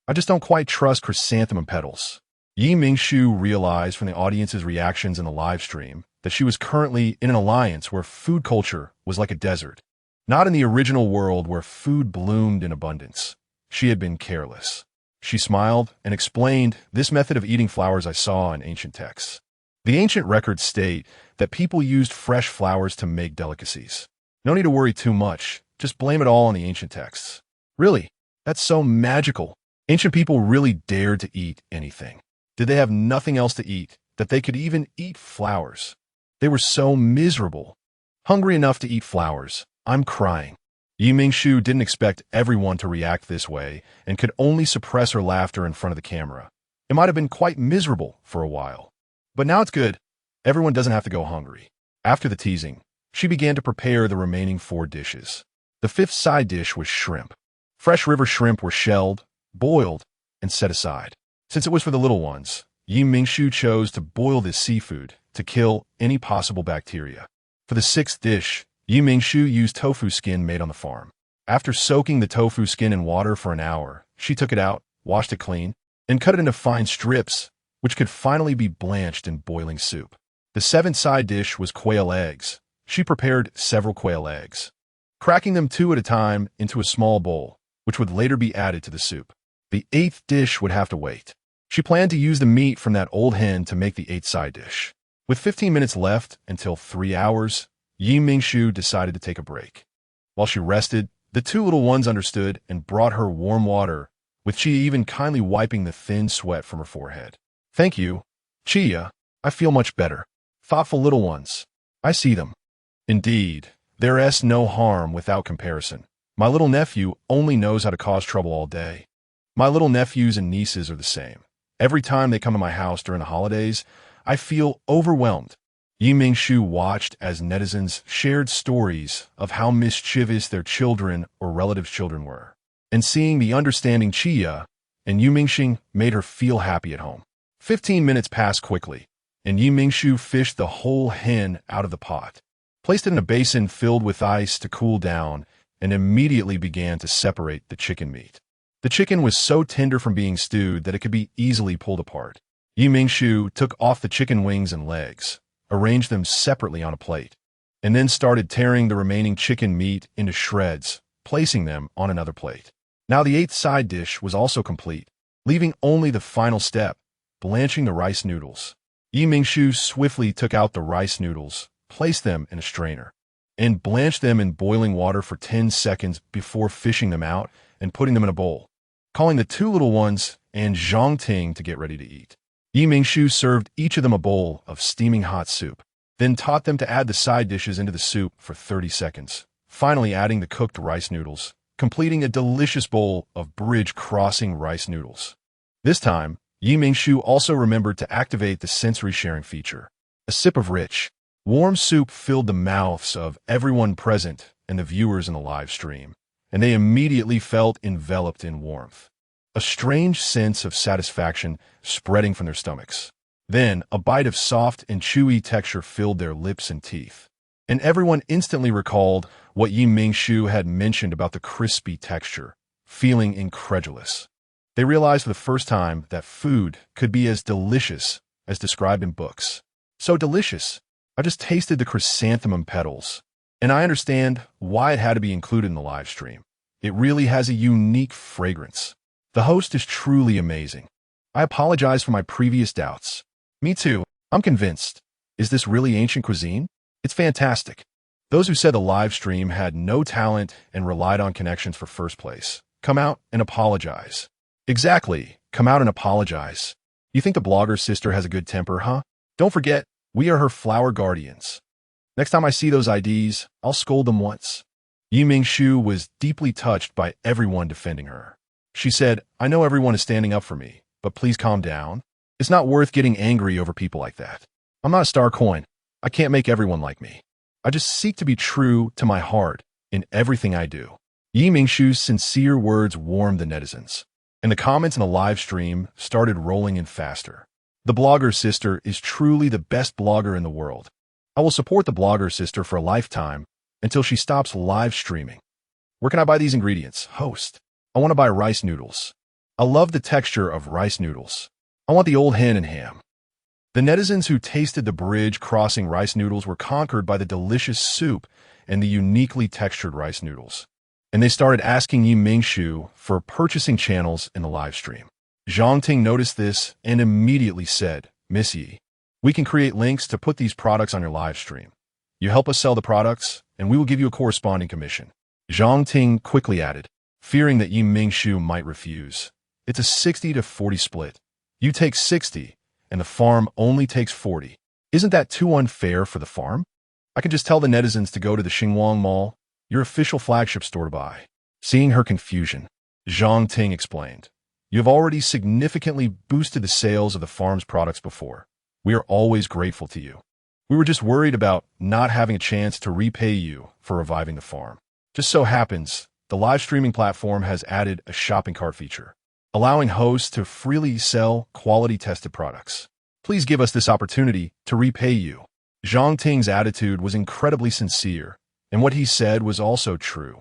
I just don't quite trust chrysanthemum petals. Yu Mingshu realized from the audience's reactions in the live stream that she was currently in an alliance where food culture was like a desert. Not in the original world where food bloomed in abundance. She had been careless. She smiled and explained this method of eating flowers I saw in ancient texts. The ancient records state that people used fresh flowers to make delicacies. No need to worry too much. Just blame it all on the ancient texts. Really? That's so magical. Ancient people really dared to eat anything. Did they have nothing else to eat, that they could even eat flowers? They were so miserable. Hungry enough to eat flowers. I'm crying. Yu Mingshu didn't expect everyone to react this way and could only suppress her laughter in front of the camera. It might have been quite miserable for a while. But now it's good. Everyone doesn't have to go hungry. After the teasing, she began to prepare the remaining 4 dishes. The 5th side dish was shrimp. Fresh river shrimp were shelled, boiled, and set aside. Since it was for the little ones, Yu Mingshu chose to boil this seafood to kill any possible bacteria. For the 6th dish, Yu Mingshu used tofu skin made on the farm. After soaking the tofu skin in water for an hour, she took it out, washed it clean, and cut it into fine strips, which could finally be blanched in boiling soup. The 7th side dish was quail eggs. She prepared several quail eggs, cracking them 2 at a time into a small bowl, which would later be added to the soup. The 8th dish would have to wait. She planned to use the meat from that old hen to make the 8th side dish. With 15 minutes left until 3 hours, Yu Mingshu decided to take a break. While she rested, the 2 little ones understood and brought her warm water, with Chia even kindly wiping the thin sweat from her forehead. Thank you, Chia. I feel much better. Thoughtful little ones. I see them. Indeed, there's no harm without comparison. My little nephew only knows how to cause trouble all day. My little nephews and nieces are the same. Every time they come to my house during the holidays, I feel overwhelmed. Mingshu watched as netizens shared stories of how mischievous their children or relatives' children were. And seeing the understanding Chia and Mingshu made her feel happy at home. 15 minutes passed quickly, and Mingshu fished the whole hen out of the pot, placed it in a basin filled with ice to cool down, and immediately began to separate the chicken meat. The chicken was so tender from being stewed that it could be easily pulled apart. Mingshu took off the chicken wings and legs, arranged them separately on a plate, and then started tearing the remaining chicken meat into shreds, placing them on another plate. Now the 8th side dish was also complete, leaving only the final step, blanching the rice noodles. Mingshu swiftly took out the rice noodles, placed them in a strainer, and blanched them in boiling water for 10 seconds before fishing them out and putting them in a bowl, calling the 2 little ones and Zhongting to get ready to eat. Mingshu served each of them a bowl of steaming hot soup, then taught them to add the side dishes into the soup for 30 seconds, finally adding the cooked rice noodles, completing a delicious bowl of bridge-crossing rice noodles. This time, Mingshu also remembered to activate the sensory sharing feature. A sip of rich, warm soup filled the mouths of everyone present and the viewers in the live stream, and they immediately felt enveloped in warmth. A strange sense of satisfaction spreading from their stomachs. Then, a bite of soft and chewy texture filled their lips and teeth, and everyone instantly recalled what Mingshu had mentioned about the crispy texture, feeling incredulous. They realized for the first time that food could be as delicious as described in books. So delicious. I just tasted the chrysanthemum petals, and I understand why it had to be included in the live stream. It really has a unique fragrance. The host is truly amazing. I apologize for my previous doubts. Me too. I'm convinced. Is this really ancient cuisine? It's fantastic. Those who said the live stream had no talent and relied on connections for first place, come out and apologize. Exactly. Come out and apologize. You think the blogger's sister has a good temper, huh? Don't forget, we are her flower guardians. Next time I see those IDs, I'll scold them once. Mingshu was deeply touched by everyone defending her. She said, I know everyone is standing up for me, but please calm down. It's not worth getting angry over people like that. I'm not a star coin. I can't make everyone like me. I just seek to be true to my heart in everything I do. Mingshu's sincere words warmed the netizens, and the comments in the live stream started rolling in faster. The blogger's sister is truly the best blogger in the world. I will support the blogger's sister for a lifetime until she stops live streaming. Where can I buy these ingredients? Host. I want to buy rice noodles. I love the texture of rice noodles. I want the old hen and ham. The netizens who tasted the bridge-crossing rice noodles were conquered by the delicious soup and the uniquely textured rice noodles, and they started asking Mingshu for purchasing channels in the live stream. Zhongting noticed this and immediately said, Miss Yi, we can create links to put these products on your live stream. You help us sell the products, and we will give you a corresponding commission. Zhongting quickly added, fearing that Mingshu might refuse. It's a 60-40 split. You take 60, and the farm only takes 40. Isn't that too unfair for the farm? I can just tell the netizens to go to the Xinguang Mall, your official flagship store, to buy. Seeing her confusion, Zhongting explained, you have already significantly boosted the sales of the farm's products before. We are always grateful to you. We were just worried about not having a chance to repay you for reviving the farm. Just so happens, the live streaming platform has added a shopping cart feature, allowing hosts to freely sell quality-tested products. Please give us this opportunity to repay you. Zhongting's attitude was incredibly sincere, and what he said was also true.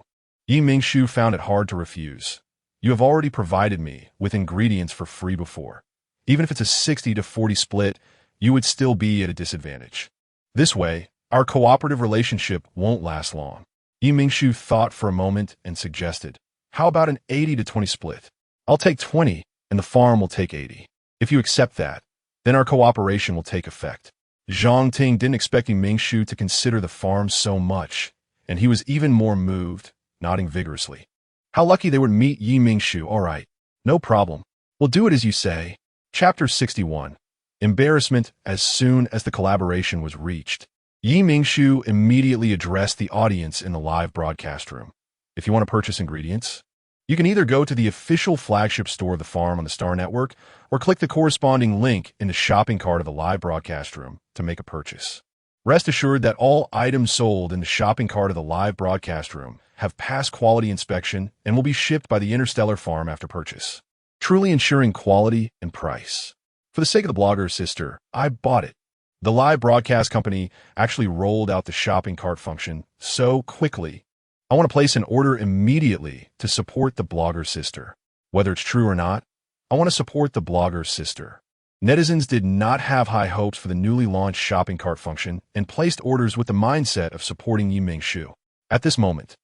Mingshu found it hard to refuse. You have already provided me with ingredients for free before. Even if it's a 60-40 split, you would still be at a disadvantage. This way, our cooperative relationship won't last long. Mingshu thought for a moment and suggested, how about an 80-20 split? I'll take 20, and the farm will take 80. If you accept that, then our cooperation will take effect. Zhongting didn't expect Mingshu to consider the farm so much, and he was even more moved, nodding vigorously. How lucky they would meet Mingshu. All right, no problem. We'll do it as you say. Chapter 61. embarrassment as soon as the collaboration was reached. Mingshu immediately addressed the audience in the live broadcast room. If you want to purchase ingredients, you can either go to the official flagship store of the farm on the Star Network or click the corresponding link in the shopping cart of the live broadcast room to make a purchase. Rest assured that all items sold in the shopping cart of the live broadcast room have passed quality inspection and will be shipped by the Interstellar farm after purchase, truly ensuring quality and price. For the sake of the blogger's sister, I bought it. The live broadcast company actually rolled out the shopping cart function so quickly. I want to place an order immediately to support the blogger's sister. Whether it's true or not, I want to support the blogger's sister. Netizens did not have high hopes for the newly launched shopping cart function and placed orders with the mindset of supporting Mingshu. At this moment,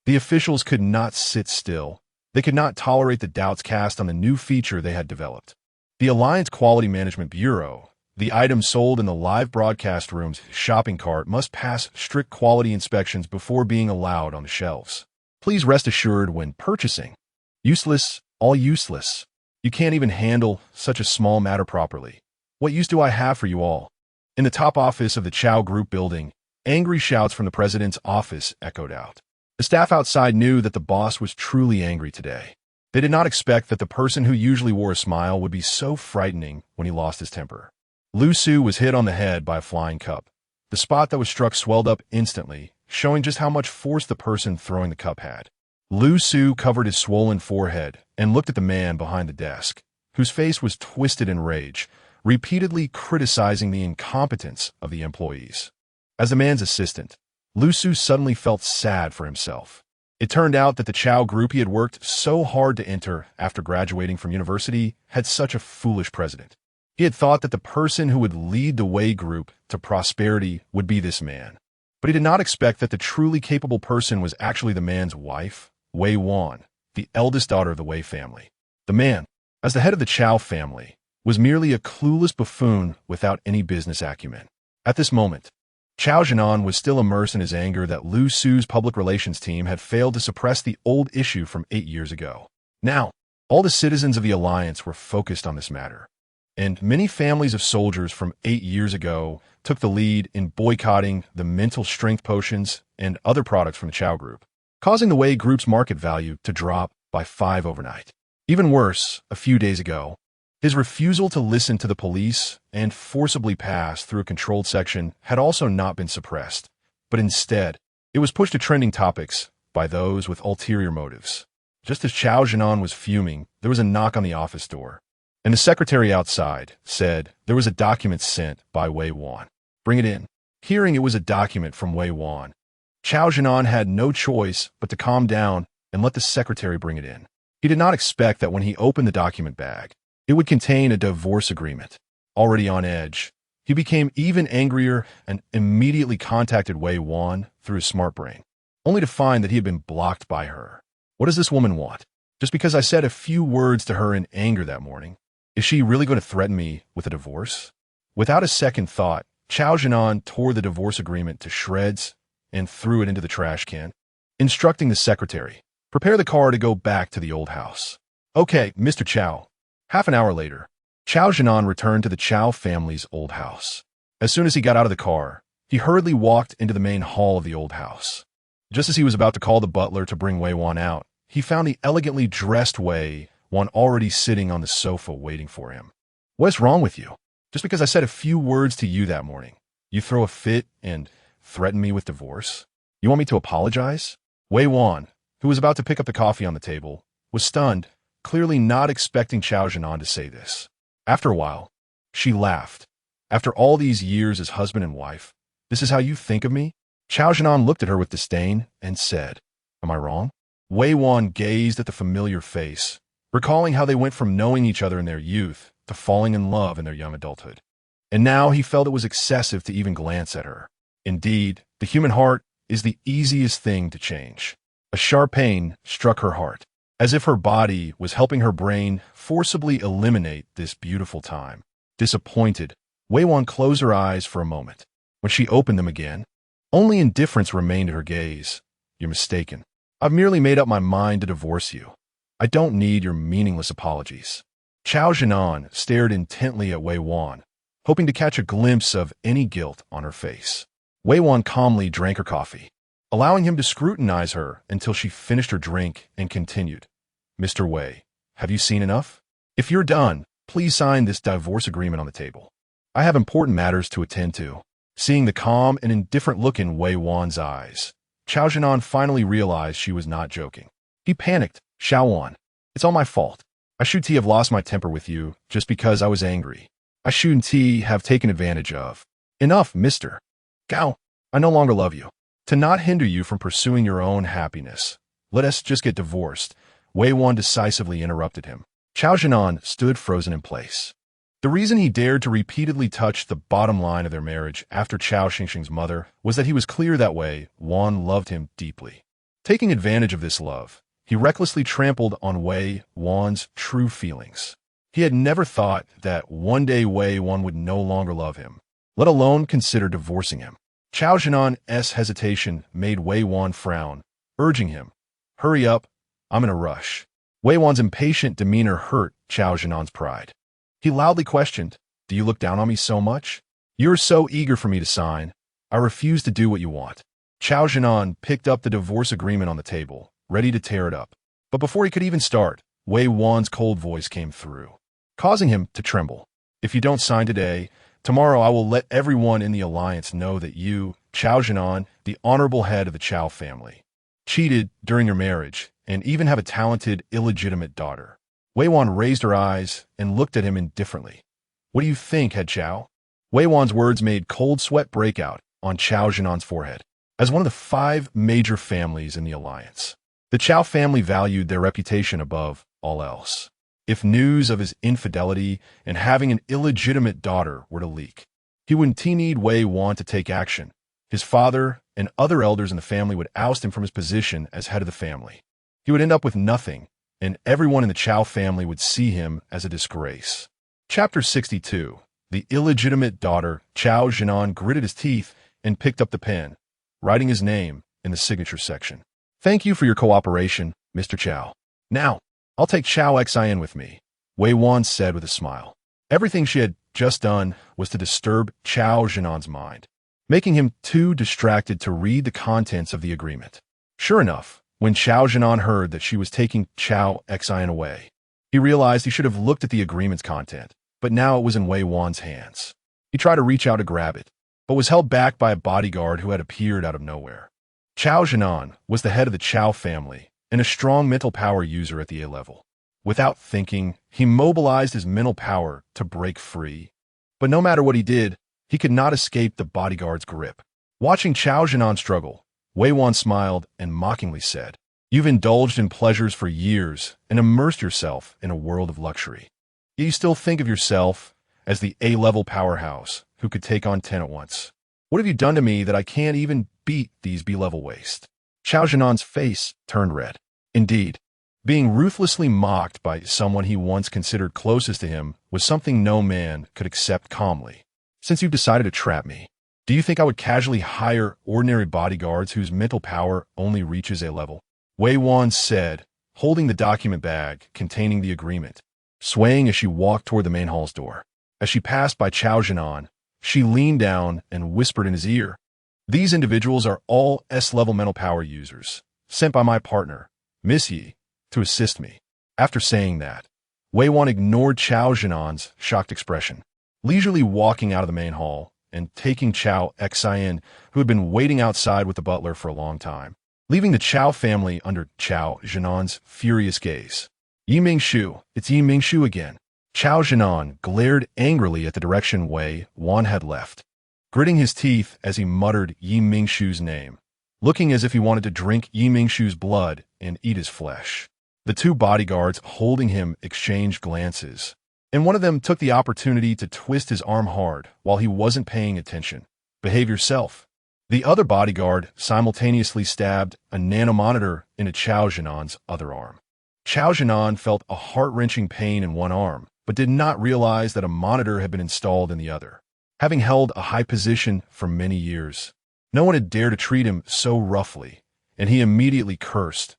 the officials could not sit still. They could not tolerate the doubts cast on the new feature they had developed. The Alliance Quality Management Bureau, the items sold in the live broadcast room's shopping cart must pass strict quality inspections before being allowed on the shelves. Please rest assured when purchasing. Useless, all useless. You can't even handle such a small matter properly. What use do I have for you all? In the top office of the Chow Group building, angry shouts from the president's office echoed out. The staff outside knew that the boss was truly angry today. They did not expect that the person who usually wore a smile would be so frightening when he lost his temper. Lu Su was hit on the head by a flying cup. The spot that was struck swelled up instantly, showing just how much force the person throwing the cup had. Lu Su covered his swollen forehead and looked at the man behind the desk, whose face was twisted in rage, repeatedly criticizing the incompetence of the employees. As the man's assistant, Lu Su suddenly felt sad for himself. It turned out that the Chow Group he had worked so hard to enter after graduating from university had such a foolish president. He had thought that the person who would lead the Wei Group to prosperity would be this man. But he did not expect that the truly capable person was actually the man's wife, Wei Wan, the eldest daughter of the Wei family. The man, as the head of the Chow family, was merely a clueless buffoon without any business acumen. At this moment, Chao Jianan was still immersed in his anger that Lu Su's public relations team had failed to suppress the old issue from 8 years ago. Now, all the citizens of the Alliance were focused on this matter. And many families of soldiers from 8 years ago took the lead in boycotting the mental strength potions and other products from the Chow Group, causing the Wei Group's market value to drop by 5 overnight. Even worse, a few days ago, his refusal to listen to the police and forcibly pass through a controlled section had also not been suppressed, but instead, it was pushed to trending topics by those with ulterior motives. Just as Chao Jianan was fuming, there was a knock on the office door. And the secretary outside said there was a document sent by Wei Wan. Bring it in. Hearing it was a document from Wei Wan, Chao Jianan had no choice but to calm down and let the secretary bring it in. He did not expect that when he opened the document bag, it would contain a divorce agreement. Already on edge, he became even angrier and immediately contacted Wei Wan through his smart brain, only to find that he had been blocked by her. What does this woman want? Just because I said a few words to her in anger that morning, is she really going to threaten me with a divorce? Without a second thought, Chao Jianan tore the divorce agreement to shreds and threw it into the trash can, instructing the secretary, prepare the car to go back to the old house. Okay, Mr. Chao. Half an hour later, Chao Jianan returned to the Chao family's old house. As soon as he got out of the car, he hurriedly walked into the main hall of the old house. Just as he was about to call the butler to bring Wei Wan out, he found the elegantly dressed Wei Wan already sitting on the sofa waiting for him. What's wrong with you? Just because I said a few words to you that morning, you throw a fit and threaten me with divorce? You want me to apologize? Wei Wan, who was about to pick up the coffee on the table, was stunned, clearly not expecting Chao Jianan to say this. After a while, she laughed. After all these years as husband and wife, this is how you think of me? Chao Jianan looked at her with disdain and said, Am I wrong? Wei Wan gazed at the familiar face, recalling how they went from knowing each other in their youth to falling in love in their young adulthood. And now he felt it was excessive to even glance at her. Indeed, the human heart is the easiest thing to change. A sharp pain struck her heart, as if her body was helping her brain forcibly eliminate this beautiful time. Disappointed, Wei Wan closed her eyes for a moment. When she opened them again, only indifference remained in her gaze. You're mistaken. I've merely made up my mind to divorce you. I don't need your meaningless apologies. Chao Jianan stared intently at Wei Wan, hoping to catch a glimpse of any guilt on her face. Wei Wan calmly drank her coffee, allowing him to scrutinize her until she finished her drink and continued. Mr. Wei, have you seen enough? If you're done, please sign this divorce agreement on the table. I have important matters to attend to. Seeing the calm and indifferent look in Wei Wan's eyes, Qiao Jinan finally realized she was not joking. He panicked. Xiao Wan, it's all my fault. I shouldn't have lost my temper with you just because I was angry. I shouldn't have taken advantage of. Enough, mister. Gao, I no longer love you. To not hinder you from pursuing your own happiness, let us just get divorced. Wei Wan decisively interrupted him. Qiao Jinan stood frozen in place. The reason he dared to repeatedly touch the bottom line of their marriage after Qiao Xingxing's mother was that he was clear that Wei Wan loved him deeply. Taking advantage of this love, he recklessly trampled on Wei Wan's true feelings. He had never thought that one day Wei Wan would no longer love him, let alone consider divorcing him. Qiao Jinan's hesitation made Wei Wan frown, urging him, hurry up, I'm in a rush. Wei Wan's impatient demeanor hurt Qiao Jinan's pride. He loudly questioned, do you look down on me so much? You're so eager for me to sign. I refuse to do what you want. Qiao Jinan picked up the divorce agreement on the table, ready to tear it up. But before he could even start, Wei Wan's cold voice came through, causing him to tremble. If you don't sign today, tomorrow I will let everyone in the alliance know that you, Qiao Jinan, the honorable head of the Qiao family, cheated during your marriage and even have a talented, illegitimate daughter. Wei Wan raised her eyes and looked at him indifferently. What do you think, head Qiao? Wei Wan's words made cold sweat break out on Qiao Jinan's forehead. As one of the 5 major families in the alliance, the Qiao family valued their reputation above all else. If news of his infidelity and having an illegitimate daughter were to leak, he would need Wei Wan to take action. His father and other elders in the family would oust him from his position as head of the family. He would end up with nothing, and everyone in the Qiao family would see him as a disgrace. Chapter 62. The illegitimate daughter. Qiao Jinan gritted his teeth and picked up the pen, writing his name in the signature section. Thank you for your cooperation, Mr. Qiao. Now, I'll take Qiao Xin with me, Wei Wan said with a smile. Everything she had just done was to disturb Qiao Jinan's mind, making him too distracted to read the contents of the agreement. Sure enough, when Qiao Jinan heard that she was taking Qiao Xin away, he realized he should have looked at the agreement's content, but now it was in Wei Wan's hands. He tried to reach out to grab it, but was held back by a bodyguard who had appeared out of nowhere. Qiao Jinan was the head of the Qiao family and a strong mental power user at the A level. Without thinking, he mobilized his mental power to break free. But no matter what he did, he could not escape the bodyguard's grip. Watching Qiao Jinan struggle, Wei Wan smiled and mockingly said, you've indulged in pleasures for years and immersed yourself in a world of luxury. Yet you still think of yourself as the A-level powerhouse who could take on 10 at once. What have you done to me that I can't even beat these B-level waste? Qiao Jinan's face turned red. Indeed, being ruthlessly mocked by someone he once considered closest to him was something no man could accept calmly. Since you've decided to trap me, do you think I would casually hire ordinary bodyguards whose mental power only reaches A level? Wei Wan said, holding the document bag containing the agreement, swaying as she walked toward the main hall's door. As she passed by Qiao Jinan, she leaned down and whispered in his ear, these individuals are all S-level mental power users, sent by my partner, Miss Yi, to assist me. After saying that, Wei Wan ignored Qiao Jinan's shocked expression, leisurely walking out of the main hall and taking Qiao Xin, who had been waiting outside with the butler for a long time, leaving the Qiao family under Qiao Jinan's furious gaze. Yi Mingshu, it's Yi Mingshu again. Qiao Jinan glared angrily at the direction Wei Wan had left, gritting his teeth as he muttered Yi Mingshu's name, looking as if he wanted to drink Yi Mingshu's blood and eat his flesh. The 2 bodyguards holding him exchanged glances, and one of them took the opportunity to twist his arm hard while he wasn't paying attention. Behave yourself. The other bodyguard simultaneously stabbed a nanomonitor into Qiao Jinan's other arm. Qiao Jinan felt a heart-wrenching pain in one arm, but did not realize that a monitor had been installed in the other. Having held a high position for many years, no one had dared to treat him so roughly, and he immediately cursed.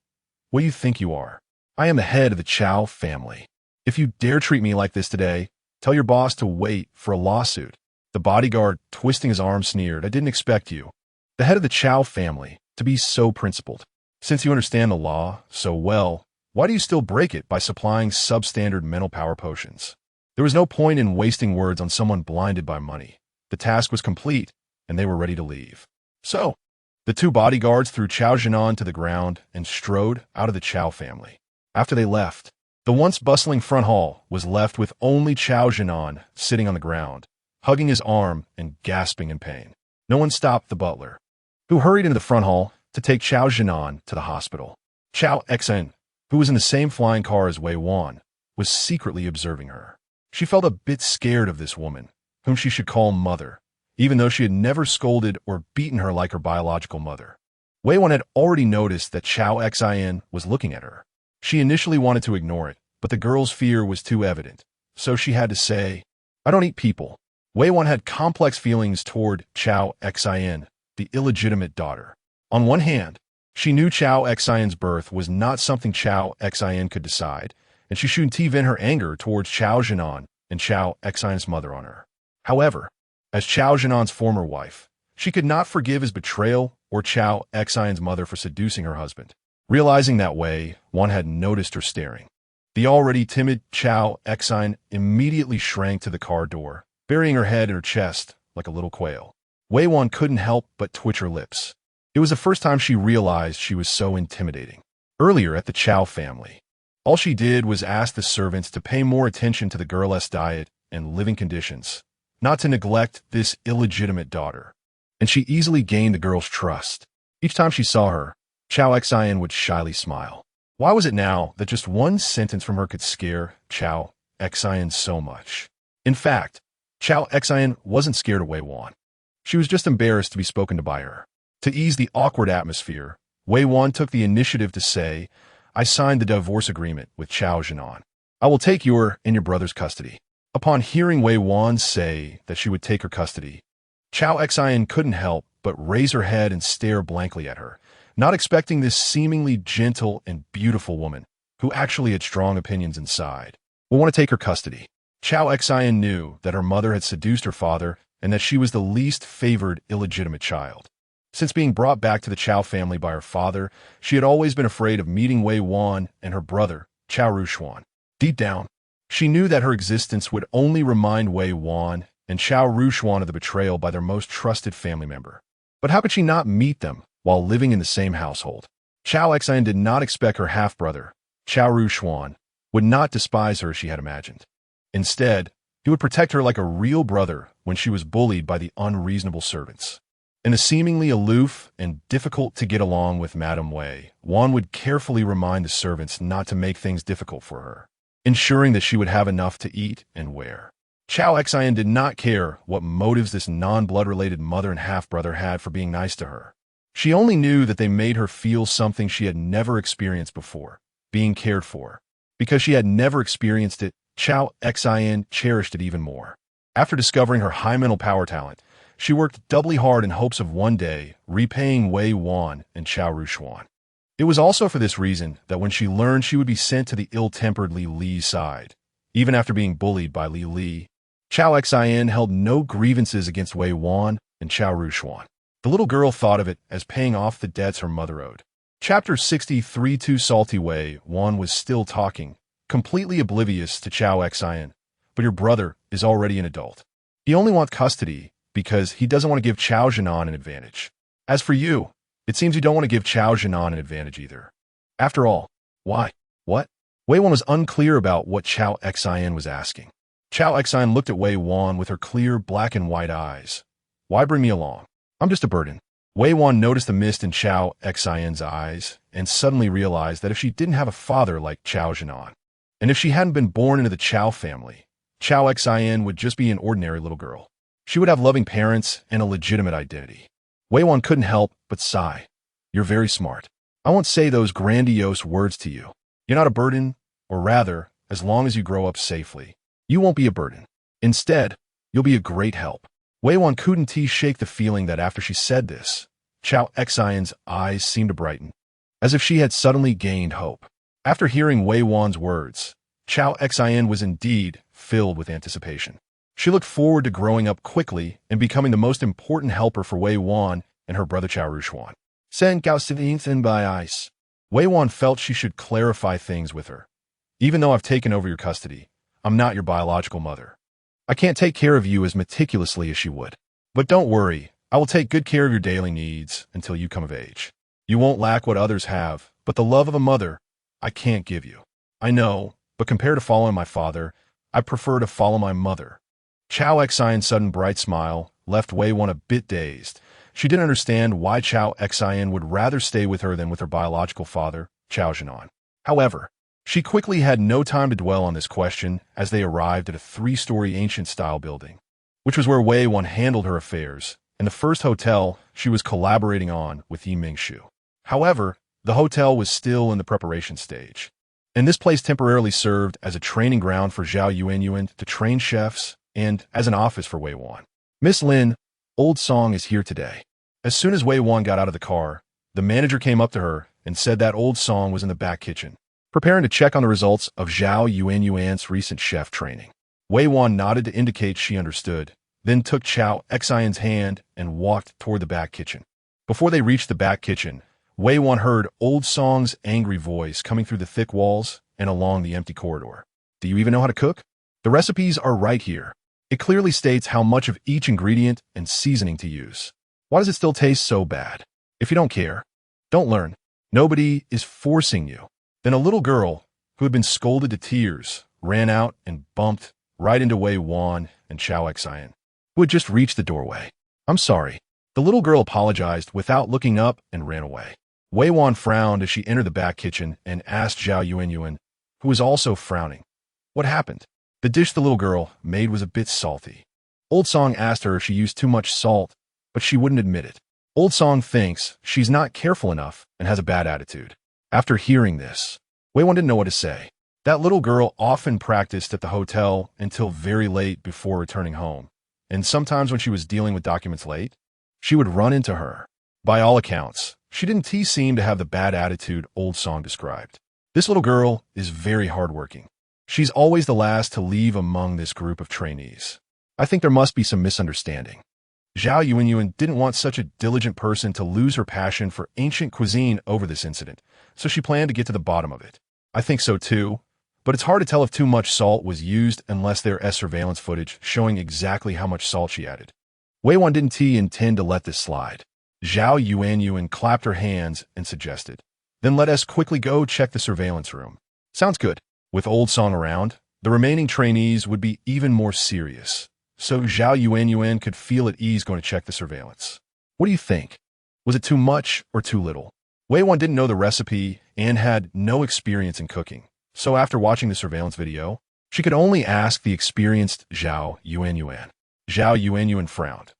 What do you think you are? I am the head of the Qiao family. If you dare treat me like this today, Tell your boss to wait for a lawsuit. The bodyguard, twisting his arm, sneered, I didn't expect you, the head of the Chow family, to be so principled. Since you understand the law so well, why do you still break it by supplying substandard mental power potions? There was no point in wasting words on someone blinded by money. The task was complete, and they were ready to leave. So, the two bodyguards threw Chow Jinan to the ground and strode out of the Chow family. After they left, the once bustling front hall was left with only Chow Jinan sitting on the ground, hugging his arm and gasping in pain. No one stopped the butler, who hurried into the front hall to take Chow Jinan to the hospital. Chow Xen, who was in the same flying car as Wei Wan, was secretly observing her. She felt a bit scared of this woman, whom she should call mother, even though she had never scolded or beaten her like her biological mother. Wei Wan had already noticed that Chow Xin was looking at her. She initially wanted to ignore it, but the girl's fear was too evident, so she had to say, I don't eat people. Wei Wan had complex feelings toward Chow Xin, the illegitimate daughter. On one hand, she knew Chow Xin's birth was not something Chow Xin could decide, and she shouldn't vent her anger towards Chow Jinan and Chow Xin's mother on her. However, as Chow Jinan's former wife, she could not forgive his betrayal or Chow Xin's mother for seducing her husband. Realizing that Wei Wan had noticed her staring, the already timid Chow Xin immediately shrank to the car door, burying her head in her chest like a little quail. Wei Wan couldn't help but twitch her lips. It was the first time she realized she was so intimidating. Earlier at the Chow family, all she did was ask the servants to pay more attention to the girl's diet and living conditions, not to neglect this illegitimate daughter. And she easily gained the girl's trust. Each time she saw her, Chow Xin would shyly smile. Why was it now that just one sentence from her could scare Chow Xin so much? In fact, Chow Xin wasn't scared of Wei Wan. She was just embarrassed to be spoken to by her. To ease the awkward atmosphere, Wei Wan took the initiative to say, I signed the divorce agreement with Chow Jinan. I will take your and your brother's custody. Upon hearing Wei Wan say that she would take her custody, Chow Xin couldn't help but raise her head and stare blankly at her, not expecting this seemingly gentle and beautiful woman, who actually had strong opinions inside, would want to take her custody. Chow Xin knew that her mother had seduced her father and that she was the least favored illegitimate child. Since being brought back to the Chow family by her father, she had always been afraid of meeting Wei Wan and her brother, Chow Rushuan. Deep down, she knew that her existence would only remind Wei Wan and Chow Rushuan of the betrayal by their most trusted family member. But how could she not meet them while living in the same household? Chow Xin did not expect her half-brother, Chow Rushuan, would not despise her as she had imagined. Instead, he would protect her like a real brother when she was bullied by the unreasonable servants. In a seemingly aloof and difficult to get along with Madame Wei, Wan would carefully remind the servants not to make things difficult for her, ensuring that she would have enough to eat and wear. Chow Xin did not care what motives this non-blood-related mother and half-brother had for being nice to her. She only knew that they made her feel something she had never experienced before, being cared for. Because she had never experienced it, Chow Xin cherished it even more. After discovering her high mental power talent, she worked doubly hard in hopes of one day repaying Wei Wan and Chow Rushuan. It was also for this reason that when she learned she would be sent to the ill-tempered Li Li's side, even after being bullied by Li Li, Chow Xin held no grievances against Wei Wan and Chow Rushuan. The little girl thought of it as paying off the debts her mother owed. Chapter 63. Too salty. Wei Wan was still talking, completely oblivious to Chow Xin. But your brother is already an adult. He only wants custody because he doesn't want to give Chow Jinan an advantage. As for you, it seems you don't want to give Chow Jinan an advantage either. After all, why? What? Wei Wan was unclear about what Chow Xin was asking. Chow Xin looked at Wei Wan with her clear black and white eyes. Why bring me along? I'm just a burden. Wei Wan noticed the mist in Chow Xin's eyes and suddenly realized that if she didn't have a father like Chow Jinan, and if she hadn't been born into the Chow family, Chow Xin would just be an ordinary little girl. She would have loving parents and a legitimate identity. Wei Wan couldn't help but sigh. You're very smart. I won't say those grandiose words to you. You're not a burden, or rather, as long as you grow up safely, you won't be a burden. Instead, you'll be a great help. Wei Wan couldn't shake the feeling that after she said this, Chow Xin's eyes seemed to brighten, as if she had suddenly gained hope. After hearing Wei Wan's words, Chow Xin was indeed filled with anticipation. She looked forward to growing up quickly and becoming the most important helper for Wei Wan and her brother Chao Rushuan. Sen Gao Sivin by ice. Wei Wan felt she should clarify things with her. Even though I've taken over your custody, I'm not your biological mother. I can't take care of you as meticulously as she would. But don't worry, I will take good care of your daily needs until you come of age. You won't lack what others have, but the love of a mother, I can't give you. I know, but compared to following my father, I prefer to follow my mother. Chao Xian's sudden bright smile left Wei Wan a bit dazed. She didn't understand why Chao Xian would rather stay with her than with her biological father, Chao Zhenan. However, she quickly had no time to dwell on this question as they arrived at a 3-story ancient-style building, which was where Wei Wan handled her affairs, and the first hotel she was collaborating on with Mingshu. However, the hotel was still in the preparation stage, and this place temporarily served as a training ground for Zhao Yuanyuan to train chefs and as an office for Wei Wan. Miss Lin, Old Song is here today. As soon as Wei Wan got out of the car, the manager came up to her and said that Old Song was in the back kitchen, preparing to check on the results of Zhao Yuanyuan's recent chef training. Wei Wan nodded to indicate she understood, then took Chao Xian's hand and walked toward the back kitchen. Before they reached the back kitchen, Wei Wan heard Old Song's angry voice coming through the thick walls and along the empty corridor. Do you even know how to cook? The recipes are right here. It clearly states how much of each ingredient and seasoning to use. Why does it still taste so bad? If you don't care, don't learn. Nobody is forcing you. Then a little girl, who had been scolded to tears, ran out and bumped right into Wei Wan and Chao Xian, who had just reached the doorway. I'm sorry. The little girl apologized without looking up and ran away. Wei Wan frowned as she entered the back kitchen and asked Zhao Yuanyuan, who was also frowning, what happened? The dish the little girl made was a bit salty. Old Song asked her if she used too much salt, but she wouldn't admit it. Old Song thinks she's not careful enough and has a bad attitude. After hearing this, Wei Wan didn't know what to say. That little girl often practiced at the hotel until very late before returning home, and sometimes when she was dealing with documents late, she would run into her. By all accounts, she didn't seem to have the bad attitude Old Song described. This little girl is very hardworking. She's always the last to leave among this group of trainees. I think there must be some misunderstanding. Zhao Yuanyuan didn't want such a diligent person to lose her passion for ancient cuisine over this incident, so she planned to get to the bottom of it. I think so too, but it's hard to tell if too much salt was used unless there is surveillance footage showing exactly how much salt she added. Wei Wan didn't intend to let this slide. Zhao Yuanyuan clapped her hands and suggested, then let us quickly go check the surveillance room. Sounds good. With Old Song around, the remaining trainees would be even more serious, so Zhao Yuanyuan could feel at ease going to check the surveillance. What do you think? Was it too much or too little? Wei Wan didn't know the recipe and had no experience in cooking, so after watching the surveillance video, she could only ask the experienced Zhao Yuanyuan. Zhao Yuanyuan frowned.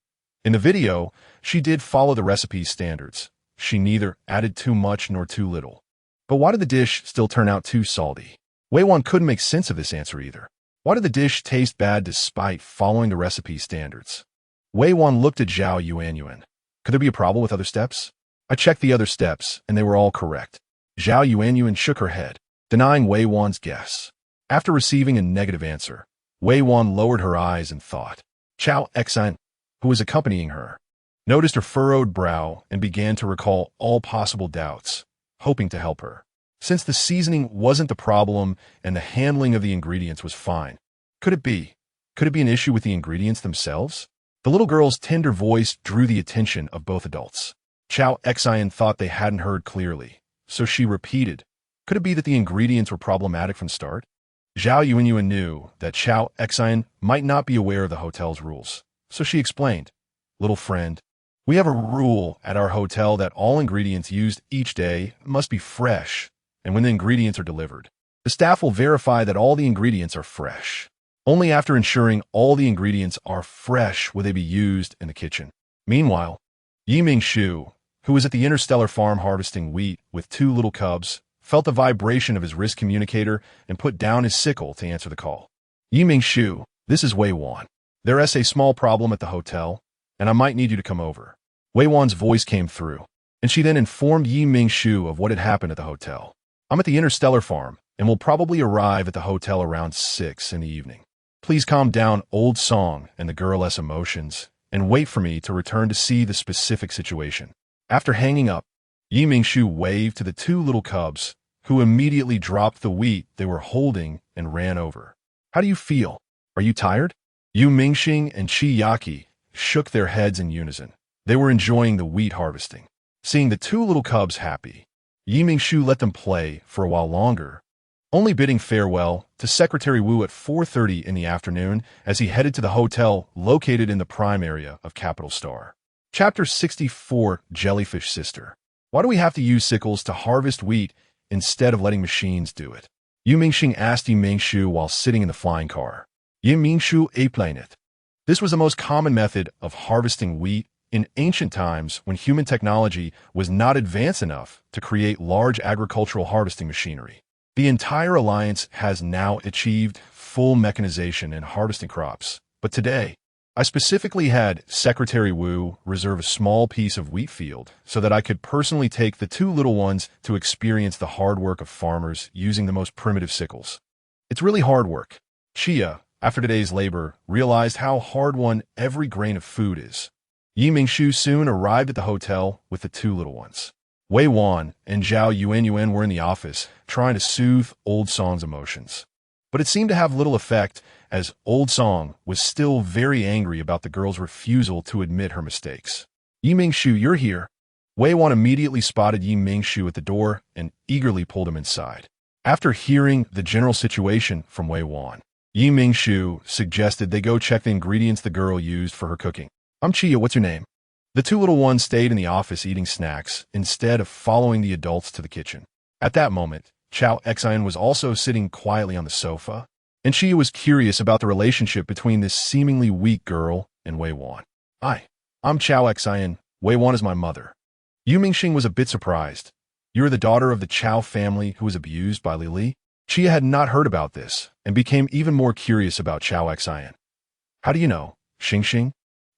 In the video, she did follow the recipe's standards. She neither added too much nor too little. But why did the dish still turn out too salty? Wei Wan couldn't make sense of this answer either. Why did the dish taste bad despite following the recipe standards? Wei Wan looked at Zhao Yuanyuan. Could there be a problem with other steps? I checked the other steps, and they were all correct. Zhao Yuanyuan shook her head, denying Wei Wan's guess. After receiving a negative answer, Wei Wan lowered her eyes and thought. Chao Xian, who was accompanying her, noticed her furrowed brow and began to recall all possible doubts, hoping to help her. Since the seasoning wasn't the problem and the handling of the ingredients was fine, could it be? Could it be an issue with the ingredients themselves? The little girl's tender voice drew the attention of both adults. Chao Xian thought they hadn't heard clearly, so she repeated, could it be that the ingredients were problematic from start? Zhao Yuanyuan knew that Chao Xian might not be aware of the hotel's rules, so she explained, little friend, we have a rule at our hotel that all ingredients used each day must be fresh, and when the ingredients are delivered, the staff will verify that all the ingredients are fresh. Only after ensuring all the ingredients are fresh will they be used in the kitchen. Meanwhile, Mingshu, who was at the Interstellar farm harvesting wheat with 2 little cubs, felt the vibration of his wrist communicator and put down his sickle to answer the call. Mingshu, this is Wei Wan. There is a small problem at the hotel, and I might need you to come over. Wei Wan's voice came through, and she then informed Mingshu of what had happened at the hotel. I'm at the Interstellar farm, and will probably arrive at the hotel around 6 in the evening. Please calm down, old song and the girl's emotions, and wait for me to return to see the specific situation. After hanging up, Mingshu waved to the two little cubs, who immediately dropped the wheat they were holding and ran over. How do you feel? Are you tired? Mingxing and Yaki shook their heads in unison. They were enjoying the wheat harvesting. Seeing the two little cubs happy, Mingshu let them play for a while longer, only bidding farewell to Secretary Wu at 4:30 in the afternoon as he headed to the hotel located in the prime area of Capital Star. Chapter 64, Jellyfish Sister. Why do we have to use sickles to harvest wheat instead of letting machines do it? Mingxing asked Mingshu while sitting in the flying car. Mingshu explained it. This was the most common method of harvesting wheat in ancient times when human technology was not advanced enough to create large agricultural harvesting machinery. The entire alliance has now achieved full mechanization in harvesting crops, but today, I specifically had Secretary Wu reserve a small piece of wheat field so that I could personally take the two little ones to experience the hard work of farmers using the most primitive sickles. It's really hard work. Chia, after today's labor, realized how hard-won every grain of food is. Mingshu soon arrived at the hotel with the two little ones. Wei Wan and Zhao Yuan were in the office, trying to soothe Old Song's emotions. But it seemed to have little effect, as Old Song was still very angry about the girl's refusal to admit her mistakes. Mingshu, you're here. Wei Wan immediately spotted Mingshu at the door and eagerly pulled him inside. After hearing the general situation from Wei Wan, Mingshu suggested they go check the ingredients the girl used for her cooking. I'm Chia, what's your name? The two little ones stayed in the office eating snacks instead of following the adults to the kitchen. At that moment, Chao Xian was also sitting quietly on the sofa, and Chia was curious about the relationship between this seemingly weak girl and Wei Wan. Hi, I'm Chao Xian. Wei Wan is my mother. Mingxing was a bit surprised. You're the daughter of the Chao family who was abused by Li Li? Chia had not heard about this and became even more curious about Chao Xian. How do you know, Xing?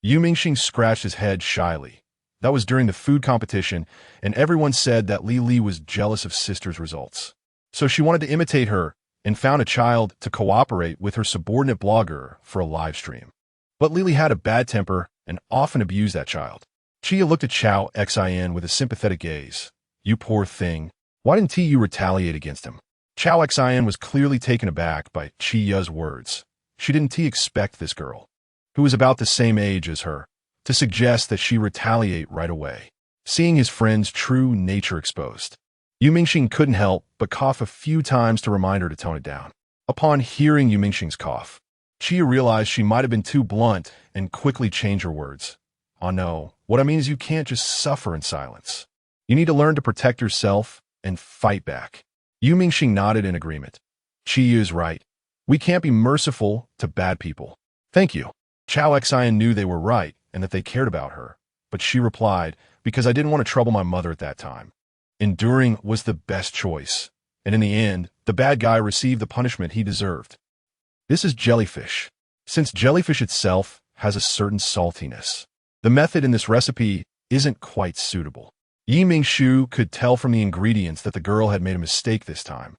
Mingxing scratched his head shyly. That was during the food competition, and everyone said that Li Li was jealous of sister's results. So she wanted to imitate her and found a child to cooperate with her subordinate blogger for a live stream. But Li Li had a bad temper and often abused that child. Chia looked at Chao Xian with a sympathetic gaze. You poor thing. Why didn't you retaliate against him? Chao Xian was clearly taken aback by Chia's words. She didn't expect this girl, who was about the same age as her, to suggest that she retaliate right away, seeing his friend's true nature exposed. Mingxing couldn't help but cough a few times to remind her to tone it down. Upon hearing Mingxing's cough, Chia realized she might have been too blunt and quickly changed her words. Oh no, what I mean is you can't just suffer in silence. You need to learn to protect yourself and fight back. Mingxing nodded in agreement. Chia is right. We can't be merciful to bad people. Thank you. Chao Xian knew they were right and that they cared about her, but she replied, because I didn't want to trouble my mother at that time. Enduring was the best choice, and in the end, the bad guy received the punishment he deserved. This is jellyfish. Since jellyfish itself has a certain saltiness, the method in this recipe isn't quite suitable. Mingshu could tell from the ingredients that the girl had made a mistake this time,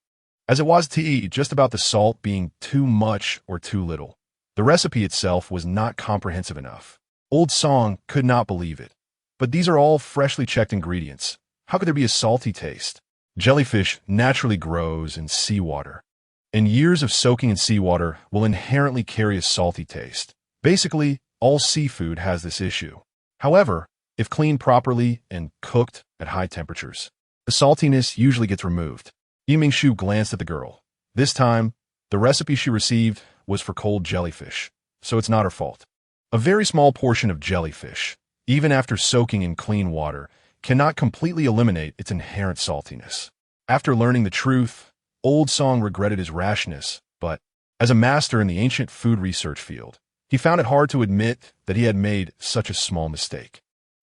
as it was just about the salt being too much or too little. The recipe itself was not comprehensive enough. Old Song could not believe it. But these are all freshly checked ingredients. How could there be a salty taste? Jellyfish naturally grows in seawater, and years of soaking in seawater will inherently carry a salty taste. Basically, all seafood has this issue. However, if cleaned properly and cooked at high temperatures, the saltiness usually gets removed. Mingshu glanced at the girl. This time, the recipe she received was for cold jellyfish, so it's not her fault. A very small portion of jellyfish, even after soaking in clean water, cannot completely eliminate its inherent saltiness. After learning the truth, Old Song regretted his rashness, but as a master in the ancient food research field, he found it hard to admit that he had made such a small mistake.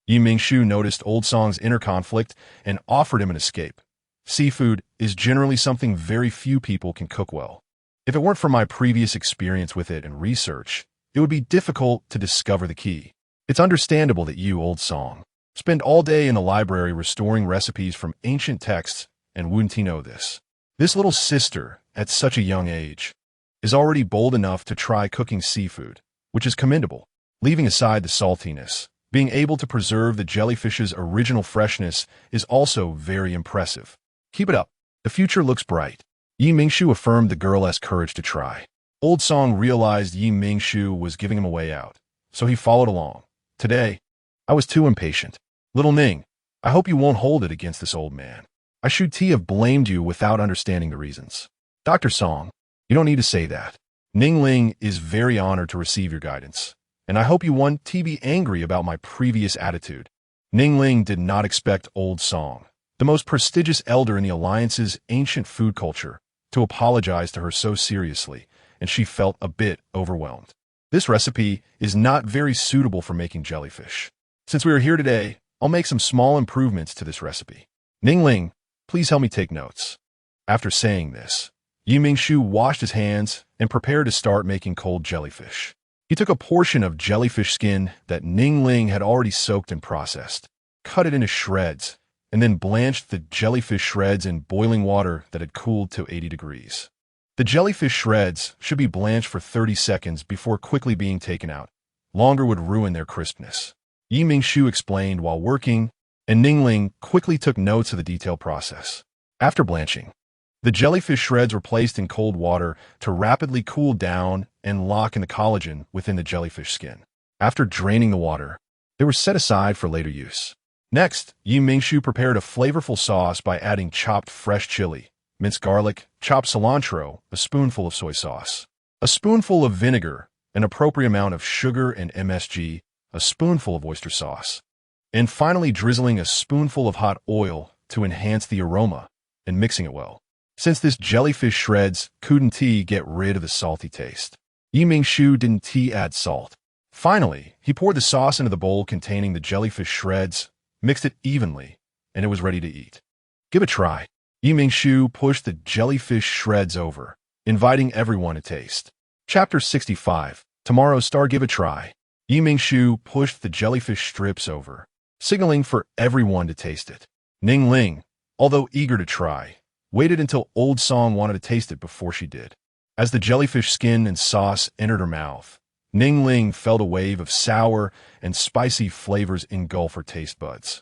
Mingshu noticed Old Song's inner conflict and offered him an escape. Seafood is generally something very few people can cook well. If it weren't for my previous experience with it and research, it would be difficult to discover the key. It's understandable that you, Old Song, spend all day in the library restoring recipes from ancient texts and wouldn't know this. This little sister, at such a young age, is already bold enough to try cooking seafood, which is commendable. Leaving aside the saltiness, being able to preserve the jellyfish's original freshness is also very impressive. Keep it up. The future looks bright. Mingshu affirmed the girl's courage to try. Old Song realized Mingshu was giving him a way out, so he followed along. Today, I was too impatient. Little Ning, I hope you won't hold it against this old man. I should have blamed you without understanding the reasons. Dr. Song, you don't need to say that. Ning Ling is very honored to receive your guidance, and I hope you won't be angry about my previous attitude. Ning Ling did not expect Old Song, the most prestigious elder in the Alliance's ancient food culture, to apologize to her so seriously, and she felt a bit overwhelmed. This recipe is not very suitable for making jellyfish. Since we are here today, I'll make some small improvements to this recipe. Ning Ling, please help me take notes. After saying this, Mingshu washed his hands and prepared to start making cold jellyfish. He took a portion of jellyfish skin that Ning Ling had already soaked and processed, cut it into shreds, and then blanched the jellyfish shreds in boiling water that had cooled to 80 degrees. The jellyfish shreds should be blanched for 30 seconds before quickly being taken out. Longer would ruin their crispness. Mingshu explained while working, and Ning Ling quickly took notes of the detailed process. After blanching, the jellyfish shreds were placed in cold water to rapidly cool down and lock in the collagen within the jellyfish skin. After draining the water, they were set aside for later use. Next, Mingshu prepared a flavorful sauce by adding chopped fresh chili, minced garlic, chopped cilantro, a spoonful of soy sauce, a spoonful of vinegar, an appropriate amount of sugar and MSG, a spoonful of oyster sauce, and finally drizzling a spoonful of hot oil to enhance the aroma and mixing it well. Since this jellyfish shreds couldn't get rid of the salty taste, Mingshu didn't add salt. Finally, he poured the sauce into the bowl containing the jellyfish shreds, mixed it evenly, and it was ready to eat. Give it a try. Mingshu pushed the jellyfish shreds over, inviting everyone to taste. Chapter 65. Tomorrow's Star. Give it a try. Mingshu pushed the jellyfish strips over, signaling for everyone to taste it. Ning Ling, although eager to try, waited until Old Song wanted to taste it before she did. As the jellyfish skin and sauce entered her mouth, Ning Ling felt a wave of sour and spicy flavors engulf her taste buds.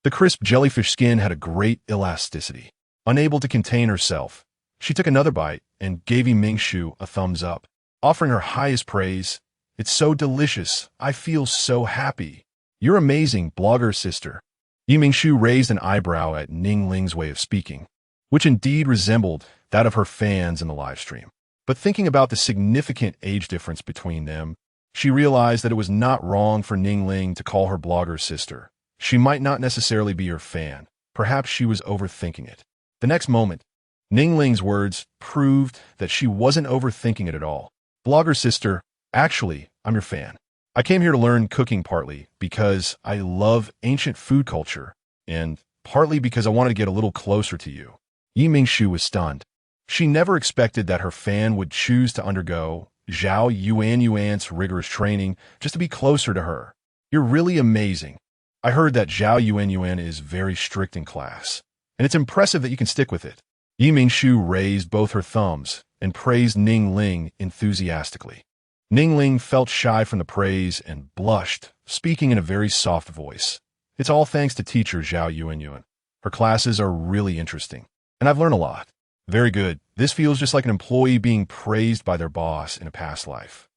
The crisp jellyfish skin had a great elasticity. Unable to contain herself, she took another bite and gave Mingshu a thumbs up, offering her highest praise. It's so delicious. I feel so happy. You're amazing, blogger sister. Mingshu raised an eyebrow at Ning Ling's way of speaking, which indeed resembled that of her fans in the live stream. But thinking about the significant age difference between them, she realized that it was not wrong for Ning Ling to call her blogger sister. She might not necessarily be her fan. Perhaps she was overthinking it. The next moment, Ning Ling's words proved that she wasn't overthinking it at all. Blogger sister, actually, I'm your fan. I came here to learn cooking partly because I love ancient food culture, and partly because I wanted to get a little closer to you. Mingshu was stunned. She never expected that her fan would choose to undergo Zhao Yuanyuan's rigorous training just to be closer to her. You're really amazing. I heard that Zhao Yuanyuan is very strict in class, and it's impressive that you can stick with it. Mingshu raised both her thumbs and praised Ning Ling enthusiastically. Ning Ling felt shy from the praise and blushed, speaking in a very soft voice. It's all thanks to teacher Zhao Yuanyuan. Her classes are really interesting, and I've learned a lot. Very good. This feels just like an employee being praised by their boss in a past life.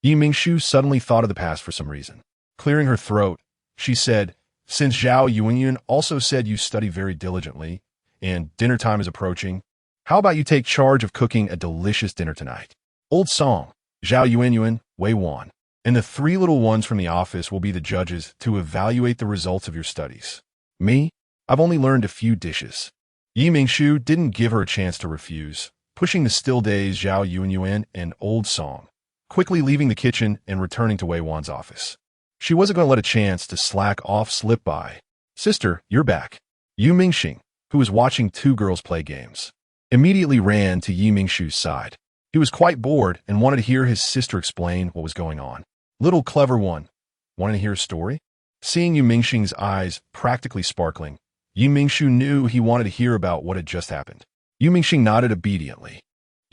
Mingshu suddenly thought of the past for some reason. Clearing her throat, she said, since Zhao Yuanyuan also said you study very diligently, and dinner time is approaching, how about you take charge of cooking a delicious dinner tonight? Old Song, Zhao Yuanyuan, Wei Wan, and the three little ones from the office will be the judges to evaluate the results of your studies. Me? I've only learned a few dishes. Mingshu didn't give her a chance to refuse, pushing the still dazed Zhao Yuanyuan and Old Song, quickly leaving the kitchen and returning to Wei Wan's office. She wasn't going to let a chance to slack off slip by. Sister, you're back. Mingxing, who was watching two girls play games, immediately ran to Mingshu's side. He was quite bored and wanted to hear his sister explain what was going on. Little clever one. Want to hear a story? Seeing Mingxing's eyes practically sparkling, Mingshu knew he wanted to hear about what had just happened. Mingxing nodded obediently.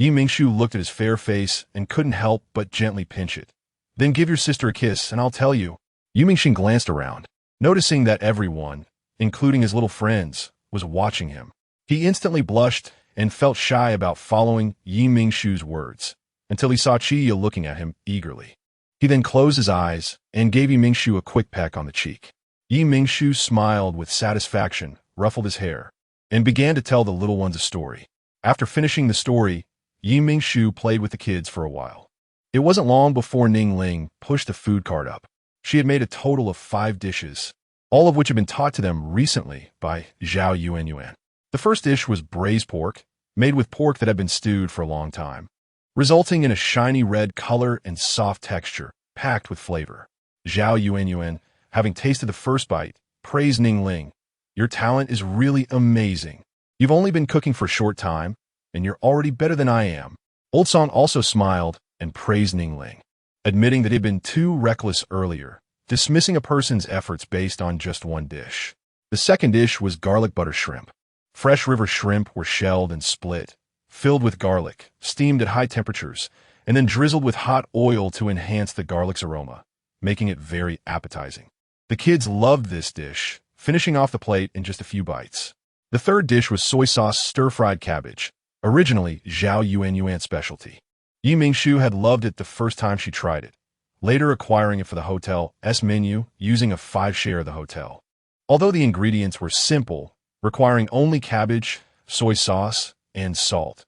Mingshu looked at his fair face and couldn't help but gently pinch it. Then give your sister a kiss and I'll tell you. Mingshu glanced around, noticing that everyone, including his little friends, was watching him. He instantly blushed and felt shy about following Mingshu's words, until he saw Chiya looking at him eagerly. He then closed his eyes and gave Mingshu a quick peck on the cheek. Mingshu smiled with satisfaction, ruffled his hair, and began to tell the little ones a story. After finishing the story, Mingshu played with the kids for a while. It wasn't long before Mingly pushed the food cart up. She had made a total of 5 dishes, all of which had been taught to them recently by Zhao Yuanyuan. The first dish was braised pork, made with pork that had been stewed for a long time, resulting in a shiny red color and soft texture, packed with flavor. Zhao Yuanyuan, having tasted the first bite, praised Mingly. Your talent is really amazing. You've only been cooking for a short time, and you're already better than I am. Old Song also smiled and praised Mingly, admitting that he had been too reckless earlier, dismissing a person's efforts based on just one dish. The second dish was garlic butter shrimp. Fresh river shrimp were shelled and split, filled with garlic, steamed at high temperatures, and then drizzled with hot oil to enhance the garlic's aroma, making it very appetizing. The kids loved this dish, finishing off the plate in just a few bites. The third dish was soy sauce stir-fried cabbage, originally Zhao Yuanyuan's specialty. Mingshu had loved it the first time she tried it, later acquiring it for the hotel's menu using a 5-share of the hotel. Although the ingredients were simple, requiring only cabbage, soy sauce, and salt,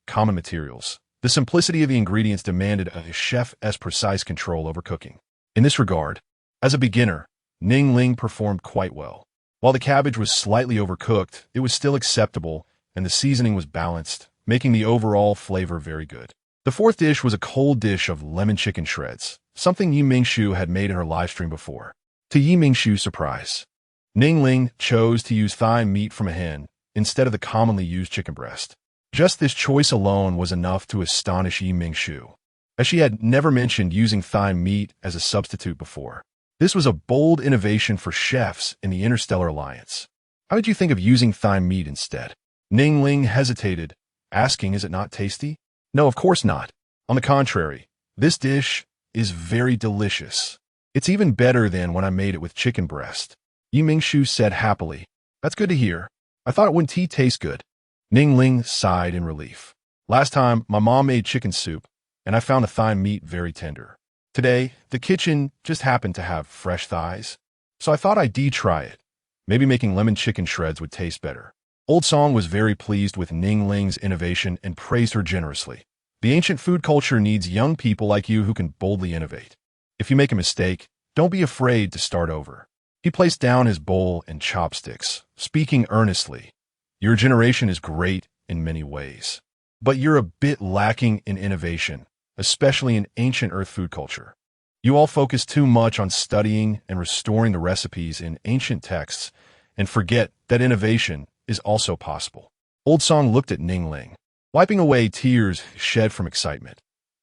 common materials, the simplicity of the ingredients demanded a chef's precise control over cooking. In this regard, as a beginner, Mingly performed quite well. While the cabbage was slightly overcooked, it was still acceptable, and the seasoning was balanced, making the overall flavor very good. The fourth dish was a cold dish of lemon chicken shreds, something Mingshu had made in her livestream before. To Mingshu's surprise, Mingly chose to use thigh meat from a hen instead of the commonly used chicken breast. Just this choice alone was enough to astonish Mingshu, as she had never mentioned using thigh meat as a substitute before. This was a bold innovation for chefs in the Interstellar Alliance. How did you think of using thigh meat instead? Mingly hesitated, asking, is it not tasty? No, of course not. On the contrary, this dish is very delicious. It's even better than when I made it with chicken breast. Mingshu said happily. That's good to hear. I thought it wouldn't taste good. Mingly sighed in relief. Last time, my mom made chicken soup, and I found the thigh meat very tender. Today, the kitchen just happened to have fresh thighs, so I thought I'd try it. Maybe making lemon chicken shreds would taste better. Old Song was very pleased with Mingly's innovation and praised her generously. The ancient food culture needs young people like you who can boldly innovate. If you make a mistake, don't be afraid to start over. He placed down his bowl and chopsticks, speaking earnestly. Your generation is great in many ways, but you're a bit lacking in innovation, especially in ancient Earth food culture. You all focus too much on studying and restoring the recipes in ancient texts and forget that innovation is also possible. Old Song looked at Mingly, wiping away tears shed from excitement.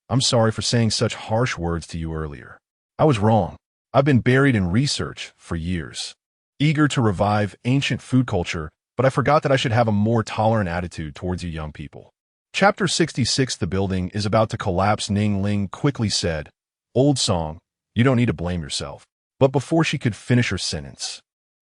I'm sorry for saying such harsh words to you earlier. I was wrong. I've been buried in research for years, eager to revive ancient food culture, but I forgot that I should have a more tolerant attitude towards you young people. Chapter 66. The building is about to collapse. Mingly quickly said, Old Song, you don't need to blame yourself. But before she could finish her sentence,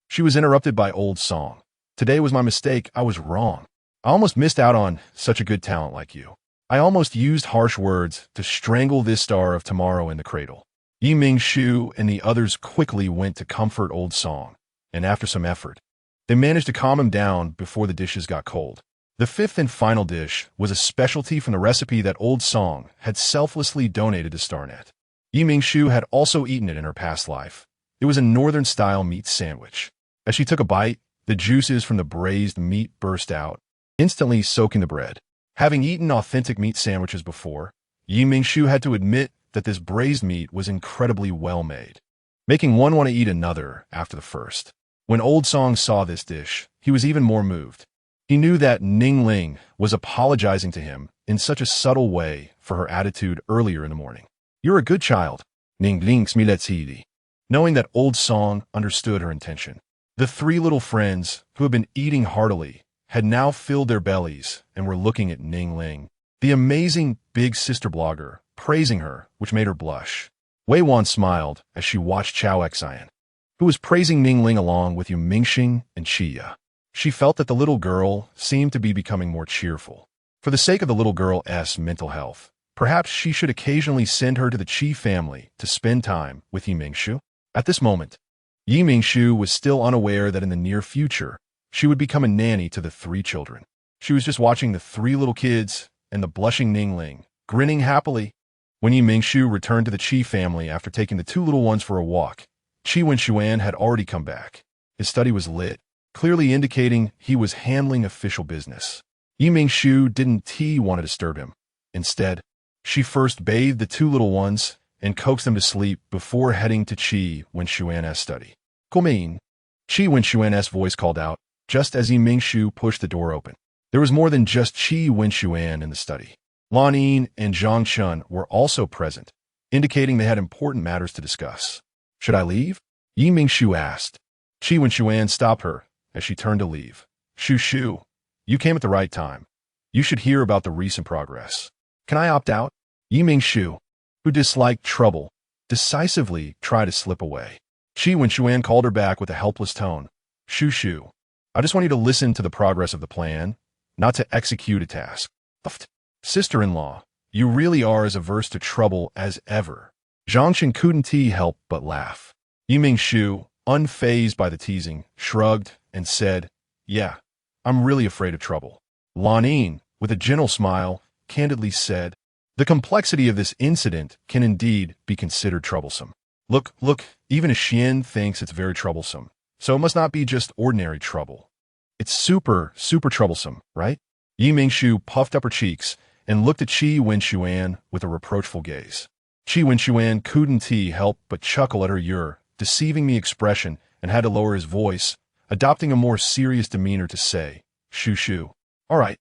she was interrupted by Old Song. Today was my mistake. I was wrong. I almost missed out on such a good talent like you. I almost used harsh words to strangle this star of tomorrow in the cradle. Mingshu and the others quickly went to comfort Old Song, and after some effort, they managed to calm him down before the dishes got cold. The fifth and final dish was a specialty from the recipe that Old Song had selflessly donated to Starnet. Mingshu had also eaten it in her past life. It was a northern-style meat sandwich. As she took a bite, the juices from the braised meat burst out, instantly soaking the bread. Having eaten authentic meat sandwiches before, Mingshu had to admit that this braised meat was incredibly well made, making one want to eat another after the first. When Old Song saw this dish, he was even more moved. He knew that Mingly was apologizing to him in such a subtle way for her attitude earlier in the morning. You're a good child, Mingly smiletsidi. Knowing that Old Song understood her intention, the 3 little friends who had been eating heartily had now filled their bellies and were looking at Mingly, The amazing big sister blogger, praising her, which made her blush. Wei Wan smiled as she watched Chao Xian, who was praising Mingling along with Yu Mingxing and Qia. She felt that the little girl seemed to be becoming more cheerful. For the sake of the little girl's mental health, perhaps she should occasionally send her to the Qi family to spend time with Yi Mingshu. At this moment, Yi Mingshu was still unaware that in the near future, she would become a nanny to the 3 children. She was just watching the 3 little kids and the blushing Ningling, grinning happily. When Yi Mingshu returned to the Qi family after taking the 2 little ones for a walk, Qi Wenshuan had already come back. His study was lit, clearly indicating he was handling official business. Yi Mingshu didn't want to disturb him. Instead, she first bathed the 2 little ones and coaxed them to sleep before heading to Qi Wenshuan's study. Come. Qi Wenshuan's voice called out, just as Yi Mingshu pushed the door open. There was more than just Qi Wenshuan in the study. Lan Yin and Zhang Chun were also present, indicating they had important matters to discuss. Should I leave? Yi Mingshu asked. Qi Wenshuan stopped her as she turned to leave. Shu, you came at the right time. You should hear about the recent progress. Can I opt out? Yi Mingshu, who disliked trouble, decisively tried to slip away. Qi Wenshuan called her back with a helpless tone. Shu, I just want you to listen to the progress of the plan, not to execute a task. Sister-in-law, you really are as averse to trouble as ever. Zhang Chen couldn't help but laugh. Yi Mingshu, unfazed by the teasing, shrugged and said, yeah, I'm really afraid of trouble. Lan Yin, with a gentle smile, candidly said, the complexity of this incident can indeed be considered troublesome. Look, even a Xian thinks it's very troublesome, so it must not be just ordinary trouble. It's super troublesome, right? Yi Mingshu puffed up her cheeks and looked at Qi Wenshuan with a reproachful gaze. Qi Wenshuan couldn't help but chuckle at her "you're deceiving me" expression and had to lower his voice, adopting a more serious demeanor to say, Shu. All right,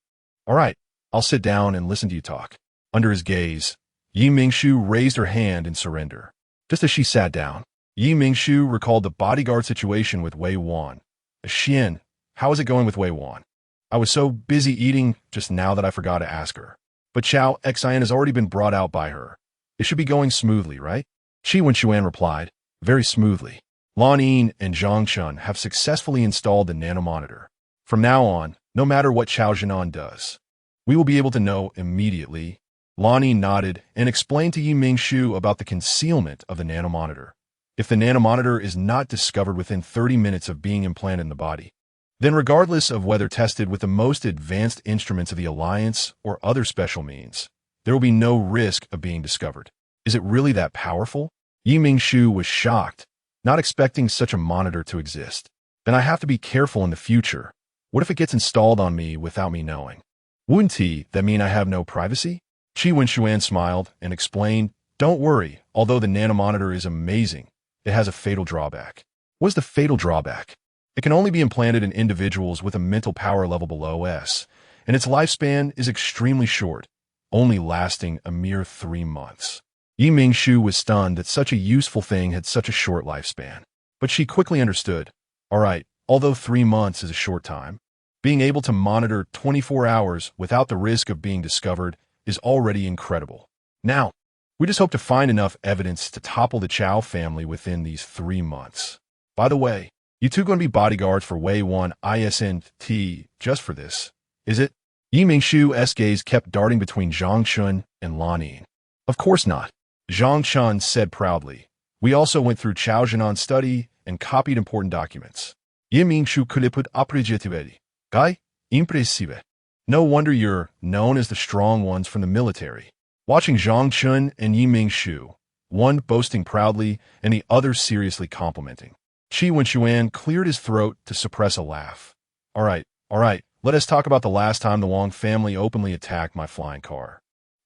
I'll sit down and listen to you talk. Under his gaze, Yi Mingshu raised her hand in surrender. Just as she sat down, Yi Mingshu recalled the bodyguard situation with Wei Wan. Xian, how is it going with Wei Wan? I was so busy eating just now that I forgot to ask her. But Chao Xian has already been brought out by her. It should be going smoothly, right? Qi Wenshuan replied, very smoothly. Lan Yin and Zhang Chun have successfully installed the nanomonitor. From now on, no matter what Chao Jinan does, we will be able to know immediately. Lan Yin nodded and explained to Yi Mingshu about the concealment of the nanomonitor. If the nanomonitor is not discovered within 30 minutes of being implanted in the body, then regardless of whether tested with the most advanced instruments of the Alliance or other special means, there will be no risk of being discovered. Is it really that powerful? Yi Mingshu was shocked, not expecting such a monitor to exist. Then I have to be careful in the future. What if it gets installed on me without me knowing? Wouldn't that mean I have no privacy? Qi Wenshuan smiled and explained, don't worry, although the nanomonitor is amazing, it has a fatal drawback. What's the fatal drawback? It can only be implanted in individuals with a mental power level below S, and its lifespan is extremely short, only lasting a mere 3 months. Yi Mingshu was stunned that such a useful thing had such a short lifespan. But she quickly understood. All right, although 3 months is a short time, being able to monitor 24 hours without the risk of being discovered is already incredible. Now, we just hope to find enough evidence to topple the Chao family within these 3 months. By the way, you two going to be bodyguards for Wei Wan Isnt just for this, is it? Yi Mingshu's gaze kept darting between Zhang Chun and Lan Yin. Of course not. Zhang Chun said proudly. We also went through Chao Jinan's study and copied important documents. Yi Mingshu kuliput apreciativedi. Gai? Impressive. No wonder you're known as the strong ones from the military. Watching Zhang Chun and Yi Mingshu, one boasting proudly and the other seriously complimenting, Qi Wenshuan cleared his throat to suppress a laugh. All right, let us talk about the last time the Wang family openly attacked my flying car.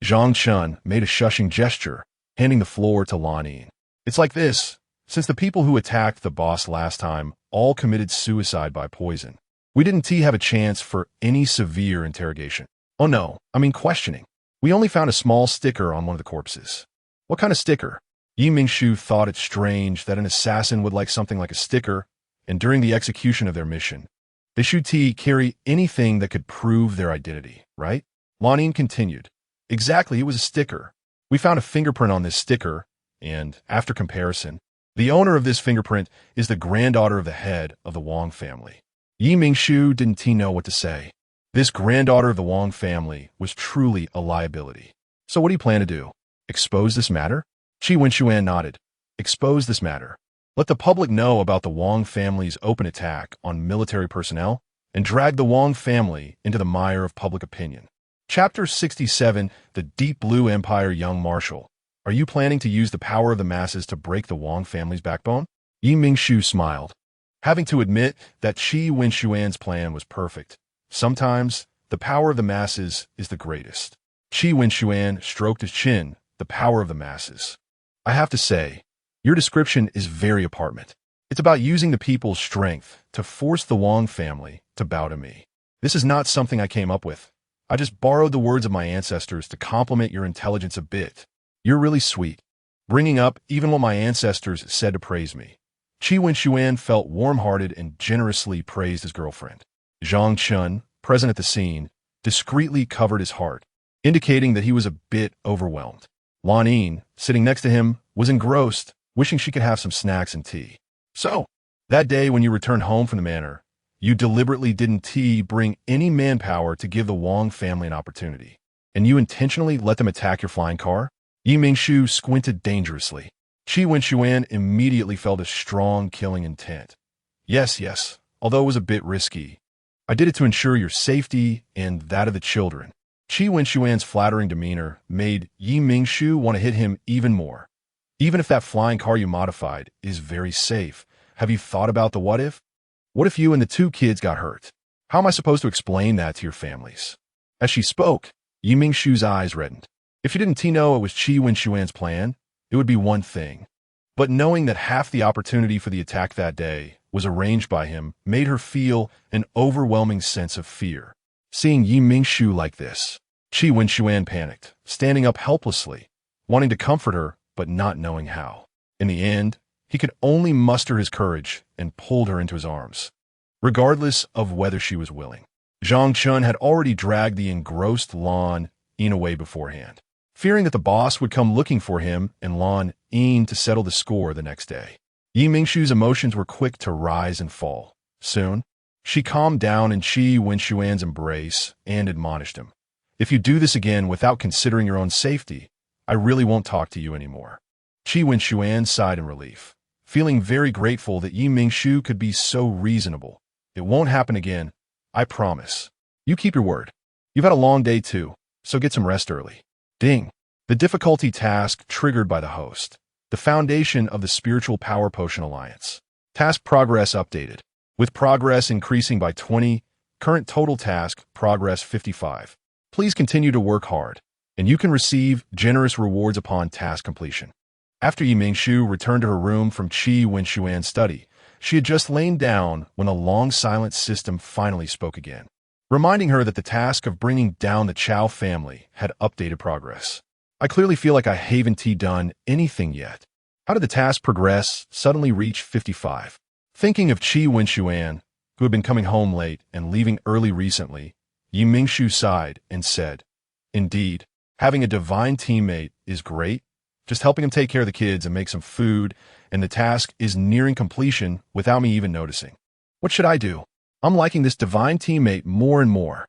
Zhang Chun made a shushing gesture, handing the floor to Lan Yin. It's like this. Since the people who attacked the boss last time all committed suicide by poison, we didn't have a chance for any severe interrogation. Oh no, I mean questioning. We only found a small sticker on one of the corpses. What kind of sticker? Yi Mingshu thought it strange that an assassin would like something like a sticker, and during the execution of their mission, they should carry anything that could prove their identity, right? Lan Yin continued. Exactly, it was a sticker. We found a fingerprint on this sticker, and, after comparison, the owner of this fingerprint is the granddaughter of the head of the Wang family. Mingshu didn't know what to say. This granddaughter of the Wang family was truly a liability. So what do you plan to do? Expose this matter? Wenxuan nodded. Expose this matter. Let the public know about the Wang family's open attack on military personnel and drag the Wang family into the mire of public opinion. Chapter 67, The Deep Blue Empire Young Marshal. Are you planning to use the power of the masses to break the Wang family's backbone? Mingshu smiled, having to admit that Wenxuan's plan was perfect. Sometimes, the power of the masses is the greatest. Wenxuan stroked his chin, the power of the masses. I have to say, your description is very apartment. It's about using the people's strength to force the Wang family to bow to me. This is not something I came up with. I just borrowed the words of my ancestors to compliment your intelligence a bit. You're really sweet, bringing up even what my ancestors said to praise me. Wenxuan felt warm-hearted and generously praised his girlfriend. Zhang Chun, present at the scene, discreetly covered his heart, indicating that he was a bit overwhelmed. Lan Yin, sitting next to him, was engrossed, wishing she could have some snacks and tea. So, that day when you returned home from the manor, you deliberately didn't bring any manpower to give the Wang family an opportunity, and you intentionally let them attack your flying car? Mingshu squinted dangerously. Wenxuan immediately felt a strong killing intent. Yes, although it was a bit risky. I did it to ensure your safety and that of the children. Wenxuan's flattering demeanor made Mingshu want to hit him even more. Even if that flying car you modified is very safe, have you thought about the what if? What if you and the two kids got hurt? How am I supposed to explain that to your families? As she spoke, Mingshu's eyes reddened. If you didn't know it was Wenxuan's plan, it would be one thing. But knowing that half the opportunity for the attack that day was arranged by him made her feel an overwhelming sense of fear. Seeing Mingshu like this, Wenxuan panicked, standing up helplessly, wanting to comfort her but not knowing how. In the end, he could only muster his courage and pulled her into his arms, regardless of whether she was willing. Zhang Chun had already dragged the engrossed Lan Yin away beforehand, fearing that the boss would come looking for him and Lan Yin to settle the score the next day. Mingshu's emotions were quick to rise and fall. Soon, she calmed down in Wenxuan's embrace and admonished him. If you do this again without considering your own safety, I really won't talk to you anymore. Wenxuan sighed in relief, feeling very grateful that Mingshu could be so reasonable. It won't happen again, I promise. You keep your word. You've had a long day too, so get some rest early. Ding. The difficulty task triggered by the host. The foundation of the Spiritual Power Potion Alliance. Task progress updated. With progress increasing by 20, current total task progress 55. Please continue to work hard, and you can receive generous rewards upon task completion. After Mingshu returned to her room from Wenxuan's study, she had just lain down when a long silent system finally spoke again, reminding her that the task of bringing down the Chao family had updated progress. I clearly feel like I haven't done anything yet. How did the task progress suddenly reach 55? Thinking of Wenxuan, who had been coming home late and leaving early recently, Mingshu sighed and said, Indeed, having a divine teammate is great. Just helping him take care of the kids and make some food, and the task is nearing completion without me even noticing. What should I do? I'm liking this divine teammate more and more.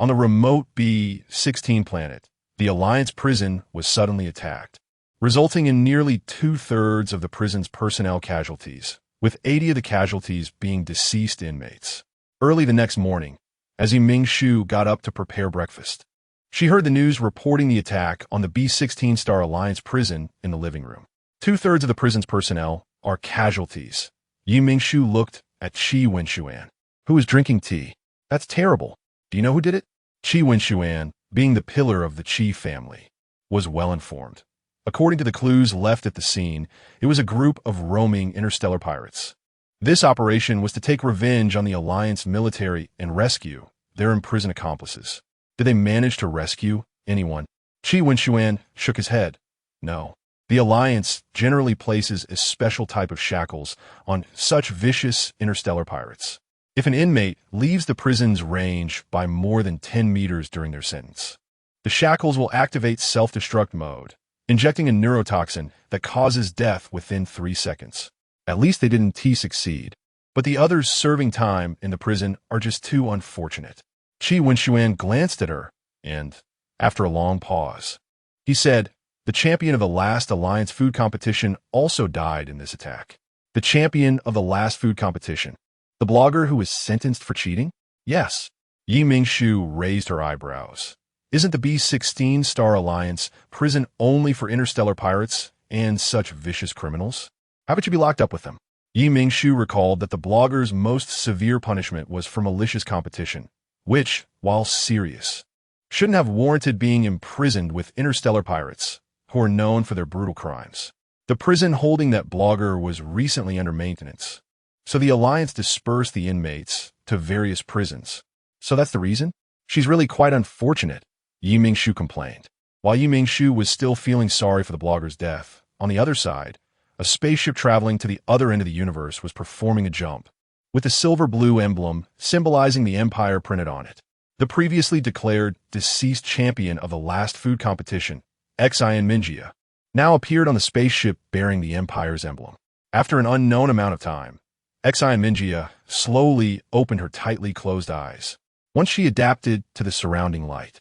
On the remote B-16 planet, the Alliance prison was suddenly attacked, resulting in nearly 2/3 of the prison's personnel casualties, with 80 of the casualties being deceased inmates. Early the next morning, as Mingshu got up to prepare breakfast, she heard the news reporting the attack on the B-16 Star Alliance prison in the living room. 2/3 of the prison's personnel are casualties. Mingshu looked at Wenxuan, who was drinking tea. That's terrible. Do you know who did it? Wenxuan, being the pillar of the Qi family, was well informed. According to the clues left at the scene, it was a group of roaming interstellar pirates. This operation was to take revenge on the Alliance military and rescue their imprisoned accomplices. Did they manage to rescue anyone? Wenxuan shook his head. No. The Alliance generally places a special type of shackles on such vicious interstellar pirates. If an inmate leaves the prison's range by more than 10 meters during their sentence, the The shackles will activate self-destruct mode, injecting a neurotoxin that causes death within 3 seconds. At least they didn't succeed. But the others serving time in the prison are just too unfortunate. Qi Wenshuan glanced at her, and, after a long pause, he said, the champion of the last Alliance food competition also died in this attack. The champion of the last food competition. The blogger who was sentenced for cheating? Yes. Yi Mingshu raised her eyebrows. Isn't the B-16 Star Alliance prison only for interstellar pirates and such vicious criminals? How would you be locked up with them? Yi Mingshu recalled that the blogger's most severe punishment was for malicious competition, which, while serious, shouldn't have warranted being imprisoned with interstellar pirates, who are known for their brutal crimes. The prison holding that blogger was recently under maintenance, so the Alliance dispersed the inmates to various prisons. So that's the reason? She's really quite unfortunate, Yi Mingshu complained. While Yi Mingshu was still feeling sorry for the blogger's death, on the other side, a spaceship traveling to the other end of the universe was performing a jump, with a silver-blue emblem symbolizing the Empire printed on it. The previously declared deceased champion of the last food competition, Xian Minjia, now appeared on the spaceship bearing the Empire's emblem. After an unknown amount of time, Xian Minjia slowly opened her tightly closed eyes. Once she adapted to the surrounding light,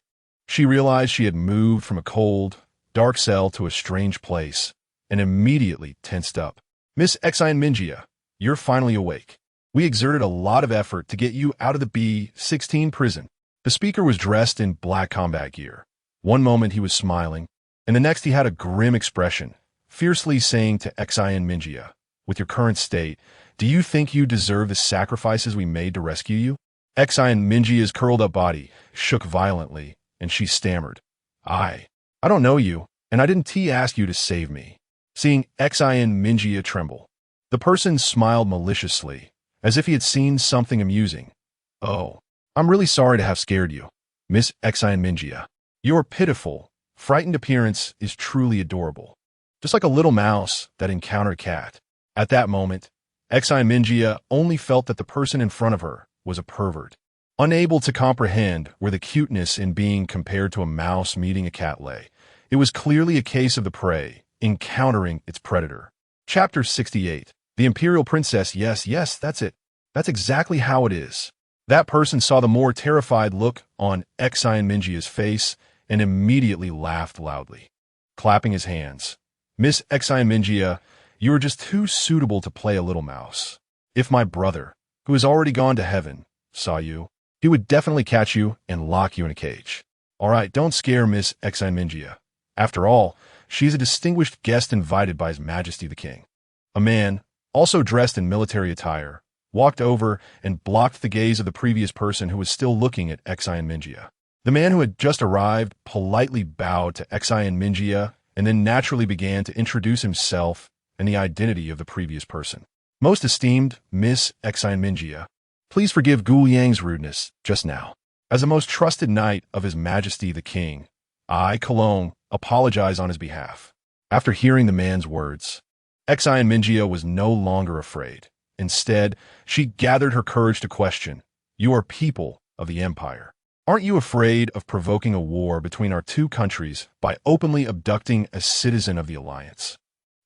she realized she had moved from a cold, dark cell to a strange place, and immediately tensed up. Miss Xian Minjia, you're finally awake. We exerted a lot of effort to get you out of the B-16 prison. The speaker was dressed in black combat gear. One moment he was smiling, and the next he had a grim expression, fiercely saying to Xian Minjia, with your current state, do you think you deserve the sacrifices we made to rescue you? Xian Minjia's curled-up body shook violently, and she stammered, I don't know you, and I didn't ask you to save me. Seeing Xian Minjia tremble, the person smiled maliciously, as if he had seen something amusing. Oh, I'm really sorry to have scared you, Miss Xian Minjia. Your pitiful, frightened appearance is truly adorable, just like a little mouse that encountered a cat. At that moment, Xian Minjia only felt that the person in front of her was a pervert. Unable to comprehend where the cuteness in being compared to a mouse meeting a cat lay, it was clearly a case of the prey encountering its predator. Chapter 68. The Imperial Princess. Yes, that's it. That's exactly how it is. That person saw the more terrified look on Xian Minjia's face and immediately laughed loudly, clapping his hands. Miss Xian Minjia, you are just too suitable to play a little mouse. If my brother, who has already gone to heaven, saw you, he would definitely catch you and lock you in a cage. All right, don't scare Miss Xian Minjia. After all, she's a distinguished guest invited by His Majesty the King. A man, also dressed in military attire, walked over and blocked the gaze of the previous person who was still looking at Xian Minjia. The man who had just arrived politely bowed to Xian Minjia and then naturally began to introduce himself and the identity of the previous person. Most esteemed Miss Xian Minjia, please forgive Gu Yang's rudeness just now. As a most trusted knight of His Majesty the King, I, Cologne, apologize on his behalf. After hearing the man's words, Xian Minjia was no longer afraid. Instead, she gathered her courage to question, you are people of the Empire. Aren't you afraid of provoking a war between our two countries by openly abducting a citizen of the Alliance?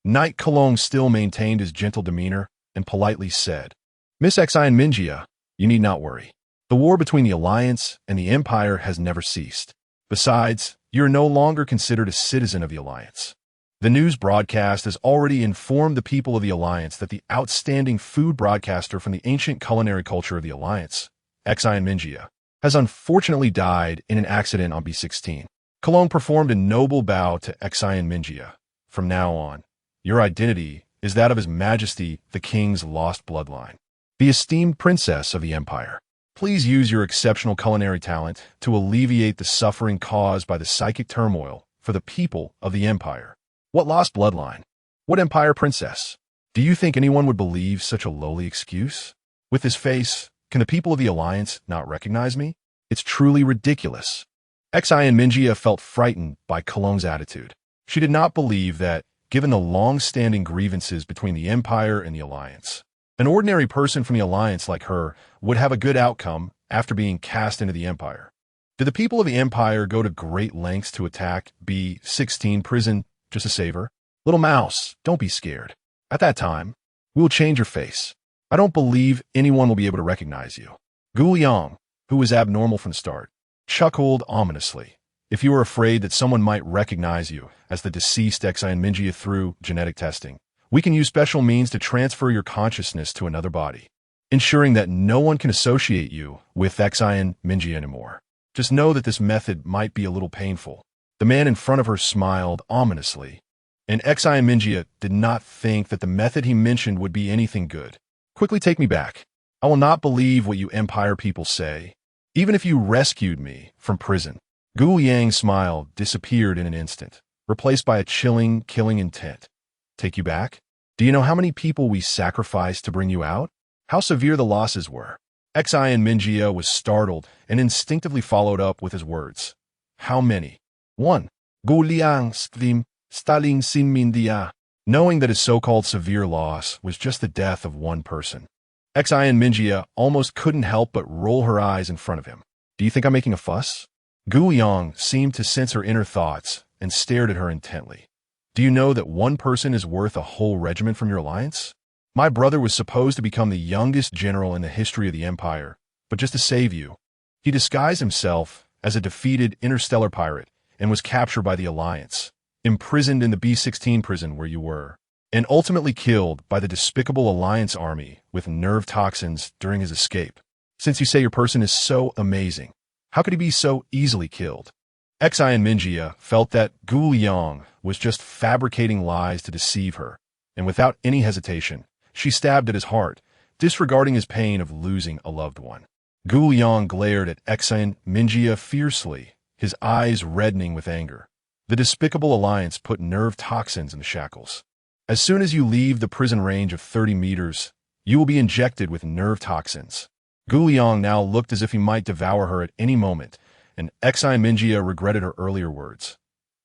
Knight Cologne still maintained his gentle demeanor and politely said, Miss Xian Minjia, you need not worry. The war between the Alliance and the Empire has never ceased. Besides, you are no longer considered a citizen of the Alliance. The news broadcast has already informed the people of the Alliance that the outstanding food broadcaster from the ancient culinary culture of the Alliance, Xian Minjia, has unfortunately died in an accident on B-16. Cologne performed a noble bow to Xian Minjia. From now on, your identity is that of His Majesty the King's lost bloodline, the esteemed princess of the Empire. Please use your exceptional culinary talent to alleviate the suffering caused by the psychic turmoil for the people of the Empire. What lost bloodline? What Empire princess? Do you think anyone would believe such a lowly excuse? With this face, can the people of the Alliance not recognize me? It's truly ridiculous. Xian Minjia felt frightened by Cologne's attitude. She did not believe that, given the long-standing grievances between the Empire and the Alliance, an ordinary person from the Alliance like her would have a good outcome after being cast into the Empire. Did the people of the Empire go to great lengths to attack B-16 prison just to save her? Little mouse, don't be scared. At that time, we will change your face. I don't believe anyone will be able to recognize you. Gu Yang, who was abnormal from the start, chuckled ominously. If you were afraid that someone might recognize you as the deceased Xian Minjia through genetic testing, we can use special means to transfer your consciousness to another body, ensuring that no one can associate you with Xian Minjia anymore. Just know that this method might be a little painful. The man in front of her smiled ominously, and Xian Minjia did not think that the method he mentioned would be anything good. Quickly take me back. I will not believe what you Empire people say, even if you rescued me from prison. Gu Yang's smile disappeared in an instant, replaced by a chilling, killing intent. Take you back? Do you know how many people we sacrificed to bring you out? How severe the losses were? Xian Minjia was startled and instinctively followed up with his words. How many? 1. Gu Liang screamed, Stalin Sin Mindia, knowing that his so-called severe loss was just the death of one person. Xian Minjia almost couldn't help but roll her eyes in front of him. Do you think I'm making a fuss? Gu Yang seemed to sense her inner thoughts and stared at her intently. Do you know that one person is worth a whole regiment from your alliance? My brother was supposed to become the youngest general in the history of the Empire, but just to save you, he disguised himself as a defeated interstellar pirate and was captured by the Alliance, imprisoned in the B-16 prison where you were, and ultimately killed by the despicable Alliance army with nerve toxins during his escape. Since you say your person is so amazing, how could he be so easily killed? Xian Minjia felt that Gu Yang was just fabricating lies to deceive her, and without any hesitation, she stabbed at his heart, disregarding his pain of losing a loved one. Gu Yang glared at Xian Minjia fiercely, his eyes reddening with anger. The despicable Alliance put nerve toxins in the shackles. As soon as you leave the prison range of 30 meters, you will be injected with nerve toxins. Gu Yang now looked as if he might devour her at any moment, and Xian Minjia regretted her earlier words.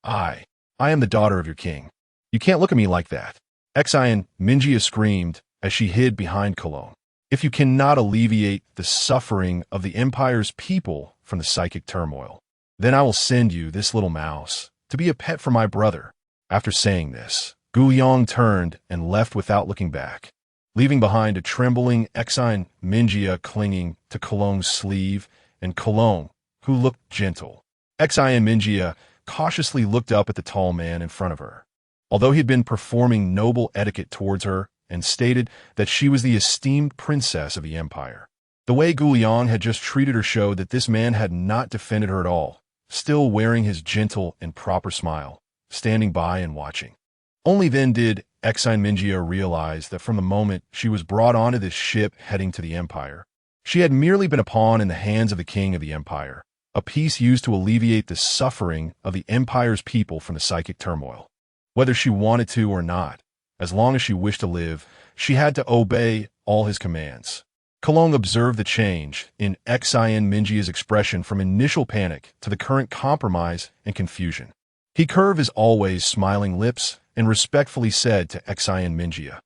I am the daughter of your king. You can't look at me like that. Xian Minjia screamed as she hid behind Cologne. If you cannot alleviate the suffering of the Empire's people from the psychic turmoil, then I will send you this little mouse to be a pet for my brother. After saying this, Gu Yang turned and left without looking back, leaving behind a trembling Xian Minjia clinging to Cologne's sleeve, and Cologne, who looked gentle. Xian Minjia cautiously looked up at the tall man in front of her, although he had been performing noble etiquette towards her and stated that she was the esteemed princess of the Empire. The way Gu Yang had just treated her showed that this man had not defended her at all, still wearing his gentle and proper smile, standing by and watching. Only then did Xian Minjia realize that from the moment she was brought onto this ship heading to the Empire, she had merely been a pawn in the hands of the king of the Empire, a piece used to alleviate the suffering of the Empire's people from the psychic turmoil. Whether she wanted to or not, as long as she wished to live, she had to obey all his commands. Cologne observed the change in Xian Minjia's expression from initial panic to the current compromise and confusion. He curved his always smiling lips and respectfully said to Xian Minjia,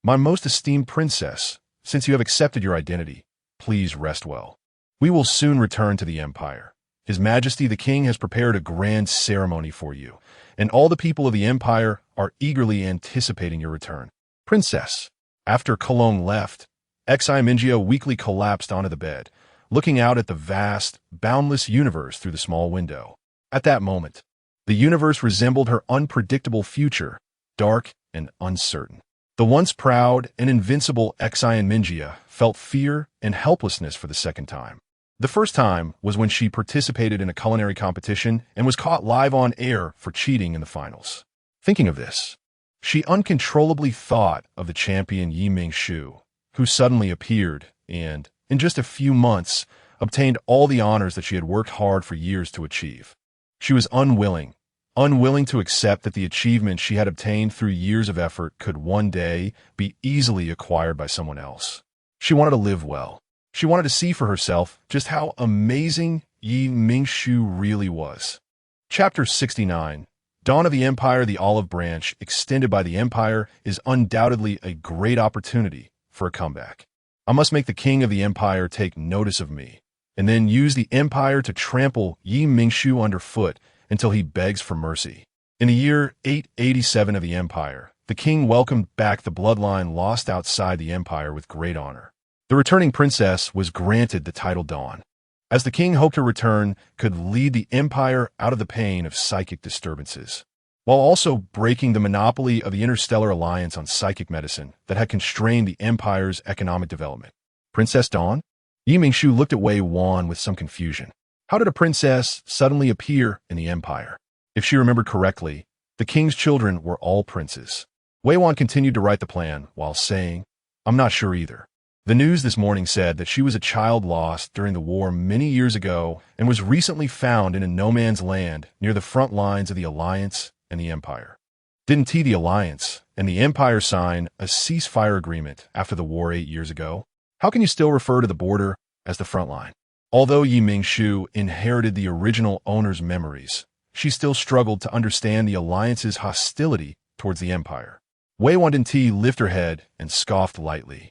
"My most esteemed princess, since you have accepted your identity, please rest well. We will soon return to the Empire. His Majesty the King has prepared a grand ceremony for you, and all the people of the Empire are eagerly anticipating your return." Princess. After Cologne left, Xian Minjia weakly collapsed onto the bed, looking out at the vast, boundless universe through the small window. At that moment, the universe resembled her unpredictable future, dark and uncertain. The once proud and invincible Xian Minjia felt fear and helplessness for the second time. The first time was when she participated in a culinary competition and was caught live on air for cheating in the finals. Thinking of this, she uncontrollably thought of the champion Mingshu, who suddenly appeared and, in just a few months, obtained all the honors that she had worked hard for years to achieve. She was unwilling to accept that the achievement she had obtained through years of effort could one day be easily acquired by someone else. She wanted to live well. She wanted to see for herself just how amazing Mingshu really was. Chapter 69. Dawn of the Empire. The olive branch extended by the Empire is undoubtedly a great opportunity for a comeback. I must make the king of the Empire take notice of me, and then use the empire to trample Mingshu underfoot until he begs for mercy. In the year 887 of the empire, the king welcomed back the bloodline lost outside the empire with great honor. The returning princess was granted the title Dawn, as the king hoped her return could lead the empire out of the pain of psychic disturbances, while also breaking the monopoly of the Interstellar alliance on psychic medicine that had constrained the empire's economic development. Princess Dawn? Mingshu looked at Wei Wan with some confusion. How did a princess suddenly appear in the empire? If she remembered correctly, the king's children were all princes. Wei Wan continued to write the plan while saying, "I'm not sure either." The news this morning said that she was a child lost during the war many years ago and was recently found in a no-man's land near the front lines of the Alliance and the Empire. Didn't the Alliance and the Empire sign a ceasefire agreement after the war 8 years ago? How can you still refer to the border as the front line? Although Mingshu inherited the original owner's memories, she still struggled to understand the Alliance's hostility towards the Empire. Wei Wan didn't lift her head and scoffed lightly.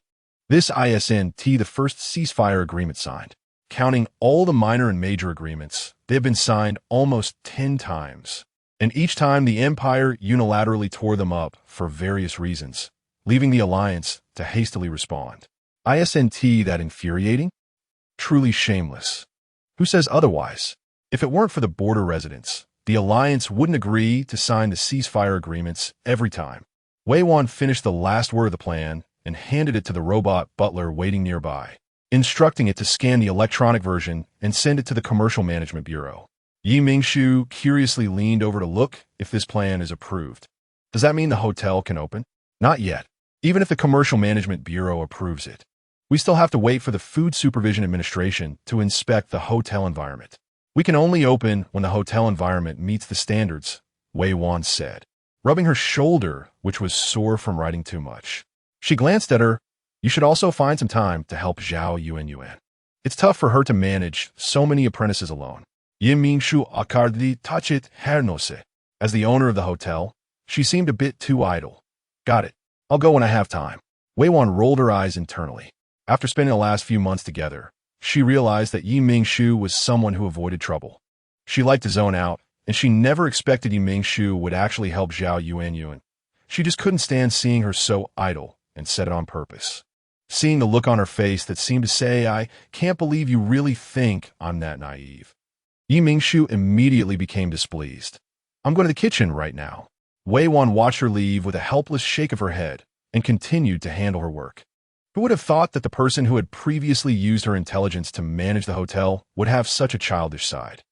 This isn't the first ceasefire agreement signed. Counting all the minor and major agreements, they have been signed almost 10 times. And each time the Empire unilaterally tore them up for various reasons, leaving the Alliance to hastily respond. Isn't that infuriating? Truly shameless. Who says otherwise? If it weren't for the border residents, the Alliance wouldn't agree to sign the ceasefire agreements every time. Wei Wan finished the last word of the plan and handed it to the robot butler waiting nearby, instructing it to scan the electronic version and send it to the Commercial Management Bureau. Mingshu curiously leaned over to look if this plan is approved. Does that mean the hotel can open? Not yet. Even if the Commercial Management Bureau approves it, we still have to wait for the Food Supervision Administration to inspect the hotel environment. We can only open when the hotel environment meets the standards, Wei Wan said, rubbing her shoulder, which was sore from writing too much. She glanced at her. You should also find some time to help Zhao Yuan. It's tough for her to manage so many apprentices alone. Mingshu akardi tachit hernose. As the owner of the hotel, she seemed a bit too idle. Got it. I'll go when I have time. Wei Wan rolled her eyes internally. After spending the last few months together, she realized that Mingshu was someone who avoided trouble. She liked to zone out, and she never expected Mingshu would actually help Zhao Yuan. She just couldn't stand seeing her so idle, and said it on purpose. Seeing the look on her face that seemed to say, "I can't believe you really think I'm that naive." Mingshu immediately became displeased. "I'm going to the kitchen right now." Wei Wan watched her leave with a helpless shake of her head and continued to handle her work. Who would have thought that the person who had previously used her intelligence to manage the hotel would have such a childish side?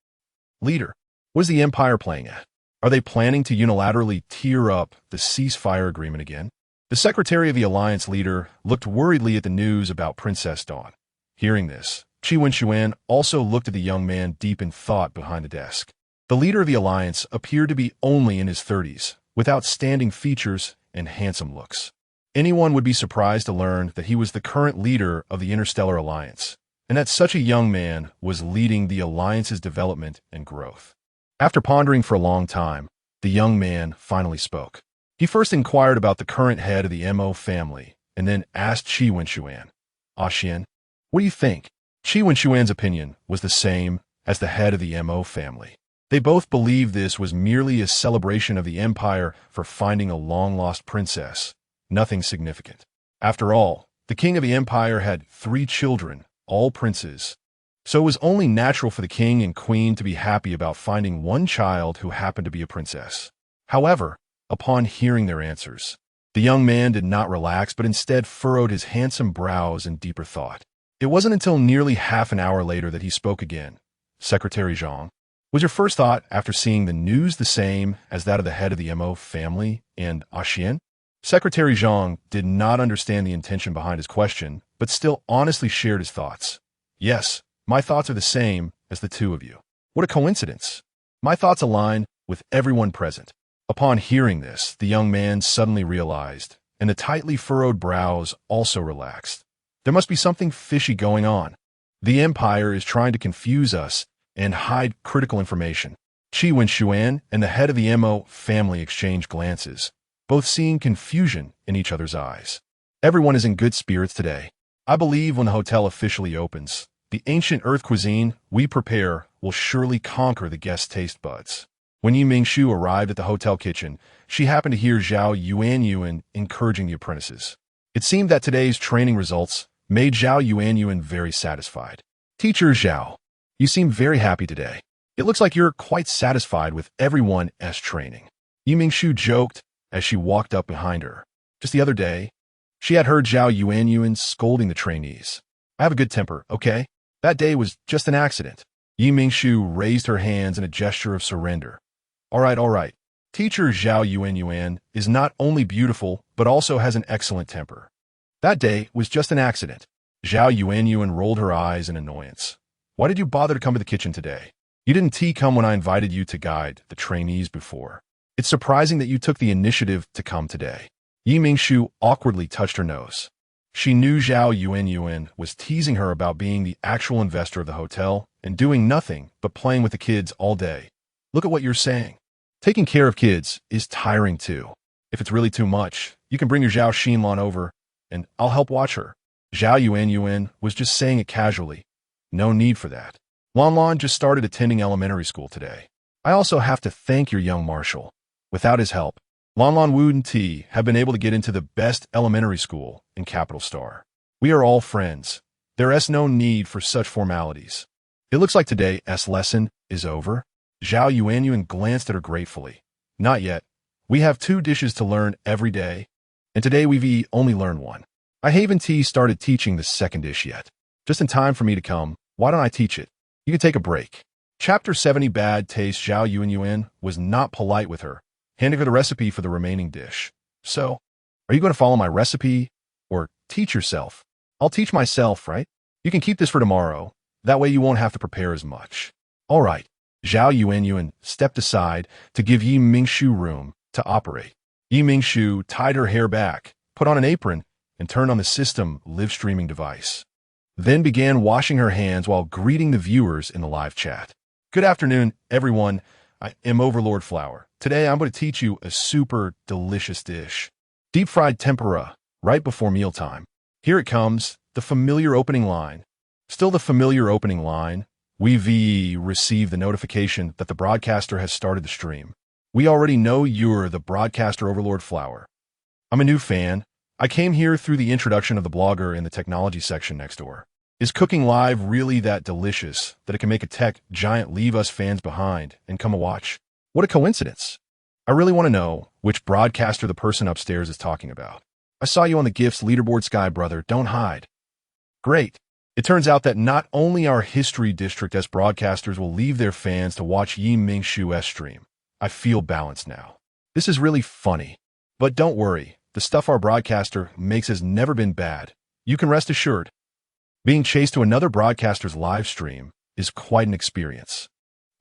Leader, what is the Empire playing at? Are they planning to unilaterally tear up the ceasefire agreement again? The Secretary of the Alliance leader looked worriedly at the news about Princess Dawn. Hearing this, Yuan also looked at the young man deep in thought behind the desk. The leader of the Alliance appeared to be only in his 30s, with outstanding features and handsome looks. Anyone would be surprised to learn that he was the current leader of the Interstellar Alliance, and that such a young man was leading the Alliance's development and growth. After pondering for a long time, the young man finally spoke. He first inquired about the current head of the Mo family, and then asked Yuan, "Xian, what do you think?" Yuan's opinion was the same as the head of the Mo family. They both believed this was merely a celebration of the Empire for finding a long-lost princess. Nothing significant. After all, the king of the Empire had 3 children, all princes. So it was only natural for the king and queen to be happy about finding one child who happened to be a princess. However, upon hearing their answers, the young man did not relax but instead furrowed his handsome brows in deeper thought. It wasn't until nearly half an hour later that he spoke again. "Secretary Zhang, was your first thought after seeing the news the same as that of the head of the Mo family and Xian?" Secretary Zhang did not understand the intention behind his question, but still honestly shared his thoughts. "Yes, my thoughts are the same as the two of you." What a coincidence. My thoughts align with everyone present. Upon hearing this, the young man suddenly realized, and the tightly furrowed brows also relaxed. There must be something fishy going on. The Empire is trying to confuse us and hide critical information. Yuan and the head of the Mo family exchanged glances, both seeing confusion in each other's eyes. Everyone is in good spirits today. I believe when the hotel officially opens, The ancient earth cuisine we prepare will surely conquer the guest's taste buds. When Yi Mingshu arrived at the hotel kitchen, she happened to hear Zhao Yuanyuan encouraging the apprentices. It seemed that today's training results made Zhao Yuanyuan very satisfied. Teacher Zhao, you seem very happy today. It looks like you're quite satisfied with everyone's training. Yi Mingshu joked as she walked up behind her. Just the other day, she had heard Zhao Yuanyuan scolding the trainees. I have a good temper, okay? That day was just an accident. Yi Mingshu raised her hands in a gesture of surrender. All right. Teacher Zhao Yuanyuan is not only beautiful, but also has an excellent temper. That day was just an accident. Zhao Yuanyuan rolled her eyes in annoyance. Why did you bother to come to the kitchen today? You didn't come when I invited you to guide the trainees before. It's surprising that you took the initiative to come today. Yi Mingshu awkwardly touched her nose. She knew Zhao Yuanyuan was teasing her about being the actual investor of the hotel and doing nothing but playing with the kids all day. Look at what you're saying. Taking care of kids is tiring too. If it's really too much, you can bring your Zhao Xinlan over, and I'll help watch her. Zhao Yuanyuan was just saying it casually. No need for that. Lanlan just started attending elementary school today. I also have to thank your young marshal. Without his help, Lanlan Wu and T have been able to get into the best elementary school in Capital Star. We are all friends. There is no need for such formalities. It looks like today's lesson is over. Zhao Yuanyuan glanced at her gratefully. Not yet. We have 2 dishes to learn every day, and today we've only learned 1. I haven't started teaching the second dish yet. Just in time for me to come. Why don't I teach it? You can take a break. Chapter 70 Bad Taste. Zhao Yuanyuan was not polite with her, handing her the recipe for the remaining dish. So, are you going to follow my recipe or teach yourself? I'll teach myself, right? You can keep this for tomorrow. That way you won't have to prepare as much. All right. Zhao Yuanyuan stepped aside to give Yi Mingshu room to operate. Yi Mingshu tied her hair back, put on an apron, and turned on the system live streaming device. Then began washing her hands while greeting the viewers in the live chat. Good afternoon, everyone. I am Overlord Flower. Today I'm going to teach you a super delicious dish. Deep-fried tempura, right before mealtime. Here it comes, the familiar opening line. Still the familiar opening line. We've received the notification that the broadcaster has started the stream. We already know you're the broadcaster Overlord Flower. I'm a new fan. I came here through the introduction of the blogger in the technology section next door. Is cooking live really that delicious that it can make a tech giant leave us fans behind and come and watch? What a coincidence. I really want to know which broadcaster the person upstairs is talking about. I saw you on the gifts leaderboard, Sky Brother. Don't hide. Great. It turns out that not only our History District as broadcasters will leave their fans to watch Yi Mingshu's stream. I feel balanced now. This is really funny. But don't worry, the stuff our broadcaster makes has never been bad. You can rest assured. Being chased to another broadcaster's live stream is quite an experience.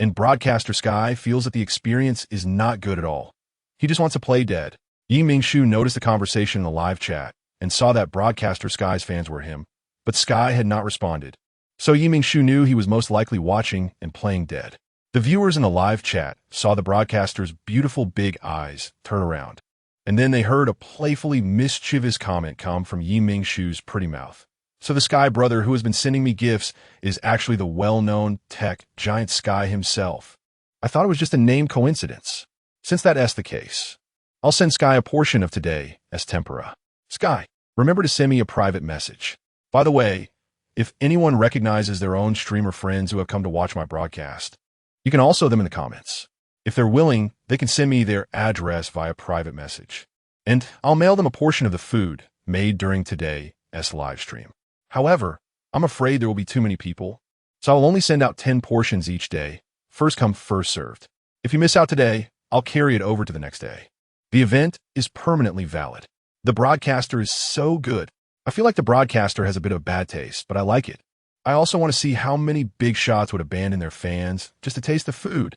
And broadcaster Sky feels that the experience is not good at all. He just wants to play dead. Yi Mingshu noticed the conversation in the live chat and saw that broadcaster Sky's fans were him. But Sky had not responded. So Yi Mingshu knew he was most likely watching and playing dead. The viewers in the live chat saw the broadcaster's beautiful big eyes turn around. And then they heard a playfully mischievous comment come from Yi Mingshu's pretty mouth. So the Sky Brother who has been sending me gifts is actually the well-known tech giant Sky himself. I thought it was just a name coincidence. Since that's the case, I'll send Sky a portion of today as tempura. Sky, remember to send me a private message. By the way, if anyone recognizes their own streamer friends who have come to watch my broadcast, you can also them in the comments. If they're willing, they can send me their address via private message. And I'll mail them a portion of the food made during today's live stream. However, I'm afraid there will be too many people, so I'll only send out 10 portions each day, first come, first served. If you miss out today, I'll carry it over to the next day. The event is permanently valid. The broadcaster is so good. I feel like the broadcaster has a bit of bad taste, but I like it. I also want to see how many big shots would abandon their fans just to taste the food.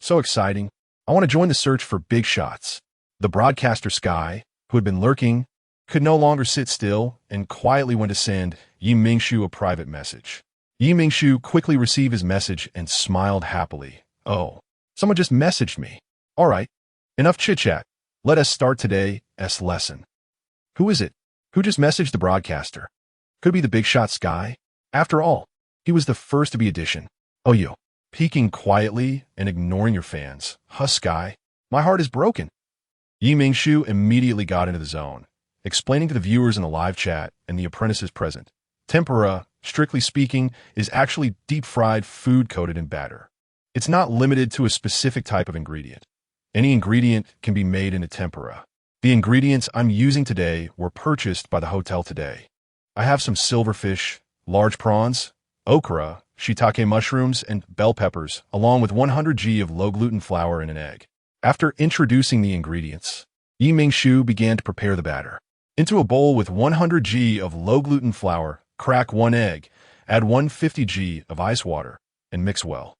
So exciting. I want to join the search for big shots. The broadcaster Sky, who had been lurking, could no longer sit still and quietly went to send Yi Mingshu a private message. Yi Mingshu quickly received his message and smiled happily. Oh, someone just messaged me. All right, enough chit-chat. Let us start today's lesson. Who is it? Who just messaged the broadcaster? Could be the big shot Sky. After all, He was the first to be addition. Oh, you. Peeking quietly and ignoring your fans. Husk guy. My heart is broken. Mingshu immediately got into the zone, explaining to the viewers in the live chat and the apprentices present. Tempura, strictly speaking, is actually deep-fried food coated in batter. It's not limited to a specific type of ingredient. Any ingredient can be made into tempura. The ingredients I'm using today were purchased by the hotel today. I have some silverfish, large prawns, okra, shiitake mushrooms, and bell peppers, along with 100 g of low-gluten flour and an egg. After introducing the ingredients, Mingshu began to prepare the batter. Into a bowl with 100 g of low-gluten flour, crack 1 egg, add 150 g of ice water, and mix well.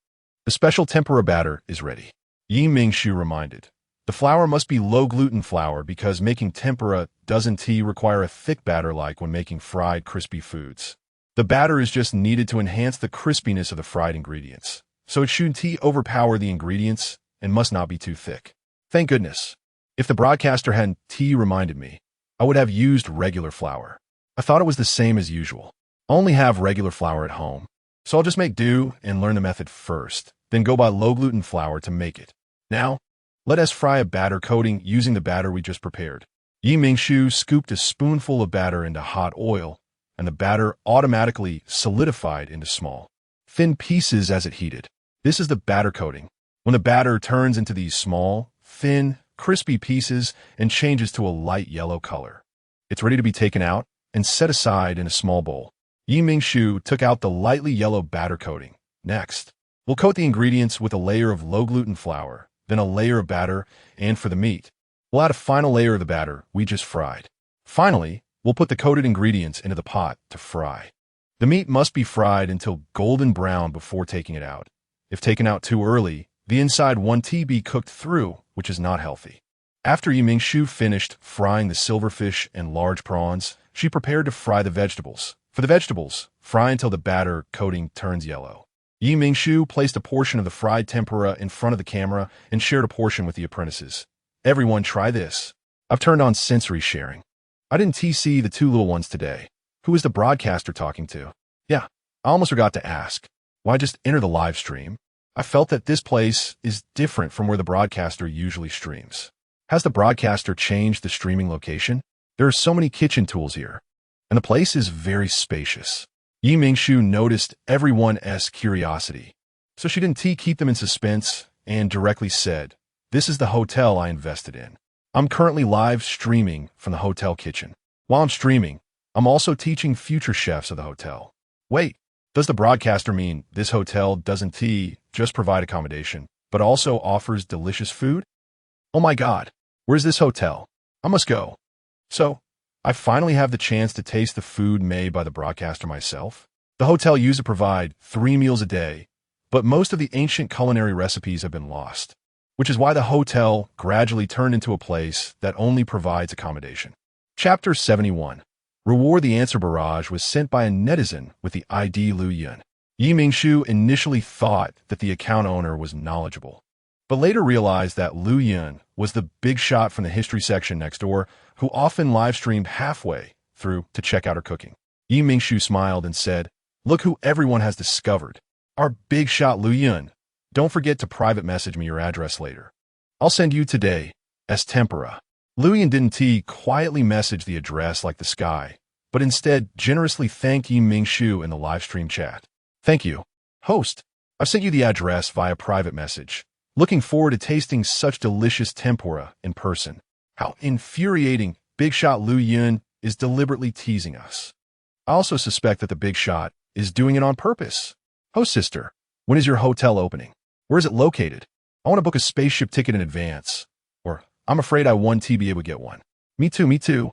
The special tempura batter is ready. Mingshu reminded. The flour must be low-gluten flour because making tempura doesn't require a thick batter like when making fried, crispy foods. The batter is just needed to enhance the crispiness of the fried ingredients, so it shouldn't overpower the ingredients and must not be too thick. Thank goodness. If the broadcaster hadn't reminded me, I would have used regular flour. I thought it was the same as usual. I only have regular flour at home, so I'll just make do and learn the method first, then go buy low-gluten flour to make it. Now, let us fry a batter coating using the batter we just prepared. Mingshu scooped a spoonful of batter into hot oil, and the batter automatically solidified into small, thin pieces as it heated. This is the batter coating. When the batter turns into these small, thin, crispy pieces and changes to a light yellow color, it's ready to be taken out and set aside in a small bowl. Mingshu took out the lightly yellow batter coating. Next, we'll coat the ingredients with a layer of low-gluten flour, then a layer of batter, and for the meat, we'll add a final layer of the batter we just fried. Finally, we'll put the coated ingredients into the pot to fry. The meat must be fried until golden brown before taking it out. If taken out too early, the inside won't be cooked through, which is not healthy. After Mingshu finished frying the silverfish and large prawns, she prepared to fry the vegetables. For the vegetables, fry until the batter coating turns yellow. Mingshu placed a portion of the fried tempura in front of the camera and shared a portion with the apprentices. Everyone try this. I've turned on sensory sharing. I didn't see the 2 little ones today. Who is the broadcaster talking to? Yeah, I almost forgot to ask. Why just enter the live stream? I felt that this place is different from where the broadcaster usually streams. Has the broadcaster changed the streaming location? There are so many kitchen tools here, and the place is very spacious. Mingshu noticed everyone's curiosity, so she didn't keep them in suspense and directly said, "This is the hotel I invested in. I'm currently live streaming from the hotel kitchen. While I'm streaming, I'm also teaching future chefs of the hotel." Wait, does the broadcaster mean this hotel doesn't just provide accommodation, but also offers delicious food? Oh my God, where's this hotel? I must go. So, I finally have the chance to taste the food made by the broadcaster myself. The hotel used to provide 3 meals a day, but most of the ancient culinary recipes have been lost, which is why the hotel gradually turned into a place that only provides accommodation. Chapter 71. Reward the Answer Barrage was sent by a netizen with the ID Lu Yun. Mingshu initially thought that the account owner was knowledgeable, but later realized that Lu Yun was the big shot from the history section next door who often live-streamed halfway through to check out her cooking. Mingshu smiled and said, "Look who everyone has discovered. Our big shot Lu Yun. Don't forget to private message me your address later. I'll send you today as tempura." Lu Yun didn't quietly message the address like the sky, but instead generously thanked Mingshu in the livestream chat. "Thank you, host. I've sent you the address via private message. Looking forward to tasting such delicious tempura in person." How infuriating Big Shot Lu Yun is deliberately teasing us. I also suspect that the Big Shot is doing it on purpose. Host sister, when is your hotel opening? Where is it located? I want to book a spaceship ticket in advance. Or, I'm afraid I won't be able to get one. Me too.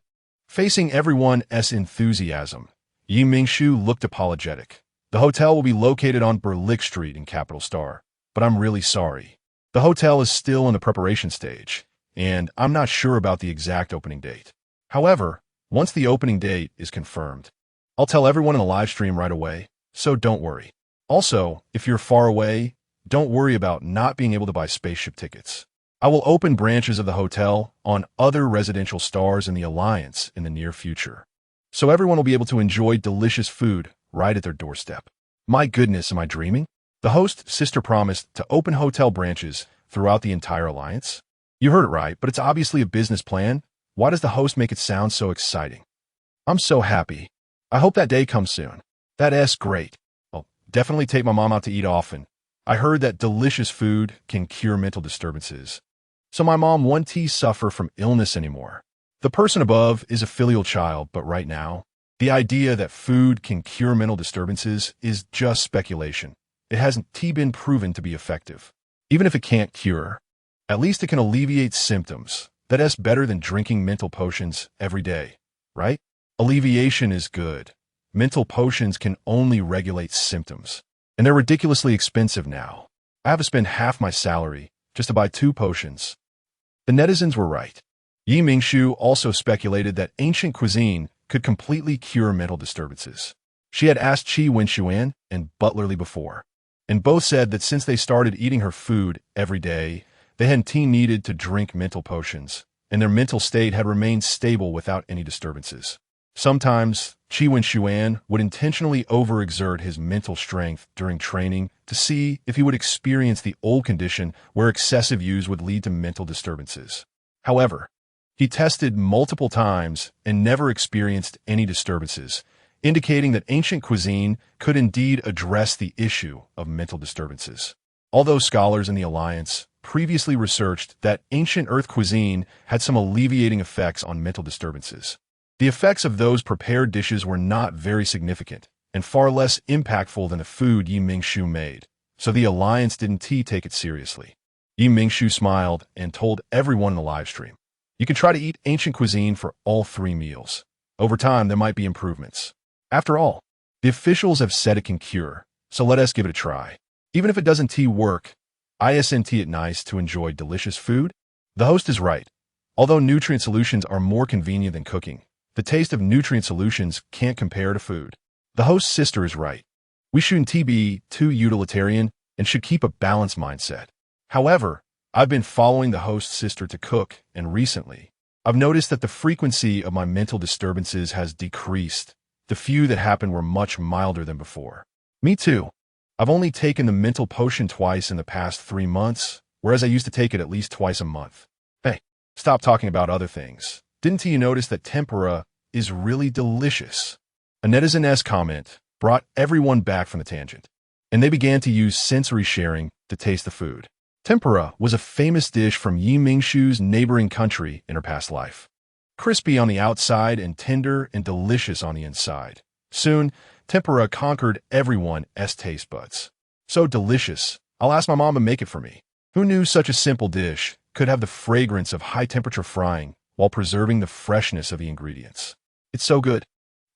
Facing everyone's enthusiasm, Mingshu looked apologetic. The hotel will be located on Berlick Street in Capital Star, but I'm really sorry. The hotel is still in the preparation stage, and I'm not sure about the exact opening date. However, once the opening date is confirmed, I'll tell everyone in the live stream right away, so don't worry. Also, if you're far away, don't worry about not being able to buy spaceship tickets. I will open branches of the hotel on other residential stars in the Alliance in the near future, so everyone will be able to enjoy delicious food right at their doorstep. My goodness, am I dreaming? The host sister promised to open hotel branches throughout the entire alliance. You heard it right, but it's obviously a business plan. Why does the host make it sound so exciting? I'm so happy. I hope that day comes soon. That's great. I'll definitely take my mom out to eat often. I heard that delicious food can cure mental disturbances. So my mom won't suffer from illness anymore. The person above is a filial child, but right now, the idea that food can cure mental disturbances is just speculation. It hasn't been proven to be effective. Even if it can't cure, at least it can alleviate symptoms. That's better than drinking mental potions every day, right? Alleviation is good. Mental potions can only regulate symptoms, and they're ridiculously expensive now. I have to spend half my salary just to buy 2 potions. The netizens were right. Mingshu also speculated that ancient cuisine could completely cure mental disturbances. She had asked Qi Wenshuan and Butlerly before, and both said that since they started eating her food every day, they hadn't needed to drink mental potions, and their mental state had remained stable without any disturbances. Sometimes, Qi Wenshuan would intentionally overexert his mental strength during training to see if he would experience the old condition where excessive use would lead to mental disturbances. However, he tested multiple times and never experienced any disturbances, indicating that ancient cuisine could indeed address the issue of mental disturbances. Although scholars in the Alliance previously researched that ancient Earth cuisine had some alleviating effects on mental disturbances, the effects of those prepared dishes were not very significant and far less impactful than the food Mingshu made, so the Alliance didn't take it seriously. Mingshu smiled and told everyone in the livestream, "You can try to eat ancient cuisine for all 3 meals. Over time, there might be improvements. After all, the officials have said it can cure, so let us give it a try. Even if it doesn't work, isn't it nice to enjoy delicious food?" The host is right. Although nutrient solutions are more convenient than cooking, the taste of nutrient solutions can't compare to food. The host's sister is right. We shouldn't be too utilitarian and should keep a balanced mindset. However, I've been following the host's sister to cook, and recently, I've noticed that the frequency of my mental disturbances has decreased. The few that happened were much milder than before. Me too. I've only taken the mental potion twice in the past 3 months, whereas I used to take it at least twice a month. Hey, stop talking about other things. Didn't you notice that tempura is really delicious? A netizen's comment brought everyone back from the tangent, and they began to use sensory sharing to taste the food. Tempura was a famous dish from Mingshu's neighboring country in her past life. Crispy on the outside and tender and delicious on the inside. Soon, tempura conquered everyone's taste buds. So delicious, I'll ask my mom to make it for me. Who knew such a simple dish could have the fragrance of high-temperature frying while preserving the freshness of the ingredients? It's so good.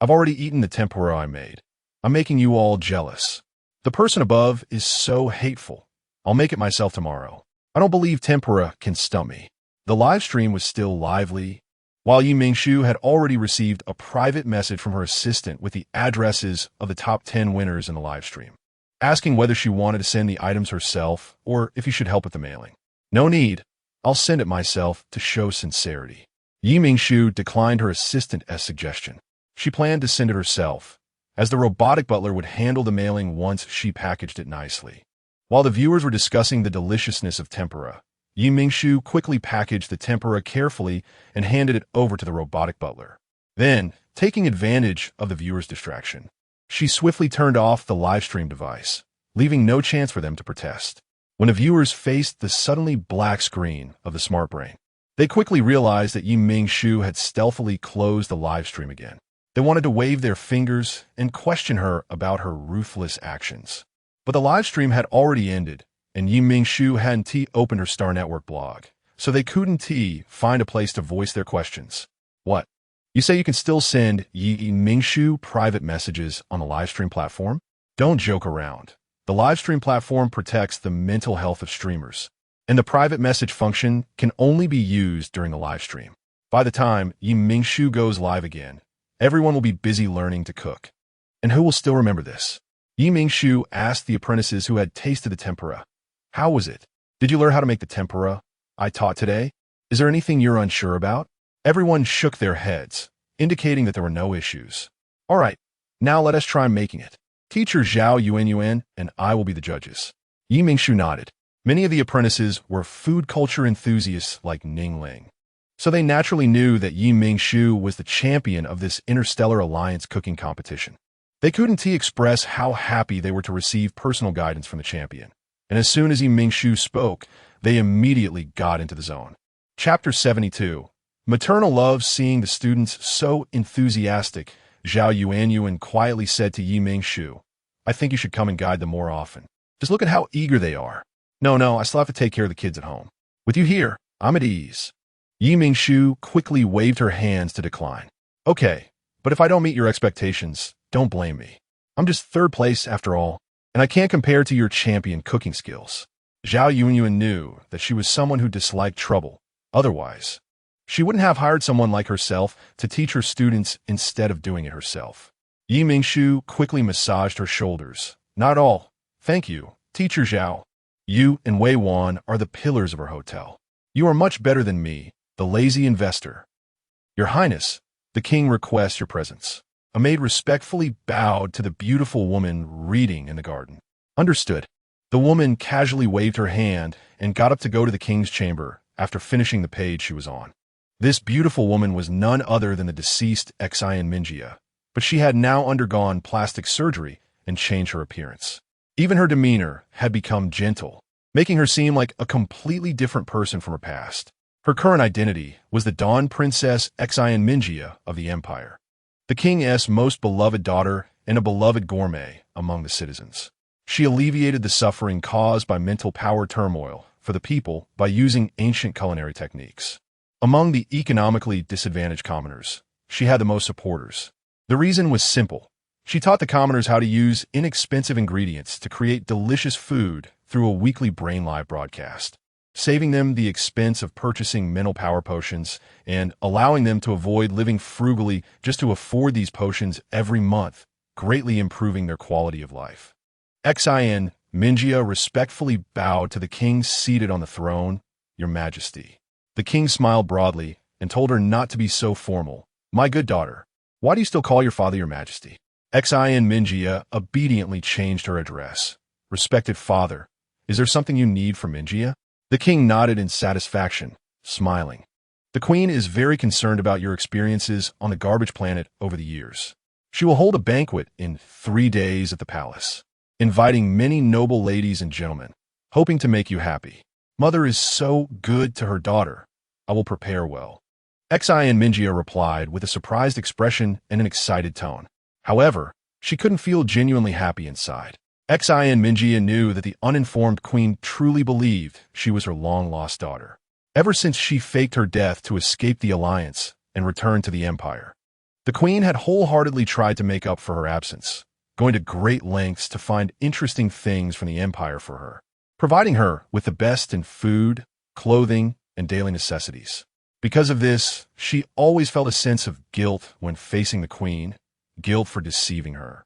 I've already eaten the tempura I made. I'm making you all jealous. The person above is so hateful. I'll make it myself tomorrow. I don't believe tempura can stump me. The live stream was still lively, while Mingshu had already received a private message from her assistant with the addresses of the top 10 winners in the live stream, asking whether she wanted to send the items herself or if he should help with the mailing. No need. I'll send it myself to show sincerity. Mingshu declined her assistant's suggestion. She planned to send it herself, as the robotic butler would handle the mailing once she packaged it nicely. While the viewers were discussing the deliciousness of tempura, Mingshu quickly packaged the tempura carefully and handed it over to the robotic butler. Then, taking advantage of the viewers' distraction, she swiftly turned off the livestream device, leaving no chance for them to protest. When the viewers faced the suddenly black screen of the smart brain, they quickly realized that Mingshu had stealthily closed the livestream again. They wanted to wave their fingers and question her about her ruthless actions. But the livestream had already ended, and Mingshu hadn't opened her Star Network blog, so they couldn't find a place to voice their questions. What? You say you can still send Mingshu private messages on the livestream platform? Don't joke around. The livestream platform protects the mental health of streamers, and the private message function can only be used during the livestream. By the time Mingshu goes live again, everyone will be busy learning to cook. And who will still remember this? Mingshu asked the apprentices who had tasted the tempura, "How was it? Did you learn how to make the tempura I taught today? Is there anything you're unsure about?" Everyone shook their heads, indicating that there were no issues. All right, now let us try making it. Teacher Zhao Yuanyuan and I will be the judges. Yi Mingshu nodded. Many of the apprentices were food culture enthusiasts like Ningling, so they naturally knew that Yi Mingshu was the champion of this Interstellar Alliance cooking competition. They couldn't express how happy they were to receive personal guidance from the champion, and as soon as Yi Mingshu spoke, they immediately got into the zone. Chapter 72. Maternal love. Seeing the students so enthusiastic, Zhao Yuanyuan quietly said to Yi Mingshu, I think you should come and guide them more often. Just look at how eager they are. No, I still have to take care of the kids at home. With you here, I'm at ease. Yi Mingshu quickly waved her hands to decline. Okay, but if I don't meet your expectations, don't blame me. I'm just third place after all, and I can't compare to your champion cooking skills. Zhao Yuanyuan knew that she was someone who disliked trouble. Otherwise, she wouldn't have hired someone like herself to teach her students instead of doing it herself. Yi Mingshu quickly massaged her shoulders. Not at all. Thank you, Teacher Zhao. You and Wei Wan are the pillars of our hotel. You are much better than me, the lazy investor. Your Highness, the king requests your presence. A maid respectfully bowed to the beautiful woman reading in the garden. Understood. The woman casually waved her hand and got up to go to the king's chamber after finishing the page she was on. This beautiful woman was none other than the deceased Xian Minjia, but she had now undergone plastic surgery and changed her appearance. Even her demeanor had become gentle, making her seem like a completely different person from her past. Her current identity was the Dawn Princess Xian Minjia of the Empire, the king's most beloved daughter and a beloved gourmet among the citizens. She alleviated the suffering caused by mental power turmoil for the people by using ancient culinary techniques. Among the economically disadvantaged commoners, she had the most supporters. The reason was simple. She taught the commoners how to use inexpensive ingredients to create delicious food through a weekly Brain Live broadcast, saving them the expense of purchasing mental power potions and allowing them to avoid living frugally just to afford these potions every month, greatly improving their quality of life. Xian Minjia respectfully bowed to the king seated on the throne. Your Majesty. The king smiled broadly and told her not to be so formal. My good daughter, why do you still call your father your Majesty? Xian Minjia obediently changed her address. Respected father, is there something you need from Minjia? The king nodded in satisfaction, smiling. The queen is very concerned about your experiences on the garbage planet over the years. She will hold a banquet in 3 days at the palace, inviting many noble ladies and gentlemen, hoping to make you happy. Mother is so good to her daughter. I will prepare well. Xian Minjia replied with a surprised expression and an excited tone. However, she couldn't feel genuinely happy inside. Xian Minjia knew that the uninformed queen truly believed she was her long-lost daughter. Ever since she faked her death to escape the alliance and return to the empire, the queen had wholeheartedly tried to make up for her absence, going to great lengths to find interesting things from the empire for her, providing her with the best in food, clothing, and daily necessities. Because of this, she always felt a sense of guilt when facing the queen, guilt for deceiving her,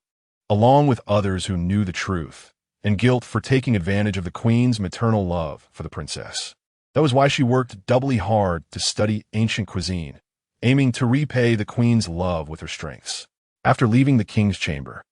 along with others who knew the truth, and guilt for taking advantage of the queen's maternal love for the princess. That was why she worked doubly hard to study ancient cuisine, aiming to repay the queen's love with her strengths. After leaving the king's chamber,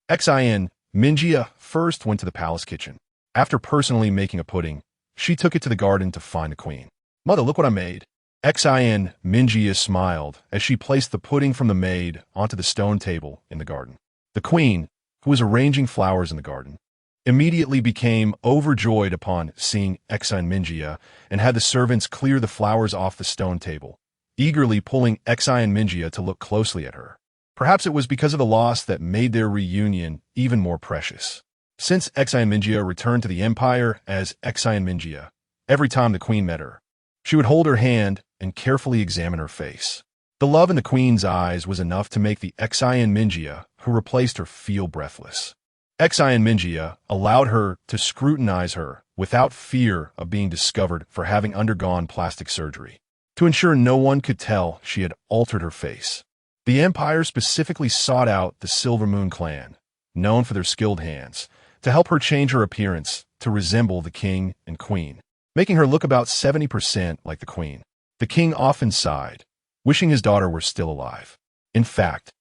Xian Minjia first went to the palace kitchen. After personally making a pudding, she took it to the garden to find the queen. Mother, look what I made. Xian Minjia smiled as she placed the pudding from the maid onto the stone table in the garden. The queen, who was arranging flowers in the garden, immediately became overjoyed upon seeing Xian Minjia and had the servants clear the flowers off the stone table, eagerly pulling Xian Minjia to look closely at her. Perhaps it was because of the loss that made their reunion even more precious. Since Xian Minjia returned to the empire as Xian Minjia, every time the queen met her, she would hold her hand and carefully examine her face. The love in the queen's eyes was enough to make the Xian Minjia who replaced her feel breathless. Xian Minjia allowed her to scrutinize her without fear of being discovered for having undergone plastic surgery, to ensure no one could tell she had altered her face. The empire specifically sought out the Silver Moon clan, known for their skilled hands, to help her change her appearance to resemble the king and queen, making her look about 70% like the queen. The king often sighed, wishing his daughter were still alive. In fact,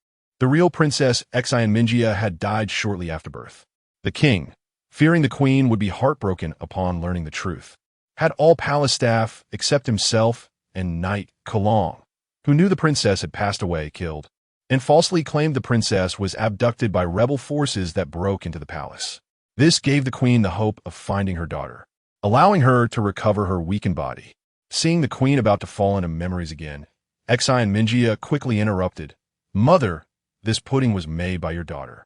The real Princess Xi and Minjia had died shortly after birth. The king, fearing the queen would be heartbroken upon learning the truth, had all palace staff, except himself and Knight Kalong, who knew the princess had passed away, killed, and falsely claimed the princess was abducted by rebel forces that broke into the palace. This gave the queen the hope of finding her daughter, allowing her to recover her weakened body. Seeing the queen about to fall into memories again, Xi and Minjia quickly interrupted. "Mother, this pudding was made by your daughter.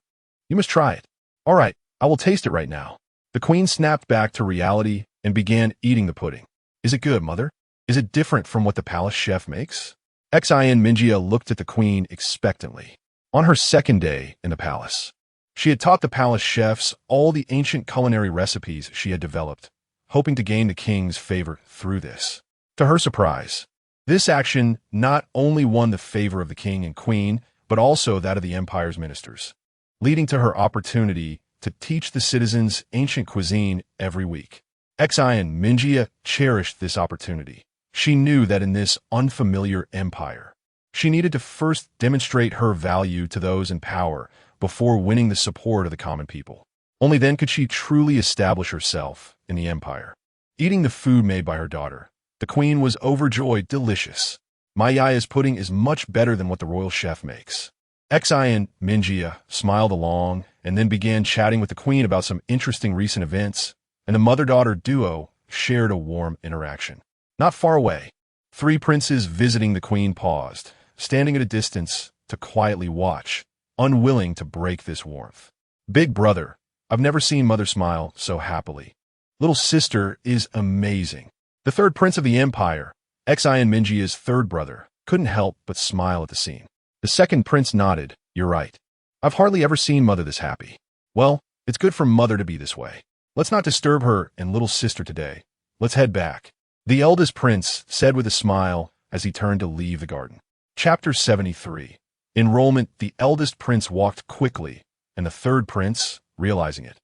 You must try it." "All right, I will taste it right now." The queen snapped back to reality and began eating the pudding. "Is it good, mother? Is it different from what the palace chef makes?" Xi and Minjia looked at the queen expectantly. On her second day in the palace, she had taught the palace chefs all the ancient culinary recipes she had developed, hoping to gain the king's favor through this. To her surprise, this action not only won the favor of the king and queen, but also that of the empire's ministers, leading to her opportunity to teach the citizens ancient cuisine every week. Xi and Minjia cherished this opportunity. She knew that in this unfamiliar empire, she needed to first demonstrate her value to those in power before winning the support of the common people. Only then could she truly establish herself in the empire. Eating the food made by her daughter, the queen was overjoyed. "Delicious. My Yaya's pudding is much better than what the royal chef makes." Xi and Minjia smiled along and then began chatting with the queen about some interesting recent events, and the mother-daughter duo shared a warm interaction. Not far away, three princes visiting the queen paused, standing at a distance to quietly watch, unwilling to break this warmth. "Big brother, I've never seen mother smile so happily. Little sister is amazing." The third prince of the empire, Xi and Minjia's third brother, couldn't help but smile at the scene. The second prince nodded. "You're right. I've hardly ever seen mother this happy. Well, it's good for mother to be this way. Let's not disturb her and little sister today. Let's head back," the eldest prince said with a smile as he turned to leave the garden. Chapter 73. Enrollment. The eldest prince walked quickly, and the third prince, realizing it,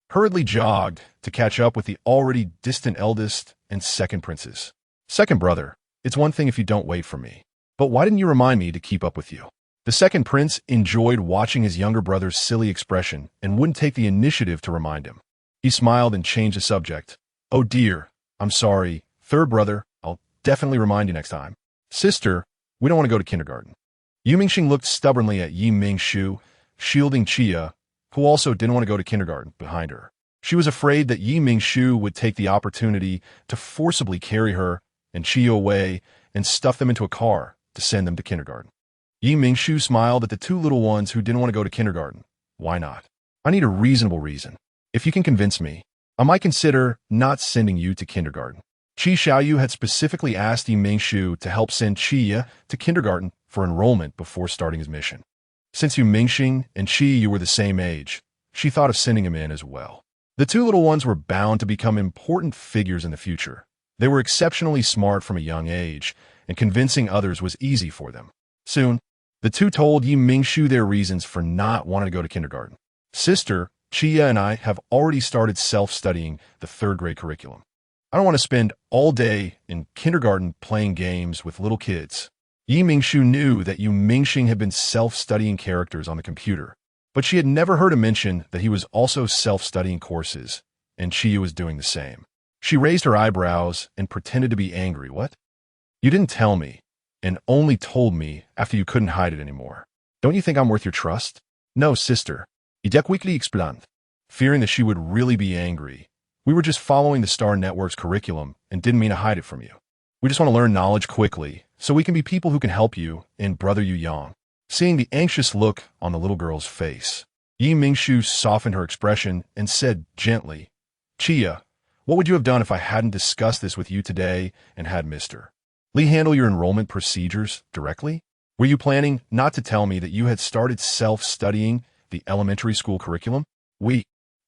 hurriedly jogged to catch up with the already distant eldest and second princes. "Second brother, it's one thing if you don't wait for me, but why didn't you remind me to keep up with you?" The second prince enjoyed watching his younger brother's silly expression and wouldn't take the initiative to remind him. He smiled and changed the subject. "Oh dear, I'm sorry. Third brother, I'll definitely remind you next time." "Sister, we don't want to go to kindergarten." Yu Mingxing looked stubbornly at Yi Mingshu, shielding Chia, who also didn't want to go to kindergarten, behind her. She was afraid that Yi Mingshu would take the opportunity to forcibly carry her and Chia away and stuff them into a car to send them to kindergarten. Yi Mingshu smiled at the two little ones who didn't want to go to kindergarten. "Why not? I need a reasonable reason. If you can convince me, I might consider not sending you to kindergarten." Qi Xiaoyu had specifically asked Yi Mingshu to help send Chia to kindergarten for enrollment before starting his mission. Since Yu Mingxing and Qi were the same age, she thought of sending him in as well. The two little ones were bound to become important figures in the future. They were exceptionally smart from a young age, and convincing others was easy for them. Soon, the two told Yi Mingshu their reasons for not wanting to go to kindergarten. "Sister, Chia and I have already started self-studying the third-grade curriculum. I don't want to spend all day in kindergarten playing games with little kids." Yi Mingshu knew that Yu Mingxing had been self-studying characters on the computer, but she had never heard him mention that he was also self-studying courses, and Chia was doing the same. She raised her eyebrows and pretended to be angry. "What? You didn't tell me, and only told me after you couldn't hide it anymore. Don't you think I'm worth your trust?" "No, sister. Il quickly explained." Fearing that she would really be angry, "We were just following the Star Network's curriculum and didn't mean to hide it from you. We just want to learn knowledge quickly, so we can be people who can help you and Brother Yu Yang." Seeing the anxious look on the little girl's face, Yi Mingshu softened her expression and said gently, "Chia, what would you have done if I hadn't discussed this with you today and had Mr. Lee handle your enrollment procedures directly? Were you planning not to tell me that you had started self-studying the elementary school curriculum?"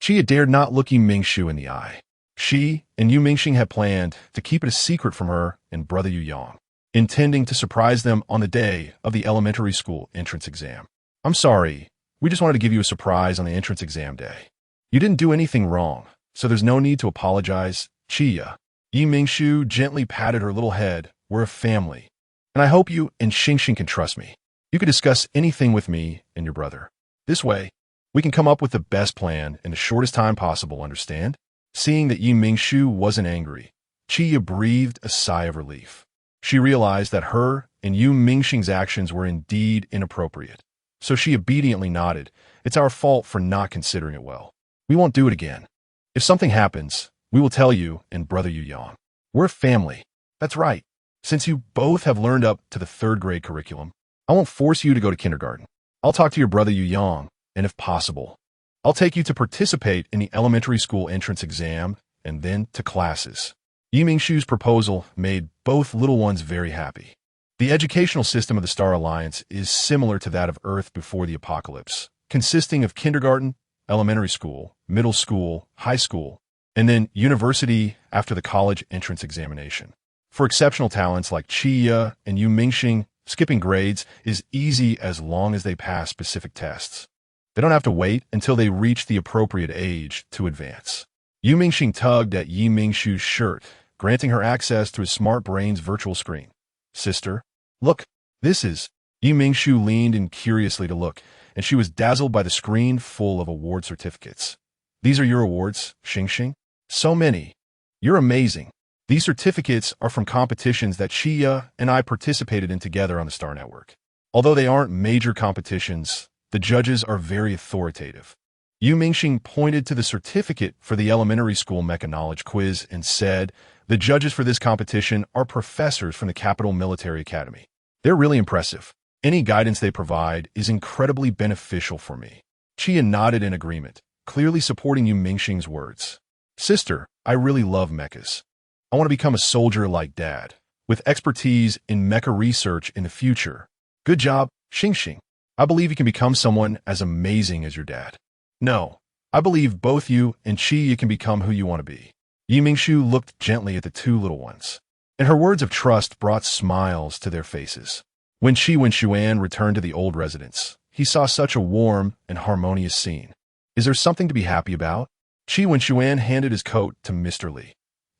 Chia dared not look Yi Mingshu in the eye. She and Yu Mingxing had planned to keep it a secret from her and Brother Yu Yang, intending to surprise them on the day of the elementary school entrance exam. "I'm sorry, we just wanted to give you a surprise on the entrance exam day. You didn't do anything wrong, so there's no need to apologize, Chia." Yi Mingshu gently patted her little head. "We're a family, and I hope you and Xingxing can trust me." You could discuss anything with me and your brother. This way, we can come up with the best plan in the shortest time possible, understand? Seeing that Mingshu wasn't angry, Chiya breathed a sigh of relief. She realized that her and Mingxing's actions were indeed inappropriate. So she obediently nodded. It's our fault for not considering it well. We won't do it again. If something happens, we will tell you and brother Yu Yang. We're a family. That's right. Since you both have learned up to the 3rd grade curriculum, I won't force you to go to kindergarten. I'll talk to your brother Yu Yang, and if possible, I'll take you to participate in the elementary school entrance exam and then to classes. Mingshu's proposal made both little ones very happy. The educational system of the Star Alliance is similar to that of Earth before the apocalypse, consisting of kindergarten, elementary school, middle school, high school, and then university after the college entrance examination. For exceptional talents like Chiya and Mingxing, skipping grades is easy as long as they pass specific tests. They don't have to wait until they reach the appropriate age to advance. Mingxing tugged at Mingshu's shirt, granting her access to his smart brain's virtual screen. Sister, look, this is... Mingshu leaned in curiously to look, and she was dazzled by the screen full of award certificates. These are your awards, Xingxing? So many. You're amazing. These certificates are from competitions that Chiya and I participated in together on the Star Network. Although they aren't major competitions, the judges are very authoritative. Mingxing pointed to the certificate for the elementary school mecha knowledge quiz and said, the judges for this competition are professors from the Capital Military Academy. They're really impressive. Any guidance they provide is incredibly beneficial for me. Chiya nodded in agreement, clearly supporting Mingxing's words. Sister, I really love mechas. I want to become a soldier like Dad, with expertise in mecha research in the future. Good job, Xingxing. I believe you can become someone as amazing as your dad. No, I believe both you and Chiya can become who you want to be. Mingshu looked gently at the 2 little ones, and her words of trust brought smiles to their faces. When Xuan returned to the old residence, he saw such a warm and harmonious scene. Is there something to be happy about? Xuan handed his coat to Mr. Li.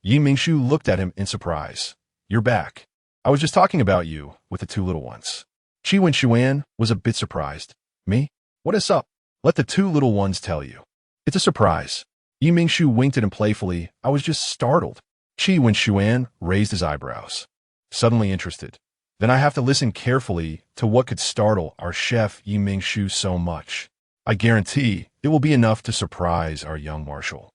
Mingshu looked at him in surprise. You're back. I was just talking about you with the 2 little ones. Xuan was a bit surprised. Me? What is up? Let the 2 little ones tell you. It's a surprise. Mingshu winked at him playfully. I was just startled. Xuan raised his eyebrows, suddenly interested. Then I have to listen carefully to what could startle our chef Mingshu so much. I guarantee it will be enough to surprise our young marshal.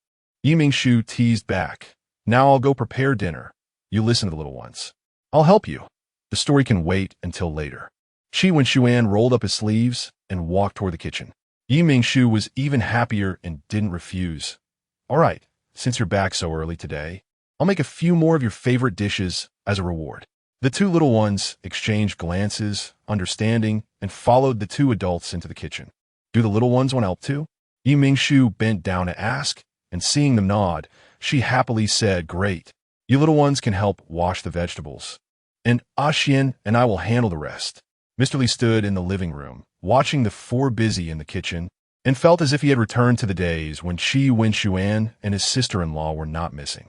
Mingshu teased back. Now I'll go prepare dinner. You listen to the little ones. I'll help you. The story can wait until later. Xuan rolled up his sleeves and walked toward the kitchen. Mingshu was even happier and didn't refuse. All right, since you're back so early today, I'll make a few more of your favorite dishes as a reward. The 2 little ones exchanged glances, understanding, and followed the 2 adults into the kitchen. Do the little ones want help too? Mingshu bent down to ask, and seeing them nod, she happily said, great. You little ones can help wash the vegetables. And Xian and I will handle the rest. Mr. Li stood in the living room, watching the 4 busy in the kitchen, and felt as if he had returned to the days when Xuan and his sister-in-law were not missing.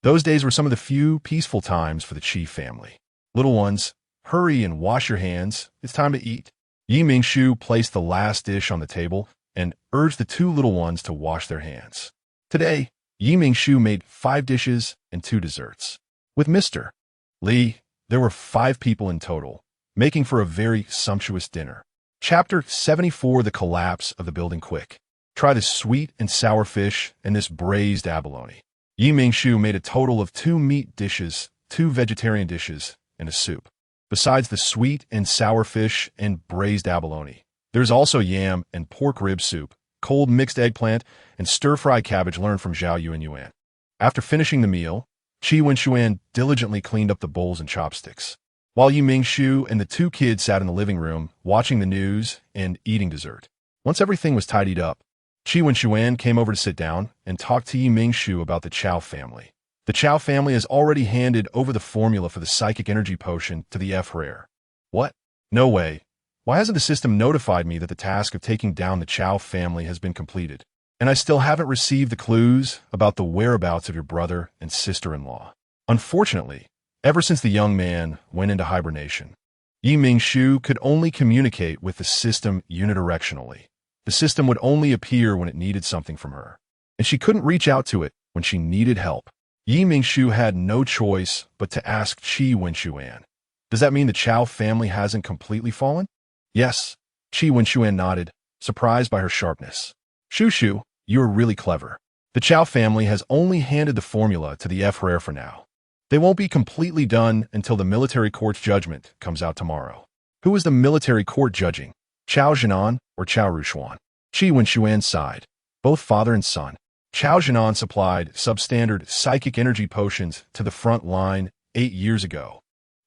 Those days were some of the few peaceful times for the Chi family. Little ones, hurry and wash your hands. It's time to eat. Mingshu placed the last dish on the table and urged the 2 little ones to wash their hands. Today, Mingshu made 5 dishes and 2 desserts. With Mr. Li, there were 5 people in total, making for a very sumptuous dinner. Chapter 74, The Collapse of the Building Quick. Try this sweet and sour fish and this braised abalone. Mingshu made a total of 2 meat dishes, 2 vegetarian dishes, and a soup. Besides the sweet and sour fish and braised abalone, there's also yam and pork rib soup, cold mixed eggplant, and stir-fried cabbage learned from Zhao Yuan. After finishing the meal, Xuan diligently cleaned up the bowls and chopsticks, while Mingshu and the 2 kids sat in the living room watching the news and eating dessert. Once everything was tidied up, Xuan came over to sit down and talk to Mingshu about the Chao family. The Chao family has already handed over the formula for the psychic energy potion to the F-Rare. What? No way. Why hasn't the system notified me that the task of taking down the Chao family has been completed? And I still haven't received the clues about the whereabouts of your brother and sister-in-law. Unfortunately, ever since the young man went into hibernation, Yi Mingshu could only communicate with the system unidirectionally. The system would only appear when it needed something from her, and she couldn't reach out to it when she needed help. Yi Mingshu had no choice but to ask Qi Wenxuan, "Does that mean the Chao family hasn't completely fallen?" "Yes," Qi Wenxuan nodded, surprised by her sharpness. "Shu, you are really clever. The Chao family has only handed the formula to the F-Rare for now. They won't be completely done until the military court's judgment comes out tomorrow." "Who is the military court judging? Chao Zhenan or Chao Rushuan?" Qi Wenxuan sighed. "Both father and son." Chao Zhenan supplied substandard psychic energy potions to the front line 8 years ago,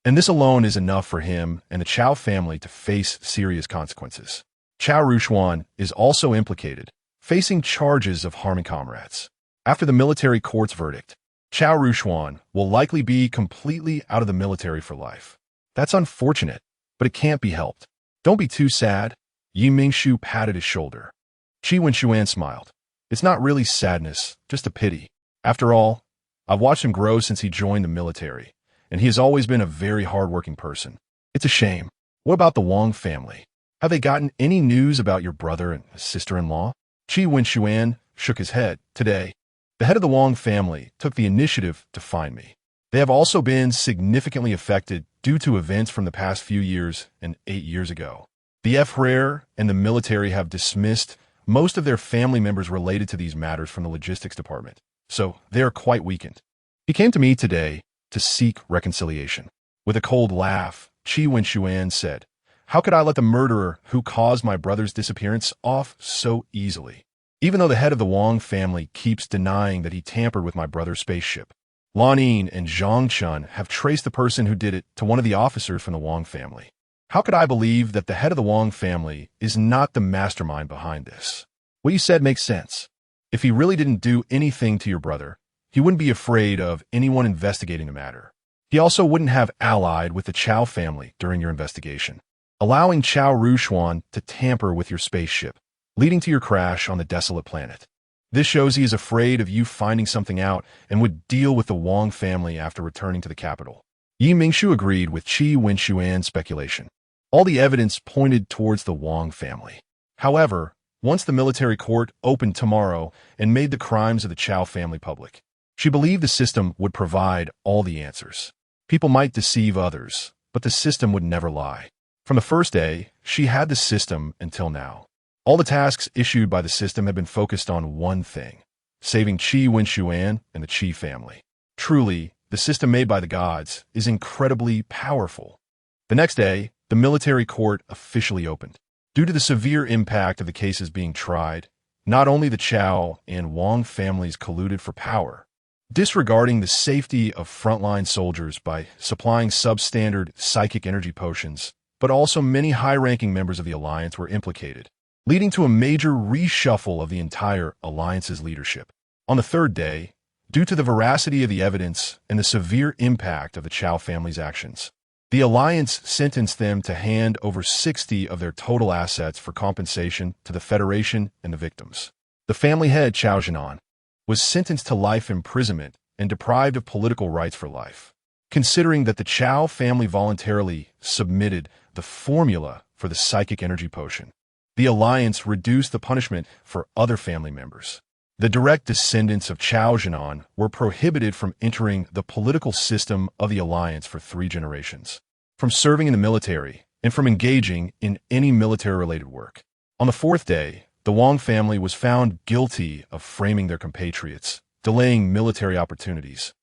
and this alone is enough for him and the Chao family to face serious consequences. Chao Rushuan is also implicated, facing charges of harming comrades. After the military court's verdict, Chao Rushuan will likely be completely out of the military for life. That's unfortunate, but it can't be helped. "Don't be too sad." Yi Mingshu patted his shoulder. Qi Wenxuan smiled. "It's not really sadness, just a pity. After all, I've watched him grow since he joined the military, and he has always been a very hard-working person. It's a shame. What about the Wang family? Have they gotten any news about your brother and sister-in-law?" Qi Wenxuan shook his head. "Today, the head of the Wang family took the initiative to find me. They have also been significantly affected due to events from the past few years and 8 years ago. The F-Rare and the military have dismissed most of their family members related to these matters from the logistics department, so they are quite weakened. He came to me today to seek reconciliation." With a cold laugh, Qi Wenxuan said, "How could I let the murderer who caused my brother's disappearance off so easily? Even though the head of the Wang family keeps denying that he tampered with my brother's spaceship. Lan Yin and Zhang Chun have traced the person who did it to one of the officers from the Wang family. How could I believe that the head of the Wang family is not the mastermind behind this? What you said makes sense. If he really didn't do anything to your brother, he wouldn't be afraid of anyone investigating the matter. He also wouldn't have allied with the Chao family during your investigation, allowing Chao Rushuan to tamper with your spaceship, leading to your crash on the desolate planet. This shows he is afraid of you finding something out and would deal with the Wang family after returning to the capital." Yi Mingshu agreed with Qi Wenxuan's speculation. All the evidence pointed towards the Wang family. However, once the military court opened tomorrow and made the crimes of the Chao family public, she believed the system would provide all the answers. People might deceive others, but the system would never lie. From the first day, she had the system until now. All the tasks issued by the system have been focused on one thing: saving Qi Wenxuan and the Qi family. Truly, the system made by the gods is incredibly powerful. The next day, the military court officially opened. Due to the severe impact of the cases being tried, not only the Chao and Wang families colluded for power, disregarding the safety of frontline soldiers by supplying substandard psychic energy potions, but also many high-ranking members of the alliance were implicated, leading to a major reshuffle of the entire alliance's leadership. On the third day, due to the veracity of the evidence and the severe impact of the Chao family's actions, the alliance sentenced them to hand over 60 of their total assets for compensation to the Federation and the victims. The family head, Chao Zhenan, was sentenced to life imprisonment and deprived of political rights for life. Considering that the Chao family voluntarily submitted the formula for the psychic energy potion, the alliance reduced the punishment for other family members. The direct descendants of Chao Zhenan were prohibited from entering the political system of the alliance for 3 generations, from serving in the military, and from engaging in any military-related work. On the 4th day, the Wang family was found guilty of framing their compatriots, delaying military opportunities,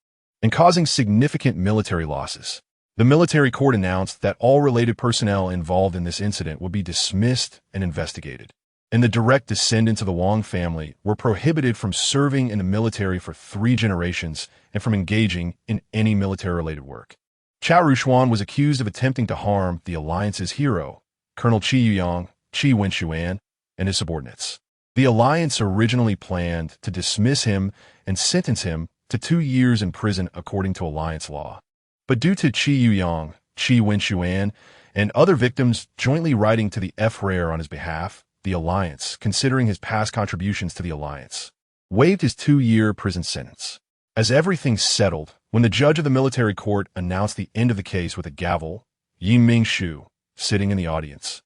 and causing significant military losses. The military court announced that all related personnel involved in this incident would be dismissed and investigated, and the direct descendants of the Wang family were prohibited from serving in the military for 3 generations and from engaging in any military-related work. Chao Rushuan was accused of attempting to harm the alliance's hero, Colonel Qi Yuyang, Qi Wenxuan, and his subordinates. The alliance originally planned to dismiss him and sentence him to 2 years in prison according to alliance law. But due to Qi Yuyang, Qi Wenxuan, and other victims jointly writing to the F-Rare on his behalf, the alliance, considering his past contributions to the alliance, waived his 2-year prison sentence. As everything settled, when the judge of the military court announced the end of the case with a gavel, Mingshu, sitting in the audience,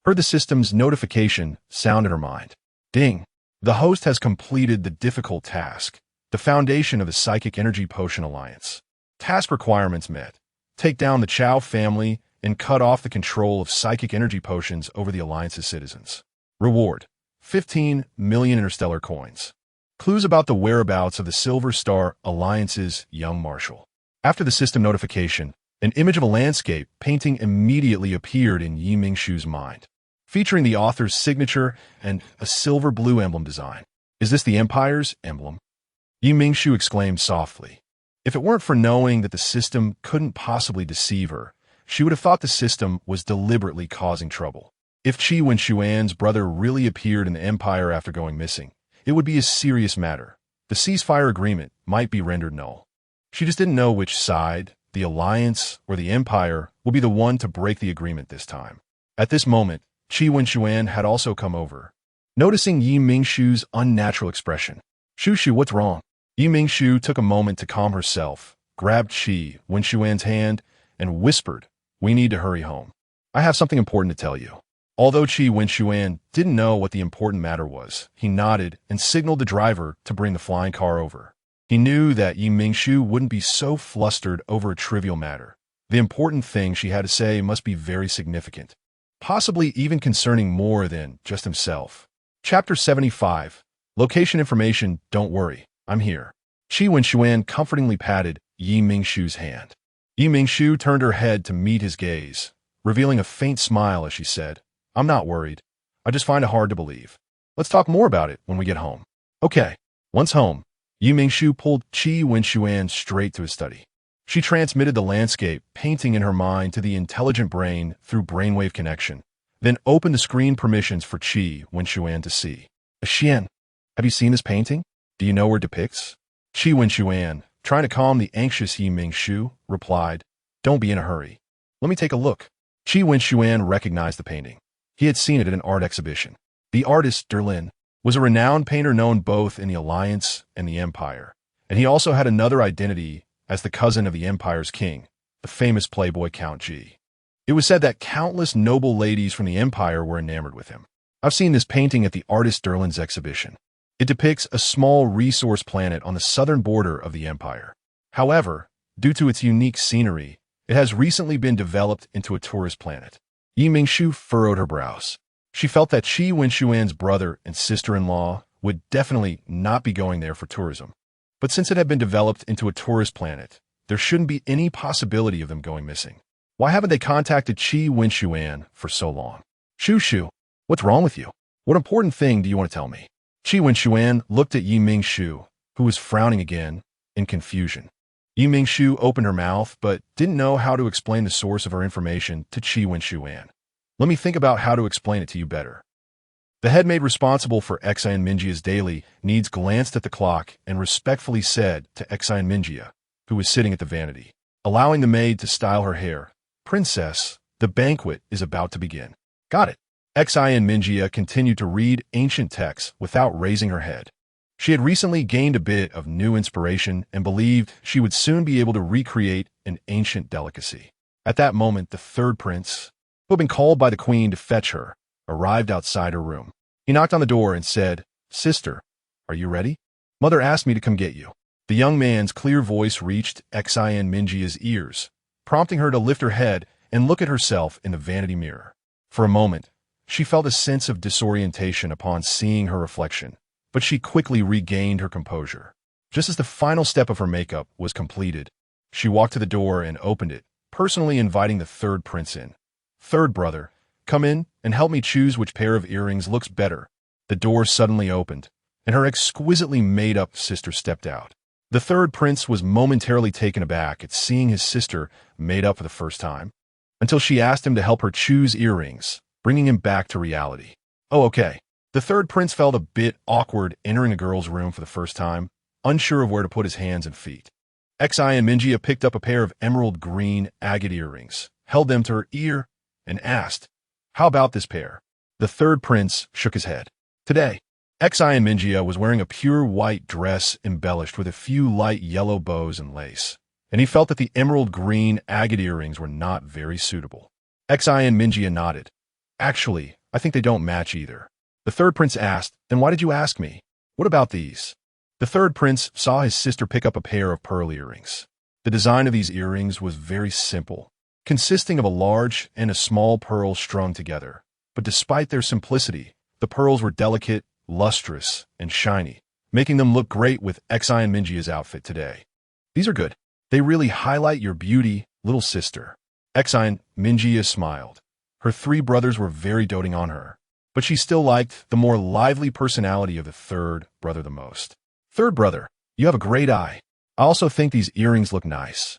heard the system's notification sound in her mind. Ding! The host has completed the difficult task, the foundation of the Psychic Energy Potion Alliance. Task requirements met. Take down the Chow family and cut off the control of psychic energy potions over the Alliance's citizens. Reward: 15 million Interstellar coins. Clues about the whereabouts of the Silver Star Alliance's young marshal. After the system notification, an image of a landscape painting immediately appeared in Yi Mingshu's mind, featuring the author's signature and a silver-blue emblem design. Is this the Empire's emblem? Yi Mingshu exclaimed softly. If it weren't for knowing that the system couldn't possibly deceive her, she would have thought the system was deliberately causing trouble. If Qi Wenxuan's brother really appeared in the Empire after going missing, it would be a serious matter. The ceasefire agreement might be rendered null. She just didn't know which side, the Alliance or the Empire, will be the one to break the agreement this time. At this moment, Qi Wenxuan had also come over. Noticing Yi Mingshu's unnatural expression, "Shushu, what's wrong?" Yi Mingshu took a moment to calm herself, grabbed Qi Wenxuan's hand, and whispered, "We need to hurry home. I have something important to tell you." Although Qi Wenxuan didn't know what the important matter was, he nodded and signaled the driver to bring the flying car over. He knew that Yi Mingshu wouldn't be so flustered over a trivial matter. The important thing she had to say must be very significant, possibly even concerning more than just himself. Chapter 75. Location information. Don't worry, I'm here. Qi Wenxuan comfortingly patted Yi Mingshu's hand. Yi Mingshu turned her head to meet his gaze, revealing a faint smile as she said, "I'm not worried. I just find it hard to believe. Let's talk more about it when we get home." Okay. Once home, Yi Mingshu pulled Qi Wenxuan straight to his study. She transmitted the landscape painting in her mind to the intelligent brain through brainwave connection, then opened the screen permissions for Qi Wenxuan to see. "Xian, have you seen this painting? Do you know where it depicts?" Qi Wenxuan, trying to calm the anxious Yi Mingshu, replied, "Don't be in a hurry. Let me take a look." Qi Wenxuan recognized the painting. He had seen it at an art exhibition. The artist, Derlin, was a renowned painter known both in the Alliance and the Empire, and he also had another identity as the cousin of the Empire's king, the famous playboy Count Ji. It was said that countless noble ladies from the Empire were enamored with him. I've seen this painting at the artist Derlin's exhibition. It depicts a small resource planet on the southern border of the Empire. However, due to its unique scenery, it has recently been developed into a tourist planet. Yi Mingshu furrowed her brows. She felt that Qi Wenxuan's brother and sister-in-law would definitely not be going there for tourism. But since it had been developed into a tourist planet, there shouldn't be any possibility of them going missing. Why haven't they contacted Qi Wenxuan for so long? "Shushu, what's wrong with you? What important thing do you want to tell me?" Qi Wenxuan looked at Yi Mingshu, who was frowning again, in confusion. Yi Mingshu opened her mouth, but didn't know how to explain the source of her information to Qi Wenxuan. "Let me think about how to explain it to you better." The headmaid responsible for Xian Minjia's daily needs glanced at the clock and respectfully said to Xian Minjia, who was sitting at the vanity, allowing the maid to style her hair, "Princess, the banquet is about to begin." "Got it." Xian Minjia continued to read ancient texts without raising her head. She had recently gained a bit of new inspiration and believed she would soon be able to recreate an ancient delicacy. At that moment, the third prince, who had been called by the queen to fetch her, arrived outside her room. He knocked on the door and said, "Sister, are you ready? Mother asked me to come get you." The young man's clear voice reached Xian Minjia's ears, prompting her to lift her head and look at herself in the vanity mirror. For a moment, she felt a sense of disorientation upon seeing her reflection, but she quickly regained her composure. Just as the final step of her makeup was completed, she walked to the door and opened it, personally inviting the third prince in. "Third brother, come in and help me choose which pair of earrings looks better." The door suddenly opened, and her exquisitely made-up sister stepped out. The third prince was momentarily taken aback at seeing his sister made up for the first time, until she asked him to help her choose earrings, bringing him back to reality. "Oh, okay." The third prince felt a bit awkward entering a girl's room for the first time, unsure of where to put his hands and feet. Xian Minjia picked up a pair of emerald green agate earrings, held them to her ear, and asked, "How about this pair?" The third prince shook his head. Today, Xian Minjia was wearing a pure white dress embellished with a few light yellow bows and lace. and he felt that the emerald green agate earrings were not very suitable. Xi and Mingjia nodded. Actually, I think they don't match either. The third prince asked, then why did you ask me? What about these? The third prince saw his sister pick up a pair of pearl earrings. The design of these earrings was very simple, consisting of a large and a small pearl strung together. But despite their simplicity, the pearls were delicate, lustrous, and shiny, making them look great with Xi and Mingjia's outfit today. These are good. They really highlight your beauty, little sister. Xi and Mingjia smiled. Her three brothers were very doting on her, but she still liked the more lively personality of the third brother the most. Third brother, you have a great eye. I also think these earrings look nice.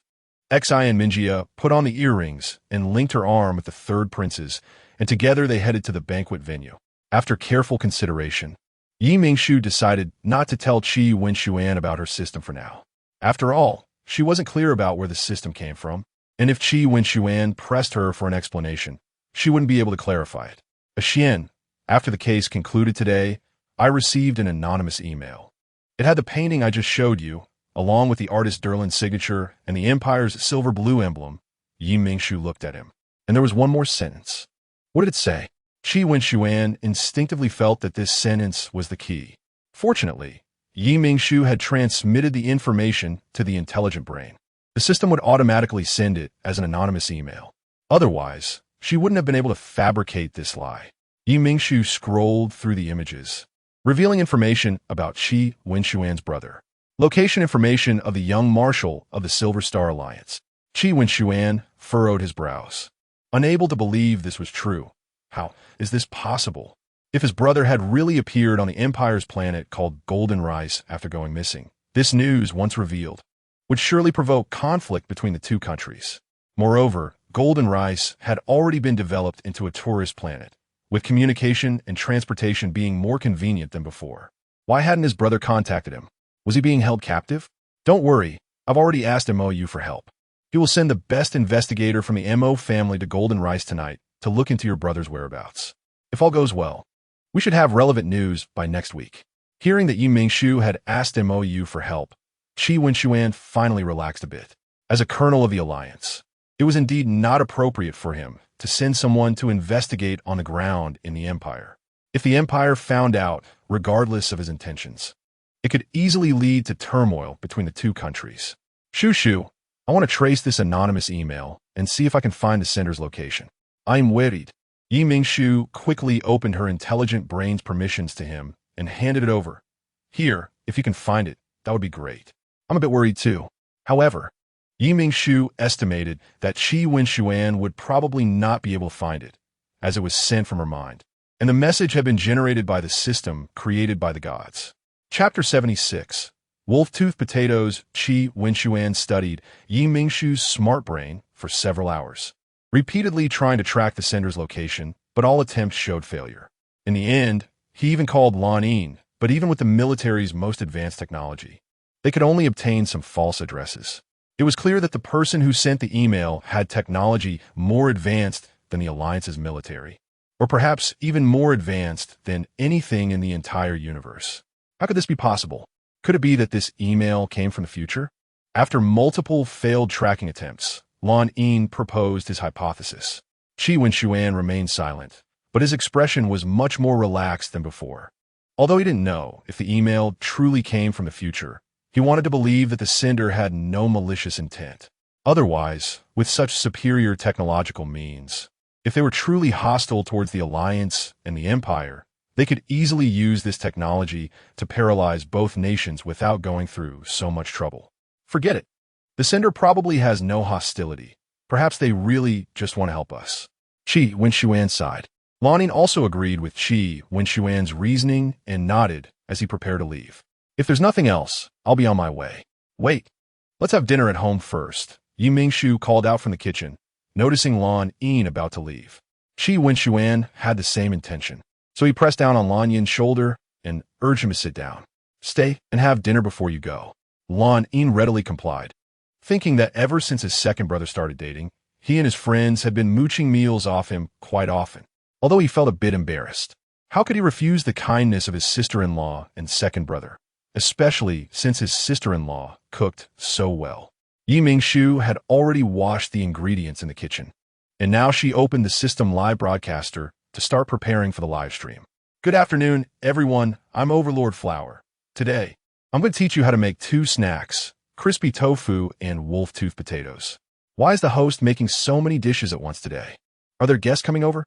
Xi and Mingjia put on the earrings and linked her arm with the third prince's, and together they headed to the banquet venue. After careful consideration, Yi Mingshu decided not to tell Qi Wenxuan about her system for now. After all, she wasn't clear about where the system came from, and if Qi Wenxuan pressed her for an explanation, she wouldn't be able to clarify it. Xian, after the case concluded today, I received an anonymous email. It had the painting I just showed you, along with the artist Derlin's signature and the Empire's silver-blue emblem. Yi Mingshu looked at him, and there was one more sentence. What did it say? Qi Wenxuan instinctively felt that this sentence was the key. Fortunately, Yi Mingshu had transmitted the information to the intelligent brain. The system would automatically send it as an anonymous email. Otherwise, she wouldn't have been able to fabricate this lie. Yi Mingshu scrolled through the images, revealing information about Qi Wenxuan's brother. Location information of the young marshal of the Silver Star Alliance. Qi Wenxuan furrowed his brows, unable to believe this was true. How is this possible? If his brother had really appeared on the Empire's planet called Golden Rice after going missing, this news, once revealed, would surely provoke conflict between the two countries. Moreover, Golden Rice had already been developed into a tourist planet, with communication and transportation being more convenient than before. Why hadn't his brother contacted him? Was he being held captive? Don't worry, I've already asked MOU for help. He will send the best investigator from the MO family to Golden Rice tonight to look into your brother's whereabouts. If all goes well, we should have relevant news by next week. Hearing that Yi Mingshu had asked MOU for help, Qi Wenxuan finally relaxed a bit. As a colonel of the Alliance, it was indeed not appropriate for him to send someone to investigate on the ground in the Empire. If the Empire found out, regardless of his intentions, it could easily lead to turmoil between the two countries. Shu, I want to trace this anonymous email and see if I can find the sender's location. I'm worried. Yi Mingshu quickly opened her intelligent brain's permissions to him and handed it over. Here, if you can find it, that would be great. I'm a bit worried too. However, Yi Mingshu estimated that Qi Wenxuan would probably not be able to find it, as it was sent from her mind, and the message had been generated by the system created by the gods. Chapter 76. Wolf-Tooth Potatoes. Qi Wenxuan studied Yi Mingshu's smart brain for several hours, repeatedly trying to track the sender's location, but all attempts showed failure. In the end, he even called Lan Yin, but even with the military's most advanced technology, they could only obtain some false addresses. It was clear that the person who sent the email had technology more advanced than the Alliance's military, or perhaps even more advanced than anything in the entire universe. How could this be possible? Could it be that this email came from the future? After multiple failed tracking attempts, Lan Yin proposed his hypothesis. Qi Wenxuan remained silent, but his expression was much more relaxed than before. Although he didn't know if the email truly came from the future, he wanted to believe that the sender had no malicious intent. Otherwise, with such superior technological means, if they were truly hostile towards the Alliance and the Empire, they could easily use this technology to paralyze both nations without going through so much trouble. Forget it. The sender probably has no hostility. Perhaps they really just want to help us. Qi Wenxuan sighed. Lan Yin also agreed with Qi Wenxuan's reasoning and nodded as he prepared to leave. If there's nothing else, I'll be on my way. Wait, let's have dinner at home first. Yi Mingshu called out from the kitchen, noticing Lan Yin about to leave. Qi Wenxuan had the same intention, so he pressed down on Lan Yin's shoulder and urged him to sit down. Stay and have dinner before you go. Lan Yin readily complied, thinking that ever since his second brother started dating, he and his friends had been mooching meals off him quite often, although he felt a bit embarrassed. How could he refuse the kindness of his sister-in-law and second brother, especially since his sister-in-law cooked so well? Mingshu had already washed the ingredients in the kitchen, and now she opened the system live broadcaster to start preparing for the live stream. Good afternoon, everyone. I'm Overlord Flower. Today, I'm going to teach you how to make two snacks, crispy tofu and wolf-tooth potatoes. Why is the host making so many dishes at once today? Are there guests coming over?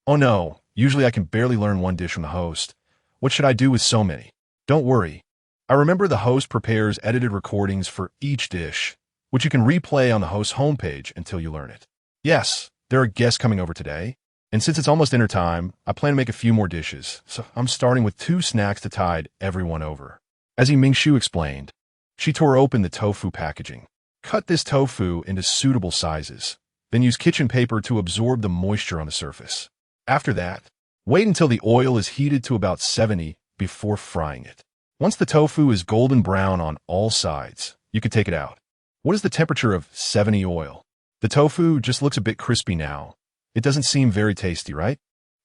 Oh no, usually I can barely learn one dish from the host. What should I do with so many? Don't worry. I remember the host prepares edited recordings for each dish, which you can replay on the host's homepage until you learn it. Yes, there are guests coming over today, and since it's almost dinner time, I plan to make a few more dishes, so I'm starting with two snacks to tide everyone over. As Mingshu explained, she tore open the tofu packaging. Cut this tofu into suitable sizes, then use kitchen paper to absorb the moisture on the surface. After that, wait until the oil is heated to about 70 before frying it. Once the tofu is golden brown on all sides, you can take it out. What is the temperature of 70 oil? The tofu just looks a bit crispy now. It doesn't seem very tasty, right?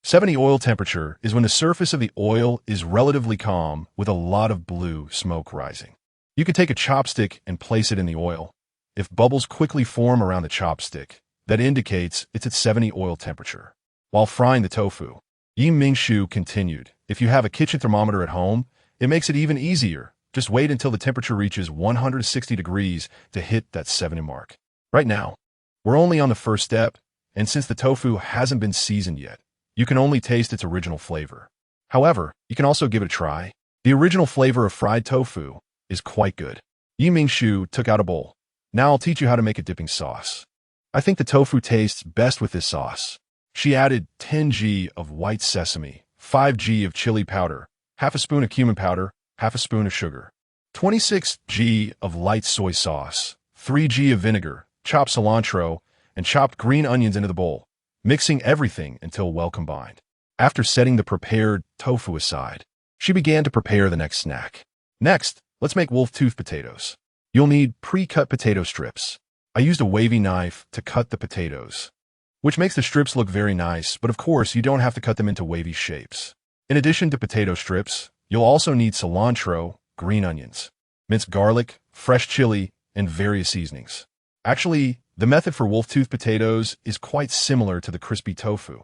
70 oil temperature is when the surface of the oil is relatively calm with a lot of blue smoke rising. You can take a chopstick and place it in the oil. If bubbles quickly form around the chopstick, that indicates it's at 70 oil temperature. While frying the tofu, Mingshu continued, if you have a kitchen thermometer at home, it makes it even easier. Just wait until the temperature reaches 160 degrees to hit that 70 mark. Right now, we're only on the first step, and since the tofu hasn't been seasoned yet, you can only taste its original flavor. However, you can also give it a try. The original flavor of fried tofu is quite good. Mingshu took out a bowl. Now I'll teach you how to make a dipping sauce. I think the tofu tastes best with this sauce. She added 10 g of white sesame, 5 g of chili powder, half a spoon of cumin powder, half a spoon of sugar, 26 g of light soy sauce, 3 g of vinegar, chopped cilantro, and chopped green onions into the bowl, mixing everything until well combined. After setting the prepared tofu aside, she began to prepare the next snack. Next, let's make wolf-tooth potatoes. You'll need pre-cut potato strips. I used a wavy knife to cut the potatoes, which makes the strips look very nice, but of course you don't have to cut them into wavy shapes. In addition to potato strips, you'll also need cilantro, green onions, minced garlic, fresh chili, and various seasonings. Actually, the method for wolf-tooth potatoes is quite similar to the crispy tofu.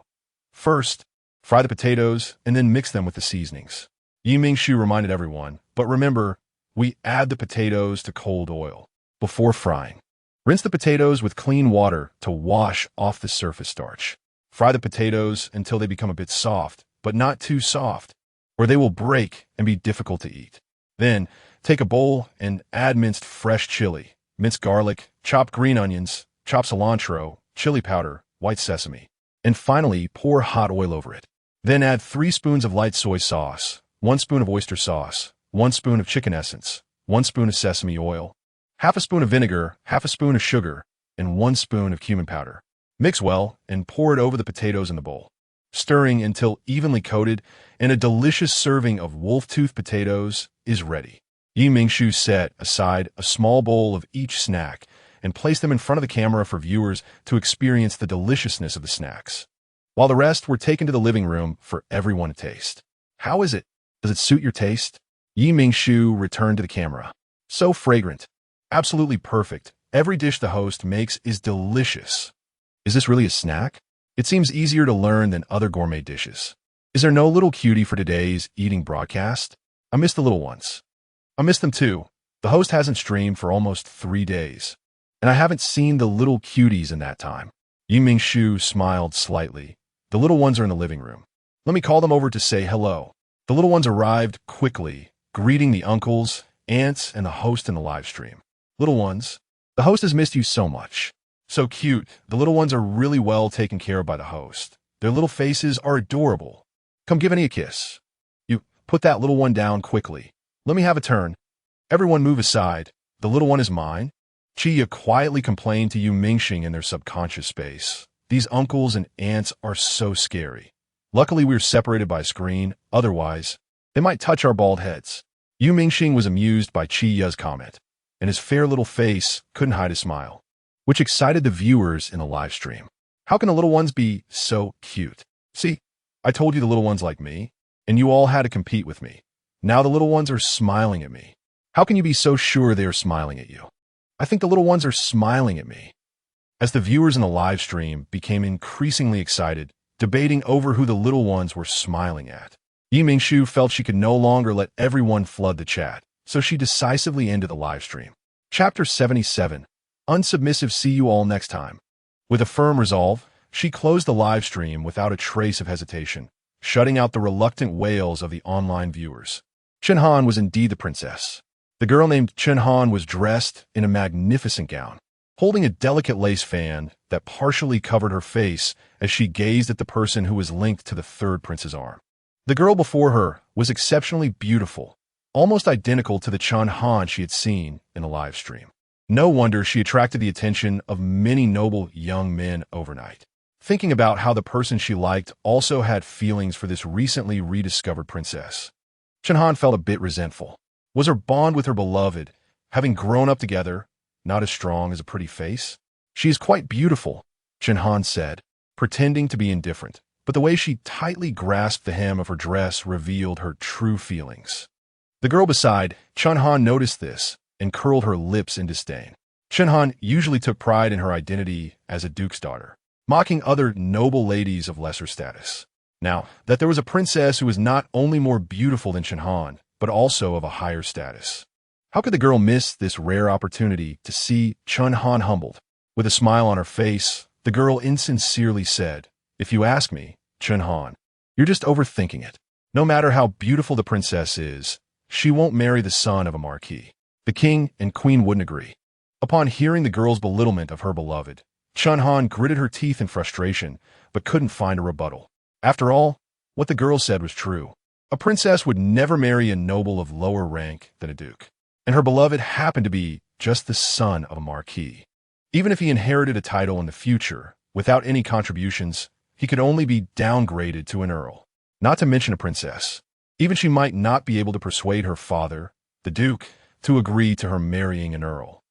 First, fry the potatoes and then mix them with the seasonings. Mingshu reminded everyone, but remember, we add the potatoes to cold oil before frying. Rinse the potatoes with clean water to wash off the surface starch. Fry the potatoes until they become a bit soft, but not too soft, or they will break and be difficult to eat. Then, take a bowl and add minced fresh chili, minced garlic, chopped green onions, chopped cilantro, chili powder, white sesame, and finally pour hot oil over it. Then add 3 spoons of light soy sauce, 1 spoon of oyster sauce, 1 spoon of chicken essence, 1 spoon of sesame oil, half a spoon of vinegar, half a spoon of sugar, and 1 spoon of cumin powder. Mix well and pour it over the potatoes in the bowl, stirring until evenly coated, and a delicious serving of wolf-tooth potatoes is ready. Mingshu set aside a small bowl of each snack and placed them in front of the camera for viewers to experience the deliciousness of the snacks, while the rest were taken to the living room for everyone to taste. How is it? Does it suit your taste? Mingshu returned to the camera. So fragrant. Absolutely perfect. Every dish the host makes is delicious. Is this really a snack? It seems easier to learn than other gourmet dishes. Is there no little cutie for today's eating broadcast? I miss the little ones. I miss them too. The host hasn't streamed for almost 3 days, and I haven't seen the little cuties in that time. Mingshu smiled slightly. The little ones are in the living room. Let me call them over to say hello. The little ones arrived quickly, greeting the uncles, aunts, and the host in the live stream. Little ones, the host has missed you so much. So cute. The little ones are really well taken care of by the host. Their little faces are adorable. Come give Annie a kiss. You put that little one down quickly. Let me have a turn. Everyone move aside. The little one is mine. Chia quietly complained to Mingshu in their subconscious space. These uncles and aunts are so scary. Luckily, we are separated by a screen. Otherwise, they might touch our bald heads. Mingshu was amused by Chia's comment, and his fair little face couldn't hide a smile, which excited the viewers in the live stream. How can the little ones be so cute? See, I told you the little ones like me, and you all had to compete with me. Now the little ones are smiling at me. How can you be so sure they are smiling at you? I think the little ones are smiling at me. As the viewers in the live stream became increasingly excited, debating over who the little ones were smiling at, Mingshu felt she could no longer let everyone flood the chat, so she decisively ended the live stream. Chapter 77. Unsubmissive. See you all next time. With a firm resolve, she closed the live stream without a trace of hesitation, shutting out the reluctant wails of the online viewers. Chen-Han was indeed the princess. The girl named Chen-Han was dressed in a magnificent gown, holding a delicate lace fan that partially covered her face as she gazed at the person who was linked to the third prince's arm. The girl before her was exceptionally beautiful, almost identical to the Chen-Han she had seen in a live stream. No wonder she attracted the attention of many noble young men overnight. Thinking about how the person she liked also had feelings for this recently rediscovered princess, Chen-Han felt a bit resentful. Was her bond with her beloved, having grown up together, not as strong as a pretty face? She is quite beautiful, Chen-Han said, pretending to be indifferent, but the way she tightly grasped the hem of her dress revealed her true feelings. The girl beside Chen-Han noticed this and curled her lips in disdain. Chen-Han usually took pride in her identity as a duke's daughter, mocking other noble ladies of lesser status. Now, that there was a princess who was not only more beautiful than Chen-Han, but also of a higher status. How could the girl miss this rare opportunity to see Chen-Han humbled? With a smile on her face, the girl insincerely said, "If you ask me, Chen-Han, you're just overthinking it. No matter how beautiful the princess is, she won't marry the son of a marquis." The king and queen wouldn't agree. Upon hearing the girl's belittlement of her beloved, Chen-Han gritted her teeth in frustration, but couldn't find a rebuttal. After all, what the girl said was true. A princess would never marry a noble of lower rank than a duke, and her beloved happened to be just the son of a marquis. Even if he inherited a title in the future, without any contributions, he could only be downgraded to an earl, not to mention a princess. Even she might not be able to persuade her father, the duke, to agree to her marrying an earl.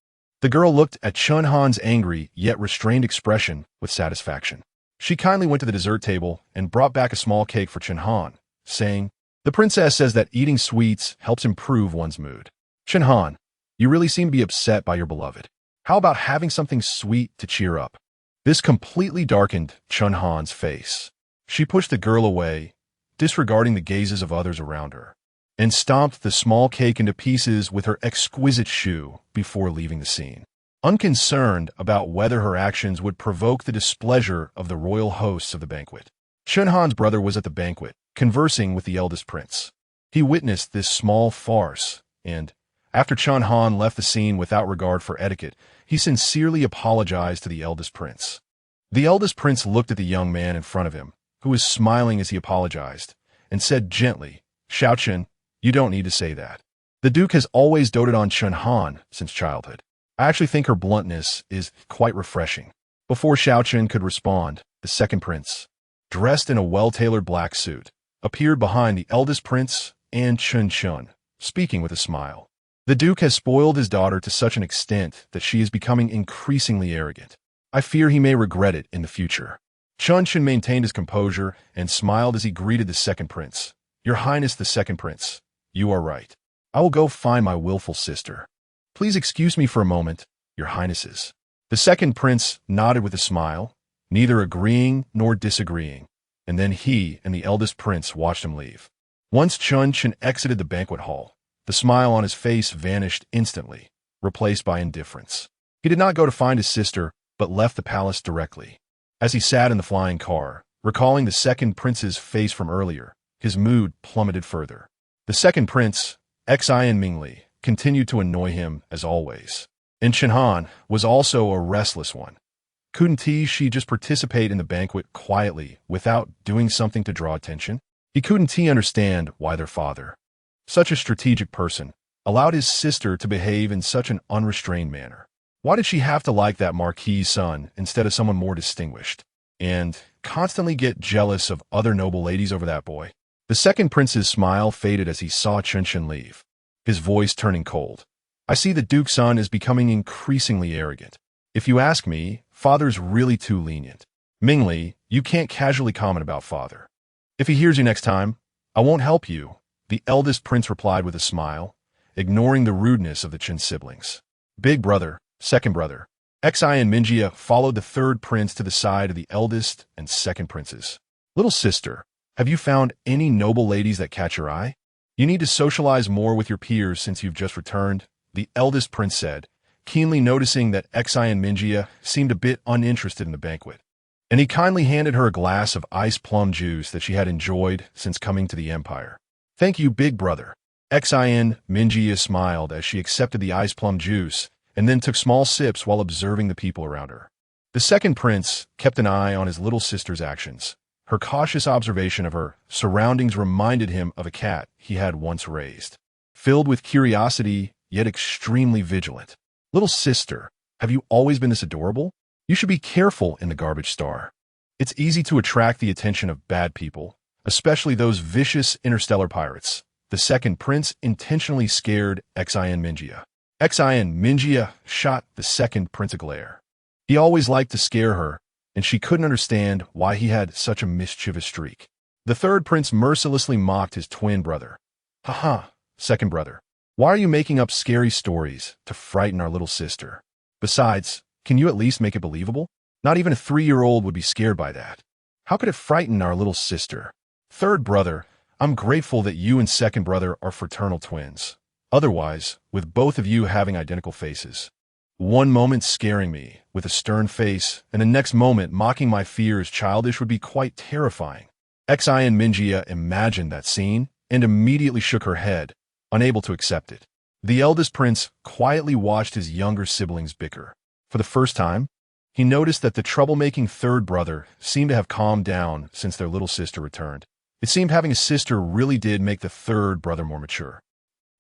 The girl looked at Chen-Han's angry yet restrained expression with satisfaction. She kindly went to the dessert table and brought back a small cake for Chen-Han, saying, "The princess says that eating sweets helps improve one's mood. Chen-Han, you really seem to be upset by your beloved. How about having something sweet to cheer up?" This completely darkened Chen-Han's face. She pushed the girl away, disregarding the gazes of others around her, and stomped the small cake into pieces with her exquisite shoe before leaving the scene. Unconcerned about whether her actions would provoke the displeasure of the royal hosts of the banquet, Chen-Han's brother was at the banquet, conversing with the eldest prince. He witnessed this small farce, and, after Chen-Han left the scene without regard for etiquette, he sincerely apologized to the eldest prince. The eldest prince looked at the young man in front of him, who was smiling as he apologized, and said gently, "Xiaochen, you don't need to say that. The duke has always doted on Chen-Han since childhood. I actually think her bluntness is quite refreshing." Before Xiaochen could respond, the second prince, dressed in a well-tailored black suit, appeared behind the eldest prince and Chen-Chun, speaking with a smile. "The duke has spoiled his daughter to such an extent that she is becoming increasingly arrogant. I fear he may regret it in the future." Chen-Chun maintained his composure and smiled as he greeted the second prince. "Your Highness the second prince, you are right. I will go find my willful sister. Please excuse me for a moment, your highnesses." The second prince nodded with a smile, neither agreeing nor disagreeing, and then he and the eldest prince watched him leave. Once Chen-Chun exited the banquet hall, the smile on his face vanished instantly, replaced by indifference. He did not go to find his sister, but left the palace directly. As he sat in the flying car, recalling the second prince's face from earlier, his mood plummeted further. The second prince, Xian Mingly, continued to annoy him as always. And Chen-Han was also a restless one. Couldn't she just participate in the banquet quietly without doing something to draw attention? He couldn't understand why their father, such a strategic person, allowed his sister to behave in such an unrestrained manner. Why did she have to like that marquis' son instead of someone more distinguished, and constantly get jealous of other noble ladies over that boy? The second prince's smile faded as he saw Chen-Chun leave, his voice turning cold. "I see the duke's son is becoming increasingly arrogant. If you ask me, father's really too lenient. Mingly, you can't casually comment about father. If he hears you next time, I won't help you," the eldest prince replied with a smile, ignoring the rudeness of the Chen siblings. "Big brother, second brother. Xi and Minjia followed the third prince to the side of the eldest and second princes. Little sister, have you found any noble ladies that catch your eye? You need to socialize more with your peers since you've just returned, the eldest prince said, keenly noticing that Xi and Minjia seemed a bit uninterested in the banquet. And he kindly handed her a glass of iced plum juice that she had enjoyed since coming to the Empire. Thank you, big brother. Xi and Minjia smiled as she accepted the iced plum juice and then took small sips while observing the people around her. The second prince kept an eye on his little sister's actions. Her cautious observation of her surroundings reminded him of a cat he had once raised. Filled with curiosity, yet extremely vigilant. Little sister, have you always been this adorable? You should be careful in the garbage star. It's easy to attract the attention of bad people, especially those vicious interstellar pirates. The second prince intentionally scared Xi and Minjia. Xi and Minjia shot the second prince a glare. He always liked to scare her, and she couldn't understand why he had such a mischievous streak. The third prince mercilessly mocked his twin brother. Haha, second brother. Why are you making up scary stories to frighten our little sister? Besides, can you at least make it believable? Not even a 3-year-old would be scared by that. How could it frighten our little sister? Third brother, I'm grateful that you and second brother are fraternal twins. Otherwise, with both of you having identical faces. One moment scaring me with a stern face, and the next moment mocking my fears childish would be quite terrifying. Xi and Minjia imagined that scene and immediately shook her head, unable to accept it. The eldest prince quietly watched his younger siblings bicker. For the first time, he noticed that the troublemaking third brother seemed to have calmed down since their little sister returned. It seemed having a sister really did make the third brother more mature.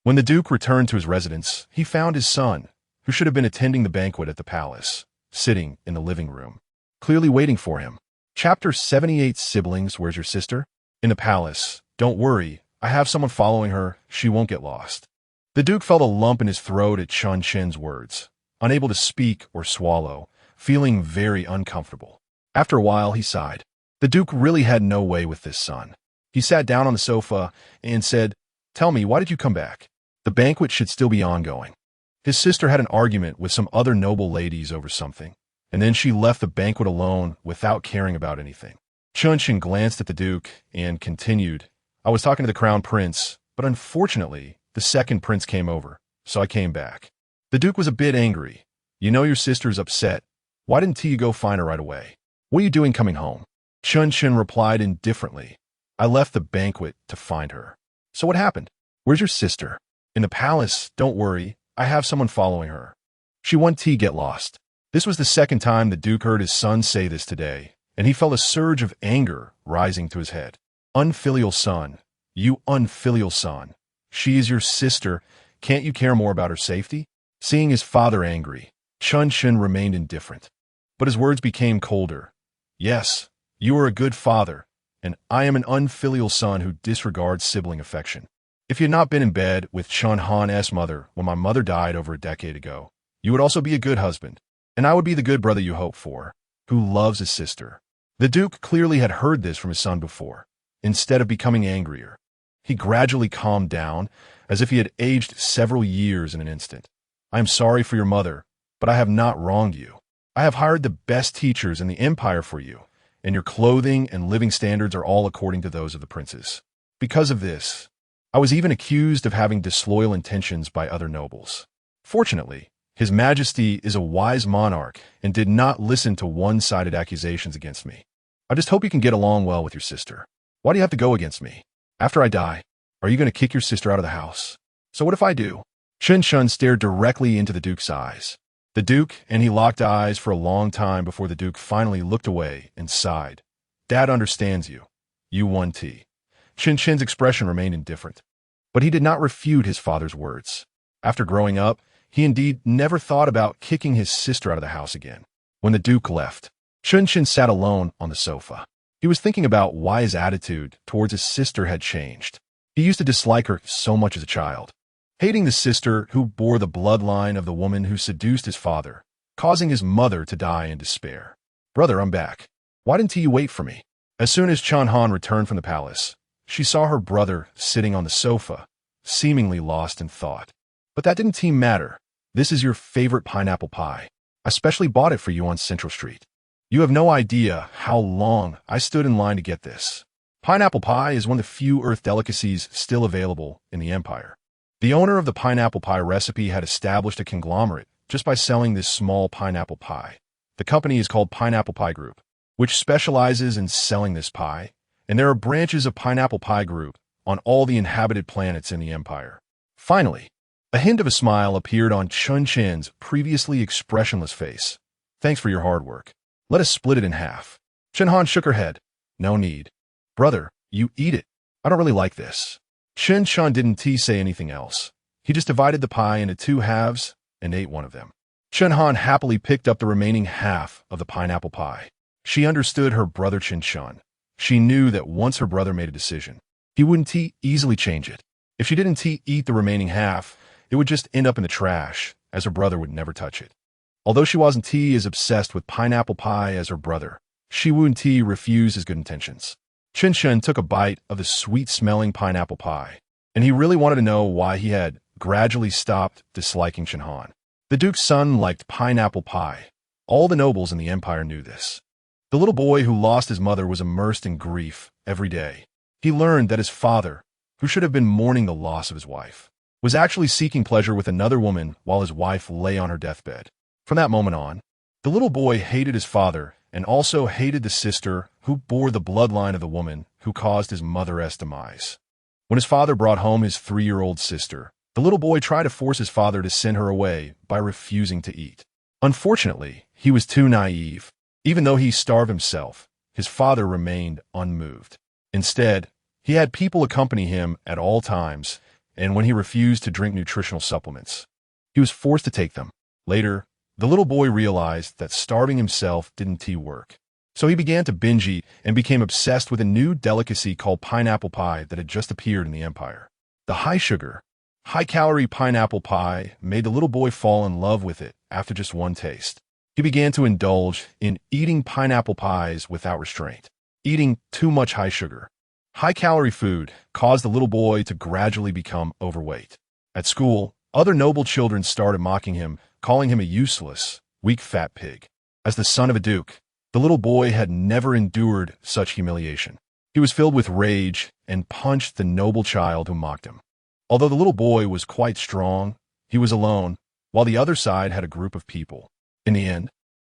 When the Duke returned to his residence, he found his son, who should have been attending the banquet at the palace, sitting in the living room, clearly waiting for him. Chapter 78 Siblings, where's your sister? In the palace. Don't worry, I have someone following her, she won't get lost. The Duke felt a lump in his throat at Chun Chen's words, unable to speak or swallow, feeling very uncomfortable. After a while, he sighed. The Duke really had no way with this son. He sat down on the sofa and said, Tell me, why did you come back? The banquet should still be ongoing. His sister had an argument with some other noble ladies over something, and then she left the banquet alone without caring about anything. Chun Chen glanced at the Duke and continued, I was talking to the Crown Prince, but unfortunately, the second prince came over, so I came back. The Duke was a bit angry. You know your sister's upset. Why didn't you go find her right away? What are you doing coming home? Chun Chen replied indifferently. I left the banquet to find her. So what happened? Where's your sister? In the palace, don't worry. I have someone following her. She won't get lost. This was the second time the Duke heard his son say this today, and he felt a surge of anger rising to his head. Unfilial son. You unfilial son. She is your sister. Can't you care more about her safety? Seeing his father angry, Chun Chen remained indifferent. But his words became colder. Yes, you are a good father, and I am an unfilial son who disregards sibling affection. If you had not been in bed with Chun Han's mother when my mother died over a decade ago, you would also be a good husband, and I would be the good brother you hope for, who loves his sister. The Duke clearly had heard this from his son before. Instead of becoming angrier, he gradually calmed down, as if he had aged several years in an instant. I am sorry for your mother, but I have not wronged you. I have hired the best teachers in the Empire for you, and your clothing and living standards are all according to those of the princes. Because of this, I was even accused of having disloyal intentions by other nobles. Fortunately, His Majesty is a wise monarch and did not listen to one-sided accusations against me. I just hope you can get along well with your sister. Why do you have to go against me? After I die, are you going to kick your sister out of the house? So what if I do? Chun Chen stared directly into the Duke's eyes. The Duke and he locked eyes for a long time before the Duke finally looked away and sighed. Dad understands you. You won tea. Chun Chen's expression remained indifferent. But he did not refute his father's words. After growing up, he indeed never thought about kicking his sister out of the house again. When the Duke left, Chun Chen sat alone on the sofa. He was thinking about why his attitude towards his sister had changed. He used to dislike her so much as a child, hating the sister who bore the bloodline of the woman who seduced his father, causing his mother to die in despair. Brother, I'm back. Why didn't you wait for me? As soon as Chun Han returned from the palace, she saw her brother sitting on the sofa, seemingly lost in thought. But that didn't matter. This is your favorite pineapple pie. I specially bought it for you on Central Street. You have no idea how long I stood in line to get this. Pineapple pie is one of the few Earth delicacies still available in the Empire. The owner of the pineapple pie recipe had established a conglomerate just by selling this small pineapple pie. The company is called Pineapple Pie Group, which specializes in selling this pie, and there are branches of Pineapple Pie Group on all the inhabited planets in the Empire. Finally, a hint of a smile appeared on Chun Chen's previously expressionless face. Thanks for your hard work. Let us split it in half. Chen Han shook her head. No need. Brother, you eat it. I don't really like this. Chen Chun didn't say anything else. He just divided the pie into two halves and ate one of them. Chen Han happily picked up the remaining half of the pineapple pie. She understood her brother Chen Chun. She knew that once her brother made a decision, he wouldn't easily change it. If she didn't eat the remaining half, it would just end up in the trash, as her brother would never touch it. Although she wasn't as obsessed with pineapple pie as her brother, she wouldn't refuse his good intentions. Chen Chun took a bite of the sweet-smelling pineapple pie, and he really wanted to know why he had gradually stopped disliking Chen Han. The Duke's son liked pineapple pie. All the nobles in the Empire knew this. The little boy who lost his mother was immersed in grief every day. He learned that his father, who should have been mourning the loss of his wife, was actually seeking pleasure with another woman while his wife lay on her deathbed. From that moment on, the little boy hated his father and also hated the sister who bore the bloodline of the woman who caused his mother's demise. When his father brought home his 3-year-old sister, the little boy tried to force his father to send her away by refusing to eat. Unfortunately, he was too naive. Even though he starved himself, his father remained unmoved. Instead, he had people accompany him at all times, and when he refused to drink nutritional supplements, he was forced to take them. Later, the little boy realized that starving himself didn't work. So he began to binge eat and became obsessed with a new delicacy called pineapple pie that had just appeared in the Empire. The high-sugar, high-calorie pineapple pie made the little boy fall in love with it after just one taste. He began to indulge in eating pineapple pies without restraint. Eating too much high-sugar, high-calorie food caused the little boy to gradually become overweight. At school, other noble children started mocking him, calling him a useless, weak fat pig. As the son of a duke, the little boy had never endured such humiliation. He was filled with rage and punched the noble child who mocked him. Although the little boy was quite strong, he was alone, while the other side had a group of people. In the end,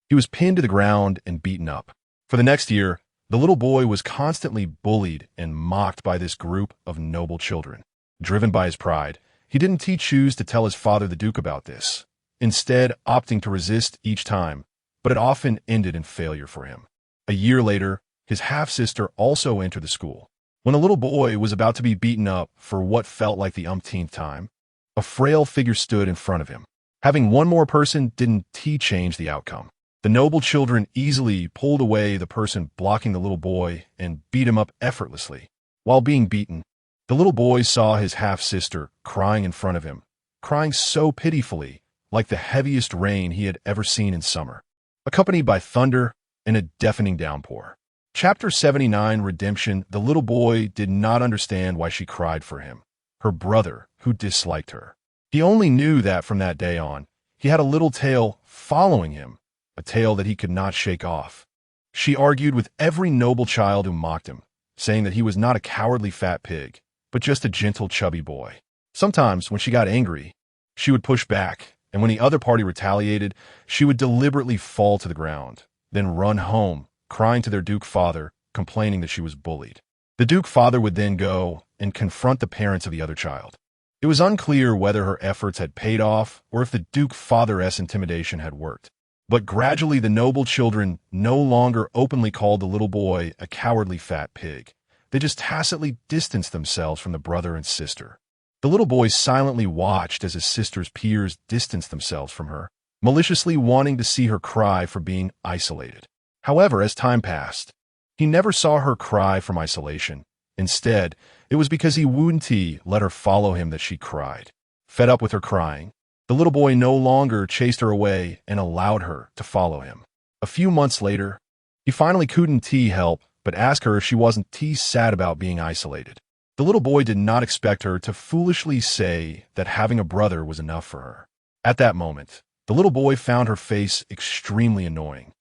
he was pinned to the ground and beaten up. For the next year, the little boy was constantly bullied and mocked by this group of noble children. Driven by his pride, he didn't choose to tell his father the Duke about this, instead opting to resist each time, but it often ended in failure for him. A year later, his half-sister also entered the school. When the little boy was about to be beaten up for what felt like the umpteenth time, a frail figure stood in front of him. Having one more person didn't change the outcome. The noble children easily pulled away the person blocking the little boy and beat him up effortlessly. While being beaten, the little boy saw his half-sister crying in front of him, crying so pitifully, like the heaviest rain he had ever seen in summer, accompanied by thunder and a deafening downpour. Chapter 79, Redemption. The little boy did not understand why she cried for him, her brother, who disliked her. He only knew that from that day on, he had a little tail following him, a tail that he could not shake off. She argued with every noble child who mocked him, saying that he was not a cowardly fat pig, but just a gentle chubby boy. Sometimes, when she got angry, she would push back, and when the other party retaliated, she would deliberately fall to the ground, then run home, crying to their Duke father, complaining that she was bullied. The Duke father would then go and confront the parents of the other child. It was unclear whether her efforts had paid off or if the Duke father's intimidation had worked. But gradually the noble children no longer openly called the little boy a cowardly fat pig. They just tacitly distanced themselves from the brother and sister. The little boy silently watched as his sister's peers distanced themselves from her, maliciously wanting to see her cry for being isolated. However, as time passed, he never saw her cry from isolation. Instead, it was because he wouldn't let her follow him that she cried. Fed up with her crying, the little boy no longer chased her away and allowed her to follow him. A few months later, he finally couldn't help but ask her if she wasn't sad about being isolated. The little boy did not expect her to foolishly say that having a brother was enough for her. At that moment, the little boy found her face extremely annoying,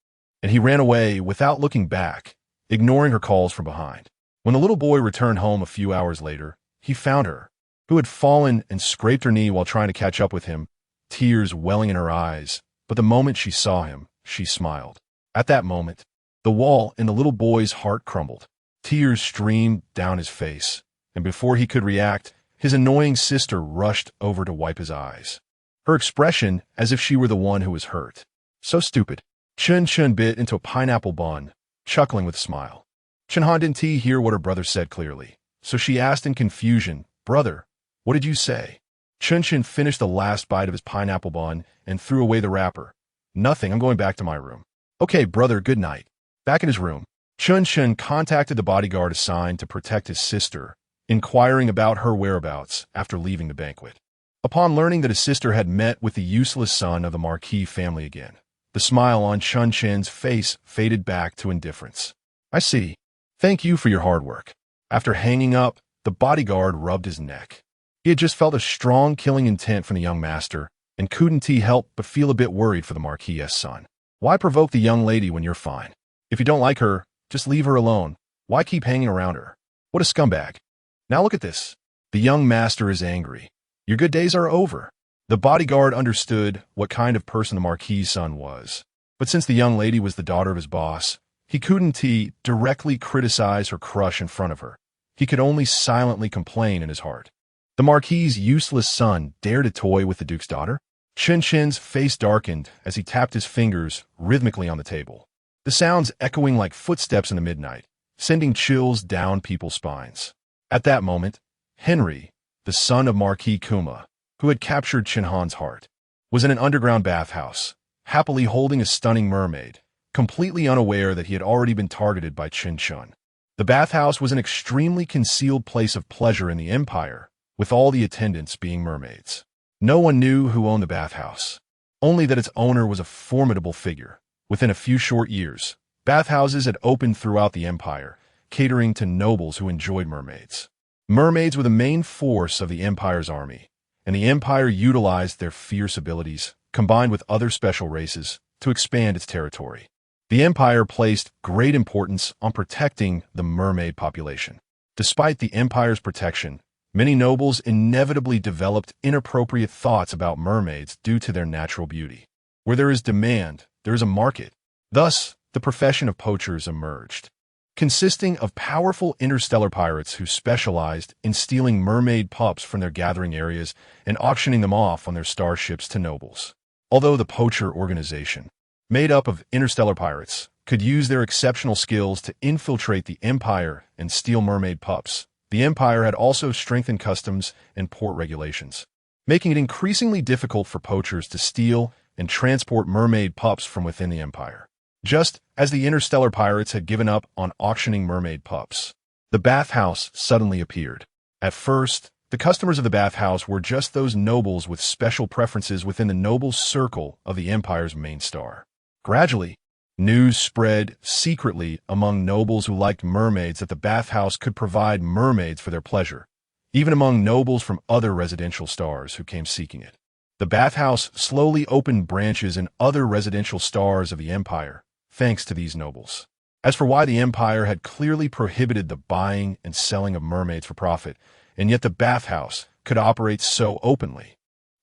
and he ran away without looking back, ignoring her calls from behind. When the little boy returned home a few hours later, he found her, who had fallen and scraped her knee while trying to catch up with him, tears welling in her eyes. But the moment she saw him, she smiled. At that moment, the wall in the little boy's heart crumbled. Tears streamed down his face, and before he could react, his annoying sister rushed over to wipe his eyes. Her expression as if she were the one who was hurt. So stupid. Chun bit into a pineapple bun, chuckling with a smile. Chunhan didn't hear what her brother said clearly, so she asked in confusion, "Brother, what did you say?" Chun finished the last bite of his pineapple bun and threw away the wrapper. "Nothing, I'm going back to my room." "Okay, brother, good night." Back in his room, Chun contacted the bodyguard assigned to protect his sister, inquiring about her whereabouts after leaving the banquet. Upon learning that his sister had met with the useless son of the Marquis family again, the smile on Chun-Chen's face faded back to indifference. "I see. Thank you for your hard work." After hanging up, the bodyguard rubbed his neck. He had just felt a strong killing intent from the young master, and couldn't help but feel a bit worried for the Marquis's son. Why provoke the young lady when you're fine? If you don't like her, just leave her alone. Why keep hanging around her? What a scumbag. Now look at this. The young master is angry. Your good days are over. The bodyguard understood what kind of person the Marquis's son was. But since the young lady was the daughter of his boss, he couldn't directly criticize her crush in front of her. He could only silently complain in his heart. The Marquis's useless son dared to toy with the Duke's daughter? Chun-Chen's face darkened as he tapped his fingers rhythmically on the table. The sounds echoing like footsteps in the midnight, sending chills down people's spines. At that moment, Henry, the son of Marquis Kuma, who had captured Chun-Han's heart, was in an underground bathhouse, happily holding a stunning mermaid, completely unaware that he had already been targeted by Chun-Chun. The bathhouse was an extremely concealed place of pleasure in the Empire, with all the attendants being mermaids. No one knew who owned the bathhouse, only that its owner was a formidable figure. Within a few short years, bathhouses had opened throughout the Empire, catering to nobles who enjoyed mermaids. Mermaids were the main force of the Empire's army, and the Empire utilized their fierce abilities, combined with other special races, to expand its territory. The Empire placed great importance on protecting the mermaid population. Despite the Empire's protection, many nobles inevitably developed inappropriate thoughts about mermaids due to their natural beauty. Where there is demand, there is a market. Thus, the profession of poachers emerged, consisting of powerful interstellar pirates who specialized in stealing mermaid pups from their gathering areas and auctioning them off on their starships to nobles. Although the poacher organization, made up of interstellar pirates, could use their exceptional skills to infiltrate the Empire and steal mermaid pups, the Empire had also strengthened customs and port regulations, making it increasingly difficult for poachers to steal and transport mermaid pups from within the Empire. Just as the interstellar pirates had given up on auctioning mermaid pups, the bathhouse suddenly appeared. At first, the customers of the bathhouse were just those nobles with special preferences within the noble circle of the Empire's main star. Gradually, news spread secretly among nobles who liked mermaids that the bathhouse could provide mermaids for their pleasure, even among nobles from other residential stars who came seeking it. The bathhouse slowly opened branches in other residential stars of the Empire, thanks to these nobles. As for why the Empire had clearly prohibited the buying and selling of mermaids for profit, and yet the bathhouse could operate so openly,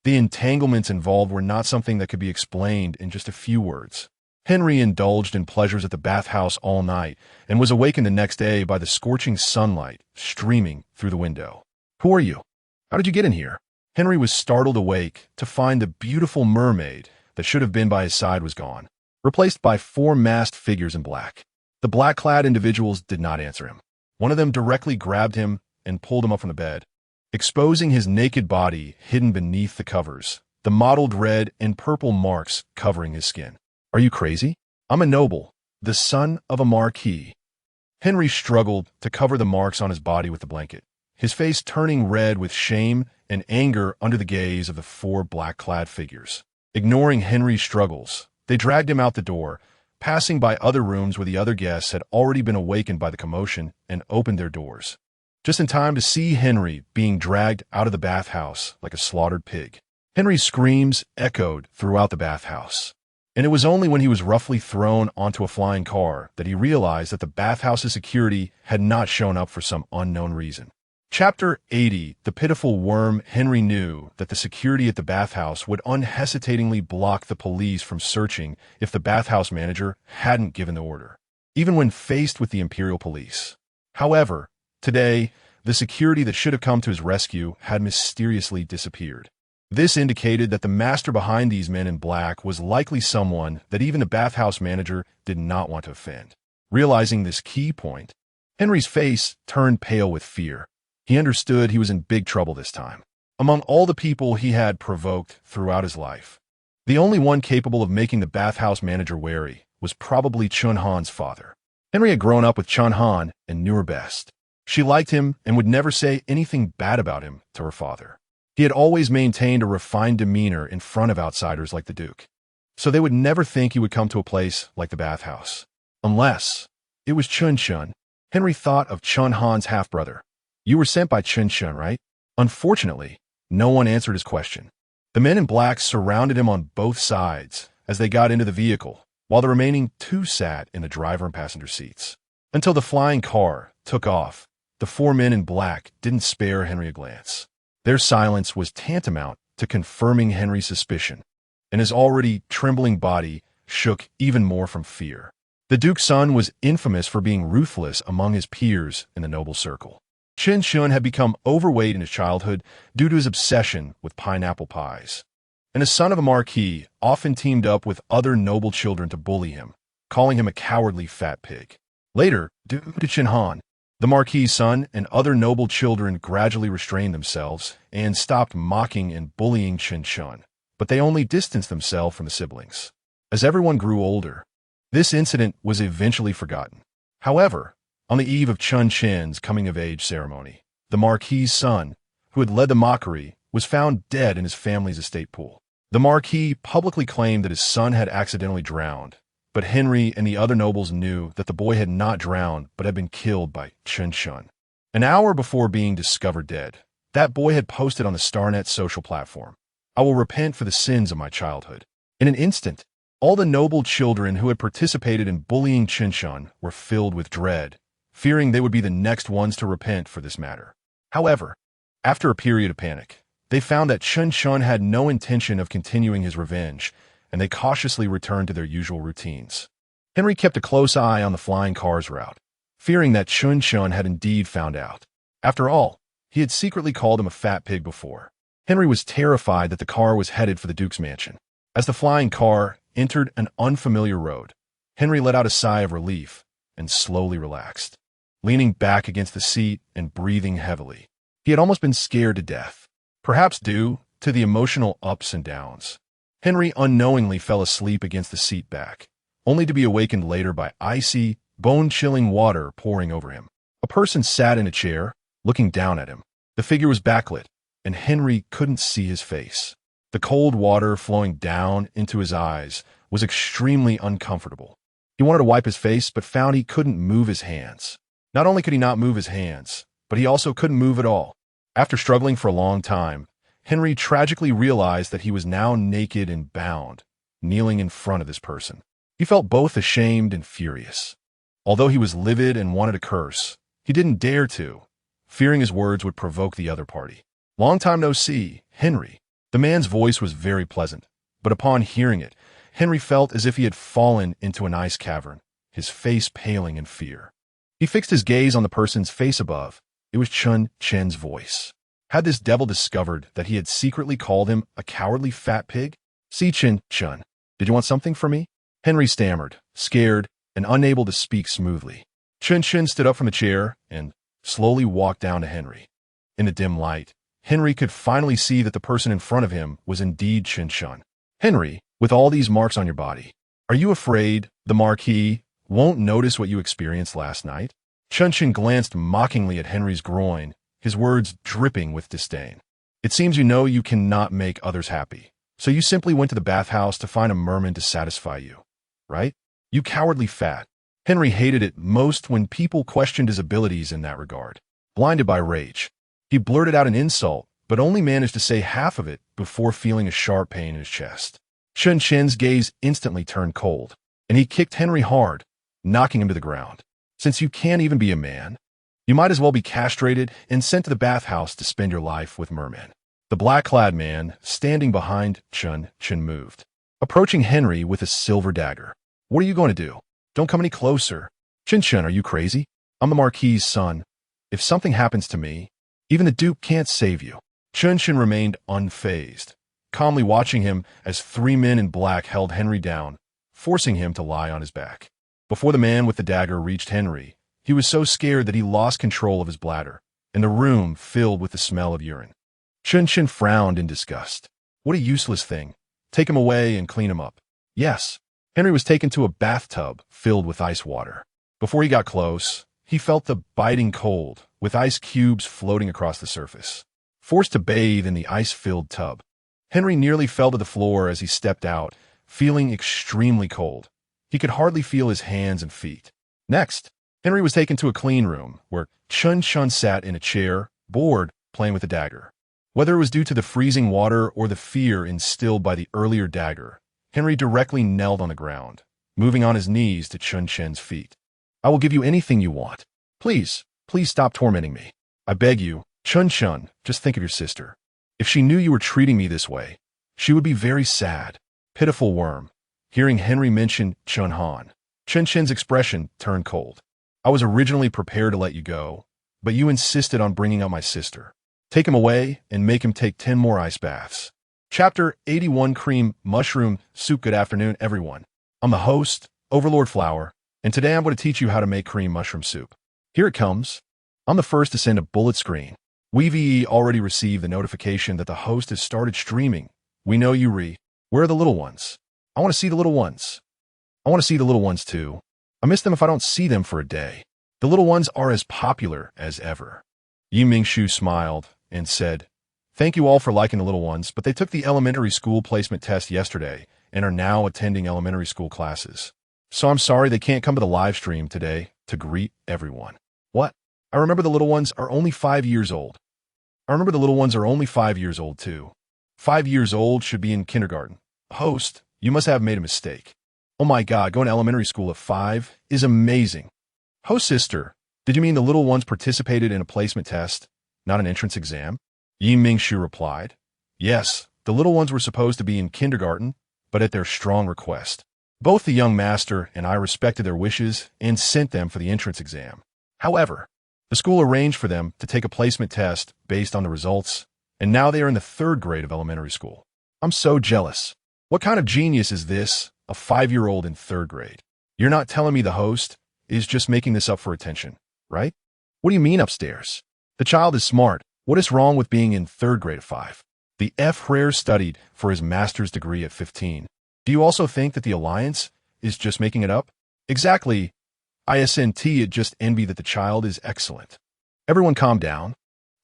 the entanglements involved were not something that could be explained in just a few words. Henry indulged in pleasures at the bathhouse all night and was awakened the next day by the scorching sunlight streaming through the window. "Who are you? How did you get in here?" Henry was startled awake to find the beautiful mermaid that should have been by his side was gone, replaced by four masked figures in black. The black-clad individuals did not answer him. One of them directly grabbed him and pulled him up from the bed, exposing his naked body hidden beneath the covers, the mottled red and purple marks covering his skin. "Are you crazy? I'm a noble, the son of a marquis." Henry struggled to cover the marks on his body with the blanket, his face turning red with shame and anger under the gaze of the four black-clad figures. Ignoring Henry's struggles, they dragged him out the door, passing by other rooms where the other guests had already been awakened by the commotion and opened their doors, just in time to see Henry being dragged out of the bathhouse like a slaughtered pig. Henry's screams echoed throughout the bathhouse. And it was only when he was roughly thrown onto a flying car that he realized that the bathhouse's security had not shown up for some unknown reason. Chapter 80, The Pitiful Worm. Henry knew that the security at the bathhouse would unhesitatingly block the police from searching if the bathhouse manager hadn't given the order, even when faced with the Imperial Police. However, today, the security that should have come to his rescue had mysteriously disappeared. This indicated that the master behind these men in black was likely someone that even the bathhouse manager did not want to offend. Realizing this key point, Henry's face turned pale with fear. He understood he was in big trouble this time. Among all the people he had provoked throughout his life, the only one capable of making the bathhouse manager wary was probably Chun Han's father. Henry had grown up with Chun Han and knew her best. She liked him and would never say anything bad about him to her father. He had always maintained a refined demeanor in front of outsiders like the Duke, so they would never think he would come to a place like the bathhouse. Unless it was Chun Chun. Henry thought of Chun Han's half-brother. You were sent by Chun Chun, right? Unfortunately, no one answered his question. The men in black surrounded him on both sides as they got into the vehicle, while the remaining two sat in the driver and passenger seats. Until the flying car took off, the four men in black didn't spare Henry a glance. Their silence was tantamount to confirming Henry's suspicion, and his already trembling body shook even more from fear. The Duke's son was infamous for being ruthless among his peers in the noble circle. Chun Chun had become overweight in his childhood due to his obsession with pineapple pies, and as son of a marquis, often teamed up with other noble children to bully him, calling him a cowardly fat pig. Later, due to Chun Han, the Marquis's son and other noble children gradually restrained themselves and stopped mocking and bullying Chun Chun, but they only distanced themselves from the siblings. As everyone grew older, this incident was eventually forgotten. However, on the eve of Chun Chen's coming-of-age ceremony, the Marquis's son, who had led the mockery, was found dead in his family's estate pool. The Marquis publicly claimed that his son had accidentally drowned, but Henry and the other nobles knew that the boy had not drowned but had been killed by Chun Chun. An hour before being discovered dead, that boy had posted on the StarNet social platform, "I will repent for the sins of my childhood." In an instant, all the noble children who had participated in bullying Chun Chun were filled with dread, fearing they would be the next ones to repent for this matter. However, after a period of panic, they found that Chun Chun had no intention of continuing his revenge, and they cautiously returned to their usual routines. Henry kept a close eye on the flying car's route, fearing that Chun Chun had indeed found out. After all, he had secretly called him a fat pig before. Henry was terrified that the car was headed for the Duke's mansion. As the flying car entered an unfamiliar road, Henry let out a sigh of relief and slowly relaxed, leaning back against the seat and breathing heavily. He had almost been scared to death, perhaps due to the emotional ups and downs. Henry unknowingly fell asleep against the seat back, only to be awakened later by icy, bone-chilling water pouring over him. A person sat in a chair, looking down at him. The figure was backlit, and Henry couldn't see his face. The cold water flowing down into his eyes was extremely uncomfortable. He wanted to wipe his face, but found he couldn't move his hands. Not only could he not move his hands, but he also couldn't move at all. After struggling for a long time, Henry tragically realized that he was now naked and bound, kneeling in front of this person. He felt both ashamed and furious. Although he was livid and wanted to curse, he didn't dare to, fearing his words would provoke the other party. "Long time no see, Henry." The man's voice was very pleasant, but upon hearing it, Henry felt as if he had fallen into an ice cavern, his face paling in fear. He fixed his gaze on the person's face above. It was Chun Chen's voice. Had this devil discovered that he had secretly called him a cowardly fat pig? "See, Chun Chun, did you want something from me?" Henry stammered, scared and unable to speak smoothly. Chun Chun stood up from the chair and slowly walked down to Henry. In the dim light, Henry could finally see that the person in front of him was indeed Chun Chun. "Henry, with all these marks on your body, are you afraid the Marquis won't notice what you experienced last night?" Chun Chun glanced mockingly at Henry's groin, his words dripping with disdain. "It seems you know you cannot make others happy, so you simply went to the bathhouse to find a merman to satisfy you, right? You cowardly fat." Henry hated it most when people questioned his abilities in that regard. Blinded by rage, he blurted out an insult, but only managed to say half of it before feeling a sharp pain in his chest. Chun Chen's gaze instantly turned cold, and he kicked Henry hard, knocking him to the ground. Since you can't even be a man, you might as well be castrated and sent to the bathhouse to spend your life with mermen. The black-clad man, standing behind Chun Chen, moved, approaching Henry with a silver dagger. What are you going to do? Don't come any closer. Chun Chen, are you crazy? I'm the Marquis's son. If something happens to me, even the Duke can't save you. Chun Chen remained unfazed, calmly watching him as 3 men in black held Henry down, forcing him to lie on his back. Before the man with the dagger reached Henry, he was so scared that he lost control of his bladder, and the room filled with the smell of urine. Chun Chen frowned in disgust. What a useless thing. Take him away and clean him up. Yes. Henry was taken to a bathtub filled with ice water. Before he got close, he felt the biting cold, with ice cubes floating across the surface. Forced to bathe in the ice-filled tub, Henry nearly fell to the floor as he stepped out, feeling extremely cold. He could hardly feel his hands and feet. Next, Henry was taken to a clean room, where Chun Chen sat in a chair, bored, playing with a dagger. Whether it was due to the freezing water or the fear instilled by the earlier dagger, Henry directly knelt on the ground, moving on his knees to Chun Chen's feet. I will give you anything you want. Please stop tormenting me. I beg you, Chun Chen, just think of your sister. If she knew you were treating me this way, she would be very sad. Pitiful worm. Hearing Henry mention Chun Han, Chun Chen's expression turned cold. I was originally prepared to let you go, but you insisted on bringing out my sister. Take him away and make him take 10 more ice baths. Chapter 81 Cream Mushroom Soup. Good afternoon, everyone. I'm the host, Overlord Flower, and today I'm going to teach you how to make cream mushroom soup. Here it comes. I'm the first to send a bullet screen. We've already received the notification that the host has started streaming. We know you Where are the little ones? I want to see the little ones. I want to see the little ones too. I miss them if I don't see them for a day. The little ones are as popular as ever. Mingshu smiled and said, Thank you all for liking the little ones, but they took the elementary school placement test yesterday and are now attending elementary school classes. So I'm sorry they can't come to the live stream today to greet everyone. What? I remember the little ones are only 5 years old. I remember the little ones are only 5 years old too. 5 years old should be in kindergarten. Host, you must have made a mistake. Oh my God, going to elementary school at 5 is amazing. Host sister, did you mean the little ones participated in a placement test, not an entrance exam? Mingshu replied, Yes, the little ones were supposed to be in kindergarten, but at their strong request. Both the young master and I respected their wishes and sent them for the entrance exam. However, the school arranged for them to take a placement test based on the results, and now they are in the 3rd grade of elementary school. I'm so jealous. What kind of genius is this, a 5-year-old in 3rd grade? You're not telling me the host is just making this up for attention, right? What do you mean upstairs? The child is smart. What is wrong with being in 3rd grade at 5? The F. studied for his master's degree at 15. Do you also think that the Alliance is just making it up? Exactly. It just envy that the child is excellent. Everyone calm down.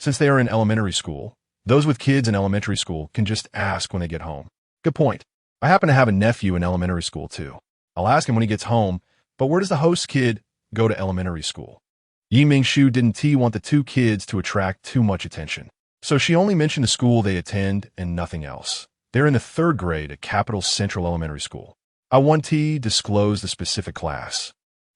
Since they are in elementary school, those with kids in elementary school can just ask when they get home. Good point. I happen to have a nephew in elementary school too. I'll ask him when he gets home, but where does the host kid go to elementary school? Mingshu didn't want the 2 kids to attract too much attention, so she only mentioned the school they attend and nothing else. They're in the 3rd grade at Capital Central Elementary School. I want to disclose the specific class,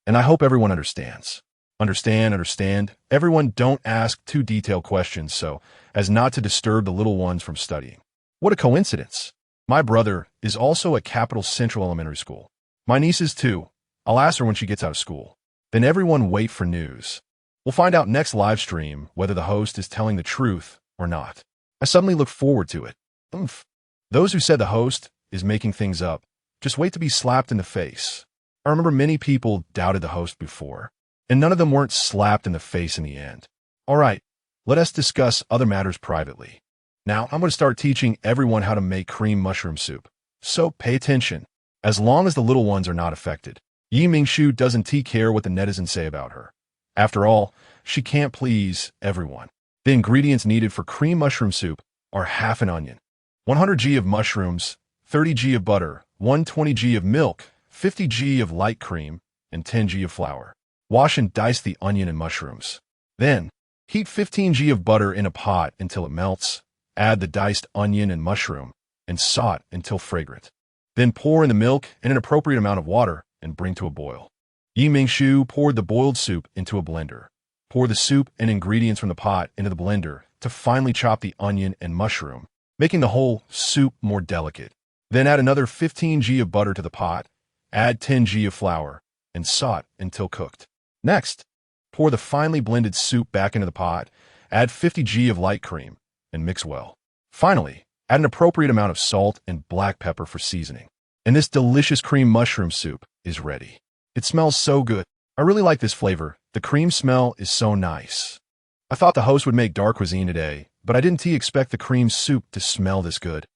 and I hope everyone understands. Understand. Everyone don't ask too detailed questions so as not to disturb the little ones from studying. What a coincidence. My brother is also at Capital Central Elementary School. My niece is too. I'll ask her when she gets out of school. Then everyone wait for news. We'll find out next live stream whether the host is telling the truth or not. I suddenly look forward to it. Oomph. Those who said the host is making things up, just wait to be slapped in the face. I remember many people doubted the host before, and none of them weren't slapped in the face in the end. All right, let us discuss other matters privately. Now, I'm going to start teaching everyone how to make cream mushroom soup. So pay attention, as long as the little ones are not affected. Mingshu doesn't care what the netizens say about her. After all, she can't please everyone. The ingredients needed for cream mushroom soup are half an onion, 100 g of mushrooms, 30 g of butter, 120 g of milk, 50 g of light cream, and 10 g of flour. Wash and dice the onion and mushrooms. Then, heat 15 g of butter in a pot until it melts. Add the diced onion and mushroom, and saute until fragrant. Then pour in the milk and an appropriate amount of water and bring to a boil. Mingshu poured the boiled soup into a blender. Pour the soup and ingredients from the pot into the blender to finely chop the onion and mushroom, making the whole soup more delicate. Then add another 15 g of butter to the pot, add 10 g of flour, and saute until cooked. Next, pour the finely blended soup back into the pot, add 50 g of light cream, and mix well. Finally, add an appropriate amount of salt and black pepper for seasoning. And this delicious cream mushroom soup is ready. It smells so good. I really like this flavor. The cream smell is so nice. I thought the host would make dark cuisine today, but I didn't expect the cream soup to smell this good.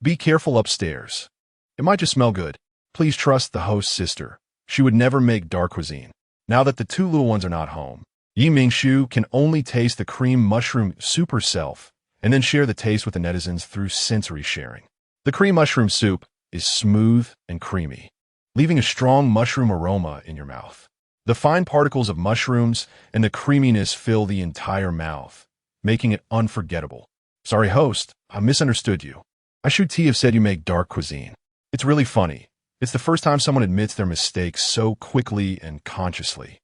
Be careful upstairs. It might just smell good. Please trust the host's sister. She would never make dark cuisine. Now that the two little ones are not home, Mingshu can only taste the cream mushroom soup herself and then share the taste with the netizens through sensory sharing. The cream mushroom soup is smooth and creamy, leaving a strong mushroom aroma in your mouth. The fine particles of mushrooms and the creaminess fill the entire mouth, making it unforgettable. Sorry, host, I misunderstood you. I should have said you make dark cuisine. It's really funny. It's the first time someone admits their mistakes so quickly and consciously.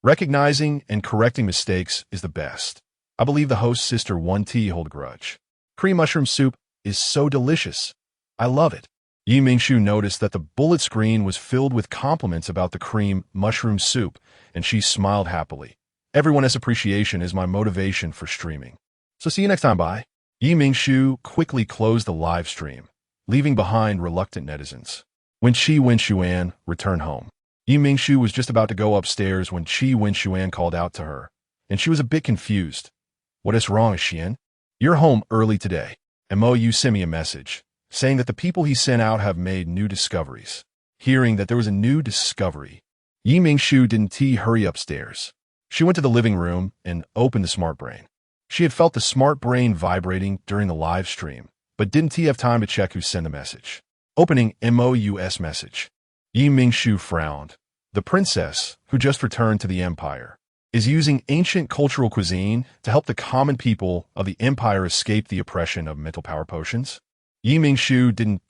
Recognizing and correcting mistakes is the best. I believe the host's sister won't hold a grudge. Cream mushroom soup is so delicious. I love it. Mingshu noticed that the bullet screen was filled with compliments about the cream mushroom soup, and she smiled happily. Everyone's appreciation is my motivation for streaming. So see you next time, bye. Mingshu quickly closed the live stream, leaving behind reluctant netizens. When Wen-Xuan returned home, Mingshu was just about to go upstairs when Wen-Xuan called out to her, and she was a bit confused. What is wrong, Xian? You're home early today. You sent me a message, saying that the people he sent out have made new discoveries. Hearing that there was a new discovery, Mingshu didn't hurry upstairs. She went to the living room and opened the smart brain. She had felt the smart brain vibrating during the live stream, but didn't have time to check who sent the message. Opening MOUS message. Mingshu frowned. The princess, who just returned to the empire, is using ancient cultural cuisine to help the common people of the empire escape the oppression of mental power potions. Mingshu didn't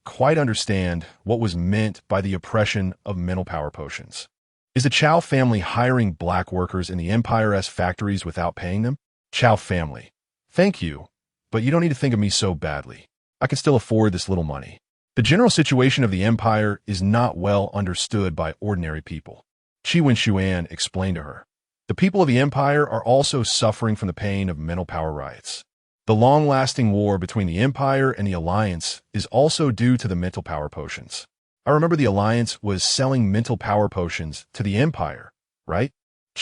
quite understand what was meant by the oppression of mental power potions. Is the Chow family hiring black workers in the empire's factories without paying them? Chow family. Thank you, but you don't need to think of me so badly. I can still afford this little money. The general situation of the empire is not well understood by ordinary people. Wen-Xuan explained to her. The people of the empire are also suffering from the pain of mental power riots. The long-lasting war between the Empire and the Alliance is also due to the mental power potions. I remember the Alliance was selling mental power potions to the Empire, right?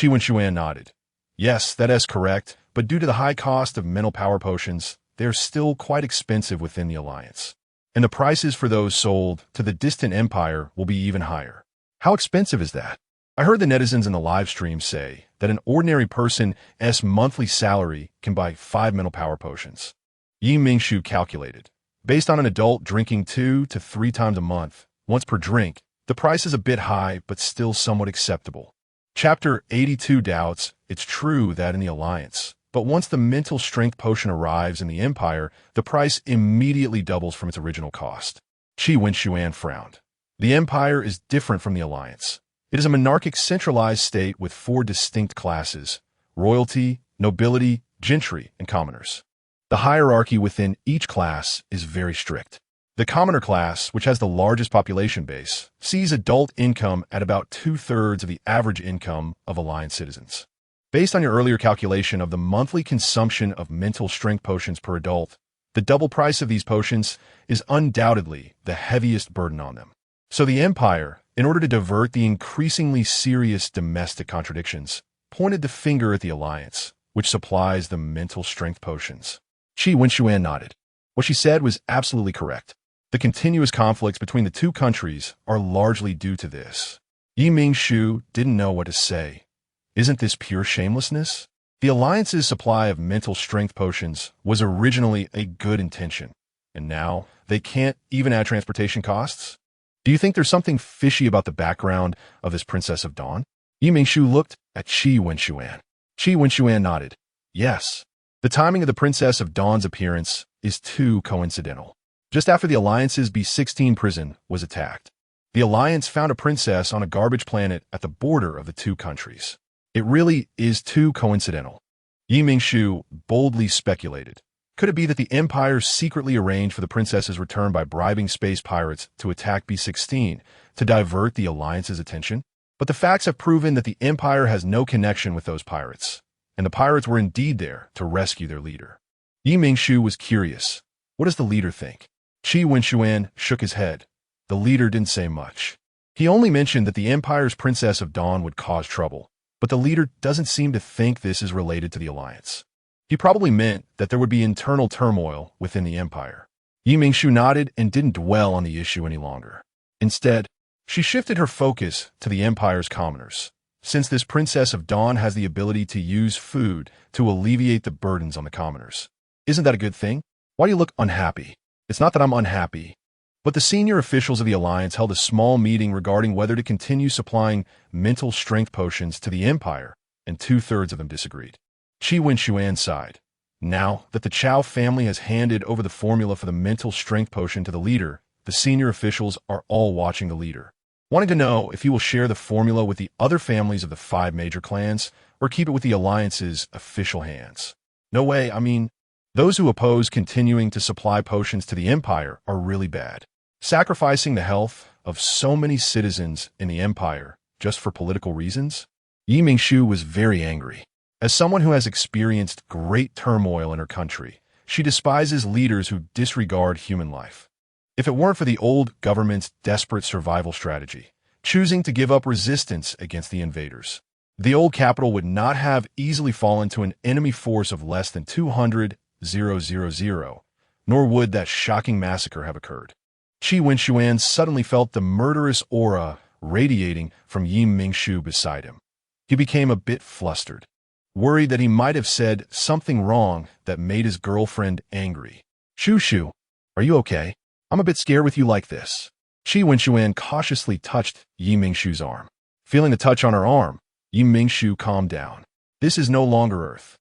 Wen-Xuan nodded. Yes, that is correct, but due to the high cost of mental power potions, they're still quite expensive within the Alliance. And the prices for those sold to the distant Empire will be even higher. How expensive is that? I heard the netizens in the live stream say that an ordinary person's monthly salary can buy 5 mental power potions. Mingshu calculated. Based on an adult drinking 2 to 3 times a month, once per drink, the price is a bit high but still somewhat acceptable. Chapter 82 doubts it's true that in the Alliance, but once the mental strength potion arrives in the Empire, the price immediately doubles from its original cost. Wen-Xuan frowned. The Empire is different from the Alliance. It is a monarchic centralized state with 4 distinct classes: royalty, nobility, gentry, and commoners. The hierarchy within each class is very strict. The commoner class, which has the largest population base, sees adult income at about 2/3 of the average income of Alliance citizens. Based on your earlier calculation of the monthly consumption of mental strength potions per adult, the double price of these potions is undoubtedly the heaviest burden on them. So the Empire, in order to divert the increasingly serious domestic contradictions, pointed the finger at the Alliance, which supplies the mental strength potions. Wen-Xuan nodded. What she said was absolutely correct. The continuous conflicts between the two countries are largely due to this. Mingshu didn't know what to say. Isn't this pure shamelessness? The Alliance's supply of mental strength potions was originally a good intention, and now they can't even add transportation costs? Do you think there's something fishy about the background of this Princess of Dawn? Mingshu looked at Wen-Xuan. Wen-Xuan nodded. Yes. The timing of the Princess of Dawn's appearance is too coincidental. Just after the Alliance's B-16 prison was attacked, the Alliance found a princess on a garbage planet at the border of the two countries. It really is too coincidental. Mingshu boldly speculated. Could it be that the Empire secretly arranged for the princess's return by bribing space pirates to attack B-16 to divert the Alliance's attention? But the facts have proven that the Empire has no connection with those pirates, and the pirates were indeed there to rescue their leader. Mingshu was curious. What does the leader think? Qi Wenxuan shook his head. The leader didn't say much. He only mentioned that the Empire's Princess of Dawn would cause trouble, but the leader doesn't seem to think this is related to the Alliance. He probably meant that there would be internal turmoil within the Empire. Mingshu nodded and didn't dwell on the issue any longer. Instead, she shifted her focus to the Empire's commoners, since this Princess of Dawn has the ability to use food to alleviate the burdens on the commoners. Isn't that a good thing? Why do you look unhappy? It's not that I'm unhappy, but the senior officials of the Alliance held a small meeting regarding whether to continue supplying mental strength potions to the Empire, and 2/3 of them disagreed. Qi Wenxuan sighed. Now that the Chao family has handed over the formula for the mental strength potion to the leader, the senior officials are all watching the leader, wanting to know if he will share the formula with the other families of the 5 major clans or keep it with the Alliance's official hands. No way, those who oppose continuing to supply potions to the Empire are really bad. Sacrificing the health of so many citizens in the Empire just for political reasons? Mingshu was very angry. As someone who has experienced great turmoil in her country, she despises leaders who disregard human life. If it weren't for the old government's desperate survival strategy, choosing to give up resistance against the invaders, the old capital would not have easily fallen to an enemy force of less than 200,000, nor would that shocking massacre have occurred. Qi Wenxuan suddenly felt the murderous aura radiating from Mingshu beside him. He became a bit flustered, worried that he might have said something wrong that made his girlfriend angry. Shu, are you okay? I'm a bit scared with you like this. Qi Wenxuan cautiously touched Mingshu's arm. Feeling the touch on her arm, Mingshu calmed down. This is no longer Earth.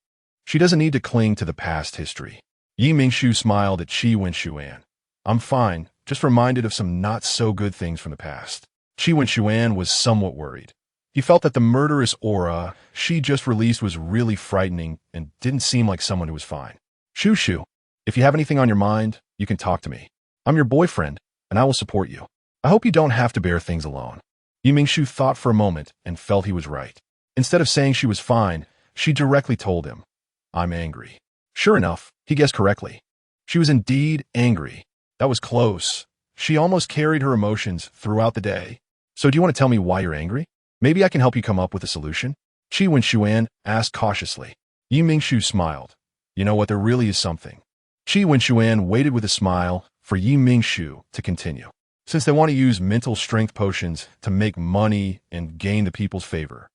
She doesn't need to cling to the past history. Mingshu smiled at Qi Wenxuan. I'm fine, just reminded of some not-so-good things from the past. Qi Wenxuan was somewhat worried. He felt that the murderous aura she just released was really frightening and didn't seem like someone who was fine. Shu, if you have anything on your mind, you can talk to me. I'm your boyfriend, and I will support you. I hope you don't have to bear things alone. Mingshu thought for a moment and felt he was right. Instead of saying she was fine, she directly told him, I'm angry. Sure enough, he guessed correctly. She was indeed angry. That was close. She almost carried her emotions throughout the day. So do you want to tell me why you're angry? Maybe I can help you come up with a solution? Qi Wenxuan asked cautiously. Mingshu smiled. You know what, there really is something. Qi Wenxuan waited with a smile for Mingshu to continue. Since they want to use mental strength potions to make money and gain the people's favor,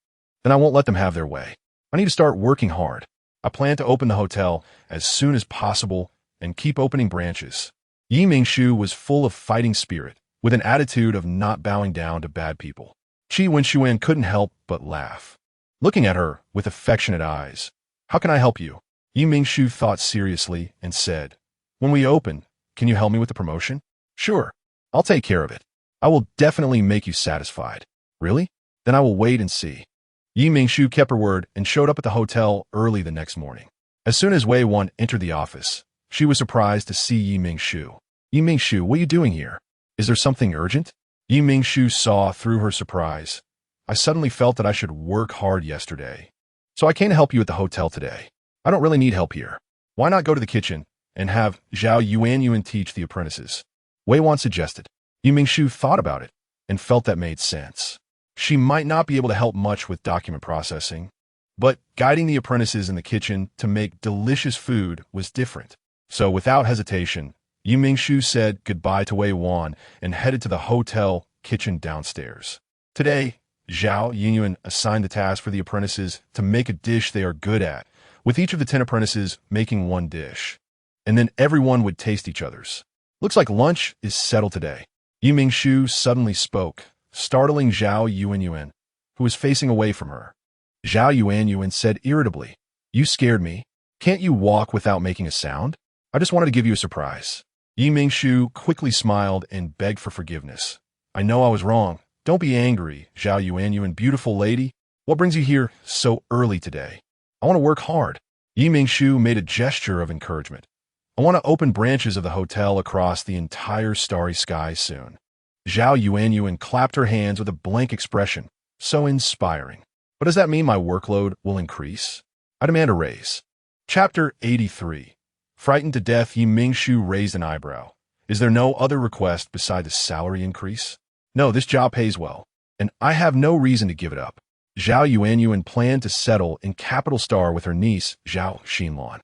then I won't let them have their way. I need to start working hard. I plan to open the hotel as soon as possible and keep opening branches. Mingshu was full of fighting spirit, with an attitude of not bowing down to bad people. Qi Wenxuan couldn't help but laugh, looking at her with affectionate eyes. How can I help you? Mingshu thought seriously and said, When we open, can you help me with the promotion? Sure, I'll take care of it. I will definitely make you satisfied. Really? Then I will wait and see. Mingshu kept her word and showed up at the hotel early the next morning. As soon as Wei Wan entered the office, she was surprised to see Mingshu. Mingshu, what are you doing here? Is there something urgent? Mingshu saw through her surprise. I suddenly felt that I should work hard yesterday, so I came to help you at the hotel today. I don't really need help here. Why not go to the kitchen and have Zhao Yuanyuan teach the apprentices? Wei Wan suggested. Mingshu thought about it and felt that made sense. She might not be able to help much with document processing, but guiding the apprentices in the kitchen to make delicious food was different. So without hesitation, Mingshu said goodbye to Wei Wan and headed to the hotel kitchen downstairs. Today, Zhao Yuanyuan assigned the task for the apprentices to make a dish they are good at, with each of the 10 apprentices making one dish. And then everyone would taste each other's. Looks like lunch is settled today. Mingshu suddenly spoke, startling Zhao Yuanyuan, who was facing away from her. Zhao Yuanyuan said irritably, You scared me. Can't you walk without making a sound? I just wanted to give you a surprise. Mingshu quickly smiled and begged for forgiveness. I know I was wrong. Don't be angry, Zhao Yuanyuan, beautiful lady. What brings you here so early today? I want to work hard. Mingshu made a gesture of encouragement. I want to open branches of the hotel across the entire starry sky soon. Zhao Yuanyuan clapped her hands with a blank expression. So inspiring. But does that mean my workload will increase? I demand a raise. Chapter 83. Frightened to death, Mingshu raised an eyebrow. Is there no other request beside the salary increase? No, this job pays well, and I have no reason to give it up. Zhao Yuanyuan planned to settle in Capital Star with her niece, Zhao Xinlan.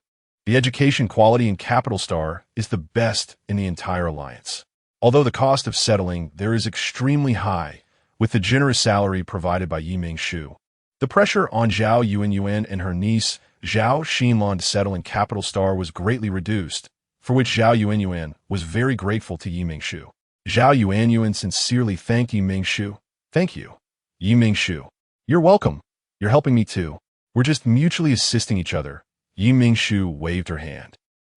The education quality in Capital Star is the best in the entire alliance. Although the cost of settling there is extremely high, with the generous salary provided by Mingshu. The pressure on Zhao Yuanyuan and her niece, Zhao Xinlan, to settle in Capital Star was greatly reduced, for which Zhao Yuanyuan was very grateful to Mingshu. Zhao Yuanyuan sincerely thanked Mingshu. Thank you. Mingshu. You're welcome. You're helping me too. We're just mutually assisting each other. Mingshu waved her hand.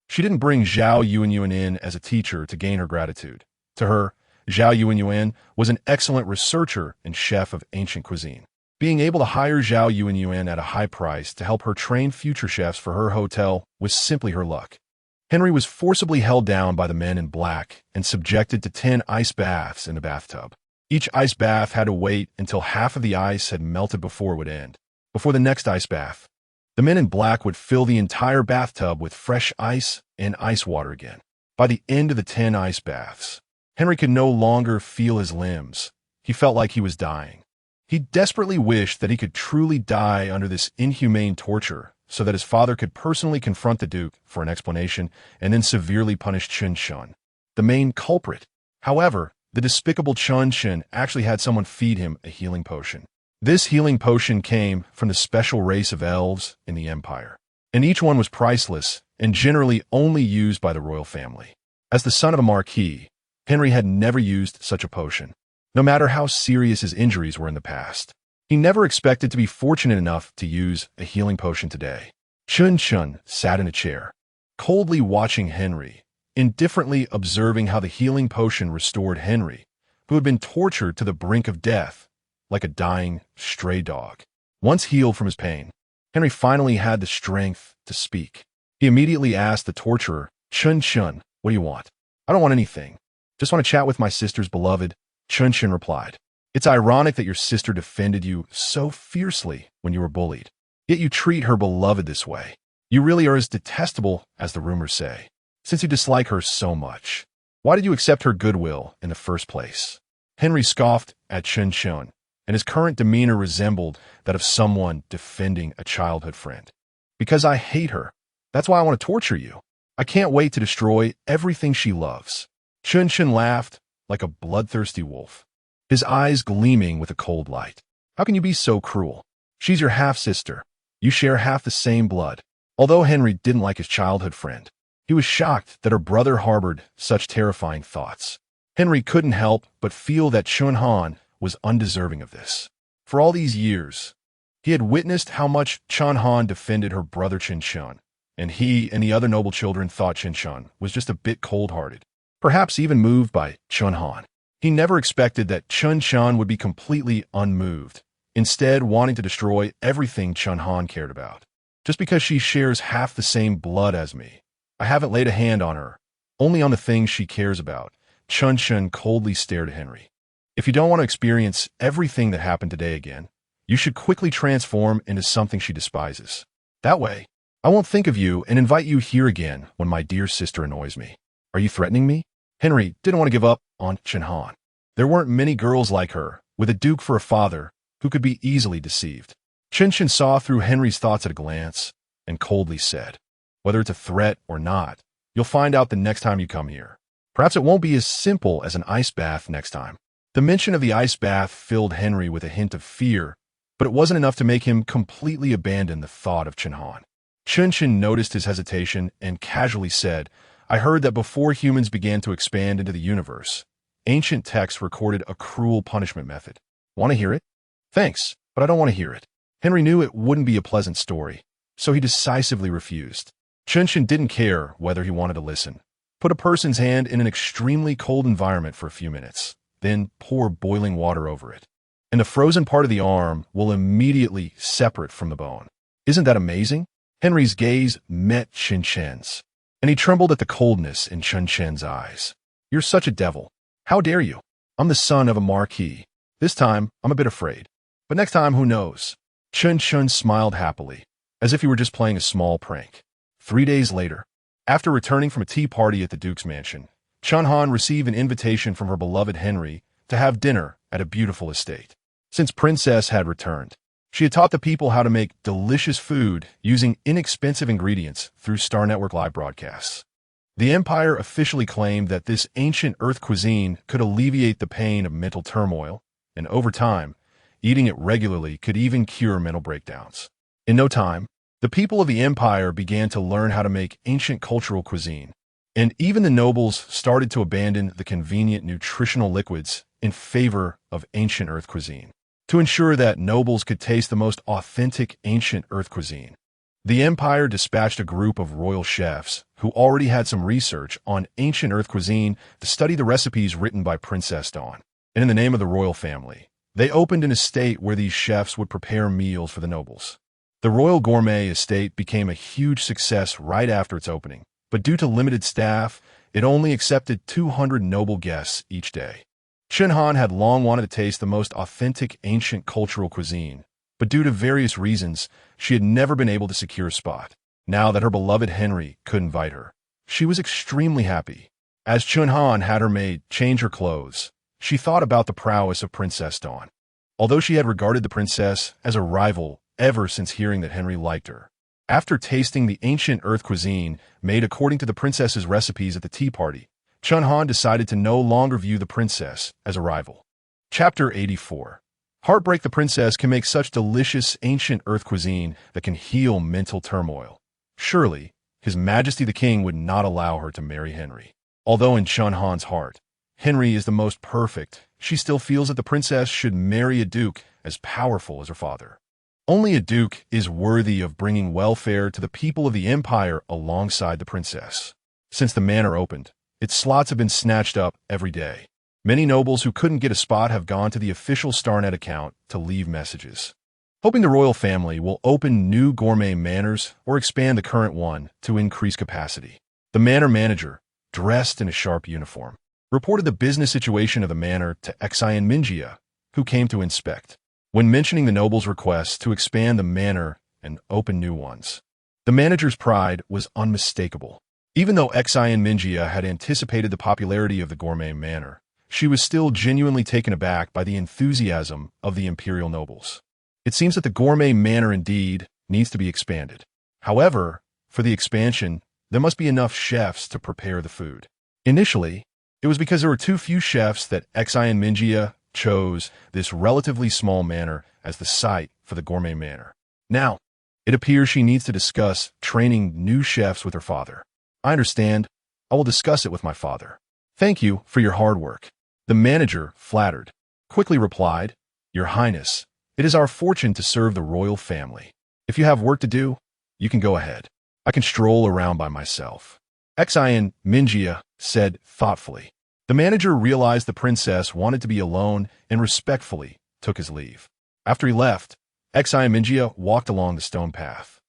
She didn't bring Zhao Yuanyuan in as a teacher to gain her gratitude. To her, Zhao Yuanyuan was an excellent researcher and chef of ancient cuisine. Being able to hire Zhao Yuanyuan at a high price to help her train future chefs for her hotel was simply her luck. Henry was forcibly held down by the men in black and subjected to 10 ice baths in a bathtub. Each ice bath had to wait until half of the ice had melted before it would end. Before the next ice bath, the men in black would fill the entire bathtub with fresh ice and ice water again. By the end of the 10 ice baths, Henry could no longer feel his limbs. He felt like he was dying. He desperately wished that he could truly die under this inhumane torture so that his father could personally confront the Duke for an explanation and then severely punish Chun Shun, the main culprit. However, the despicable Chun Shun actually had someone feed him a healing potion. This healing potion came from the special race of elves in the Empire, and each one was priceless and generally only used by the royal family. As the son of a marquis, Henry had never used such a potion, no matter how serious his injuries were in the past. He never expected to be fortunate enough to use a healing potion today. Chun Shun sat in a chair, coldly watching Henry, indifferently observing how the healing potion restored Henry, who had been tortured to the brink of death, like a dying stray dog. Once healed from his pain, Henry finally had the strength to speak. He immediately asked the torturer, Chun Shun, what do you want? I don't want anything. Just want to chat with my sister's beloved. Chun Shun replied. It's ironic that your sister defended you so fiercely when you were bullied, yet you treat her beloved this way. You really are as detestable as the rumors say, since you dislike her so much. Why did you accept her goodwill in the first place? Henry scoffed at Chun Shun, and his current demeanor resembled that of someone defending a childhood friend. Because I hate her. That's why I want to torture you. I can't wait to destroy everything she loves. Chun Shun laughed like a bloodthirsty wolf, his eyes gleaming with a cold light. How can you be so cruel? She's your half-sister. You share half the same blood. Although Henry didn't like his childhood friend, he was shocked that her brother harbored such terrifying thoughts. Henry couldn't help but feel that Chun Han was undeserving of this. For all these years, he had witnessed how much Chun Han defended her brother Chun Shun, and he and the other noble children thought Chun Shun was just a bit cold-hearted, perhaps even moved by Chun Han. He never expected that Chun Shun would be completely unmoved, instead wanting to destroy everything Chun Han cared about. Just because she shares half the same blood as me, I haven't laid a hand on her, only on the things she cares about. Chun Shun coldly stared at Henry. If you don't want to experience everything that happened today again, you should quickly transform into something she despises. That way, I won't think of you and invite you here again when my dear sister annoys me. Are you threatening me? Henry didn't want to give up on Chun Han. There weren't many girls like her, with a duke for a father, who could be easily deceived. Chun Shun saw through Henry's thoughts at a glance, and coldly said, whether it's a threat or not, you'll find out the next time you come here. Perhaps it won't be as simple as an ice bath next time. The mention of the ice bath filled Henry with a hint of fear, but it wasn't enough to make him completely abandon the thought of Chun Han. Chun Shun noticed his hesitation and casually said, I heard that before humans began to expand into the universe, ancient texts recorded a cruel punishment method. Want to hear it? Thanks, but I don't want to hear it. Henry knew it wouldn't be a pleasant story, so he decisively refused. Chun didn't care whether he wanted to listen. Put a person's hand in an extremely cold environment for a few minutes, then pour boiling water over it, and the frozen part of the arm will immediately separate from the bone. Isn't that amazing? Henry's gaze met Chen's, and he trembled at the coldness in Chen's eyes. You're such a devil. How dare you? I'm the son of a marquis. This time, I'm a bit afraid. But next time, who knows? Chun smiled happily, as if he were just playing a small prank. 3 days later, after returning from a tea party at the Duke's mansion, Chun Han received an invitation from her beloved Henry to have dinner at a beautiful estate. Since Princess had returned, she had taught the people how to make delicious food using inexpensive ingredients through Star Network live broadcasts. The Empire officially claimed that this ancient Earth cuisine could alleviate the pain of mental turmoil, and over time, eating it regularly could even cure mental breakdowns. In no time, the people of the Empire began to learn how to make ancient cultural cuisine, and even the nobles started to abandon the convenient nutritional liquids in favor of ancient Earth cuisine, to ensure that nobles could taste the most authentic ancient Earth cuisine. The Empire dispatched a group of royal chefs who already had some research on ancient Earth cuisine to study the recipes written by Princess Dawn. And in the name of the royal family, they opened an estate where these chefs would prepare meals for the nobles. The Royal Gourmet Estate became a huge success right after its opening, but due to limited staff, it only accepted 200 noble guests each day. Chun Han had long wanted to taste the most authentic ancient cultural cuisine, but due to various reasons, she had never been able to secure a spot. Now that her beloved Henry could invite her, she was extremely happy. As Chun Han had her maid change her clothes, she thought about the prowess of Princess Dawn. Although she had regarded the princess as a rival ever since hearing that Henry liked her, after tasting the ancient Earth cuisine made according to the princess's recipes at the tea party, Chun Han decided to no longer view the princess as a rival. Chapter 84. Heartbreak. The princess can make such delicious ancient Earth cuisine that can heal mental turmoil. Surely, His Majesty the King would not allow her to marry Henry. Although in Chun Han's heart, Henry is the most perfect, she still feels that the princess should marry a duke as powerful as her father. Only a duke is worthy of bringing welfare to the people of the empire alongside the princess. Since the manor opened, its slots have been snatched up every day. Many nobles who couldn't get a spot have gone to the official StarNet account to leave messages, hoping the royal family will open new gourmet manors or expand the current one to increase capacity. The manor manager, dressed in a sharp uniform, reported the business situation of the manor to Xian Minjia, who came to inspect. When mentioning the noble's request to expand the manor and open new ones, the manager's pride was unmistakable. Even though Xian Minjia had anticipated the popularity of the gourmet manor, she was still genuinely taken aback by the enthusiasm of the imperial nobles. It seems that the gourmet manor indeed needs to be expanded. However, for the expansion, there must be enough chefs to prepare the food. Initially, it was because there were too few chefs that Xian Minjia chose this relatively small manor as the site for the gourmet manor. Now, it appears she needs to discuss training new chefs with her father. I understand. I will discuss it with my father. Thank you for your hard work. The manager, flattered, quickly replied, Your Highness, it is our fortune to serve the royal family. If you have work to do, you can go ahead. I can stroll around by myself. Xian Minjia said thoughtfully. The manager realized the princess wanted to be alone and respectfully took his leave. After he left, Xian Minjia walked along the stone path.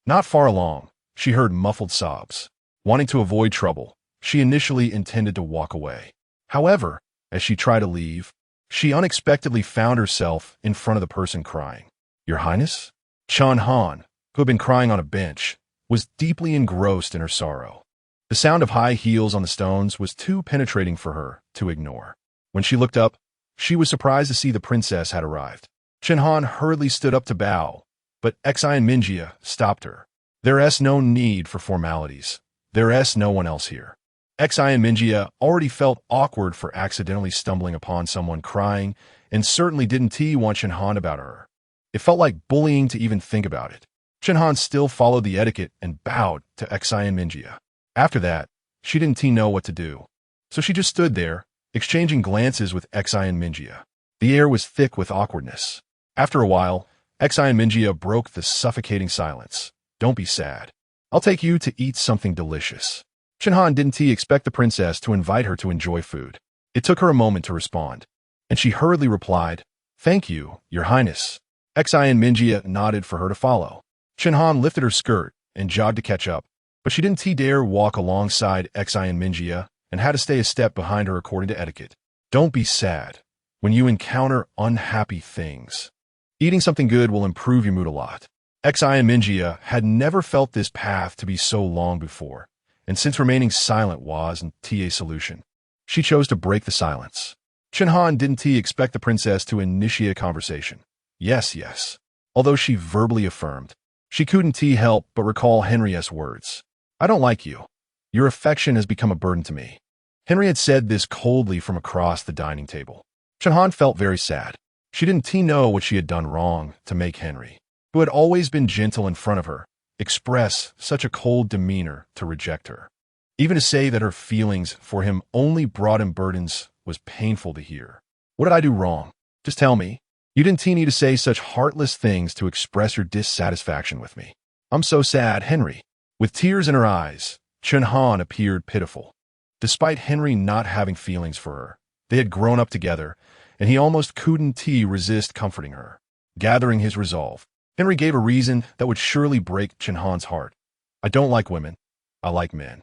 Not far along, she heard muffled sobs. Wanting to avoid trouble, she initially intended to walk away. However, as she tried to leave, she unexpectedly found herself in front of the person crying. Your Highness? Chun Han, who had been crying on a bench, was deeply engrossed in her sorrow. The sound of high heels on the stones was too penetrating for her to ignore. When she looked up, she was surprised to see the princess had arrived. Chun Han hurriedly stood up to bow, but Xian Minjia stopped her. There's no need for formalities. There's no one else here. Xian Minjia already felt awkward for accidentally stumbling upon someone crying and certainly didn't want Chun Han about her. It felt like bullying to even think about it. Chun Han still followed the etiquette and bowed to Xian Minjia. After that, she didn't know what to do. So she just stood there, exchanging glances with Xian Minjia. The air was thick with awkwardness. After a while, Xian Minjia broke the suffocating silence. Don't be sad. I'll take you to eat something delicious. Chenhan didn't expect the princess to invite her to enjoy food. It took her a moment to respond, and she hurriedly replied, "Thank you, Your Highness." Xi and Minjia nodded for her to follow. Chenhan lifted her skirt and jogged to catch up, but she didn't dare walk alongside Xi and Minjia and had to stay a step behind her according to etiquette. Don't be sad when you encounter unhappy things. Eating something good will improve your mood a lot. Xi and Minjia had never felt this path to be so long before, and since remaining silent wasn't a solution, she chose to break the silence. Chenhan didn't expect the princess to initiate a conversation. Yes. Although she verbally affirmed, she couldn't help but recall Henriette's words. I don't like you. Your affection has become a burden to me. Henriette said this coldly from across the dining table. Chenhan felt very sad. She didn't know what she had done wrong to make Henry, who had always been gentle in front of her, express such a cold demeanor to reject her. Even to say that her feelings for him only brought him burdens was painful to hear. What did I do wrong? Just tell me. You didn't need to say such heartless things to express your dissatisfaction with me. I'm so sad, Henry. With tears in her eyes, Chenhan appeared pitiful. Despite Henry not having feelings for her, they had grown up together, and he almost couldn't resist comforting her. Gathering his resolve, Henry gave a reason that would surely break Chenhan's heart. I don't like women. I like men.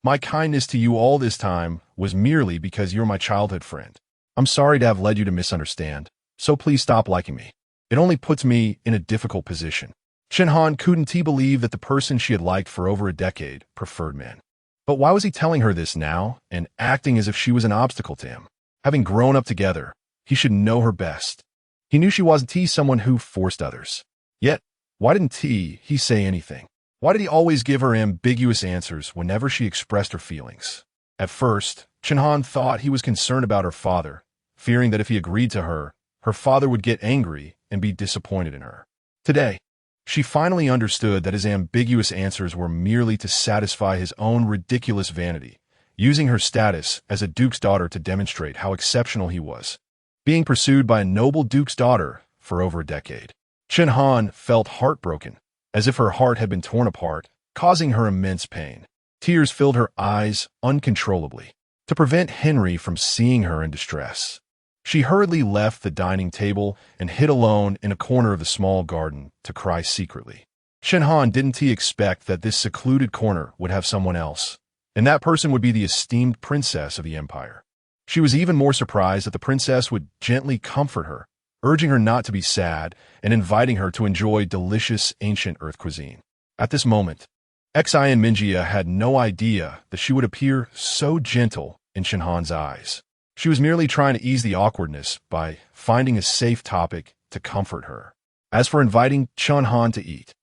My kindness to you all this time was merely because you're my childhood friend. I'm sorry to have led you to misunderstand, so please stop liking me. It only puts me in a difficult position. Chenhan couldn't believe that the person she had liked for over a decade preferred men. But why was he telling her this now and acting as if she was an obstacle to him? Having grown up together, he should know her best. He knew she wasn't someone who forced others. Yet, why didn't he say anything? Why did he always give her ambiguous answers whenever she expressed her feelings? At first, Chenhan thought he was concerned about her father, fearing that if he agreed to her, her father would get angry and be disappointed in her. Today, she finally understood that his ambiguous answers were merely to satisfy his own ridiculous vanity, using her status as a duke's daughter to demonstrate how exceptional he was, being pursued by a noble duke's daughter for over a decade. Chenhan felt heartbroken, as if her heart had been torn apart, causing her immense pain. Tears filled her eyes uncontrollably. To prevent Henry from seeing her in distress, she hurriedly left the dining table and hid alone in a corner of the small garden to cry secretly. Chenhan didn't expect that this secluded corner would have someone else, and that person would be the esteemed princess of the empire. She was even more surprised that the princess would gently comfort her, urging her not to be sad and inviting her to enjoy delicious ancient earth cuisine. At this moment, Xi and Minjia had no idea that she would appear so gentle in Chenhan's eyes. She was merely trying to ease the awkwardness by finding a safe topic to comfort her. As for inviting Chenhan to eat,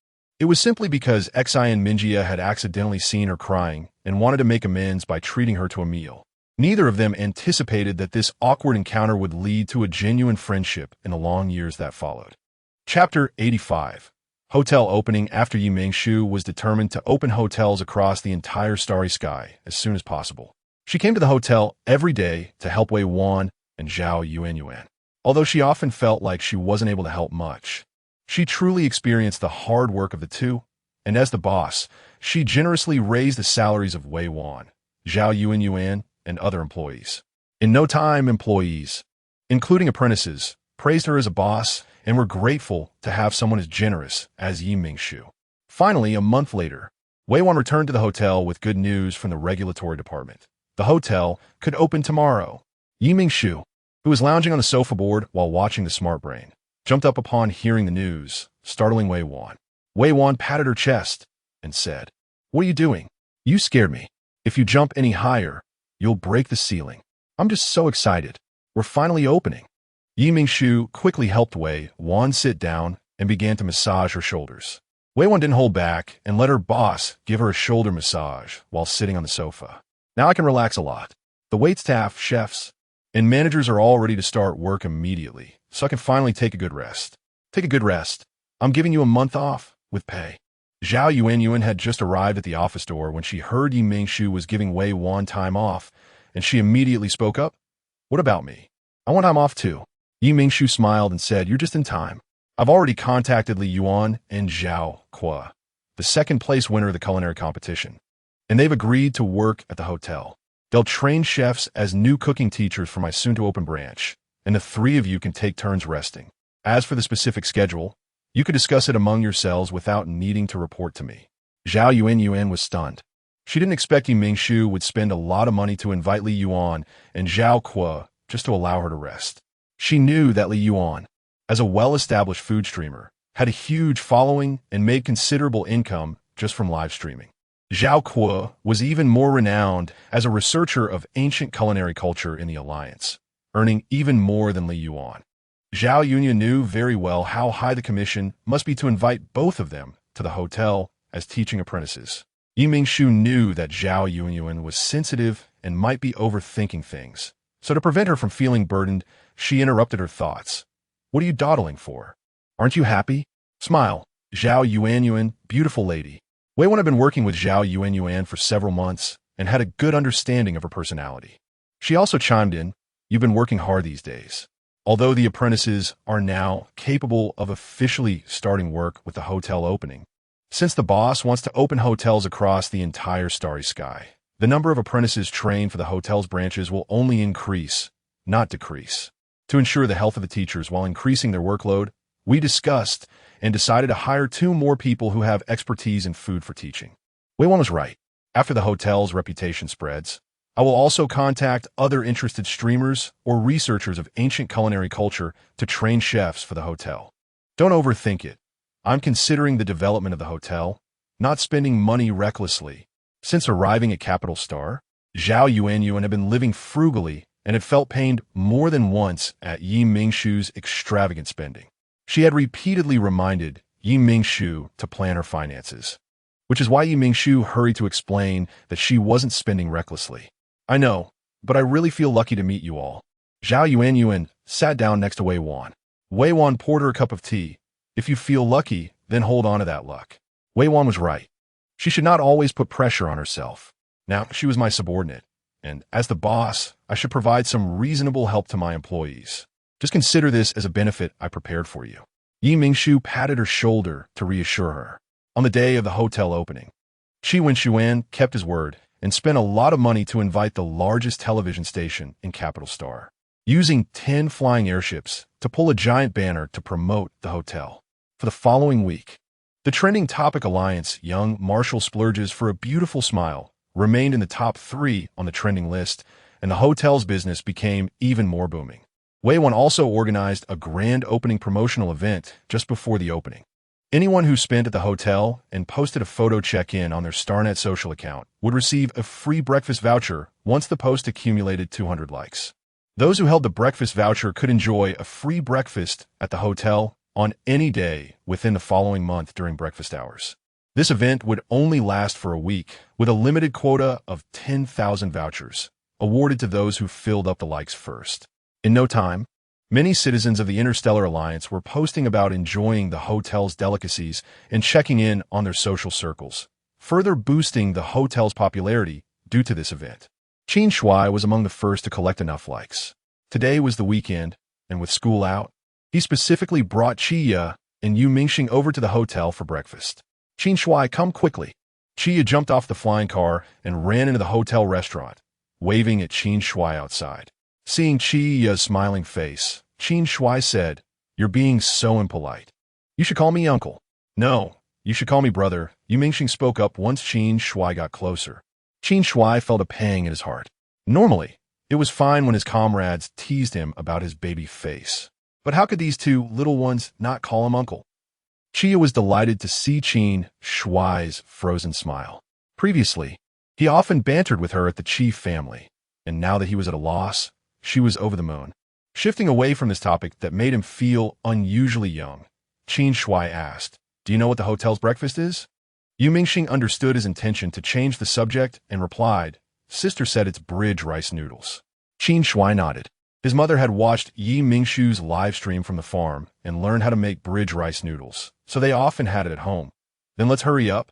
it was simply because Xi and Minjia had accidentally seen her crying and wanted to make amends by treating her to a meal. Neither of them anticipated that this awkward encounter would lead to a genuine friendship in the long years that followed. Chapter 85. Hotel opening. After Mingshu was determined to open hotels across the entire starry sky as soon as possible. She came to the hotel every day to help Wei Wan and Zhao Yuanyuan. Although she often felt like she wasn't able to help much, she truly experienced the hard work of the two, and as the boss, she generously raised the salaries of Wei Wan, Zhao Yuanyuan, and other employees. In no time, employees, including apprentices, praised her as a boss and were grateful to have someone as generous as Mingshu. Finally, a month later, Wei Wan returned to the hotel with good news from the regulatory department. The hotel could open tomorrow. Mingshu, who was lounging on the sofa board while watching the Smart Brain, jumped up upon hearing the news, startling Wei Wan. Wei Wan patted her chest and said, "What are you doing? You scared me. If you jump any higher, you'll break the ceiling. I'm just so excited. We're finally opening." Mingshu quickly helped Wei Wan sit down and began to massage her shoulders. Wei Wan didn't hold back and let her boss give her a shoulder massage while sitting on the sofa. Now I can relax a lot. The waitstaff, chefs, and managers are all ready to start work immediately, so I can finally take a good rest. Take a good rest. I'm giving you a month off with pay. Zhao Yuanyuan had just arrived at the office door when she heard Mingshu was giving Wei Wan time off, and she immediately spoke up. "What about me? I want time off too." Mingshu smiled and said, "You're just in time. I've already contacted Li Yuan and Zhao Qua, the second-place winner of the culinary competition. And they've agreed to work at the hotel. They'll train chefs as new cooking teachers for my soon-to-open branch, and the three of you can take turns resting. As for the specific schedule, you could discuss it among yourselves without needing to report to me. Zhao Yuan was stunned. She didn't expect Mingshu would spend a lot of money to invite Li Yuan and Zhao Kuo just to allow her to rest. She knew that Li Yuan, as a well-established food streamer, had a huge following and made considerable income just from live streaming. Zhao Kuo was even more renowned as a researcher of ancient culinary culture in the Alliance, earning even more than Li Yuan. Zhao Yunya knew very well how high the commission must be to invite both of them to the hotel as teaching apprentices. Mingshu knew that Zhao Yunyuan was sensitive and might be overthinking things, so to prevent her from feeling burdened, she interrupted her thoughts. What are you dawdling for? Aren't you happy? Smile. Zhao Yuanyuan, beautiful lady. Wei Wan had been working with Zhao Yuanyuan for several months and had a good understanding of her personality. She also chimed in, you've been working hard these days. Although the apprentices are now capable of officially starting work with the hotel opening, since the boss wants to open hotels across the entire starry sky, the number of apprentices trained for the hotel's branches will only increase, not decrease. To ensure the health of the teachers while increasing their workload, we discussed and decided to hire 2 more people who have expertise in food for teaching. Wei Wan was right. After the hotel's reputation spreads, I will also contact other interested streamers or researchers of ancient culinary culture to train chefs for the hotel. Don't overthink it. I'm considering the development of the hotel, not spending money recklessly. Since arriving at Capital Star, Zhao Yuanyuan had been living frugally and had felt pained more than once at Yi Mingshu's extravagant spending. She had repeatedly reminded Yi Mingshu to plan her finances, which is why Yi Mingshu hurried to explain that she wasn't spending recklessly. I know, but I really feel lucky to meet you all. Zhao Yuanyuan sat down next to Wei Wan. Wei Wan poured her a cup of tea. If you feel lucky, then hold on to that luck. Wei Wan was right. She should not always put pressure on herself. Now, she was my subordinate, and as the boss, I should provide some reasonable help to my employees. Just consider this as a benefit I prepared for you. Yi Mingshu patted her shoulder to reassure her. On the day of the hotel opening, Qi Wenshuan kept his word and spent a lot of money to invite the largest television station in Capital Star, using 10 flying airships to pull a giant banner to promote the hotel. For the following week, the trending topic Alliance Young Marshal Splurges for a Beautiful Smile remained in the top 3 on the trending list, and the hotel's business became even more booming. Wei Wan also organized a grand opening promotional event just before the opening. Anyone who spent at the hotel and posted a photo check-in on their StarNet social account would receive a free breakfast voucher once the post accumulated 200 likes. Those who held the breakfast voucher could enjoy a free breakfast at the hotel on any day within the following month during breakfast hours. This event would only last for a week, with a limited quota of 10,000 vouchers, awarded to those who filled up the likes first. In no time, many citizens of the Interstellar Alliance were posting about enjoying the hotel's delicacies and checking in on their social circles, further boosting the hotel's popularity due to this event. Qin Shui was among the first to collect enough likes. Today was the weekend, and with school out, he specifically brought Chiya and Yu Mingxing over to the hotel for breakfast. Qin Shui, come quickly. Chiya jumped off the flying car and ran into the hotel restaurant, waving at Qin Shui outside. Seeing Chiya's smiling face, Qin Shui said, "You're being so impolite. You should call me uncle." "No, you should call me brother," Yu Mingxing spoke up once Qin Shui got closer. Qin Shui felt a pang in his heart. Normally, it was fine when his comrades teased him about his baby face. But how could these 2 little ones not call him uncle? Chiya was delighted to see Qin Shui's frozen smile. Previously, he often bantered with her at the Chi family, and now that he was at a loss, she was over the moon. Shifting away from this topic that made him feel unusually young, Qin Shui asked, "Do you know what the hotel's breakfast is?" Yu Mingxing understood his intention to change the subject and replied, "Sister said it's bridge rice noodles." Qin Shui nodded. His mother had watched Yi Mingshu's live stream from the farm and learned how to make bridge rice noodles, so they often had it at home. Then let's hurry up.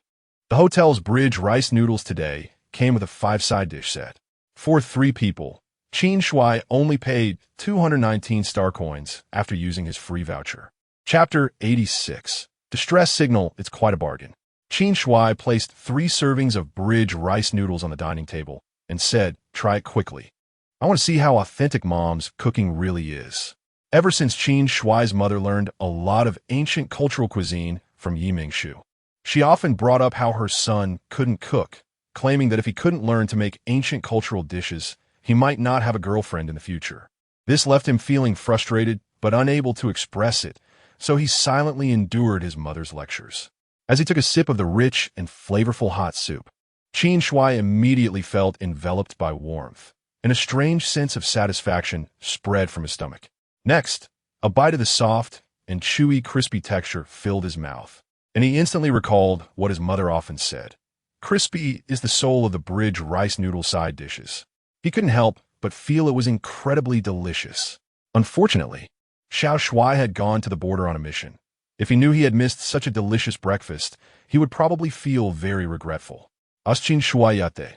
The hotel's bridge rice noodles today came with a 5 side dish set. For 3 people, Qin Shui only paid 219 star coins after using his free voucher. Chapter 86. Distress Signal, it's quite a bargain. Qin Shuai placed 3 servings of bridge rice noodles on the dining table and said, "Try it quickly. I want to see how authentic Mom's cooking really is." Ever since Qin Shuai's mother learned a lot of ancient cultural cuisine from Mingshu, she often brought up how her son couldn't cook, claiming that if he couldn't learn to make ancient cultural dishes, he might not have a girlfriend in the future. This left him feeling frustrated but unable to express it, so he silently endured his mother's lectures. As he took a sip of the rich and flavorful hot soup, Qin Shuai immediately felt enveloped by warmth, and a strange sense of satisfaction spread from his stomach. Next, a bite of the soft and chewy, crispy texture filled his mouth, and he instantly recalled what his mother often said: "Crispy is the soul of the bridge rice noodle side dishes." He couldn't help but feel it was incredibly delicious. Unfortunately, Xiao Shuai had gone to the border on a mission. If he knew he had missed such a delicious breakfast, he would probably feel very regretful. Qin Shuai.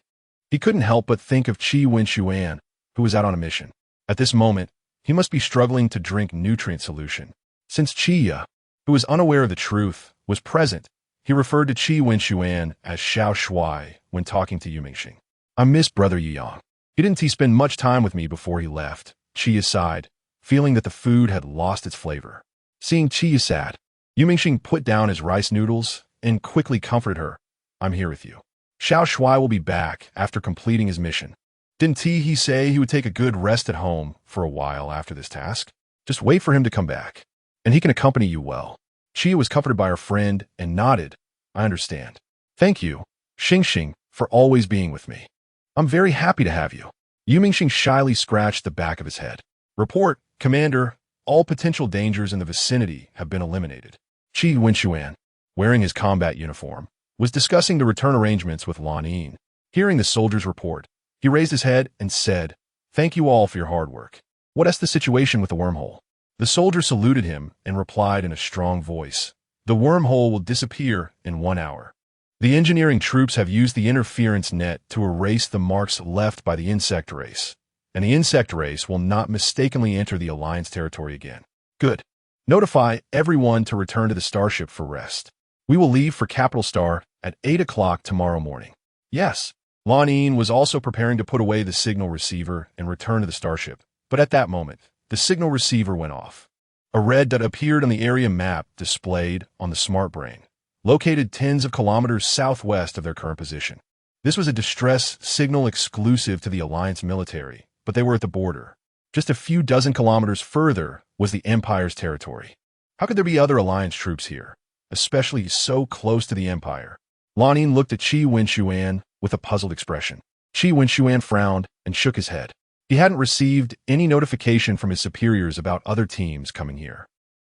He couldn't help but think of Qi Wenxuan, who was out on a mission. At this moment, he must be struggling to drink nutrient solution. Since Qi, who was unaware of the truth, was present, he referred to Qi Wenxuan as Xiao Shuai when talking to Yu Mingxing. "I miss Brother Yiyang. Didn't he spend much time with me before he left?" Qi sighed, feeling that the food had lost its flavor. Seeing Qi sad, Yu Mingxing put down his rice noodles and quickly comforted her. "I'm here with you. Xiao Shuai will be back after completing his mission. Didn't he say he would take a good rest at home for a while after this task? Just wait for him to come back, and he can accompany you well." Qi was comforted by her friend and nodded. "I understand. Thank you, Xingxing, for always being with me. I'm very happy to have you." Yu Mingxing shyly scratched the back of his head. "Report, Commander. All potential dangers in the vicinity have been eliminated." Qi Wenxuan, wearing his combat uniform, was discussing the return arrangements with Lan Yin. Hearing the soldier's report, he raised his head and said, "Thank you all for your hard work. What's the situation with the wormhole?" The soldier saluted him and replied in a strong voice, "The wormhole will disappear in 1 hour. The engineering troops have used the interference net to erase the marks left by the insect race, and the insect race will not mistakenly enter the Alliance territory again." "Good. Notify everyone to return to the starship for rest. We will leave for Capital Star at 8 o'clock tomorrow morning." "Yes." Lan Yin was also preparing to put away the signal receiver and return to the starship, but at that moment, the signal receiver went off. A red dot appeared on the area map displayed on the smart brain, located tens of kilometers southwest of their current position. This was a distress signal exclusive to the Alliance military, but they were at the border. Just a few dozen kilometers further was the Empire's territory. How could there be other Alliance troops here, especially so close to the Empire? Lan Yin looked at Qi Wenxuan with a puzzled expression. Qi Wenxuan frowned and shook his head. He hadn't received any notification from his superiors about other teams coming here.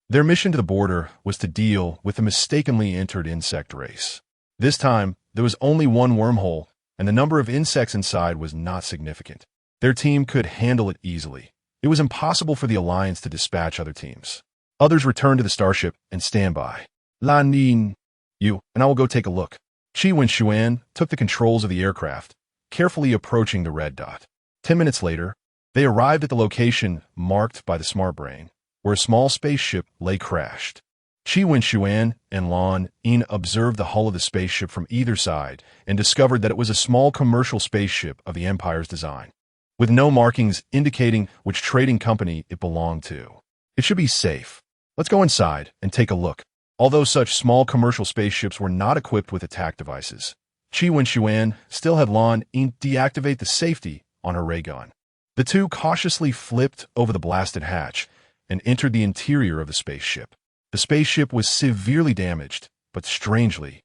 Their mission to the border was to deal with the mistakenly entered insect race. This time, there was only one wormhole, and the number of insects inside was not significant. Their team could handle it easily. It was impossible for the Alliance to dispatch other teams. Others returned to the starship and stand by. Lan Yin, you, and I will go take a look. Qi Wenxuan took the controls of the aircraft, carefully approaching the red dot. 10 minutes later, they arrived at the location marked by the smart brain, where a small spaceship lay crashed. Qi Wenxuan and Lan Yin observed the hull of the spaceship from either side and discovered that it was a small commercial spaceship of the Empire's design, with no markings indicating which trading company it belonged to. "It should be safe. Let's go inside and take a look." Although such small commercial spaceships were not equipped with attack devices, Qi Wenxuan still had Lan Yin deactivate the safety on her ray gun. The two cautiously flipped over the blasted hatch and entered the interior of the spaceship. The spaceship was severely damaged, but strangely,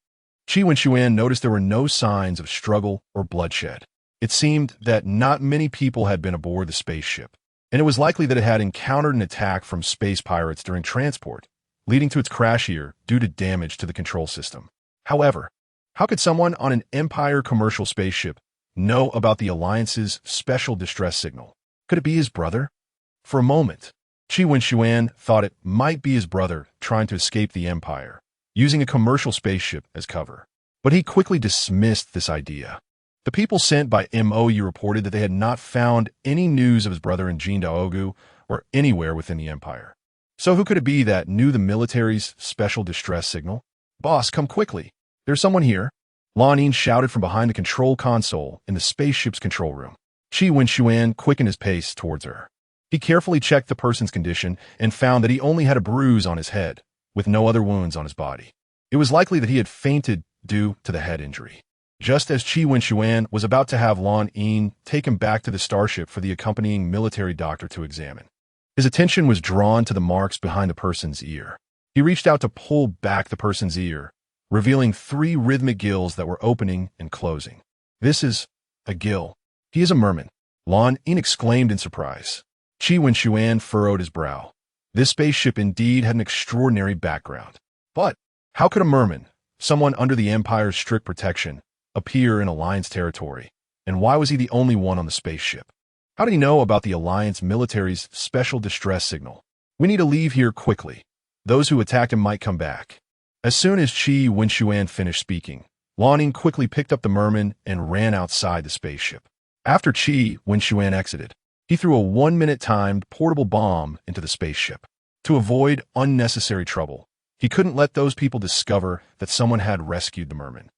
Qi Wenxuan noticed there were no signs of struggle or bloodshed. It seemed that not many people had been aboard the spaceship, and it was likely that it had encountered an attack from space pirates during transport, leading to its crash here due to damage to the control system. However, how could someone on an Empire commercial spaceship know about the Alliance's special distress signal? Could it be his brother? For a moment, Qi Wenxuan thought it might be his brother trying to escape the Empire, using a commercial spaceship as cover. But he quickly dismissed this idea. The people sent by MOU reported that they had not found any news of his brother in Jindaogu or anywhere within the Empire. So who could it be that knew the military's special distress signal? "Boss, come quickly. There's someone here. Lan Yin shouted from behind the control console in the spaceship's control room. Qi Wenxuan quickened his pace towards her. He carefully checked the person's condition and found that he only had a bruise on his head, with no other wounds on his body. It was likely that he had fainted due to the head injury. Just as Qi Wenxuan was about to have Lan Yin taken back to the starship for the accompanying military doctor to examine, his attention was drawn to the marks behind the person's ear. He reached out to pull back the person's ear, revealing 3 rhythmic gills that were opening and closing. This is a gill. He is a merman. Lan Yin exclaimed in surprise. Qi Wenxuan furrowed his brow. This spaceship indeed had an extraordinary background. But how could a merman, someone under the Empire's strict protection, appear in Alliance territory? And why was he the only one on the spaceship? How did he know about the Alliance military's special distress signal? We need to leave here quickly. Those who attacked him might come back. As soon as Qi Wenxuan finished speaking, Lan Yin quickly picked up the merman and ran outside the spaceship. After Qi Wenxuan exited, he threw a 1-minute timed portable bomb into the spaceship. To avoid unnecessary trouble, he couldn't let those people discover that someone had rescued the merman.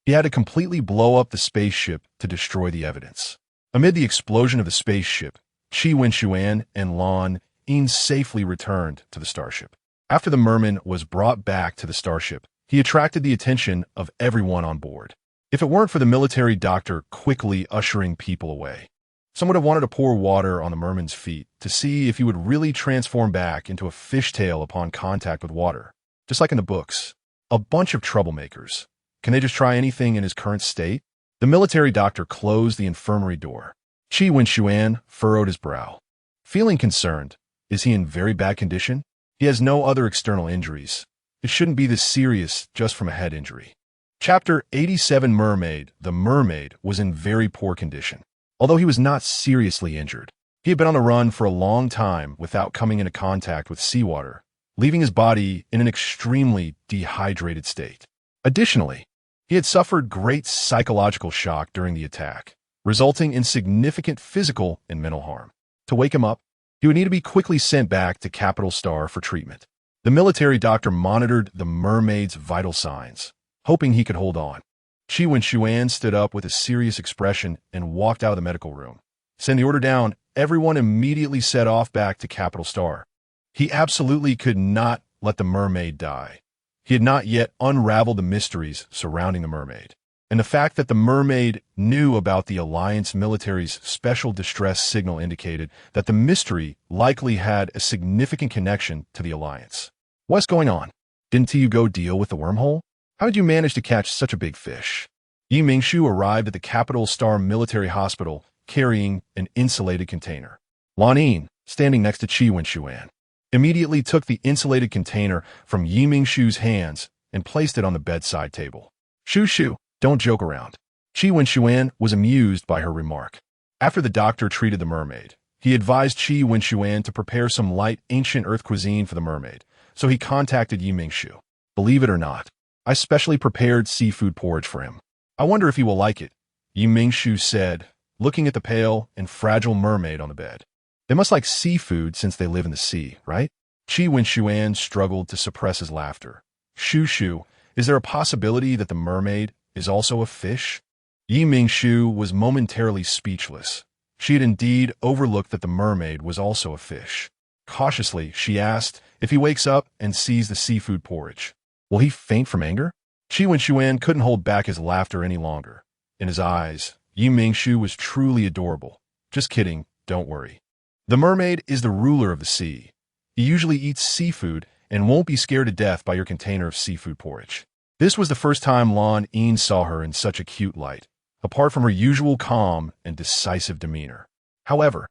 He had to completely blow up the spaceship to destroy the evidence. Amid the explosion of the spaceship, Qi Wenxuan and Lan Yin safely returned to the starship. After the merman was brought back to the starship, he attracted the attention of everyone on board. If it weren't for the military doctor quickly ushering people away, some would have wanted to pour water on the merman's feet to see if he would really transform back into a fishtail upon contact with water. Just like in the books. A bunch of troublemakers. Can they just try anything in his current state? The military doctor closed the infirmary door. Qi Wenxuan furrowed his brow. Feeling concerned, is he in very bad condition? He has no other external injuries. It shouldn't be this serious just from a head injury. Chapter 87 Mermaid. The mermaid was in very poor condition. Although he was not seriously injured, he had been on the run for a long time without coming into contact with seawater, leaving his body in an extremely dehydrated state. Additionally, he had suffered great psychological shock during the attack, resulting in significant physical and mental harm. To wake him up, he would need to be quickly sent back to Capital Star for treatment. The military doctor monitored the mermaid's vital signs, hoping he could hold on. Qi Wenxuan stood up with a serious expression and walked out of the medical room. Send the order down, everyone immediately set off back to Capital Star. He absolutely could not let the mermaid die. He had not yet unraveled the mysteries surrounding the mermaid. And the fact that the mermaid knew about the Alliance military's special distress signal indicated that the mystery likely had a significant connection to the Alliance. What's going on? Didn't you go deal with the wormhole? How did you manage to catch such a big fish? Mingshu arrived at the Capital Star Military Hospital carrying an insulated container. Lan Yin, standing next to Qi Wenxuan, immediately took the insulated container from Mingshu's hands and placed it on the bedside table. Shu, don't joke around. Qi Wenxuan was amused by her remark. After the doctor treated the mermaid, he advised Qi Wenxuan to prepare some light ancient earth cuisine for the mermaid, so he contacted Mingshu. Believe it or not, I specially prepared seafood porridge for him. I wonder if he will like it, Mingshu said, looking at the pale and fragile mermaid on the bed. They must like seafood since they live in the sea, right? Qi Wenxuan struggled to suppress his laughter. Shu, is there a possibility that the mermaid is also a fish? Mingshu was momentarily speechless. She had indeed overlooked that the mermaid was also a fish. Cautiously, she asked if he wakes up and sees the seafood porridge. Will he faint from anger? Qi Wenxuan couldn't hold back his laughter any longer. In his eyes, Mingshu was truly adorable. Just kidding, don't worry. The mermaid is the ruler of the sea. He usually eats seafood and won't be scared to death by your container of seafood porridge. This was the first time Lan Yin saw her in such a cute light, apart from her usual calm and decisive demeanor. However,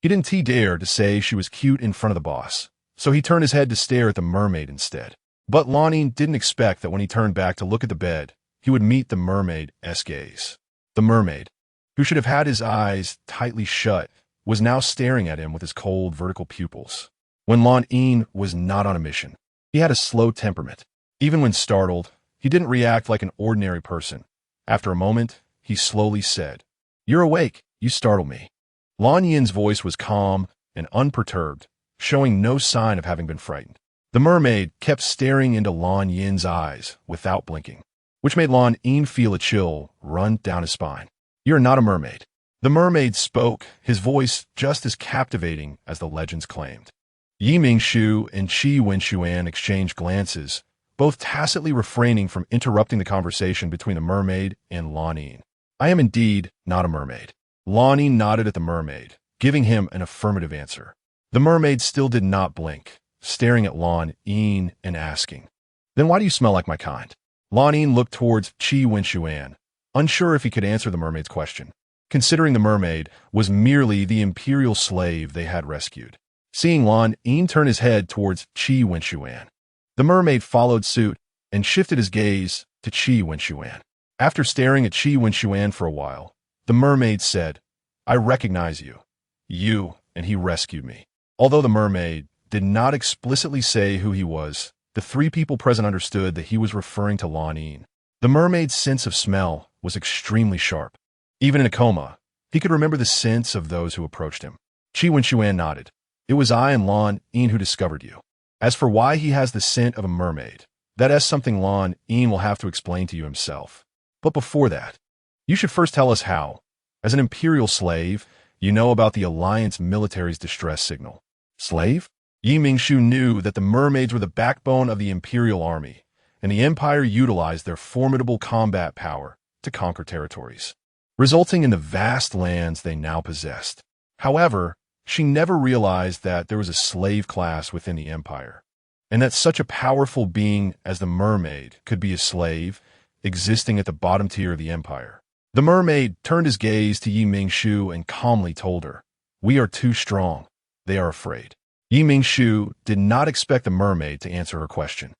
he didn't dare to say she was cute in front of the boss, so he turned his head to stare at the mermaid instead. But Lan Yin didn't expect that when he turned back to look at the bed, he would meet the mermaid's gaze. The mermaid, who should have had his eyes tightly shut, was now staring at him with his cold vertical pupils. When Lan Yin was not on a mission, he had a slow temperament. Even when startled, he didn't react like an ordinary person. After a moment, he slowly said, "You're awake. You startle me." Lan Yin's voice was calm and unperturbed, showing no sign of having been frightened. The mermaid kept staring into Lan Yin's eyes without blinking. which made Lan Yin feel a chill run down his spine. "You're not a mermaid." The mermaid spoke, his voice just as captivating as the legends claimed. Mingshu and Qi Wenxuan exchanged glances, both tacitly refraining from interrupting the conversation between the mermaid and Lan Yin. "I am indeed not a mermaid." Lan Yin nodded at the mermaid, giving him an affirmative answer. The mermaid still did not blink, staring at Lan Yin and asking, "Then why do you smell like my kind?" Lan Yin looked towards Qi Wenxuan, unsure if he could answer the mermaid's question, considering the mermaid was merely the imperial slave they had rescued. Seeing Lan Yin turn his head towards Qi Wenxuan, the mermaid followed suit and shifted his gaze to Qi Wenxuan. After staring at Qi Wenxuan for a while, the mermaid said, "I recognize you. You and he rescued me." Although the mermaid did not explicitly say who he was, the three people present understood that he was referring to Lan Yin. The mermaid's sense of smell was extremely sharp. Even in a coma, he could remember the scents of those who approached him. Qi Wenxuan nodded. "It was I and Lan Yin who discovered you. As for why he has the scent of a mermaid, that is something Lan Yin will have to explain to you himself. But before that, you should first tell us how, as an imperial slave, you know about the Alliance military's distress signal." "Slave?" Mingshu knew that the mermaids were the backbone of the imperial army, and the empire utilized their formidable combat power to conquer territories, resulting in the vast lands they now possessed. However, she never realized that there was a slave class within the empire, and that such a powerful being as the mermaid could be a slave, existing at the bottom tier of the empire. The mermaid turned his gaze to Mingshu and calmly told her, "We are too strong. They are afraid." Mingshu did not expect the mermaid to answer her question.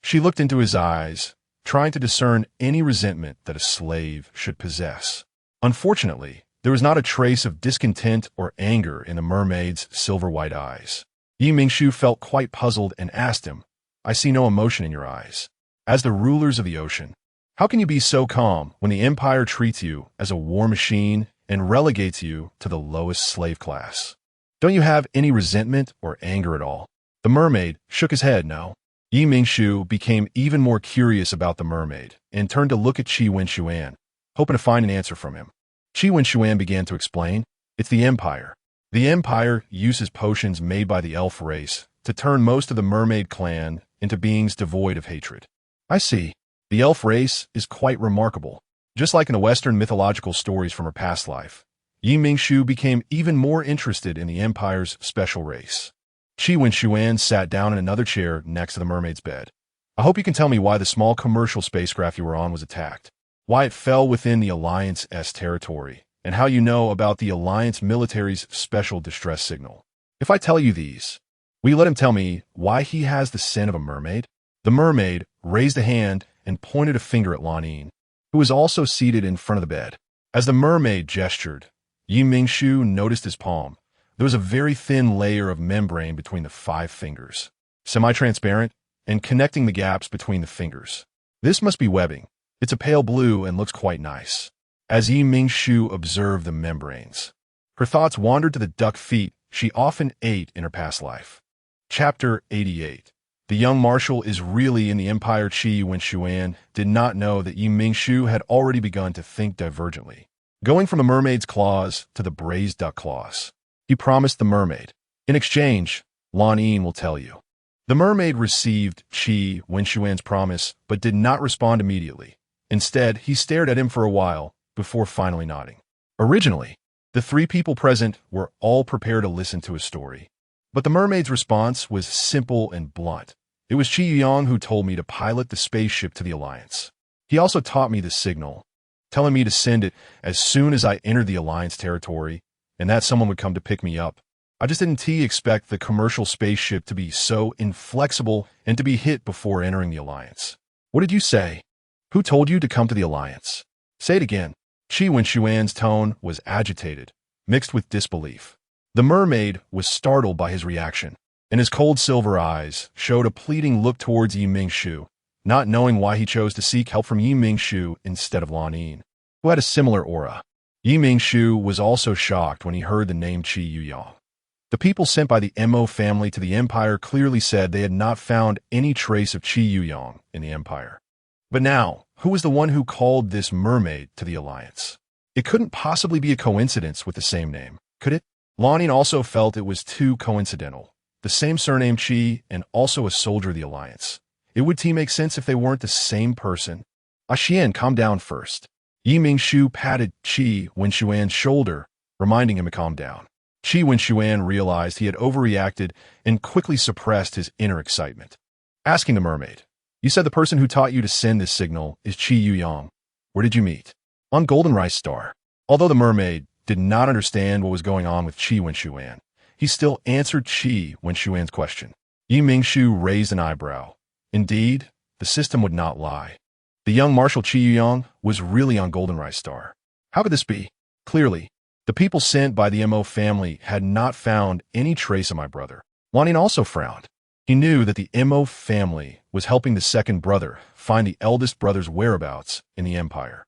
She looked into his eyes, trying to discern any resentment that a slave should possess. Unfortunately, there was not a trace of discontent or anger in the mermaid's silver-white eyes. Mingshu felt quite puzzled and asked him, "I see no emotion in your eyes. As the rulers of the ocean, how can you be so calm when the empire treats you as a war machine and relegates you to the lowest slave class? Don't you have any resentment or anger at all?" The mermaid shook his head no. Mingshu became even more curious about the mermaid and turned to look at Qi Wenxuan, hoping to find an answer from him. Qi Wenxuan began to explain, "It's the empire. The empire uses potions made by the elf race to turn most of the mermaid clan into beings devoid of hatred." "I see. The elf race is quite remarkable." Just like in the Western mythological stories from her past life, Mingshu became even more interested in the empire's special race. Qi Wenxuan sat down in another chair next to the mermaid's bed. "I hope you can tell me why the small commercial spacecraft you were on was attacked, why it fell within the Alliance's territory, and how you know about the Alliance military's special distress signal. If I tell you these, will you let him tell me why he has the scent of a mermaid?" The mermaid raised a hand and pointed a finger at Lan Yin, who was also seated in front of the bed. As the mermaid gestured, Mingshu noticed his palm. There was a very thin layer of membrane between the 5 fingers, semi-transparent, and connecting the gaps between the fingers. "This must be webbing. It's a pale blue and looks quite nice." As Mingshu observed the membranes, her thoughts wandered to the duck feet she often ate in her past life. Chapter 88. The young marshal is really in the empire. Qi Wenxuan did not know that Mingshu had already begun to think divergently, going from the mermaid's claws to the braised duck claws. He promised the mermaid, "In exchange, Lan Yin will tell you." The mermaid received Qi Wenxuan's promise, but did not respond immediately. Instead, he stared at him for a while before finally nodding. Originally, the 3 people present were all prepared to listen to his story, but the mermaid's response was simple and blunt. "It was Qi Yang who told me to pilot the spaceship to the Alliance. He also taught me the signal, telling me to send it as soon as I entered the Alliance territory, and that someone would come to pick me up. I just didn't expect the commercial spaceship to be so inflexible and to be hit before entering the Alliance." "What did you say? Who told you to come to the Alliance? Say it again." Qi Wenxuan's tone was agitated, mixed with disbelief. The mermaid was startled by his reaction, and his cold silver eyes showed a pleading look towards Mingshu, not knowing why he chose to seek help from Mingshu instead of Lan Yin, who had a similar aura. Mingshu was also shocked when he heard the name Qi Yuyang. The people sent by the Mo family to the Empire clearly said they had not found any trace of Qi Yuyang in the Empire. But now, Who was the one who called this mermaid to the alliance? It couldn't possibly be a coincidence with the same name, could it? Lanning also felt it was too coincidental. The same surname Qi and also a soldier of the alliance. It would make sense if they weren't the same person. Xian, calm down first. Yi Mingshu patted Qi Wenshuan's shoulder, reminding him to calm down. Qi Wenshuan realized he had overreacted and quickly suppressed his inner excitement. Asking the mermaid, "You said the person who taught you to send this signal is Qi Yuyang. Where did you meet?" "On Golden Rice Star." Although the mermaid did not understand what was going on with Qi Wenshuan, he still answered Qi Wenshuan's question. Yi Mingshu raised an eyebrow. Indeed, the system would not lie. The young Marshal Qi Yuyang was really on Golden Rice Star. How could this be? Clearly, the people sent by the MO family had not found any trace of my brother. Lanning also frowned. He knew that the MO family was helping the second brother find the eldest brother's whereabouts in the Empire.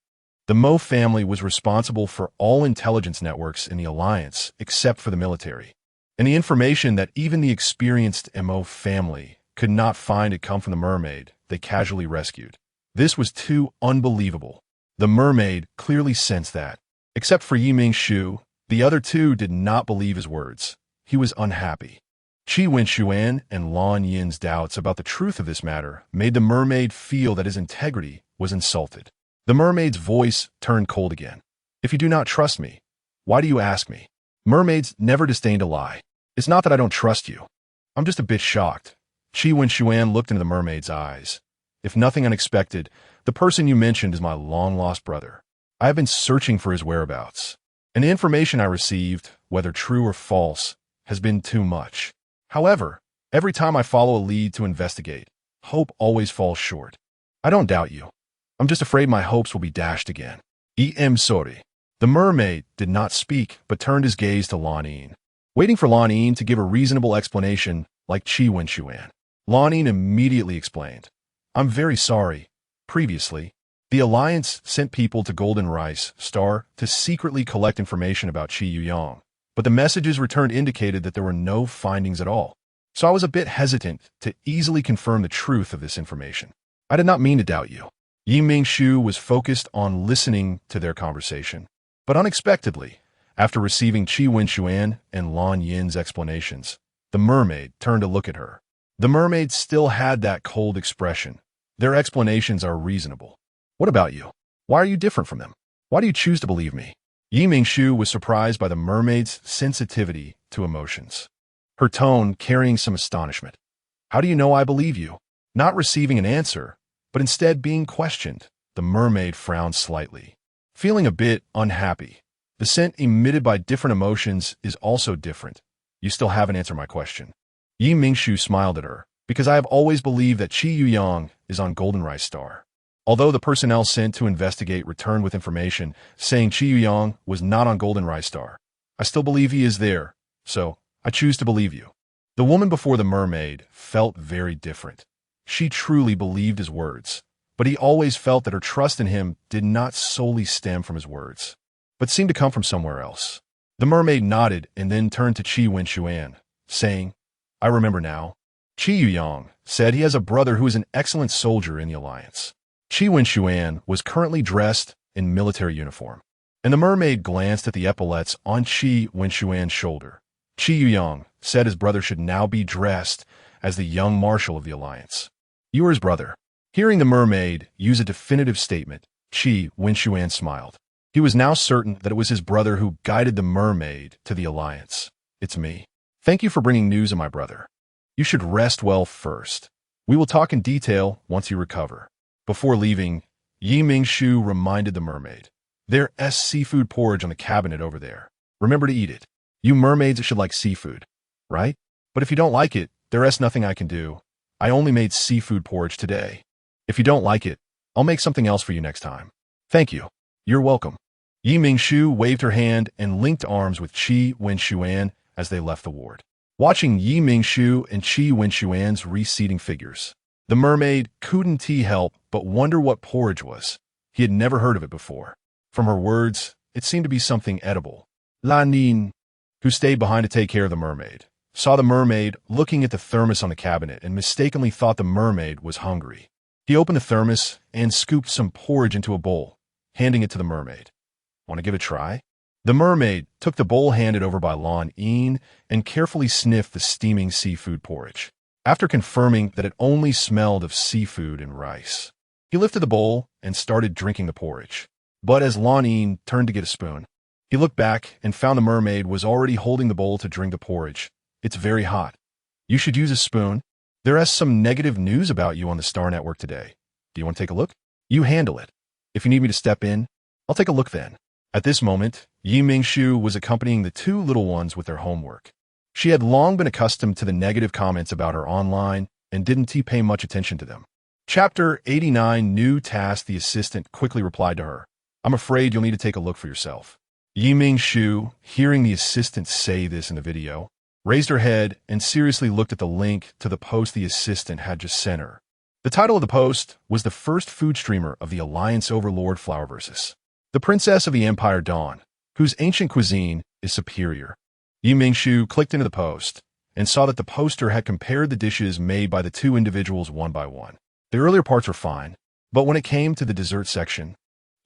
The Mo family was responsible for all intelligence networks in the Alliance except for the military. And the information that even the experienced MO family could not find had come from the mermaid they casually rescued. This was too unbelievable. The mermaid clearly sensed that. Except for Yi Mingshu, the other two did not believe his words. He was unhappy. Qi Wenshuan and Lan Yin's doubts about the truth of this matter made the mermaid feel that his integrity was insulted. The mermaid's voice turned cold again. "If you do not trust me, why do you ask me?" Mermaids never disdain to lie. "It's not that I don't trust you. I'm just a bit shocked." Qi Wenshuan looked into the mermaid's eyes. "If nothing unexpected, the person you mentioned is my long-lost brother. I have been searching for his whereabouts, and the information I received, whether true or false, has been too much. However, every time I follow a lead to investigate, hope always falls short. I don't doubt you. I'm just afraid my hopes will be dashed again." Sorry. The mermaid did not speak, but turned his gaze to Lan Yin, waiting for Lan Yin to give a reasonable explanation like Qi Wenshuan. Lan Yin immediately explained, "I'm very sorry. Previously, the Alliance sent people to Golden Rice Star to secretly collect information about Qi Yuyang, but the messages returned indicated that there were no findings at all. So I was a bit hesitant to easily confirm the truth of this information. I did not mean to doubt you." Yi Mingshu was focused on listening to their conversation, but unexpectedly, after receiving Qi Wenshuan and Lan Yin's explanations, the mermaid turned to look at her. The mermaid still had that cold expression. "Their explanations are reasonable. What about you? Why are you different from them? Why do you choose to believe me?" Yi Mingshu was surprised by the mermaid's sensitivity to emotions, her tone carrying some astonishment. "How do you know I believe you?" Not receiving an answer, but instead being questioned, the mermaid frowned slightly, feeling a bit unhappy. "The scent emitted by different emotions is also different. You still haven't answered my question." Yi Mingshu smiled at her, "Because I have always believed that Qi Yuyang is on Golden Rice Star. Although the personnel sent to investigate returned with information saying Qi Yuyang was not on Golden Rice Star, I still believe he is there, so I choose to believe you." The woman before the mermaid felt very different. She truly believed his words, but he always felt that her trust in him did not solely stem from his words, but seemed to come from somewhere else. The mermaid nodded and then turned to Qi Wenshuan, saying, "I remember now. Qi Yuyang said he has a brother who is an excellent soldier in the Alliance." Qi Wenshuan was currently dressed in military uniform, and the mermaid glanced at the epaulets on Qi Wenshuan's shoulder. Qi Yuyang said his brother should now be dressed as the young marshal of the Alliance. "You are his brother." Hearing the mermaid use a definitive statement, Qi Wenshuan smiled. He was now certain that it was his brother who guided the mermaid to the Alliance. "It's me. Thank you for bringing news of my brother. You should rest well first. We will talk in detail once you recover." Before leaving, Yi Mingshu reminded the mermaid, "There's seafood porridge on the cabinet over there. Remember to eat it. You mermaids should like seafood, right? But if you don't like it, there's nothing I can do. I only made seafood porridge today. If you don't like it, I'll make something else for you next time." "Thank you. You're welcome." Yi Mingshu waved her hand and linked arms with Qi Wenshuan as they left the ward. Watching Yi Mingshu and Qi Wenshuan's receding figures, the mermaid couldn't help but wonder what porridge was. He had never heard of it before. From her words, it seemed to be something edible. Lan Yin, who stayed behind to take care of the mermaid, saw the mermaid looking at the thermos on the cabinet and mistakenly thought the mermaid was hungry. He opened the thermos and scooped some porridge into a bowl, handing it to the mermaid. Want to give it a try? The mermaid took the bowl handed over by Lan Yin and carefully sniffed the steaming seafood porridge. After confirming that it only smelled of seafood and rice, he lifted the bowl and started drinking the porridge. But as Lan Yin turned to get a spoon, he looked back and found the mermaid was already holding the bowl to drink the porridge. It's very hot. You should use a spoon. There is some negative news about you on the Star Network today. Do you want to take a look? You handle it. If you need me to step in, I'll take a look then. At this moment, Mingshu was accompanying the two little ones with their homework. She had long been accustomed to the negative comments about her online and didn't pay much attention to them. Chapter 89 New Task. The assistant quickly replied to her. I'm afraid you'll need to take a look for yourself. Mingshu, hearing the assistant say this in the video, raised her head and seriously looked at the link to the post the assistant had just sent her. The title of the post was the first food streamer of the Alliance Overlord Flower.Versus. The Princess of the Empire Dawn, whose ancient cuisine is superior. Mingshu clicked into the post and saw that the poster had compared the dishes made by the two individuals one by one. The earlier parts were fine, but when it came to the dessert section,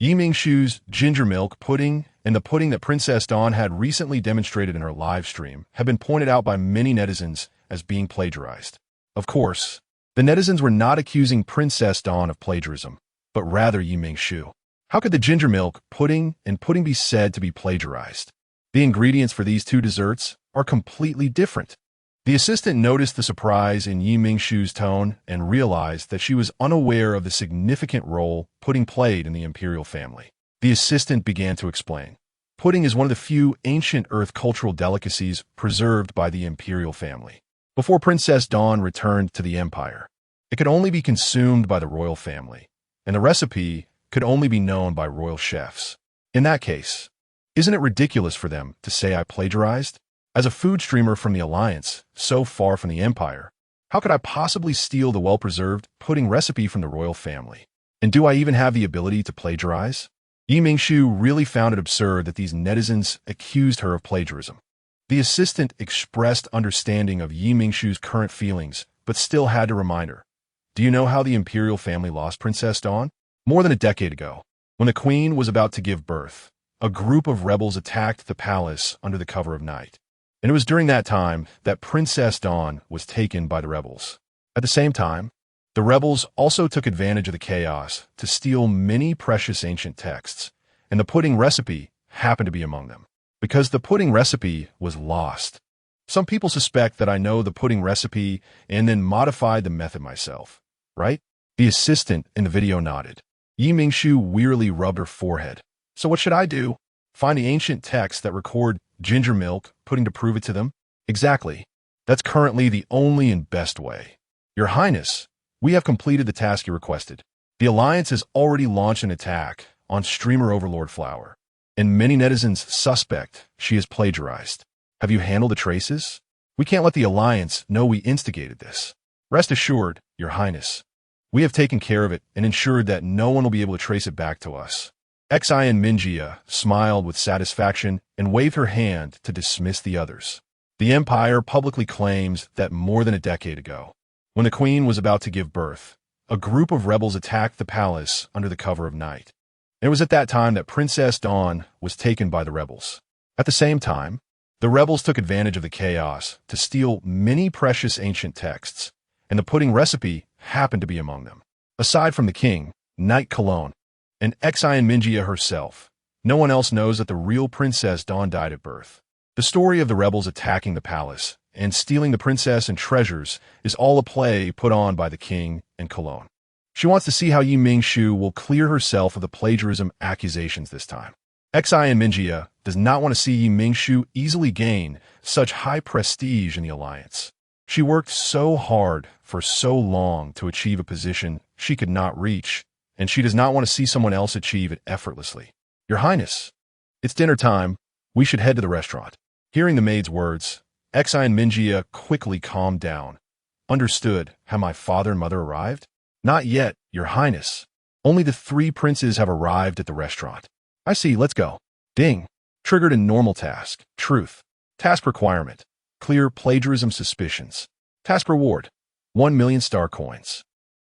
Mingshu's ginger milk pudding and the pudding that Princess Dawn had recently demonstrated in her live stream had been pointed out by many netizens as being plagiarized. Of course, the netizens were not accusing Princess Dawn of plagiarism, but rather Mingshu. How could the ginger milk pudding and pudding be said to be plagiarized? The ingredients for these two desserts are completely different. The assistant noticed the surprise in Mingshu's tone and realized that she was unaware of the significant role pudding played in the Imperial family. The assistant began to explain. Pudding is one of the few ancient Earth cultural delicacies preserved by the Imperial family. Before Princess Dawn returned to the Empire, it could only be consumed by the royal family, and the recipe could only be known by royal chefs. In that case, isn't it ridiculous for them to say I plagiarized? As a food streamer from the Alliance, so far from the Empire, how could I possibly steal the well-preserved pudding recipe from the royal family? And do I even have the ability to plagiarize? Mingshu really found it absurd that these netizens accused her of plagiarism. The assistant expressed understanding of Mingshu's current feelings, but still had to remind her. Do you know how the Imperial family lost Princess Dawn? More than a decade ago, when the queen was about to give birth, a group of rebels attacked the palace under the cover of night. And it was during that time that Princess Dawn was taken by the rebels. At the same time, the rebels also took advantage of the chaos to steal many precious ancient texts, and the pudding recipe happened to be among them. Because the pudding recipe was lost, some people suspect that I know the pudding recipe and then modified the method myself, right? The assistant in the video nodded. Mingshu wearily rubbed her forehead. So what should I do? Find the ancient texts that record ginger milk pudding to prove it to them? Exactly. That's currently the only and best way. Your Highness, we have completed the task you requested. The Alliance has already launched an attack on streamer Overlord Flower, and many netizens suspect she has plagiarized. Have you handled the traces? We can't let the Alliance know we instigated this. Rest assured, Your Highness, we have taken care of it and ensured that no one will be able to trace it back to us. Xian Minjia smiled with satisfaction and waved her hand to dismiss the others. The Empire publicly claims that more than a decade ago, when the Queen was about to give birth, a group of rebels attacked the palace under the cover of night. And it was at that time that Princess Dawn was taken by the rebels. At the same time, the rebels took advantage of the chaos to steal many precious ancient texts, and the pudding recipe happened to be among them. Aside from the king, Knight Cologne, and Xian Minjia herself, no one else knows that the real Princess Dawn died at birth. The story of the rebels attacking the palace and stealing the princess and treasures is all a play put on by the king and Cologne. She wants to see how Mingshu will clear herself of the plagiarism accusations this time. Xian Minjia does not want to see Mingshu easily gain such high prestige in the Alliance. She worked so hard for so long to achieve a position she could not reach, and she does not want to see someone else achieve it effortlessly. Your Highness, it's dinner time. We should head to the restaurant. Hearing the maid's words, Xian Minjia quickly calmed down. Understood. Have my father and mother arrived? Not yet, Your Highness. Only the 3 princes have arrived at the restaurant. I see, let's go. Ding. Triggered a normal task. Truth. Task requirement. Clear plagiarism suspicions. Task reward. 1 million star coins.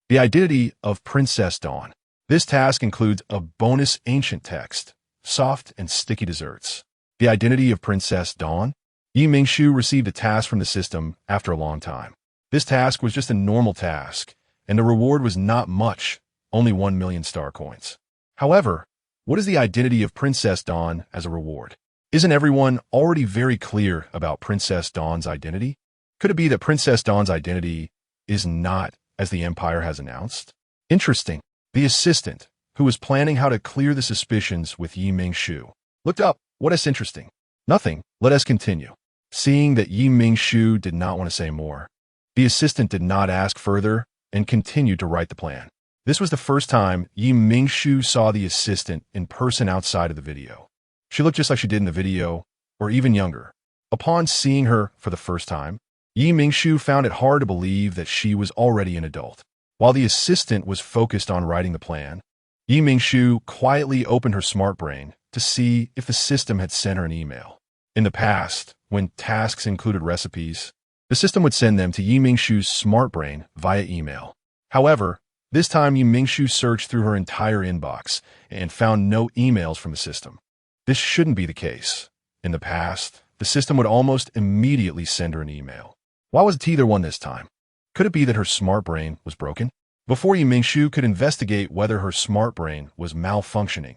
The identity of Princess Dawn. This task includes a bonus ancient text, soft and sticky desserts. The identity of Princess Dawn. Mingshu received a task from the system after a long time. This task was just a normal task, and the reward was not much, only 1 million star coins. However, what is the identity of Princess Dawn as a reward? Isn't everyone already very clear about Princess Dawn's identity? Could it be that Princess Dawn's identity is not as the Empire has announced? Interesting. The assistant, who was planning how to clear the suspicions with Mingshu, looked up. What is interesting? Nothing. Let us continue. Seeing that Mingshu did not want to say more, the assistant did not ask further and continued to write the plan. This was the first time Mingshu saw the assistant in person outside of the video. She looked just like she did in the video, or even younger. Upon seeing her for the first time, Mingshu found it hard to believe that she was already an adult. While the assistant was focused on writing the plan, Mingshu quietly opened her smart brain to see if the system had sent her an email. In the past, when tasks included recipes, the system would send them to Mingshu's smart brain via email. However, this time Mingshu searched through her entire inbox and found no emails from the system. This shouldn't be the case. In the past, the system would almost immediately send her an email. Why was it either one this time? Could it be that her smart brain was broken? Before Mingshu could investigate whether her smart brain was malfunctioning,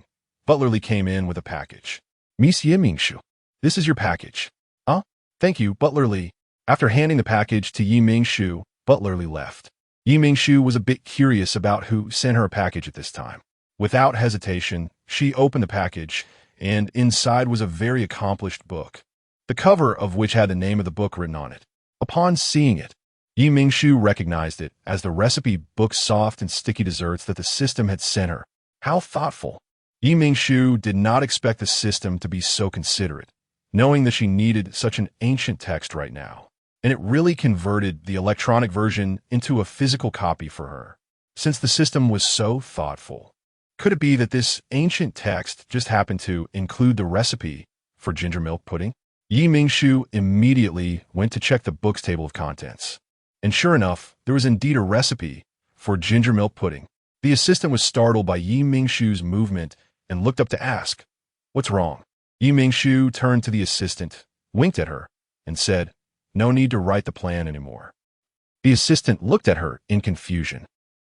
Butlerly came in with a package. Monsieur Mingshu, this is your package. Thank you, Butlerly. After handing the package to Mingshu, Butlerly left. Mingshu was a bit curious about who sent her a package at this time. Without hesitation, she opened the package, and inside was a very accomplished book, the cover of which had the name of the book written on it. Upon seeing it, Mingshu recognized it as the recipe book soft and sticky desserts that the system had sent her. How thoughtful. Mingshu did not expect the system to be so considerate, knowing that she needed such an ancient text right now, and it really converted the electronic version into a physical copy for her. Since the system was so thoughtful, could it be that this ancient text just happened to include the recipe for ginger milk pudding? Mingshu immediately went to check the book's table of contents. And sure enough, there was indeed a recipe for ginger milk pudding. The assistant was startled by Mingshu's movement and looked up to ask, "What's wrong?" Mingshu turned to the assistant, winked at her, and said, "No need to write the plan anymore." The assistant looked at her in confusion.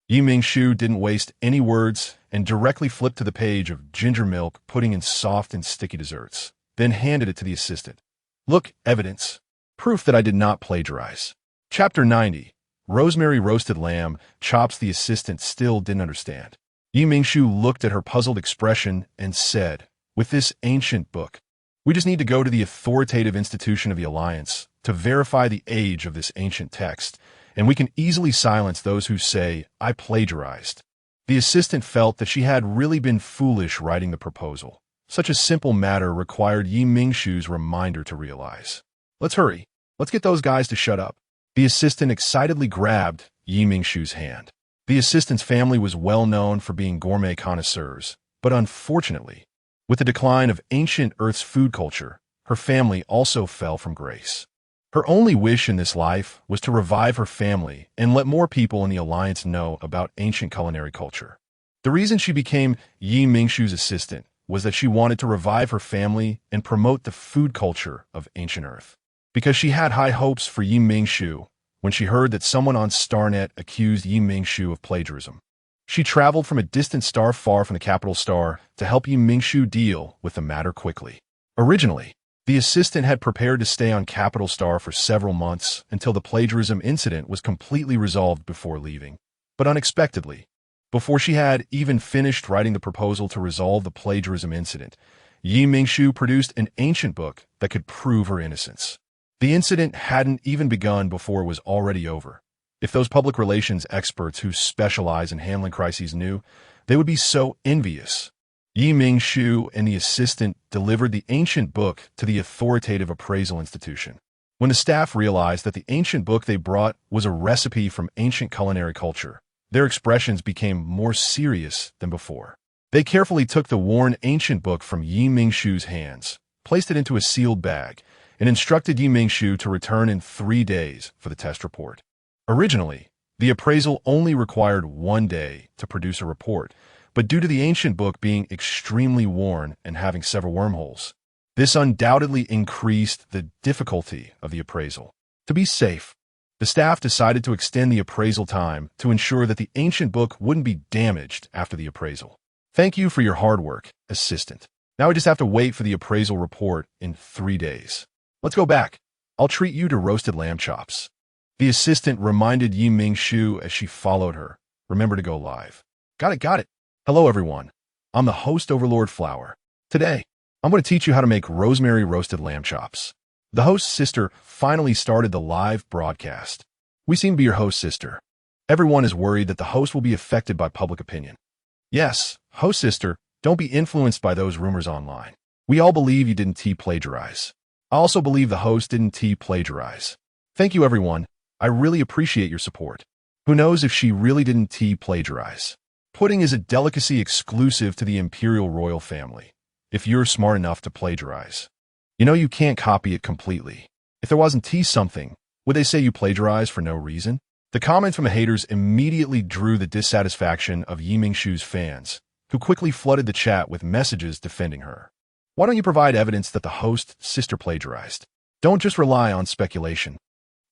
Mingshu didn't waste any words and directly flipped to the page of ginger milk pudding and soft and sticky desserts, then handed it to the assistant. "Look, evidence. Proof that I did not plagiarize." Chapter 90. Rosemary roasted lamb chops. The assistant still didn't understand. Mingshu looked at her puzzled expression and said, "With this ancient book, we just need to go to the authoritative institution of the Alliance to verify the age of this ancient text, and we can easily silence those who say, 'I plagiarized.'" The assistant felt that she had really been foolish writing the proposal. Such a simple matter required Mingshu's reminder to realize. "Let's hurry. Let's get those guys to shut up." The assistant excitedly grabbed Mingshu's hand. The assistant's family was well known for being gourmet connoisseurs, but unfortunately, with the decline of ancient Earth's food culture, her family also fell from grace. Her only wish in this life was to revive her family and let more people in the Alliance know about ancient culinary culture. The reason she became Mingshu's assistant was that she wanted to revive her family and promote the food culture of ancient Earth. Because she had high hopes for Mingshu when she heard that someone on StarNet accused Mingshu of plagiarism. She traveled from a distant star far from the capital star to help Mingshu deal with the matter quickly. Originally, the assistant had prepared to stay on Capital Star for several months until the plagiarism incident was completely resolved before leaving. But unexpectedly, before she had even finished writing the proposal to resolve the plagiarism incident, Mingshu produced an ancient book that could prove her innocence. The incident hadn't even begun before it was already over. If those public relations experts who specialize in handling crises knew, they would be so envious. Mingshu and the assistant delivered the ancient book to the authoritative appraisal institution. When the staff realized that the ancient book they brought was a recipe from ancient culinary culture, their expressions became more serious than before. They carefully took the worn ancient book from Mingshu's hands, placed it into a sealed bag, and instructed Mingshu to return in 3 days for the test report. Originally, The appraisal only required 1 day to produce a report, but due to the ancient book being extremely worn and having several wormholes, this undoubtedly increased the difficulty of the appraisal. To be safe, the staff decided to extend the appraisal time to ensure that the ancient book wouldn't be damaged after the appraisal. Thank you for your hard work, assistant. Now we just have to wait for the appraisal report in 3 days. Let's go back. I'll treat you to roasted lamb chops. The assistant reminded Mingshu as she followed her. Remember to go live. Got it. Hello, everyone. I'm the host, Overlord Flower. Today, I'm going to teach you how to make Rosemary roasted lamb chops. The host's sister finally started the live broadcast. We seem to be your host's sister. Everyone is worried that the host will be affected by public opinion. Yes, host sister, don't be influenced by those rumors online. We all believe you didn't plagiarize. I also believe the host didn't plagiarize. Thank you, everyone. I really appreciate your support. Who knows if she really didn't plagiarize? Pudding is a delicacy exclusive to the Imperial royal family. If you're smart enough to plagiarize, you know you can't copy it completely. If there wasn't something, would they say you plagiarized for no reason? The comments from the haters immediately drew the dissatisfaction of Mingshu's fans, who quickly flooded the chat with messages defending her. Why don't you provide evidence that the host's sister plagiarized? Don't just rely on speculation.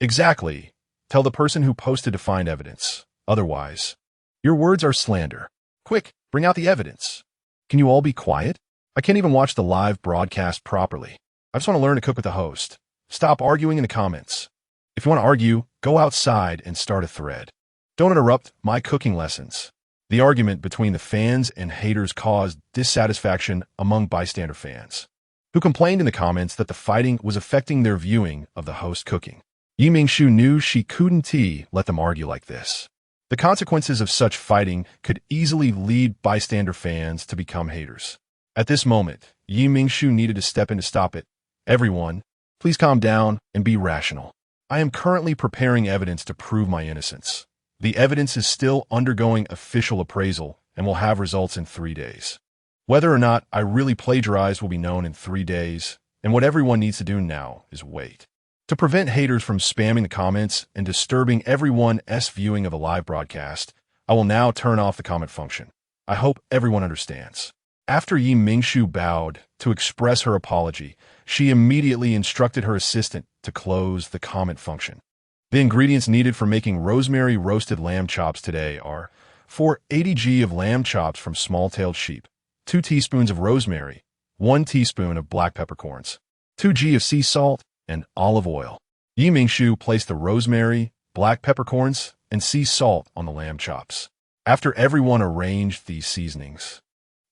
Exactly. Tell the person who posted to find evidence. Otherwise, your words are slander. Quick, bring out the evidence. Can you all be quiet? I can't even watch the live broadcast properly. I just want to learn to cook with the host. Stop arguing in the comments. If you want to argue, go outside and start a thread. Don't interrupt my cooking lessons. The argument between the fans and haters caused dissatisfaction among bystander fans, who complained in the comments that the fighting was affecting their viewing of the host cooking. Mingshu knew she couldn't let them argue like this. The consequences of such fighting could easily lead bystander fans to become haters. At this moment, Mingshu needed to step in to stop it. Everyone, please calm down and be rational. I am currently preparing evidence to prove my innocence. The evidence is still undergoing official appraisal and will have results in 3 days. Whether or not I really plagiarized will be known in 3 days, and what everyone needs to do now is wait. To prevent haters from spamming the comments and disturbing everyone's viewing of the live broadcast, I will now turn off the comment function. I hope everyone understands. After Mingshu bowed to express her apology, she immediately instructed her assistant to close the comment function. The ingredients needed for making Rosemary roasted lamb chops today are 480 g of lamb chops from small-tailed sheep, 2 teaspoons of rosemary, 1 teaspoon of black peppercorns, 2 g of sea salt, and olive oil. Mingshu placed the rosemary, black peppercorns, and sea salt on the lamb chops. After everyone arranged these seasonings,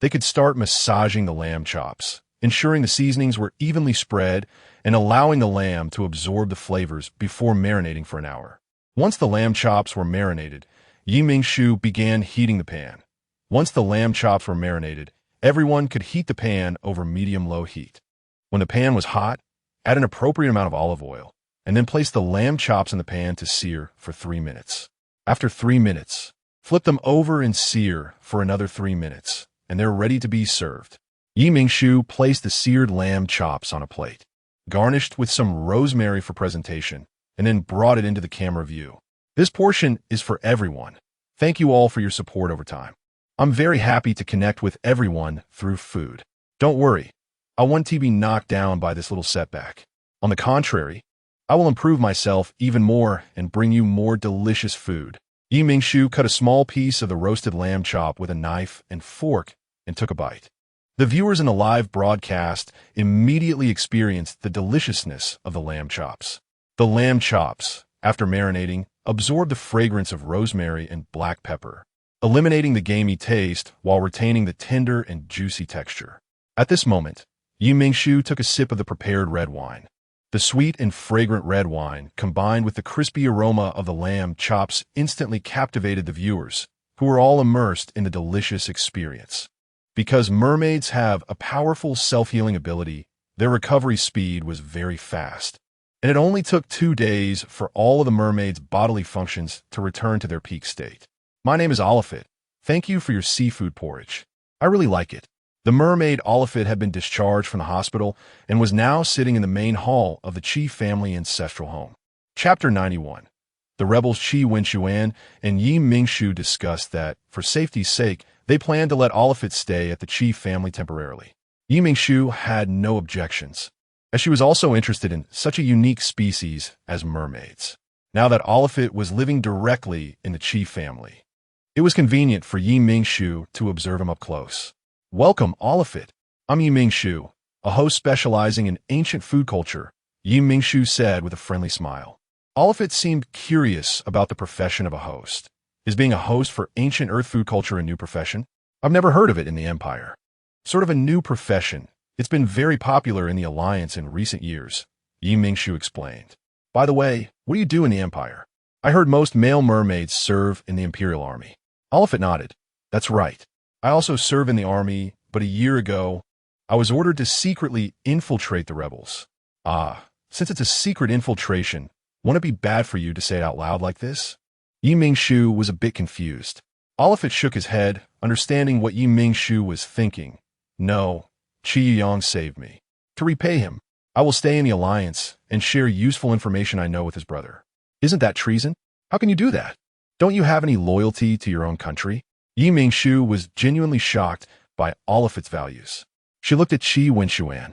they could start massaging the lamb chops, ensuring the seasonings were evenly spread and allowing the lamb to absorb the flavors before marinating for an hour. Once the lamb chops were marinated, Mingshu began heating the pan. Once the lamb chops were marinated, everyone could heat the pan over medium-low heat. When the pan was hot, add an appropriate amount of olive oil, and then place the lamb chops in the pan to sear for 3 minutes. After 3 minutes, flip them over and sear for another 3 minutes, and they're ready to be served. Mingshu placed the seared lamb chops on a plate, garnished with some rosemary for presentation, and then brought it into the camera view. This portion is for everyone. Thank you all for your support over time. I'm very happy to connect with everyone through food. Don't worry, I won't be knocked down by this little setback. On the contrary, I will improve myself even more and bring you more delicious food. Mingshu cut a small piece of the roasted lamb chop with a knife and fork and took a bite. The viewers in the live broadcast immediately experienced the deliciousness of the lamb chops. The lamb chops, after marinating, absorbed the fragrance of rosemary and black pepper, eliminating the gamey taste while retaining the tender and juicy texture. At this moment, Mingshu took a sip of the prepared red wine. The sweet and fragrant red wine, combined with the crispy aroma of the lamb chops, instantly captivated the viewers, who were all immersed in the delicious experience. Because mermaids have a powerful self-healing ability, their recovery speed was very fast, and it only took 2 days for all of the mermaids' bodily functions to return to their peak state. My name is Oliphant. Thank you for your seafood porridge. I really like it. The mermaid Oliphant had been discharged from the hospital and was now sitting in the main hall of the Chi family ancestral home. Chapter 91. The rebels Qi Wenxuan and Yi Mingshu discussed that, for safety's sake, they planned to let Oliphant stay at the Qi family temporarily. Yi Mingshu had no objections, as she was also interested in such a unique species as mermaids. Now that Oliphant was living directly in the Qi family, it was convenient for Yi Mingshu to observe him up close. "Welcome, Oliphant. I'm Yi Mingshu, a host specializing in ancient food culture," Yi Mingshu said with a friendly smile. Oliphant seemed curious about the profession of a host. Is being a host for ancient Earth food culture a new profession? I've never heard of it in the Empire. Sort of a new profession. It's been very popular in the Alliance in recent years, Yi Mingshu explained. By the way, what do you do in the Empire? I heard most male mermaids serve in the Imperial Army. Oliphant nodded. That's right. I also serve in the army, but a year ago, I was ordered to secretly infiltrate the rebels. Ah, since it's a secret infiltration, won't it be bad for you to say it out loud like this? Yi Mingshu was a bit confused. Oliphant shook his head, understanding what Yi Mingshu was thinking. No, Qi Yang saved me. To repay him, I will stay in the Alliance and share useful information I know with his brother. Isn't that treason? How can you do that? Don't you have any loyalty to your own country? Yi Mingshu was genuinely shocked by Oliphant's values. She looked at Qi Wenxuan.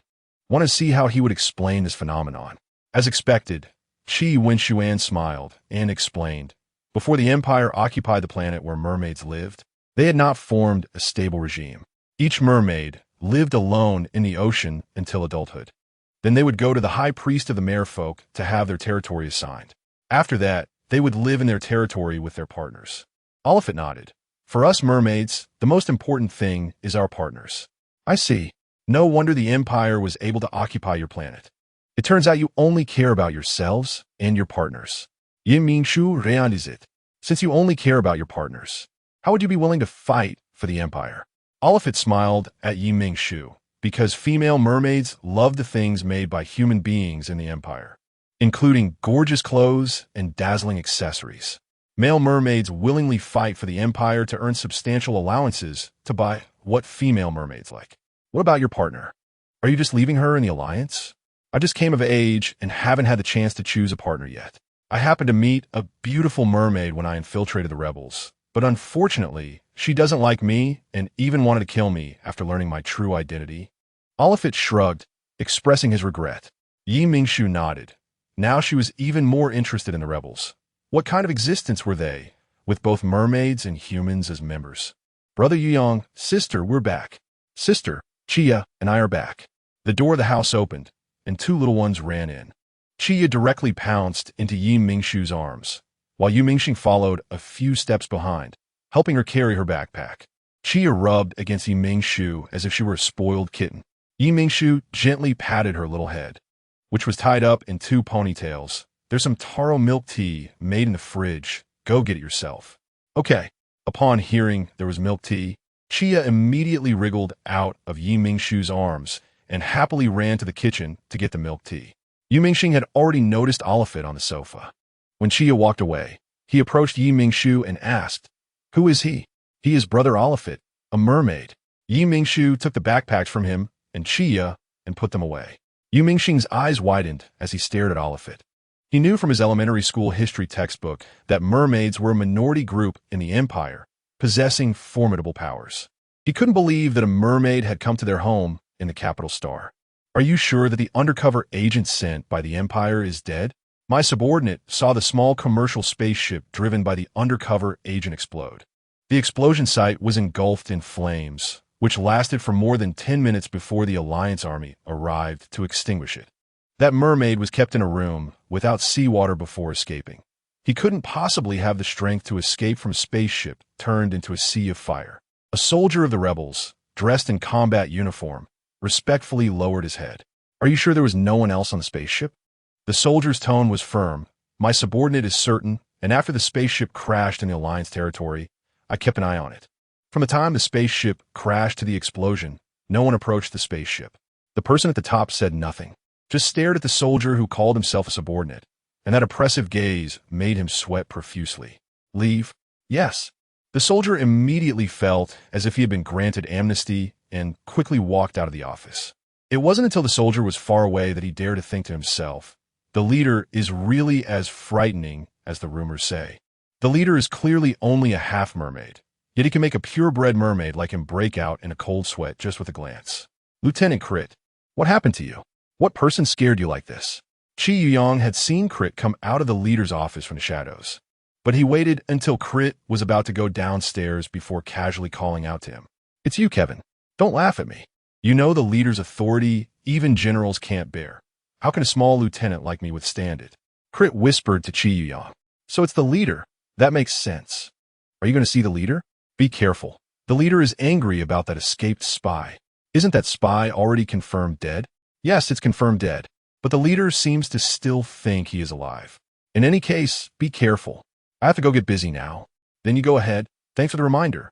Want to see how he would explain this phenomenon. As expected, Qi Wenxuan smiled and explained. Before the Empire occupied the planet where mermaids lived, they had not formed a stable regime. Each mermaid lived alone in the ocean until adulthood. Then they would go to the high priest of the merfolk to have their territory assigned. After that, they would live in their territory with their partners. Oliphant nodded. For us mermaids, the most important thing is our partners. I see. No wonder the Empire was able to occupy your planet. It turns out you only care about yourselves and your partners. Yi Mingshu realized it. Since you only care about your partners, how would you be willing to fight for the Empire? Oliphant smiled at Yi Mingshu, because female mermaids love the things made by human beings in the Empire, including gorgeous clothes and dazzling accessories. Male mermaids willingly fight for the Empire to earn substantial allowances to buy what female mermaids like. What about your partner? Are you just leaving her in the Alliance? I just came of age and haven't had the chance to choose a partner yet. I happened to meet a beautiful mermaid when I infiltrated the rebels, but unfortunately, she doesn't like me and even wanted to kill me after learning my true identity. Oliphant shrugged, expressing his regret. Yi Mingshu nodded. Now she was even more interested in the rebels. What kind of existence were they, with both mermaids and humans as members? Brother Yuyong, sister, we're back. Sister, Chia, and I are back. The door of the house opened, and two little ones ran in. Chia directly pounced into Yi Mingshu's arms, while Yu Mingxing followed a few steps behind, helping her carry her backpack. Chia rubbed against Yi Mingshu as if she were a spoiled kitten. Yi Mingshu gently patted her little head, which was tied up in two ponytails. There's some taro milk tea made in the fridge. Go get it yourself. Okay. Upon hearing there was milk tea, Chia immediately wriggled out of Yi Mingshu's arms and happily ran to the kitchen to get the milk tea. Yu Mingxing had already noticed Oliphant on the sofa. When Chia walked away, he approached Yi Mingshu and asked, "Who is he?" "He is Brother Oliphant, a mermaid." Yi Mingshu took the backpacks from him and Chia and put them away. Yu Mingxing's eyes widened as he stared at Oliphant. He knew from his elementary school history textbook that mermaids were a minority group in the Empire, possessing formidable powers. He couldn't believe that a mermaid had come to their home in the capital star. "Are you sure that the undercover agent sent by the Empire is dead? My subordinate saw the small commercial spaceship driven by the undercover agent explode. The explosion site was engulfed in flames, which lasted for more than 10 minutes before the Alliance army arrived to extinguish it. That mermaid was kept in a room without seawater before escaping. He couldn't possibly have the strength to escape from a spaceship turned into a sea of fire." A soldier of the rebels, dressed in combat uniform, respectfully lowered his head. "Are you sure there was no one else on the spaceship?" The soldier's tone was firm. "My subordinate is certain, and after the spaceship crashed in the Alliance territory, I kept an eye on it. From the time the spaceship crashed to the explosion, no one approached the spaceship." The person at the top said nothing, just stared at the soldier who called himself a subordinate, and that oppressive gaze made him sweat profusely. "Leave?" "Yes." The soldier immediately felt as if he had been granted amnesty and quickly walked out of the office. It wasn't until the soldier was far away that he dared to think to himself, "The leader is really as frightening as the rumors say. The leader is clearly only a half-mermaid, yet he can make a purebred mermaid like him break out in a cold sweat just with a glance. Lieutenant Crit, what happened to you? What person scared you like this? Chi Yuyong had seen Crit come out of the leader's office from the shadows, but he waited until Crit was about to go downstairs before casually calling out to him. It's you, Kevin. Don't laugh at me. You know the leader's authority even generals can't bear. How can a small lieutenant like me withstand it? Crit whispered to Chi Yuyong. So it's the leader. That makes sense. Are you going to see the leader? Be careful. The leader is angry about that escaped spy. Isn't that spy already confirmed dead? Yes, it's confirmed dead, but the leader seems to still think he is alive. In any case, be careful. I have to go get busy now. Then you go ahead. Thanks for the reminder.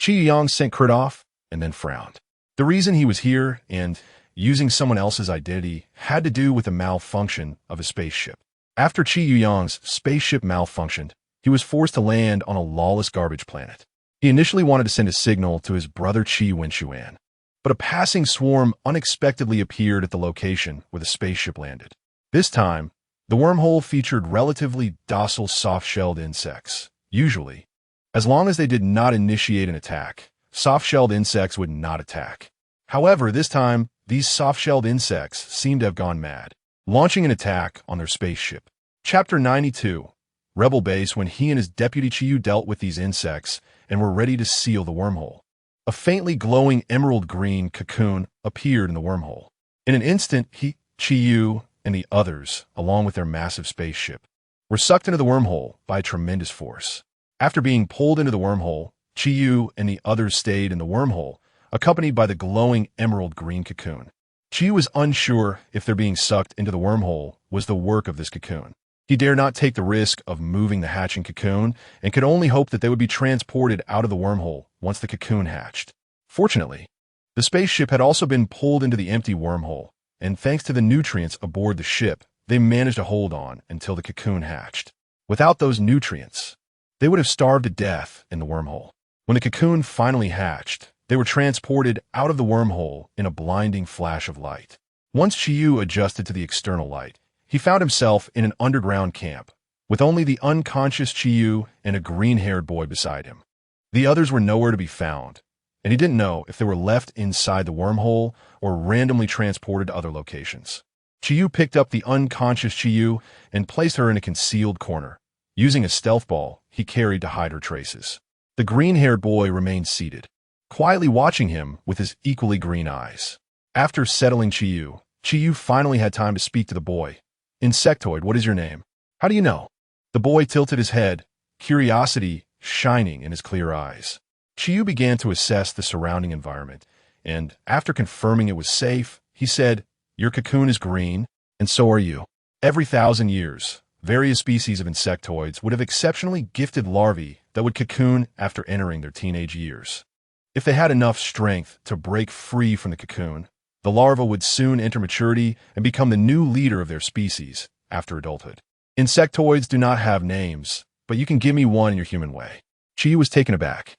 Chi Yuyong sent Crit off and then frowned. The reason he was here and using someone else's identity had to do with the malfunction of a spaceship. After Chi Yuyong's spaceship malfunctioned, he was forced to land on a lawless garbage planet. He initially wanted to send a signal to his brother Chi Wenshuan, but a passing swarm unexpectedly appeared at the location where the spaceship landed. This time, the wormhole featured relatively docile soft-shelled insects. Usually, as long as they did not initiate an attack, soft-shelled insects would not attack. However, this time, these soft-shelled insects seemed to have gone mad, launching an attack on their spaceship. Chapter 92, Rebel Base, when he and his deputy Chiyu dealt with these insects and were ready to seal the wormhole. A faintly glowing emerald green cocoon appeared in the wormhole. In an instant, Chiyu, and the others, along with their massive spaceship, were sucked into the wormhole by a tremendous force. After being pulled into the wormhole, Chiyu and the others stayed in the wormhole, accompanied by the glowing emerald green cocoon. Chiyu was unsure if their being sucked into the wormhole was the work of this cocoon. He dared not take the risk of moving the hatching cocoon and could only hope that they would be transported out of the wormhole once the cocoon hatched. Fortunately, the spaceship had also been pulled into the empty wormhole, and thanks to the nutrients aboard the ship, they managed to hold on until the cocoon hatched. Without those nutrients, they would have starved to death in the wormhole. When the cocoon finally hatched, they were transported out of the wormhole in a blinding flash of light. Once Chiyu adjusted to the external light, he found himself in an underground camp, with only the unconscious Chiyu and a green-haired boy beside him. The others were nowhere to be found, and he didn't know if they were left inside the wormhole or randomly transported to other locations. Chiyu picked up the unconscious Chiyu and placed her in a concealed corner, using a stealth ball he carried to hide her traces. The green-haired boy remained seated, quietly watching him with his equally green eyes. After settling Chiyu, Chiyu finally had time to speak to the boy. Insectoid, what is your name? How do you know? The boy tilted his head, curiosity shining in his clear eyes. Chiyu began to assess the surrounding environment, and after confirming it was safe, he said, Your cocoon is green, and so are you. Every 1,000 years, various species of insectoids would have exceptionally gifted larvae that would cocoon after entering their teenage years. If they had enough strength to break free from the cocoon, the larva would soon enter maturity and become the new leader of their species after adulthood. Insectoids do not have names, but you can give me one in your human way. Chiyu was taken aback.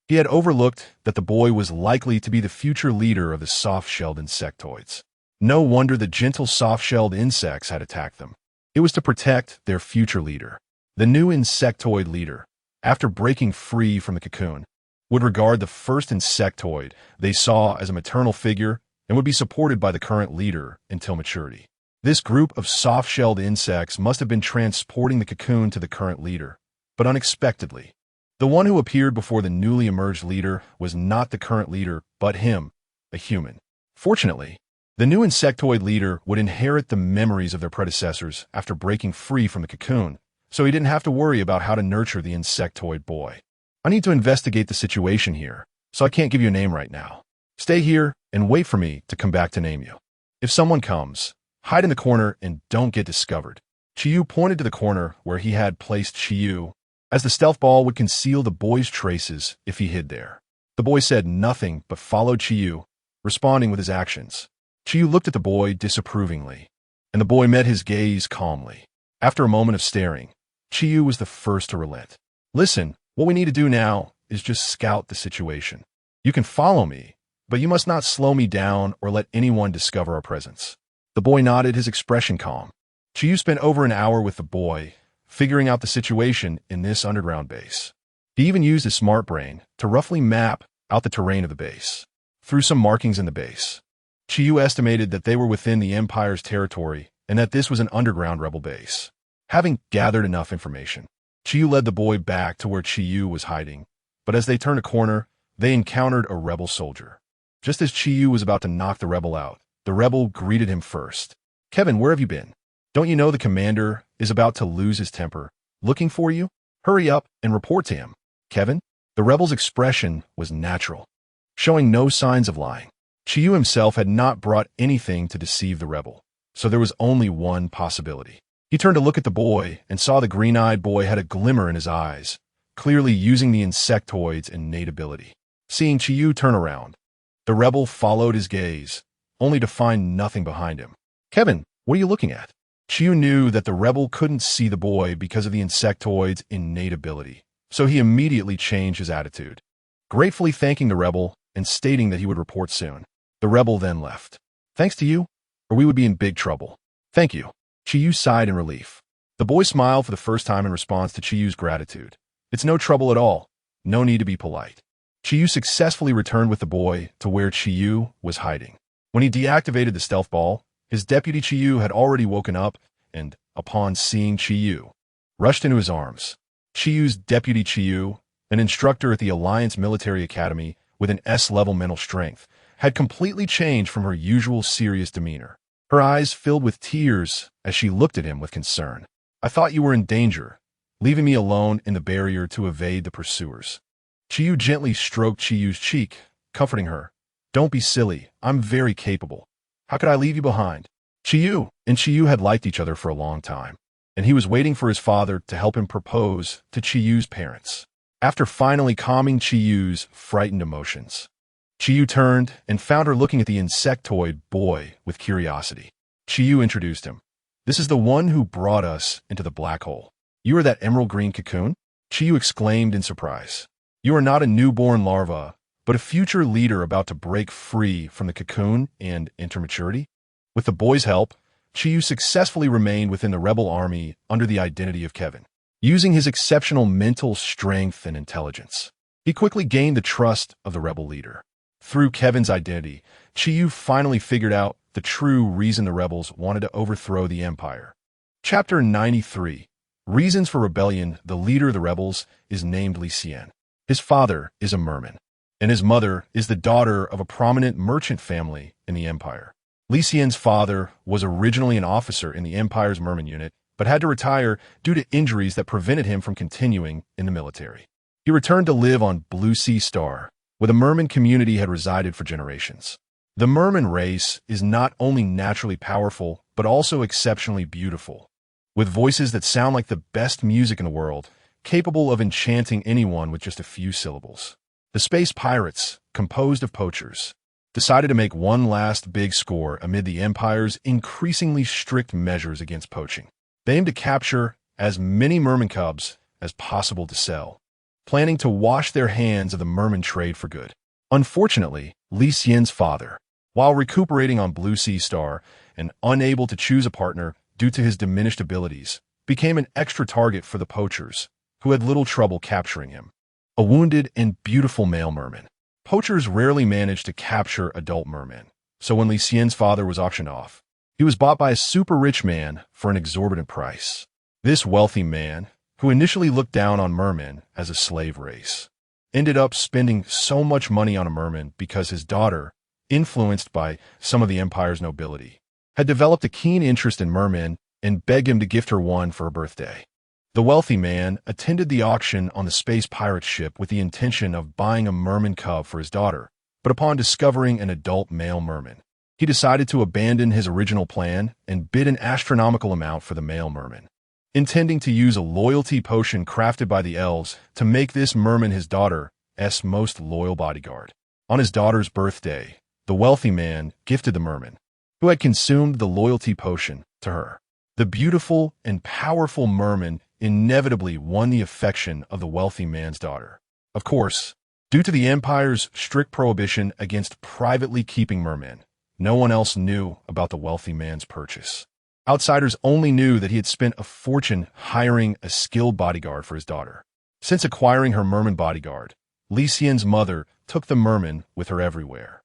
He had overlooked that the boy was likely to be the future leader of the soft-shelled insectoids. No wonder the gentle soft-shelled insects had attacked them. It was to protect their future leader. The new insectoid leader, after breaking free from the cocoon, would regard the first insectoid they saw as a maternal figure and would be supported by the current leader until maturity. This group of soft-shelled insects must have been transporting the cocoon to the current leader, but unexpectedly. The one who appeared before the newly emerged leader was not the current leader, but him, a human. Fortunately, the new insectoid leader would inherit the memories of their predecessors after breaking free from the cocoon, so he didn't have to worry about how to nurture the insectoid boy. I need to investigate the situation here, so I can't give you a name right now. Stay here and wait for me to come back to name you. If someone comes, hide in the corner and don't get discovered. Chiyu pointed to the corner where he had placed Chiyu, as the stealth ball would conceal the boy's traces if he hid there. The boy said nothing but followed Chiyu, responding with his actions. Chiyu looked at the boy disapprovingly, and the boy met his gaze calmly. After a moment of staring, Chiyu was the first to relent. Listen, what we need to do now is just scout the situation. You can follow me, but you must not slow me down or let anyone discover our presence. The boy nodded, his expression calm. Chiyu spent over an hour with the boy, figuring out the situation in this underground base. He even used his smart brain to roughly map out the terrain of the base. Through some markings in the base, Chiyu estimated that they were within the Empire's territory and that this was an underground rebel base. Having gathered enough information, Chiyu led the boy back to where Chiyu was hiding, but as they turned a corner, they encountered a rebel soldier. Just as Chiyu was about to knock the rebel out, the rebel greeted him first. "Kevin, where have you been? Don't you know the commander is about to lose his temper, looking for you? Hurry up and report to him." "Kevin?" The rebel's expression was natural, showing no signs of lying. Chiyu himself had not brought anything to deceive the rebel, so there was only one possibility. He turned to look at the boy and saw the green-eyed boy had a glimmer in his eyes, clearly using the insectoid's innate ability. Seeing Chiyu turn around, the rebel followed his gaze, only to find nothing behind him. "Kevin, what are you looking at?" Chiyu knew that the rebel couldn't see the boy because of the insectoid's innate ability, so he immediately changed his attitude, gratefully thanking the rebel and stating that he would report soon. The rebel then left. "Thanks to you, or we would be in big trouble." "Thank you." Chiyu sighed in relief. The boy smiled for the first time in response to Chiyu's gratitude. "It's no trouble at all. No need to be polite." Chiyu successfully returned with the boy to where Chiyu was hiding. When he deactivated the stealth ball, his deputy Chiyu had already woken up and, upon seeing Chiyu, rushed into his arms. Chiyu's deputy Chiyu, an instructor at the Alliance Military Academy with an S-level mental strength, had completely changed from her usual serious demeanor. Her eyes filled with tears as she looked at him with concern. "I thought you were in danger, leaving me alone in the barrier to evade the pursuers." Chiyu gently stroked Chiyu's cheek, comforting her. "Don't be silly. I'm very capable. How could I leave you behind?" Chiyu and Chiyu had liked each other for a long time, and he was waiting for his father to help him propose to Chiyu's parents. After finally calming Chiyu's frightened emotions, Chiyu turned and found her looking at the insectoid boy with curiosity. Chiyu introduced him. "This is the one who brought us into the black hole. You are that emerald green cocoon?" Chiyu exclaimed in surprise. "You are not a newborn larva, but a future leader about to break free from the cocoon and enter maturity?" With the boy's help, Chiyu successfully remained within the rebel army under the identity of Kevin. Using his exceptional mental strength and intelligence, he quickly gained the trust of the rebel leader. Through Kevin's identity, Chiyu finally figured out the true reason the rebels wanted to overthrow the Empire. Chapter 93. Reasons for Rebellion. The leader of the rebels is named Li Xian. His father is a merman, and his mother is the daughter of a prominent merchant family in the Empire. Li Xian's father was originally an officer in the Empire's merman unit, but had to retire due to injuries that prevented him from continuing in the military. He returned to live on Blue Sea Star, where the merman community had resided for generations. The merman race is not only naturally powerful, but also exceptionally beautiful, with voices that sound like the best music in the world, capable of enchanting anyone with just a few syllables. The space pirates, composed of poachers, decided to make one last big score amid the Empire's increasingly strict measures against poaching. They aimed to capture as many merman cubs as possible to sell, planning to wash their hands of the merman trade for good. Unfortunately, Li Xian's father, while recuperating on Blue Sea Star and unable to choose a partner due to his diminished abilities, became an extra target for the poachers, who had little trouble capturing him. A wounded and beautiful male merman. Poachers rarely managed to capture adult mermen, so when Li Xian's father was auctioned off, he was bought by a super-rich man for an exorbitant price. This wealthy man, who initially looked down on mermen as a slave race, ended up spending so much money on a merman because his daughter, influenced by some of the Empire's nobility, had developed a keen interest in mermen and begged him to gift her one for her birthday. The wealthy man attended the auction on the space pirate ship with the intention of buying a merman cub for his daughter, but upon discovering an adult male merman, he decided to abandon his original plan and bid an astronomical amount for the male merman, intending to use a loyalty potion crafted by the elves to make this merman his daughter's most loyal bodyguard. On his daughter's birthday, the wealthy man gifted the merman, who had consumed the loyalty potion, to her. The beautiful and powerful merman inevitably won the affection of the wealthy man's daughter. Of course, due to the Empire's strict prohibition against privately keeping mermen, no one else knew about the wealthy man's purchase. Outsiders only knew that he had spent a fortune hiring a skilled bodyguard for his daughter. Since acquiring her merman bodyguard, Li Xian's mother took the merman with her everywhere.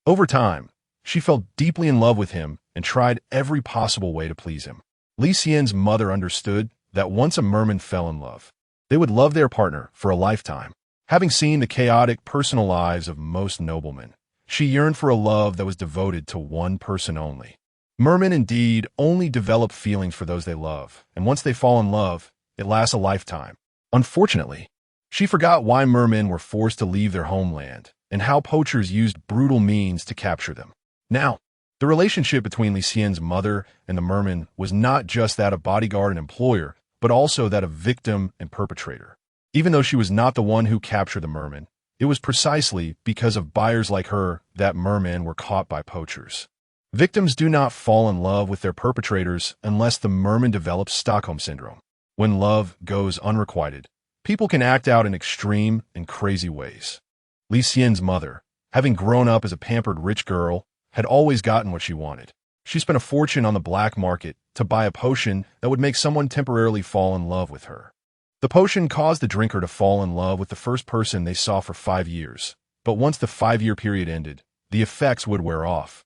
Over time, she fell deeply in love with him and tried every possible way to please him. Li Xian's mother understood that once a merman fell in love, they would love their partner for a lifetime. Having seen the chaotic personal lives of most noblemen, she yearned for a love that was devoted to one person only. Mermen indeed only develop feelings for those they love, and once they fall in love, it lasts a lifetime. Unfortunately, she forgot why mermen were forced to leave their homeland and how poachers used brutal means to capture them. Now, the relationship between Li Xian's mother and the merman was not just that of bodyguard and employer, but also that of victim and perpetrator. Even though she was not the one who captured the merman, it was precisely because of buyers like her that mermen were caught by poachers. Victims do not fall in love with their perpetrators unless the merman develops Stockholm Syndrome. When love goes unrequited, people can act out in extreme and crazy ways. Li Xian's mother, having grown up as a pampered rich girl, had always gotten what she wanted. She spent a fortune on the black market to buy a potion that would make someone temporarily fall in love with her. The potion caused the drinker to fall in love with the first person they saw for 5 years, but once the 5-year period ended, the effects would wear off,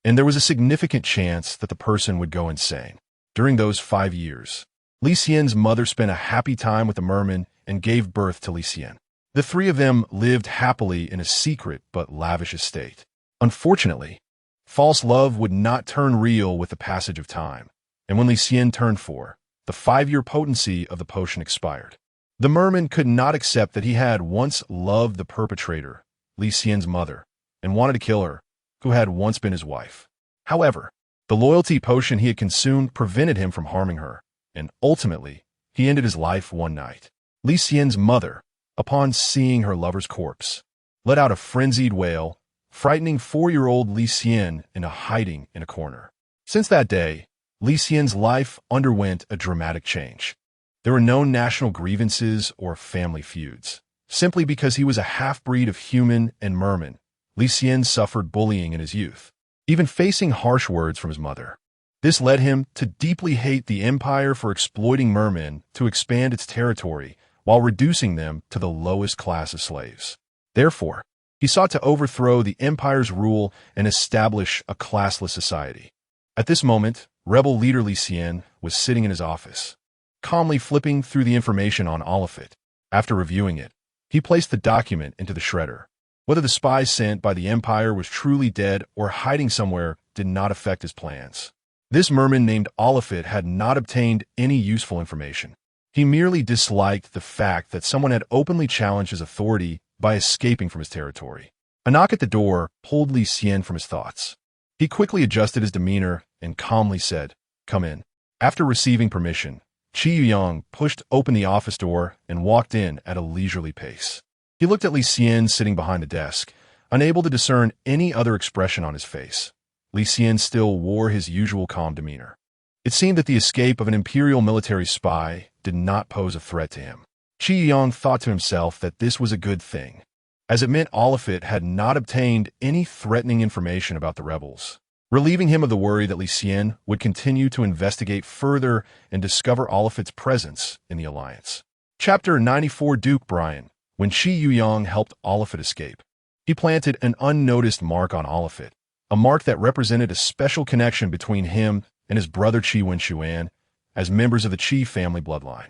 and there was a significant chance that the person would go insane. During those 5 years, Li Xian's mother spent a happy time with the merman and gave birth to Li Xian. The three of them lived happily in a secret but lavish estate. Unfortunately, false love would not turn real with the passage of time, and when Li Xian turned 4, the 5-year potency of the potion expired. The merman could not accept that he had once loved the perpetrator, Li Xian's mother, and wanted to kill her, who had once been his wife. However, the loyalty potion he had consumed prevented him from harming her, and ultimately, he ended his life one night. Li Xian's mother, upon seeing her lover's corpse, let out a frenzied wail, frightening 4-year-old Li Xian into hiding in a corner. Since that day, Li Xian's life underwent a dramatic change. There were no national grievances or family feuds. Simply because he was a half-breed of human and merman, Li Xian suffered bullying in his youth, even facing harsh words from his mother. This led him to deeply hate the empire for exploiting mermen to expand its territory while reducing them to the lowest class of slaves. Therefore, he sought to overthrow the empire's rule and establish a classless society. At this moment, rebel leader Li Xian was sitting in his office, calmly flipping through the information on all of it. After reviewing it, he placed the document into the shredder. Whether the spy sent by the empire was truly dead or hiding somewhere did not affect his plans. This merman named Oliphant had not obtained any useful information. He merely disliked the fact that someone had openly challenged his authority by escaping from his territory. A knock at the door pulled Li Xian from his thoughts. He quickly adjusted his demeanor and calmly said, "Come in." After receiving permission, Qi Yuyang pushed open the office door and walked in at a leisurely pace. He looked at Li Xian sitting behind the desk, unable to discern any other expression on his face. Li Xian still wore his usual calm demeanor. It seemed that the escape of an imperial military spy did not pose a threat to him. Qi Yuyang thought to himself that this was a good thing, as it meant Oliphant had not obtained any threatening information about the rebels, relieving him of the worry that Li Xian would continue to investigate further and discover Oliphant's presence in the alliance. Chapter 94. Duke Brian. When Qi Yuyang helped Oliphant escape, he planted an unnoticed mark on Oliphant, a mark that represented a special connection between him and his brother Qi Wenshuan as members of the Qi family bloodline.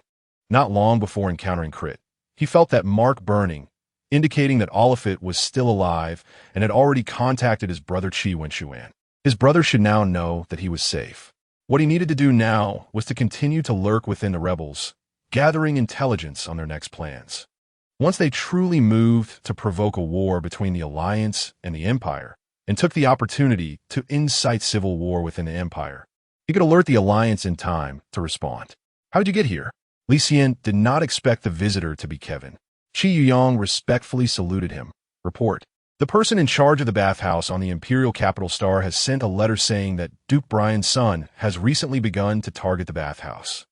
Not long before encountering Crit, he felt that mark burning, indicating that Oliphant was still alive and had already contacted his brother Qi Wenshuan. His brother should now know that he was safe. What he needed to do now was to continue to lurk within the rebels, gathering intelligence on their next plans. Once they truly moved to provoke a war between the Alliance and the Empire, and took the opportunity to incite civil war within the Empire, he could alert the Alliance in time to respond. "How'd you get here?" Li Xian did not expect the visitor to be Kevin. Qi Yuyang respectfully saluted him. "Report. The person in charge of the bathhouse on the Imperial Capital Star has sent a letter saying that Duke Brian's son has recently begun to target the bathhouse,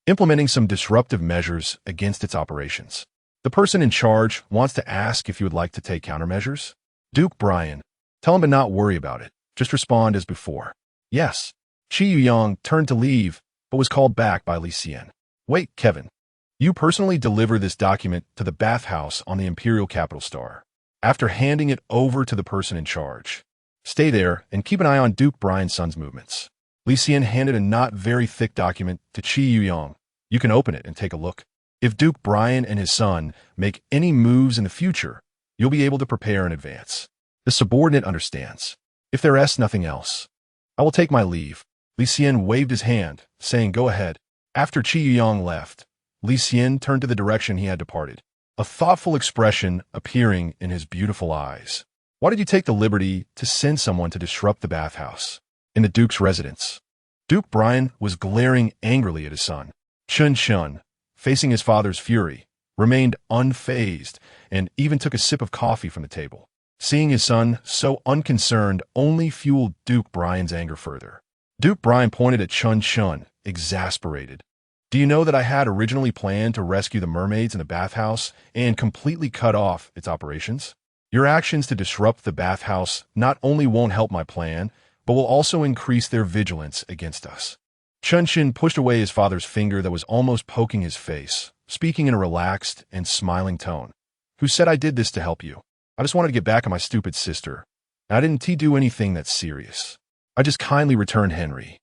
implementing some disruptive measures against its operations. The person in charge wants to ask if you would like to take countermeasures." "Duke Brian, tell him to not worry about it. Just respond as before." "Yes." Qi Yuyang turned to leave, but was called back by Li Xian. Wait, Kevin. You personally deliver this document to the bathhouse on the Imperial Capital Star. After handing it over to the person in charge, stay there and keep an eye on Duke Brian's son's movements. Li Xian handed a not very thick document to Qi Yuyang. You can open it and take a look. If Duke Brian and his son make any moves in the future, you'll be able to prepare in advance. The subordinate understands. If there is nothing else, I will take my leave. Li Xian waved his hand, saying go ahead. After Qi Yuyang left, Li Xian turned to the direction he had departed, a thoughtful expression appearing in his beautiful eyes. Why did you take the liberty to send someone to disrupt the bathhouse? In the Duke's residence, Duke Brian was glaring angrily at his son. Chun Chun, facing his father's fury, remained unfazed and even took a sip of coffee from the table. Seeing his son so unconcerned only fueled Duke Brian's anger further. Duke Brian pointed at Chun Chun, exasperated. Do you know that I had originally planned to rescue the mermaids in the bathhouse and completely cut off its operations? Your actions to disrupt the bathhouse not only won't help my plan, but will also increase their vigilance against us. Chun Chin pushed away his father's finger that was almost poking his face, speaking in a relaxed and smiling tone. Who said I did this to help you? I just wanted to get back at my stupid sister. And I didn't do anything that's serious. I just kindly returned Henry,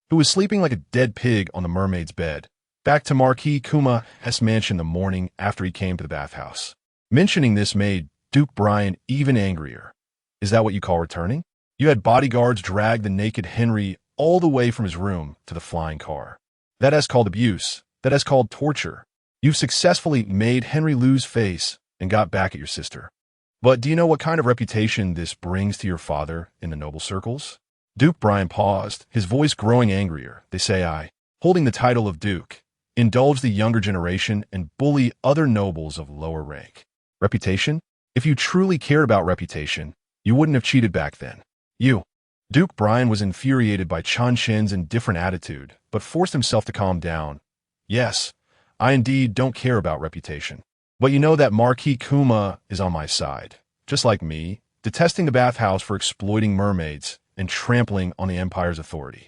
who was sleeping like a dead pig on the mermaid's bed, back to Marquis Kuma's mansion the morning after he came to the bathhouse. Mentioning this made Duke Brian even angrier. Is that what you call returning? You had bodyguards drag the naked Henry all the way from his room to the flying car. That is called abuse. That is called torture. You've successfully made Henry lose face and got back at your sister. But do you know what kind of reputation this brings to your father in the noble circles? Duke Brian paused, his voice growing angrier. They say I, holding the title of Duke, indulge the younger generation and bully other nobles of lower rank. Reputation? If you truly cared about reputation, you wouldn't have cheated back then. Duke Brian was infuriated by Chun Chin's indifferent attitude, but forced himself to calm down. Yes, I indeed don't care about reputation. But you know that Marquis Kuma is on my side, just like me, detesting the bathhouse for exploiting mermaids and trampling on the Empire's authority.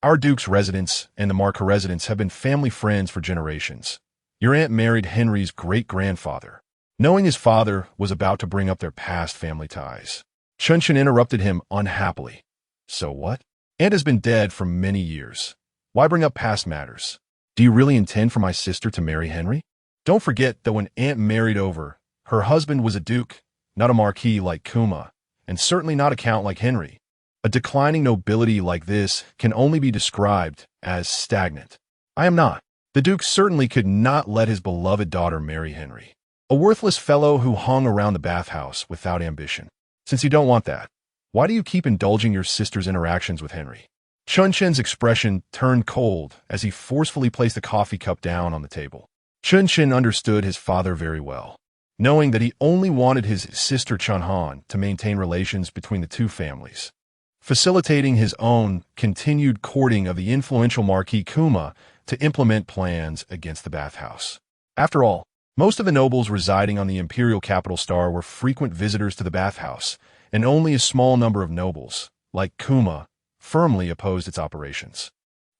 Our Duke's residence and the Marca residence have been family friends for generations. Your aunt married Henry's great-grandfather, knowing his father was about to bring up their past family ties. Chun Chin interrupted him unhappily. So what? Aunt has been dead for many years. Why bring up past matters? Do you really intend for my sister to marry Henry? Don't forget that when Aunt married over, her husband was a duke, not a marquis like Kuma, and certainly not a count like Henry. A declining nobility like this can only be described as stagnant. I am not. The duke certainly could not let his beloved daughter marry Henry, a worthless fellow who hung around the bathhouse without ambition. Since you don't want that, why do you keep indulging your sister's interactions with Henry? Chun Chin's expression turned cold as he forcefully placed the coffee cup down on the table. Chun Chin understood his father very well, knowing that he only wanted his sister Chun Han to maintain relations between the two families, facilitating his own continued courting of the influential Marquis Kuma to implement plans against the bathhouse. After all, most of the nobles residing on the Imperial Capital Star were frequent visitors to the bathhouse, and only a small number of nobles, like Kuma, firmly opposed its operations.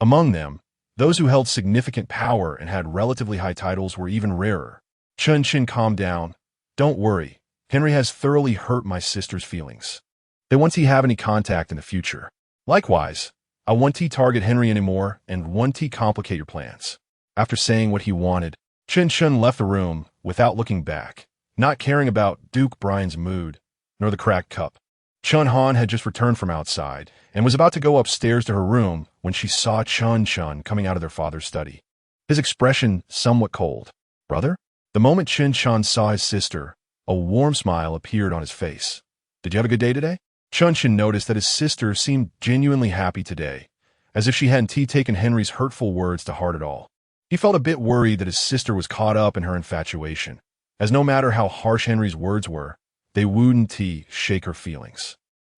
Among them, those who held significant power and had relatively high titles were even rarer. Chun Chin calmed down. Don't worry, Henry has thoroughly hurt my sister's feelings. They won't have any contact in the future. Likewise, I won't target Henry anymore and won't complicate your plans. After saying what he wanted, Chun Chin left the room without looking back, not caring about Duke Brian's mood, nor the cracked cup. Chun Han had just returned from outside and was about to go upstairs to her room when she saw Chun Chun coming out of their father's study. His expression somewhat cold. Brother? The moment Chun Chun saw his sister, a warm smile appeared on his face. Did you have a good day today? Chun Chin noticed that his sister seemed genuinely happy today, as if she hadn't taken Henry's hurtful words to heart at all. He felt a bit worried that his sister was caught up in her infatuation, as no matter how harsh Henry's words were, they wouldn't shake her feelings.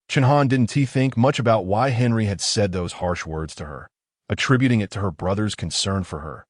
Chun Han didn't think much about why Henry had said those harsh words to her, attributing it to her brother's concern for her.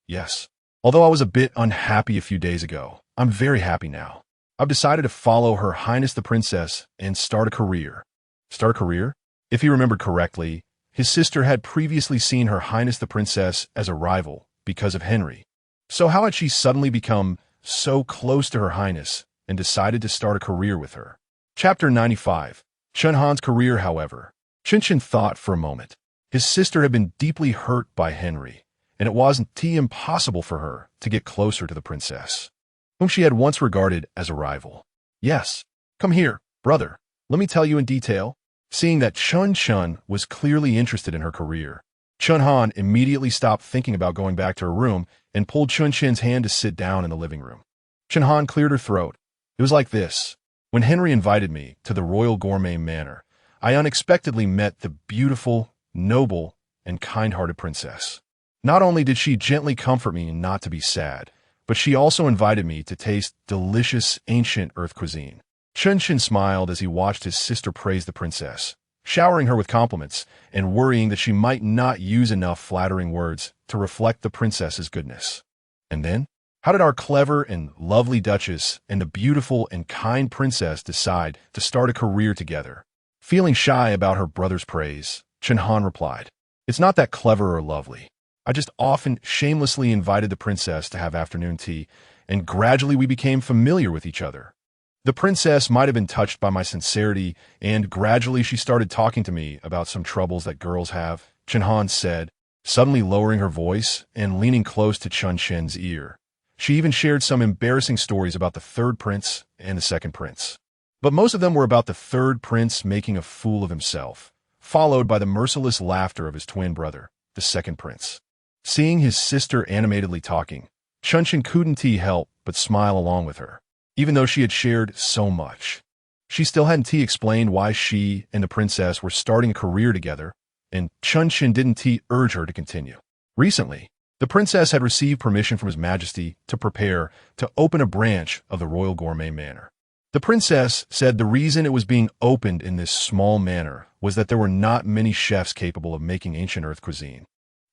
Yes, although I was a bit unhappy a few days ago, I'm very happy now. I've decided to follow Her Highness the Princess and start a career. Start a career? If he remembered correctly, His sister had previously seen Her Highness the Princess as a rival because of Henry. So how had she suddenly become so close to Her Highness and decided to start a career with her? Chapter 95. Chun Han's career, however. Chun Shan thought for a moment. His sister had been deeply hurt by Henry, and it wasn't impossible for her to get closer to the princess, whom she had once regarded as a rival. Yes, come here, brother. Let me tell you in detail. Seeing that Chun Shan was clearly interested in her career, Chun Han immediately stopped thinking about going back to her room and pulled Chun Shan's hand to sit down in the living room. Chun Han cleared her throat. It was like this. When Henry invited me to the Royal Gourmet Manor, I unexpectedly met the beautiful, noble, and kind-hearted princess. Not only did she gently comfort me not to be sad, but she also invited me to taste delicious ancient earth cuisine. Chun Shan smiled as he watched his sister praise the princess, showering her with compliments and worrying that she might not use enough flattering words to reflect the princess's goodness. And then, how did our clever and lovely duchess and the beautiful and kind princess decide to start a career together? Feeling shy about her brother's praise, Chun Han replied, "It's not that clever or lovely. I just often shamelessly invited the princess to have afternoon tea, and gradually we became familiar with each other. The princess might have been touched by my sincerity, and gradually she started talking to me about some troubles that girls have," Chun Han said, suddenly lowering her voice and leaning close to Chun Shan's ear. She even shared some embarrassing stories about the third prince and the second prince. But most of them were about the third prince making a fool of himself, followed by the merciless laughter of his twin brother, the second prince. Seeing his sister animatedly talking, Chun Shan couldn't help but smile along with her. Even though she had shared so much, she still hadn't explained why she and the princess were starting a career together, and Chun Shan didn't urge her to continue. Recently, the princess had received permission from His Majesty to prepare to open a branch of the Royal Gourmet Manor. The princess said the reason it was being opened in this small manor was that there were not many chefs capable of making ancient earth cuisine,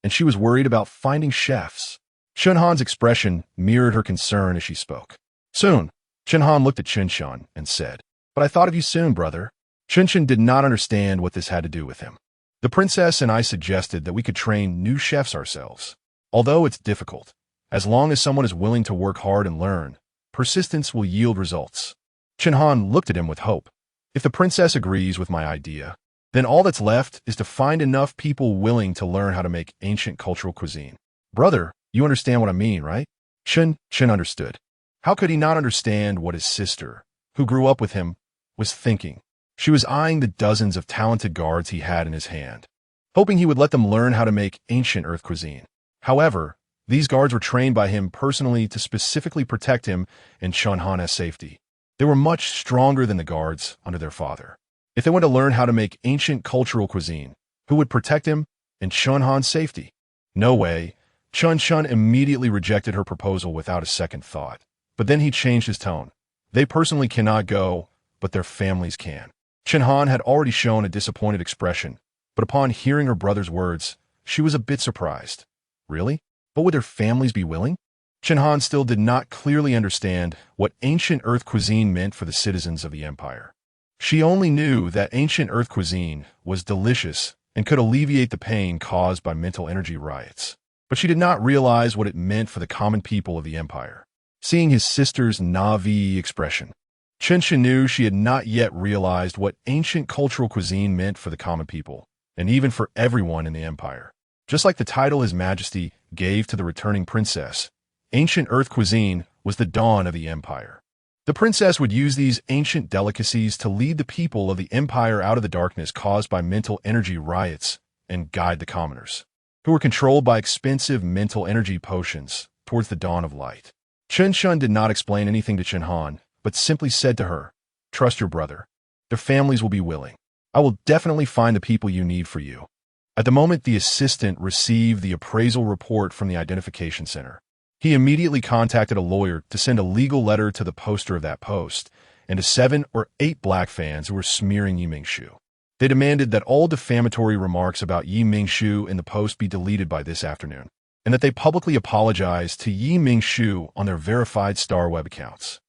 and she was worried about finding chefs. Chun Han's expression mirrored her concern as she spoke. Soon, Chun Han looked at Chun Shan and said, "But I thought of you soon, brother." Chun Shan did not understand what this had to do with him. The princess and I suggested that we could train new chefs ourselves. Although it's difficult, as long as someone is willing to work hard and learn, persistence will yield results. Chun Han looked at him with hope. If the princess agrees with my idea, then all that's left is to find enough people willing to learn how to make ancient cultural cuisine. Brother, you understand what I mean, right? Chun understood. How could he not understand what his sister, who grew up with him, was thinking? She was eyeing the dozens of talented guards he had in his hand, hoping he would let them learn how to make ancient earth cuisine. However, these guards were trained by him personally to specifically protect him and Chun Han's safety. They were much stronger than the guards under their father. If they went to learn how to make ancient cultural cuisine, who would protect him and Chun Han's safety? No way. Chun Shan immediately rejected her proposal without a second thought. But then he changed his tone. They personally cannot go, but their families can. Chun Han had already shown a disappointed expression, but upon hearing her brother's words, she was a bit surprised. Really? But would their families be willing? Chun Han still did not clearly understand what ancient earth cuisine meant for the citizens of the empire. She only knew that ancient earth cuisine was delicious and could alleviate the pain caused by mental energy riots. But she did not realize what it meant for the common people of the empire. Seeing his sister's Na'vi expression, Chun Shan knew she had not yet realized what ancient cultural cuisine meant for the common people, and even for everyone in the empire. Just like the title His Majesty gave to the returning princess, ancient earth cuisine was the dawn of the empire. The princess would use these ancient delicacies to lead the people of the empire out of the darkness caused by mental energy riots and guide the commoners, who were controlled by expensive mental energy potions, towards the dawn of light. Chun Shan did not explain anything to Chun Han, but simply said to her, "Trust your brother. Their families will be willing. I will definitely find the people you need for you." At the moment the assistant received the appraisal report from the identification center, he immediately contacted a lawyer to send a legal letter to the poster of that post and to 7 or 8 black fans who were smearing Mingshu. They demanded that all defamatory remarks about Mingshu in the post be deleted by this afternoon, and that they publicly apologize to Mingshu on their verified Star Web accounts.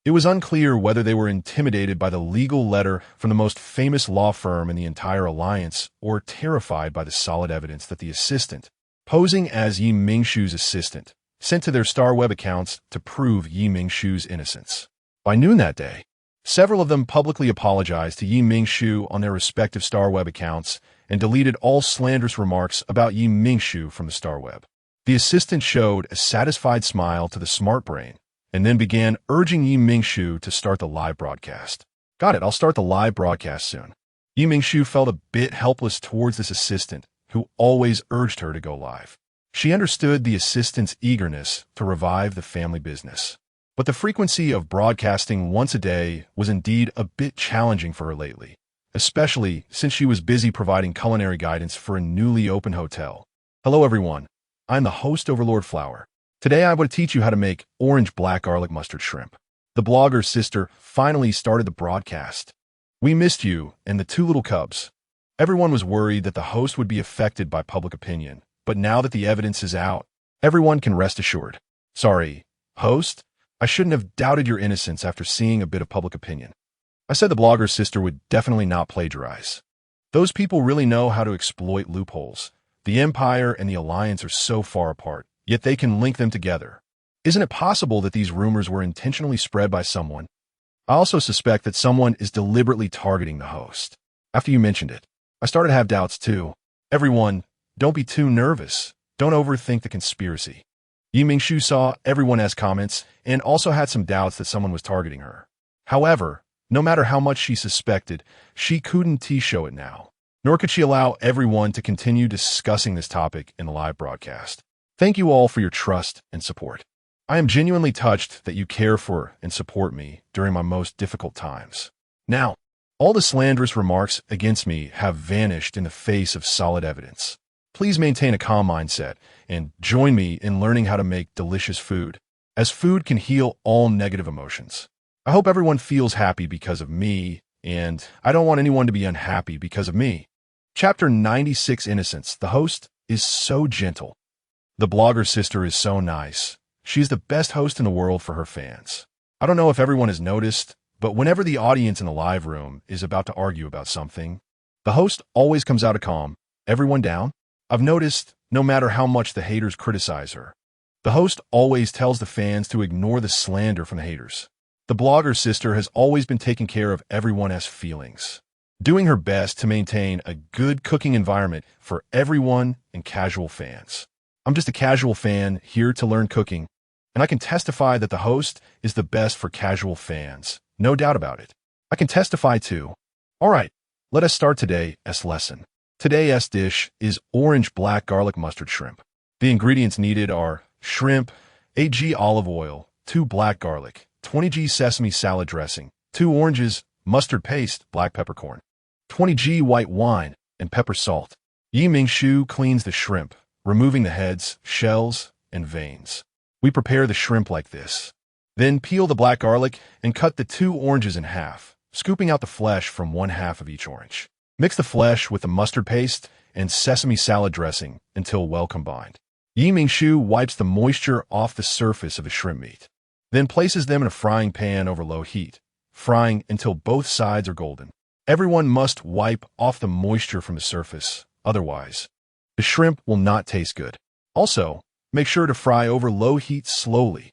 It was unclear whether they were intimidated by the legal letter from the most famous law firm in the entire alliance or terrified by the solid evidence that the assistant, posing as Yi Mingshu's assistant, sent to their star web accounts to prove Yi Mingshu's innocence. By noon that day, several of them publicly apologized to Yi Mingshu on their respective star web accounts and deleted all slanderous remarks about Yi Mingshu from the star web. The assistant showed a satisfied smile to the smart brain and then began urging Yi Mingshu to start the live broadcast. Got it, I'll start the live broadcast soon. Yi Mingshu felt a bit helpless towards this assistant, who always urged her to go live. She understood the assistant's eagerness to revive the family business. But the frequency of broadcasting once a day was indeed a bit challenging for her lately, especially since she was busy providing culinary guidance for a newly opened hotel. Hello everyone, I'm the host Overlord Flower. Today I will teach you how to make orange black garlic mustard shrimp. The blogger's sister finally started the broadcast. We missed you and the two little cubs. Everyone was worried that the host would be affected by public opinion, but now that the evidence is out, everyone can rest assured. Sorry, host, I shouldn't have doubted your innocence after seeing a bit of public opinion. I said the blogger's sister would definitely not plagiarize. Those people really know how to exploit loopholes. The Empire and the Alliance are so far apart, yet they can link them together. Isn't it possible that these rumors were intentionally spread by someone? I also suspect that someone is deliberately targeting the host. After you mentioned it, I started to have doubts too. Everyone, don't be too nervous. Don't overthink the conspiracy. Yi Mingshu saw everyone as comments and also had some doubts that someone was targeting her. However, no matter how much she suspected, she couldn't show it now. Nor could she allow everyone to continue discussing this topic in the live broadcast. Thank you all for your trust and support. I am genuinely touched that you care for and support me during my most difficult times. Now, all the slanderous remarks against me have vanished in the face of solid evidence. Please maintain a calm mindset and join me in learning how to make delicious food, as food can heal all negative emotions. I hope everyone feels happy because of me, and I don't want anyone to be unhappy because of me. Chapter 96, Innocence. The host is so gentle. The blogger's sister is so nice. She's the best host in the world for her fans. I don't know if everyone has noticed, but whenever the audience in the live room is about to argue about something, the host always comes out to calm everyone down. I've noticed no matter how much the haters criticize her, the host always tells the fans to ignore the slander from the haters. The blogger's sister has always been taking care of everyone's feelings, doing her best to maintain a good cooking environment for everyone and casual fans. I'm just a casual fan here to learn cooking, and I can testify that the host is the best for casual fans. No doubt about it. I can testify too. All right, let us start today's lesson. Today's dish is orange black garlic mustard shrimp. The ingredients needed are shrimp, 8g olive oil, 2 black garlic, 20g sesame salad dressing, 2 oranges, mustard paste, black peppercorn, 20g white wine, and pepper salt. Yi Mingshu cleans the shrimp, removing the heads, shells, and veins. We prepare the shrimp like this. Then peel the black garlic and cut the 2 oranges in half, scooping out the flesh from 1/2 of each orange. Mix the flesh with the mustard paste and sesame salad dressing until well combined. Yi Mingshu wipes the moisture off the surface of the shrimp meat, then places them in a frying pan over low heat, frying until both sides are golden. Everyone must wipe off the moisture from the surface, otherwise, the shrimp will not taste good. Also, make sure to fry over low heat slowly.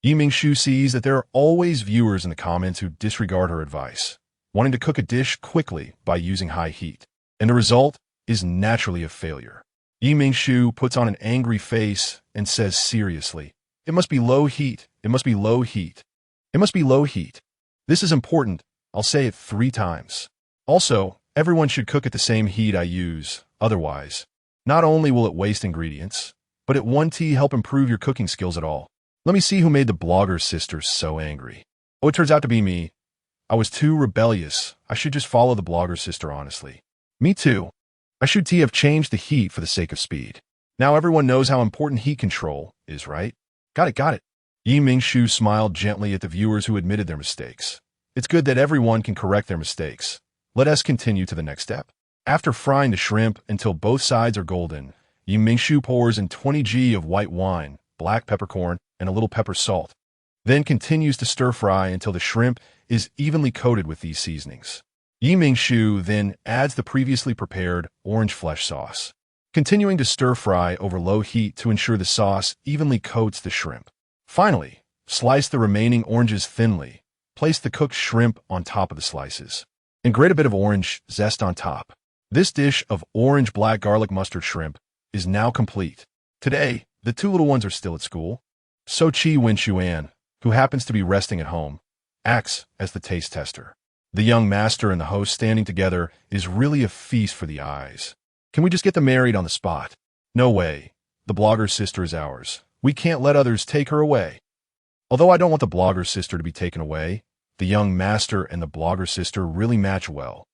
Yi Mingshu sees that there are always viewers in the comments who disregard her advice, wanting to cook a dish quickly by using high heat, and the result is naturally a failure. Yi Mingshu puts on an angry face and says seriously, "It must be low heat, it must be low heat, it must be low heat. This is important, I'll say it 3 times. Also, everyone should cook at the same heat I use, otherwise, not only will it waste ingredients, but it won't help improve your cooking skills at all." Let me see who made the blogger's sister so angry. Oh, it turns out to be me. I was too rebellious. I should just follow the blogger's sister, honestly. Me too. I should have changed the heat for the sake of speed. Now everyone knows how important heat control is, right? Got it. Yi Mingshu smiled gently at the viewers who admitted their mistakes. It's good that everyone can correct their mistakes. Let us continue to the next step. After frying the shrimp until both sides are golden, Yi Mingshu pours in 20g of white wine, black peppercorn, and a little pepper salt. then continues to stir-fry until the shrimp is evenly coated with these seasonings. Mingshu then adds the previously prepared orange flesh sauce, continuing to stir-fry over low heat to ensure the sauce evenly coats the shrimp. Finally, slice the remaining oranges thinly, place the cooked shrimp on top of the slices, and grate a bit of orange zest on top. This dish of orange black garlic mustard shrimp is now complete. Today, the two little ones are still at school, so Chi Wen-Xuan, who happens to be resting at home, acts as the taste tester. The young master and the host standing together is really a feast for the eyes. Can we just get them married on the spot? No way. The blogger's sister is ours. We can't let others take her away. Although I don't want the blogger's sister to be taken away, the young master and the blogger's sister really match well.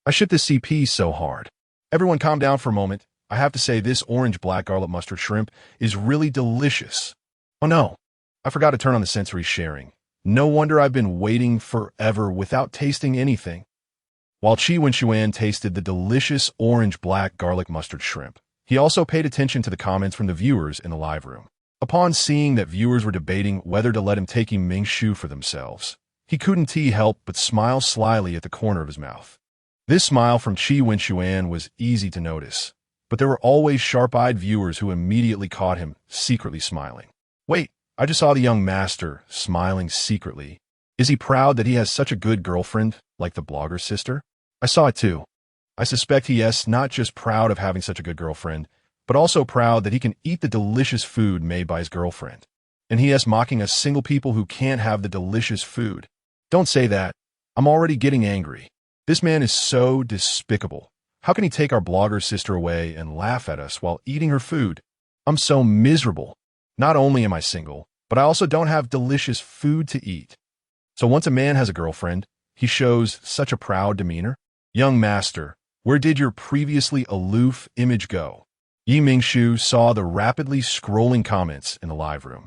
I ship this CP so hard. Everyone calm down for a moment. I have to say this orange black garlic mustard shrimp is really delicious. Oh no, I forgot to turn on the sensory sharing. No wonder I've been waiting forever without tasting anything. While Chi Wen-Xuan tasted the delicious orange black garlic mustard shrimp, he also paid attention to the comments from the viewers in the live room. Upon seeing that viewers were debating whether to let him take Mingshu for themselves, he couldn't help but smile slyly at the corner of his mouth. This smile from Chi Wen-Xuan was easy to notice, but there were always sharp-eyed viewers who immediately caught him secretly smiling. Wait, I just saw the young master smiling secretly. Is he proud that he has such a good girlfriend like the blogger's sister? I saw it too. I suspect he is not just proud of having such a good girlfriend, but also proud that he can eat the delicious food made by his girlfriend. And he is mocking us single people who can't have the delicious food. Don't say that. I'm already getting angry. This man is so despicable. How can he take our blogger's sister away and laugh at us while eating her food? I'm so miserable. Not only am I single, but I also don't have delicious food to eat. So once a man has a girlfriend, he shows such a proud demeanor. Young master, where did your previously aloof image go? Mingshu saw the rapidly scrolling comments in the live room.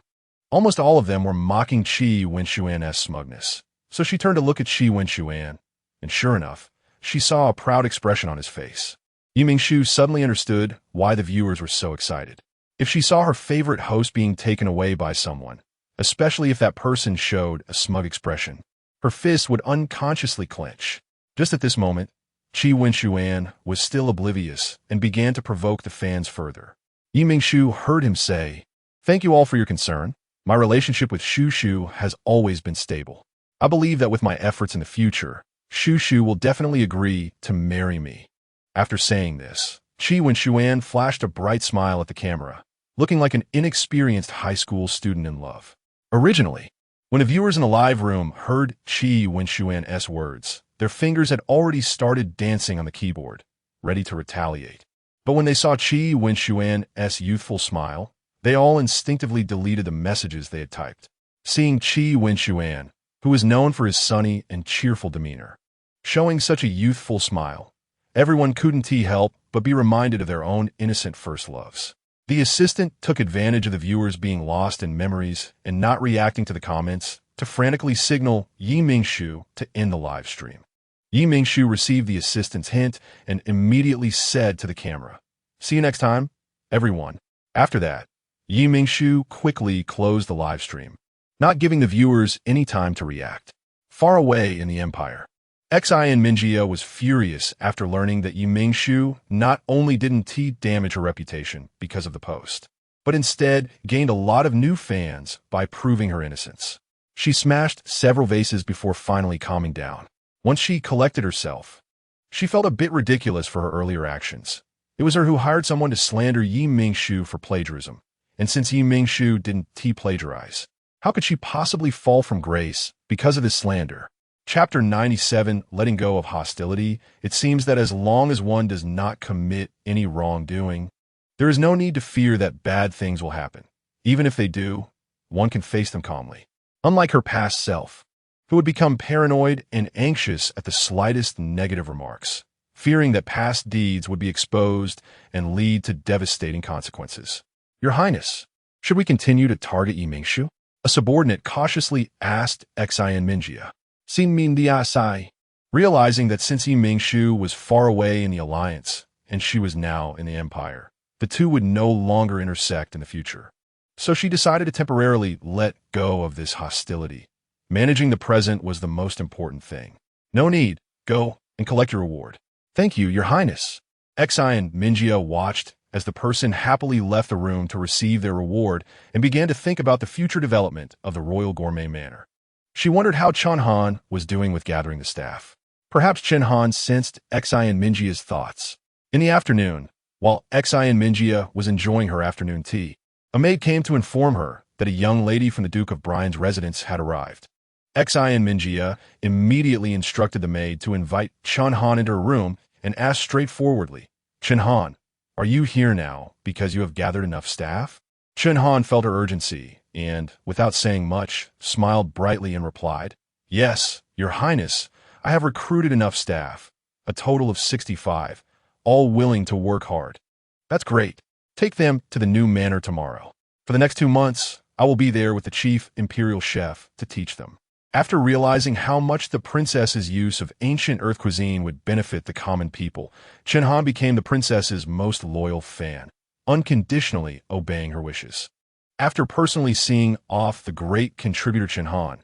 Almost all of them were mocking Chi Wen-Xuan's smugness. So she turned to look at Chi Wen-Xuan, and sure enough, she saw a proud expression on his face. Mingshu suddenly understood why the viewers were so excited. If she saw her favorite host being taken away by someone, especially if that person showed a smug expression, her fist would unconsciously clench. Just at this moment, Chi Wen-Xuan was still oblivious and began to provoke the fans further. Mingshu heard him say, "Thank you all for your concern. My relationship with Shushu has always been stable. I believe that with my efforts in the future, Shushu will definitely agree to marry me." After saying this, Chi Wen-Xuan flashed a bright smile at the camera, looking like an inexperienced high school student in love. Originally, when the viewers in the live room heard Chi Wen-Xuan's words, their fingers had already started dancing on the keyboard, ready to retaliate. But when they saw Chi Wen-Xuan's youthful smile, they all instinctively deleted the messages they had typed. Seeing Chi Wen-Xuan, who is known for his sunny and cheerful demeanor, showing such a youthful smile, everyone couldn't help but be reminded of their own innocent first loves. The assistant took advantage of the viewers being lost in memories and not reacting to the comments to frantically signal Mingshu to end the live stream. Mingshu received the assistant's hint and immediately said to the camera, "See you next time, everyone." After that, Mingshu quickly closed the live stream, not giving the viewers any time to react. Far away in the Empire, Xian Minjia was furious after learning that Mingshu not only didn't damage her reputation because of the post, but instead gained a lot of new fans by proving her innocence. She smashed several vases before finally calming down. Once she collected herself, she felt a bit ridiculous for her earlier actions. It was her who hired someone to slander Mingshu for plagiarism, and since Mingshu didn't plagiarize, how could she possibly fall from grace because of this slander? Chapter 97, Letting Go of Hostility. It seems that as long as one does not commit any wrongdoing, there is no need to fear that bad things will happen. Even if they do, one can face them calmly. Unlike her past self, who would become paranoid and anxious at the slightest negative remarks, fearing that past deeds would be exposed and lead to devastating consequences. "Your Highness, should we continue to target Mingshu?" A subordinate cautiously asked Xian Minjia. Sin Min Diasai, realizing that since Mingshu was far away in the Alliance and she was now in the Empire, the two would no longer intersect in the future. so she decided to temporarily let go of this hostility. Managing the present was the most important thing. No need. Go and collect your reward. Thank you, Your Highness. Xi and Mingjia watched as the person happily left the room to receive their reward and began to think about the future development of the Royal Gourmet Manor. She wondered how Chen Han was doing with gathering the staff. Perhaps Chen Han sensed Xi and Mingjia's thoughts. In the afternoon, while Xi and Mingjia was enjoying her afternoon tea, a maid came to inform her that a young lady from the Duke of Brian's residence had arrived. Xi and Mingjia immediately instructed the maid to invite Chen Han into her room and asked straightforwardly, Chen Han, are you here now because you have gathered enough staff? Chen Han felt her urgency and, without saying much, smiled brightly and replied, Yes, Your Highness, I have recruited enough staff, a total of 65, all willing to work hard. That's great. Take them to the new manor tomorrow. For the next 2 months, I will be there with the chief imperial chef to teach them. After realizing how much the princess's use of ancient earth cuisine would benefit the common people, Chen Han became the princess's most loyal fan, unconditionally obeying her wishes. After personally seeing off the great contributor Chen Han,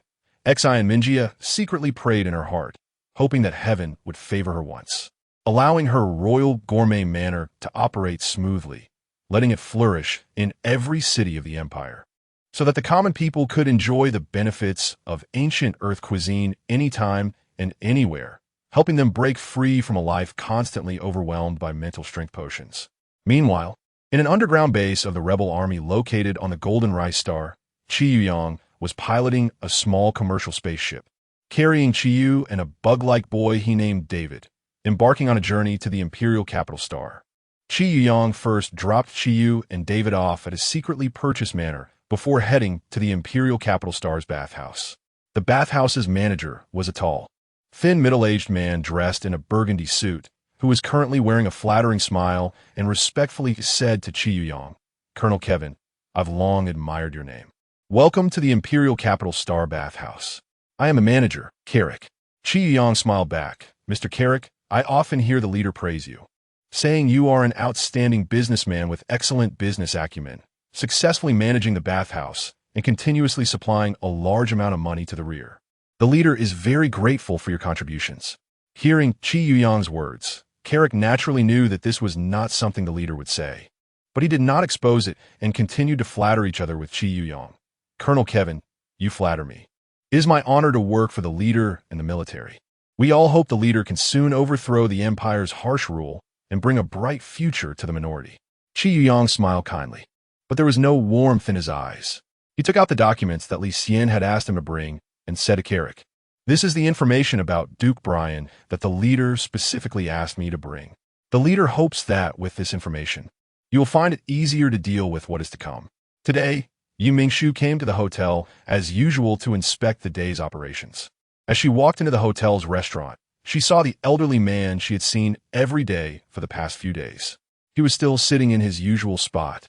Xi and Mingjia secretly prayed in her heart, hoping that heaven would favor her once, allowing her royal gourmet manor to operate smoothly, letting it flourish in every city of the empire, so that the common people could enjoy the benefits of ancient earth cuisine anytime and anywhere, helping them break free from a life constantly overwhelmed by mental strength potions. Meanwhile, in an underground base of the rebel army located on the Golden Rice Star, Qi Yuyang was piloting a small commercial spaceship, carrying Qiyu and a bug-like boy he named David, embarking on a journey to the Imperial Capital Star. Qi Yuyang first dropped Qiyu and David off at a secretly purchased manor before heading to the Imperial Capital Star's bathhouse. The bathhouse's manager was a tall, thin middle-aged man dressed in a burgundy suit, who was currently wearing a flattering smile and respectfully said to Qi Yuyang, Colonel Kevin, I've long admired your name. Welcome to the Imperial Capital Star bathhouse. I am a manager, Carrick. Qi Yuyang smiled back. Mr. Carrick, I often hear the leader praise you, saying you are an outstanding businessman with excellent business acumen, successfully managing the bathhouse and continuously supplying a large amount of money to the rear. The leader is very grateful for your contributions. Hearing Qi Yuyang's words, Carrick naturally knew that this was not something the leader would say, but he did not expose it and continued to flatter each other with Qi Yuyang. Colonel Kevin, you flatter me. It is my honor to work for the leader and the military. We all hope the leader can soon overthrow the empire's harsh rule and bring a bright future to the minority. Qi Yuyang smiled kindly, but there was no warmth in his eyes. He took out the documents that Li Xian had asked him to bring and said to Carrick, This is the information about Duke Brian that the leader specifically asked me to bring. The leader hopes that, with this information, you will find it easier to deal with what is to come. Today, Mingshu came to the hotel as usual to inspect the day's operations. As she walked into the hotel's restaurant, she saw the elderly man she had seen every day for the past few days. He was still sitting in his usual spot,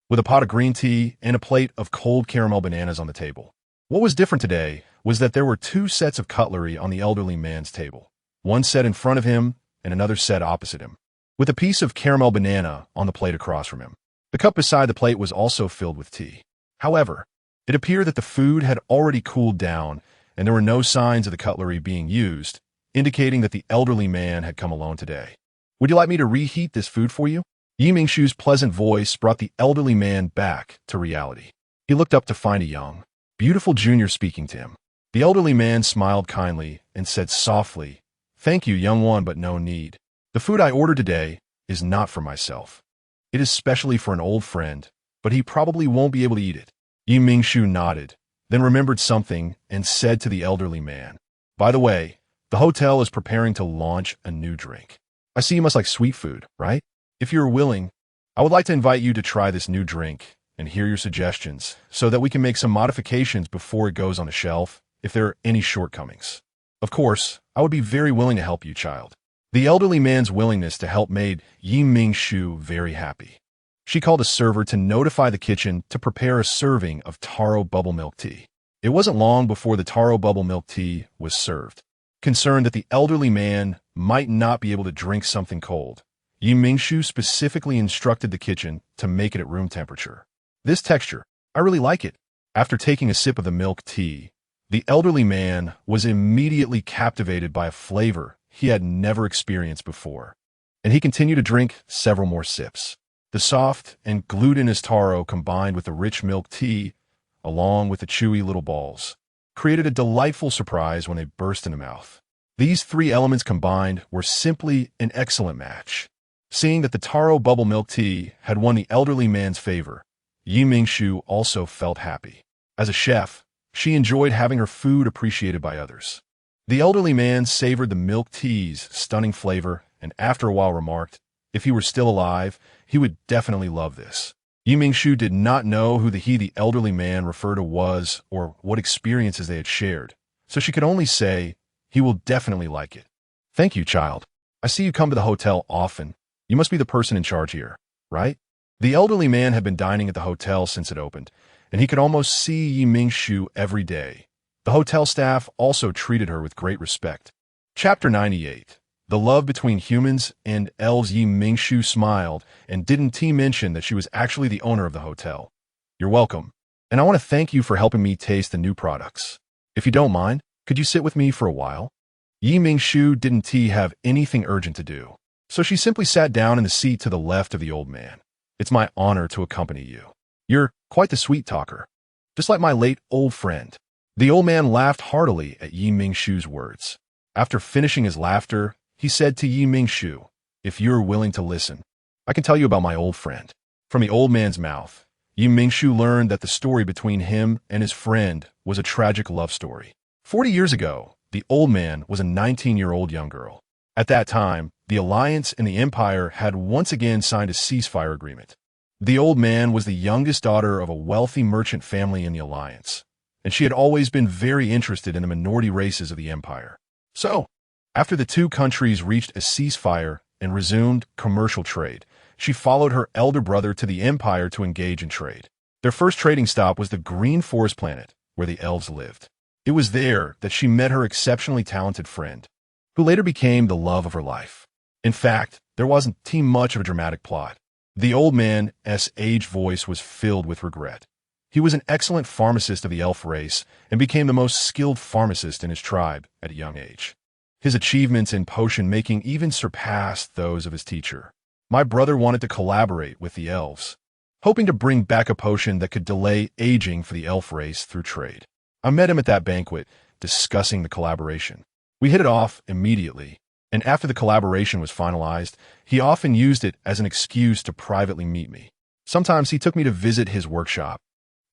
with a pot of green tea and a plate of cold caramel bananas on the table. What was different today was that there were 2 sets of cutlery on the elderly man's table, one set in front of him and another set opposite him, with a piece of caramel banana on the plate across from him. The cup beside the plate was also filled with tea. However, it appeared that the food had already cooled down and there were no signs of the cutlery being used, indicating that the elderly man had come alone today. Would you like me to reheat this food for you? Mingshu's pleasant voice brought the elderly man back to reality. He looked up to find a young, beautiful junior speaking to him. The elderly man smiled kindly and said softly, Thank you, young one, but no need. The food I ordered today is not for myself. It is specially for an old friend, but he probably won't be able to eat it. Mingshu nodded, then remembered something and said to the elderly man, By the way, the hotel is preparing to launch a new drink. I see you must like sweet food, right? If you're willing, I would like to invite you to try this new drink and hear your suggestions so that we can make some modifications before it goes on the shelf if there are any shortcomings. Of course, I would be very willing to help you, child. The elderly man's willingness to help made Mingshu very happy. She called a server to notify the kitchen to prepare a serving of taro bubble milk tea. It wasn't long before the taro bubble milk tea was served. Concerned that the elderly man might not be able to drink something cold, Mingshu specifically instructed the kitchen to make it at room temperature. This texture, I really like it. After taking a sip of the milk tea, the elderly man was immediately captivated by a flavor he had never experienced before, and he continued to drink several more sips. The soft and glutinous taro combined with the rich milk tea, along with the chewy little balls, created a delightful surprise when they burst in the mouth. These three elements combined were simply an excellent match. Seeing that the taro bubble milk tea had won the elderly man's favor, Mingshu also felt happy. As a chef, she enjoyed having her food appreciated by others. The elderly man savored the milk tea's stunning flavor and after a while remarked, if he were still alive, he would definitely love this. Mingshu did not know who the elderly man referred to was or what experiences they had shared, so she could only say, he will definitely like it. Thank you, child. I see you come to the hotel often. You must be the person in charge here, right? The elderly man had been dining at the hotel since it opened, and he could almost see Mingshu every day. The hotel staff also treated her with great respect. Chapter 98. The love between humans and elves. Mingshu smiled and didn't mention that she was actually the owner of the hotel. You're welcome, and I want to thank you for helping me taste the new products. If you don't mind, could you sit with me for a while? Mingshu didn't have anything urgent to do, so she simply sat down in the seat to the left of the old man. It's my honor to accompany you. You're quite the sweet talker, just like my late old friend. The old man laughed heartily at Mingshu's words. After finishing his laughter, he said to Mingshu, if you're willing to listen, I can tell you about my old friend. From the old man's mouth, Mingshu learned that the story between him and his friend was a tragic love story. 40 years ago, the old man was a 19-year-old young girl. At that time, the Alliance and the Empire had once again signed a ceasefire agreement. The old man was the youngest daughter of a wealthy merchant family in the Alliance, and she had always been very interested in the minority races of the Empire. So, after the two countries reached a ceasefire and resumed commercial trade, she followed her elder brother to the Empire to engage in trade. Their first trading stop was the Green Forest planet, where the elves lived. It was there that she met her exceptionally talented friend, who later became the love of her life. In fact, there wasn't much of a dramatic plot. The old man's aged voice was filled with regret. He was an excellent pharmacist of the elf race and became the most skilled pharmacist in his tribe at a young age. His achievements in potion making even surpassed those of his teacher. My brother wanted to collaborate with the elves, hoping to bring back a potion that could delay aging for the elf race through trade. I met him at that banquet, discussing the collaboration. We hit it off immediately, and after the collaboration was finalized, he often used it as an excuse to privately meet me. Sometimes he took me to visit his workshop,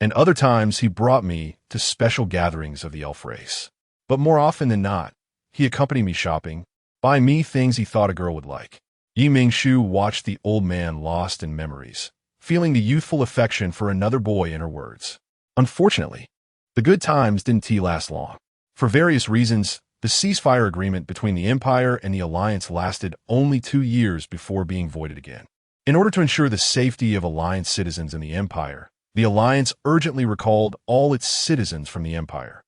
and other times he brought me to special gatherings of the elf race. But more often than not, he accompanied me shopping, buying me things he thought a girl would like. Mingshu watched the old man lost in memories, feeling the youthful affection for another boy in her words. Unfortunately, the good times didn't last long. For various reasons, the ceasefire agreement between the Empire and the Alliance lasted only 2 years before being voided again. In order to ensure the safety of Alliance citizens in the Empire, the Alliance urgently recalled all its citizens from the Empire.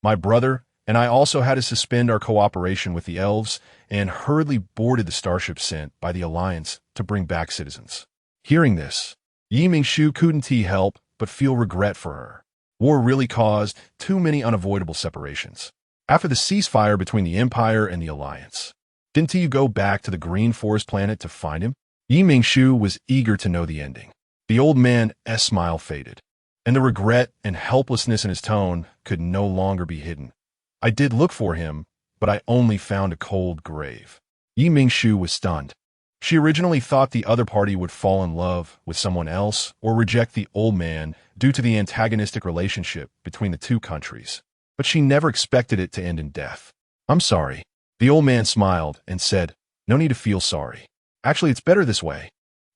My brother and I also had to suspend our cooperation with the elves and hurriedly boarded the starship sent by the Alliance to bring back citizens. Hearing this, Mingshu couldn't help but feel regret for her. War really caused too many unavoidable separations. After the ceasefire between the Empire and the Alliance, didn't you go back to the Green Forest planet to find him? Mingshu was eager to know the ending. The old man's smile faded, and the regret and helplessness in his tone could no longer be hidden. I did look for him, but I only found a cold grave. Mingshu was stunned. She originally thought the other party would fall in love with someone else or reject the old man due to the antagonistic relationship between the two countries, but she never expected it to end in death. I'm sorry. The old man smiled and said, no need to feel sorry. Actually, it's better this way.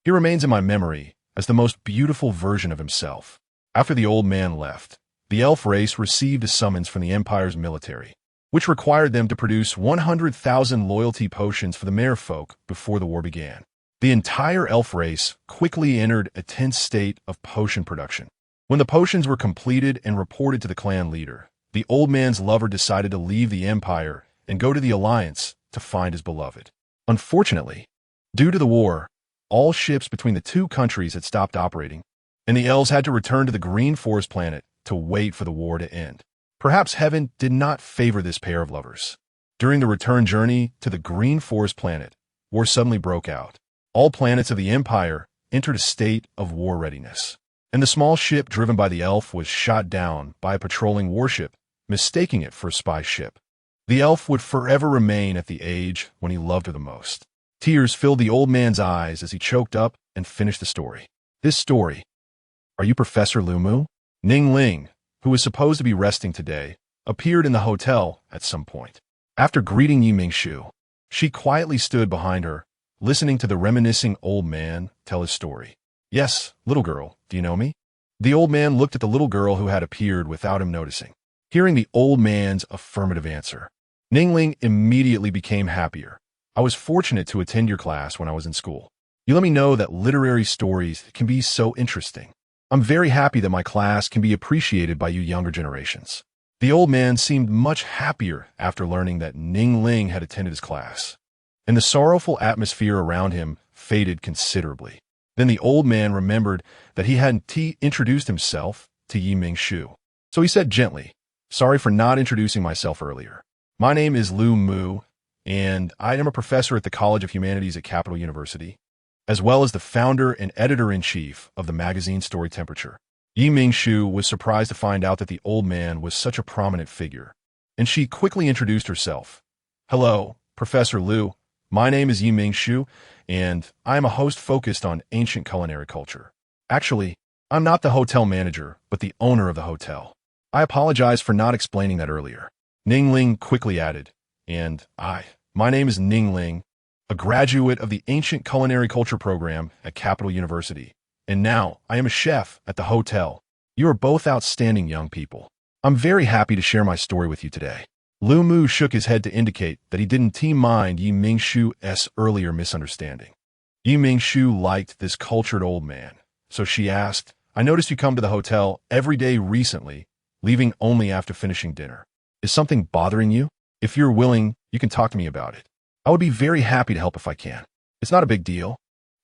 He remains in my memory as the most beautiful version of himself. After the old man left, the elf race received a summons from the Empire's military, which required them to produce 100,000 loyalty potions for the merfolk before the war began. The entire elf race quickly entered a tense state of potion production. When the potions were completed and reported to the clan leader, the old man's lover decided to leave the Empire and go to the Alliance to find his beloved. Unfortunately, due to the war, all ships between the two countries had stopped operating, and the elves had to return to the green forest planet to wait for the war to end. Perhaps heaven did not favor this pair of lovers. During the return journey to the green forest planet, war suddenly broke out. All planets of the Empire entered a state of war readiness, and the small ship driven by the elf was shot down by a patrolling warship, mistaking it for a spy ship. The elf would forever remain at the age when he loved her the most. Tears filled the old man's eyes as he choked up and finished the story. This story. Are you Professor Lumu? Mingly, who was supposed to be resting today, appeared in the hotel at some point. After greeting Mingshu, she quietly stood behind her, listening to the reminiscing old man tell his story. Yes, little girl, do you know me? The old man looked at the little girl who had appeared without him noticing. Hearing the old man's affirmative answer, Mingling immediately became happier. I was fortunate to attend your class when I was in school. You let me know that literary stories can be so interesting. I'm very happy that my class can be appreciated by you younger generations. The old man seemed much happier after learning that Mingling had attended his class, and the sorrowful atmosphere around him faded considerably. Then the old man remembered that he hadn't introduced himself to Mingshu. So he said gently, "Sorry for not introducing myself earlier. My name is Lu Mu, and I am a professor at the College of Humanities at Capital University, as well as the founder and editor-in-chief of the magazine Story Temperature." Mingshu was surprised to find out that the old man was such a prominent figure, and she quickly introduced herself. "Hello, Professor Lu. My name is Mingshu, and I am a host focused on ancient culinary culture. Actually, I'm not the hotel manager, but the owner of the hotel. I apologize for not explaining that earlier." Mingling quickly added, "And my name is Mingling, a graduate of the Ancient Culinary Culture program at Capital University, and now I am a chef at the hotel. You are both outstanding young people. I'm very happy to share my story with you today." Lu Mu shook his head to indicate that he didn't mind Mingshu's earlier misunderstanding. Mingshu liked this cultured old man, so she asked, "I noticed you come to the hotel every day recently, leaving only after finishing dinner. Is something bothering you? If you're willing, you can talk to me about it. I would be very happy to help if I can. It's not a big deal.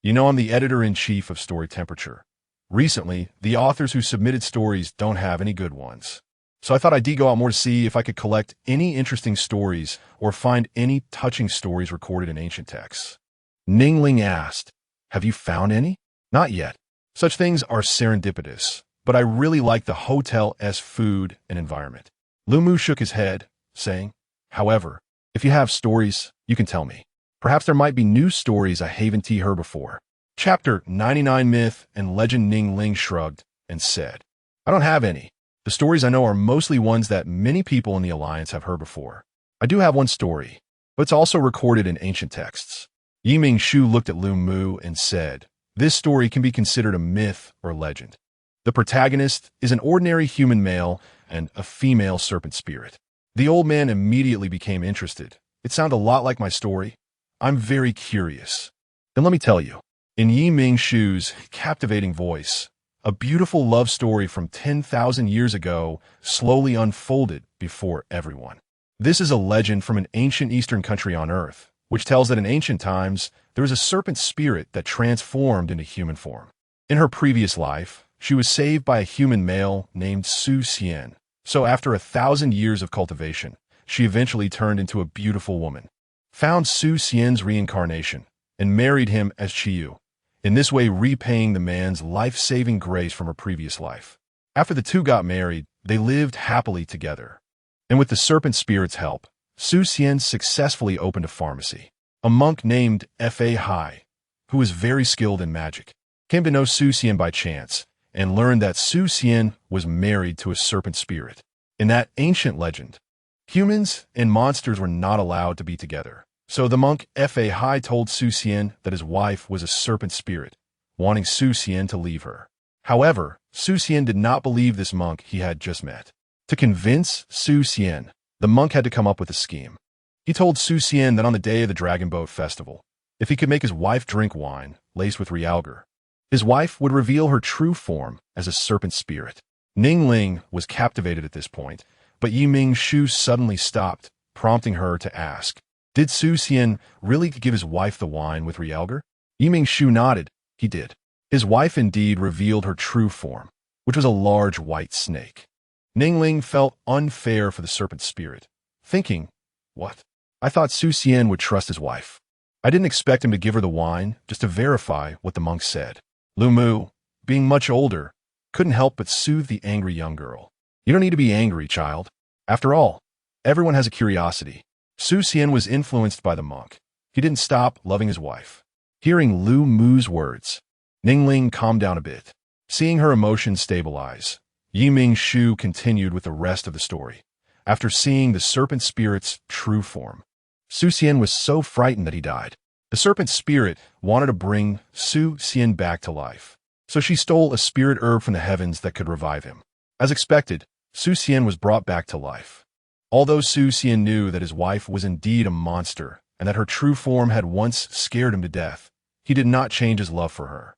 You know, I'm the editor-in-chief of Story Temperature. Recently, the authors who submitted stories don't have any good ones. So I thought I'd go out more to see if I could collect any interesting stories or find any touching stories recorded in ancient texts." Mingling asked, "Have you found any?" "Not yet. Such things are serendipitous, but I really like the hotel's food and environment." Lu Mu shook his head, saying, "However, if you have stories, you can tell me. Perhaps there might be new stories I haven't heard before." Chapter 99 Myth and Legend. Mingling shrugged and said, "I don't have any. The stories I know are mostly ones that many people in the Alliance have heard before. I do have one story, but it's also recorded in ancient texts." Mingshu looked at Lu Mu and said, "This story can be considered a myth or legend. The protagonist is an ordinary human male and a female serpent spirit." The old man immediately became interested. "It sounded a lot like my story. I'm very curious." "Then let me tell you." In Mingshu's captivating voice, a beautiful love story from 10,000 years ago slowly unfolded before everyone. This is a legend from an ancient eastern country on Earth, which tells that in ancient times, there was a serpent spirit that transformed into human form. In her previous life, she was saved by a human male named Su Xian. So after 1,000 years of cultivation, she eventually turned into a beautiful woman, found Su Xian's reincarnation, and married him as Chiyu, in this way repaying the man's life-saving grace from her previous life. After the two got married, they lived happily together. And with the serpent spirit's help, Su Xian successfully opened a pharmacy. A monk named Fa Hai, who was very skilled in magic, came to know Su Xian by chance and learned that Su Xian was married to a serpent spirit. In that ancient legend, humans and monsters were not allowed to be together. So the monk Fa Hai told Su Xian that his wife was a serpent spirit, wanting Su Xian to leave her. However, Su Xian did not believe this monk he had just met. To convince Su Xian, the monk had to come up with a scheme. He told Su Xian that on the day of the Dragon Boat Festival, if he could make his wife drink wine laced with realgar, his wife would reveal her true form as a serpent spirit. Mingling was captivated at this point, but Mingshu suddenly stopped, prompting her to ask, "Did Su Xian really give his wife the wine with realgar?" Mingshu nodded. He did. His wife indeed revealed her true form, which was a large white snake. Ningling felt unfair for the serpent spirit, thinking, "What? I thought Su Xian would trust his wife. I didn't expect him to give her the wine just to verify what the monk said." Lu Mu, being much older, couldn't help but soothe the angry young girl. "You don't need to be angry, child. After all, everyone has a curiosity." Su Xian was influenced by the monk. He didn't stop loving his wife. Hearing Lu Mu's words, Ningling calmed down a bit. Seeing her emotions stabilize, Mingshu continued with the rest of the story. After seeing the serpent spirit's true form, Su Xian was so frightened that he died. The serpent spirit wanted to bring Su Xian back to life, so she stole a spirit herb from the heavens that could revive him. As expected, Su Xian was brought back to life. Although Su Xian knew that his wife was indeed a monster and that her true form had once scared him to death, he did not change his love for her.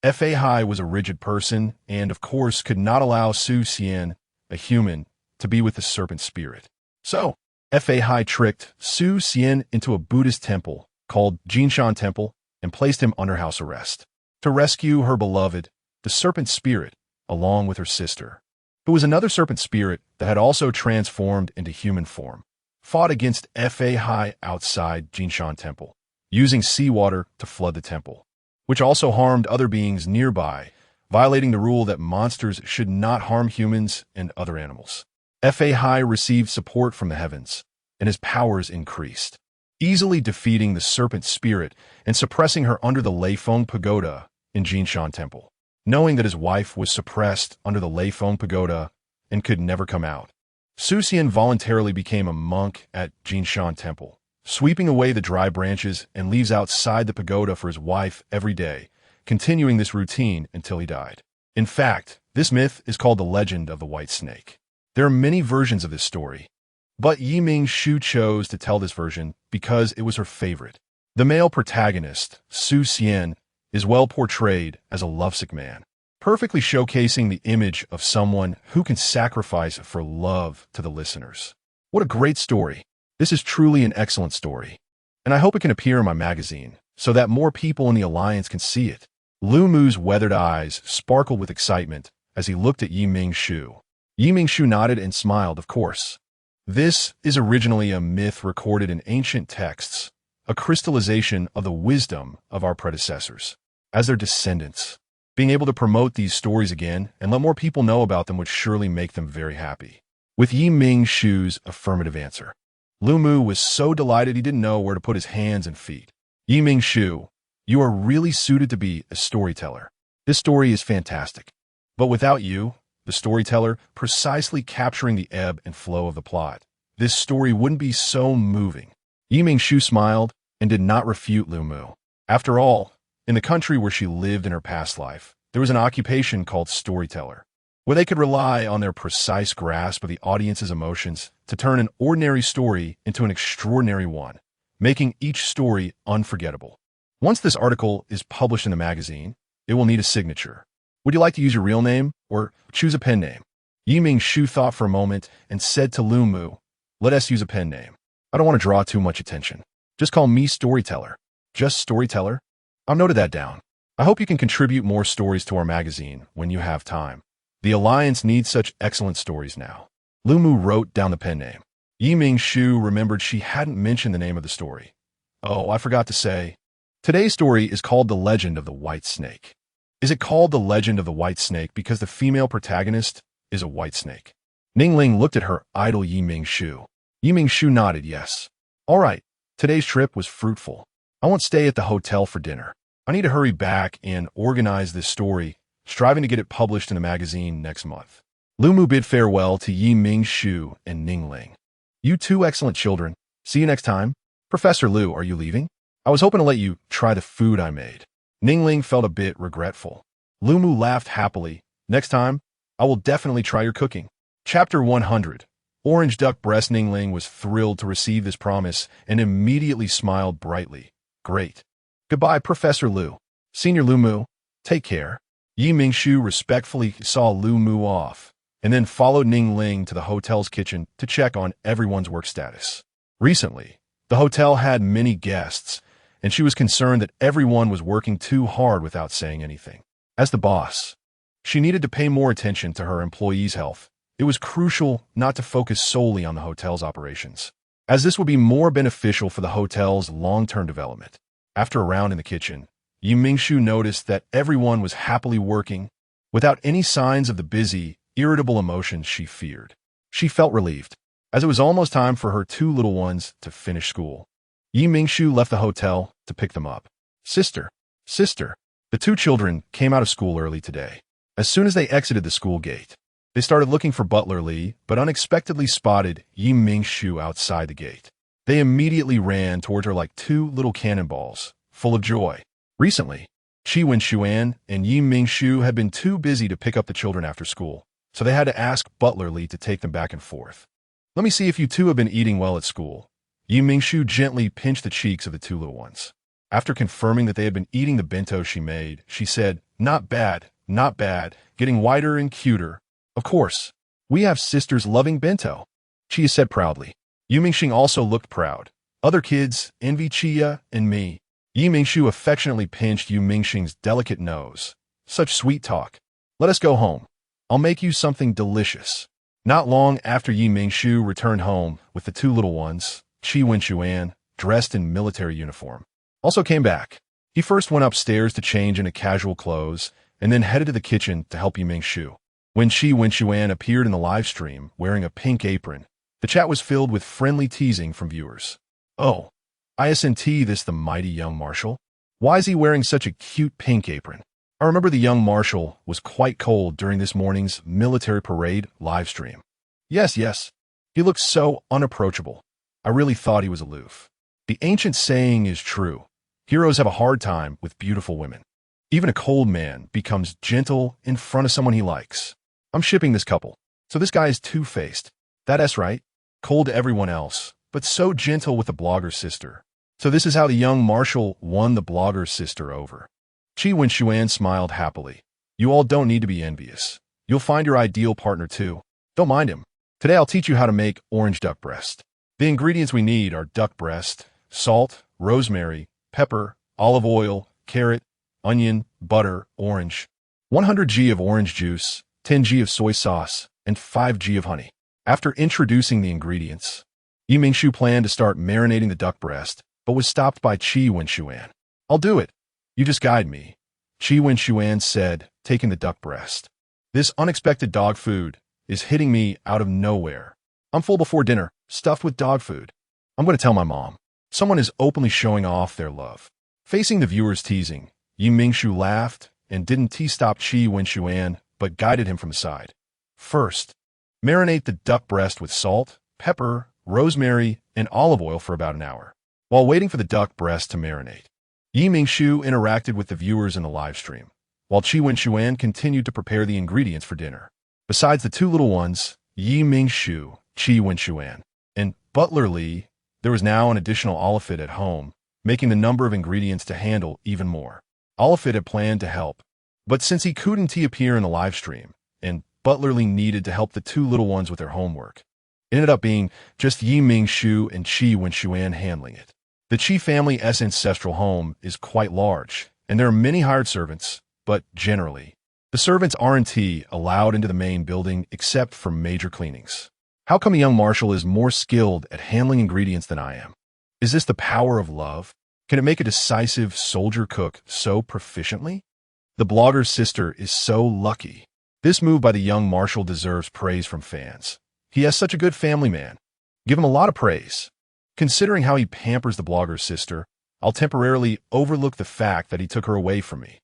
Fai was a rigid person and, of course, could not allow Su Xian, a human, to be with the serpent spirit. So, Fai tricked Su Xian into a Buddhist temple called Jinshan Temple and placed him under house arrest to rescue her beloved, the serpent spirit, along with her sister, who was another serpent spirit that had also transformed into human form, fought against Fai outside Jinshan Temple, using seawater to flood the temple, which also harmed other beings nearby, violating the rule that monsters should not harm humans and other animals. Fai received support from the heavens, and his powers increased, easily defeating the serpent spirit and suppressing her under the Leifeng Pagoda in Jinshan Temple. Knowing that his wife was suppressed under the Leifeng Pagoda and could never come out, Su Xian voluntarily became a monk at Jinshan Temple, sweeping away the dry branches and leaves outside the pagoda for his wife every day, continuing this routine until he died. In fact, this myth is called the Legend of the White Snake. There are many versions of this story, but Mingshu chose to tell this version because it was her favorite. The male protagonist, Su Xian, is well portrayed as a lovesick man, perfectly showcasing the image of someone who can sacrifice for love to the listeners. What a great story! This is truly an excellent story, and I hope it can appear in my magazine so that more people in the Alliance can see it. Lu Mu's weathered eyes sparkled with excitement as he looked at Mingshu. Mingshu nodded and smiled, of course. This is originally a myth recorded in ancient texts, a crystallization of the wisdom of our predecessors. As their descendants, being able to promote these stories again and let more people know about them would surely make them very happy. With Mingshu's affirmative answer, Lu Mu was so delighted he didn't know where to put his hands and feet. Mingshu, you are really suited to be a storyteller. This story is fantastic. But without you, the storyteller, precisely capturing the ebb and flow of the plot, this story wouldn't be so moving. Mingshu smiled and did not refute Lu Mu. After all, in the country where she lived in her past life, there was an occupation called storyteller, where they could rely on their precise grasp of the audience's emotions to turn an ordinary story into an extraordinary one, making each story unforgettable. Once this article is published in the magazine, it will need a signature. Would you like to use your real name or choose a pen name? Mingshu thought for a moment and said to Lu Mu, "Let us use a pen name. I don't want to draw too much attention. Just call me Storyteller." Just Storyteller? I've noted that down. I hope you can contribute more stories to our magazine when you have time. The Alliance needs such excellent stories now. Lu Mu wrote down the pen name. Mingshu remembered she hadn't mentioned the name of the story. Oh, I forgot to say. Today's story is called The Legend of the White Snake. Is it called The Legend of the White Snake because the female protagonist is a white snake? Ningling looked at her idol Mingshu. Mingshu nodded yes. All right, today's trip was fruitful. I won't stay at the hotel for dinner. I need to hurry back and organize this story, striving to get it published in the magazine next month. Lu Mu bid farewell to Mingshu and Ningling. You two excellent children. See you next time. Professor Lu, are you leaving? I was hoping to let you try the food I made. Ningling felt a bit regretful. Lu Mu laughed happily. Next time, I will definitely try your cooking. Chapter 100. Orange Duck Breast. Ningling was thrilled to receive this promise and immediately smiled brightly. Great. Goodbye, Professor Lu. Senior Lu Mu, take care. Mingshu respectfully saw Lu Mu off, and then followed Ningling to the hotel's kitchen to check on everyone's work status. Recently, the hotel had many guests, and she was concerned that everyone was working too hard without saying anything. As the boss, she needed to pay more attention to her employees' health. It was crucial not to focus solely on the hotel's operations, as this would be more beneficial for the hotel's long-term development. After a round in the kitchen, Mingshu noticed that everyone was happily working, without any signs of the busy, irritable emotions she feared. She felt relieved, as it was almost time for her two little ones to finish school. Mingshu left the hotel to pick them up. Sister. The two children came out of school early today. As soon as they exited the school gate, they started looking for Butler Li, but unexpectedly spotted Mingshu outside the gate. They immediately ran towards her like two little cannonballs, full of joy. Recently, Xuan and Mingshu had been too busy to pick up the children after school, so they had to ask Butler Li to take them back and forth. Let me see if you two have been eating well at school. Mingshu gently pinched the cheeks of the two little ones. After confirming that they had been eating the bento she made, she said, not bad, getting whiter and cuter. Of course, we have sisters loving bento, Chia said proudly. Mingshu also looked proud. Other kids envy Chia and me. Mingshu affectionately pinched Mingshu's delicate nose. Such sweet talk. Let us go home. I'll make you something delicious. Not long after Mingshu returned home with the two little ones, Xuan, dressed in military uniform, also came back. He first went upstairs to change into casual clothes and then headed to the kitchen to help Mingshu. When Xuan appeared in the live stream wearing a pink apron, the chat was filled with friendly teasing from viewers. Oh, isn't this the mighty young marshal? Why is he wearing such a cute pink apron? I remember the young marshal was quite cold during this morning's military parade live stream. Yes, he looked so unapproachable. I really thought he was aloof. The ancient saying is true. Heroes have a hard time with beautiful women. Even a cold man becomes gentle in front of someone he likes. I'm shipping this couple. So this guy is two-faced. That's right. Cold to everyone else, but so gentle with the blogger's sister. So this is how the young marshal won the blogger's sister over. Xuan smiled happily. You all don't need to be envious. You'll find your ideal partner too. Don't mind him. Today I'll teach you how to make orange duck breast. The ingredients we need are duck breast, salt, rosemary, pepper, olive oil, carrot, onion, butter, orange, 100 g of orange juice, 10 g of soy sauce, and 5 g of honey. After introducing the ingredients, Mingshu planned to start marinating the duck breast, but was stopped by Xuan. I'll do it. You just guide me, Xuan said, taking the duck breast. This unexpected dog food is hitting me out of nowhere. I'm full before dinner, stuffed with dog food. I'm going to tell my mom. Someone is openly showing off their love. Facing the viewers' teasing, Mingshu laughed and didn't stop Xuan, but guided him from the side. First, marinate the duck breast with salt, pepper, rosemary, and olive oil for about an hour. While waiting for the duck breast to marinate, Mingshu interacted with the viewers in the live stream, while Xuan continued to prepare the ingredients for dinner. Besides the two little ones, Mingshu, Xuan, and Butler Li, there was now an additional Olafit at home, making the number of ingredients to handle even more. Olafit had planned to help, but since he couldn't appear in the live stream, and Butler Li needed to help the two little ones with their homework, it ended up being just Mingshu and Xuan handling it. The Qi family's ancestral home is quite large, and there are many hired servants, but generally, the servants aren't allowed into the main building except for major cleanings. How come a young marshal is more skilled at handling ingredients than I am? Is this the power of love? Can it make a decisive soldier cook so proficiently? The blogger's sister is so lucky. This move by the young marshal deserves praise from fans. He has such a good family man. Give him a lot of praise. Considering how he pampers the blogger's sister, I'll temporarily overlook the fact that he took her away from me.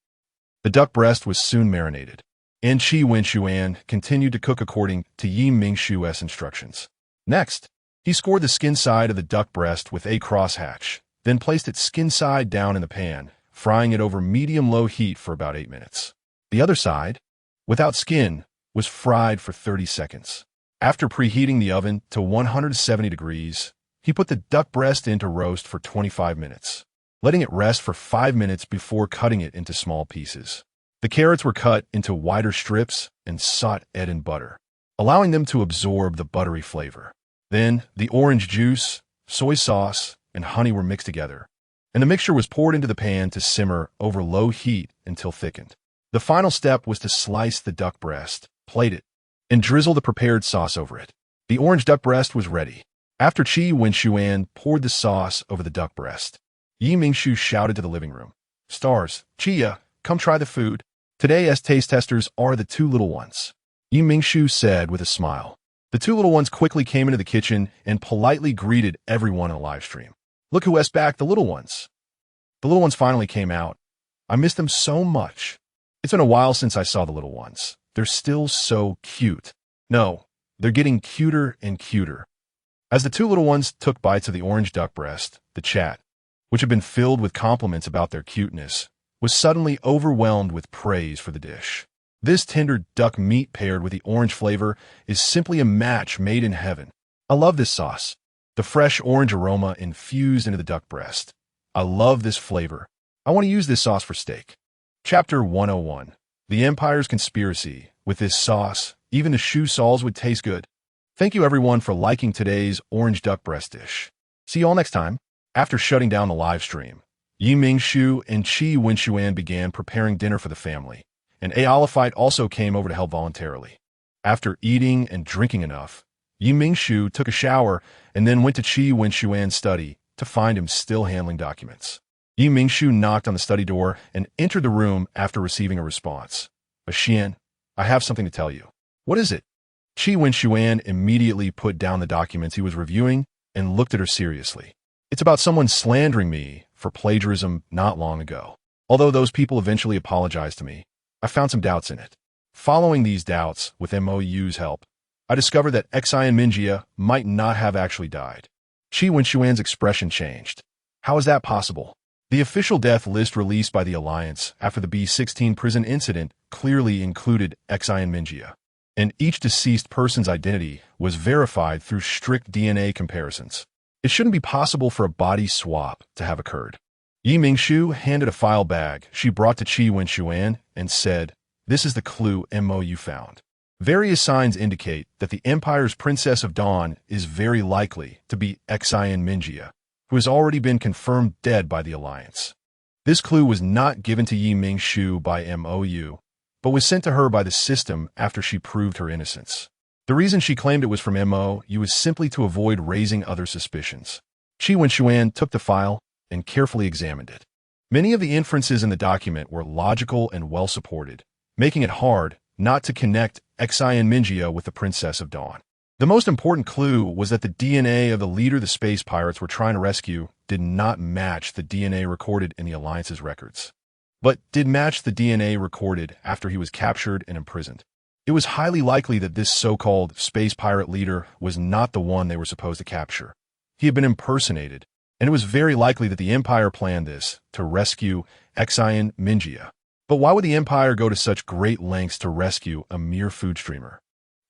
The duck breast was soon marinated, and Xuan continued to cook according to Mingshu's instructions. Next, he scored the skin side of the duck breast with a crosshatch, then placed it skin side down in the pan, frying it over medium-low heat for about 8 minutes. The other side, without skin, was fried for 30 seconds. After preheating the oven to 170 degrees, he put the duck breast in to roast for 25 minutes, letting it rest for 5 minutes before cutting it into small pieces. The carrots were cut into wider strips and sautéed in butter, allowing them to absorb the buttery flavor. Then, the orange juice, soy sauce, and honey were mixed together, and the mixture was poured into the pan to simmer over low heat until thickened. The final step was to slice the duck breast, plate it, and drizzle the prepared sauce over it. The orange duck breast was ready. After Qi Wenshuan poured the sauce over the duck breast, Yi Mingshu shouted to the living room, "Stars, Chia, come try the food. Today as taste testers are the two little ones." Yi Mingshu said with a smile. The two little ones quickly came into the kitchen and politely greeted everyone in the live stream. "Look who has back, the little ones." The little ones finally came out. I miss them so much. It's been a while since I saw the little ones. They're still so cute. No, they're getting cuter and cuter. As the two little ones took bites of the orange duck breast, the chat, which had been filled with compliments about their cuteness, was suddenly overwhelmed with praise for the dish. This tender duck meat paired with the orange flavor is simply a match made in heaven. I love this sauce. The fresh orange aroma infused into the duck breast. I love this flavor. I want to use this sauce for steak. Chapter 101. The Empire's Conspiracy. With this sauce, even the shoe soles would taste good. Thank you everyone for liking today's orange duck breast dish. See you all next time. After shutting down the live stream, Yi Mingshu and Qi Wenshuan began preparing dinner for the family, and Aolifite also came over to help voluntarily. After eating and drinking enough, Yi Mingshu took a shower and then went to Qi Wenshuan's study to find him still handling documents. Yi Mingshu knocked on the study door and entered the room after receiving a response. "Xian, I have something to tell you." "What is it?" Qi Wenshuan immediately put down the documents he was reviewing and looked at her seriously. "It's about someone slandering me for plagiarism not long ago. Although those people eventually apologized to me, I found some doubts in it. Following these doubts, with MOU's help, I discovered that Xian Minjia might not have actually died." Qi Wenshuan's expression changed. "How is that possible?" The official death list released by the Alliance after the B-16 prison incident clearly included Xian Minjia, and each deceased person's identity was verified through strict DNA comparisons. It shouldn't be possible for a body swap to have occurred. Yi Mingshu handed a file bag she brought to Qi Wenshuan and said, "This is the clue MOU found. Various signs indicate that the Empire's Princess of Dawn is very likely to be Xian Minjia, who has already been confirmed dead by the Alliance." This clue was not given to Yi Mingshu by MOU, but was sent to her by the system after she proved her innocence. The reason she claimed it was from MOU was simply to avoid raising other suspicions. Qi Wenshuan took the file and carefully examined it. Many of the inferences in the document were logical and well supported, making it hard not to connect Xian Minjia with the Princess of Dawn. The most important clue was that the DNA of the leader the space pirates were trying to rescue did not match the DNA recorded in the Alliance's records, but did match the DNA recorded after he was captured and imprisoned. It was highly likely that this so-called space pirate leader was not the one they were supposed to capture. He had been impersonated, and it was very likely that the Empire planned this to rescue Xian Minjia. But why would the Empire go to such great lengths to rescue a mere food streamer?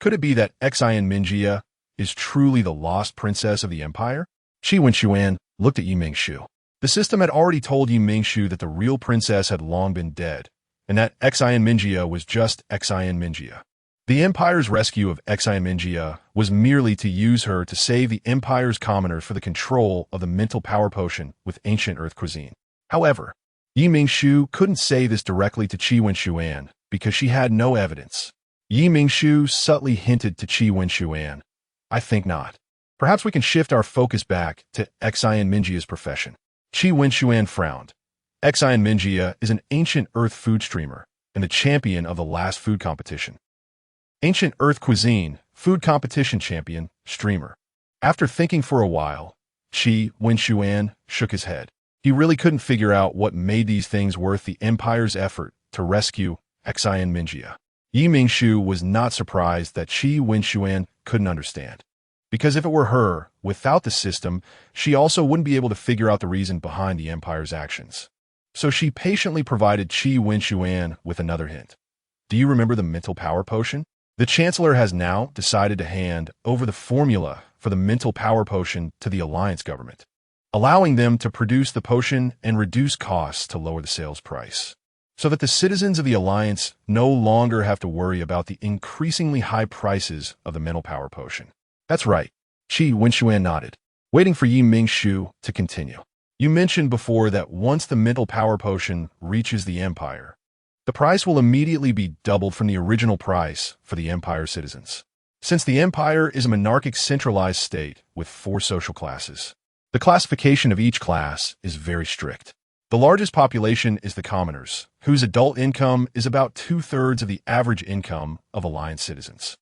Could it be that Xian Minjia is truly the lost princess of the Empire? Qi Wenshuan looked at Yi Mingshu. The system had already told Yi Mingshu that the real princess had long been dead, and that Xian Minjia was just Xian Minjia. The Empire's rescue of Xian Minjia was merely to use her to save the Empire's commoners for the control of the mental power potion with ancient Earth cuisine. However, Yi Mingshu couldn't say this directly to Qi Wenshuan because she had no evidence. Yi Mingshu subtly hinted to Qi Wenshuan, "I think not. Perhaps we can shift our focus back to Xian Minjia's profession." Qi Wenshuan frowned. Xian Minjia is an ancient Earth food streamer and the champion of the last food competition. Ancient Earth cuisine, food competition champion, streamer. After thinking for a while, Qi Wenshuan shook his head. He really couldn't figure out what made these things worth the Empire's effort to rescue Xian Minjia. Yi Mingshu was not surprised that Qi Wenshuan couldn't understand, because if it were her, without the system, she also wouldn't be able to figure out the reason behind the Empire's actions. So she patiently provided Qi Wenshuan with another hint. "Do you remember the mental power potion? The Chancellor has now decided to hand over the formula for the mental power potion to the Alliance government, allowing them to produce the potion and reduce costs to lower the sales price, so that the citizens of the Alliance no longer have to worry about the increasingly high prices of the mental power potion." "That's right." Qi Wenshuan nodded, waiting for Yi Mingshu to continue. "You mentioned before that once the mental power potion reaches the Empire, The price will immediately be doubled from the original price for the Empire citizens. Since the Empire is a monarchic centralized state with 4 social classes, the classification of each class is very strict. The largest population is the commoners, whose adult income is about 2/3 of the average income of Alliance citizens.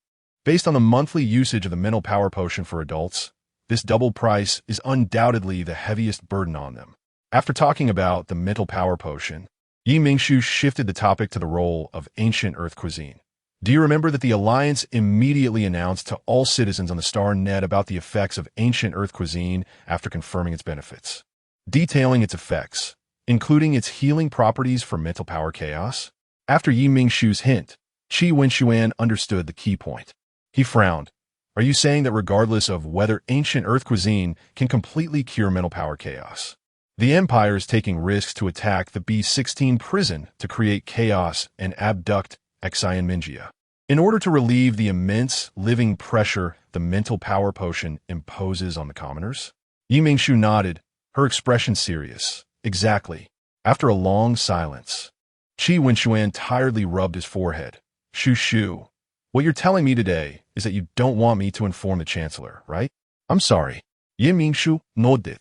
Based on the monthly usage of the mental power potion for adults, this doubled price is undoubtedly the heaviest burden on them. After talking about the mental power potion, Mingshu shifted the topic to the role of ancient Earth cuisine. Do you remember that the Alliance immediately announced to all citizens on the Star Net about the effects of ancient Earth cuisine after confirming its benefits, detailing its effects, including its healing properties for mental power chaos? After Mingshu's hint, Qi Wenxuan understood the key point. He frowned. Are you saying that regardless of whether ancient Earth cuisine can completely cure mental power chaos, the Empire is taking risks to attack the B-16 prison to create chaos and abduct Xianminjia in order to relieve the immense living pressure the mental power potion imposes on the commoners? Mingshu nodded, her expression serious. Exactly. After a long silence, Qi Wenxuan tiredly rubbed his forehead. Shu, what you're telling me today is that you don't want me to inform the Chancellor, right? I'm sorry. Mingshu nodded,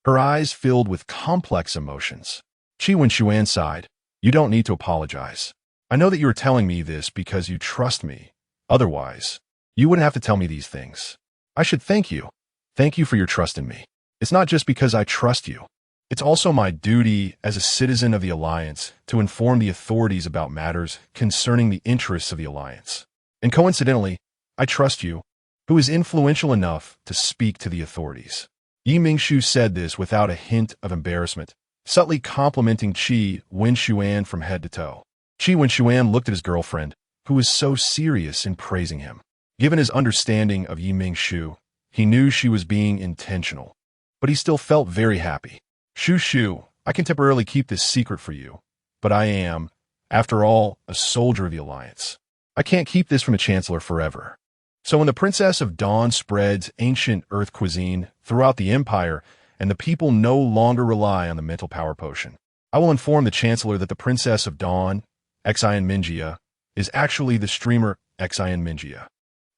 her eyes filled with complex emotions. Qi Wenxuan sighed. You don't need to apologize. I know that you are telling me this because you trust me. Otherwise, you wouldn't have to tell me these things. I should thank you. Thank you for your trust in me. It's not just because I trust you. It's also my duty as a citizen of the Alliance to inform the authorities about matters concerning the interests of the Alliance. And coincidentally, I trust you, who is influential enough to speak to the authorities. Mingshu said this without a hint of embarrassment, subtly complimenting Qi Wenxuan from head to toe. Qi Wenxuan looked at his girlfriend, who was so serious in praising him. Given his understanding of Mingshu, he knew she was being intentional, but he still felt very happy. Shu, I can temporarily keep this secret for you, but I am, after all, a soldier of the Alliance. I can't keep this from the Chancellor forever. So when the Princess of Dawn spreads ancient Earth cuisine throughout the Empire and the people no longer rely on the mental power potion, I will inform the Chancellor that the Princess of Dawn, Xianminjia, is actually the streamer Xianminjia.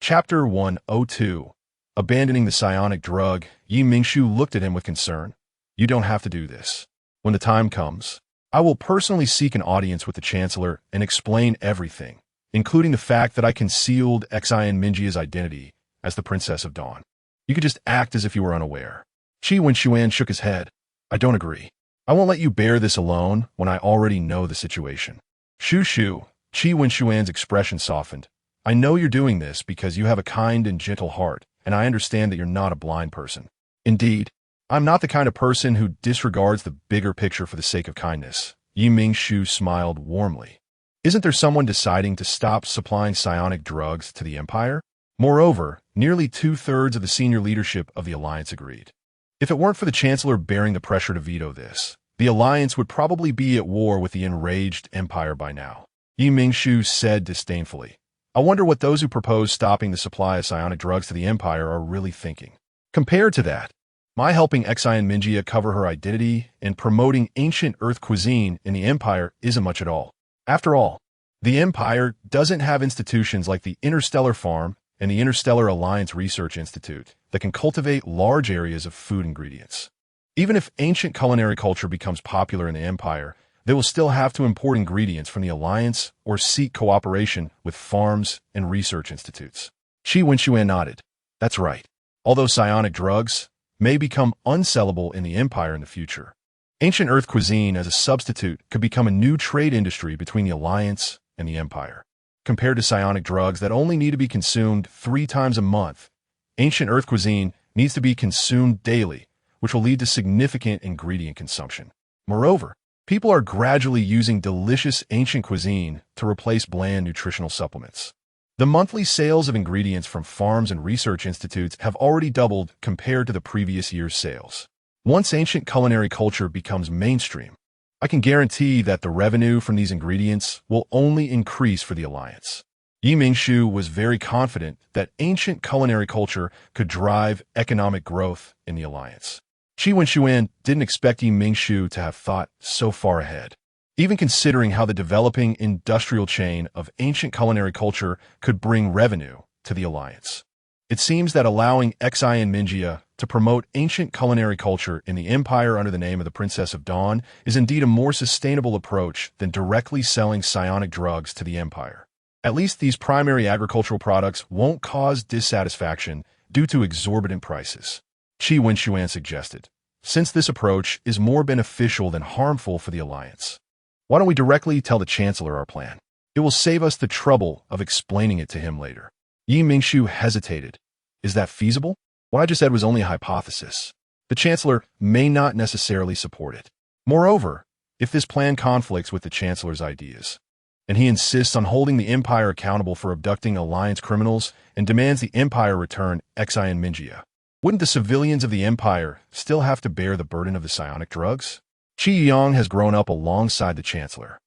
Chapter 102. Abandoning the psionic drug, Mingshu looked at him with concern. You don't have to do this. When the time comes, I will personally seek an audience with the Chancellor and explain everything, including the fact that I concealed Xianminjia's identity as the Princess of Dawn. You could just act as if you were unaware. Qi Wenxuan shook his head. I don't agree. I won't let you bear this alone when I already know the situation. Shu, Qi Wenxuan's expression softened. I know you're doing this because you have a kind and gentle heart, and I understand that you're not a blind person. Indeed, I'm not the kind of person who disregards the bigger picture for the sake of kindness. Mingshu smiled warmly. Isn't there someone deciding to stop supplying psionic drugs to the Empire? Moreover, nearly 2/3 of the senior leadership of the Alliance agreed. If it weren't for the Chancellor bearing the pressure to veto this, the Alliance would probably be at war with the enraged Empire by now. Mingshu said disdainfully. I wonder what those who propose stopping the supply of psionic drugs to the Empire are really thinking. Compared to that, my helping Xianminjia cover her identity and promoting ancient Earth cuisine in the Empire isn't much at all. After all, the Empire doesn't have institutions like the Interstellar Farm and the Interstellar Alliance Research Institute that can cultivate large areas of food ingredients. Even if ancient culinary culture becomes popular in the Empire, they will still have to import ingredients from the Alliance or seek cooperation with farms and research institutes. Qi Wenxuan nodded. That's right. Although psionic drugs may become unsellable in the Empire in the future, ancient Earth cuisine as a substitute could become a new trade industry between the Alliance and the Empire. Compared to psionic drugs that only need to be consumed 3 times a month, ancient Earth cuisine needs to be consumed daily, which will lead to significant ingredient consumption. Moreover, people are gradually using delicious ancient cuisine to replace bland nutritional supplements. The monthly sales of ingredients from farms and research institutes have already doubled compared to the previous year's sales. Once ancient culinary culture becomes mainstream, I can guarantee that the revenue from these ingredients will only increase for the Alliance. Mingshu was very confident that ancient culinary culture could drive economic growth in the Alliance. Qi Wenxuan didn't expect Mingshu to have thought so far ahead. even considering how the developing industrial chain of ancient culinary culture could bring revenue to the alliance. It seems that allowing Xi and Mingia to promote ancient culinary culture in the Empire under the name of the Princess of Dawn is indeed a more sustainable approach than directly selling psionic drugs to the Empire. At least these primary agricultural products won't cause dissatisfaction due to exorbitant prices, Qi Wenxuan suggested, since this approach is more beneficial than harmful for the alliance. Why don't we directly tell the Chancellor our plan? It will save us the trouble of explaining it to him later. Yi Mingshu hesitated. Is that feasible? What I just said was only a hypothesis. The Chancellor may not necessarily support it. Moreover, if this plan conflicts with the Chancellor's ideas, and he insists on holding the Empire accountable for abducting Alliance criminals and demands the Empire return Xi and Mingia, wouldn't the civilians of the Empire still have to bear the burden of the psionic drugs? Qi Yuyang has grown up alongside the Chancellor,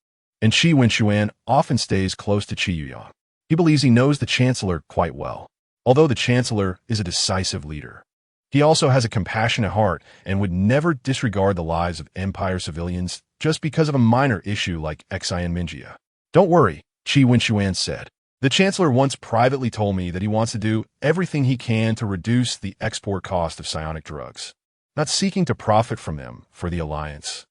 and Qi Wenxuan often stays close to Qi Yuyang. He believes he knows the Chancellor quite well. Although the Chancellor is a decisive leader, he also has a compassionate heart and would never disregard the lives of Empire civilians just because of a minor issue like Xi and Mingia. Don't worry, Qi Wenxuan said. The Chancellor once privately told me that he wants to do everything he can to reduce the export cost of psionic drugs, not seeking to profit from them for the Alliance,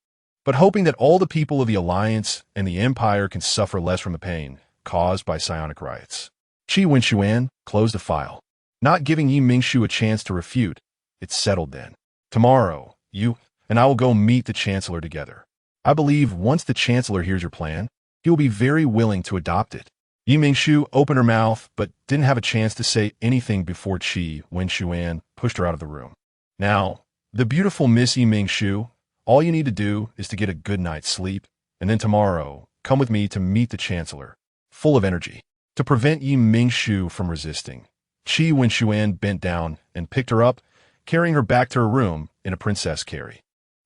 but hoping that all the people of the Alliance and the Empire can suffer less from the pain caused by psionic riots. Qi Wenxuan closed the file, not giving Yi Mingshu a chance to refute. It's settled then. Tomorrow, you and I will go meet the Chancellor together. I believe once the Chancellor hears your plan, he will be very willing to adopt it. Yi Mingshu opened her mouth but didn't have a chance to say anything before Qi Wenxuan pushed her out of the room. Now, the beautiful Miss Yi Mingshu, all you need to do is to get a good night's sleep, and then tomorrow, come with me to meet the Chancellor, full of energy. To prevent Yi Mingshu from resisting, Qi Wenxuan bent down and picked her up, carrying her back to her room in a princess carry,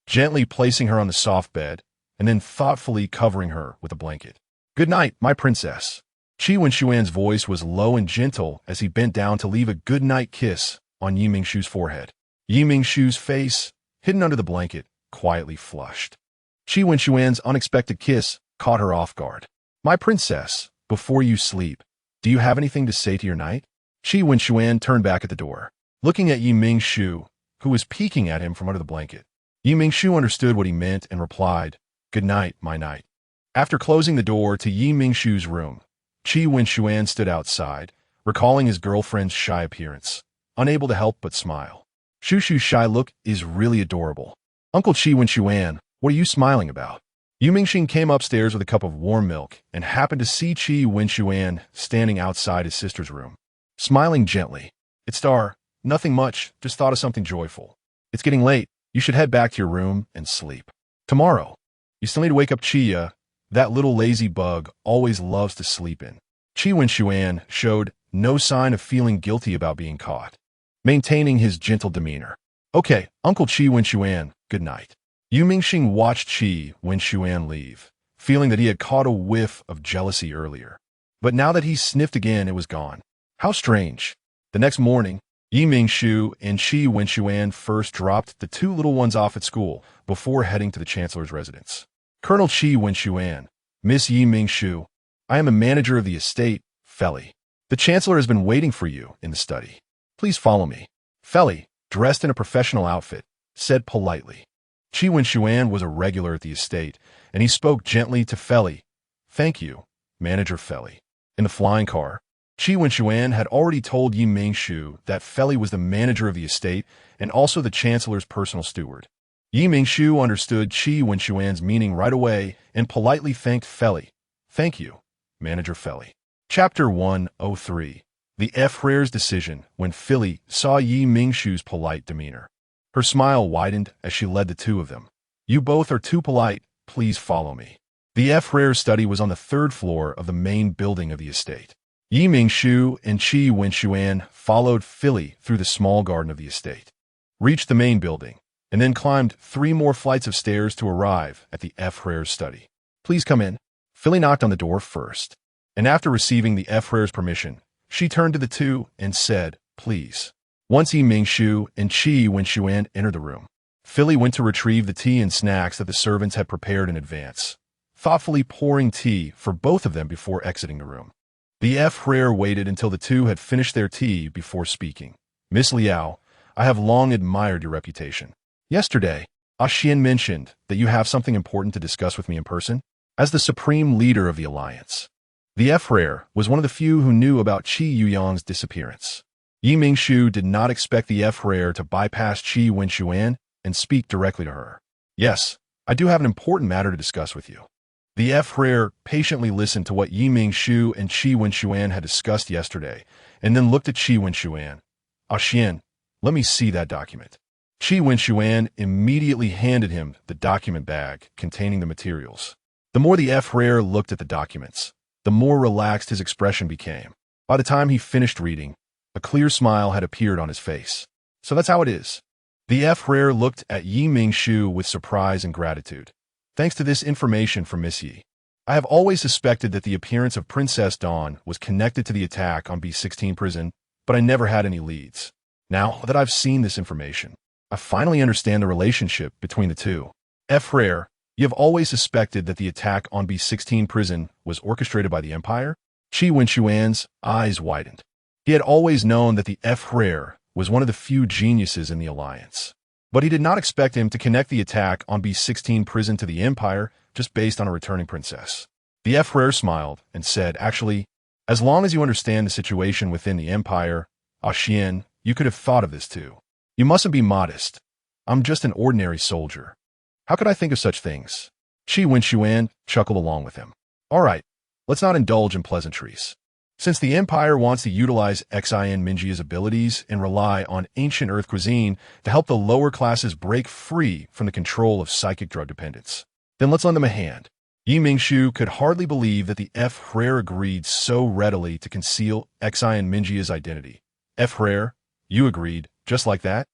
gently placing her on the soft bed, and then thoughtfully covering her with a blanket. Good night, my princess. Qi Wenxuan's voice was low and gentle as he bent down to leave a good night kiss on Yi Mingshu's forehead. Yi Mingshu's face, hidden under the blanket, quietly flushed. Qi Wenxuan's unexpected kiss caught her off guard. My princess, before you sleep, do you have anything to say to your knight? Qi Wenxuan turned back at the door, looking at Yi Mingshu, who was peeking at him from under the blanket. Yi Mingshu understood what he meant and replied, Good night, my knight. After closing the door to Yi Mingshu's room, Qi Wenxuan stood outside, recalling his girlfriend's shy appearance, unable to help but smile. Shushu's shy look is really adorable. Uncle Qi Wenxuan, what are you smiling about? Yu Mingxing came upstairs with a cup of warm milk and happened to see Qi Wenxuan standing outside his sister's room, smiling gently. It's nothing much, just thought of something joyful. It's getting late, you should head back to your room and sleep. Tomorrow, you still need to wake up Chia, that little lazy bug always loves to sleep in. Qi Wenxuan showed no sign of feeling guilty about being caught, maintaining his gentle demeanor. Okay, Uncle Qi Wenxuan, good night. Yu Mingxing watched Qi Wenxuan leave, feeling that he had caught a whiff of jealousy earlier. But now that he sniffed again, it was gone. How strange. The next morning, Yi Mingshu and Qi Wenxuan first dropped the two little ones off at school before heading to the Chancellor's residence. Colonel Qi Wenxuan, Miss Yi Mingshu, I am a manager of the estate, Feli. The Chancellor has been waiting for you in the study. Please follow me. Feli, dressed in a professional outfit, said politely. Qi Wenxuan was a regular at the estate, and he spoke gently to Feli. Thank you, Manager Feli. In the flying car, Qi Wenxuan had already told Yi Mingshu that Feli was the manager of the estate and also the Chancellor's personal steward. Yi Mingshu understood Qi Wenxuan's meaning right away and politely thanked Feli. Thank you, Manager Feli. Chapter 103. The F-Rare's Decision when Feli saw Yi Mingshu's polite demeanor. Her smile widened as she led the two of them. You both are too polite, please follow me. The F-Rare's study was on the third floor of the main building of the estate. Yi Mingshu and Qi Wenxuan followed Feli through the small garden of the estate, reached the main building, and then climbed 3 more flights of stairs to arrive at the F-Rare's study. Please come in. Feli knocked on the door first, and after receiving the F-Rare's permission, she turned to the two and said, Please. Once Yi Mingshu and Qi Wenxuan entered the room, Feli went to retrieve the tea and snacks that the servants had prepared in advance, thoughtfully pouring tea for both of them before exiting the room. The Frere waited until the two had finished their tea before speaking. Miss Liao, I have long admired your reputation. Yesterday, Xian mentioned that you have something important to discuss with me in person. As the supreme leader of the alliance, the Frere was one of the few who knew about Qi Yuyang's disappearance. Mingshu did not expect the Frere to bypass Qi Wenxuan and speak directly to her. Yes, I do have an important matter to discuss with you. The Frere patiently listened to what Mingshu and Qi Wenxuan had discussed yesterday, and then looked at Qi Wenxuan. Xian, let me see that document. Qi Wenxuan immediately handed him the document bag containing the materials. The more the Frere looked at the documents, the more relaxed his expression became. By the time he finished reading, a clear smile had appeared on his face. So that's how it is. The Frere looked at Mingshu with surprise and gratitude. Thanks to this information from Miss Yi, I have always suspected that the appearance of Princess Dawn was connected to the attack on B-16 prison, but I never had any leads. Now that I've seen this information, I finally understand the relationship between the two. Frere, you have always suspected that the attack on B-16 prison was orchestrated by the Empire? Qi Wenxuan's eyes widened. He had always known that the Frere was one of the few geniuses in the Alliance. But he did not expect him to connect the attack on B-16 prison to the Empire just based on a returning princess. The Frere smiled and said, actually, as long as you understand the situation within the Empire, Xian, you could have thought of this too. You mustn't be modest. I'm just an ordinary soldier. How could I think of such things? Qi Wenxuan chuckled along with him. All right, let's not indulge in pleasantries. Since the Empire wants to utilize Xian Mingji's abilities and rely on ancient Earth cuisine to help the lower classes break free from the control of psychic drug dependence, then let's lend them a hand. Mingshu could hardly believe that the Frere agreed so readily to conceal Xian Mingji's identity. Frere, you agreed, just like that?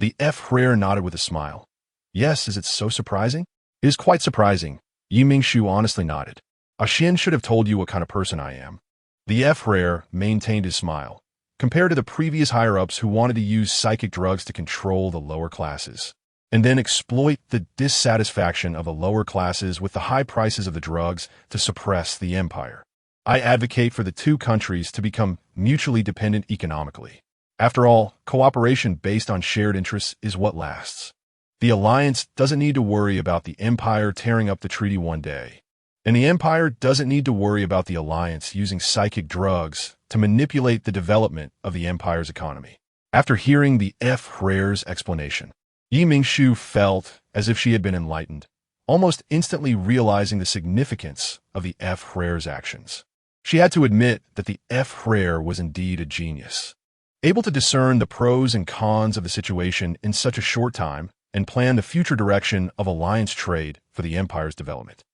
The Frere nodded with a smile. Yes, is it so surprising? It is quite surprising. Mingshu honestly nodded. Xian should have told you what kind of person I am. The Frere maintained his smile, compared to the previous higher-ups who wanted to use psychic drugs to control the lower classes, and then exploit the dissatisfaction of the lower classes with the high prices of the drugs to suppress the Empire. I advocate for the two countries to become mutually dependent economically. After all, cooperation based on shared interests is what lasts. The Alliance doesn't need to worry about the Empire tearing up the treaty one day. And the Empire doesn't need to worry about the Alliance using psychic drugs to manipulate the development of the Empire's economy. After hearing the Frere's explanation, Mingshu felt as if she had been enlightened, almost instantly realizing the significance of the Frere's actions. She had to admit that the Frere was indeed a genius, able to discern the pros and cons of the situation in such a short time and plan the future direction of Alliance trade for the Empire's development.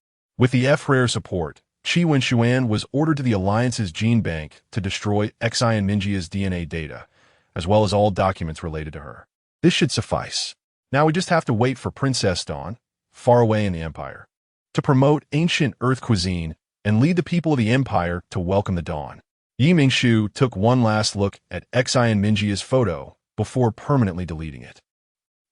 With the Frere's support, Qi Wenxuan was ordered to the Alliance's gene bank to destroy Xian Mingji's DNA data, as well as all documents related to her. This should suffice. Now we just have to wait for Princess Dawn, far away in the Empire, to promote ancient Earth cuisine and lead the people of the Empire to welcome the dawn. Mingshu took one last look at Xian Mingji's photo before permanently deleting it.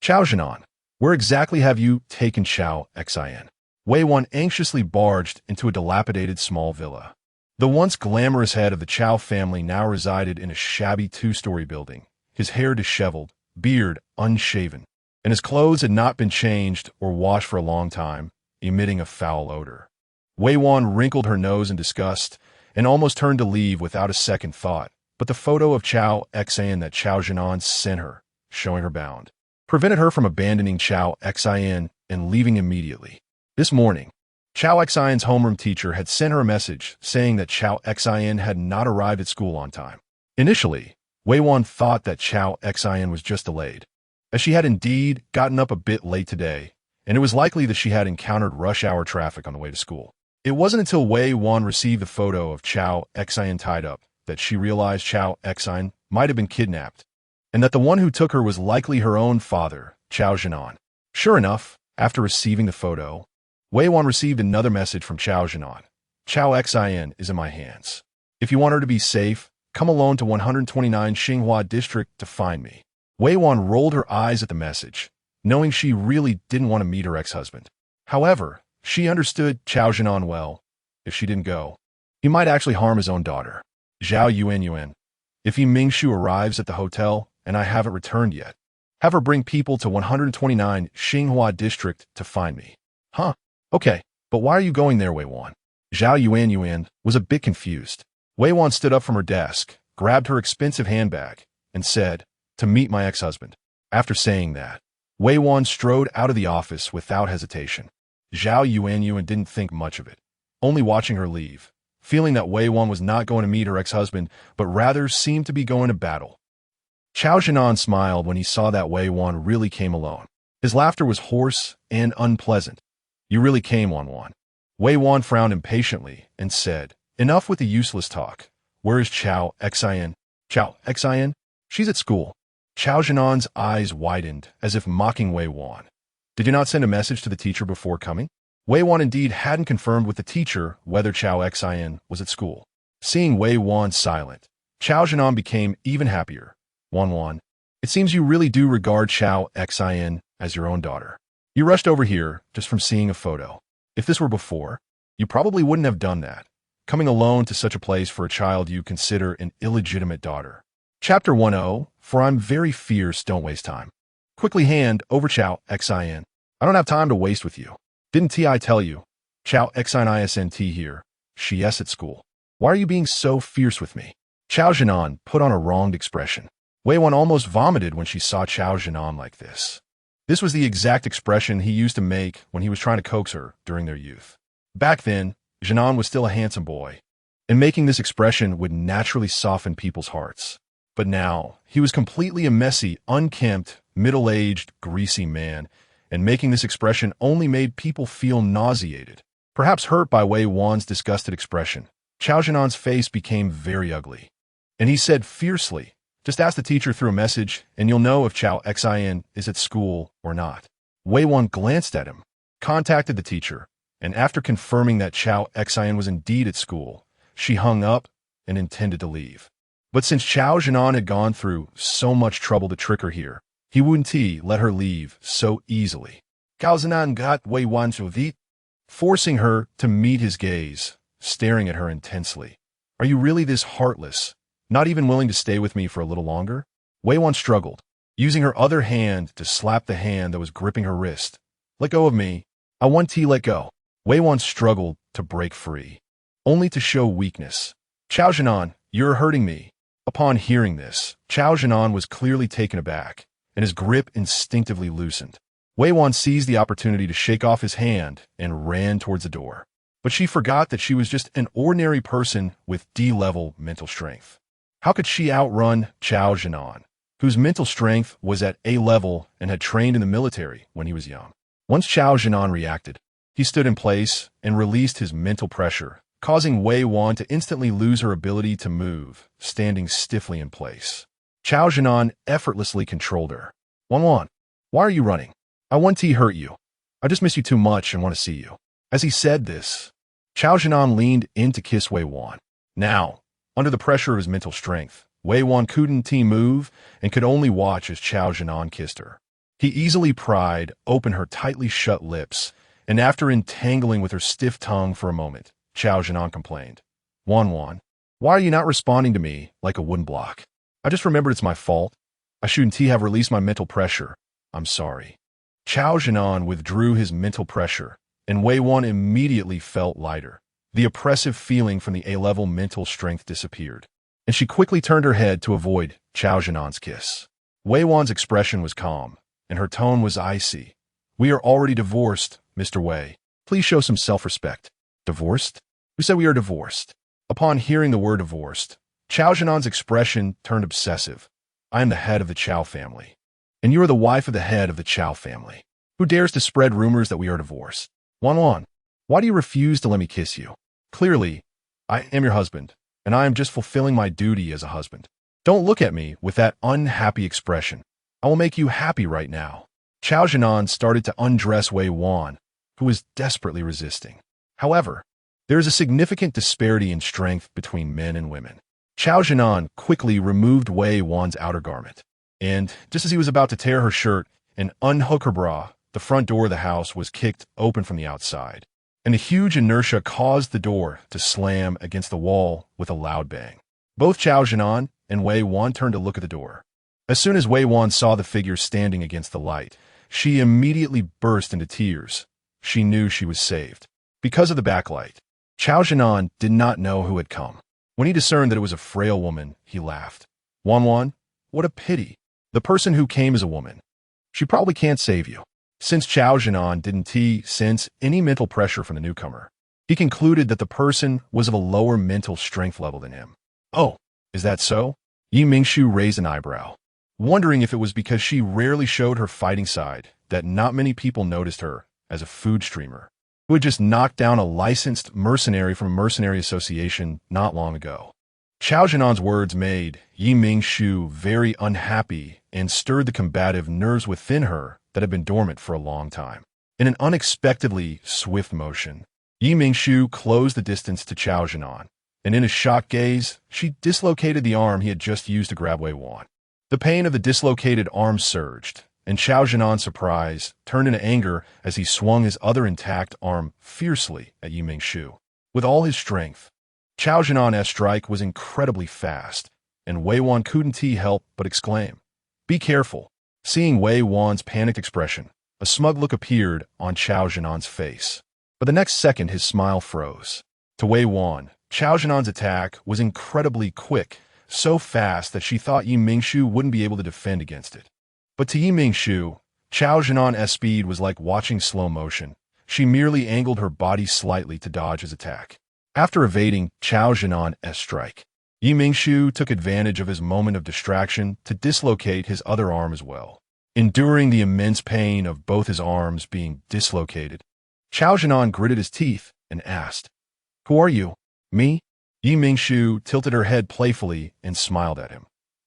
Chao Jinan, where exactly have you taken Chao Xian? Wei Wan anxiously barged into a dilapidated small villa. The once glamorous head of the Chao family now resided in a shabby two-story building, his hair disheveled, beard unshaven, and his clothes had not been changed or washed for a long time, emitting a foul odor. Wei Wan wrinkled her nose in disgust and almost turned to leave without a second thought, but the photo of Chao Xian that Chao Jinan sent her, showing her bound, prevented her from abandoning Chao Xian and leaving immediately. This morning, Chao Xian's homeroom teacher had sent her a message saying that Chao Xian had not arrived at school on time. Initially, Wei Wan thought that Chao Xian was just delayed, as she had indeed gotten up a bit late today, and it was likely that she had encountered rush-hour traffic on the way to school. It wasn't until Wei Wan received the photo of Chao Xian tied up that she realized Chao Xian might have been kidnapped, and that the one who took her was likely her own father, Chao Jinan. Sure enough, after receiving the photo, Wei Wan received another message from Chao Jinan. Chao Xian is in my hands. If you want her to be safe, come alone to 129 Xinghua District to find me. Wei Wan rolled her eyes at the message, knowing she really didn't want to meet her ex-husband. However, She understood Chao Jinan well. If she didn't go, he might actually harm his own daughter. Zhao Yuan. If Mingshu arrives at the hotel and I haven't returned yet, have her bring people to 129 Xinghua District to find me. Huh? Okay, but why are you going there, Wei Wan? Zhao Yuan was a bit confused. Wei Wan stood up from her desk, grabbed her expensive handbag, and said, "To meet my ex-husband." After saying that, Wei Wan strode out of the office without hesitation. Zhao Yuan didn't think much of it, only watching her leave, feeling that Wei Wan was not going to meet her ex-husband, but rather seemed to be going to battle. Chao Jinan smiled when he saw that Wei Wan really came alone. His laughter was hoarse and unpleasant. "You really came, Wan." Wei Wan frowned impatiently and said, "Enough with the useless talk. Where is Chao Xin? Chao Xin? She's at school." Chao Jinan's eyes widened as if mocking Wei Wan. "Did you not send a message to the teacher before coming?" Wei Wan indeed hadn't confirmed with the teacher whether Chao Xin was at school. Seeing Wei Wan silent, Chao Jinan became even happier. Wan, it seems you really do regard Chao Xin as your own daughter. You rushed over here just from seeing a photo. If this were before, you probably wouldn't have done that, coming alone to such a place for a child you consider an illegitimate daughter. Chapter 10, for I'm very fierce, don't waste time. Quickly hand over Chao Xin. I don't have time to waste with you. Didn't I tell you? Chao Xin isn't here. She is at school. Why are you being so fierce with me? Chao Jinan put on a wronged expression. Wei Wan almost vomited when she saw Chao Jinan like this. This was the exact expression he used to make when he was trying to coax her during their youth. Back then, Jinan was still a handsome boy, and making this expression would naturally soften people's hearts. But now, he was completely a messy, unkempt, middle-aged, greasy man, and making this expression only made people feel nauseated. Perhaps hurt by Wei Wan's disgusted expression, Chao Jinan's face became very ugly. And he said fiercely, "Just ask the teacher through a message, and you'll know if Chao Xin is at school or not." Wei Wan glanced at him, contacted the teacher, and after confirming that Chao Xin was indeed at school, she hung up and intended to leave. But since Chao Jinan had gone through so much trouble to trick her here, he wouldn't let her leave so easily. Chao Jinan got Wei Wan to eat, forcing her to meet his gaze, staring at her intensely. "Are you really this heartless? Not even willing to stay with me for a little longer?" Wei Wan struggled, using her other hand to slap the hand that was gripping her wrist. "Let go of me. I want to let go." Wei Wan struggled to break free, only to show weakness. "Chao Jinan, you're hurting me." Upon hearing this, Chao Jinan was clearly taken aback, and his grip instinctively loosened. Wei Wan seized the opportunity to shake off his hand and ran towards the door. But she forgot that she was just an ordinary person with D-level mental strength. How could she outrun Chao Jinan, whose mental strength was at A level and had trained in the military when he was young? Once Chao Jinan reacted, he stood in place and released his mental pressure, causing Wei Wan to instantly lose her ability to move, standing stiffly in place. Chao Jinan effortlessly controlled her. Wan, why are you running? I want to hurt you. I just miss you too much and want to see you." As he said this, Chao Jinan leaned in to kiss Wei Wan. Now, under the pressure of his mental strength, Wei Wan couldn't move and could only watch as Chao Jinan kissed her. He easily pried open her tightly shut lips, and after entangling with her stiff tongue for a moment, Chao Jinan complained, Wan, why are you not responding to me like a wooden block? I just remembered it's my fault. I shouldn't have released my mental pressure. I'm sorry." Chao Jinan withdrew his mental pressure, and Wei Wan immediately felt lighter. The oppressive feeling from the A-level mental strength disappeared, and she quickly turned her head to avoid Chao Jinan's kiss. Wei Wan's expression was calm, and her tone was icy. "We are already divorced, Mr. Wei. Please show some self-respect." "Divorced? Who said we are divorced?" Upon hearing the word divorced, Chao Jinan's expression turned obsessive. "I am the head of the Chao family, and you are the wife of the head of the Chao family. Who dares to spread rumors that we are divorced? Wan, why do you refuse to let me kiss you? Clearly, I am your husband, and I am just fulfilling my duty as a husband. Don't look at me with that unhappy expression. I will make you happy right now." Chao Jinan started to undress Wei Wan, who was desperately resisting. However, there is a significant disparity in strength between men and women. Chao Jinan quickly removed Wei Wan's outer garment, and just as he was about to tear her shirt and unhook her bra, the front door of the house was kicked open from the outside. and a huge inertia caused the door to slam against the wall with a loud bang. Both Chao Zhanan and Wei Wan turned to look at the door. As soon as Wei Wan saw the figure standing against the light, she immediately burst into tears. She knew she was saved. Because of the backlight, Chao Zhanan did not know who had come. When he discerned that it was a frail woman, he laughed. Wan, what a pity. The person who came is a woman. She probably can't save you. Since Chao Zhanan didn't sense any mental pressure from the newcomer, he concluded that the person was of a lower mental strength level than him. Oh, is that so? Mingshu raised an eyebrow, wondering if it was because she rarely showed her fighting side that not many people noticed her as a food streamer who had just knocked down a licensed mercenary from a mercenary association not long ago. Chao Zhanan's words made Mingshu very unhappy and stirred the combative nerves within her that had been dormant for a long time. In an unexpectedly swift motion, Mingshu closed the distance to Chao Zhanan, and in a shocked gaze, she dislocated the arm he had just used to grab Wei Wan. The pain of the dislocated arm surged, and Chao Zhanan's surprise turned into anger as he swung his other intact arm fiercely at Mingshu. With all his strength, Chao Zhanan's strike was incredibly fast, and Wei Wan couldn't help but exclaim, "Be careful." Seeing Wei Wan's panicked expression, a smug look appeared on Chao Zhanan's face. But the next second his smile froze. To Wei Wan, Chao Zhanan's attack was incredibly quick, so fast that she thought Mingshu wouldn't be able to defend against it. But to Mingshu, Chao Zhanan's speed was like watching slow motion. She merely angled her body slightly to dodge his attack. After evading Chao Zhanan's strike, Mingshu took advantage of his moment of distraction to dislocate his other arm as well. Enduring the immense pain of both his arms being dislocated, Chao Zhanan gritted his teeth and asked, "Who are you?" "Me?" Mingshu tilted her head playfully and smiled at him.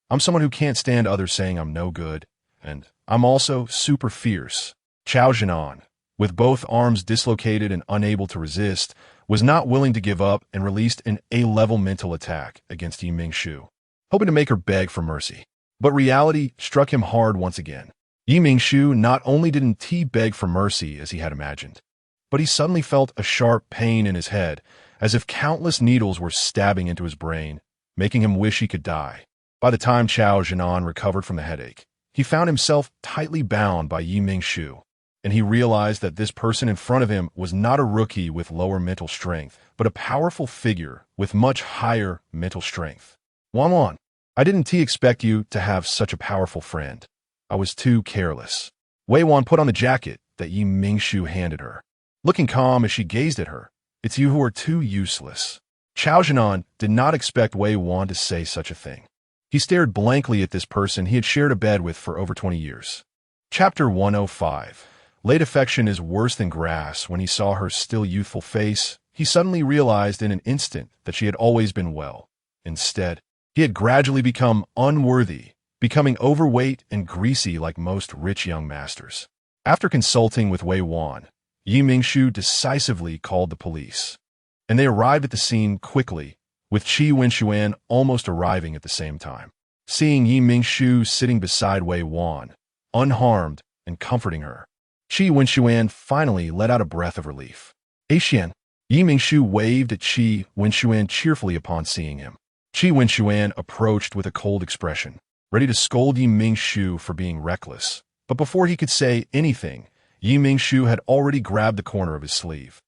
"I'm someone who can't stand others saying I'm no good, and I'm also super fierce." Chao Zhanan, with both arms dislocated and unable to resist, was not willing to give up and released an A-level mental attack against Mingshu, hoping to make her beg for mercy. But reality struck him hard once again. Mingshu not only didn't beg for mercy as he had imagined, but he suddenly felt a sharp pain in his head, as if countless needles were stabbing into his brain, making him wish he could die. By the time Chao Zhanan recovered from the headache, he found himself tightly bound by Mingshu, and he realized that this person in front of him was not a rookie with lower mental strength, but a powerful figure with much higher mental strength. Wan, I didn't expect you to have such a powerful friend. I was too careless. Wei Wan put on the jacket that Mingshu handed her. Looking calm as she gazed at her, "It's you who are too useless." Chao Zhanan did not expect Wei Wan to say such a thing. He stared blankly at this person he had shared a bed with for over 20 years. Chapter 105. Late affection is worse than grass. When he saw her still youthful face, he suddenly realized in an instant that she had always been well. Instead, he had gradually become unworthy, becoming overweight and greasy like most rich young masters. After consulting with Wei Wan, Mingshu decisively called the police, and they arrived at the scene quickly, with Qi Wenxuan almost arriving at the same time. Seeing Mingshu sitting beside Wei Wan, unharmed and comforting her, Qi Wenxuan finally let out a breath of relief. "Aishian." Mingshu waved at Qi Wenxuan cheerfully upon seeing him. Qi Wenxuan approached with a cold expression, ready to scold Mingshu for being reckless. But before he could say anything, Mingshu had already grabbed the corner of his sleeve,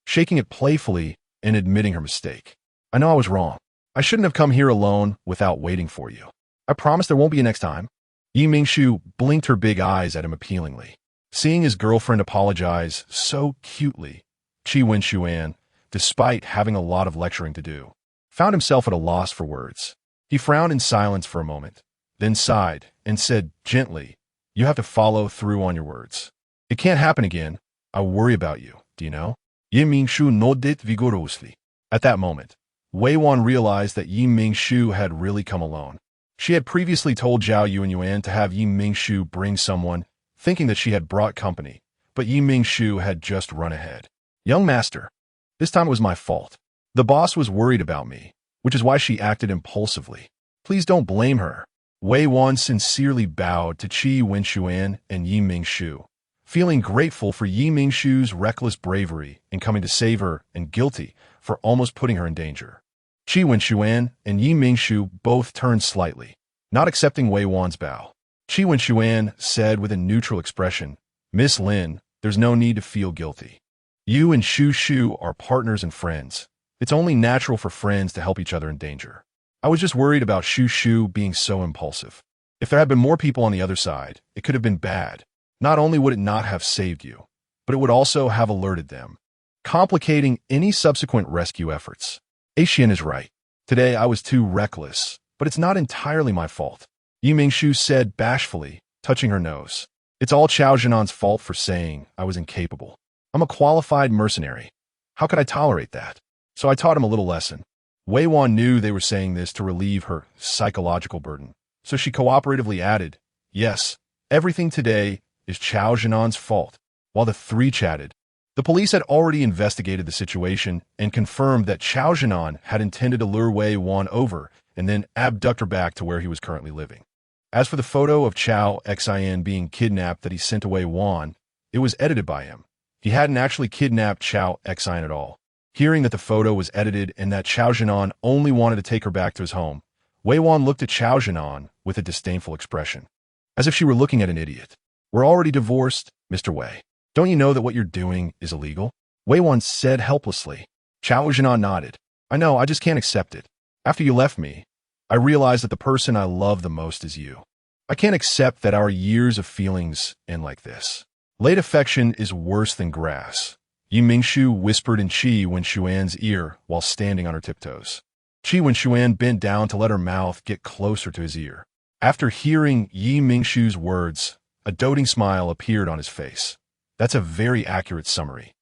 shaking it playfully and admitting her mistake. "I know I was wrong. I shouldn't have come here alone without waiting for you. I promise there won't be a next time." Mingshu blinked her big eyes at him appealingly. Seeing his girlfriend apologize so cutely, Qi Wenxuan, despite having a lot of lecturing to do, found himself at a loss for words. He frowned in silence for a moment, then sighed and said gently, "You have to follow through on your words. It can't happen again. I worry about you, do you know?" Mingshu nodded vigorously. At that moment, Wei Wan realized that Mingshu had really come alone. She had previously told Zhao Yuanyuan to have Mingshu bring someone, thinking that she had brought company, but Mingshu had just run ahead. "Young master, this time it was my fault. The boss was worried about me, which is why she acted impulsively. Please don't blame her." Wei Wan sincerely bowed to Qi Wenxuan and Mingshu, feeling grateful for Yi Mingshu's reckless bravery in coming to save her and guilty for almost putting her in danger. Qi Wenxuan and Yi Mingshu both turned slightly, not accepting Wei Wan's bow. Qi Wenxuan said with a neutral expression, "Miss Lin, there's no need to feel guilty. You and Shu Shu are partners and friends. It's only natural for friends to help each other in danger. I was just worried about Shu Shu being so impulsive. If there had been more people on the other side, it could have been bad. Not only would it not have saved you, but it would also have alerted them, complicating any subsequent rescue efforts. Axian is right. Today I was too reckless, but it's not entirely my fault," Yi Mingshu said bashfully, touching her nose. "It's all Chao Zhanan's fault for saying I was incapable. I'm a qualified mercenary. How could I tolerate that? So I taught him a little lesson." Wei Wan knew they were saying this to relieve her psychological burden, so she cooperatively added, "Yes, everything today is Chao Zhanan's fault." While the three chatted, the police had already investigated the situation and confirmed that Chao Zhanan had intended to lure Wei Wan over and then abduct her back to where he was currently living. As for the photo of Chao Xin being kidnapped that he sent to Wei Wan, it was edited by him. He hadn't actually kidnapped Chao Xin at all. Hearing that the photo was edited and that Chao Zhanan only wanted to take her back to his home, Wei Wan looked at Chao Zhanan with a disdainful expression, as if she were looking at an idiot. "We're already divorced, Mr. Wei. Don't you know that what you're doing is illegal?" Wei Wan said helplessly. Chao Zhanan nodded. "I know, I just can't accept it. After you left me, I realized that the person I love the most is you. I can't accept that our years of feelings end like this. Late affection is worse than grass," Yi Mingshu whispered in Qi Wenxuan's ear while standing on her tiptoes. Qi Wenxuan bent down to let her mouth get closer to his ear. After hearing Yi Mingshu's words, a doting smile appeared on his face. "That's a very accurate summary.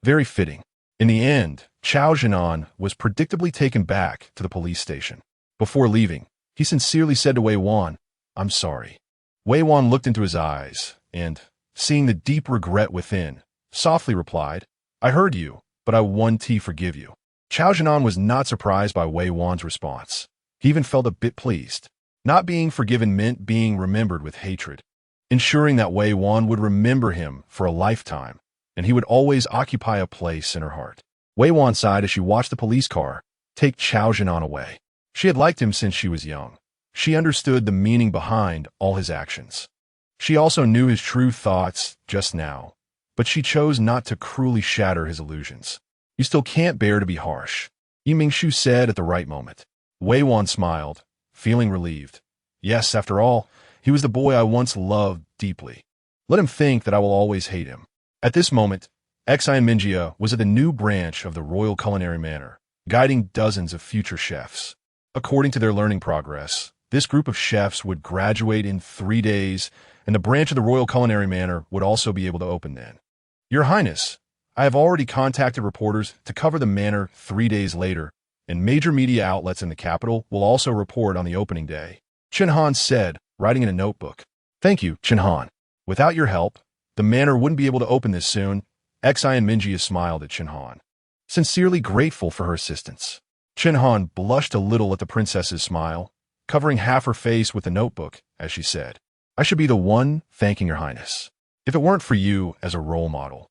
Very fitting." In the end, Chao Zhanan was predictably taken back to the police station. Before leaving, he sincerely said to Wei Wan, "I'm sorry." Wei Wan looked into his eyes and, seeing the deep regret within, softly replied, "I heard you, but I want to forgive you." Chao Zhanan was not surprised by Wei Wan's response. He even felt a bit pleased. Not being forgiven meant being remembered with hatred, ensuring that Wei Wan would remember him for a lifetime, and he would always occupy a place in her heart. Wei Wan sighed as she watched the police car take Chao Zhanan away. She had liked him since she was young. She understood the meaning behind all his actions. She also knew his true thoughts just now, but she chose not to cruelly shatter his illusions. "You still can't bear to be harsh," Yi Mingshu said at the right moment. Wei Wan smiled, feeling relieved. "Yes, after all, he was the boy I once loved deeply. Let him think that I will always hate him." At this moment, Xian Minjia was at the new branch of the Royal Culinary Manor, guiding dozens of future chefs. According to their learning progress, this group of chefs would graduate in 3 days, and the branch of the Royal Culinary Manor would also be able to open then. "Your Highness, I have already contacted reporters to cover the manor 3 days later, and major media outlets in the capital will also report on the opening day," Chen Han said, writing in a notebook. "Thank you, Chen Han. Without your help, the manor wouldn't be able to open this soon." Xian Minjia smiled at Chen Han, sincerely grateful for her assistance. Chen Han blushed a little at the princess's smile, covering half her face with the notebook, as she said, "I should be the one thanking your highness. If it weren't for you as a role model,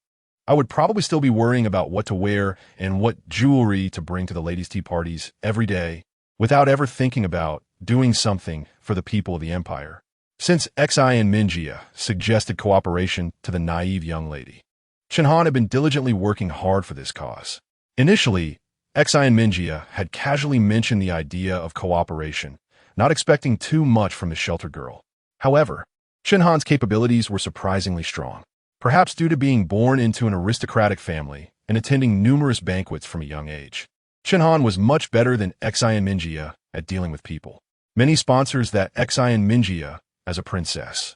I would probably still be worrying about what to wear and what jewelry to bring to the ladies' tea parties every day, without ever thinking about doing something for the people of the empire." Since Xian Minjia suggested cooperation to the naive young lady, Chen Han had been diligently working hard for this cause. Initially, Xian Minjia had casually mentioned the idea of cooperation, not expecting too much from the sheltered girl. However, Chen Han's capabilities were surprisingly strong, perhaps due to being born into an aristocratic family and attending numerous banquets from a young age. Chen Han was much better than Xian Minjia at dealing with people. Many sponsors that Xian Minjia, as a princess,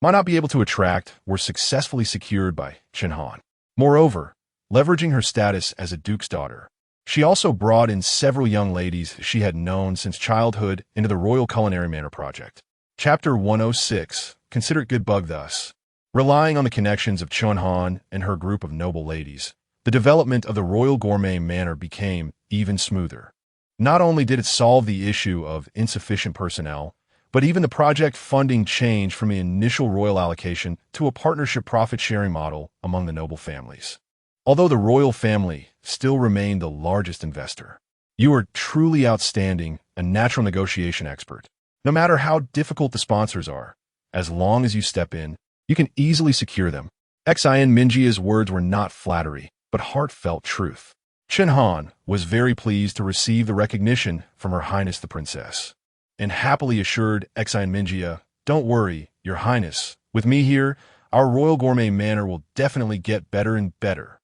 might not be able to attract were successfully secured by Chen Han. Moreover, leveraging her status as a duke's daughter, she also brought in several young ladies she had known since childhood into the Royal Culinary Manor project. Chapter 106, Consider it good bug thus. Relying on the connections of Chen Han and her group of noble ladies, the development of the Royal Gourmet Manor became even smoother. Not only did it solve the issue of insufficient personnel, But even the project funding changed from the initial royal allocation to a partnership profit-sharing model among the noble families. Although the royal family still remained the largest investor. You are truly outstanding, a natural negotiation expert. No matter how difficult the sponsors are, as long as you step in, you can easily secure them. Xin Mingjia's words were not flattery, but heartfelt truth. Chen Han was very pleased to receive the recognition from Her Highness the Princess, and happily assured Xin Mingjia, "Don't worry, Your Highness. With me here, our royal gourmet manor will definitely get better and better."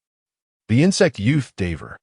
The insect youth, Daver,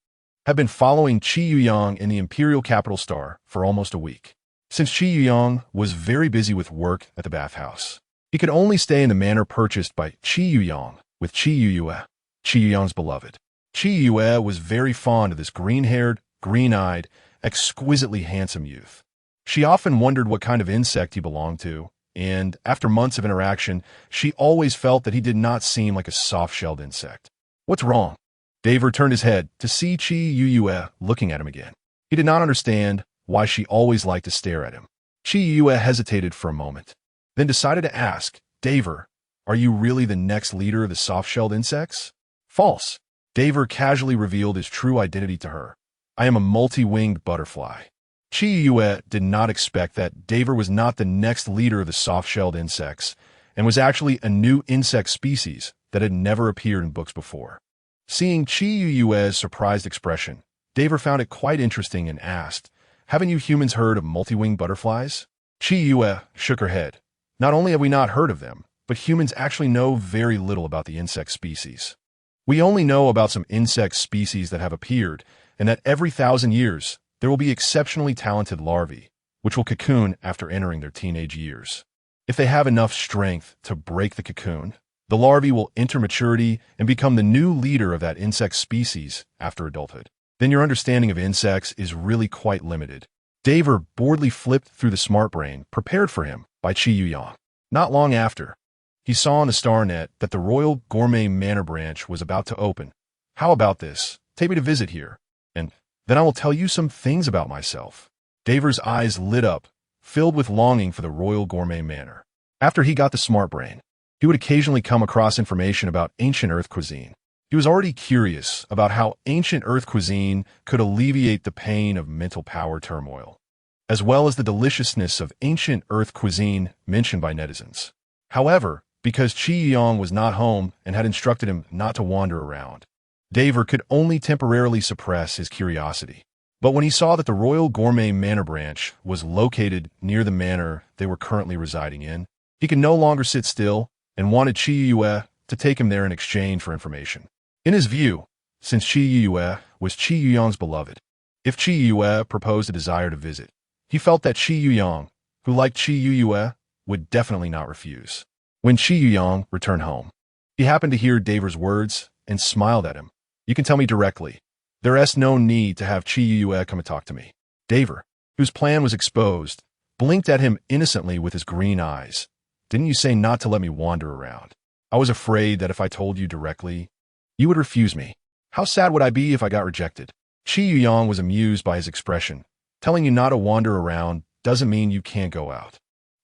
had been following Qi Yuyang in the Imperial Capital Star for almost a week. Since Qi Yuyang was very busy with work at the bathhouse, he could only stay in the manor purchased by Qi Yuyang with Qi Yuyue, Qi Yuyang's beloved. Qi Yuyue was very fond of this green-haired, green-eyed, exquisitely handsome youth. She often wondered what kind of insect he belonged to, and after months of interaction, she always felt that he did not seem like a soft-shelled insect. "What's wrong?" Daver turned his head to see Qi Yuyue looking at him again. He did not understand why she always liked to stare at him. Qi Yuyue hesitated for a moment, then decided to ask, "Daver, are you really the next leader of the soft-shelled insects?" "False." Daver casually revealed his true identity to her. "I am a multi-winged butterfly." Qi Yuyue did not expect that Daver was not the next leader of the soft-shelled insects, and was actually a new insect species that had never appeared in books before. Seeing Qi Yuyue's surprised expression, Daver found it quite interesting and asked, "Haven't you humans heard of multi-winged butterflies?" Qi Yuyue shook her head. "Not only have we not heard of them, but humans actually know very little about the insect species. We only know about some insect species that have appeared, and that every 1,000 years, there will be exceptionally talented larvae, which will cocoon after entering their teenage years. If they have enough strength to break the cocoon, the larvae will enter maturity and become the new leader of that insect species after adulthood. Then your understanding of insects is really quite limited." Daver boredly flipped through the smart brain prepared for him by Qi Yuyang. Not long after, he saw on the StarNet that the Royal Gourmet Manor branch was about to open. "How about this? Take me to visit here, and then I will tell you some things about myself." Daver's eyes lit up, filled with longing for the Royal Gourmet Manor. After he got the smart brain, he would occasionally come across information about ancient Earth cuisine. He was already curious about how ancient Earth cuisine could alleviate the pain of mental power turmoil, as well as the deliciousness of ancient Earth cuisine mentioned by netizens. However, because Qi Yuyang was not home and had instructed him not to wander around, Daver could only temporarily suppress his curiosity. But when he saw that the Royal Gourmet Manor branch was located near the manor they were currently residing in, he could no longer sit still and wanted Qi Yuyue to take him there in exchange for information. In his view, since Qi Yuyue was Qi Yuyang's beloved, if Qi Yuyue proposed a desire to visit, he felt that Qi Yuyang, who liked Qi Yuyue, would definitely not refuse. When Qi Yuyang returned home, he happened to hear Daver's words and smiled at him. "You can tell me directly. There is no need to have Qi Yuyue come and talk to me." Daver, whose plan was exposed, blinked at him innocently with his green eyes. "Didn't you say not to let me wander around? I was afraid that if I told you directly, you would refuse me. How sad would I be if I got rejected?" Qi Yuyang was amused by his expression. "Telling you not to wander around doesn't mean you can't go out.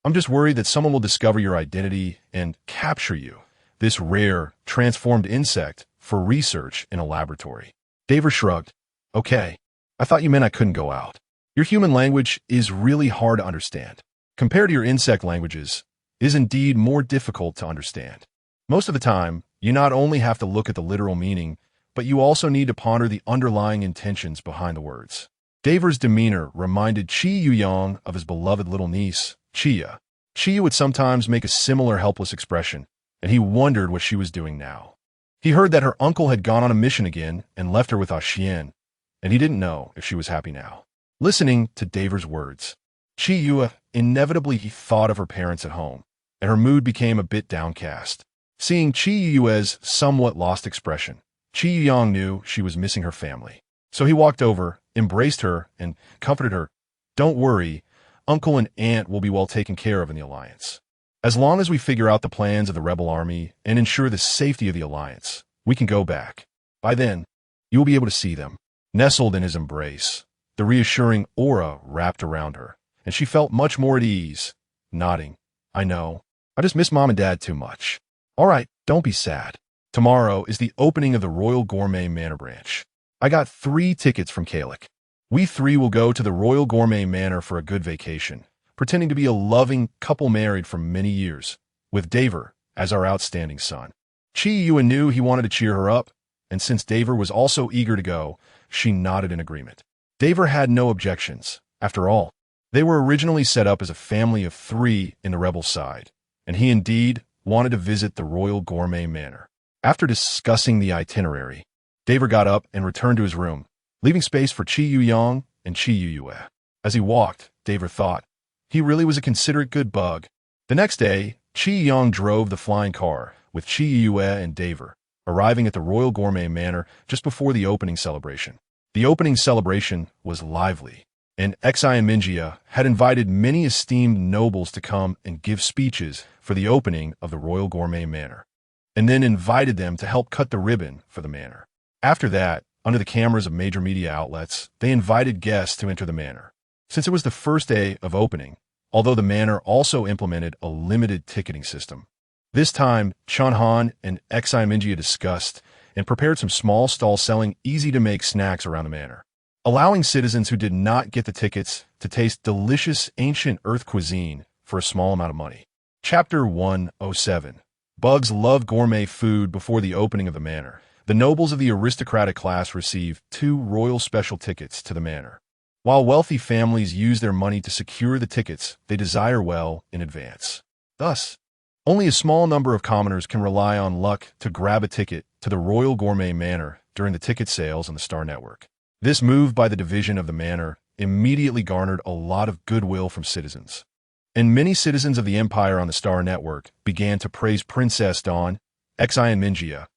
I'm just worried that someone will discover your identity and capture you, this rare, transformed insect, for research in a laboratory." Daver shrugged. "Okay, I thought you meant I couldn't go out. Your human language is really hard to understand. Compared to your insect languages, it is indeed more difficult to understand. Most of the time, you not only have to look at the literal meaning, but you also need to ponder the underlying intentions behind the words." Daver's demeanor reminded Qi Yuyang of his beloved little niece, Chia. Chia would sometimes make a similar helpless expression, and he wondered what she was doing now. He heard that her uncle had gone on a mission again and left her with Xian, and he didn't know if she was happy now. Listening to Daver's words, Qi Yue inevitably thought of her parents at home, and her mood became a bit downcast. Seeing Qi Yue's somewhat lost expression, Qi Yuyang knew she was missing her family. So he walked over, embraced her, and comforted her. "Don't worry, Uncle and Aunt will be well taken care of in the Alliance. As long as we figure out the plans of the rebel army and ensure the safety of the Alliance, we can go back. By then, you will be able to see them." Nestled in his embrace, the reassuring aura wrapped around her, and she felt much more at ease. nodding. I know. I just miss Mom and Dad too much. All right, don't be sad. Tomorrow is the opening of the Royal Gourmet Manor branch. I got 3 tickets from Kalik. We 3 will go to the Royal Gourmet Manor for a good vacation, pretending to be a loving couple married for many years, with Daver as our outstanding son. Chi-Yue knew he wanted to cheer her up, and since Daver was also eager to go, she nodded in agreement. Daver had no objections. After all, they were originally set up as a family of 3 in the rebel side, and he indeed wanted to visit the Royal Gourmet Manor. After discussing the itinerary, Daver got up and returned to his room, leaving space for Chi-Yue and Chi-Yue. As he walked, Daver thought, he really was a considerate good bug. The next day, Chi-Yue drove the flying car with Chi-Yue and Daver, arriving at the Royal Gourmet Manor just before the opening celebration. The opening celebration was lively, and Mingly had invited many esteemed nobles to come and give speeches for the opening of the Royal Gourmet Manor, and then invited them to help cut the ribbon for the manor. After that, under the cameras of major media outlets, they invited guests to enter the manor. Since it was the first day of opening, although the manor also implemented a limited ticketing system, this time Chunhan and Mingly discussed and prepared some small stalls selling easy-to-make snacks around the manor, allowing citizens who did not get the tickets to taste delicious ancient Earth cuisine for a small amount of money. Chapter 107. Bugs love gourmet food. Before the opening of the manor, the nobles of the aristocratic class receive 2 royal special tickets to the manor, while wealthy families use their money to secure the tickets they desire well in advance. Thus, only a small number of commoners can rely on luck to grab a ticket to the Royal Gourmet Manor during the ticket sales on the Star Network. This move by the division of the manor immediately garnered a lot of goodwill from citizens, and many citizens of the Empire on the Star Network began to praise Princess Dawn, Mingly,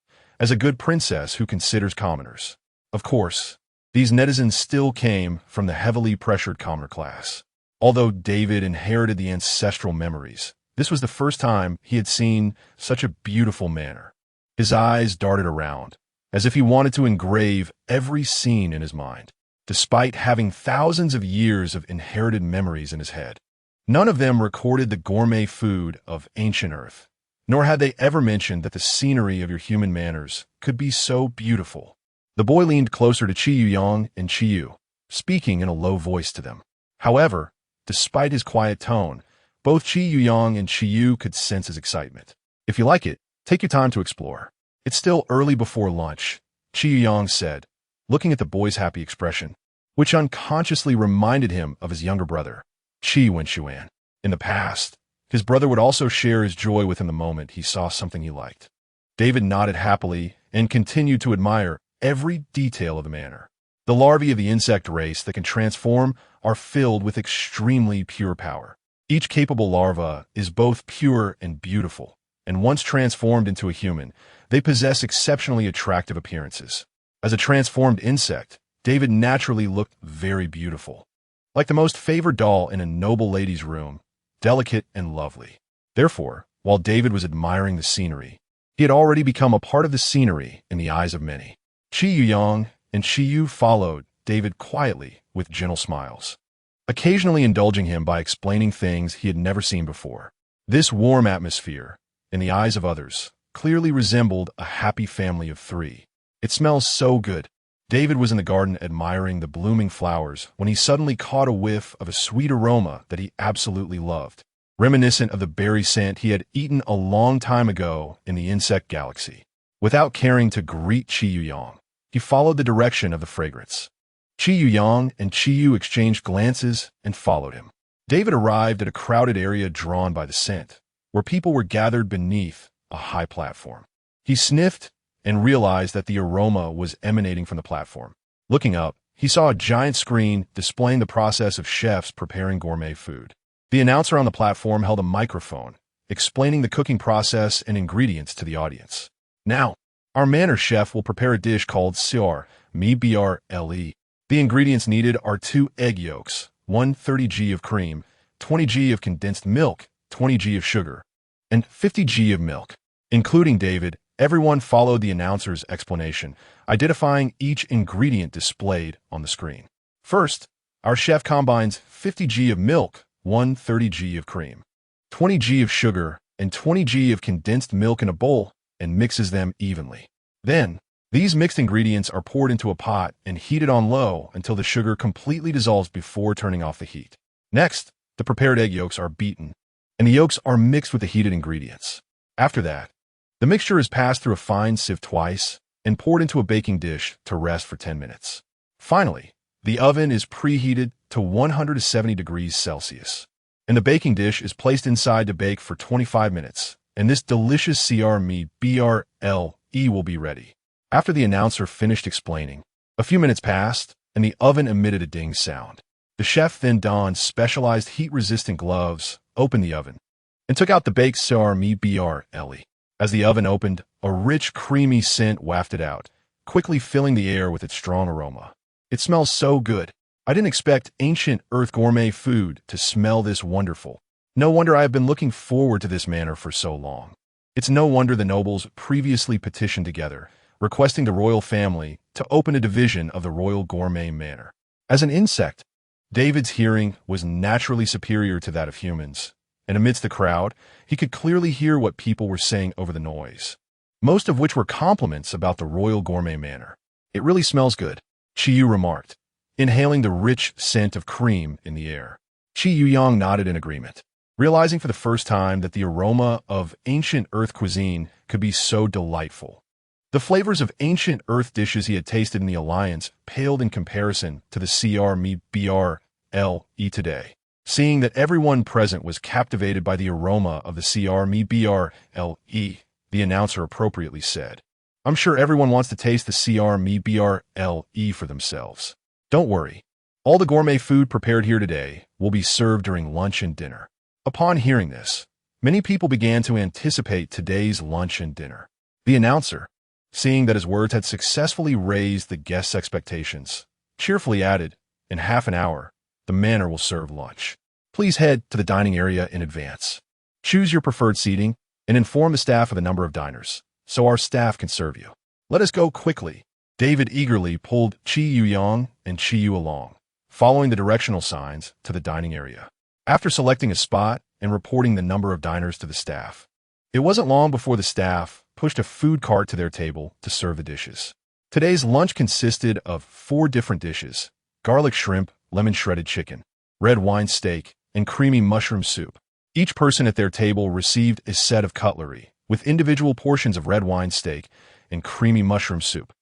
as a good princess who considers commoners. Of course, these netizens still came from the heavily pressured commoner class. Although David inherited the ancestral memories, this was the first time he had seen such a beautiful manor. His eyes darted around, as if he wanted to engrave every scene in his mind, despite having thousands of years of inherited memories in his head. None of them recorded the gourmet food of ancient Earth, nor had they ever mentioned that the scenery of your human manners could be so beautiful. The boy leaned closer to Chi-Yue and Chi-Yue, speaking in a low voice to them. However, despite his quiet tone, both Chi-Yue and Chi-Yue could sense his excitement. If you like it, take your time to explore. It's still early before lunch, Chi-Yue said, looking at the boy's happy expression, which unconsciously reminded him of his younger brother, Chi Wenshuan. In the past, his brother would also share his joy with him the moment he saw something he liked. David nodded happily and continued to admire every detail of the manor. The larvae of the insect race that can transform are filled with extremely pure power. Each capable larva is both pure and beautiful, and once transformed into a human, they possess exceptionally attractive appearances. As a transformed insect, David naturally looked very beautiful, like the most favored doll in a noble lady's room, delicate and lovely. Therefore, while David was admiring the scenery, he had already become a part of the scenery in the eyes of many. Chi-Yue and Chi-Yue followed David quietly with gentle smiles, occasionally indulging him by explaining things he had never seen before. This warm atmosphere, in the eyes of others, clearly resembled a happy family of 3. It smells so good. David was in the garden admiring the blooming flowers when he suddenly caught a whiff of a sweet aroma that he absolutely loved, reminiscent of the berry scent he had eaten a long time ago in the insect galaxy. Without caring to greet Chi-Yue, he followed the direction of the fragrance. Chi-Yue and Chi-Yue exchanged glances and followed him. David arrived at a crowded area drawn by the scent, where people were gathered beneath a high platform. He sniffed and realized that the aroma was emanating from the platform. Looking up, he saw a giant screen displaying the process of chefs preparing gourmet food. The announcer on the platform held a microphone, explaining the cooking process and ingredients to the audience. Now, our manor chef will prepare a dish called Siar, Bre. The ingredients needed are 2 egg yolks, 130 g of cream, 20 g of condensed milk, 20 g of sugar, and 50 g of milk. Including David, everyone followed the announcer's explanation, identifying each ingredient displayed on the screen. First, our chef combines 50 g of milk, 130 g of cream, 20 g of sugar, and 20 g of condensed milk in a bowl and mixes them evenly. Then, these mixed ingredients are poured into a pot and heated on low until the sugar completely dissolves before turning off the heat. Next, the prepared egg yolks are beaten, and the yolks are mixed with the heated ingredients. After that, the mixture is passed through a fine sieve twice and poured into a baking dish to rest for 10 minutes. Finally, the oven is preheated to 170 degrees Celsius, and the baking dish is placed inside to bake for 25 minutes, and this delicious CRME will be ready. After the announcer finished explaining, a few minutes passed, and the oven emitted a ding sound. The chef then donned specialized heat-resistant gloves, opened the oven, and took out the baked CRME. As the oven opened, a rich, creamy scent wafted out, quickly filling the air with its strong aroma. It smells so good. I didn't expect ancient Earth gourmet food to smell this wonderful. No wonder I have been looking forward to this manor for so long. It's no wonder the nobles previously petitioned together, requesting the royal family to open a division of the royal gourmet manor. As an insect, David's hearing was naturally superior to that of humans, and amidst the crowd, he could clearly hear what people were saying over the noise, most of which were compliments about the royal gourmet manor. It really smells good, Qiyu remarked, inhaling the rich scent of cream in the air. Qiyu Yang nodded in agreement, realizing for the first time that the aroma of ancient Earth cuisine could be so delightful. The flavors of ancient Earth dishes he had tasted in the Alliance paled in comparison to the CRME today. Seeing that everyone present was captivated by the aroma of the CRME, the announcer appropriately said, "I'm sure everyone wants to taste the CRME for themselves. Don't worry. All the gourmet food prepared here today will be served during lunch and dinner." Upon hearing this, many people began to anticipate today's lunch and dinner. The announcer, seeing that his words had successfully raised the guests' expectations, cheerfully added, "In half an hour, the manor will serve lunch. Please head to the dining area in advance. Choose your preferred seating and inform the staff of the number of diners, so our staff can serve you. Let us go quickly." David eagerly pulled Qiyu Yang and Qiyu along, following the directional signs to the dining area. After selecting a spot and reporting the number of diners to the staff, it wasn't long before the staff pushed a food cart to their table to serve the dishes. Today's lunch consisted of 4 different dishes: garlic shrimp, lemon shredded chicken, red wine steak, and creamy mushroom soup. Each person at their table received a set of cutlery, with individual portions of red wine steak and creamy mushroom soup,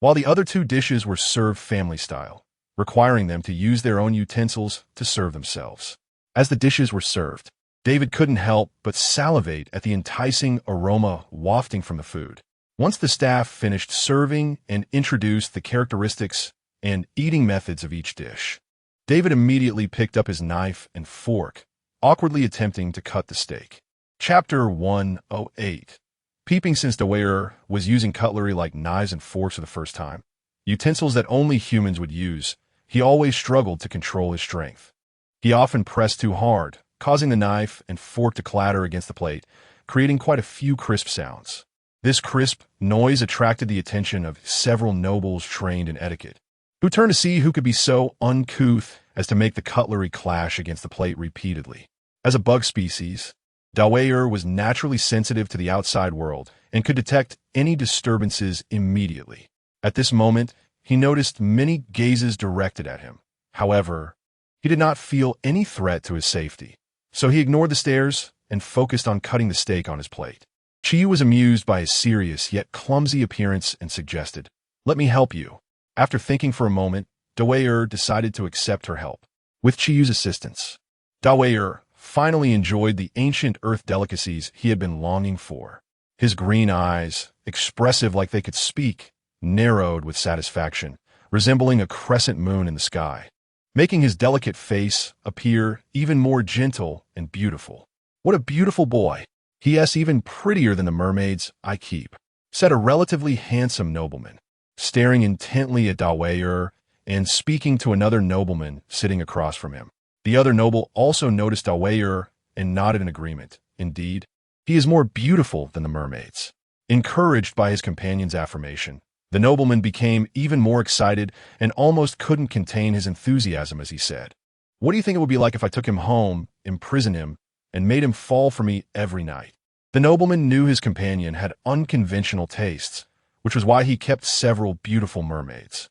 while the other 2 dishes were served family style, requiring them to use their own utensils to serve themselves. As the dishes were served, David couldn't help but salivate at the enticing aroma wafting from the food. Once the staff finished serving and introduced the characteristics and eating methods of each dish, David immediately picked up his knife and fork, awkwardly attempting to cut the steak. Chapter 108. Peeping since Dwyer was using cutlery like knives and forks for the first time, utensils that only humans would use, he always struggled to control his strength. He often pressed too hard, causing the knife and fork to clatter against the plate, creating quite a few crisp sounds. This crisp noise attracted the attention of several nobles trained in etiquette, who turned to see who could be so uncouth as to make the cutlery clash against the plate repeatedly. As a bug species, Dwyer was naturally sensitive to the outside world and could detect any disturbances immediately. At this moment, he noticed many gazes directed at him. However, he did not feel any threat to his safety, so he ignored the stares and focused on cutting the steak on his plate. Qiyu was amused by his serious yet clumsy appearance and suggested, "Let me help you." After thinking for a moment, Dwyer decided to accept her help. With Qiyu's assistance, Dwyer finally enjoyed the ancient Earth delicacies he had been longing for. His green eyes, expressive like they could speak, narrowed with satisfaction, resembling a crescent moon in the sky, making his delicate face appear even more gentle and beautiful. "What a beautiful boy! He is even prettier than the mermaids I keep," said a relatively handsome nobleman, staring intently at Dwyer and speaking to another nobleman sitting across from him. The other noble also noticed Dwyer and nodded in agreement. Indeed, he is more beautiful than the mermaids. Encouraged by his companion's affirmation, the nobleman became even more excited and almost couldn't contain his enthusiasm as he said, "What do you think it would be like if I took him home, imprisoned him, and made him fall for me every night. The nobleman knew his companion had unconventional tastes, which was why he kept several beautiful mermaids.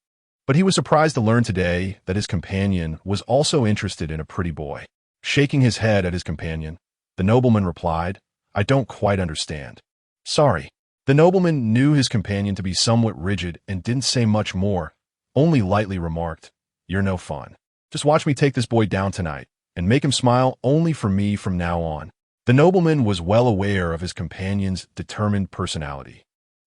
But he was surprised to learn today that his companion was also interested in a pretty boy. Shaking his head at his companion, the nobleman replied, "I don't quite understand." "Sorry." The nobleman knew his companion to be somewhat rigid and didn't say much more, only lightly remarked, "You're no fun. Just watch me take this boy down tonight, and make him smile only for me from now on." The nobleman was well aware of his companion's determined personality,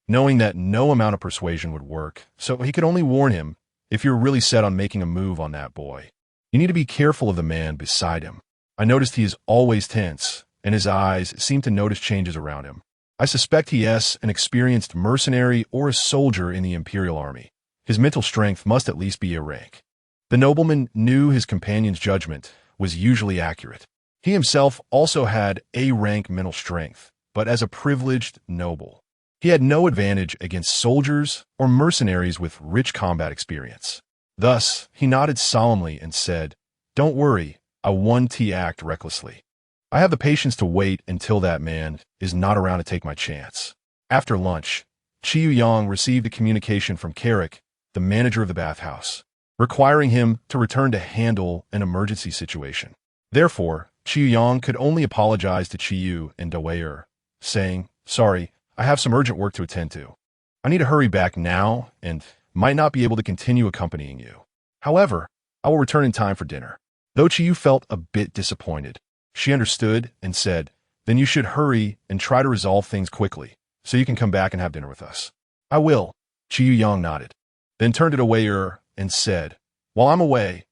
knowing that no amount of persuasion would work, so he could only warn him, "If you're really set on making a move on that boy, you need to be careful of the man beside him. I noticed he is always tense, and his eyes seem to notice changes around him. I suspect he is an experienced mercenary or a soldier in the Imperial Army. His mental strength must at least be a rank." The nobleman knew his companion's judgment was usually accurate. He himself also had A-rank mental strength, but as a privileged noble, he had no advantage against soldiers or mercenaries with rich combat experience. Thus, he nodded solemnly and said, "Don't worry, I won't act recklessly. I have the patience to wait until that man is not around to take my chance." After lunch, Qiu Yang received a communication from Carrick, the manager of the bathhouse, requiring him to return to handle an emergency situation. Therefore, Qiu Yang could only apologize to Qiu and Dawei, saying, "Sorry, I have some urgent work to attend to. I need to hurry back now and might not be able to continue accompanying you. However, I will return in time for dinner." Though Qiu felt a bit disappointed, she understood and said, "Then you should hurry and try to resolve things quickly, so you can come back and have dinner with us." "I will." Qiu Yang nodded, then turned to Dawei and said, "While I'm away,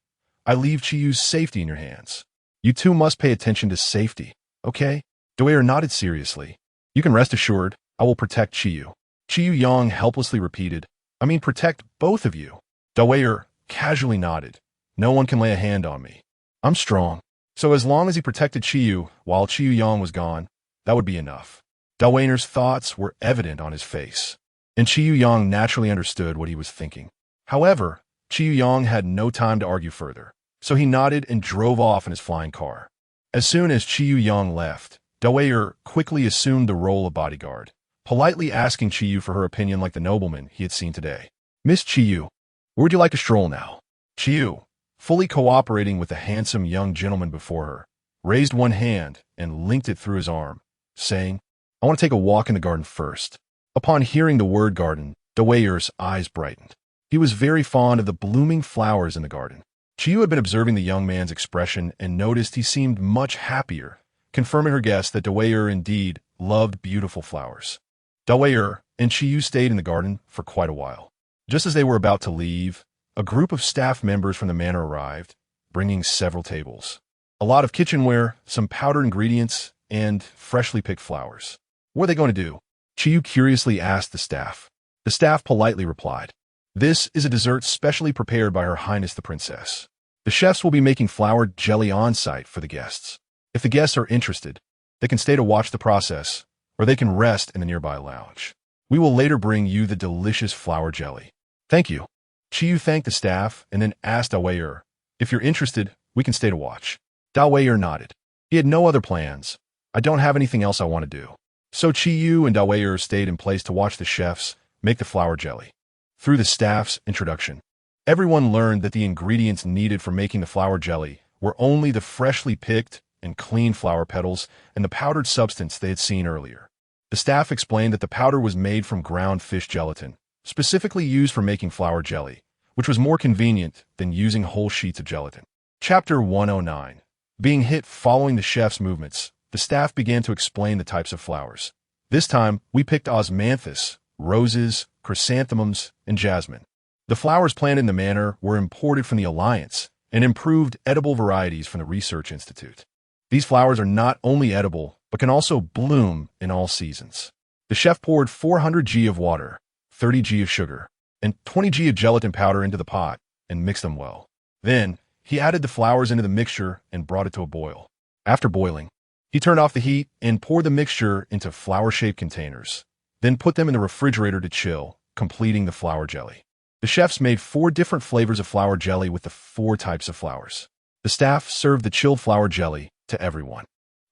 I leave Qiu's safety in your hands. You two must pay attention to safety, okay?" Dawei nodded seriously. "You can rest assured, I will protect Qiu." Qiu Yang helplessly repeated, "I mean protect both of you." Dawei casually nodded. "No one can lay a hand on me. I'm strong." So as long as he protected Qiu while Qiu Yang was gone, that would be enough. Dawei's thoughts were evident on his face, and Qiu Yang naturally understood what he was thinking. However, Qiu Yang had no time to argue further, so he nodded and drove off in his flying car. As soon as Qiu Yang left, Dawei quickly assumed the role of bodyguard, politely asking Qiu for her opinion like the nobleman he had seen today. "Miss Qiu, where would you like to stroll now?" Qiu, fully cooperating with the handsome young gentleman before her, raised one hand and linked it through his arm, saying, "I want to take a walk in the garden first." Upon hearing the word garden, Dawei's eyes brightened. He was very fond of the blooming flowers in the garden. Qiu had been observing the young man's expression and noticed he seemed much happier, confirming her guess that Dawei indeed loved beautiful flowers. Dawei and Qiu stayed in the garden for quite a while. Just as they were about to leave, a group of staff members from the manor arrived, bringing several tables, a lot of kitchenware, some powdered ingredients, and freshly picked flowers. "What are they going to do?" Qiu curiously asked the staff. The staff politely replied, "This is a dessert specially prepared by Her Highness the Princess. The chefs will be making flower jelly on-site for the guests. If the guests are interested, they can stay to watch the process, or they can rest in the nearby lounge. We will later bring you the delicious flower jelly." "Thank you." Qiu thanked the staff and then asked Dawei, "If you're interested, we can stay to watch." Dawei nodded. He had no other plans. "I don't have anything else I want to do." So Qiu and Dawei stayed in place to watch the chefs make the flower jelly. Through the staff's introduction, everyone learned that the ingredients needed for making the flower jelly were only the freshly picked and clean flower petals and the powdered substance they had seen earlier. The staff explained that the powder was made from ground fish gelatin, specifically used for making flower jelly, which was more convenient than using whole sheets of gelatin. Chapter 109. Being hit following the chef's movements, the staff began to explain the types of flowers. This time, we picked osmanthus, roses, chrysanthemums, and jasmine. The flowers planted in the manor were imported from the Alliance and improved edible varieties from the Research Institute. These flowers are not only edible, but can also bloom in all seasons. The chef poured 400 g of water, 30 g of sugar, and 20 g of gelatin powder into the pot and mixed them well. Then, he added the flowers into the mixture and brought it to a boil. After boiling, he turned off the heat and poured the mixture into flower-shaped containers, then put them in the refrigerator to chill, completing the flower jelly. The chefs made 4 different flavors of flower jelly with the 4 types of flowers. The staff served the chilled flower jelly to everyone.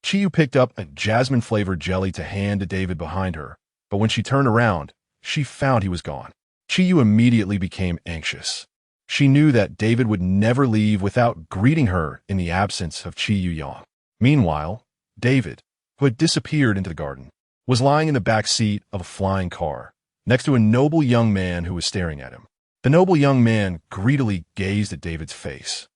Chiyu picked up a jasmine-flavored jelly to hand to David behind her, but when she turned around, she found he was gone. Chiyu immediately became anxious. She knew that David would never leave without greeting her in the absence of Chiyu Yang. Meanwhile, David, who had disappeared into the garden, was lying in the back seat of a flying car, next to a noble young man who was staring at him. The noble young man greedily gazed at David's face.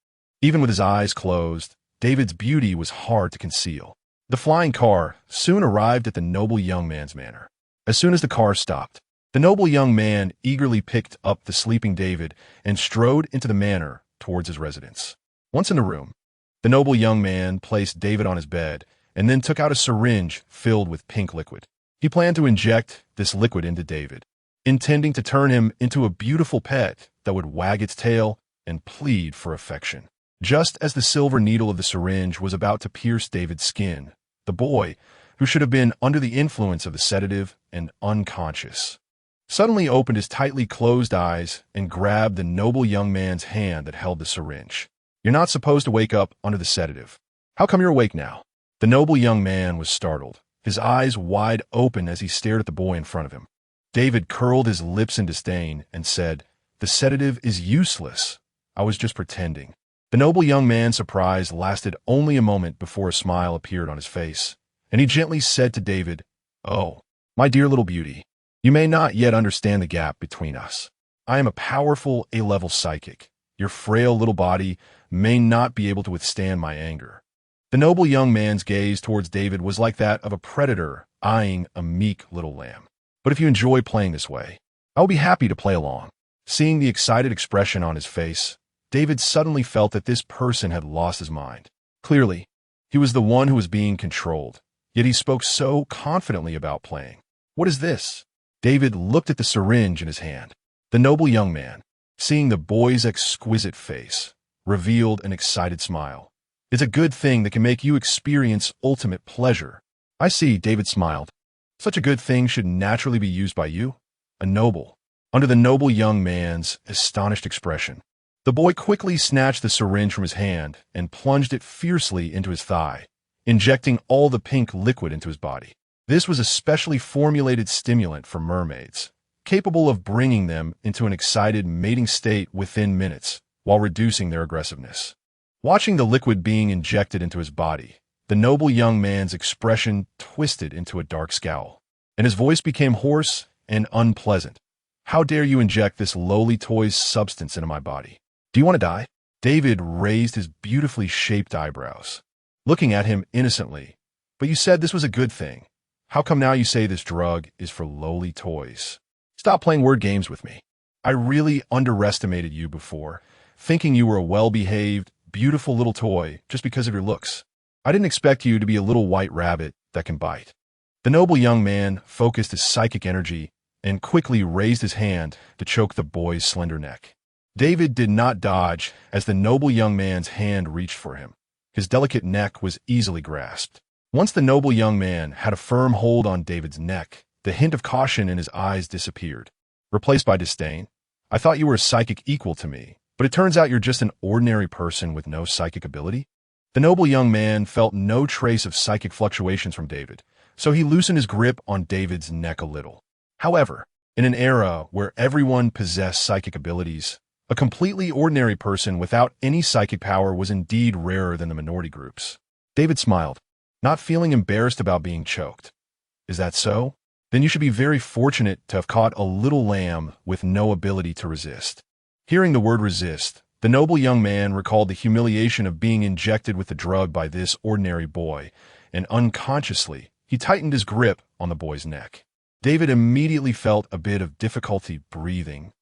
Even with his eyes closed, David's beauty was hard to conceal. The flying car soon arrived at the noble young man's manor. As soon as the car stopped, the noble young man eagerly picked up the sleeping David and strode into the manor towards his residence. Once in the room, the noble young man placed David on his bed and then took out a syringe filled with pink liquid. He planned to inject this liquid into David, intending to turn him into a beautiful pet that would wag its tail and plead for affection. Just as the silver needle of the syringe was about to pierce David's skin, the boy, who should have been under the influence of the sedative and unconscious, suddenly opened his tightly closed eyes and grabbed the noble young man's hand that held the syringe. "You're not supposed to wake up under the sedative. How come you're awake now?" The noble young man was startled, his eyes wide open as he stared at the boy in front of him. David curled his lips in disdain and said, "The sedative is useless. I was just pretending." The noble young man's surprise lasted only a moment before a smile appeared on his face, and he gently said to David, "Oh, my dear little beauty, you may not yet understand the gap between us. I am a powerful A-level psychic. Your frail little body may not be able to withstand my anger." The noble young man's gaze towards David was like that of a predator eyeing a meek little lamb. "But if you enjoy playing this way, I will be happy to play along." Seeing the excited expression on his face, David suddenly felt that this person had lost his mind. Clearly, he was the one who was being controlled, yet he spoke so confidently about playing. "What is this?" David looked at the syringe in his hand. The noble young man, seeing the boy's exquisite face, revealed an excited smile. "It's a good thing that can make you experience ultimate pleasure." "I see," David smiled. "Such a good thing should naturally be used by you, a noble." Under the noble young man's astonished expression, the boy quickly snatched the syringe from his hand and plunged it fiercely into his thigh, injecting all the pink liquid into his body. This was a specially formulated stimulant for mermaids, capable of bringing them into an excited mating state within minutes while reducing their aggressiveness. Watching the liquid being injected into his body, the noble young man's expression twisted into a dark scowl, and his voice became hoarse and unpleasant. "How dare you inject this lowly toy's substance into my body? Do you want to die?" David raised his beautifully shaped eyebrows, looking at him innocently. "But you said this was a good thing. How come now you say this drug is for lowly toys?" "Stop playing word games with me. I really underestimated you before, thinking you were a well-behaved, beautiful little toy just because of your looks. I didn't expect you to be a little white rabbit that can bite." The noble young man focused his psychic energy and quickly raised his hand to choke the boy's slender neck. David did not dodge as the noble young man's hand reached for him. His delicate neck was easily grasped. Once the noble young man had a firm hold on David's neck, the hint of caution in his eyes disappeared, replaced by disdain. "I thought you were a psychic equal to me, but it turns out you're just an ordinary person with no psychic ability." The noble young man felt no trace of psychic fluctuations from David, so he loosened his grip on David's neck a little. However, in an era where everyone possessed psychic abilities, a completely ordinary person without any psychic power was indeed rarer than the minority groups. David smiled, not feeling embarrassed about being choked. "Is that so? Then you should be very fortunate to have caught a little lamb with no ability to resist." Hearing the word resist, the noble young man recalled the humiliation of being injected with the drug by this ordinary boy, and unconsciously, he tightened his grip on the boy's neck. David immediately felt a bit of difficulty breathing,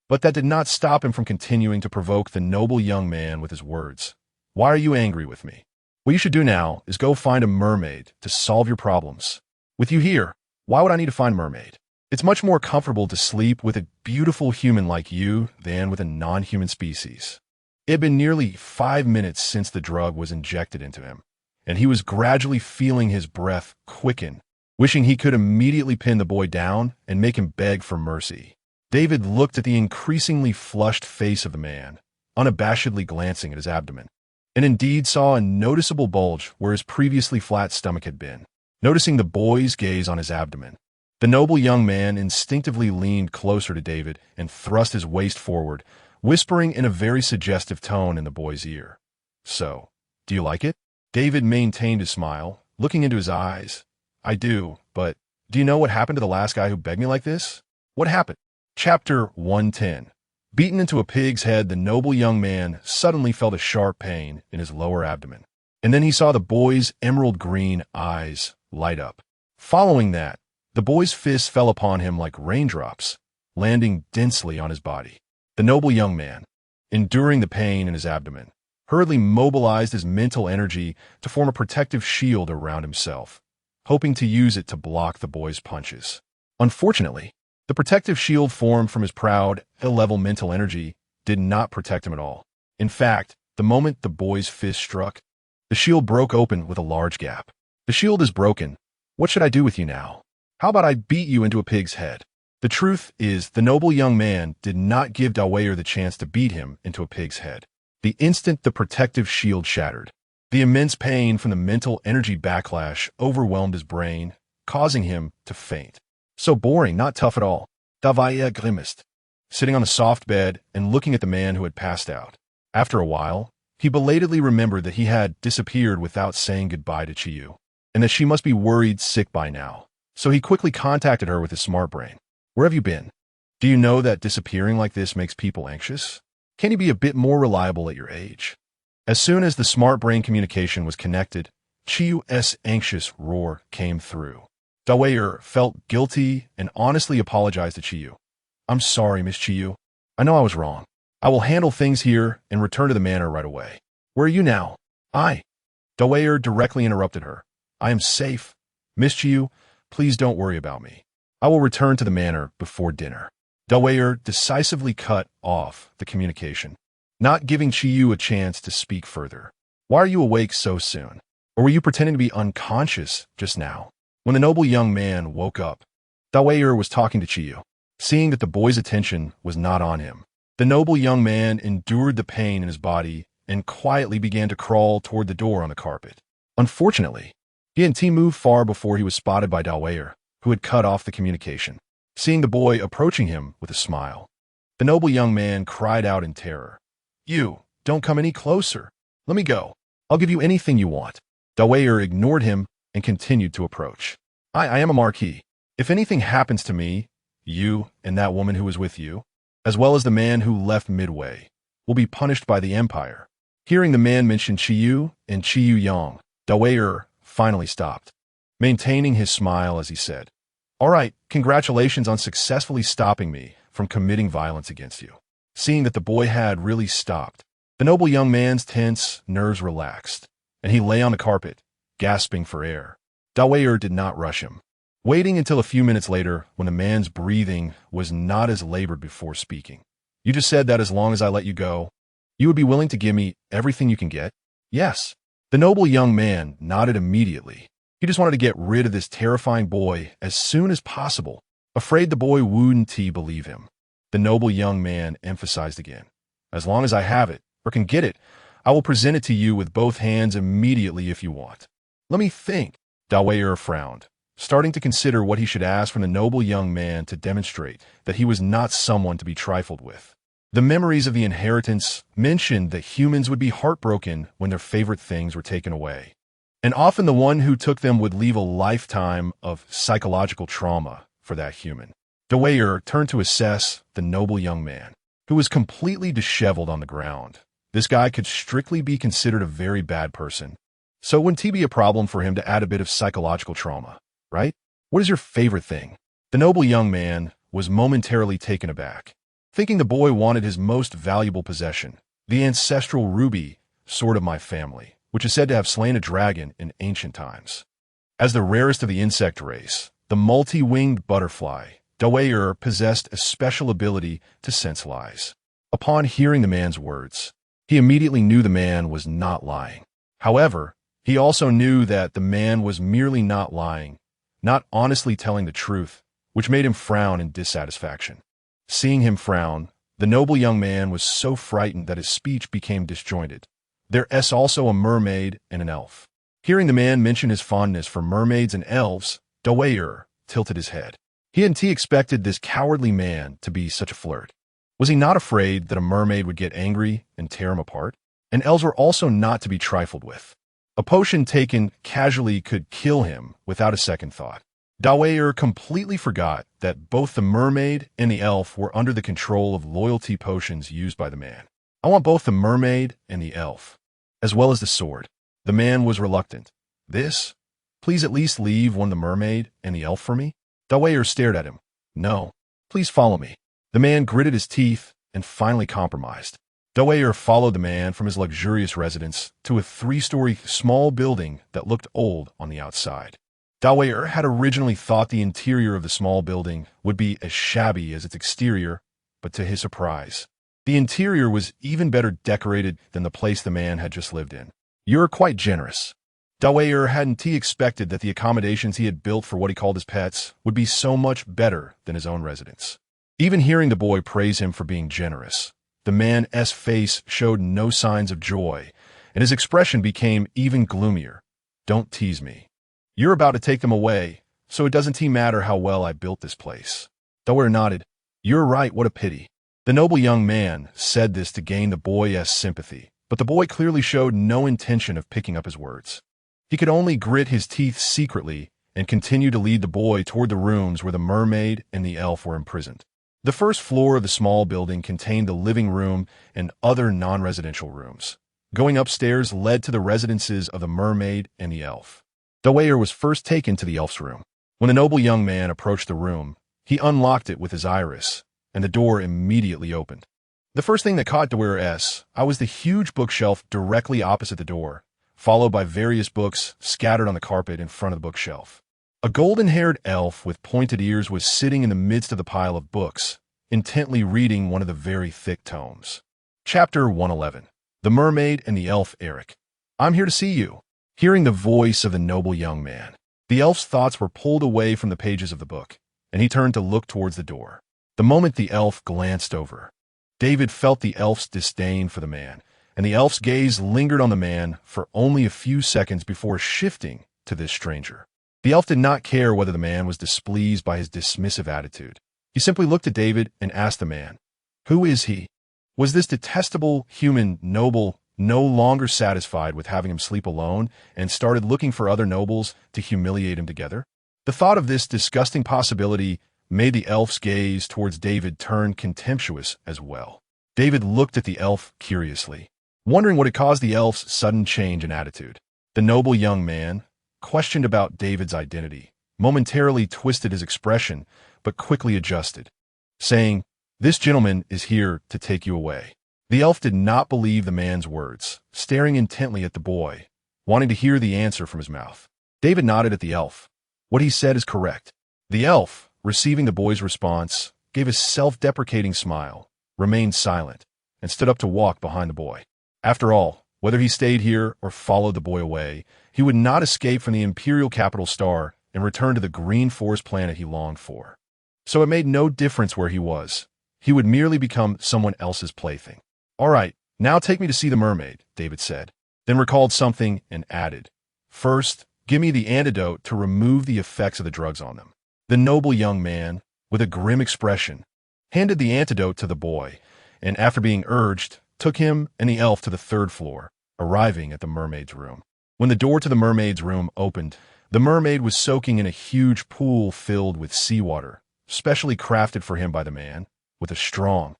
but that did not stop him from continuing to provoke the noble young man with his words. "Why are you angry with me? What you should do now is go find a mermaid to solve your problems. With you here, why would I need to find a mermaid? It's much more comfortable to sleep with a beautiful human like you than with a non-human species." It had been nearly 5 minutes since the drug was injected into him, and he was gradually feeling his breath quicken, wishing he could immediately pin the boy down and make him beg for mercy. David looked at the increasingly flushed face of the man, unabashedly glancing at his abdomen. and indeed saw a noticeable bulge where his previously flat stomach had been. Noticing the boy's gaze on his abdomen, the noble young man instinctively leaned closer to David and thrust his waist forward, whispering in a very suggestive tone in the boy's ear. "So, do you like it?" David maintained his smile, looking into his eyes. "I do, but do you know what happened to the last guy who begged me like this?" "What happened?" Chapter 110. Beaten into a pig's head, the noble young man suddenly felt a sharp pain in his lower abdomen, and then he saw the boy's emerald green eyes light up. Following that, the boy's fists fell upon him like raindrops, landing densely on his body. The noble young man, enduring the pain in his abdomen, hurriedly mobilized his mental energy to form a protective shield around himself, hoping to use it to block the boy's punches. Unfortunately, the protective shield formed from his proud, ill-level mental energy did not protect him at all. In fact, the moment the boy's fist struck, the shield broke open with a large gap. "The shield is broken. What should I do with you now? How about I beat you into a pig's head?" The truth is, the noble young man did not give Dawayer the chance to beat him into a pig's head. The instant the protective shield shattered, the immense pain from the mental energy backlash overwhelmed his brain, causing him to faint. "So boring, not tough at all." Dawayer grimaced, sitting on a soft bed and looking at the man who had passed out. After a while, he belatedly remembered that he had disappeared without saying goodbye to Chiyu, and that she must be worried sick by now. So he quickly contacted her with his smart brain. "Where have you been? Do you know that disappearing like this makes people anxious? Can you be a bit more reliable at your age?" As soon as the smart brain communication was connected, Chiyu's anxious roar came through. Dawayer felt guilty and honestly apologized to Chiyu. "I'm sorry, Miss Chiyu. I know I was wrong. I will handle things here and return to the manor right away." "Where are you now?" Dawayer directly interrupted her. "I am safe. Miss Chiyu, please don't worry about me. I will return to the manor before dinner." Dawayer decisively cut off the communication, not giving Chiyu a chance to speak further. "Why are you awake so soon? Or were you pretending to be unconscious just now?" When the noble young man woke up, Dawayer was talking to Chiyu. Seeing that the boy's attention was not on him, the noble young man endured the pain in his body and quietly began to crawl toward the door on the carpet. Unfortunately, he hadn't moved far before he was spotted by Dawayer, who had cut off the communication. Seeing the boy approaching him with a smile, the noble young man cried out in terror. "You, don't come any closer. Let me go. I'll give you anything you want." Dawayer ignored him and continued to approach. I am a marquis. If anything happens to me, you and that woman who was with you, as well as the man who left midway, will be punished by the Empire." Hearing the man mention Chiyu and Chiyu Yang, Dawayer finally stopped, maintaining his smile as he said, "All right, congratulations on successfully stopping me from committing violence against you." Seeing that the boy had really stopped, the noble young man's tense nerves relaxed, and he lay on the carpet, gasping for air. Dawayer did not rush him, waiting until a few minutes later when the man's breathing was not as labored before speaking. "You just said that as long as I let you go, you would be willing to give me everything you can get?" "Yes." The noble young man nodded immediately. He just wanted to get rid of this terrifying boy as soon as possible, afraid the boy wouldn't believe him. The noble young man emphasized again, "As long as I have it, or can get it, I will present it to you with both hands immediately if you want." "Let me think." Dawayer frowned, starting to consider what he should ask from the noble young man to demonstrate that he was not someone to be trifled with. The memories of the inheritance mentioned that humans would be heartbroken when their favorite things were taken away, and often the one who took them would leave a lifetime of psychological trauma for that human. Dawayer turned to assess the noble young man, who was completely disheveled on the ground. This guy could strictly be considered a very bad person, so it wouldn't be a problem for him to add a bit of psychological trauma, right? "What is your favorite thing?" The noble young man was momentarily taken aback, thinking the boy wanted his most valuable possession, the ancestral ruby sword of my family, which is said to have slain a dragon in ancient times. As the rarest of the insect race, the multi-winged butterfly, Dawayer possessed a special ability to sense lies. Upon hearing the man's words, he immediately knew the man was not lying. However, he also knew that the man was merely not lying, not honestly telling the truth, which made him frown in dissatisfaction. Seeing him frown, the noble young man was so frightened that his speech became disjointed, There's also a mermaid and an elf. Hearing the man mention his fondness for mermaids and elves, Dwyer tilted his head. He hadn't expected this cowardly man to be such a flirt. Was he not afraid that a mermaid would get angry and tear him apart? And elves were also not to be trifled with. A potion taken casually could kill him without a second thought. Dwyer completely forgot that both the mermaid and the elf were under the control of loyalty potions used by the man. I want both the mermaid and the elf, as well as the sword. The man was reluctant. This? Please at least leave one the mermaid and the elf for me? Dwyer stared at him. No. Please follow me. The man gritted his teeth and finally compromised. Dwyer followed the man from his luxurious residence to a 3-story small building that looked old on the outside. Dwyer had originally thought the interior of the small building would be as shabby as its exterior, but to his surprise, the interior was even better decorated than the place the man had just lived in. You're quite generous. Dwyer hadn't expected that the accommodations he had built for what he called his pets would be so much better than his own residence. Even hearing the boy praise him for being generous, the man's face showed no signs of joy, and his expression became even gloomier. Don't tease me. You're about to take them away, so it doesn't matter how well I built this place. Dwyer nodded. You're right, what a pity. The noble young man said this to gain the boy's sympathy, but the boy clearly showed no intention of picking up his words. He could only grit his teeth secretly and continue to lead the boy toward the rooms where the mermaid and the elf were imprisoned. The first floor of the small building contained the living room and other non-residential rooms. Going upstairs led to the residences of the mermaid and the elf. Dwyer was first taken to the elf's room. When the noble young man approached the room, he unlocked it with his iris, and the door immediately opened. The first thing that caught Dwyer's eye was the huge bookshelf directly opposite the door, followed by various books scattered on the carpet in front of the bookshelf. A golden-haired elf with pointed ears was sitting in the midst of the pile of books, intently reading one of the very thick tomes. Chapter 111. The Mermaid and the Elf. Eric. I'm here to see you. Hearing the voice of the noble young man, the elf's thoughts were pulled away from the pages of the book, and he turned to look towards the door. The moment the elf glanced over, David felt the elf's disdain for the man, and the elf's gaze lingered on the man for only a few seconds before shifting to this stranger. The elf did not care whether the man was displeased by his dismissive attitude. He simply looked at David and asked the man, "Who is he?" Was this detestable human noble no longer satisfied with having him sleep alone and started looking for other nobles to humiliate him together? The thought of this disgusting possibility made the elf's gaze towards David turn contemptuous as well. David looked at the elf curiously, wondering what had caused the elf's sudden change in attitude. The noble young man, questioned about David's identity, momentarily twisted his expression but quickly adjusted, saying, "This gentleman is here to take you away." The elf did not believe the man's words, staring intently at the boy, wanting to hear the answer from his mouth. David nodded at the elf. What he said is correct. The elf, receiving the boy's response, gave a self-deprecating smile, remained silent, and stood up to walk behind the boy. After all, whether he stayed here or followed the boy away, he would not escape from the Imperial capital star and return to the green forest planet he longed for. So it made no difference where he was. He would merely become someone else's plaything. "All right, now take me to see the mermaid," David said, then recalled something and added, "First, give me the antidote to remove the effects of the drugs on them." The noble young man, with a grim expression, handed the antidote to the boy, and after being urged, took him and the elf to the 3rd floor, arriving at the mermaid's room. When the door to the mermaid's room opened, the mermaid was soaking in a huge pool filled with seawater, specially crafted for him by the man, with a strong,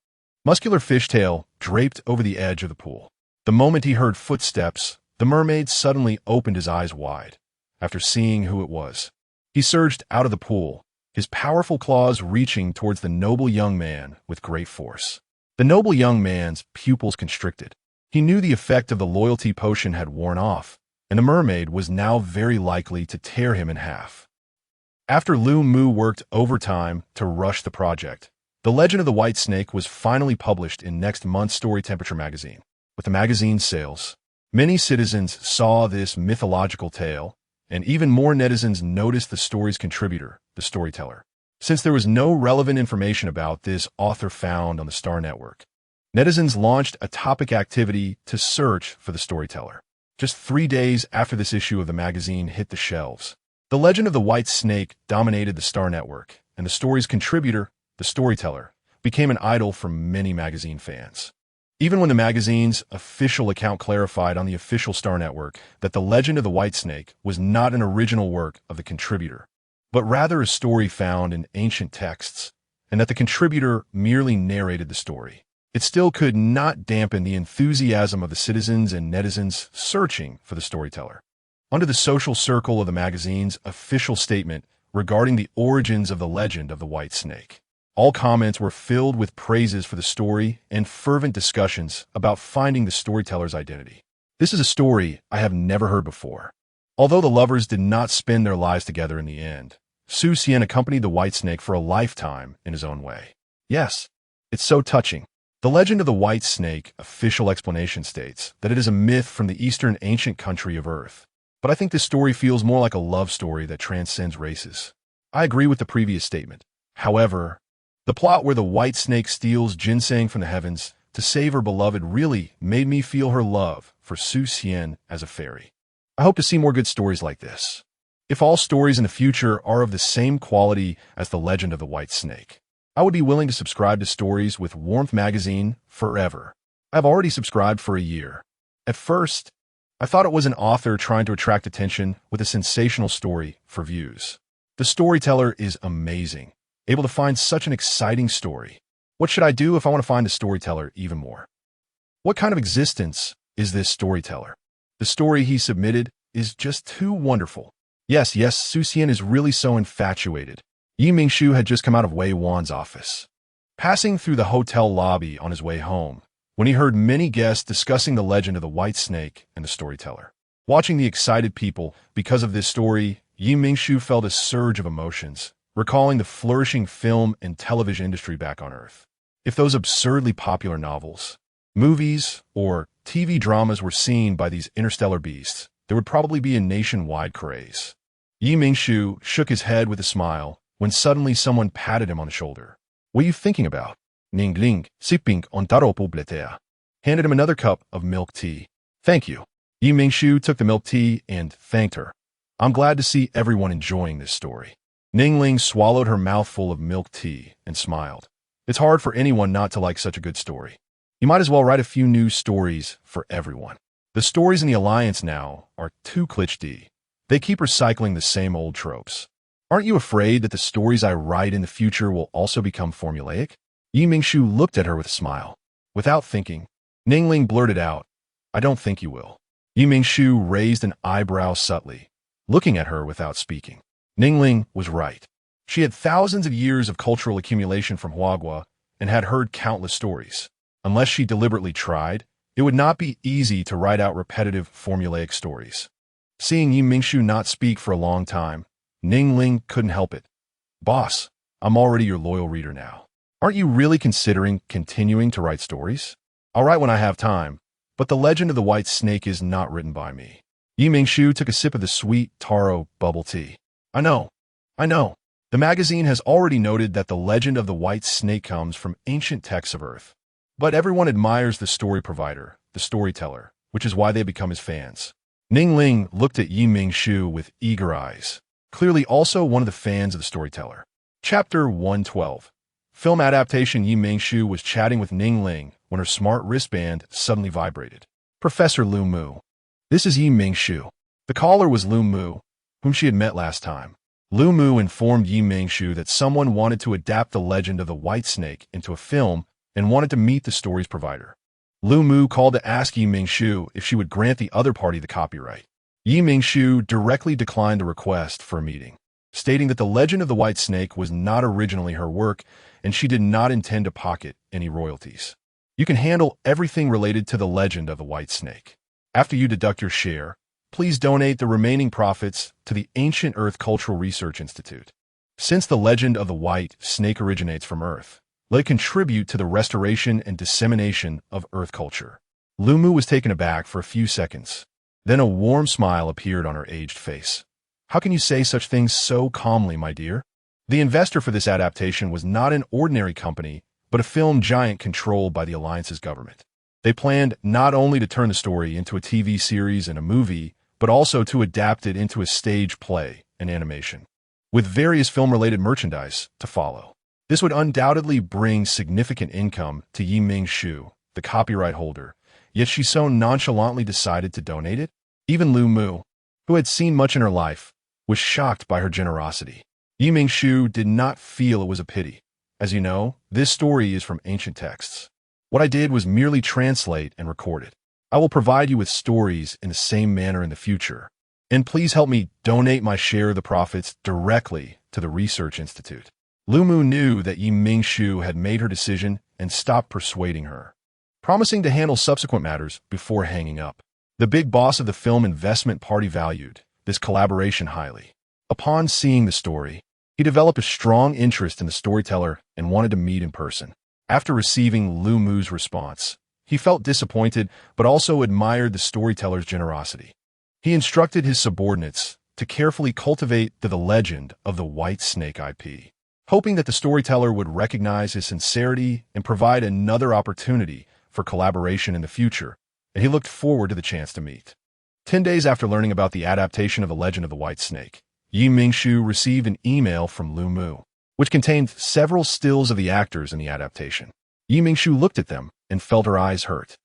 muscular fishtail draped over the edge of the pool. The moment he heard footsteps, the mermaid suddenly opened his eyes wide. After seeing who it was, he surged out of the pool, his powerful claws reaching towards the noble young man with great force. The noble young man's pupils constricted. He knew the effect of the loyalty potion had worn off, and the mermaid was now very likely to tear him in half. After Lu Mu worked overtime to rush the project, The Legend of the White Snake was finally published in next month's Story Temperature magazine. With the magazine's sales, many citizens saw this mythological tale, and even more netizens noticed the story's contributor, the storyteller. Since there was no relevant information about this author found on the Star Network, Netizens launched a topic activity to search for the storyteller. Just 3 days after this issue of the magazine hit the shelves, the legend of the white snake dominated the Star Network, and the story's contributor, the storyteller, became an idol for many magazine fans. Even when the magazine's official account clarified on the official Star Network that the legend of the white snake was not an original work of the contributor, but rather a story found in ancient texts, and that the contributor merely narrated the story, it still could not dampen the enthusiasm of the citizens and netizens searching for the storyteller. Under the social circle of the magazine's official statement regarding the origins of the legend of the white snake, all comments were filled with praises for the story and fervent discussions about finding the storyteller's identity. This is a story I have never heard before. Although the lovers did not spend their lives together in the end, Su Xian accompanied the white snake for a lifetime in his own way. Yes, it's so touching. The legend of the white snake official explanation states that it is a myth from the eastern ancient country of Earth. But I think this story feels more like a love story that transcends races. I agree with the previous statement. However, the plot where the white snake steals ginseng from the heavens to save her beloved really made me feel her love for Su Xian as a fairy. I hope to see more good stories like this. If all stories in the future are of the same quality as the legend of the white snake, I would be willing to subscribe to Stories with Warmth magazine forever. I've already subscribed for a year. At first, I thought it was an author trying to attract attention with a sensational story for views. The storyteller is amazing, able to find such an exciting story. What should I do if I want to find the storyteller even more? What kind of existence is this storyteller? The story he submitted is just too wonderful. Yes, Su Xian is really so infatuated. Mingshu had just come out of Wei Wan's office, passing through the hotel lobby on his way home, when he heard many guests discussing the legend of the white snake and the storyteller. Watching the excited people because of this story, Mingshu felt a surge of emotions, recalling the flourishing film and television industry back on Earth. If those absurdly popular novels, movies, or TV dramas were seen by these interstellar beasts, there would probably be a nationwide craze. Mingshu shook his head with a smile when suddenly someone patted him on the shoulder. What are you thinking about? Mingly, sipping on taro pobletea, handed him another cup of milk tea. Thank you. Mingshu took the milk tea and thanked her. I'm glad to see everyone enjoying this story. Ningling swallowed her mouthful of milk tea and smiled. It's hard for anyone not to like such a good story. You might as well write a few new stories for everyone. The stories in the Alliance now are too cliché. They keep recycling the same old tropes. Aren't you afraid that the stories I write in the future will also become formulaic? Mingshu looked at her with a smile. Without thinking, Ningling blurted out, I don't think you will. Mingshu raised an eyebrow subtly, looking at her without speaking. Ningling was right. She had thousands of years of cultural accumulation from Huaguo and had heard countless stories. Unless she deliberately tried, it would not be easy to write out repetitive, formulaic stories. Seeing Mingshu not speak for a long time, Ningling couldn't help it. Boss, I'm already your loyal reader now. Aren't you really considering continuing to write stories? I'll write when I have time, but the legend of the white snake is not written by me. Mingshu took a sip of the sweet taro bubble tea. I know. The magazine has already noted that the legend of the white snake comes from ancient texts of Earth. But everyone admires the story provider, the storyteller, which is why they become his fans. Ningling looked at Mingshu with eager eyes, clearly also one of the fans of the storyteller. Chapter 112. Film adaptation. Mingshu was chatting with Ningling when her smart wristband suddenly vibrated. Professor Lu Mu. This is Mingshu. The caller was Lu Mu, whom she had met last time. Lu Mu informed Mingshu that someone wanted to adapt the legend of the white snake into a film and wanted to meet the story's provider. Lu Mu called to ask Mingshu if she would grant the other party the copyright. Mingshu directly declined the request for a meeting, stating that the legend of the white snake was not originally her work and she did not intend to pocket any royalties. You can handle everything related to the legend of the white snake. After you deduct your share, please donate the remaining profits to the Ancient Earth Cultural Research Institute. Since the legend of the white snake originates from Earth, let it contribute to the restoration and dissemination of Earth culture. Lu Mu was taken aback for a few seconds. Then a warm smile appeared on her aged face. How can you say such things so calmly, my dear? The investor for this adaptation was not an ordinary company, but a film giant controlled by the Alliance's government. They planned not only to turn the story into a TV series and a movie, but also to adapt it into a stage play and animation, with various film-related merchandise to follow. This would undoubtedly bring significant income to Mingshu, the copyright holder, yet she so nonchalantly decided to donate it? Even Lu Mu, who had seen much in her life, was shocked by her generosity. Mingshu did not feel it was a pity. As you know, this story is from ancient texts. What I did was merely translate and record it. I will provide you with stories in the same manner in the future. And please help me donate my share of the profits directly to the Research Institute. Lu Mu knew that Mingshu had made her decision and stopped persuading her, promising to handle subsequent matters before hanging up. The big boss of the film investment party valued this collaboration highly. Upon seeing the story, he developed a strong interest in the storyteller and wanted to meet in person. After receiving Lu Mu's response, he felt disappointed but also admired the storyteller's generosity. He instructed his subordinates to carefully cultivate the legend of the White Snake IP, hoping that the storyteller would recognize his sincerity and provide another opportunity for collaboration in the future, and he looked forward to the chance to meet. 10 days after learning about the adaptation of the legend of the White Snake, Mingshu received an email from Lu Mu, which contained several stills of the actors in the adaptation. Mingshu looked at them and felt her eyes hurt.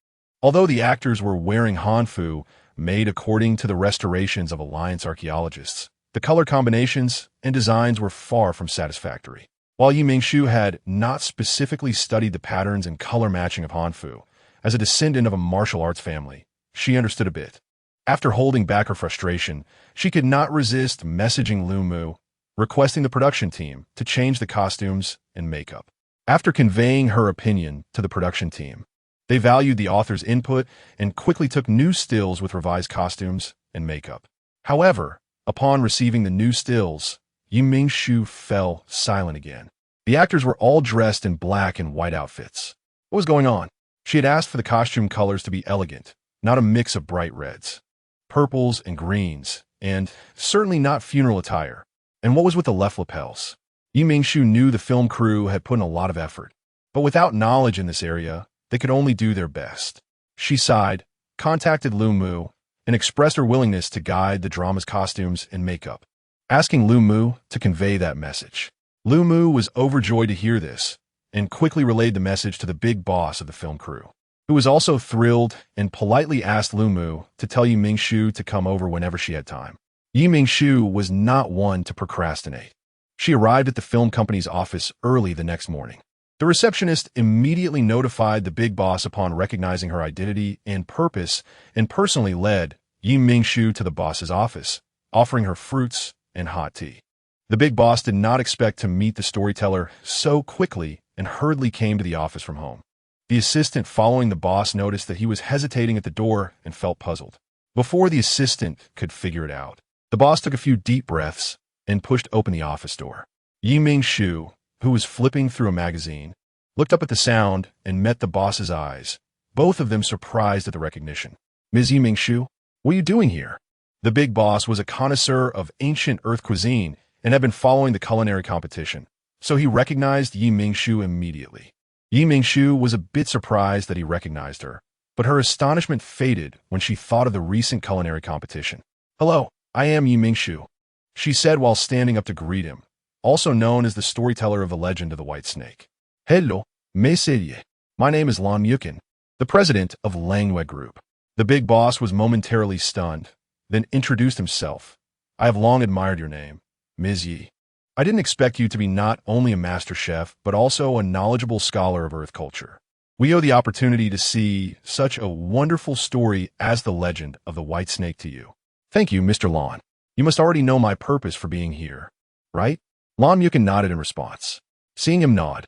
Although the actors were wearing hanfu made according to the restorations of Alliance archaeologists, the color combinations and designs were far from satisfactory. While Mingshu had not specifically studied the patterns and color matching of hanfu, as a descendant of a martial arts family, she understood a bit. After holding back her frustration, she could not resist messaging Lu Mu, requesting the production team to change the costumes and makeup. After conveying her opinion to the production team, they valued the author's input and quickly took new stills with revised costumes and makeup. However, upon receiving the new stills, Mingshu fell silent again. The actors were all dressed in black and white outfits. What was going on? She had asked for the costume colors to be elegant, not a mix of bright reds, purples, and greens, and certainly not funeral attire. And what was with the left lapels? Mingshu knew the film crew had put in a lot of effort, but without knowledge in this area, they could only do their best. She sighed, contacted Lu Mu, and expressed her willingness to guide the drama's costumes and makeup, asking Lu Mu to convey that message. Lu Mu was overjoyed to hear this, and quickly relayed the message to the big boss of the film crew, who was also thrilled and politely asked Lu Mu to tell Mingshu to come over whenever she had time. Mingshu was not one to procrastinate. She arrived at the film company's office early the next morning. The receptionist immediately notified the big boss upon recognizing her identity and purpose and personally led Mingshu to the boss's office, offering her fruits and hot tea. The big boss did not expect to meet the storyteller so quickly and hurriedly came to the office from home. The assistant following the boss noticed that he was hesitating at the door and felt puzzled. Before the assistant could figure it out, the boss took a few deep breaths and pushed open the office door. Mingshu, who was flipping through a magazine, looked up at the sound and met the boss's eyes, both of them surprised at the recognition. Ms. Mingshu, what are you doing here? The big boss was a connoisseur of ancient Earth cuisine and had been following the culinary competition, so he recognized Mingshu immediately. Mingshu was a bit surprised that he recognized her, but her astonishment faded when she thought of the recent culinary competition. Hello, I am Mingshu, she said while standing up to greet him, also known as the storyteller of the legend of the White Snake. Hello, monsieur. My name is Lan Yukin, the president of Langway Group. The big boss was momentarily stunned, then introduced himself. I have long admired your name, Ms. Yi. I didn't expect you to be not only a master chef, but also a knowledgeable scholar of Earth culture. We owe the opportunity to see such a wonderful story as the legend of the White Snake to you. Thank you, Mr. Lan. You must already know my purpose for being here, right? Lan Yukin nodded in response. Seeing him nod,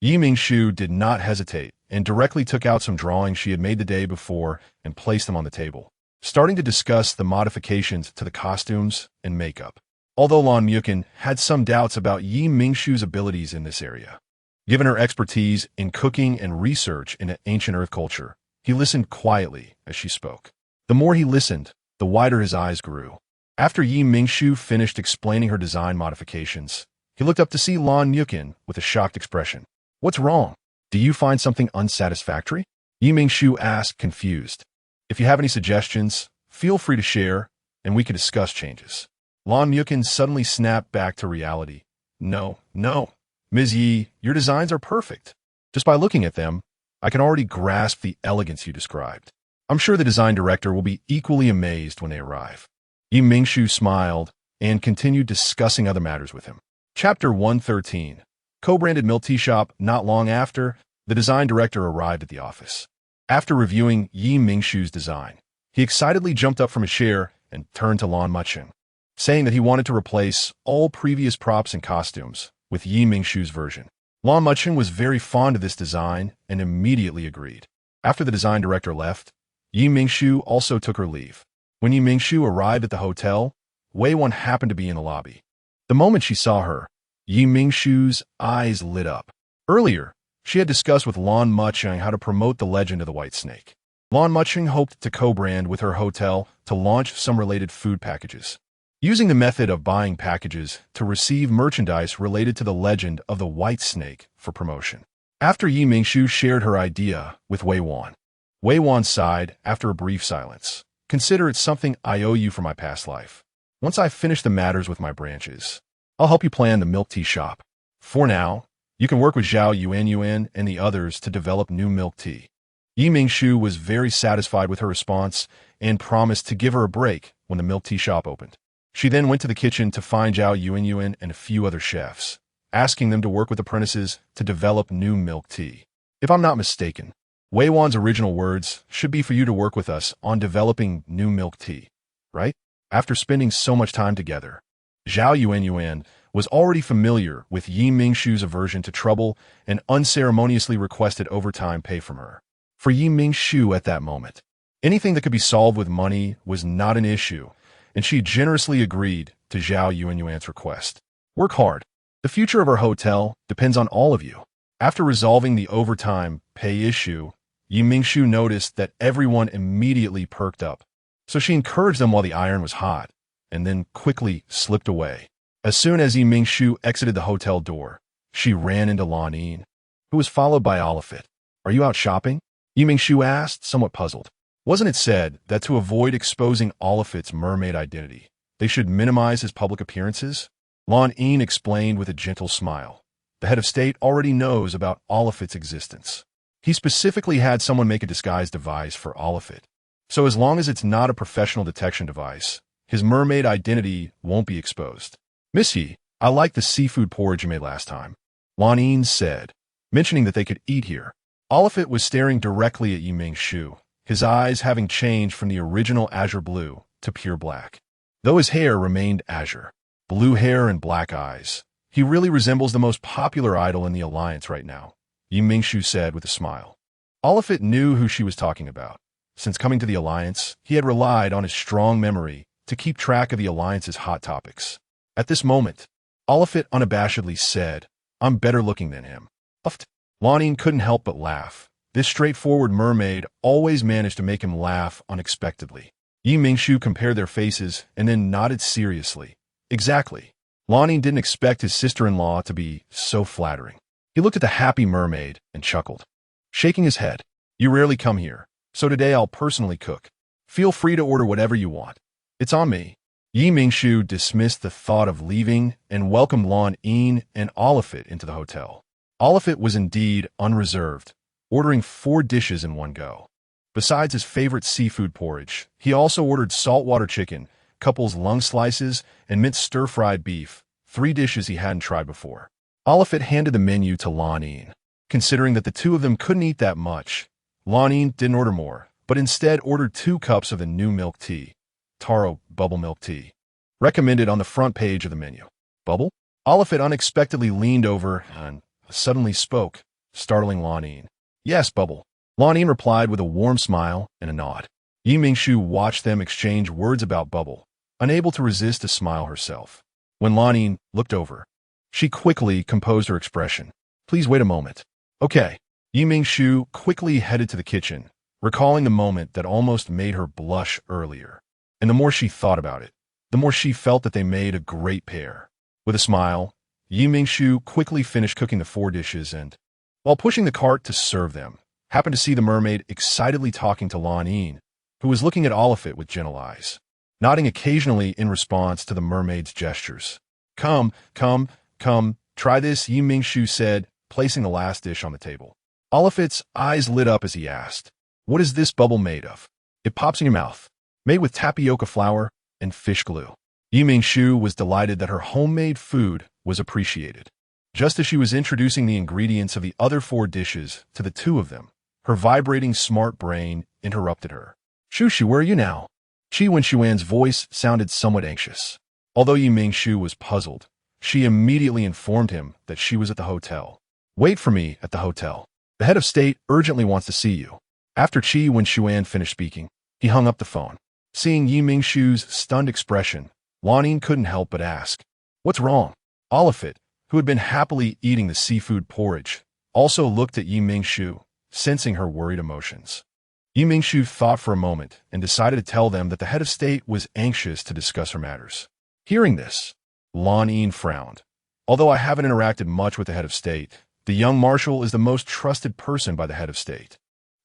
Mingshu did not hesitate and directly took out some drawings she had made the day before and placed them on the table, starting to discuss the modifications to the costumes and makeup. Although Lan Yukin had some doubts about Mingshu's abilities in this area, given her expertise in cooking and research into ancient Earth culture, he listened quietly as she spoke. The more he listened, the wider his eyes grew. After Mingshu finished explaining her design modifications, he looked up to see Lan Yukin with a shocked expression. What's wrong? Do you find something unsatisfactory? Mingshu asked, confused. If you have any suggestions, feel free to share, and we can discuss changes. Lan Mukin suddenly snapped back to reality. No. Ms. Yi, your designs are perfect. Just by looking at them, I can already grasp the elegance you described. I'm sure the design director will be equally amazed when they arrive. Mingshu smiled and continued discussing other matters with him. Chapter 113. Co-branded milk tea shop. Not long after, the design director arrived at the office. After reviewing Mingshu's design, he excitedly jumped up from his chair and turned to Lan Muchen, saying that he wanted to replace all previous props and costumes with Mingshu's version. Lan Muchen was very fond of this design and immediately agreed. After the design director left, Mingshu also took her leave. When Mingshu arrived at the hotel, Wei Wan happened to be in the lobby. The moment she saw her, Mingshu's eyes lit up. Earlier, she had discussed with Lan Muchen how to promote the legend of the White Snake. Lan Muchen hoped to co-brand with her hotel to launch some related food packages, using the method of buying packages to receive merchandise related to the legend of the White Snake for promotion. After Mingshu shared her idea with Wei Wan sighed after a brief silence. Consider it something I owe you for my past life. Once I finish the matters with my branches, I'll help you plan the milk tea shop. For now, you can work with Zhao Yuan and the others to develop new milk tea. Mingshu was very satisfied with her response and promised to give her a break when the milk tea shop opened. She then went to the kitchen to find Zhao Yuan and a few other chefs, asking them to work with apprentices to develop new milk tea. If I'm not mistaken, Wei Wan's original words should be for you to work with us on developing new milk tea, right? After spending so much time together, Zhao Yuan was already familiar with Mingshu's aversion to trouble and unceremoniously requested overtime pay from her. For Mingshu at that moment, anything that could be solved with money was not an issue, and she generously agreed to Zhao Yuan's request. Work hard. The future of our hotel depends on all of you. After resolving the overtime pay issue, Mingshu noticed that everyone immediately perked up, so she encouraged them while the iron was hot, and then quickly slipped away. As soon as Mingshu exited the hotel door, she ran into Lan Yin, who was followed by Oliphant. Are you out shopping? Mingshu asked, somewhat puzzled. Wasn't it said that to avoid exposing Oliphant's mermaid identity, they should minimize his public appearances? Lan Yin explained with a gentle smile. The head of state already knows about Oliphant's existence. He specifically had someone make a disguise device for Oliphant. So as long as it's not a professional detection device, his mermaid identity won't be exposed. Missy, I like the seafood porridge you made last time, Lan Yin said, mentioning that they could eat here. Oliphant was staring directly at Mingshu, his eyes having changed from the original azure blue to pure black. Though his hair remained azure, blue hair and black eyes, he really resembles the most popular idol in the Alliance right now, Mingshu said with a smile. Oliphant knew who she was talking about. Since coming to the Alliance, he had relied on his strong memory to keep track of the Alliance's hot topics. At this moment, Oliphant unabashedly said, I'm better looking than him. Lan Yin couldn't help but laugh. This straightforward mermaid always managed to make him laugh unexpectedly. Mingshu compared their faces and then nodded seriously. Exactly. Lan Yin didn't expect his sister-in-law to be so flattering. He looked at the happy mermaid and chuckled, shaking his head. You rarely come here, so today I'll personally cook. Feel free to order whatever you want. It's on me. Mingshu dismissed the thought of leaving and welcomed Lan Yin and Oliphant into the hotel. Oliphant was indeed unreserved, ordering 4 dishes in one go. Besides his favorite seafood porridge, he also ordered saltwater chicken, couple's lung slices, and minced stir-fried beef, 3 dishes he hadn't tried before. Oliphant handed the menu to Lan Yin. Considering that the two of them couldn't eat that much, Lan Yin didn't order more, but instead ordered 2 cups of the new milk tea, taro bubble milk tea, recommended on the front page of the menu. Bubble? Oliphant unexpectedly leaned over and suddenly spoke, startling Lan Yin. Yes, Bubble. Lan Yin replied with a warm smile and a nod. Mingshu watched them exchange words about Bubble, unable to resist a smile herself. When Lan Yin looked over, she quickly composed her expression. Please wait a moment. Okay. Mingshu quickly headed to the kitchen, recalling the moment that almost made her blush earlier. And the more she thought about it, the more she felt that they made a great pair. With a smile, Mingshu quickly finished cooking the 4 dishes and, While pushing the cart to serve them, happened to see the mermaid excitedly talking to Lan Yin, who was looking at Oliphant with gentle eyes, nodding occasionally in response to the mermaid's gestures. Come, try this, Yi Mingshu said, placing the last dish on the table. Oliphant's eyes lit up as he asked, what is this bubble made of? It pops in your mouth. Made with tapioca flour and fish glue. Yi Mingshu was delighted that her homemade food was appreciated. Just as she was introducing the ingredients of the other 4 dishes to the 2 of them, her vibrating smart brain interrupted her. Shushu, where are you now? Qi Wenshuan's voice sounded somewhat anxious. Although Yi Mingshu was puzzled, she immediately informed him that she was at the hotel. Wait for me at the hotel. The head of state urgently wants to see you. After Qi Wenshuan finished speaking, he hung up the phone. Seeing Yi Mingshu's stunned expression, Lan Yin couldn't help but ask, what's wrong? Oliphant, who had been happily eating the seafood porridge, also looked at Yi Mingshu, sensing her worried emotions. Yi Mingshu thought for a moment and decided to tell them that the head of state was anxious to discuss her matters. Hearing this, Lan Yin frowned. Although I haven't interacted much with the head of state, the young marshal is the most trusted person by the head of state.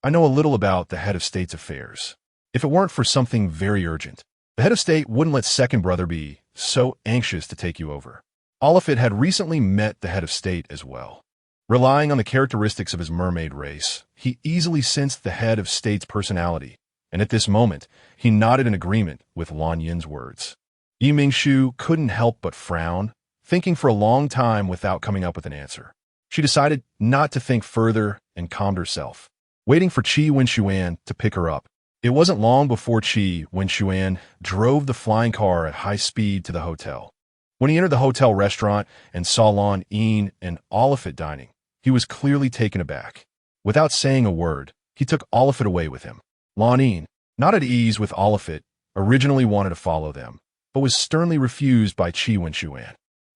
I know a little about the head of state's affairs. If it weren't for something very urgent, the head of state wouldn't let second brother be so anxious to take you over. Oliphant had recently met the head of state as well. Relying on the characteristics of his mermaid race, he easily sensed the head of state's personality, and at this moment, he nodded in agreement with Lan Yin's words. Yi Mingshu couldn't help but frown, thinking for a long time without coming up with an answer. She decided not to think further and calmed herself, waiting for Qi Wenshuan to pick her up. It wasn't long before Qi Wenshuan drove the flying car at high speed to the hotel. When he entered the hotel restaurant and saw Lan Yin and Oliphant dining, he was clearly taken aback. Without saying a word, he took Oliphant away with him. Lan Yin, not at ease with Oliphant, originally wanted to follow them, but was sternly refused by Qi Wenshuan.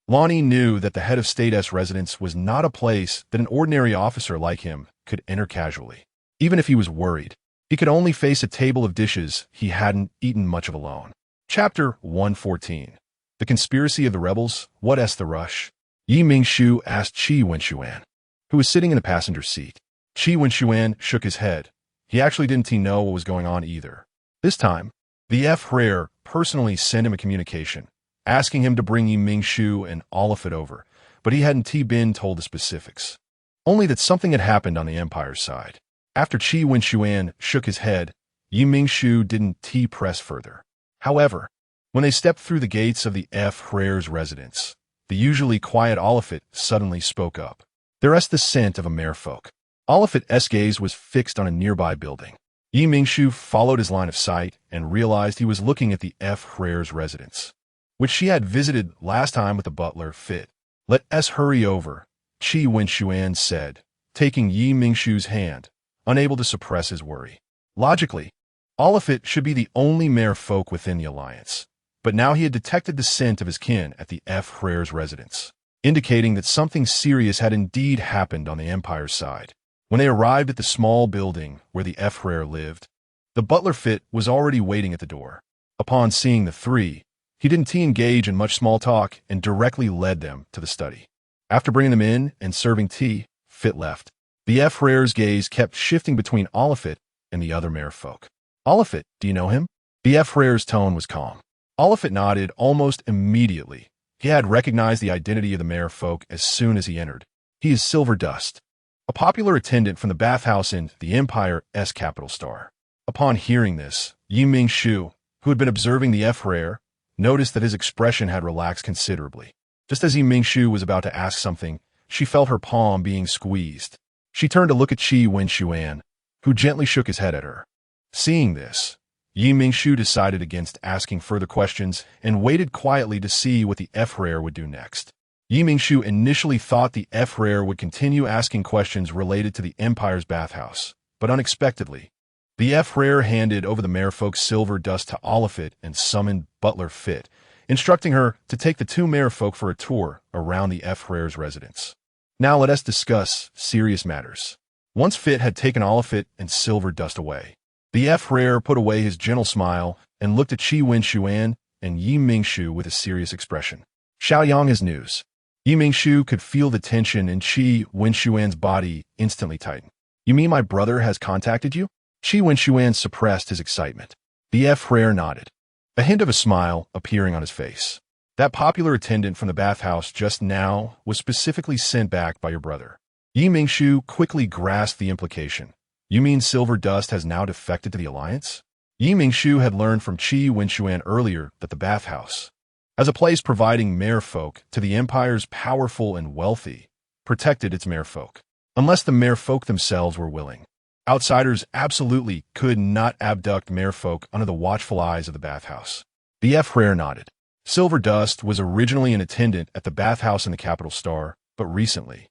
Lan Yin knew that the head of state's residence was not a place that an ordinary officer like him could enter casually. Even if he was worried, he could only face a table of dishes he hadn't eaten much of alone. Chapter 114. The Conspiracy of the Rebels, What's the Rush? Yi Mingshu asked Qi Wenshuan, who was sitting in the passenger seat. Qi Wenshuan shook his head. He actually didn't know what was going on either. This time, the F-Rare personally sent him a communication, asking him to bring Yi Mingshu and Oliphant over, but he hadn't been told the specifics. Only that something had happened on the Empire's side. After Qi Wenshuan shook his head, Yi Mingshu didn't press further. However, when they stepped through the gates of the F-Rare's residence, the usually quiet Oliphant suddenly spoke up. There's the scent of a merfolk. Oliphant's gaze was fixed on a nearby building. Yi Mingshu followed his line of sight and realized he was looking at the F-Rare's residence, which she had visited last time with the butler Fit. Let us hurry over, Qi Wenshuan said, taking Yi Mingshu's hand, unable to suppress his worry. Logically, Oliphant should be the only merfolk within the alliance, but now he had detected the scent of his kin at the F-Rare's residence, indicating that something serious had indeed happened on the Empire's side. When they arrived at the small building where the F-Rare lived, the butler Fit was already waiting at the door. Upon seeing the 3, he didn't engage in much small talk and directly led them to the study. After bringing them in and serving tea, Fit left. The F-Rare's gaze kept shifting between Oliphant and the other merfolk. Oliphant, do you know him? The F-Rare's tone was calm. Oliphant nodded almost immediately. He had recognized the identity of the merfolk as soon as he entered. He is Silver Dust, a popular attendant from the bathhouse in the Empire's capital star. Upon hearing this, Yi Mingshu, who had been observing the F-Rare, noticed that his expression had relaxed considerably. Just as Yi Mingshu was about to ask something, she felt her palm being squeezed. She turned to look at Qi Wenshuan, who gently shook his head at her. Seeing this, Yi Mingshu decided against asking further questions and waited quietly to see what the F-Rare would do next. Yi Mingshu initially thought the F-Rare would continue asking questions related to the Empire's bathhouse, but unexpectedly, the F-Rare handed over the merfolk's Silver Dust to Oliphant and summoned Butler Fit, instructing her to take the 2 merfolk for a tour around the F-Rare's residence. Now let us discuss serious matters. Once Fit had taken Oliphant and Silver Dust away, the F-Rare put away his gentle smile and looked at Qi Wenshuan and Yi Mingshu with a serious expression. Xiaoyang has news. Yi Mingshu could feel the tension in Qi Wenshuan's body instantly tighten. You mean my brother has contacted you? Qi Wenshuan suppressed his excitement. The frere nodded, a hint of a smile appearing on his face. That popular attendant from the bathhouse just now was specifically sent back by your brother. Yi Mingshu quickly grasped the implication. You mean Silver Dust has now defected to the Alliance? Yi Mingshu had learned from Qi Wenshuan earlier that the bathhouse, as a place providing merfolk to the Empire's powerful and wealthy, protected its merfolk. Unless the merfolk themselves were willing. Outsiders absolutely could not abduct merfolk under the watchful eyes of the bathhouse. The frere nodded. Silver Dust was originally an attendant at the bathhouse in the capital star, but recently,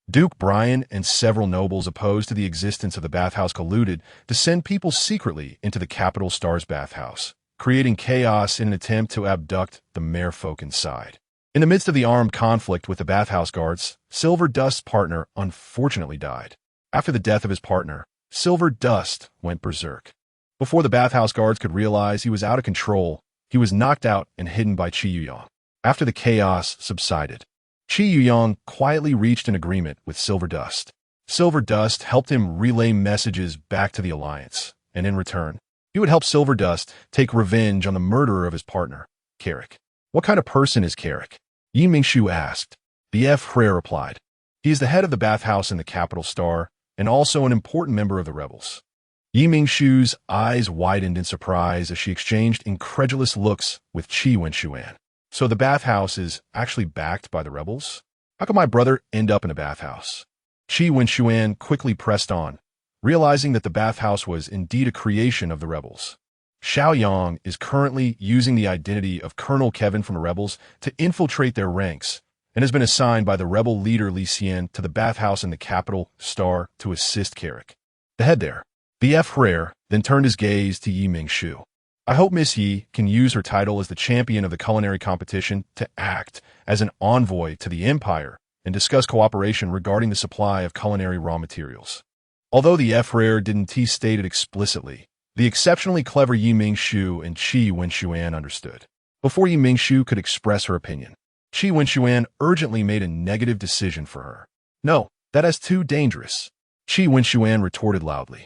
Duke Brian and several nobles opposed to the existence of the bathhouse colluded to send people secretly into the capital star's bathhouse, creating chaos in an attempt to abduct the merfolk inside. In the midst of the armed conflict with the bathhouse guards, Silver Dust's partner unfortunately died. After the death of his partner, Silver Dust went berserk. Before the bathhouse guards could realize he was out of control, he was knocked out and hidden by Qi Yuyang. After the chaos subsided, Qi Yuyang quietly reached an agreement with Silver Dust. Silver Dust helped him relay messages back to the Alliance, and in return, he would help Silver Dust take revenge on the murderer of his partner, Carrick. What kind of person is Carrick? Yi Mingshu asked. The frere replied. He is the head of the bathhouse in the capital star, and also an important member of the rebels. Yi Mingshu's eyes widened in surprise as she exchanged incredulous looks with Qi Wenshuan. So the bathhouse is actually backed by the rebels? How could my brother end up in a bathhouse? Qi Wenshuan quickly pressed on, realizing that the bathhouse was indeed a creation of the rebels. Xiaoyang is currently using the identity of Colonel Kevin from the rebels to infiltrate their ranks, and has been assigned by the rebel leader Li Xian to the bathhouse in the capital star to assist Carrick. The head there. The frere then turned his gaze to Yi Mingshu. I hope Miss Yi can use her title as the champion of the culinary competition to act as an envoy to the Empire and discuss cooperation regarding the supply of culinary raw materials. Although the frere didn't state it explicitly, the exceptionally clever Yi Mingshu and Qi Wenshuan understood. Before Yi Mingshu could express her opinion, Qi Wenshuan urgently made a negative decision for her. No, that is too dangerous. Qi Wenshuan retorted loudly.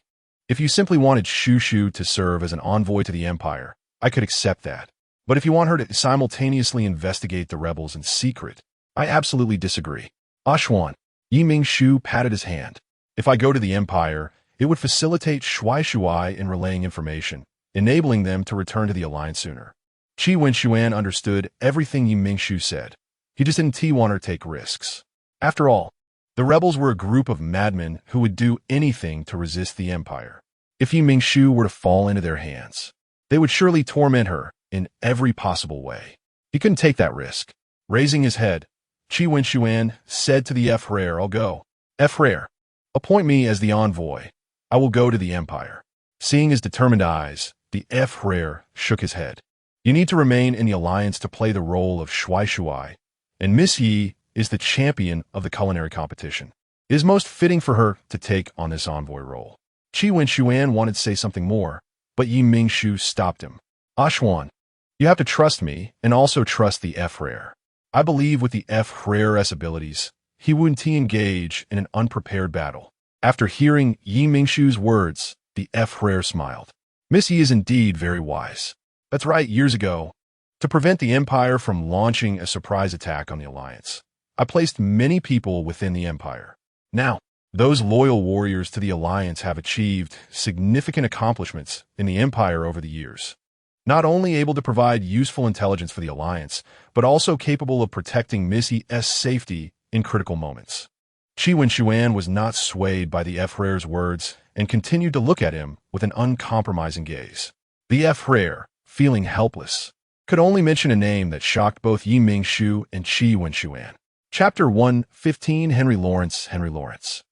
If you simply wanted Shu to serve as an envoy to the Empire, I could accept that. But if you want her to simultaneously investigate the rebels in secret, I absolutely disagree. Ashwan. Yi Mingshu patted his hand. If I go to the Empire, it would facilitate Shui in relaying information, enabling them to return to the Alliance sooner. Qi Wenshuan understood everything Yi Mingshu said. He just didn't want her to take risks. After all, the rebels were a group of madmen who would do anything to resist the Empire. If Yi Mingshu were to fall into their hands, they would surely torment her in every possible way. He couldn't take that risk. Raising his head, Qi Wenshuan said to the frere, I'll go. Frere, appoint me as the envoy. I will go to the Empire. Seeing his determined eyes, the frere shook his head. You need to remain in the Alliance to play the role of Shui, and Miss Yi is the champion of the culinary competition. It is most fitting for her to take on this envoy role. Qi Wenshuan wanted to say something more, but Yi Mingshu stopped him. Ashwan, you have to trust me and also trust the frere. I believe with the frere's abilities, he wouldn't engage in an unprepared battle. After hearing Yi Mingshu's words, the frere smiled. Miss Yi is indeed very wise. That's right, years ago, to prevent the Empire from launching a surprise attack on the Alliance, I placed many people within the Empire. Now, those loyal warriors to the Alliance have achieved significant accomplishments in the Empire over the years. Not only able to provide useful intelligence for the Alliance, but also capable of protecting Miss Yi's safety in critical moments. Qi Wenshuan was not swayed by the frere's words and continued to look at him with an uncompromising gaze. The frere, feeling helpless, could only mention a name that shocked both Yi Mingshu and Qi Wenshuan. Chapter 1:15 Henry Lawrence.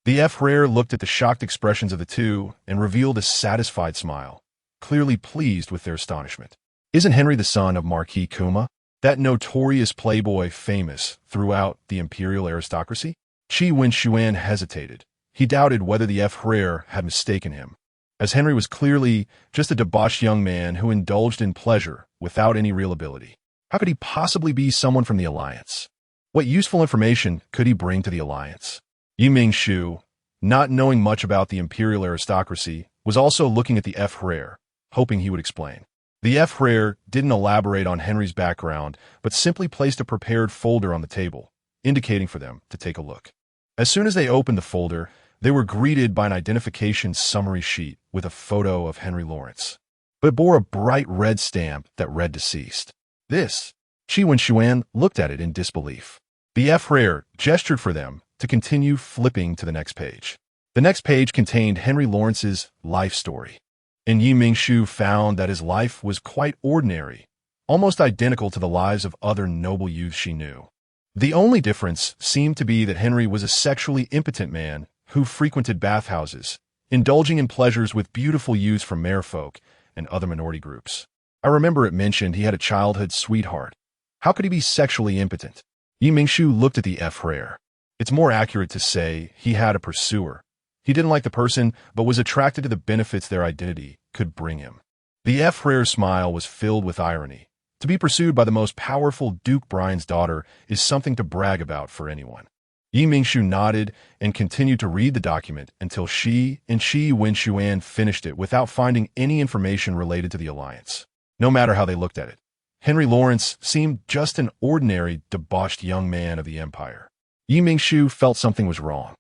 The frere looked at the shocked expressions of the two and revealed a satisfied smile, clearly pleased with their astonishment. Isn't Henry the son of Marquis Kuma, that notorious playboy famous throughout the imperial aristocracy? Qi Wenshuan hesitated. He doubted whether the frere had mistaken him, as Henry was clearly just a debauched young man who indulged in pleasure without any real ability. How could he possibly be someone from the Alliance? What useful information could he bring to the alliance? Mingshu, not knowing much about the imperial aristocracy, was also looking at the F-Rare, hoping he would explain. The F-Rare didn't elaborate on Henry's background, but simply placed a prepared folder on the table, indicating for them to take a look. As soon as they opened the folder, they were greeted by an identification summary sheet with a photo of Henry Lawrence. But it bore a bright red stamp that read deceased. This. Qi Wenshuan looked at it in disbelief. The F-Rare gestured for them to continue flipping to the next page. The next page contained Henry Lawrence's life story. And Mingshu found that his life was quite ordinary, almost identical to the lives of other noble youths she knew. The only difference seemed to be that Henry was a sexually impotent man who frequented bathhouses, indulging in pleasures with beautiful youths from merfolk and other minority groups. I remember it mentioned he had a childhood sweetheart. How could he be sexually impotent? Mingshu looked at the F-Rare. It's more accurate to say he had a pursuer. He didn't like the person, but was attracted to the benefits their identity could bring him. The F-Rare's smile was filled with irony. To be pursued by the most powerful Duke Brian's daughter is something to brag about for anyone. Mingshu nodded and continued to read the document until she and Qi Wenshuan finished it without finding any information related to the alliance. No matter how they looked at it, Henry Lawrence seemed just an ordinary, debauched young man of the Empire. Mingshu felt something was wrong.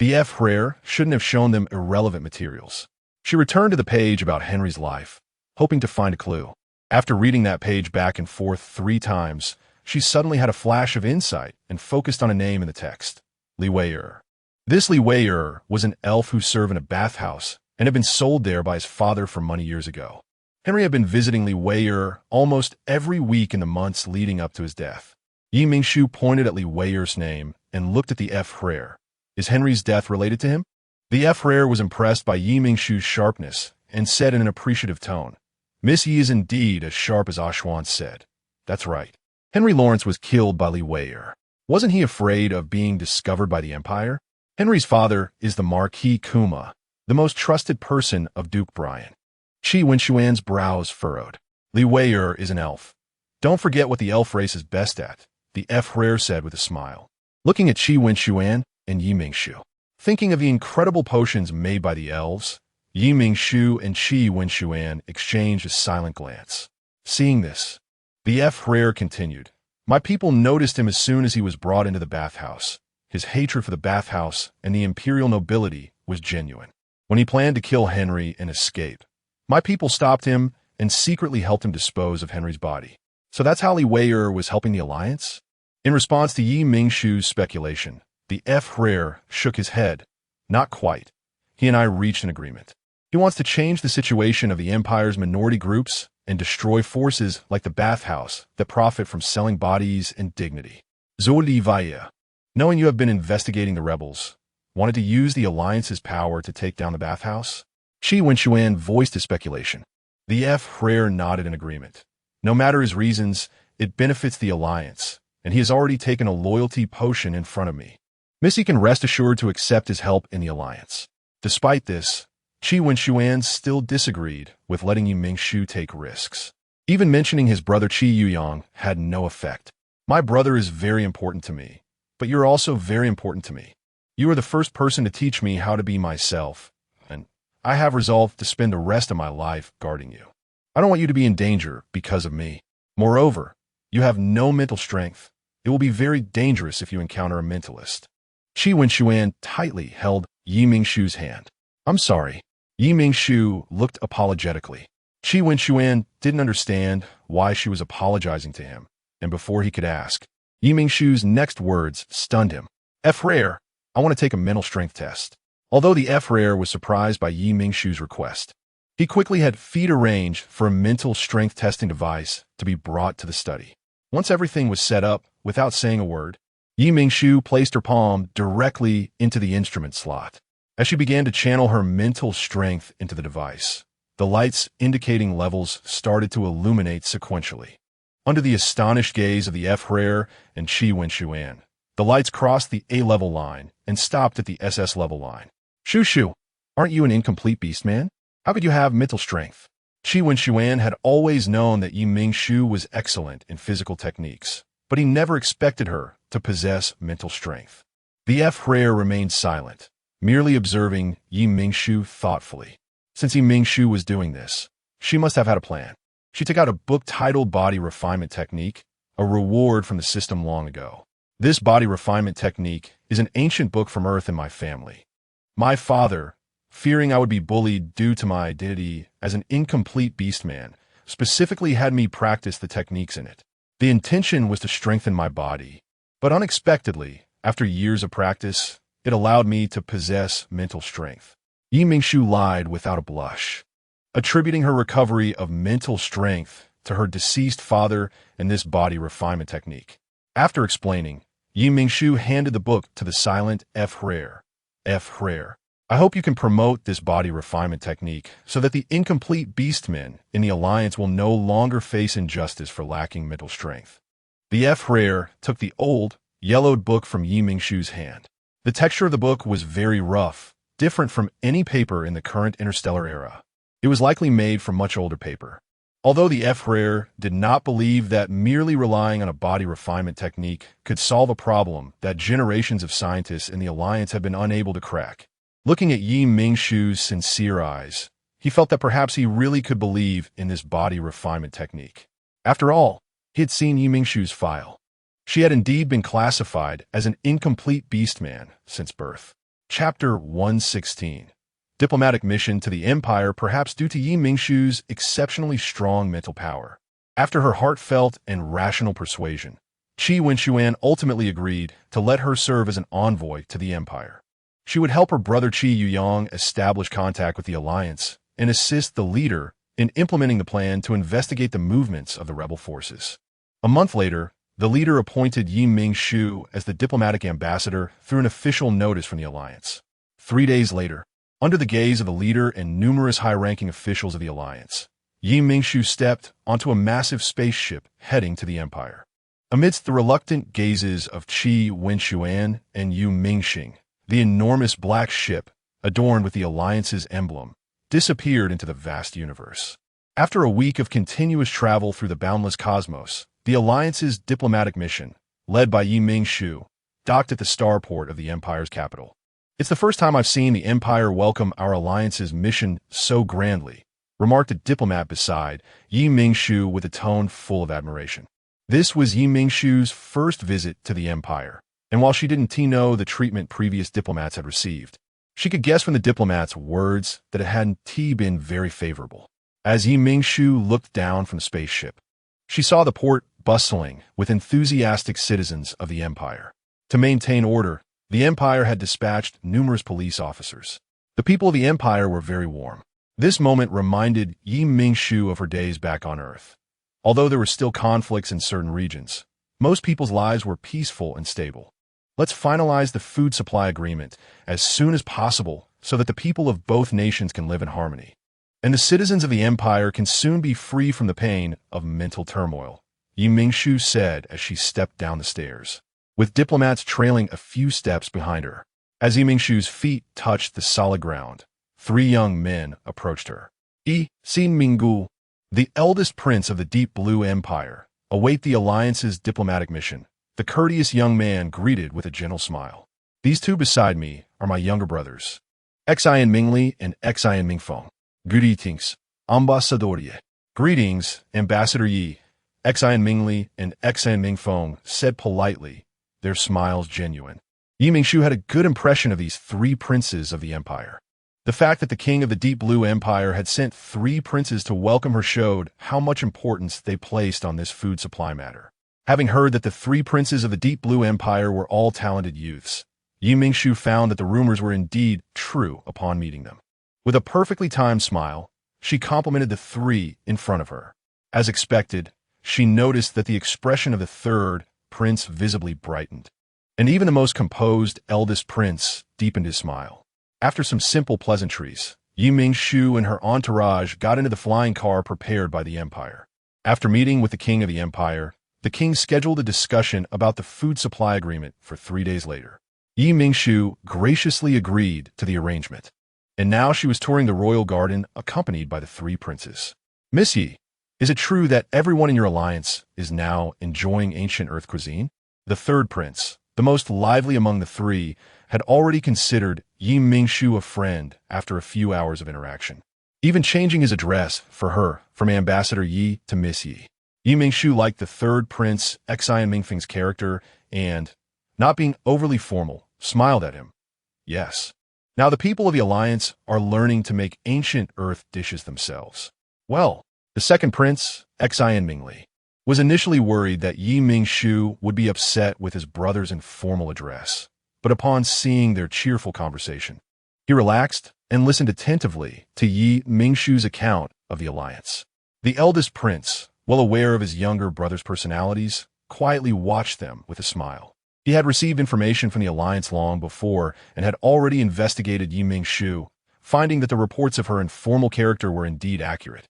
The F-Rare shouldn't have shown them irrelevant materials. She returned to the page about Henry's life, hoping to find a clue. After reading that page back and forth 3 times, she suddenly had a flash of insight and focused on a name in the text, Li Wei'er. This Li Wei'er was an elf who served in a bathhouse and had been sold there by his father for money years ago. Henry had been visiting Li Wei'er almost every week in the months leading up to his death. Mingshu pointed at Li Wei'er's name and looked at the F-Rare. Is Henry's death related to him? The F-Rare was impressed by Mingshu's sharpness and said in an appreciative tone, Miss Yi is indeed as sharp as Ashwan said. That's right. Henry Lawrence was killed by Li Wei'er. Wasn't he afraid of being discovered by the Empire? Henry's father is the Marquis Kuma, the most trusted person of Duke Brian. Qi Wenshuan's brows furrowed. Li Wei'er is an elf. Don't forget what the elf race is best at, the F-Rare said with a smile. Looking at Qi Wenshuan and Mingshu. Thinking of the incredible potions made by the elves, Mingshu and Qi Wenshuan exchanged a silent glance. Seeing this, the F-Rare continued. My people noticed him as soon as he was brought into the bathhouse. His hatred for the bathhouse and the imperial nobility was genuine. When he planned to kill Henry and escape, my people stopped him and secretly helped him dispose of Henry's body. So that's how Li Wei'er was helping the alliance? In response to Mingshu's speculation, the F-Rare shook his head. Not quite. He and I reached an agreement. He wants to change the situation of the Empire's minority groups and destroy forces like the bathhouse that profit from selling bodies and dignity. Zoli Vaya, knowing you have been investigating the rebels, wanted to use the Alliance's power to take down the bathhouse? Qi Wenshuan voiced his speculation. The F-Rare nodded in agreement. No matter his reasons, it benefits the Alliance, and he has already taken a loyalty potion in front of me. Missy can rest assured to accept his help in the Alliance. Despite this, Qi Wenshuan still disagreed with letting Mingshu take risks. Even mentioning his brother Qi Yuyang had no effect. My brother is very important to me, but you're also very important to me. You are the first person to teach me how to be myself, and I have resolved to spend the rest of my life guarding you. I don't want you to be in danger because of me. Moreover, you have no mental strength. It will be very dangerous if you encounter a mentalist. Qi Wenshuan tightly held Mingshu's hand. I'm sorry. Mingshu looked apologetically. Qi Wenshuan didn't understand why she was apologizing to him, and before he could ask, Mingshu's next words stunned him. F-Rare, I want to take a mental strength test. Although the F-Rare was surprised by Mingshu's request, he quickly had feet arranged for a mental strength testing device to be brought to the study. Once everything was set up, without saying a word, Mingshu placed her palm directly into the instrument slot. As she began to channel her mental strength into the device, the lights indicating levels started to illuminate sequentially. Under the astonished gaze of the F-Rare and Qi Wenshuan, the lights crossed the A-level line and stopped at the SS level line. Shushu, aren't you an incomplete beast man? How could you have mental strength? Qi Wenshuan had always known that Mingshu was excellent in physical techniques, but he never expected her to possess mental strength. The F-Rare remained silent, merely observing Yi Mingshu thoughtfully. Since Yi Mingshu was doing this, she must have had a plan. She took out a book titled Body Refinement Technique, a reward from the system long ago. This body refinement technique is an ancient book from Earth in my family. My father, fearing I would be bullied due to my identity as an incomplete beastman, specifically had me practice the techniques in it. The intention was to strengthen my body, but unexpectedly, after years of practice, it allowed me to possess mental strength. Yi Mingshu lied without a blush, attributing her recovery of mental strength to her deceased father and this body refinement technique. After explaining, Yi Mingshu handed the book to the silent F-Rare. F-Rare, I hope you can promote this body refinement technique so that the incomplete beastmen in the Alliance will no longer face injustice for lacking mental strength. The F-Rare took the old, yellowed book from Yi Mingshu's hand. The texture of the book was very rough, different from any paper in the current Interstellar era. It was likely made from much older paper. Although the F-Rare did not believe that merely relying on a body refinement technique could solve a problem that generations of scientists in the Alliance had been unable to crack, looking at Yi Mingshu's sincere eyes, he felt that perhaps he really could believe in this body refinement technique. After all, he had seen Yi Mingshu's file. She had indeed been classified as an incomplete beastman since birth. Chapter 116. Diplomatic mission to the Empire, perhaps due to Yi Mingshu's exceptionally strong mental power. After her heartfelt and rational persuasion, Qi Wenxuan ultimately agreed to let her serve as an envoy to the Empire. She would help her brother Qi Yuyang establish contact with the Alliance and assist the leader in implementing the plan to investigate the movements of the rebel forces. A month later, the leader appointed Yi Mingshu as the diplomatic ambassador through an official notice from the Alliance. 3 days later, under the gaze of the leader and numerous high-ranking officials of the Alliance, Yi Mingshu stepped onto a massive spaceship heading to the Empire. Amidst the reluctant gazes of Qi Wenxuan and Yu Mingxing, the enormous black ship, adorned with the Alliance's emblem, disappeared into the vast universe. After a week of continuous travel through the boundless cosmos, the Alliance's diplomatic mission, led by Yi Mingshu, docked at the starport of the Empire's capital. It's the first time I've seen the Empire welcome our Alliance's mission so grandly, remarked a diplomat beside Yi Mingshu with a tone full of admiration. This was Yi Mingshu's first visit to the Empire, and while she didn't know the treatment previous diplomats had received, she could guess from the diplomat's words that it hadn't been very favorable. As Yi Mingshu looked down from the spaceship, she saw the port bustling with enthusiastic citizens of the Empire. To maintain order, the Empire had dispatched numerous police officers. The people of the Empire were very warm. This moment reminded Yi Mingshu of her days back on Earth. Although there were still conflicts in certain regions, most people's lives were peaceful and stable. Let's finalize the food supply agreement as soon as possible so that the people of both nations can live in harmony. And the citizens of the Empire can soon be free from the pain of mental turmoil, Yi Mingshu said as she stepped down the stairs, with diplomats trailing a few steps behind her. As Yi Mingshu's feet touched the solid ground, 3 young men approached her. Yi Minggu, the eldest prince of the Deep Blue Empire, await the Alliance's diplomatic mission. The courteous young man greeted with a gentle smile. These 2 beside me are my younger brothers, Xian Mingly and Xian Mingfeng. Greetings, Ambassadorier. Greetings, Ambassador Yi. Xian Mingly and Xian Mingfeng said politely, their smiles genuine. Yi Mingshu had a good impression of these 3 princes of the Empire. The fact that the king of the Deep Blue Empire had sent 3 princes to welcome her showed how much importance they placed on this food supply matter. Having heard that the 3 princes of the Deep Blue Empire were all talented youths, Yi Mingshu found that the rumors were indeed true upon meeting them. With a perfectly timed smile, she complimented the 3 in front of her. As expected, she noticed that the expression of the 3rd prince visibly brightened, and even the most composed eldest prince deepened his smile. After some simple pleasantries, Yi Mingshu and her entourage got into the flying car prepared by the Empire. After meeting with the king of the Empire, the king scheduled a discussion about the food supply agreement for 3 days later. Yi Mingshu graciously agreed to the arrangement, and now she was touring the royal garden accompanied by the 3 princes. Miss Yi, is it true that everyone in your alliance is now enjoying ancient Earth cuisine? The third prince, the most lively among the three, had already considered Mingshu a friend after a few hours of interaction, even changing his address for her from Ambassador Yi to Miss Yi. Mingshu liked the third prince Xian Mingfeng's character and, not being overly formal, smiled at him. Yes. Now the people of the Alliance are learning to make ancient earth dishes themselves. Well, the second prince, Xian Mingly, was initially worried that Mingshu would be upset with his brother's informal address, but upon seeing their cheerful conversation, he relaxed and listened attentively to Mingshu's account of the Alliance. The eldest prince, well aware of his younger brother's personalities, quietly watched them with a smile. He had received information from the Alliance long before and had already investigated Mingshu, finding that the reports of her informal character were indeed accurate.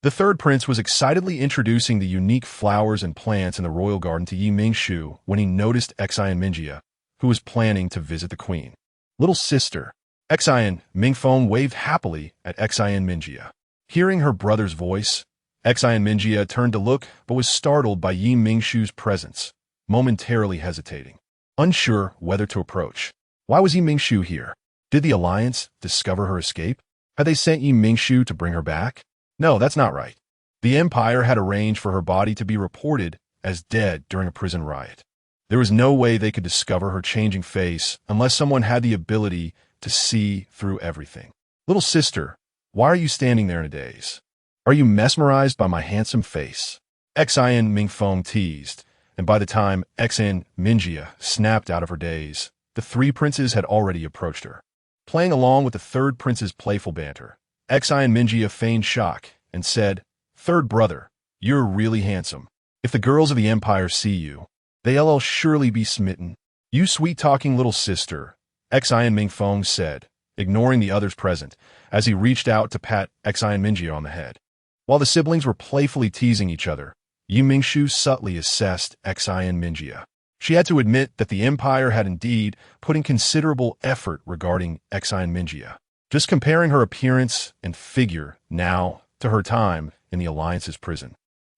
The third prince was excitedly introducing the unique flowers and plants in the royal garden to Mingshu when he noticed Xian Mingjia, who was planning to visit the queen. Little sister, Xian Mingfeng waved happily at Xian Mingjia. Hearing her brother's voice, Xian Mingjia turned to look but was startled by Mingshu's presence, momentarily hesitating, unsure whether to approach. Why was Mingshu here? Did the Alliance discover her escape? Had they sent Mingshu to bring her back? No, that's not right. The Empire had arranged for her body to be reported as dead during a prison riot. There was no way they could discover her changing face unless someone had the ability to see through everything. Little sister, why are you standing there in a daze? Are you mesmerized by my handsome face? Xian Mingfeng teased, and by the time Xian Mingjia snapped out of her daze, the three princes had already approached her. Playing along with the third prince's playful banter, Xian Mingjia feigned shock and said, "Third brother, you're really handsome. If the girls of the Empire see you, they'll surely be smitten." "You sweet-talking little sister," Xian Mingfeng said, ignoring the others present, as he reached out to pat Xian Mingjia on the head. While the siblings were playfully teasing each other, Mingshu subtly assessed Xian Mingjia. She had to admit that the Empire had indeed put in considerable effort regarding Xian Mingjia. Just comparing her appearance and figure now to her time in the Alliance's prison,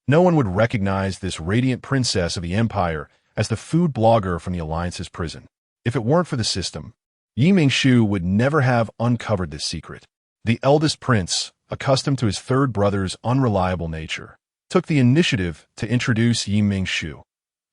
no one would recognize this radiant princess of the Empire as the food blogger from the Alliance's prison. If it weren't for the system, Mingshu would never have uncovered this secret. The eldest prince, accustomed to his third brother's unreliable nature, took the initiative to introduce Mingshu.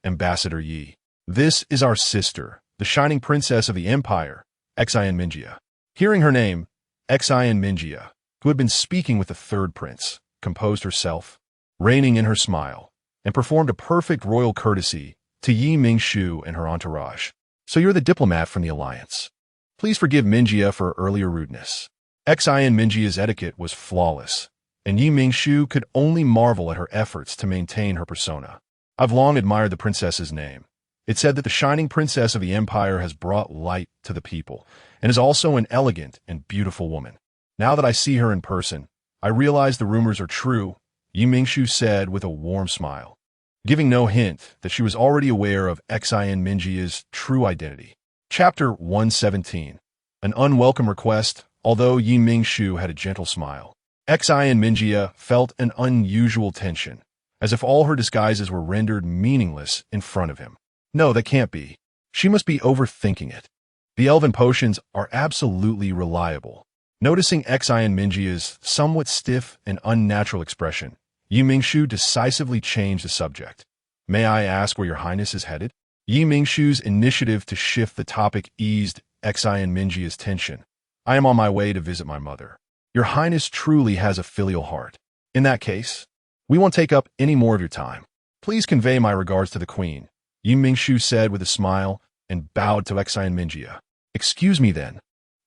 "Ambassador Yi. This is our sister, the shining princess of the Empire, Xian Mingjia." Hearing her name, Xian Mingjia, who had been speaking with the third prince, composed herself, reining in her smile, and performed a perfect royal courtesy to Mingshu and her entourage. "So you're the diplomat from the Alliance. Please forgive Mingjia for her earlier rudeness." Xian Mingjia's etiquette was flawless, and Mingshu could only marvel at her efforts to maintain her persona. "I've long admired the princess's name. It said that the shining princess of the Empire has brought light to the people, and is also an elegant and beautiful woman. Now that I see her in person, I realize the rumors are true," Mingshu said with a warm smile, giving no hint that she was already aware of Xian Mingjia's true identity. Chapter 117. An unwelcome request. Although Mingshu had a gentle smile, Xian Mingjia felt an unusual tension, as if all her disguises were rendered meaningless in front of him. No, that can't be. She must be overthinking it. The elven potions are absolutely reliable. Noticing Xian Mingjia's somewhat stiff and unnatural expression, Mingshu decisively changed the subject. "May I ask where your highness is headed?" Mingshu's initiative to shift the topic eased Xian Mingjia's tension. "I am on my way to visit my mother." "Your highness truly has a filial heart. In that case, we won't take up any more of your time. Please convey my regards to the queen," Mingshu said with a smile and bowed to Xian Mingjia. "Excuse me then."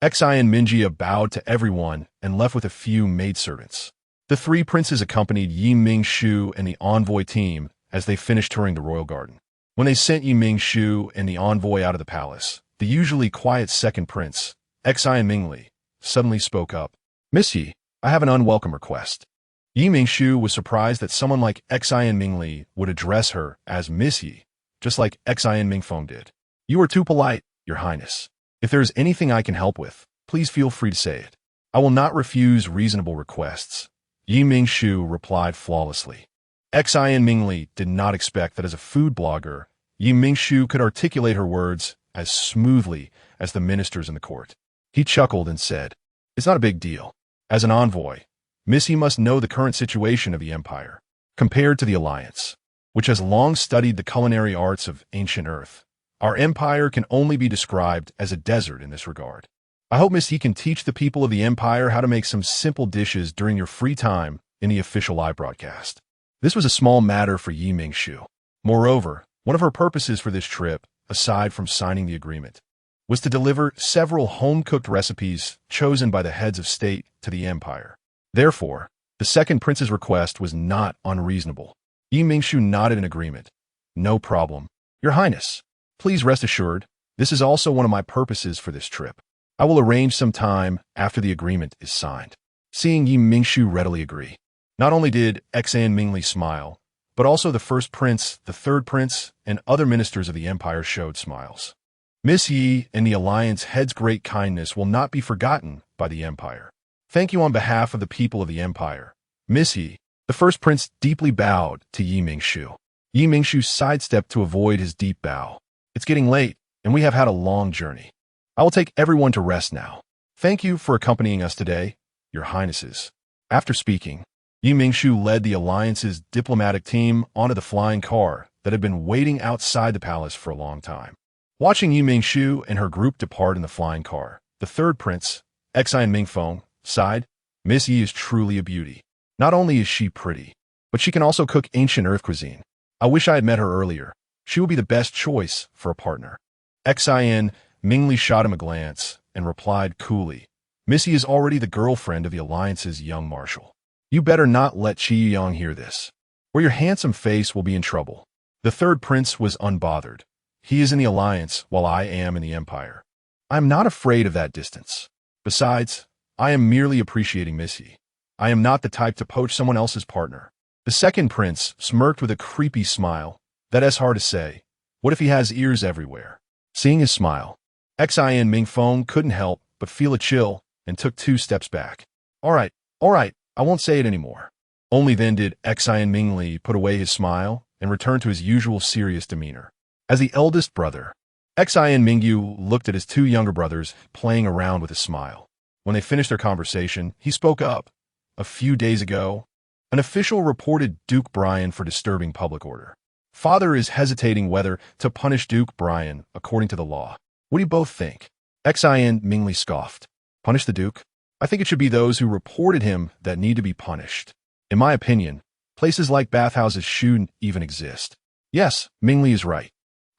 Xian Mingjia bowed to everyone and left with a few maidservants. The three princes accompanied Mingshu and the envoy team as they finished touring the royal garden. When they sent Mingshu and the envoy out of the palace, the usually quiet second prince, Xian Mingly, suddenly spoke up. "Miss Yi, I have an unwelcome request." Mingshu was surprised that someone like Xian Mingly would address her as Miss Yi, just like Xian Mingfeng did. "You are too polite, your highness. If there is anything I can help with, please feel free to say it. I will not refuse reasonable requests," Mingshu replied flawlessly. Xian Mingly did not expect that as a food blogger, Yi Mingshu could articulate her words as smoothly as the ministers in the court. He chuckled and said, "It's not a big deal. As an envoy, Missy must know the current situation of the Empire, compared to the Alliance, which has long studied the culinary arts of ancient Earth. Our Empire can only be described as a desert in this regard. I hope Miss Yi can teach the people of the Empire how to make some simple dishes during your free time in the official live broadcast." This was a small matter for Yi Mingshu. Moreover, one of her purposes for this trip, aside from signing the agreement, was to deliver several home-cooked recipes chosen by the heads of state to the Empire. Therefore, the second prince's request was not unreasonable. Yi Mingshu nodded in agreement. "No problem. Your Highness, please rest assured, this is also one of my purposes for this trip. I will arrange some time after the agreement is signed." Seeing Yi Mingshu readily agree, not only did Xan Mingly smile, but also the first prince, the third prince, and other ministers of the Empire showed smiles. Miss Yi and the Alliance head's great kindness will not be forgotten by the Empire. "Thank you on behalf of the people of the Empire, Miss Yi." The first prince deeply bowed to Yi Mingshu. Yi Mingshu sidestepped to avoid his deep bow. "It's getting late, and we have had a long journey. I will take everyone to rest now. Thank you for accompanying us today, Your Highnesses." After speaking, Yi Mingshu led the Alliance's diplomatic team onto the flying car that had been waiting outside the palace for a long time. Watching Yi Mingshu and her group depart in the flying car, the third prince, Xian Mingfeng, sighed, "Miss Yi is truly a beauty. Not only is she pretty, but she can also cook ancient Earth cuisine. I wish I had met her earlier. She would be the best choice for a partner." Xian Mingly shot him a glance and replied coolly, "Missy is already the girlfriend of the Alliance's young marshal. You better not let Qi Yang hear this, or your handsome face will be in trouble." The third prince was unbothered. He is in the Alliance while I am in the Empire. I am not afraid of that distance. Besides, I am merely appreciating Missy. I am not the type to poach someone else's partner. The second prince smirked with a creepy smile. That is hard to say. What if he has ears everywhere? Seeing his smile, Xian Mingfeng couldn't help but feel a chill and took 2 steps back. All right, I won't say it anymore." Only then did Xian Mingli put away his smile and return to his usual serious demeanor. As the eldest brother, Xian Mingyu looked at his 2 younger brothers playing around with a smile. When they finished their conversation, he spoke up. "A few days ago, an official reported Duke Brian for disturbing public order. Father is hesitating whether to punish Duke Brian according to the law. What do you both think?" Xian Mingli scoffed. "Punish the Duke? I think it should be those who reported him that need to be punished. In my opinion, places like bathhouses shouldn't even exist." Yes, Mingli is right.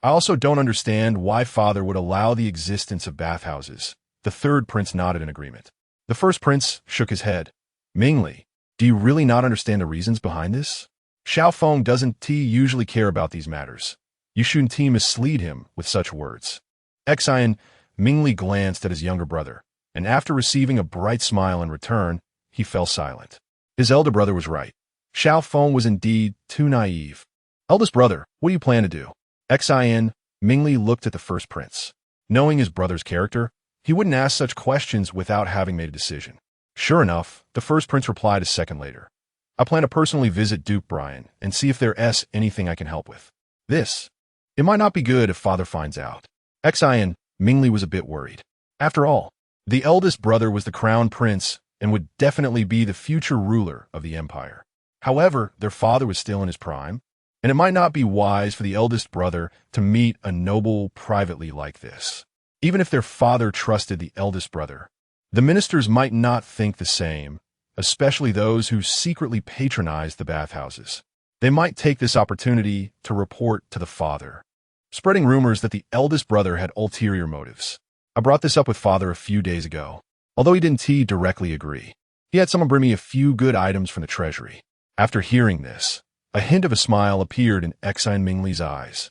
I also don't understand why Father would allow the existence of bathhouses. The third prince nodded in agreement. The first prince shook his head. "Mingli, do you really not understand the reasons behind this? Xiaofeng doesn't usually care about these matters. You shouldn't mislead him with such words." Xian Mingli glanced at his younger brother, and after receiving a bright smile in return, he fell silent. His elder brother was right. Xiaofeng was indeed too naive. "Eldest brother, what do you plan to do?" Xian Mingli looked at the first prince. Knowing his brother's character, he wouldn't ask such questions without having made a decision. Sure enough, the first prince replied a second later. "I plan to personally visit Duke Brian and see if there's anything I can help with. It might not be good if Father finds out." Xian Mingli was a bit worried. After all, the eldest brother was the crown prince and would definitely be the future ruler of the Empire. However, their father was still in his prime, and it might not be wise for the eldest brother to meet a noble privately like this. Even if their father trusted the eldest brother, the ministers might not think the same, especially those who secretly patronized the bathhouses. They might take this opportunity to report to the father, spreading rumors that the eldest brother had ulterior motives. I brought this up with Father a few days ago, although he didn't directly agree. He had someone bring me a few good items from the treasury. After hearing this, a hint of a smile appeared in Xian Mingli's eyes.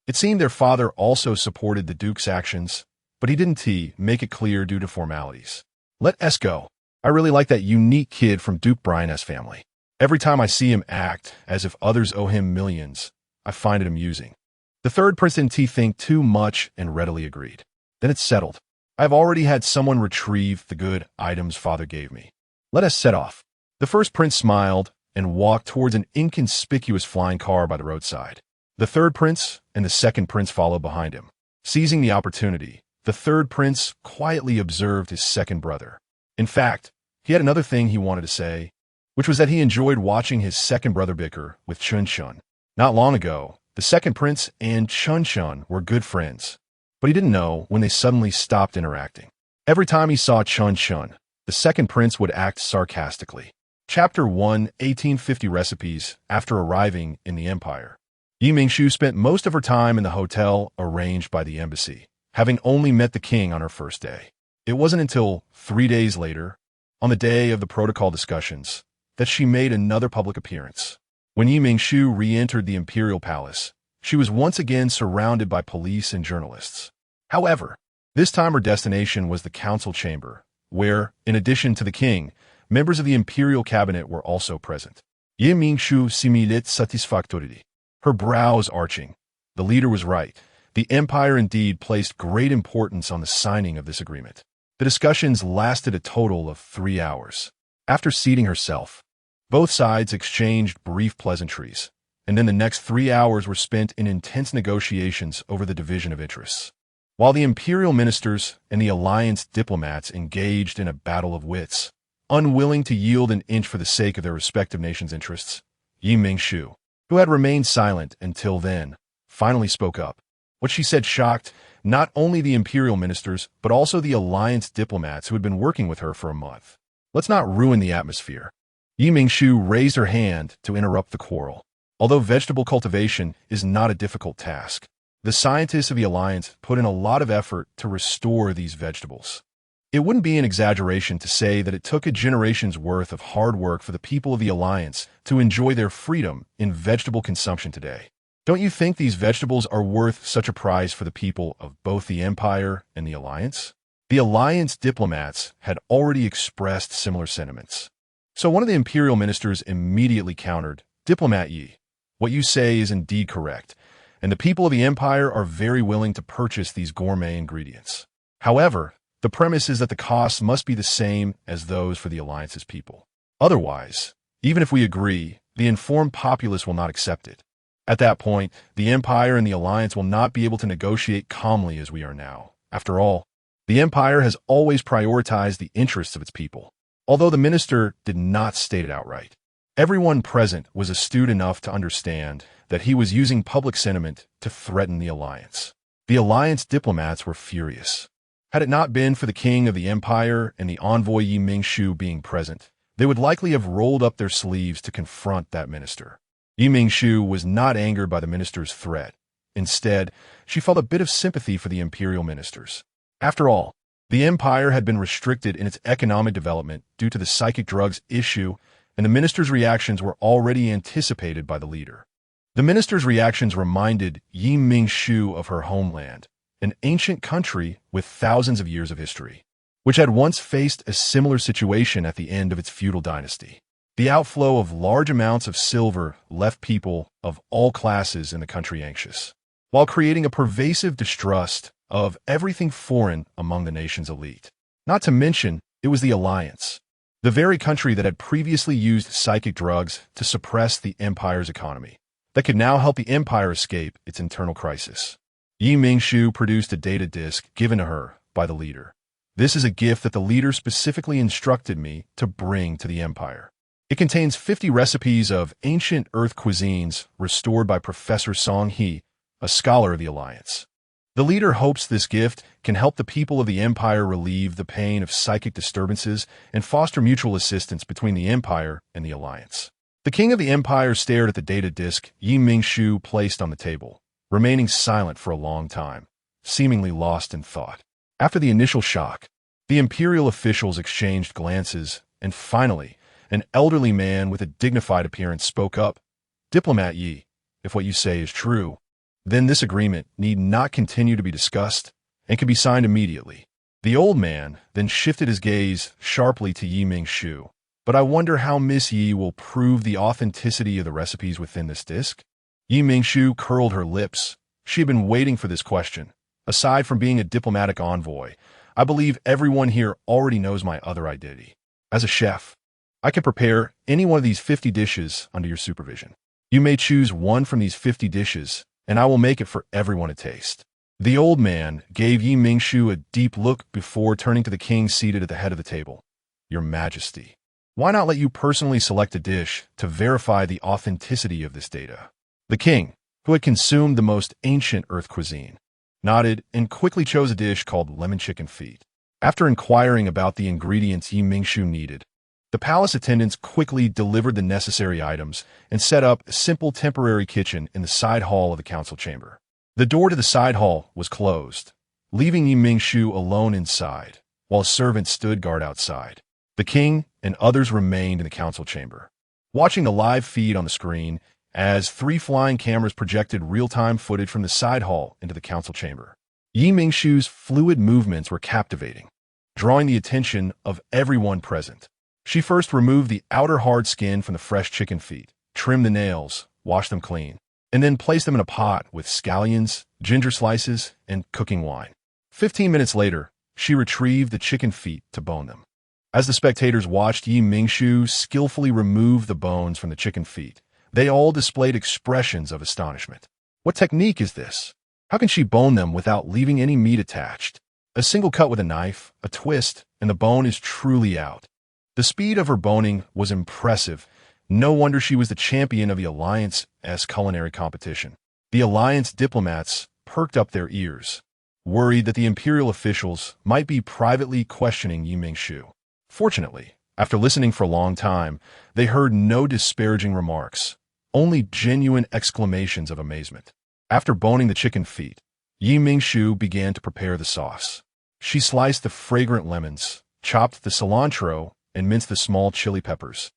It seemed their father also supported the Duke's actions, but he didn't make it clear due to formalities. "Let us go. I really like that unique kid from Duke Brian's family. Every time I see him act as if others owe him millions, I find it amusing." The third prince didn't think too much and readily agreed. "Then it's settled. I've already had someone retrieve the good items Father gave me. Let us set off." The first prince smiled and walked towards an inconspicuous flying car by the roadside. The third prince and the second prince followed behind him. Seizing the opportunity, the third prince quietly observed his second brother. In fact, he had another thing he wanted to say, which was that he enjoyed watching his second brother bicker with Chun Chun. Not long ago, the second prince and Chun Chun were good friends, but he didn't know when they suddenly stopped interacting. Every time he saw Chun Chun, the second prince would act sarcastically. Chapter 1, 1850 Recipes. After arriving in the Empire, Mingshu spent most of her time in the hotel arranged by the embassy, having only met the king on her first day. It wasn't until 3 days later, on the day of the protocol discussions, that she made another public appearance. When Mingshu re-entered the imperial palace, she was once again surrounded by police and journalists. However, this time her destination was the council chamber, where, in addition to the king, members of the imperial cabinet were also present. Mingshu simulait satisfactority, her brows arching. The leader was right. The empire indeed placed great importance on the signing of this agreement. The discussions lasted a total of 3 hours. After seating herself, both sides exchanged brief pleasantries, and then the next 3 hours were spent in intense negotiations over the division of interests. While the imperial ministers and the alliance diplomats engaged in a battle of wits, unwilling to yield an inch for the sake of their respective nations' interests, Mingshu, who had remained silent until then, finally spoke up. What she said shocked not only the imperial ministers, but also the alliance diplomats who had been working with her for a month. Let's not ruin the atmosphere. Mingshu raised her hand to interrupt the quarrel. Although vegetable cultivation is not a difficult task, the scientists of the alliance put in a lot of effort to restore these vegetables. It wouldn't be an exaggeration to say that it took a generation's worth of hard work for the people of the alliance to enjoy their freedom in vegetable consumption today. Don't you think these vegetables are worth such a prize for the people of both the Empire and the Alliance? The Alliance diplomats had already expressed similar sentiments. So one of the imperial ministers immediately countered, "Diplomat Yi, what you say is indeed correct, and the people of the Empire are very willing to purchase these gourmet ingredients. However, the premise is that the costs must be the same as those for the Alliance's people. Otherwise, even if we agree, the informed populace will not accept it. At that point, the Empire and the Alliance will not be able to negotiate calmly as we are now. After all, the Empire has always prioritized the interests of its people." Although the minister did not state it outright, everyone present was astute enough to understand that he was using public sentiment to threaten the Alliance. The Alliance diplomats were furious. Had it not been for the king of the Empire and the envoy Mingshu being present, they would likely have rolled up their sleeves to confront that minister. Mingshu was not angered by the minister's threat. Instead, she felt a bit of sympathy for the imperial ministers. After all, the Empire had been restricted in its economic development due to the psychic drugs issue, and the minister's reactions were already anticipated by the leader. The minister's reactions reminded Mingshu of her homeland, an ancient country with thousands of years of history, which had once faced a similar situation at the end of its feudal dynasty. The outflow of large amounts of silver left people of all classes in the country anxious, while creating a pervasive distrust of everything foreign among the nation's elite. Not to mention, it was the Alliance, the very country that had previously used psychic drugs to suppress the Empire's economy, that could now help the Empire escape its internal crisis. Mingshu produced a data disk given to her by the leader. "This is a gift that the leader specifically instructed me to bring to the Empire. It contains 50 recipes of ancient Earth cuisines restored by Professor Song He, a scholar of the Alliance. The leader hopes this gift can help the people of the Empire relieve the pain of psychic disturbances and foster mutual assistance between the Empire and the Alliance." The king of the Empire stared at the data disk Mingshu placed on the table, remaining silent for a long time, seemingly lost in thought. After the initial shock, the imperial officials exchanged glances, and finally, an elderly man with a dignified appearance spoke up. "Diplomat Yi, if what you say is true, then this agreement need not continue to be discussed and can be signed immediately." The old man then shifted his gaze sharply to Mingshu. "But I wonder how Miss Yi will prove the authenticity of the recipes within this disk?" Mingshu curled her lips. She had been waiting for this question. "Aside from being a diplomatic envoy, I believe everyone here already knows my other identity. As a chef, I can prepare any one of these 50 dishes under your supervision. You may choose one from these 50 dishes and I will make it for everyone to taste." The old man gave Mingshu a deep look before turning to the king seated at the head of the table. "Your Majesty, why not let you personally select a dish to verify the authenticity of this data?" The king, who had consumed the most ancient Earth cuisine, nodded and quickly chose a dish called lemon chicken feet. After inquiring about the ingredients Mingshu needed, the palace attendants quickly delivered the necessary items and set up a simple temporary kitchen in the side hall of the council chamber. The door to the side hall was closed, leaving Mingshu alone inside, while servants stood guard outside. The king and others remained in the council chamber, watching the live feed on the screen as 3 flying cameras projected real-time footage from the side hall into the council chamber. Mingshu's fluid movements were captivating, drawing the attention of everyone present. She first removed the outer hard skin from the fresh chicken feet, trimmed the nails, washed them clean, and then placed them in a pot with scallions, ginger slices, and cooking wine. 15 minutes later, she retrieved the chicken feet to bone them. As the spectators watched Mingshu skillfully remove the bones from the chicken feet, they all displayed expressions of astonishment. What technique is this? How can she bone them without leaving any meat attached? A single cut with a knife, a twist, and the bone is truly out. The speed of her boning was impressive. No wonder she was the champion of the Alliance's culinary competition. The Alliance diplomats perked up their ears, worried that the Imperial officials might be privately questioning Mingshu. Fortunately, after listening for a long time, they heard no disparaging remarks, only genuine exclamations of amazement. After boning the chicken feet, Mingshu began to prepare the sauce. She sliced the fragrant lemons, chopped the cilantro, and minced the small chili peppers,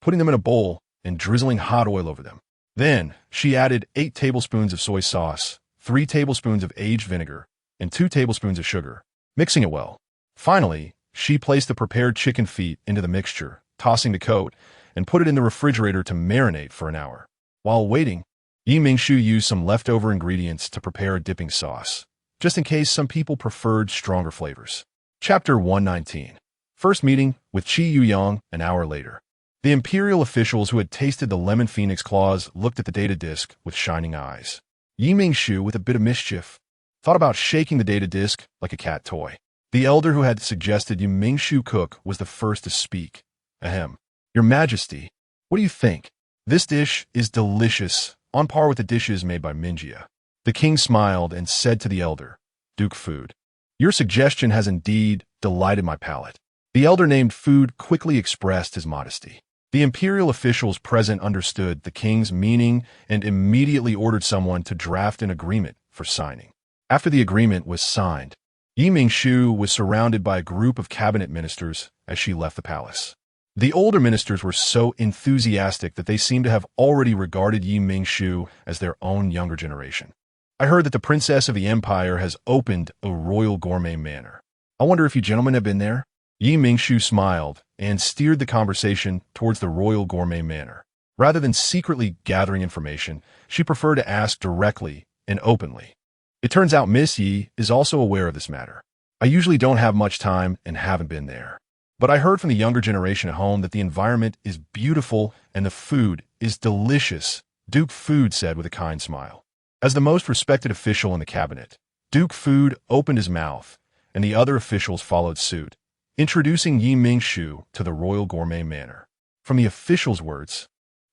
putting them in a bowl and drizzling hot oil over them. Then, she added 8 tablespoons of soy sauce, 3 tablespoons of aged vinegar, and 2 tablespoons of sugar, mixing it well. Finally, she placed the prepared chicken feet into the mixture, tossing the coat, and put it in the refrigerator to marinate for an hour. While waiting, Mingshu used some leftover ingredients to prepare a dipping sauce, just in case some people preferred stronger flavors. Chapter 119. First meeting with Qi Yuyang an hour later. The Imperial officials who had tasted the lemon phoenix claws looked at the data disk with shining eyes. Mingshu, with a bit of mischief, thought about shaking the data disk like a cat toy. The elder who had suggested Mingshu cook was the first to speak. "Ahem. Your Majesty, what do you think? This dish is delicious, on par with the dishes made by Minjia." The king smiled and said to the elder, "Duke Food, your suggestion has indeed delighted my palate." The elder named Food quickly expressed his modesty. The imperial officials present understood the king's meaning and immediately ordered someone to draft an agreement for signing. After the agreement was signed, Mingshu was surrounded by a group of cabinet ministers as she left the palace. The older ministers were so enthusiastic that they seemed to have already regarded Mingshu as their own younger generation. "I heard that the Princess of the Empire has opened a royal gourmet manor. I wonder if you gentlemen have been there?" Mingshu smiled and steered the conversation towards the royal gourmet manor. Rather than secretly gathering information, she preferred to ask directly and openly. "It turns out Miss Yi is also aware of this matter. I usually don't have much time and haven't been there. But I heard from the younger generation at home that the environment is beautiful and the food is delicious," Duke Food said with a kind smile. As the most respected official in the cabinet, Duke Food opened his mouth, and the other officials followed suit, introducing Mingshu to the royal gourmet manor. From the officials' words,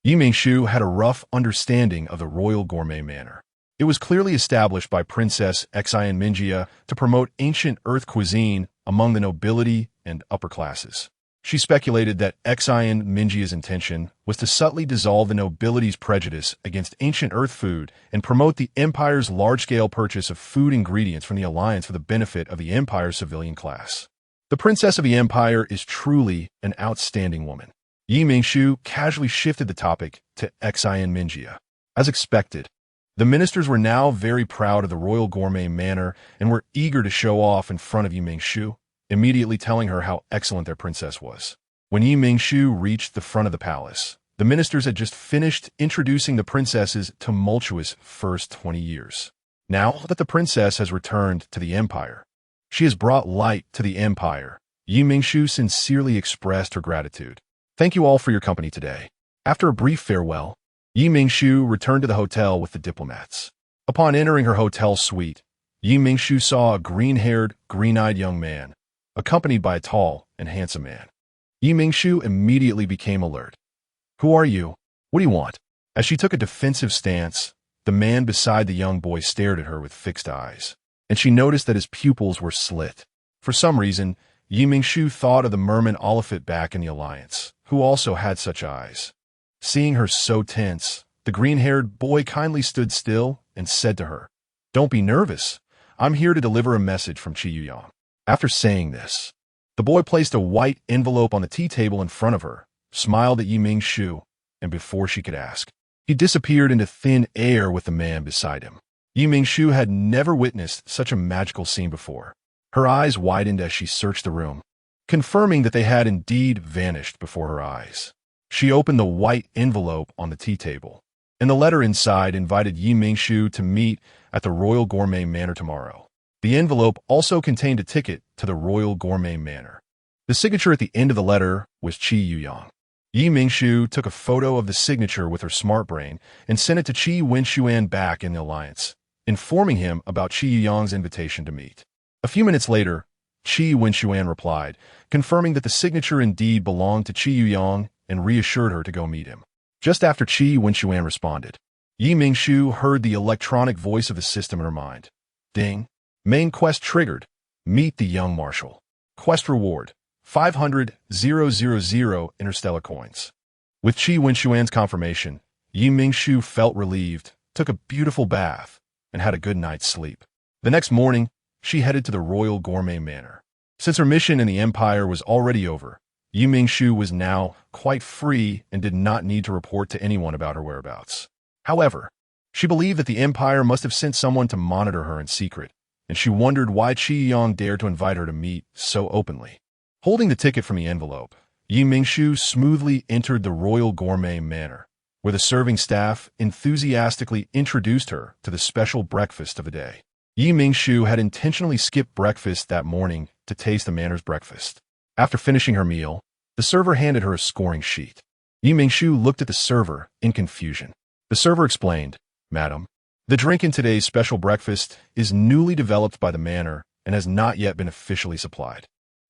Mingshu had a rough understanding of the royal gourmet manor. It was clearly established by Princess Xian Minjia to promote ancient Earth cuisine among the nobility and upper classes. She speculated that Xian Minjia's intention was to subtly dissolve the nobility's prejudice against ancient Earth food and promote the Empire's large-scale purchase of food ingredients from the Alliance for the benefit of the Empire's civilian class. The Princess of the Empire is truly an outstanding woman. Mingshu casually shifted the topic to Xian Minjia. As expected, the ministers were now very proud of the royal gourmet manor and were eager to show off in front of Mingshu, immediately telling her how excellent their princess was. When Mingshu reached the front of the palace, the ministers had just finished introducing the princess's tumultuous first 20 years. Now that the princess has returned to the empire, she has brought light to the empire. Mingshu sincerely expressed her gratitude. "Thank you all for your company today." After a brief farewell, Mingshu returned to the hotel with the diplomats. Upon entering her hotel suite, Mingshu saw a green-haired, green-eyed young man, accompanied by a tall and handsome man. Mingshu immediately became alert. "Who are you? What do you want?" As she took a defensive stance, the man beside the young boy stared at her with fixed eyes, and she noticed that his pupils were slit. For some reason, Mingshu thought of the merman Oliphant back in the Alliance, who also had such eyes. Seeing her so tense, the green-haired boy kindly stood still and said to her, "Don't be nervous. I'm here to deliver a message from Qi Yuyang." After saying this, the boy placed a white envelope on the tea table in front of her, smiled at Mingshu, and before she could ask, he disappeared into thin air with the man beside him. Mingshu had never witnessed such a magical scene before. Her eyes widened as she searched the room, confirming that they had indeed vanished before her eyes. She opened the white envelope on the tea table, and the letter inside invited Mingshu to meet at the Royal Gourmet Manor tomorrow. The envelope also contained a ticket to the Royal Gourmet Manor. The signature at the end of the letter was Qi Yuyang. Mingshu took a photo of the signature with her smart brain and sent it to Qi Wenshuan back in the Alliance, informing him about Qi Yuyang's invitation to meet. A few minutes later, Qi Wenshuan replied, confirming that the signature indeed belonged to Qi Yuyang and reassured her to go meet him. Just after Qi Wenshuan responded, Mingshu heard the electronic voice of the system in her mind. Ding. Main quest triggered. Meet the young marshal. Quest reward. 500,000 Interstellar coins. With Qi Wenshuan's confirmation, Mingshu felt relieved, took a beautiful bath, and had a good night's sleep. The next morning, she headed to the Royal Gourmet Manor. Since her mission in the Empire was already over, Mingshu was now quite free and did not need to report to anyone about her whereabouts. However, she believed that the Empire must have sent someone to monitor her in secret, and she wondered why Qi Yuyang dared to invite her to meet so openly. Holding the ticket from the envelope, Mingshu smoothly entered the Royal Gourmet Manor, where the serving staff enthusiastically introduced her to the special breakfast of the day. Mingshu had intentionally skipped breakfast that morning to taste the manor's breakfast. After finishing her meal, the server handed her a scoring sheet. Mingshu looked at the server in confusion. The server explained, "Madam, the drink in today's special breakfast is newly developed by the manor and has not yet been officially supplied.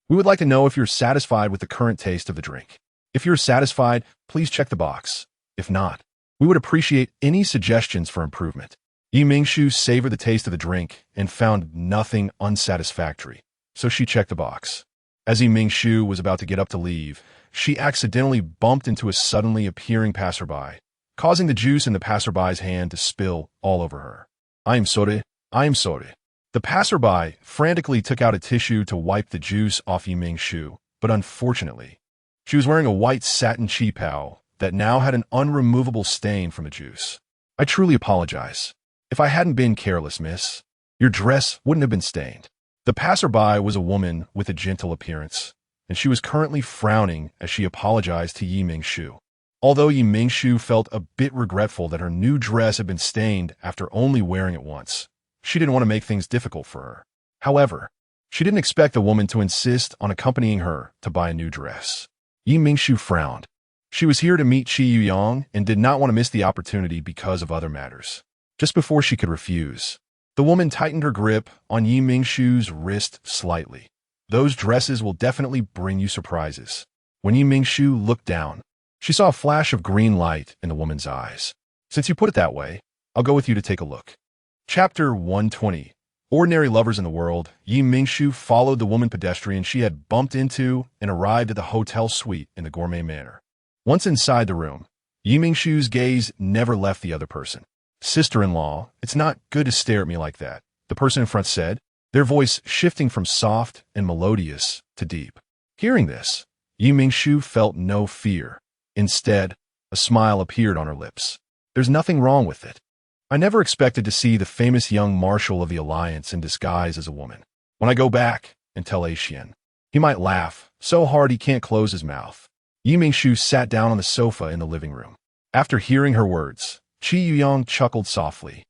We would like to know if you're satisfied with the current taste of the drink. If you're satisfied, please check the box. If not, we would appreciate any suggestions for improvement." Mingshu savored the taste of the drink and found nothing unsatisfactory, so she checked the box. As Mingshu was about to get up to leave, she accidentally bumped into a suddenly appearing passerby, causing the juice in the passerby's hand to spill all over her. "I am sorry. The passerby frantically took out a tissue to wipe the juice off Mingshu, but unfortunately, she was wearing a white satin qipao that now had an unremovable stain from the juice. "I truly apologize. If I hadn't been careless, miss, your dress wouldn't have been stained." The passerby was a woman with a gentle appearance, and she was currently frowning as she apologized to Mingshu. Although Mingshu felt a bit regretful that her new dress had been stained after only wearing it once, she didn't want to make things difficult for her. However, she didn't expect the woman to insist on accompanying her to buy a new dress. Mingshu frowned. She was here to meet Qi Yuyang and did not want to miss the opportunity because of other matters. Just before she could refuse, the woman tightened her grip on Mingshu's wrist slightly. "Those dresses will definitely bring you surprises." When Mingshu looked down, she saw a flash of green light in the woman's eyes. "Since you put it that way, I'll go with you to take a look." Chapter 120. Ordinary lovers in the world. Mingshu followed the woman pedestrian she had bumped into and arrived at the hotel suite in the Gourmet Manor. Once inside the room, Mingshu's gaze never left the other person. "Sister-in-law, it's not good to stare at me like that," the person in front said, their voice shifting from soft and melodious to deep. Hearing this, Mingshu felt no fear. Instead, a smile appeared on her lips. "There's nothing wrong with it. I never expected to see the famous young marshal of the Alliance in disguise as a woman. When I go back and tell Aishian, he might laugh so hard he can't close his mouth." Mingshu sat down on the sofa in the living room. After hearing her words, Qi Yuyang chuckled softly,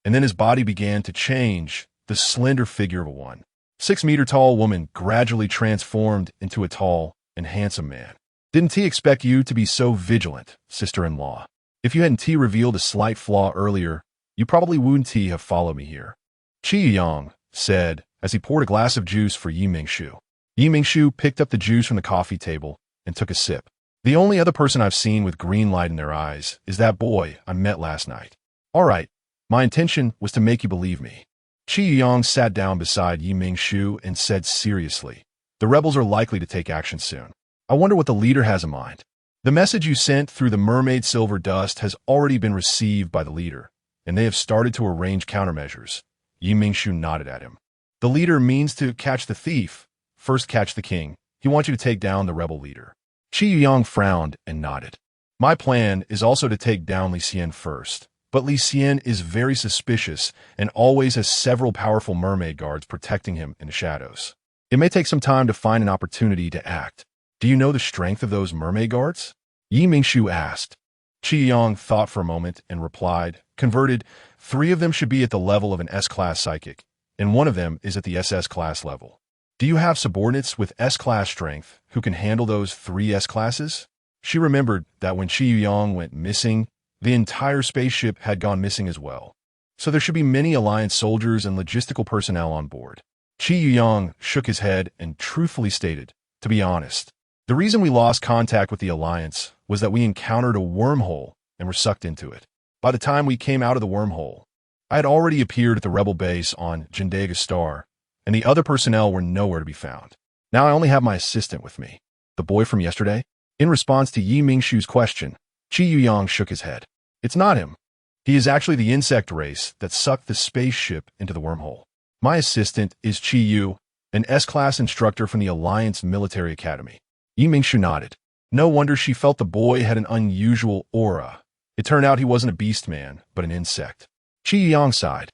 and then his body began to change. The slender figure of a 1.6-meter-tall woman gradually transformed into a tall and handsome man. "Didn't he expect you to be so vigilant, sister-in-law? If you hadn't revealed a slight flaw earlier, You probably wouldn't have followed me here. Qi Yang said as he poured a glass of juice for Mingshu. Mingshu picked up the juice from the coffee table and took a sip. The only other person I've seen with green light in their eyes is that boy I met last night. All right, my intention was to make you believe me. Qi Yang sat down beside Mingshu and said seriously, the rebels are likely to take action soon. I wonder what the leader has in mind. The message you sent through the mermaid silver dust has already been received by the leader, and they have started to arrange countermeasures. Mingshu nodded at him. The leader means to catch the thief, first catch the king. He wants you to take down the rebel leader. Qi Yang frowned and nodded. My plan is also to take down Li Xian first, but Li Xian is very suspicious and always has several powerful mermaid guards protecting him in the shadows. It may take some time to find an opportunity to act. Do you know the strength of those mermaid guards? Mingshu asked. Qi Yang thought for a moment and replied, converted, 3 of them should be at the level of an S-class psychic, and 1 of them is at the SS class level. Do you have subordinates with S-class strength who can handle those 3 S-classes? She remembered that when Qi Yang went missing, the entire spaceship had gone missing as well. So there should be many Alliance soldiers and logistical personnel on board. Qi Yang shook his head and truthfully stated, to be honest, the reason we lost contact with the Alliance was that we encountered a wormhole and were sucked into it. By the time we came out of the wormhole, I had already appeared at the rebel base on Jindega Star, and the other personnel were nowhere to be found. Now I only have my assistant with me, the boy from yesterday. In response to Mingshu's question, Qi Yang shook his head. It's not him. He is actually the insect race that sucked the spaceship into the wormhole. My assistant is Qi Yu, an S-class instructor from the Alliance Military Academy. Mingshu nodded. No wonder she felt the boy had an unusual aura. It turned out he wasn't a beast man, but an insect. Qi Yang sighed.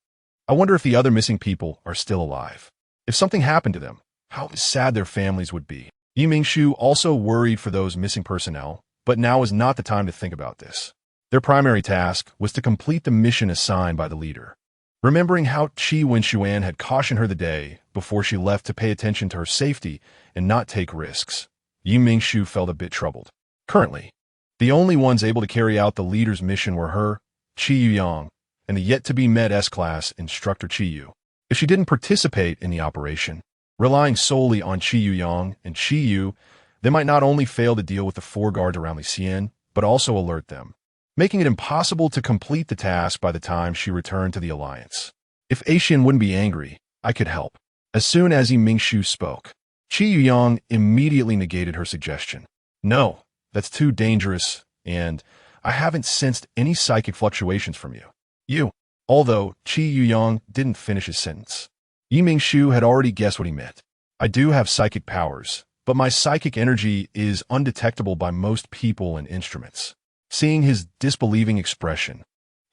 I wonder if the other missing people are still alive. If something happened to them, how sad their families would be. Mingshu also worried for those missing personnel, but now was not the time to think about this. Their primary task was to complete the mission assigned by the leader. Remembering how Qi Wenshuan had cautioned her the day before she left to pay attention to her safety and not take risks, Mingshu felt a bit troubled. Currently, the only ones able to carry out the leader's mission were her, Qi Yang, and the yet-to-be-met S-class instructor Qi Yu. If she didn't participate in the operation, relying solely on Qi Yang and Qi Yu, they might not only fail to deal with the 4 guards around Li Xian, but also alert them, making it impossible to complete the task by the time she returned to the Alliance. If Aishin wouldn't be angry, I could help. As soon as Mingshu spoke, Qi Yang immediately negated her suggestion. No, that's too dangerous, and I haven't sensed any psychic fluctuations from you. Although Qi Yang didn't finish his sentence. Mingshu had already guessed what he meant. I do have psychic powers, but my psychic energy is undetectable by most people and instruments. Seeing his disbelieving expression,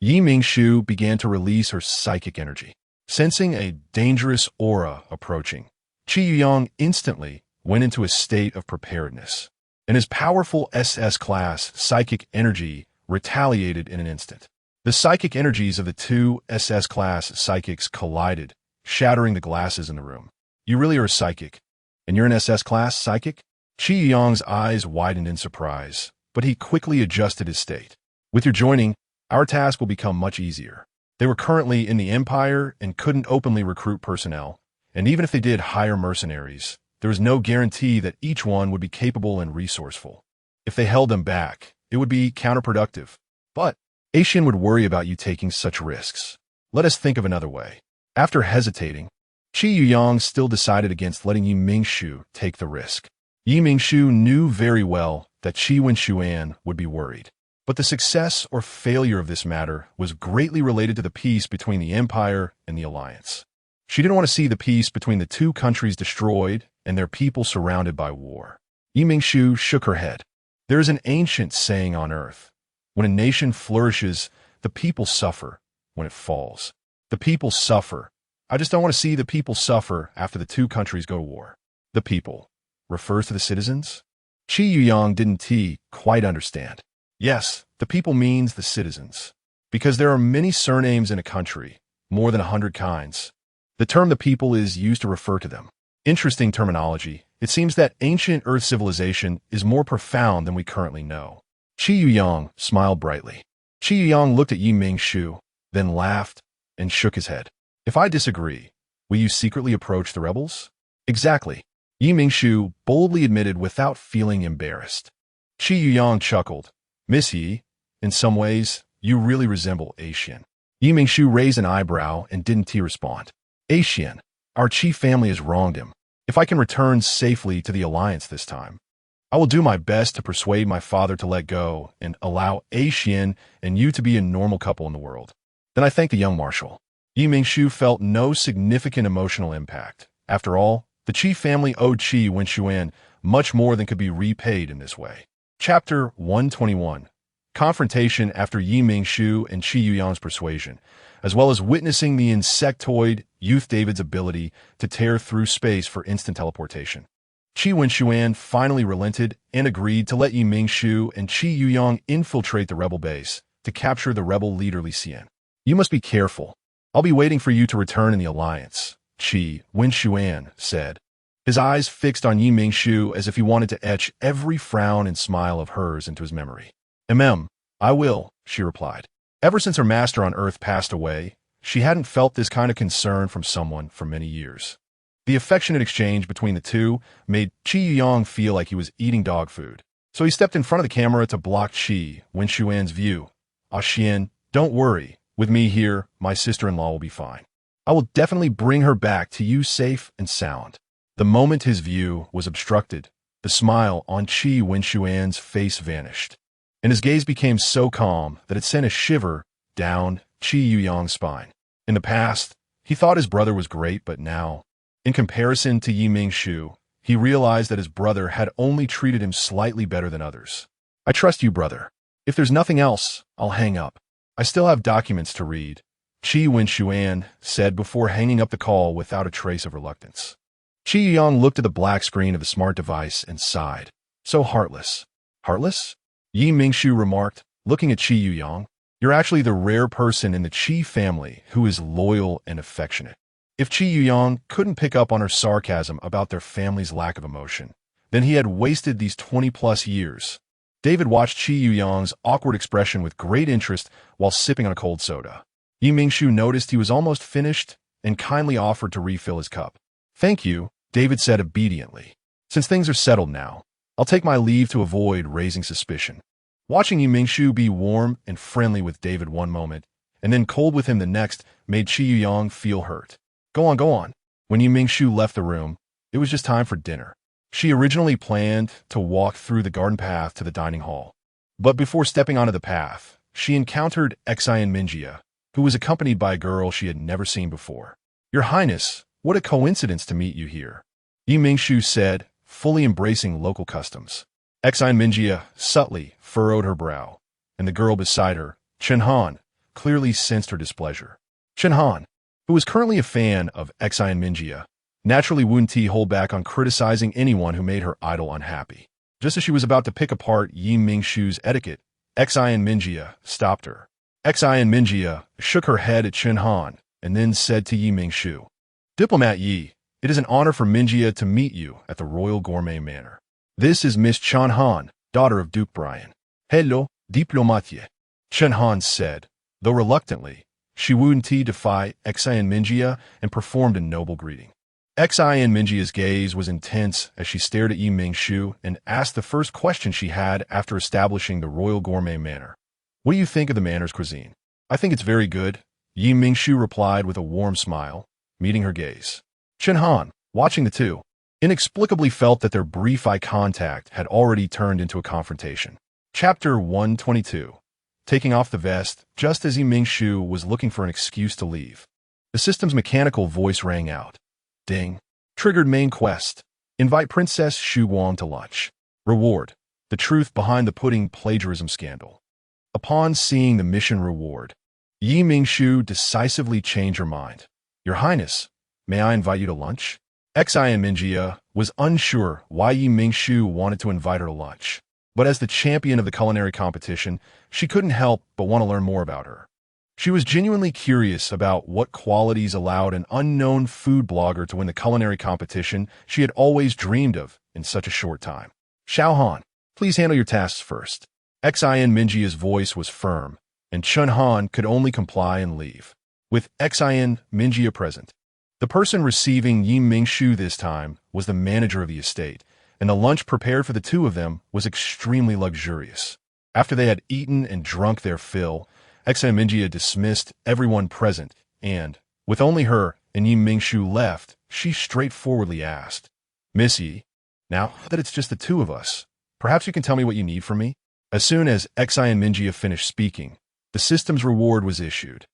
Mingshu began to release her psychic energy. Sensing a dangerous aura approaching, Qi Yang instantly went into a state of preparedness, and his powerful SS-class psychic energy retaliated in an instant. The psychic energies of the 2 SS-class psychics collided, shattering the glasses in the room. You really are a psychic, and you're an SS-class psychic? Qi Yang's eyes widened in surprise, but he quickly adjusted his state. With your joining, our task will become much easier. They were currently in the Empire and couldn't openly recruit personnel, and even if they did hire mercenaries, there was no guarantee that each one would be capable and resourceful. If they held them back, it would be counterproductive. But Aishin would worry about you taking such risks. Let us think of another way. After hesitating, Qi Yang still decided against letting Mingshu take the risk. Mingshu knew very well that Qi Wenshuan would be worried. But the success or failure of this matter was greatly related to the peace between the Empire and the Alliance. She didn't want to see the peace between the 2 countries destroyed and their people surrounded by war. Mingshu shook her head. There is an ancient saying on Earth. When a nation flourishes, the people suffer. When it falls, the people suffer. I just don't want to see the people suffer after the 2 countries go to war. The people refers to the citizens? Qi Yang didn't quite understand. Yes, the people means the citizens. Because there are many surnames in a country, more than 100 kinds. The term the people is used to refer to them. Interesting terminology. It seems that ancient Earth civilization is more profound than we currently know. Qi Yang smiled brightly. Qi Yang looked at Mingshu, then laughed and shook his head. If I disagree, will you secretly approach the rebels? Exactly, Mingshu boldly admitted without feeling embarrassed. Qi Yuyang chuckled. Miss Yi, in some ways, you really resemble Axian. Mingshu raised an eyebrow and didn't respond. Axian, our Qi family has wronged him. If I can return safely to the Alliance this time, I will do my best to persuade my father to let go and allow Axian and you to be a normal couple in the world. Then I thanked the young marshal. Mingshu felt no significant emotional impact. After all, the Qi family owed Qi Wenxuan much more than could be repaid in this way. Chapter 121. Confrontation after Mingshu and Qi Yuyang's persuasion, as well as witnessing the insectoid youth David's ability to tear through space for instant teleportation. Qi Wenxuan finally relented and agreed to let Mingshu and Qi Yuyang infiltrate the rebel base to capture the rebel leader Li Xian. You must be careful. I'll be waiting for you to return in the Alliance, Qi Wenxuan said, his eyes fixed on Mingshu as if he wanted to etch every frown and smile of hers into his memory. I will, she replied. Ever since her master on Earth passed away, she hadn't felt this kind of concern from someone for many years. The affectionate exchange between the two made Qi Yuyang feel like he was eating dog food. So he stepped in front of the camera to block Qi Wenxuan's view. Xian, don't worry. With me here, my sister-in-law will be fine. I will definitely bring her back to you safe and sound. The moment his view was obstructed, the smile on Qi Wenxuan's face vanished, and his gaze became so calm that it sent a shiver down Qi Yuyang's spine. In the past, he thought his brother was great, but now, in comparison to Mingshu, he realized that his brother had only treated him slightly better than others. I trust you, brother. If there's nothing else, I'll hang up. I still have documents to read, Qi Wenxuan said before hanging up the call without a trace of reluctance. Qi Yuyang looked at the black screen of the smart device and sighed. So heartless. Heartless? Mingshu remarked, looking at Qi Yuyang. You're actually the rare person in the Qi family who is loyal and affectionate. If Qi Yuyang couldn't pick up on her sarcasm about their family's lack of emotion, then he had wasted these 20-plus years. David watched Qi Yuyang's awkward expression with great interest while sipping on a cold soda. Mingshu noticed he was almost finished and kindly offered to refill his cup. Thank you, David said obediently. Since things are settled now, I'll take my leave to avoid raising suspicion. Watching Mingshu be warm and friendly with David one moment, and then cold with him the next, made Qi Yuyang feel hurt. Go on. When Mingshu left the room, it was just time for dinner. She originally planned to walk through the garden path to the dining hall. But before stepping onto the path, she encountered Xian Minjia, who was accompanied by a girl she had never seen before. Your Highness, what a coincidence to meet you here, Mingshu said, fully embracing local customs. Xian Minjia subtly furrowed her brow, and the girl beside her, Chen Han, clearly sensed her displeasure. Chen Han, who was currently a fan of Xian Minjia, naturally wouldn't hold back on criticizing anyone who made her idol unhappy. Just as she was about to pick apart Mingshu's etiquette, Xian Minjia stopped her. Xian Minjia shook her head at Chen Han and then said to Mingshu, Diplomat Yi, it is an honor for Minjia to meet you at the Royal Gourmet Manor. This is Miss Chen Han, daughter of Duke Brian. Hello, Diplomatie, Chen Han said, though reluctantly. She wouldn't defy Xian Minjia and performed a noble greeting. Xian Minjia's gaze was intense as she stared at Mingshu and asked the first question she had after establishing the Royal Gourmet Manor. What do you think of the manor's cuisine? I think it's very good, Mingshu replied with a warm smile, meeting her gaze. Chen Han, watching the two, inexplicably felt that their brief eye contact had already turned into a confrontation. Chapter 122. Taking off the vest, just as Mingshu was looking for an excuse to leave. The system's mechanical voice rang out. Ding. Triggered main quest. Invite Princess Xu Guang to lunch. Reward. The truth behind the pudding plagiarism scandal. Upon seeing the mission reward, Mingshu decisively changed her mind. Your Highness, may I invite you to lunch? Xian Minjia was unsure why Mingshu wanted to invite her to lunch, but as the champion of the culinary competition, she couldn't help but want to learn more about her. She was genuinely curious about what qualities allowed an unknown food blogger to win the culinary competition she had always dreamed of in such a short time. Xiao Han, please handle your tasks first. Xian Minjia's voice was firm, and Chun Han could only comply and leave. With Xin Minjia present, the person receiving Yi Mingshu this time was the manager of the estate, and the lunch prepared for the two of them was extremely luxurious. After they had eaten and drunk their fill, Xin Minjia dismissed everyone present, and, with only her and Yi Mingshu left, she straightforwardly asked, "Miss Yi, now that it's just the two of us, perhaps you can tell me what you need from me?" As soon as Xin Minjia finished speaking, the system's reward was issued.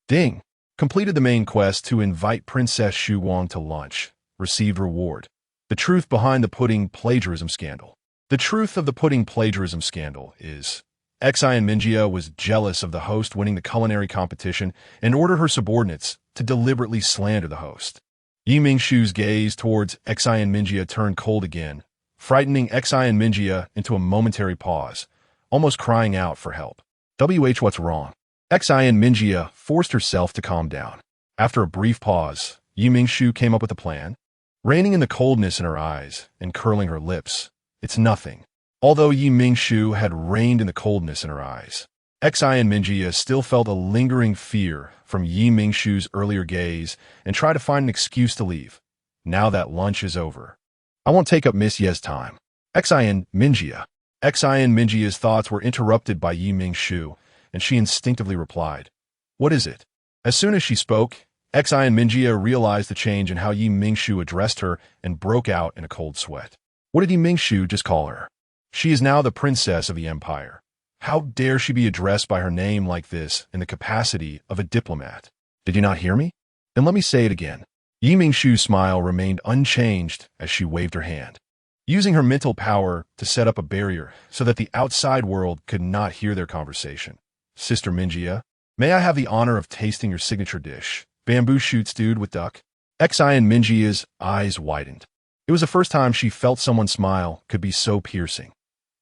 Ding! Completed the main quest to invite Princess Xu Guang to lunch. Received reward. The truth behind the pudding plagiarism scandal. The truth of the pudding plagiarism scandal is Xin Minjia was jealous of the host winning the culinary competition and ordered her subordinates to deliberately slander the host. Yi Mingshu's gaze towards Xin Minjia turned cold again, frightening Xin Minjia into a momentary pause, almost crying out for help. What's wrong? Xin Minjia forced herself to calm down. After a brief pause, Yi Mingshu came up with a plan. Reining in the coldness in her eyes and curling her lips, "It's nothing." Although Yi Mingshu had reined in the coldness in her eyes, Xin Minjia still felt a lingering fear from Yi Mingshu's earlier gaze and tried to find an excuse to leave. Now that lunch is over, "I won't take up Miss Ye's time." Xin Minjia. Xin Minjia's thoughts were interrupted by Yi Mingshu, and she instinctively replied, "What is it?" As soon as she spoke, Xin Minjia realized the change in how Yi Mingshu addressed her and broke out in a cold sweat. What did Yi Mingshu just call her? She is now the princess of the empire. How dare she be addressed by her name like this in the capacity of a diplomat? Did you not hear me? Then let me say it again. Yi Mingshu's smile remained unchanged as she waved her hand, using her mental power to set up a barrier so that the outside world could not hear their conversation. "Sister Minjia, may I have the honor of tasting your signature dish, bamboo shoot stewed with duck?" Xin Minjia's eyes widened. It was the first time she felt someone's smile could be so piercing.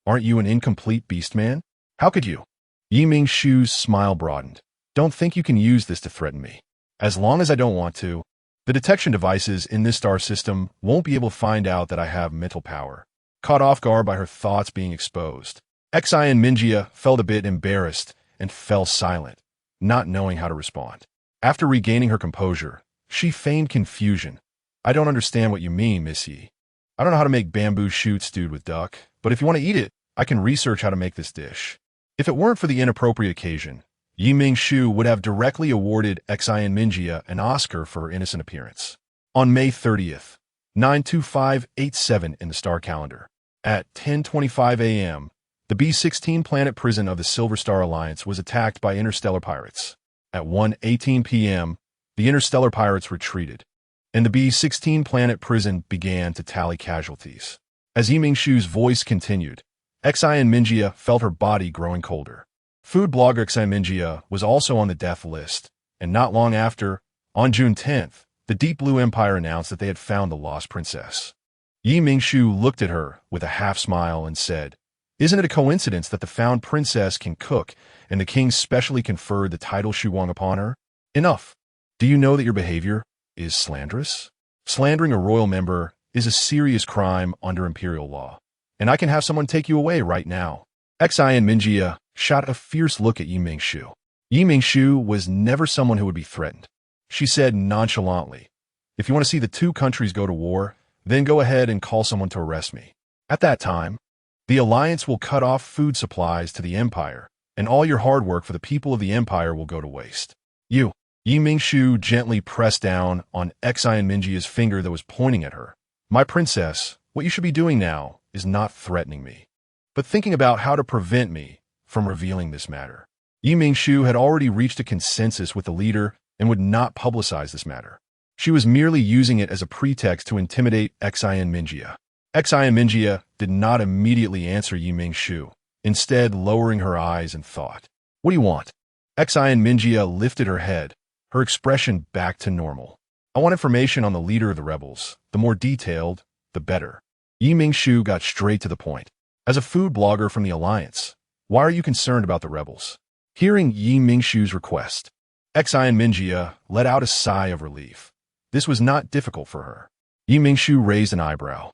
"Aren't you an incomplete beast man? How could you?" Yi Mingshu's smile broadened. "Don't think you can use this to threaten me. As long as I don't want to, the detection devices in this star system won't be able to find out that I have mental power." Caught off guard by her thoughts being exposed, Xin Minjia felt a bit embarrassed and fell silent, not knowing how to respond. After regaining her composure, she feigned confusion. "I don't understand what you mean, Miss Yi. I don't know how to make bamboo shoot stewed with duck, but if you want to eat it, I can research how to make this dish." If it weren't for the inappropriate occasion, Yi Mingshu would have directly awarded Xin Minjia an Oscar for her innocent appearance. On May 30th, 92587 in the star calendar, at 10:25 a.m., the B-16 planet prison of the Silver Star Alliance was attacked by interstellar pirates. At 1:18 p.m., the interstellar pirates retreated, and the B-16 planet prison began to tally casualties. As Yi Mingshu's voice continued, Xin Minjia felt her body growing colder. Food blogger Xin Minjia was also on the death list, and not long after, on June 10th, the Deep Blue Empire announced that they had found the lost princess. Yi Mingshu looked at her with a half-smile and said, "Isn't it a coincidence that the found princess can cook, and the king specially conferred the title Xu Guang upon her? Enough. Do you know that your behavior is slanderous? Slandering a royal member is a serious crime under imperial law, and I can have someone take you away right now." Xin Minjia shot a fierce look at Yi Mingshu. Yi Mingshu was never someone who would be threatened. She said nonchalantly, "If you want to see the two countries go to war, then go ahead and call someone to arrest me. At that time, the Alliance will cut off food supplies to the Empire, and all your hard work for the people of the Empire will go to waste." Yi Mingshu gently pressed down on Xin Minjia's finger that was pointing at her. "My princess, what you should be doing now is not threatening me, but thinking about how to prevent me from revealing this matter." Yi Mingshu had already reached a consensus with the leader and would not publicize this matter. She was merely using it as a pretext to intimidate Xin Minjia. Xin Minjia did not immediately answer Yi Mingshu, instead lowering her eyes and thought. "What do you want?" Xin Minjia lifted her head, her expression back to normal. "I want information on the leader of the rebels. The more detailed, the better." Yi Mingshu got straight to the point. "As a food blogger from the Alliance, why are you concerned about the rebels?" Hearing Yi Mingshu's request, Xin Minjia let out a sigh of relief. This was not difficult for her. Yi Mingshu raised an eyebrow.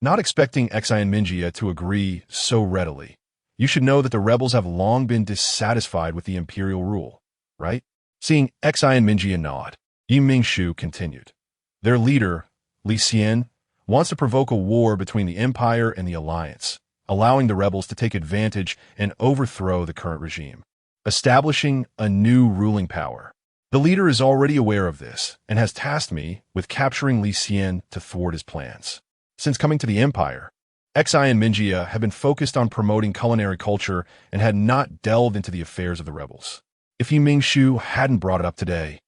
Not expecting Xin Minjia to agree so readily, You should know that the rebels have long been dissatisfied with the imperial rule, right? Seeing Xi and Mingyi nod, Mingshu continued. Their leader, Li Xian, wants to provoke a war between the Empire and the Alliance, allowing the rebels to take advantage and overthrow the current regime, establishing a new ruling power. The leader is already aware of this and has tasked me with capturing Li Xian to thwart his plans. Since coming to the Empire, Xi and Mingyi have been focused on promoting culinary culture and had not delved into the affairs of the rebels. If Mingshu hadn't brought it up today,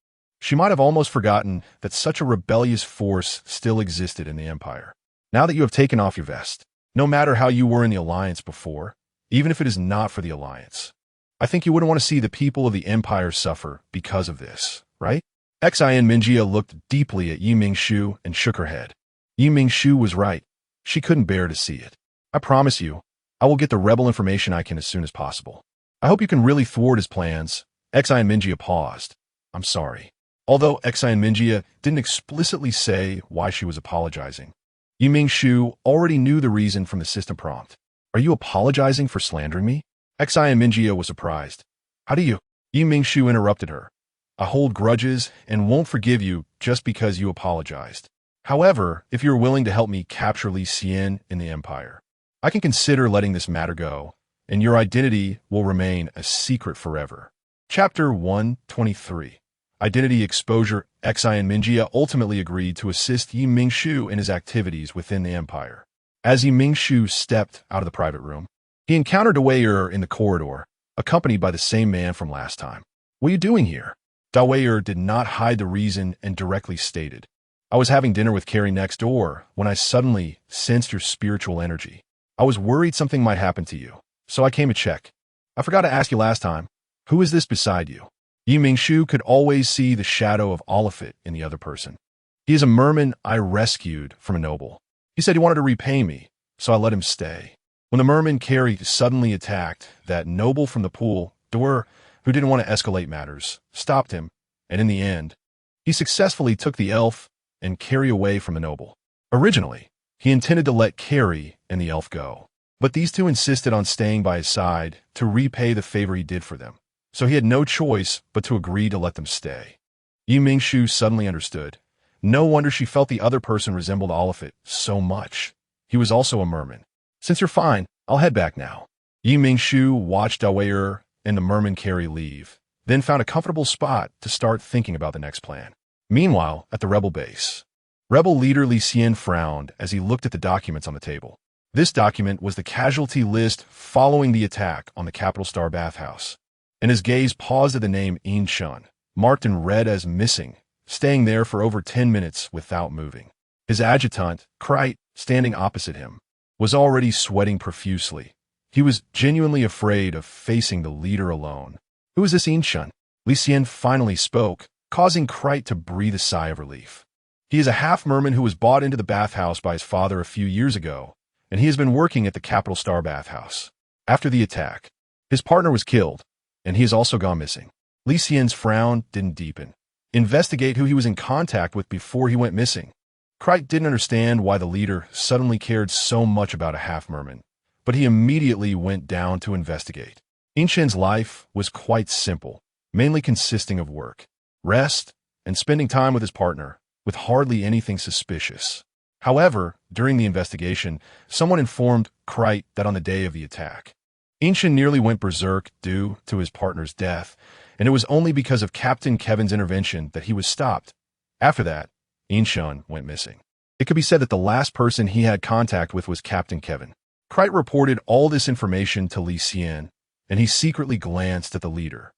she might have almost forgotten that such a rebellious force still existed in the Empire. Now that you have taken off your vest, no matter how you were in the Alliance before, even if it is not for the Alliance, I think you wouldn't want to see the people of the Empire suffer because of this, right? Xi and Mingyi looked deeply at Mingshu and shook her head. Mingshu was right. She couldn't bear to see it. I promise you, I will get the rebel information I can as soon as possible. I hope you can really thwart his plans. Xi and Mingyi paused. I'm sorry. Although Xi and Mingyi didn't explicitly say why she was apologizing, Mingshu already knew the reason from the system prompt. Are you apologizing for slandering me? Xi and Mingyi was surprised. How do you? Mingshu interrupted her. I hold grudges and won't forgive you just because you apologized. However, if you're willing to help me capture Li Xian in the Empire, I can consider letting this matter go, and your identity will remain a secret forever. Chapter 123. Identity Exposure. Xi and Mingyi ultimately agreed to assist Mingshu in his activities within the Empire. As Mingshu stepped out of the private room, he encountered Dawei in the corridor, accompanied by the same man from last time. What are you doing here? Dawei did not hide the reason and directly stated, I was having dinner with Carrie next door when I suddenly sensed your spiritual energy. I was worried something might happen to you, so I came to check. I forgot to ask you last time, who is this beside you? Mingshu could always see the shadow of Olafit in the other person. He is a merman I rescued from a noble. He said he wanted to repay me, so I let him stay. When the merman Carrie suddenly attacked that noble from the pool, Dor, who didn't want to escalate matters, stopped him, and in the end, he successfully took the elf and Carrie away from the noble. Originally, he intended to let Carrie and the elf go, but these two insisted on staying by his side to repay the favor he did for them, so he had no choice but to agree to let them stay. Mingshu suddenly understood. No wonder she felt the other person resembled Olafit so much. He was also a merman. Since you're fine, I'll head back now. Mingshu watched Dawei and the merman Carrie leave, then found a comfortable spot to start thinking about the next plan. Meanwhile, at the rebel base, rebel leader Li Xian frowned as he looked at the documents on the table. This document was the casualty list following the attack on the Capital Star bathhouse, and his gaze paused at the name Shun, marked in red as missing, staying there for over 10 minutes without moving. His adjutant, Krite, standing opposite him, was already sweating profusely. He was genuinely afraid of facing the leader alone. Who is this Shun? Li Xian finally spoke, causing Krite to breathe a sigh of relief. He is a half-merman who was bought into the bathhouse by his father a few years ago, and he has been working at the Capital Star bathhouse. After the attack, his partner was killed, and he has also gone missing. Li Xian's frown didn't deepen. Investigate who he was in contact with before he went missing. Krite didn't understand why the leader suddenly cared so much about a half-merman, but he immediately went down to investigate. Shun's life was quite simple, mainly consisting of work, rest, and spending time with his partner, with hardly anything suspicious. However, during the investigation, someone informed Krite that on the day of the attack, Shun nearly went berserk due to his partner's death, and it was only because of Captain Kevin's intervention that he was stopped. After that, Shun went missing. It could be said that the last person he had contact with was Captain Kevin. Krite reported all this information to Li Xian, and he secretly glanced at the leader,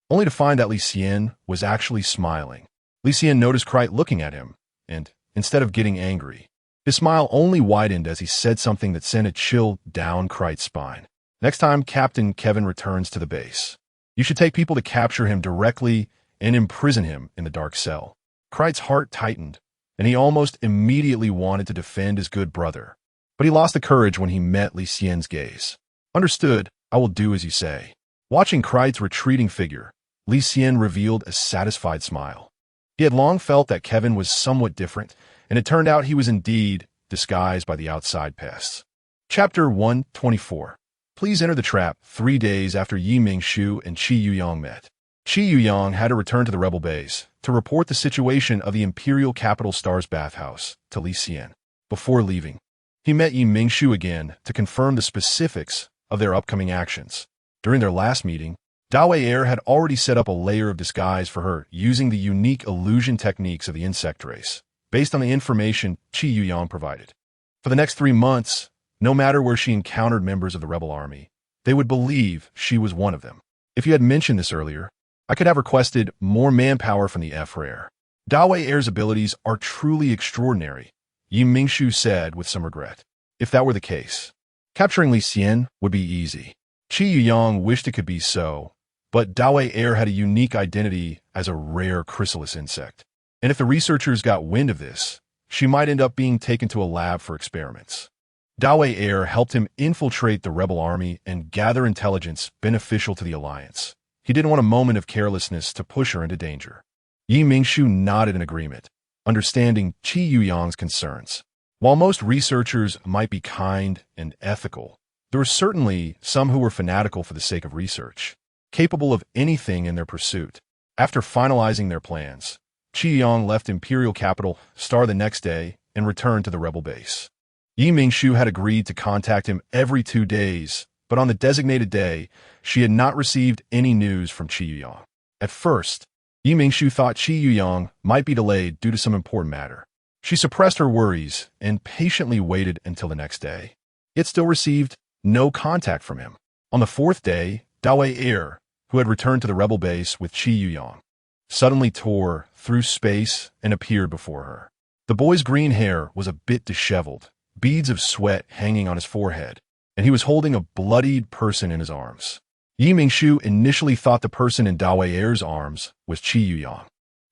only to find that Li Xian was actually smiling. Li Xian noticed Krite looking at him, and, instead of getting angry, his smile only widened as he said something that sent a chill down Krite's spine. Next time Captain Kevin returns to the base, you should take people to capture him directly and imprison him in the dark cell. Krite's heart tightened, and he almost immediately wanted to defend his good brother, but he lost the courage when he met Li Xian's gaze. Understood, I will do as you say. Watching Krite's retreating figure, Li Xian revealed a satisfied smile. He had long felt that Kevin was somewhat different, and it turned out he was indeed disguised by the outside pests. Chapter 124. Please enter the trap 3 days after Mingshu and Qi Yuyang met. Qi Yuyang had to return to the rebel base to report the situation of the Imperial Capital Star's bathhouse to Li Xian. Before leaving, he met Mingshu again to confirm the specifics of their upcoming actions. During their last meeting, Dawei Air had already set up a layer of disguise for her using the unique illusion techniques of the insect race, based on the information Qi Yuyang provided. For the next 3 months, no matter where she encountered members of the rebel army, they would believe she was one of them. If you had mentioned this earlier, I could have requested more manpower from the F-Rare. Dawei Air's abilities are truly extraordinary, Mingshu said with some regret. If that were the case, capturing Li Xian would be easy. Qi Yuyang wished it could be so, but Dawei Air had a unique identity as a rare chrysalis insect. And if the researchers got wind of this, she might end up being taken to a lab for experiments. Dawei Air helped him infiltrate the rebel army and gather intelligence beneficial to the alliance. He didn't want a moment of carelessness to push her into danger. Mingshu nodded in agreement, understanding Qi Yuyang's concerns. While most researchers might be kind and ethical, there were certainly some who were fanatical for the sake of research, capable of anything in their pursuit. After finalizing their plans, Qi Yuyang left Imperial Capital Star the next day and returned to the rebel base. Mingshu had agreed to contact him every 2 days, but on the designated day, she had not received any news from Qi Yuyang. At first, Mingshu thought Qi Yuyang might be delayed due to some important matter. She suppressed her worries and patiently waited until the next day, yet still received no contact from him. On the 4th day, Dawei Air, who had returned to the rebel base with Qi Yuyang, suddenly tore through space and appeared before her. The boy's green hair was a bit disheveled, beads of sweat hanging on his forehead, and he was holding a bloodied person in his arms. Mingshu initially thought the person in Dawei Air's arms was Qi Yuyang,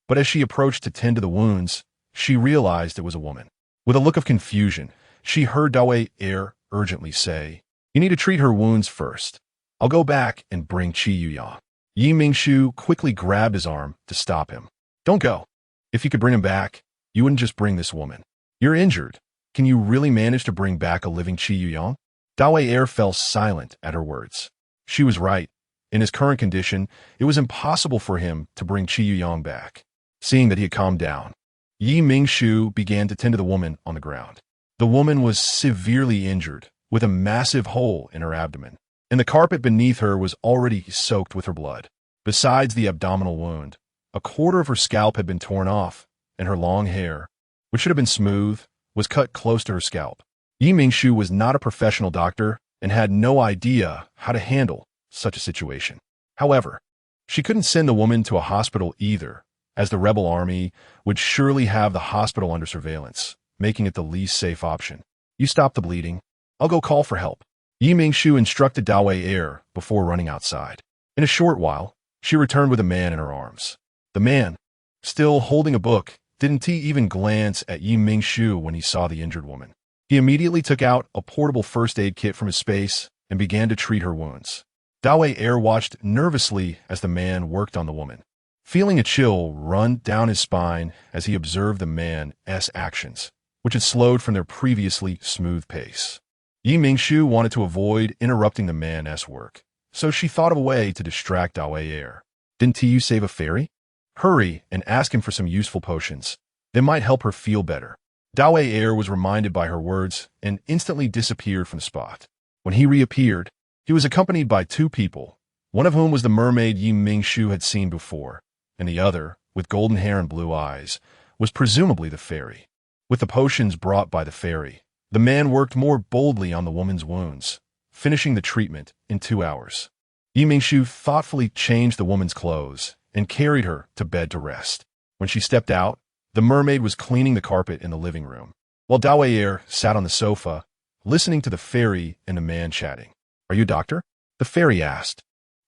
but as she approached to tend to the wounds, she realized it was a woman. With a look of confusion, she heard Dawei Air urgently say, "You need to treat her wounds first. I'll go back and bring Qi Yuyang." Mingshu quickly grabbed his arm to stop him. "Don't go. If you could bring him back, you wouldn't just bring this woman. You're injured. Can you really manage to bring back a living Qi Yuyang?" Dawei Air fell silent at her words. She was right. In his current condition, it was impossible for him to bring Qi Yuyang back. Seeing that he had calmed down, Mingshu began to tend to the woman on the ground. The woman was severely injured, with a massive hole in her abdomen, and the carpet beneath her was already soaked with her blood. Besides the abdominal wound, a quarter of her scalp had been torn off, and her long hair, which should have been smooth, was cut close to her scalp. Mingshu was not a professional doctor and had no idea how to handle such a situation. However, she couldn't send the woman to a hospital either, as the rebel army would surely have the hospital under surveillance, making it the least safe option. "You stop the bleeding. I'll go call for help." Mingshu instructed Dawei Air before running outside. In a short while, she returned with a man in her arms. The man, still holding a book, didn't even glance at Mingshu when he saw the injured woman. He immediately took out a portable first aid kit from his space and began to treat her wounds. Dawei Air watched nervously as the man worked on the woman, feeling a chill run down his spine as he observed the man's actions, which had slowed from their previously smooth pace. Mingshu wanted to avoid interrupting the man's work, so she thought of a way to distract Dawei Air. "Didn't you save a fairy? Hurry and ask him for some useful potions. They might help her feel better." Dawei Air was reminded by her words and instantly disappeared from the spot. When he reappeared, he was accompanied by 2 people, one of whom was the mermaid Mingshu had seen before, and the other, with golden hair and blue eyes, was presumably the fairy. With the potions brought by the fairy, the man worked more boldly on the woman's wounds, finishing the treatment in 2 hours. Mingshu thoughtfully changed the woman's clothes and carried her to bed to rest. When she stepped out, the mermaid was cleaning the carpet in the living room, while Dawei Air sat on the sofa, listening to the fairy and the man chatting. "Are you a doctor?" the fairy asked.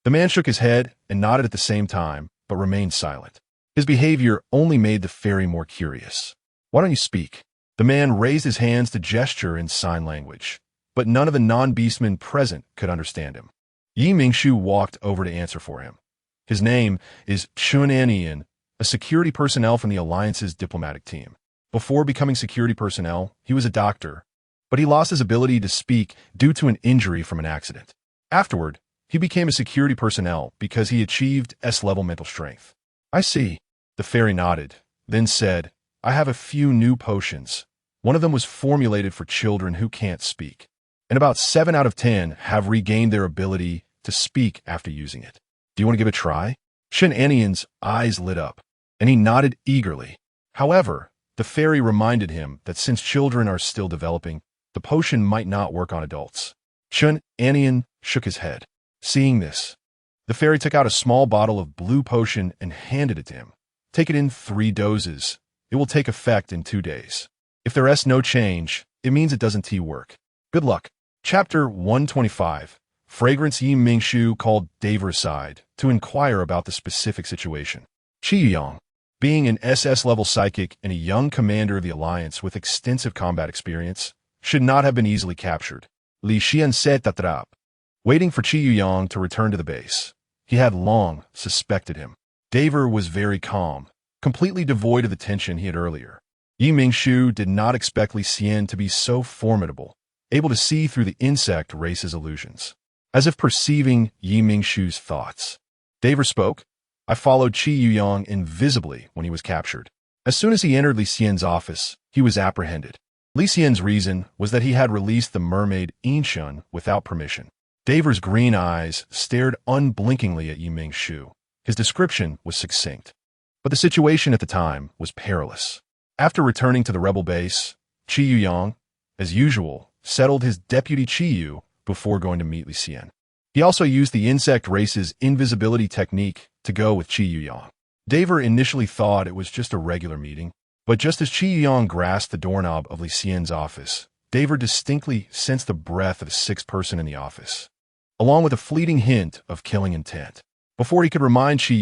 The man shook his head and nodded at the same time, but remained silent. His behavior only made the fairy more curious. "Why don't you speak?" The man raised his hands to gesture in sign language, but none of the non-beastmen present could understand him. Mingshu walked over to answer for him. His name is Chunanian, a security personnel from the Alliance's diplomatic team. Before becoming security personnel, he was a doctor, but he lost his ability to speak due to an injury from an accident. Afterward, he became a security personnel because he achieved S-level mental strength. I see. The fairy nodded, then said, I have a few new potions. One of them was formulated for children who can't speak, and about 7 out of 10 have regained their ability to speak after using it. Do you want to give it a try? Shen Anian's eyes lit up, and he nodded eagerly. However, the fairy reminded him that since children are still developing, the potion might not work on adults. Shen Anian shook his head. Seeing this, the fairy took out a small bottle of blue potion and handed it to him. Take it in 3 doses. It will take effect in 2 days. If there is no change, it means it doesn't work. Good luck. Chapter 125. Fragrance. Yi Mingshu called Daver aside to inquire about the specific situation. Qi Yuyang, being an SS-level psychic and a young commander of the Alliance with extensive combat experience, should not have been easily captured. Li Xian said that waiting for Qi Yuyang to return to the base. He had long suspected him. Daver was very calm, completely devoid of the tension he had earlier. Yi Mingshu did not expect Li Xian to be so formidable, able to see through the insect race's illusions. As if perceiving Yi Mingshu's thoughts, Daver spoke. I followed Qi Yuyang invisibly when he was captured. As soon as he entered Li Xian's office, he was apprehended. Li Xian's reason was that he had released the mermaid Inshun without permission. Daver's green eyes stared unblinkingly at Yi Mingshu. His description was succinct, but the situation at the time was perilous. After returning to the rebel base, Qi Yuyang, as usual, settled his deputy Qi Yu before going to meet Li Xian. He also used the insect race's invisibility technique to go with Qi Yuyang. Daver initially thought it was just a regular meeting, but just as Qi Yuyang grasped the doorknob of Li Xian's office, Daver distinctly sensed the breath of the 6th person in the office, along with a fleeting hint of killing intent. Before he could remind Qi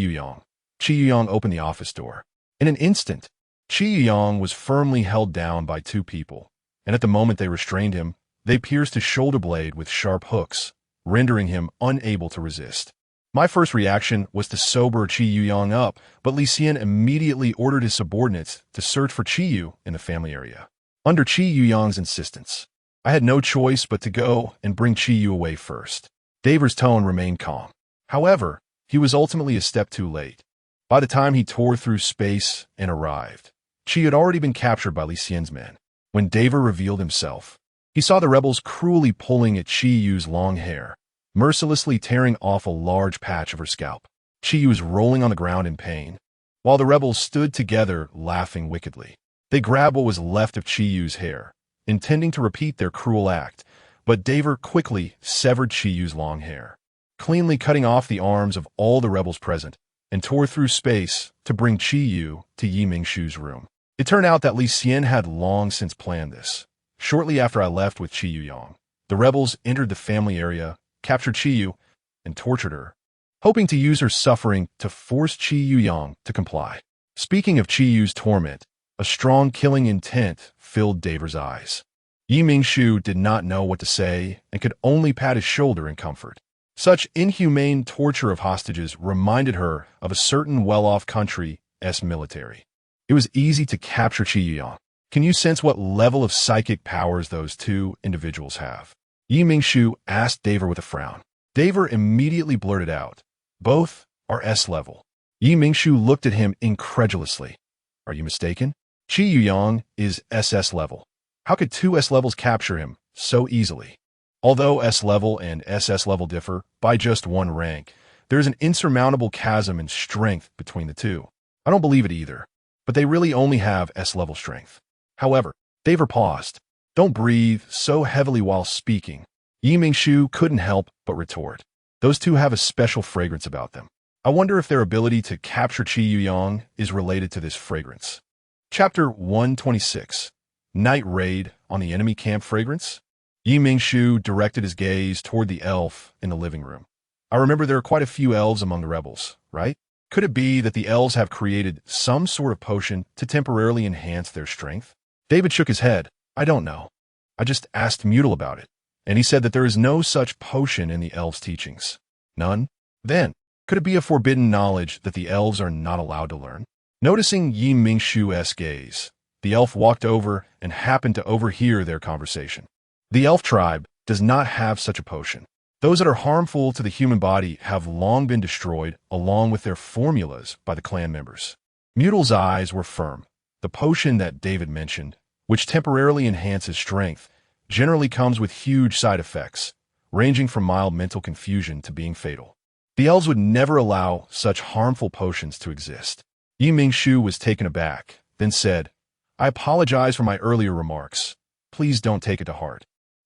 Yuyang opened the office door. In an instant, Qi Yuyang was firmly held down by 2 people, and at the moment they restrained him, they pierced his shoulder blade with sharp hooks, rendering him unable to resist. My first reaction was to sober Qi Yuyang up, but Li Xian immediately ordered his subordinates to search for Qi Yu in the family area. Under Qi Yuyang's insistence, I had no choice but to go and bring Qi Yu away first. Daver's tone remained calm. However, he was ultimately a step too late. By the time he tore through space and arrived, Qi had already been captured by Li Xian's men. When Daver revealed himself, he saw the rebels cruelly pulling at Qi Yu's long hair, mercilessly tearing off a large patch of her scalp. Qi Yu was rolling on the ground in pain, while the rebels stood together laughing wickedly. They grabbed what was left of Qi Yu's hair, intending to repeat their cruel act, but Daver quickly severed Qi Yu's long hair, cleanly cutting off the arms of all the rebels present, and tore through space to bring Qi Yu to Yi Mingshu's room. It turned out that Li Xian had long since planned this. Shortly after I left with Qi Yuyang, the rebels entered the family area, captured Qi Yu, and tortured her, hoping to use her suffering to force Qi Yuyang to comply. Speaking of Qi Yu's torment, a strong killing intent filled Daver's eyes. Yi Mingshu did not know what to say and could only pat his shoulder in comfort. Such inhumane torture of hostages reminded her of a certain well-off country's military. It was easy to capture Qi Yuyang. Can you sense what level of psychic powers those 2 individuals have? Yi Mingshu asked Daver with a frown. Daver immediately blurted out, both are S-level. Yi Mingshu looked at him incredulously. Are you mistaken? Qi Yuyang is SS level. How could 2 S-levels capture him so easily? Although S-level and SS level differ by just 1 rank, there is an insurmountable chasm in strength between the 2. I don't believe it either, but they really only have S-level strength. However, Daver paused. Don't breathe so heavily while speaking. Yi Mingshu couldn't help but retort. Those 2 have a special fragrance about them. I wonder if their ability to capture Qi Yuyang is related to this fragrance. Chapter 126. Night Raid on the Enemy Camp Fragrance. Yi Mingshu directed his gaze toward the elf in the living room. I remember there are quite a few elves among the rebels, right? Could it be that the elves have created some sort of potion to temporarily enhance their strength? David shook his head. I don't know. I just asked Mutal about it, and he said that there is no such potion in the elves' teachings. None? Then, could it be a forbidden knowledge that the elves are not allowed to learn? Noticing Yi Mingshu's gaze, the elf walked over and happened to overhear their conversation. The elf tribe does not have such a potion. Those that are harmful to the human body have long been destroyed, along with their formulas, by the clan members. Mutil's eyes were firm. The potion that David mentioned, which temporarily enhances strength, generally comes with huge side effects, ranging from mild mental confusion to being fatal. The elves would never allow such harmful potions to exist. Mingshu was taken aback, then said, "I apologize for my earlier remarks. Please don't take it to heart."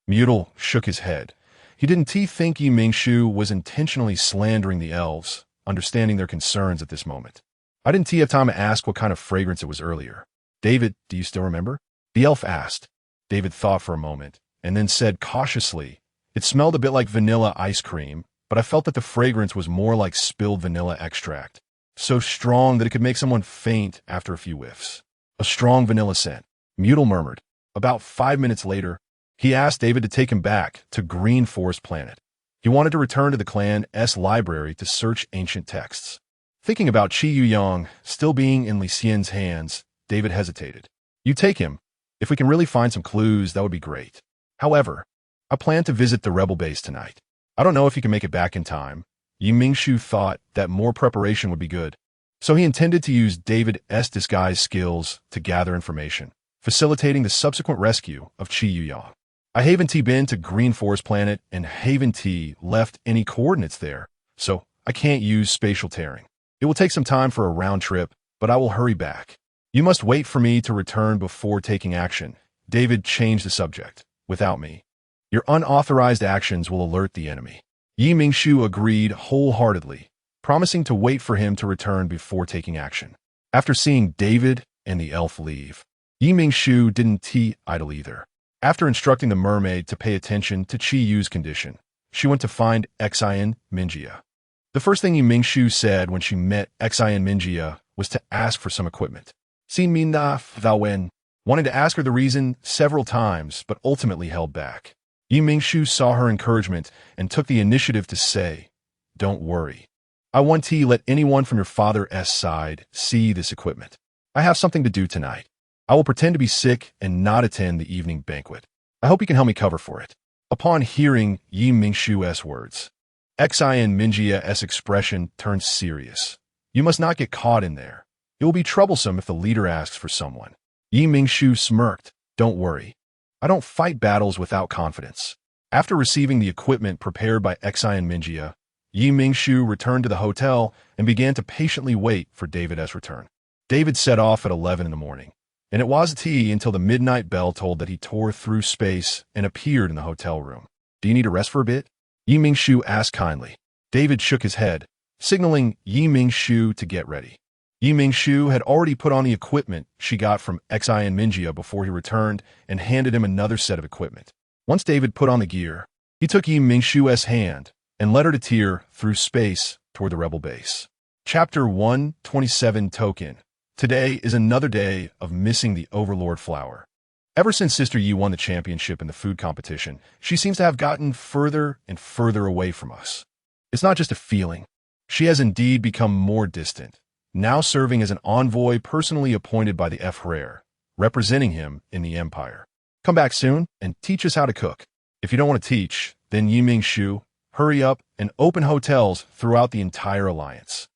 Mutil shook his head. He didn't think Mingshu was intentionally slandering the elves, understanding their concerns at this moment. "I didn't have time to ask what kind of fragrance it was earlier. David, do you still remember?" The elf asked. David thought for a moment, and then said cautiously, "It smelled a bit like vanilla ice cream, but I felt that the fragrance was more like spilled vanilla extract, so strong that it could make someone faint after a few whiffs." "A strong vanilla scent," Mutil murmured. About 5 minutes later, he asked David to take him back to Green Forest Planet. He wanted to return to the clan's library to search ancient texts. Thinking about Qi Yuyang still being in Li Xian's hands, David hesitated. "You take him. If we can really find some clues, that would be great. However, I plan to visit the rebel base tonight. I don't know if you can make it back in time." Mingshu thought that more preparation would be good, so he intended to use David's disguise skills to gather information, facilitating the subsequent rescue of Qi Yuyang. "I haven't been to Green Forest Planet and haven't left any coordinates there, so I can't use spatial tearing. It will take some time for a round trip, but I will hurry back. You must wait for me to return before taking action." David changed the subject. "Without me, your unauthorized actions will alert the enemy." Mingshu agreed wholeheartedly, promising to wait for him to return before taking action. After seeing David and the elf leave, Mingshu didn't idle either. After instructing the mermaid to pay attention to Qi Yu's condition, she went to find Xian Mingjia. The first thing Mingshu said when she met Xian Mingjia was to ask for some equipment. "Xin min da thou wen," wanted to ask her the reason several times, but ultimately held back. Mingshu saw her encouragement and took the initiative to say, "Don't worry. I want to let anyone from your father's side see this equipment. I have something to do tonight. I will pretend to be sick and not attend the evening banquet. I hope you can help me cover for it." Upon hearing Mingshu's words, Xian Mingjia's expression turned serious. "You must not get caught in there. It will be troublesome if the leader asks for someone." Mingshu smirked. "Don't worry. I don't fight battles without confidence." After receiving the equipment prepared by Xian Mingjia, Mingshu returned to the hotel and began to patiently wait for David's return. David set off at 11 in the morning, and it wasn't until the midnight bell tolled that he tore through space and appeared in the hotel room. "Do you need a rest for a bit?" Mingshu asked kindly. David shook his head, signaling Mingshu to get ready. Mingshu had already put on the equipment she got from Xian Mingjia before he returned and handed him another set of equipment. Once David put on the gear, he took Mingshu's hand and led her to tear through space toward the rebel base. Chapter 127 Token. Today is another day of missing the Overlord flower. Ever since Sister Yi won the championship in the food competition, she seems to have gotten further and further away from us. It's not just a feeling. She has indeed become more distant, now serving as an envoy personally appointed by the Emperor, representing him in the Empire. "Come back soon and teach us how to cook. If you don't want to teach, then Mingshu, hurry up and open hotels throughout the entire alliance."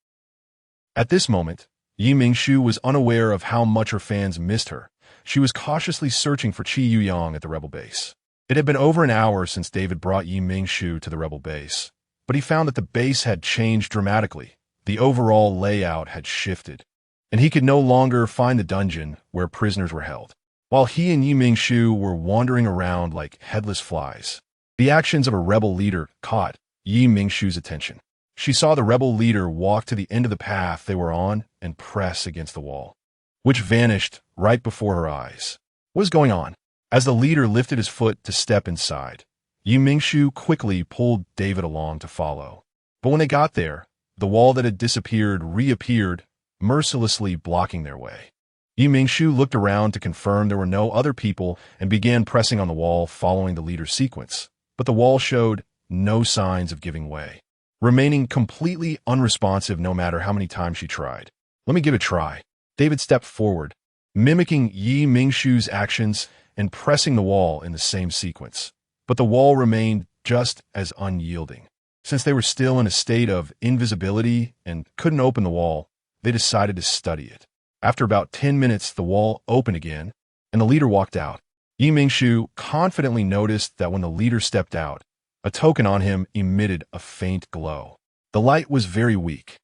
At this moment, Mingshu was unaware of how much her fans missed her. She was cautiously searching for Qi Yuyang at the rebel base. It had been over an hour since David brought Mingshu to the rebel base, but he found that the base had changed dramatically. The overall layout had shifted, and he could no longer find the dungeon where prisoners were held. While he and Mingshu were wandering around like headless flies, the actions of a rebel leader caught Mingshu's attention. She saw the rebel leader walk to the end of the path they were on and press against the wall, which vanished right before her eyes. What was going on? As the leader lifted his foot to step inside, Mingshu quickly pulled David along to follow. But when they got there, the wall that had disappeared reappeared, mercilessly blocking their way. Mingshu looked around to confirm there were no other people and began pressing on the wall following the leader's sequence. But the wall showed no signs of giving way, remaining completely unresponsive no matter how many times she tried. "Let me give it a try." David stepped forward, mimicking Mingshu's actions and pressing the wall in the same sequence. But the wall remained just as unyielding. Since they were still in a state of invisibility and couldn't open the wall, they decided to study it. After about 10 minutes, the wall opened again, and the leader walked out. Mingshu confidently noticed that when the leader stepped out, a token on him emitted a faint glow. The light was very weak,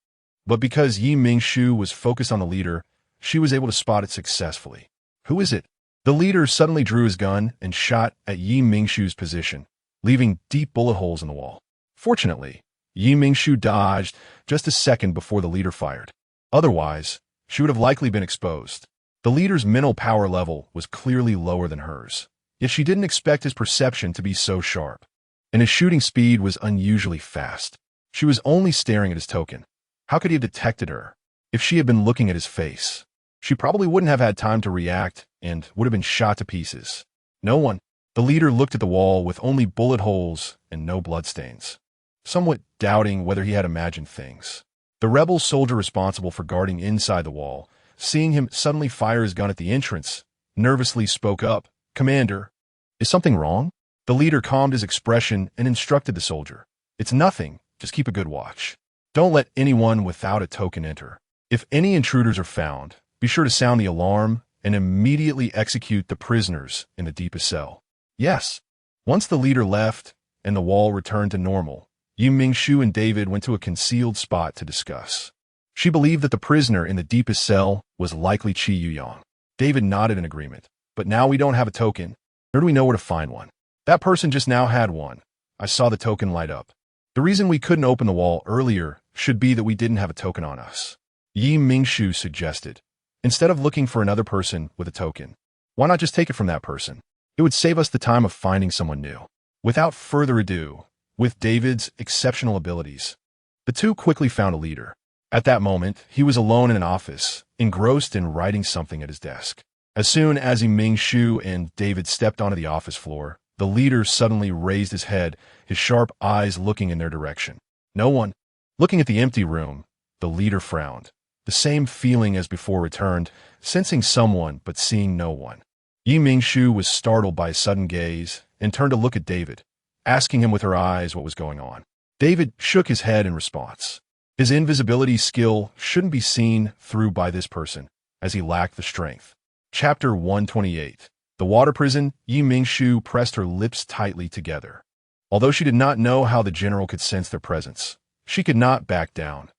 but because Mingshu was focused on the leader, she was able to spot it successfully. Who is it? The leader suddenly drew his gun and shot at Mingshu's position, leaving deep bullet holes in the wall. Fortunately, Mingshu dodged just a second before the leader fired. Otherwise, she would have likely been exposed. The leader's mental power level was clearly lower than hers, yet she didn't expect his perception to be so sharp, and his shooting speed was unusually fast. She was only staring at his token. How could he have detected her? If she had been looking at his face, she probably wouldn't have had time to react and would have been shot to pieces. No one. The leader looked at the wall with only bullet holes and no bloodstains, somewhat doubting whether he had imagined things. The rebel soldier responsible for guarding inside the wall, seeing him suddenly fire his gun at the entrance, nervously spoke up, "Commander, is something wrong?" The leader calmed his expression and instructed the soldier, "It's nothing, just keep a good watch. Don't let anyone without a token enter. If any intruders are found, be sure to sound the alarm and immediately execute the prisoners in the deepest cell." Yes. Once the leader left and the wall returned to normal, Mingshu and David went to a concealed spot to discuss. She believed that the prisoner in the deepest cell was likely Qi Yuyang. David nodded in agreement. "But now we don't have a token, nor do we know where to find one. That person just now had one. I saw the token light up. The reason we couldn't open the wall earlier should be that we didn't have a token on us." Mingshu suggested. "Instead of looking for another person with a token, why not just take it from that person? It would save us the time of finding someone new." Without further ado, with David's exceptional abilities, the two quickly found a leader. At that moment, he was alone in an office, engrossed in writing something at his desk. As soon as Mingshu and David stepped onto the office floor, the leader suddenly raised his head, his sharp eyes looking in their direction. No one. Looking at the empty room, the leader frowned. The same feeling as before returned, sensing someone but seeing no one. Mingshu was startled by his sudden gaze and turned to look at David, asking him with her eyes what was going on. David shook his head in response. His invisibility skill shouldn't be seen through by this person, as he lacked the strength. Chapter 128. The Water Prison. Mingshu pressed her lips tightly together. Although she did not know how the general could sense their presence, she could not back down.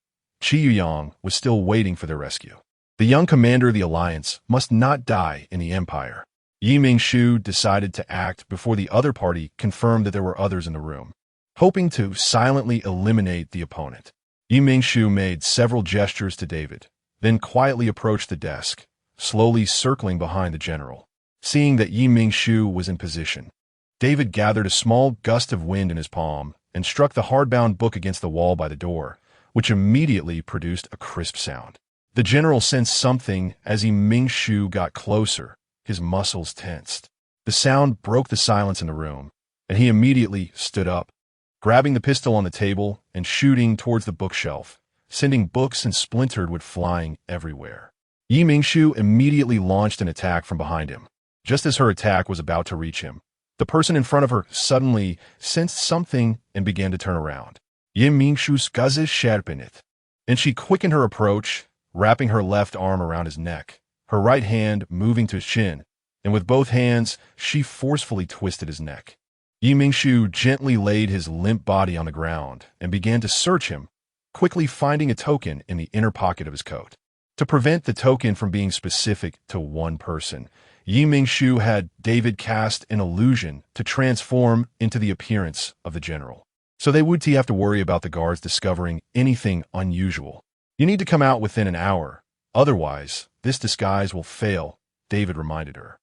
Qi Yuyang was still waiting for their rescue. The young commander of the Alliance must not die in the Empire. Mingshu decided to act before the other party confirmed that there were others in the room, hoping to silently eliminate the opponent. Mingshu made several gestures to David, then quietly approached the desk, slowly circling behind the general. Seeing that Mingshu was in position, David gathered a small gust of wind in his palm and struck the hardbound book against the wall by the door, which immediately produced a crisp sound. The general sensed something as Mingshu got closer. His muscles tensed. The sound broke the silence in the room, and he immediately stood up, grabbing the pistol on the table and shooting towards the bookshelf, sending books and splintered wood flying everywhere. Mingshu immediately launched an attack from behind him. Just as her attack was about to reach him, the person in front of her suddenly sensed something and began to turn around. Mingshu's gaze sharpened, and she quickened her approach, wrapping her left arm around his neck, her right hand moving to his chin, and with both hands, she forcefully twisted his neck. Mingshu gently laid his limp body on the ground and began to search him, quickly finding a token in the inner pocket of his coat. To prevent the token from being specific to one person, Mingshu had David cast an illusion to transform into the appearance of the general. So they wouldn't have to worry about the guards discovering anything unusual. "You need to come out within an hour. Otherwise, this disguise will fail," David reminded her.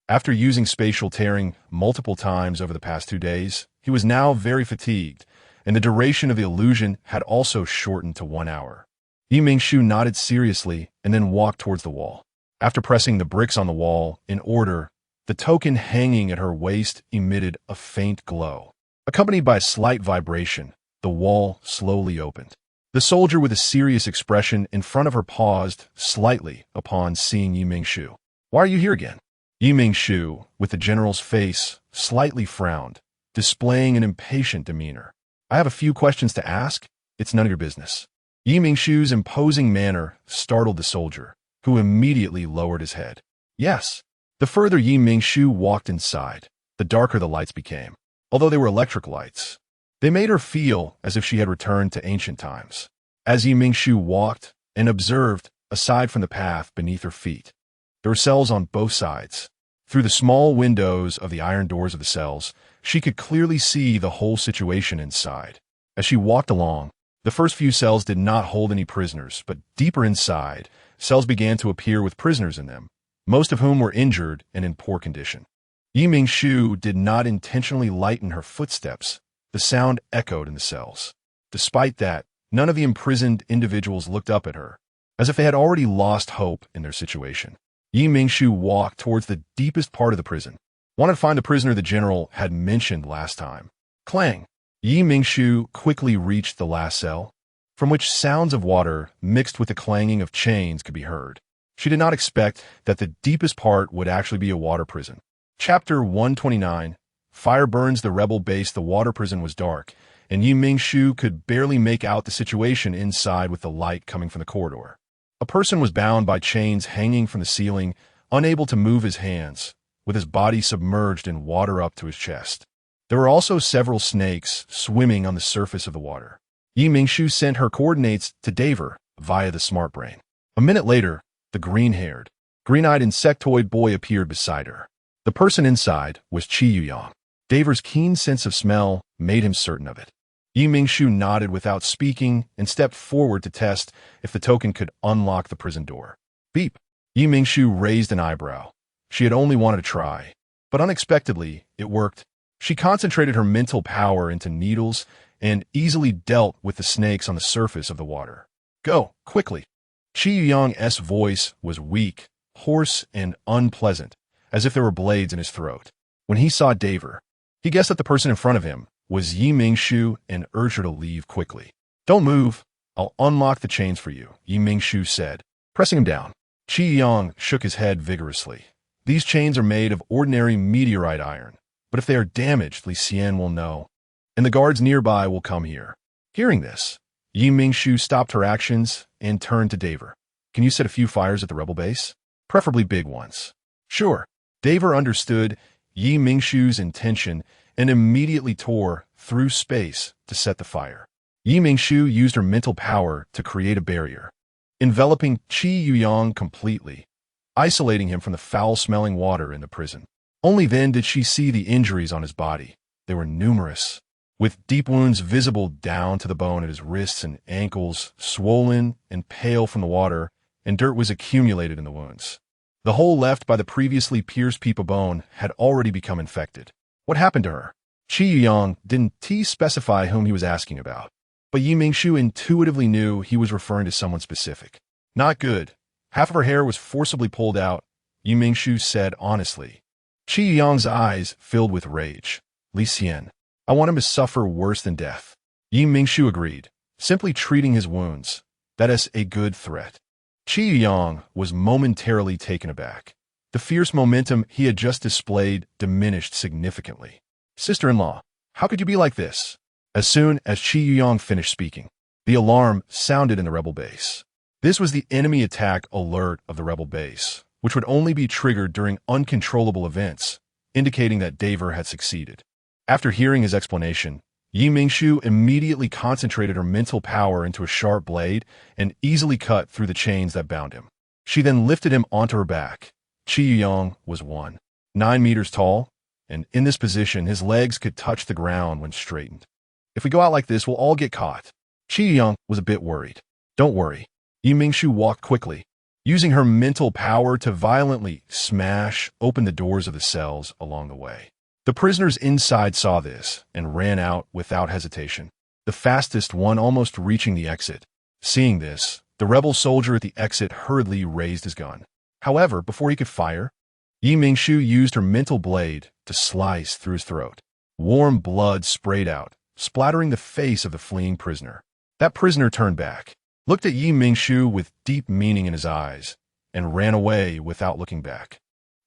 After using spatial tearing multiple times over the past 2 days, he was now very fatigued, and the duration of the illusion had also shortened to 1 hour. Mingshu nodded seriously and then walked towards the wall. After pressing the bricks on the wall in order, the token hanging at her waist emitted a faint glow. Accompanied by a slight vibration, the wall slowly opened. The soldier with a serious expression in front of her paused slightly upon seeing Mingshu. "Why are you here again?" Mingshu, with the general's face, slightly frowned, displaying an impatient demeanor. I have a few questions to ask. It's none of your business. Mingshu's imposing manner startled the soldier, who immediately lowered his head. Yes. The further Mingshu walked inside, the darker the lights became. Although they were electric lights, they made her feel as if she had returned to ancient times. As Mingshu walked and observed, aside from the path beneath her feet, there were cells on both sides. Through the small windows of the iron doors of the cells, she could clearly see the whole situation inside. As she walked along, the first few cells did not hold any prisoners, but deeper inside, cells began to appear with prisoners in them, most of whom were injured and in poor condition. Mingshu did not intentionally lighten her footsteps. The sound echoed in the cells. Despite that, none of the imprisoned individuals looked up at her, as if they had already lost hope in their situation. Mingshu walked towards the deepest part of the prison. Wanted to find the prisoner the general had mentioned last time. Clang! Mingshu quickly reached the last cell, from which sounds of water mixed with the clanging of chains could be heard. She did not expect that the deepest part would actually be a water prison. Chapter 129. Fire burns the rebel base. The water prison was dark, and Mingshu could barely make out the situation inside with the light coming from the corridor. A person was bound by chains hanging from the ceiling, unable to move his hands, with his body submerged in water up to his chest. There were also several snakes swimming on the surface of the water. Mingshu sent her coordinates to Daver via the smart brain. A minute later, the green-haired, green-eyed insectoid boy appeared beside her. The person inside was Qiyuyang. Daver's keen sense of smell made him certain of it. Mingshu nodded without speaking and stepped forward to test if the token could unlock the prison door. Beep! Mingshu raised an eyebrow. She had only wanted to try, but unexpectedly, it worked. She concentrated her mental power into needles and easily dealt with the snakes on the surface of the water. Go, quickly! Qiyuyang's voice was weak, hoarse, and unpleasant, as if there were blades in his throat. When he saw Daver, he guessed that the person in front of him was Mingshu and urged her to leave quickly. Don't move. I'll unlock the chains for you, Mingshu said, pressing him down. Qiyuyang shook his head vigorously. These chains are made of ordinary meteorite iron, but if they are damaged, Li Xian will know, and the guards nearby will come here. Hearing this, Mingshu stopped her actions and turned to Daver. Can you set a few fires at the rebel base? Preferably big ones. Sure. Daver understood Mingshu's intention and immediately tore through space to set the fire. Mingshu used her mental power to create a barrier, enveloping Qiyuyang completely, isolating him from the foul-smelling water in the prison. Only then did she see the injuries on his body. They were numerous, with deep wounds visible down to the bone at his wrists and ankles, swollen and pale from the water, and dirt was accumulated in the wounds. The hole left by the previously pierced peep of bone had already become infected. What happened to her? Qiyuyang didn't specify whom he was asking about, but Mingshu intuitively knew he was referring to someone specific. Not good. Half of her hair was forcibly pulled out, Mingshu said honestly. Qiyuyang's eyes filled with rage. Li Xian, I want him to suffer worse than death. Mingshu agreed, simply treating his wounds. That is a good threat. Qiyuyang was momentarily taken aback. The fierce momentum he had just displayed diminished significantly. Sister-in-law, how could you be like this? As soon as Qiyuyang finished speaking, the alarm sounded in the rebel base. This was the enemy attack alert of the rebel base, which would only be triggered during uncontrollable events, indicating that Daver had succeeded. After hearing his explanation, Mingshu immediately concentrated her mental power into a sharp blade and easily cut through the chains that bound him. She then lifted him onto her back. Qiyuyang was 9 meters tall, and in this position his legs could touch the ground when straightened. If we go out like this, we'll all get caught. Qiyuyang was a bit worried. Don't worry. Mingshu walked quickly, using her mental power to violently smash open the doors of the cells along the way. The prisoners inside saw this and ran out without hesitation, the fastest one almost reaching the exit. Seeing this, the rebel soldier at the exit hurriedly raised his gun. However, before he could fire, Mingshu used her mental blade to slice through his throat. Warm blood sprayed out, splattering the face of the fleeing prisoner. That prisoner turned back, looked at Mingshu with deep meaning in his eyes, and ran away without looking back.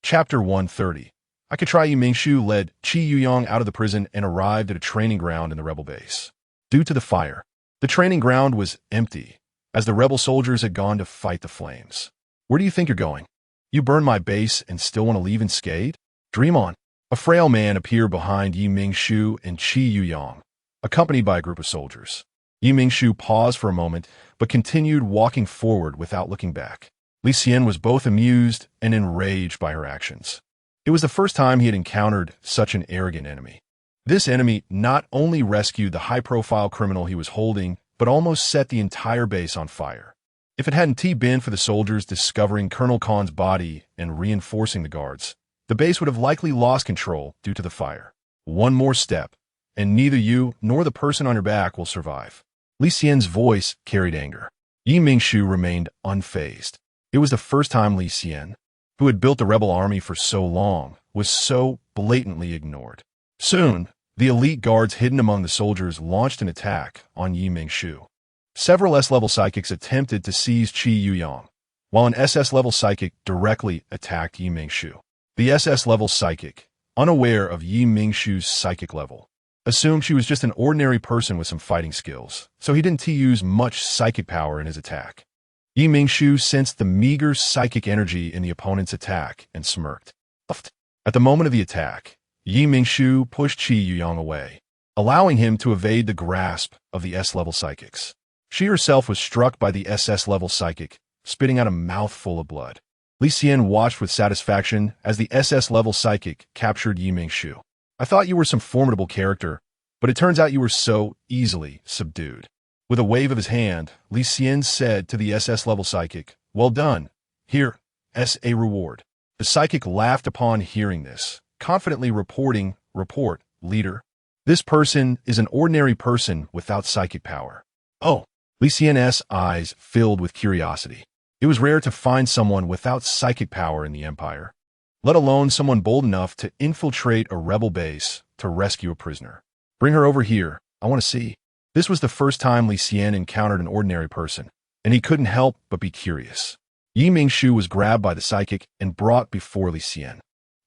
Chapter 130. I could try. Mingshu led Qi Yuyong out of the prison and arrived at a training ground in the rebel base. Due to the fire, the training ground was empty, as the rebel soldiers had gone to fight the flames. Where do you think you're going? You burned my base and still want to leave unscathed? Dream on. A frail man appeared behind Yi Mingshu and Qi Yuyong, accompanied by a group of soldiers. Yi Mingshu paused for a moment, but continued walking forward without looking back. Li Xian was both amused and enraged by her actions. It was the first time he had encountered such an arrogant enemy. This enemy not only rescued the high-profile criminal he was holding, but almost set the entire base on fire. If it hadn't been for the soldiers discovering Colonel Khan's body and reinforcing the guards, the base would have likely lost control due to the fire. One more step, and neither you nor the person on your back will survive. Li Xian's voice carried anger. Yi Mingshu remained unfazed. It was the first time Li Xian, who had built the rebel army for so long, was so blatantly ignored. Soon, the elite guards hidden among the soldiers launched an attack on Yi Mingshu. Several S-level psychics attempted to seize Qi Yuyong, while an SS-level psychic directly attacked Yi Mingshu. The SS-level psychic, unaware of Yi Mingshu's psychic level, assumed she was just an ordinary person with some fighting skills, so he didn't use much psychic power in his attack. Yi Mingshu sensed the meager psychic energy in the opponent's attack and smirked. At the moment of the attack, Yi Mingshu pushed Qi Yuyong away, allowing him to evade the grasp of the S-level psychics. She herself was struck by the SS-level psychic, spitting out a mouthful of blood. Li Xian watched with satisfaction as the SS-level psychic captured Yi Mingshu. I thought you were some formidable character, but it turns out you were so easily subdued. With a wave of his hand, Li Xian said to the SS-level psychic, "Well done. Here, a reward." The psychic laughed upon hearing this, confidently reporting, "Report, leader. This person is an ordinary person without psychic power." Oh, Li Xian's eyes filled with curiosity. It was rare to find someone without psychic power in the Empire, let alone someone bold enough to infiltrate a rebel base to rescue a prisoner. Bring her over here. I want to see. This was the first time Li Xian encountered an ordinary person, and he couldn't help but be curious. Yi Mingshu was grabbed by the psychic and brought before Li Xian.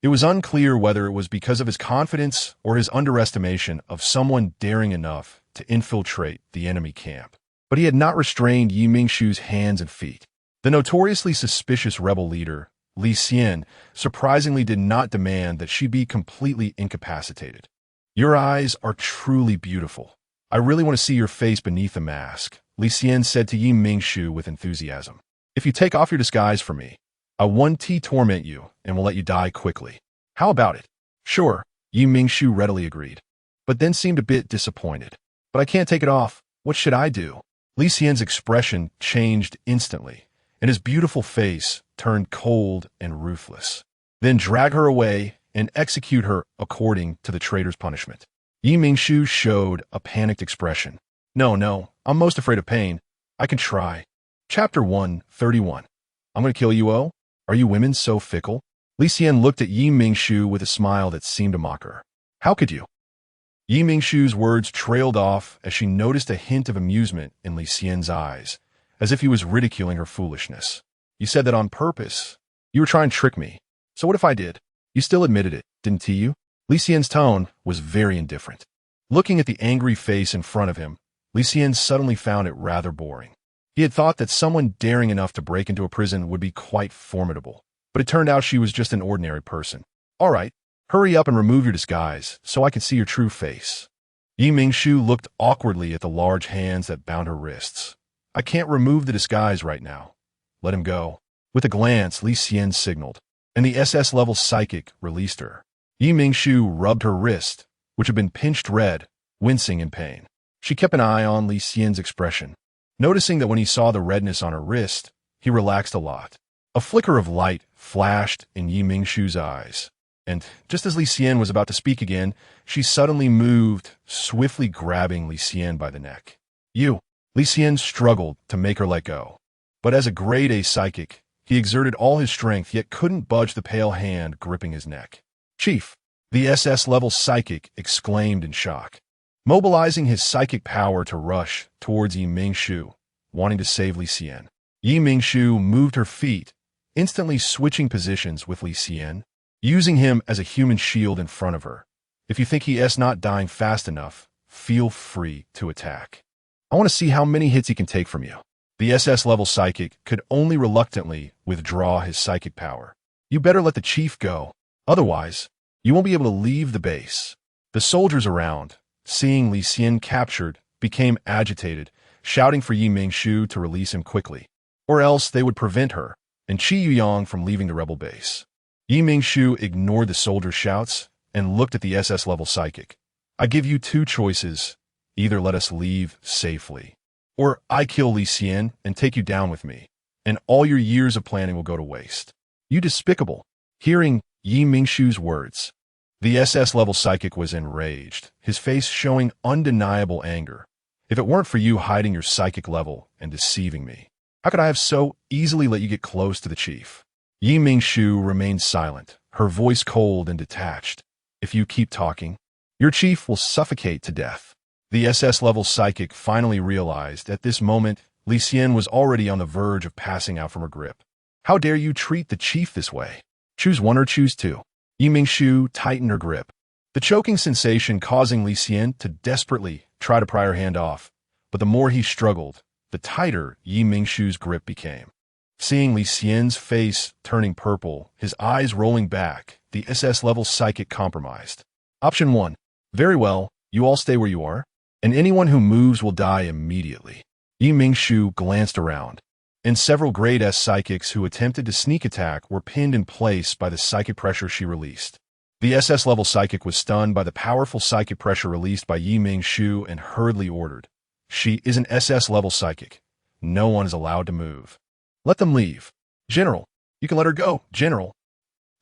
It was unclear whether it was because of his confidence or his underestimation of someone daring enough to infiltrate the enemy camp. But he had not restrained Yi Mingshu's hands and feet. The notoriously suspicious rebel leader, Li Xian, surprisingly did not demand that she be completely incapacitated. "Your eyes are truly beautiful. I really want to see your face beneath the mask," Li Xian said to Yi Mingshu with enthusiasm. "If you take off your disguise for me, I won't torment you and will let you die quickly. How about it?" "Sure," Yi Mingshu readily agreed, but then seemed a bit disappointed. "But I can't take it off. What should I do?" Li Xian's expression changed instantly, and his beautiful face turned cold and ruthless. "Then drag her away and execute her according to the traitor's punishment." Yi Mingshu showed a panicked expression. No, I'm most afraid of pain. I can try." Chapter 131. "I'm going to kill you, oh? Are you women so fickle?" Li Xian looked at Yi Mingshu with a smile that seemed to mock her. "How could you?" Yi Mingshu's words trailed off as she noticed a hint of amusement in Li Xian's eyes, as if he was ridiculing her foolishness. "You said that on purpose. You were trying to trick me. So what if I did? You still admitted it, didn't you?" Li Xian's tone was very indifferent. Looking at the angry face in front of him, Li Xian suddenly found it rather boring. He had thought that someone daring enough to break into a prison would be quite formidable, but it turned out she was just an ordinary person. "All right, hurry up and remove your disguise so I can see your true face." Yi Mingshu looked awkwardly at the large hands that bound her wrists. "I can't remove the disguise right now. Let him go." With a glance, Li Xian signaled, and the SS-level psychic released her. Yi Mingshu rubbed her wrist, which had been pinched red, wincing in pain. She kept an eye on Li Xian's expression. Noticing that when he saw the redness on her wrist, he relaxed a lot. A flicker of light flashed in Yi Mingshu's eyes, and just as Li Xian was about to speak again, she suddenly moved, swiftly grabbing Li Xian by the neck. "You!" Li Xian struggled to make her let go, but as a grade A psychic, he exerted all his strength yet couldn't budge the pale hand gripping his neck. "Chief!" the SS-level psychic exclaimed in shock, mobilizing his psychic power to rush towards Yi Mingshu, wanting to save Li Xian. Yi Mingshu moved her feet, instantly switching positions with Li Xian. using him as a human shield in front of her. If you think he is not dying fast enough, feel free to attack. I want to see how many hits he can take from you. The SS-level psychic could only reluctantly withdraw his psychic power. You better let the chief go. Otherwise, you won't be able to leave the base. The soldiers around, seeing Li Xian captured, became agitated, shouting for Yi Mingshu to release him quickly, or else they would prevent her and Qi Yuyang from leaving the rebel base. Yi Mingshu ignored the soldiers' shouts and looked at the SS-level psychic. I give you two choices. Either let us leave safely, or I kill Li Xian and take you down with me, and all your years of planning will go to waste. You despicable. Hearing Yi Mingshu's words, the SS-level psychic was enraged, his face showing undeniable anger. If it weren't for you hiding your psychic level and deceiving me, how could I have so easily let you get close to the chief? Yi Mingshu remained silent, her voice cold and detached. If you keep talking, your chief will suffocate to death. The SS-level psychic finally realized at this moment Li Xian was already on the verge of passing out from her grip. How dare you treat the chief this way? Choose one or choose two. Yi Mingshu tightened her grip, the choking sensation causing Li Xian to desperately try to pry her hand off, but the more he struggled, the tighter Yi Mingshu's grip became. Seeing Li Xian's face turning purple, his eyes rolling back, the SS-level psychic compromised. Option 1. Very well, you all stay where you are, and anyone who moves will die immediately. Yi Mingshu glanced around, and several grade S psychics who attempted to sneak attack were pinned in place by the psychic pressure she released. The SS-level psychic was stunned by the powerful psychic pressure released by Yi Mingshu and hurriedly ordered. She is an SS-level psychic. No one is allowed to move. Let them leave. General, you can let her go, General.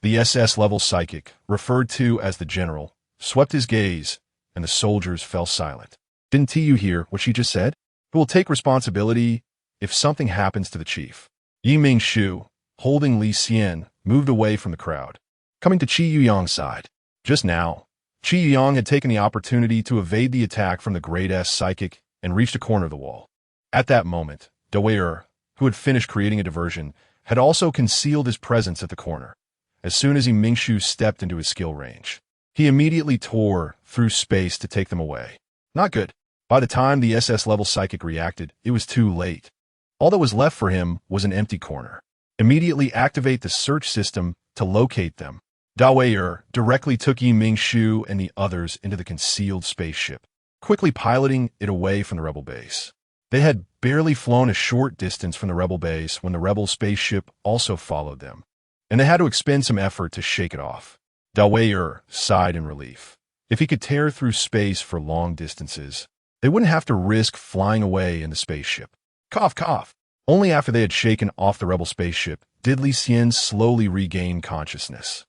The SS-level psychic, referred to as the General, swept his gaze, and the soldiers fell silent. Didn't you hear what she just said? Who will take responsibility if something happens to the chief? Yi Mingshu, holding Li Xian, moved away from the crowd, coming to Qi Yuyang's side. Just now, Qi Yuyang had taken the opportunity to evade the attack from the grade S psychic and reached a corner of the wall. At that moment, Dawei, who had finished creating a diversion, had also concealed his presence at the corner. As soon as Yi Mingshu stepped into his skill range, he immediately tore through space to take them away. Not good. By the time the SS-level psychic reacted, it was too late. All that was left for him was an empty corner. Immediately activate the search system to locate them. Dawei directly took Yi Mingshu and the others into the concealed spaceship, quickly piloting it away from the rebel base. They had barely flown a short distance from the rebel base when the rebel spaceship also followed them, and they had to expend some effort to shake it off. Dawei sighed in relief. If he could tear through space for long distances, they wouldn't have to risk flying away in the spaceship. Cough, cough. Only after they had shaken off the rebel spaceship did Li Xian slowly regain consciousness.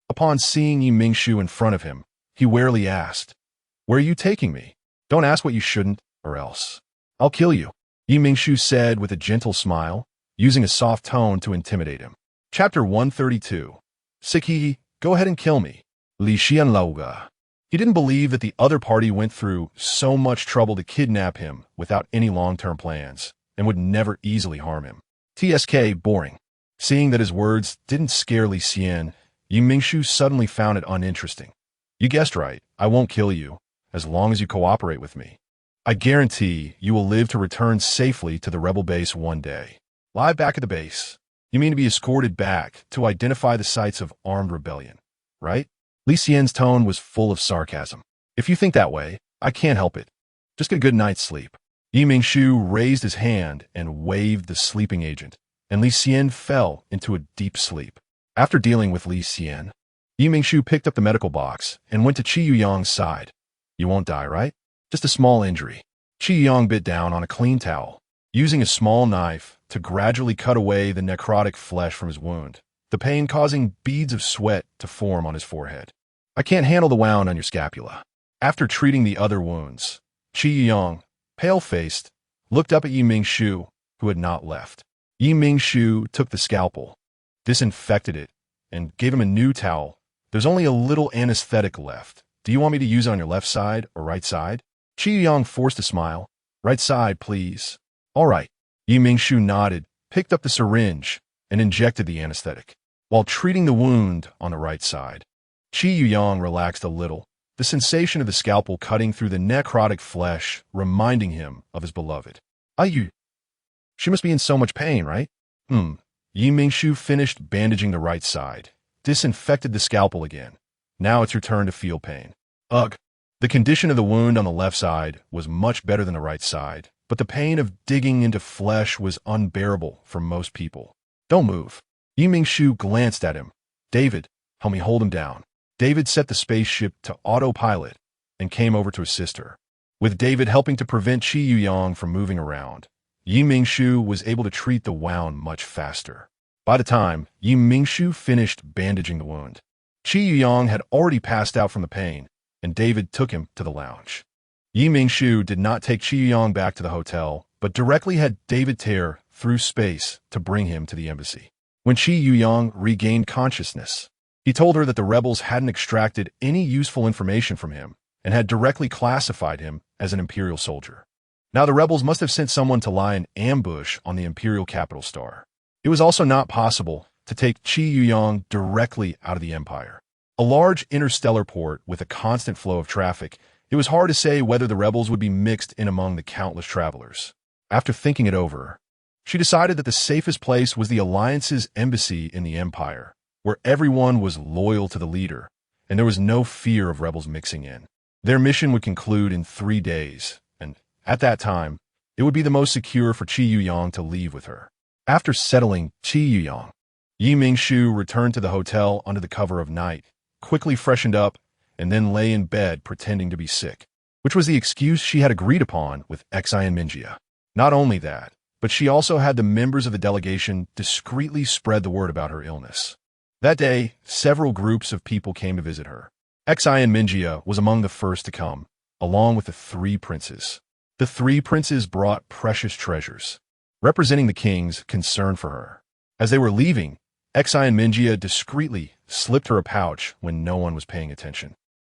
Upon seeing Yi Mingshu in front of him, he warily asked, "Where are you taking me? Don't ask what you shouldn't, or else I'll kill you," Yi Mingshu said with a gentle smile, using a soft tone to intimidate him. Chapter 132. Sikihi, go ahead and kill me. Li Xian Lauga. He didn't believe that the other party went through so much trouble to kidnap him without any long-term plans, and would never easily harm him. TSK boring. Seeing that his words didn't scare Li Xian, Yi Mingshu suddenly found it uninteresting. You guessed right, I won't kill you, as long as you cooperate with me. I guarantee you will live to return safely to the rebel base one day. Lie back at the base. You mean to be escorted back to identify the sites of armed rebellion, right? Li Xian's tone was full of sarcasm. If you think that way, I can't help it. Just get a good night's sleep. Yi Mingshu raised his hand and waved the sleeping agent, and Li Xian fell into a deep sleep. After dealing with Li Xian, Yi Mingshu picked up the medical box and went to Qi Yuyang's side. You won't die, right? Just a small injury. Qi Yuyang bit down on a clean towel, using a small knife to gradually cut away the necrotic flesh from his wound, the pain causing beads of sweat to form on his forehead. I can't handle the wound on your scapula. After treating the other wounds, Qi Yuyang, pale-faced, looked up at Yi Mingshu, who had not left. Yi Mingshu took the scalpel, disinfected it, and gave him a new towel. There's only a little anesthetic left. Do you want me to use it on your left side or right side? Qi Yuyang forced a smile. Right side, please. All right. Yi Mingshu nodded, picked up the syringe, and injected the anesthetic. while treating the wound on the right side. Qi Yuyang relaxed a little, the sensation of the scalpel cutting through the necrotic flesh reminding him of his beloved. Ayu. She must be in so much pain, right? Yi Mingshu finished bandaging the right side, disinfected the scalpel again. Now it's your turn to feel pain. Ugh. The condition of the wound on the left side was much better than the right side, but the pain of digging into flesh was unbearable for most people. Don't move. Yi Mingshu glanced at him. David, help me hold him down. David set the spaceship to autopilot and came over to assist her. With David helping to prevent Qi Yuyang from moving around, Yi Mingshu was able to treat the wound much faster. By the time Yi Mingshu finished bandaging the wound, Qi Yuyang had already passed out from the pain, and David took him to the lounge. Yi Mingshu did not take Qi Yuyang back to the hotel, but directly had David tear through space to bring him to the embassy. When Qi Yuyang regained consciousness, he told her that the rebels hadn't extracted any useful information from him and had directly classified him as an Imperial soldier. Now the rebels must have sent someone to lie in ambush on the Imperial capital star. It was also not possible to take Qi Yuyang directly out of the Empire. A large interstellar port with a constant flow of traffic, it was hard to say whether the rebels would be mixed in among the countless travelers. After thinking it over, she decided that the safest place was the Alliance's embassy in the Empire, where everyone was loyal to the leader, and there was no fear of rebels mixing in. Their mission would conclude in 3 days, and at that time, it would be the most secure for Qi Yuyang to leave with her. After settling Qi Yuyang, Yi Mingshu returned to the hotel under the cover of night, quickly freshened up, and then lay in bed pretending to be sick, which was the excuse she had agreed upon with Xi and Mingjia. Not only that, but she also had the members of the delegation discreetly spread the word about her illness. That day, several groups of people came to visit her. Xi and Mingjia was among the first to come, along with the 3 princes. The 3 princes brought precious treasures, representing the king's concern for her. As they were leaving, Xi and Mingjia discreetly slipped her a pouch when no one was paying attention.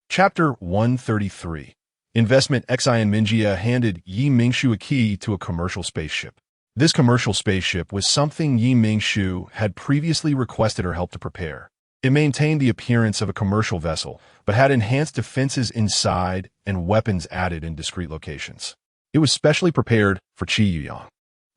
Chapter 133. Investment. Xi and Mingjia handed Yi Mingshu a key to a commercial spaceship. This commercial spaceship was something Yi Mingshu had previously requested her help to prepare. It maintained the appearance of a commercial vessel, but had enhanced defenses inside and weapons added in discrete locations. It was specially prepared for Qi Yuyang.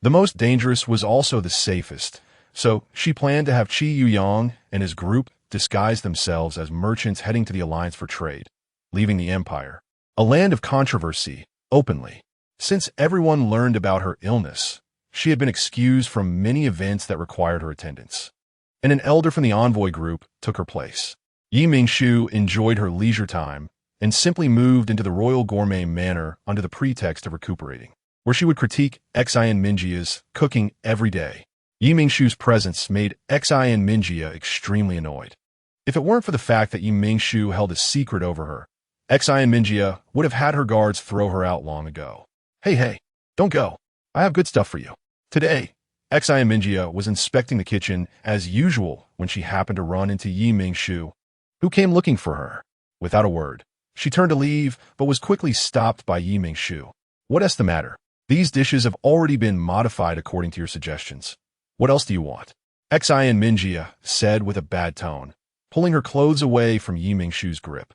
The most dangerous was also the safest, so she planned to have Qi Yuyang and his group disguise themselves as merchants heading to the Alliance for trade, leaving the Empire, a land of controversy, openly. Since everyone learned about her illness, she had been excused from many events that required her attendance, and an elder from the envoy group took her place. Yi Mingshu enjoyed her leisure time and simply moved into the Royal Gourmet Manor under the pretext of recuperating, where she would critique Xi and Mingjia's cooking every day. Yi Mingshu's presence made Xi and Mingjia extremely annoyed. If it weren't for the fact that Yi Mingshu held a secret over her, Xi and Mingjia would have had her guards throw her out long ago. Hey, don't go. I have good stuff for you. Today, Xi and Mingjia was inspecting the kitchen as usual when she happened to run into Yi Mingshu, who came looking for her. Without a word, she turned to leave, but was quickly stopped by Yi Mingshu. What's the matter? These dishes have already been modified according to your suggestions. What else do you want? Xi and Mingjia said with a bad tone, pulling her clothes away from Yi Mingshu's grip.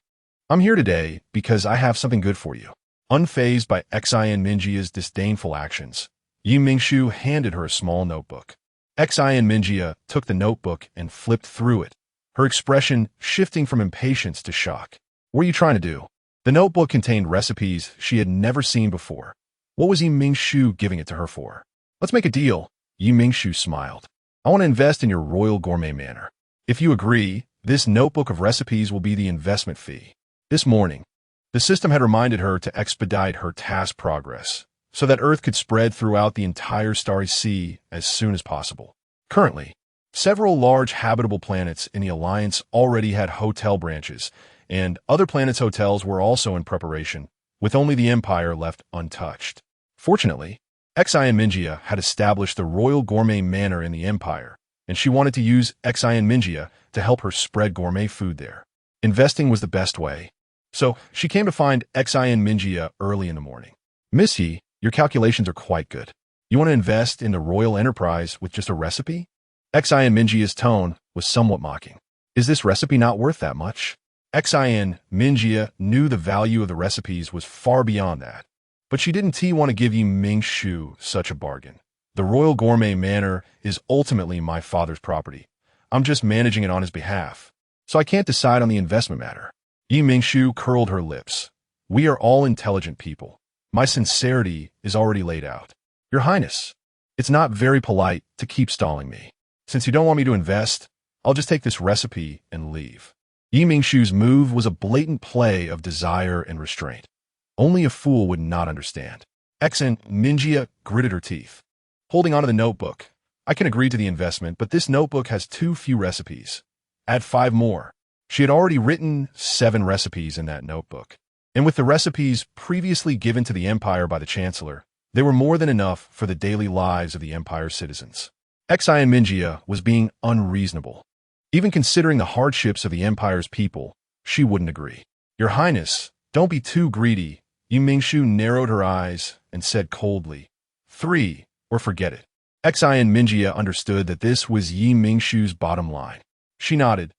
I'm here today because I have something good for you. Unfazed by Xi and Mingjia's disdainful actions, Yi Mingshu handed her a small notebook. Xi and Mingjia took the notebook and flipped through it, her expression shifting from impatience to shock. What are you trying to do? The notebook contained recipes she had never seen before. What was Yi Mingshu giving it to her for? Let's make a deal. Yi Mingshu smiled. I want to invest in your Royal Gourmet Manor. If you agree, this notebook of recipes will be the investment fee. This morning, the system had reminded her to expedite her task progress, so that Earth could spread throughout the entire starry sea as soon as possible. Currently, several large habitable planets in the Alliance already had hotel branches, and other planets' hotels were also in preparation, with only the Empire left untouched. Fortunately, Xi and Mingjia had established the Royal Gourmet Manor in the Empire, and she wanted to use Xi and Mingjia to help her spread gourmet food there. Investing was the best way, so she came to find Xi and Mingjia early in the morning. Miss Yi, your calculations are quite good. You want to invest in the royal enterprise with just a recipe? Xin Mingya's tone was somewhat mocking. Is this recipe not worth that much? Xin Mingya knew the value of the recipes was far beyond that. But she didn't want to give Yi Mingshu such a bargain. The Royal Gourmet Manor is ultimately my father's property. I'm just managing it on his behalf, so I can't decide on the investment matter. Yi Mingshu curled her lips. We are all intelligent people. My sincerity is already laid out. Your Highness, it's not very polite to keep stalling me. Since you don't want me to invest, I'll just take this recipe and leave. Yi Mingshu's move was a blatant play of desire and restraint. Only a fool would not understand. Xin Mingya gritted her teeth. Holding onto the notebook, I can agree to the investment, but this notebook has too few recipes. Add 5 more. She had already written 7 recipes in that notebook. And with the recipes previously given to the Empire by the Chancellor, they were more than enough for the daily lives of the Empire's citizens. Xin Mingya was being unreasonable. Even considering the hardships of the Empire's people, she wouldn't agree. Your Highness, don't be too greedy. Yi Mingshu narrowed her eyes and said coldly, 3, or forget it. Xin Mingya understood that this was Yi Mingshu's bottom line. She nodded.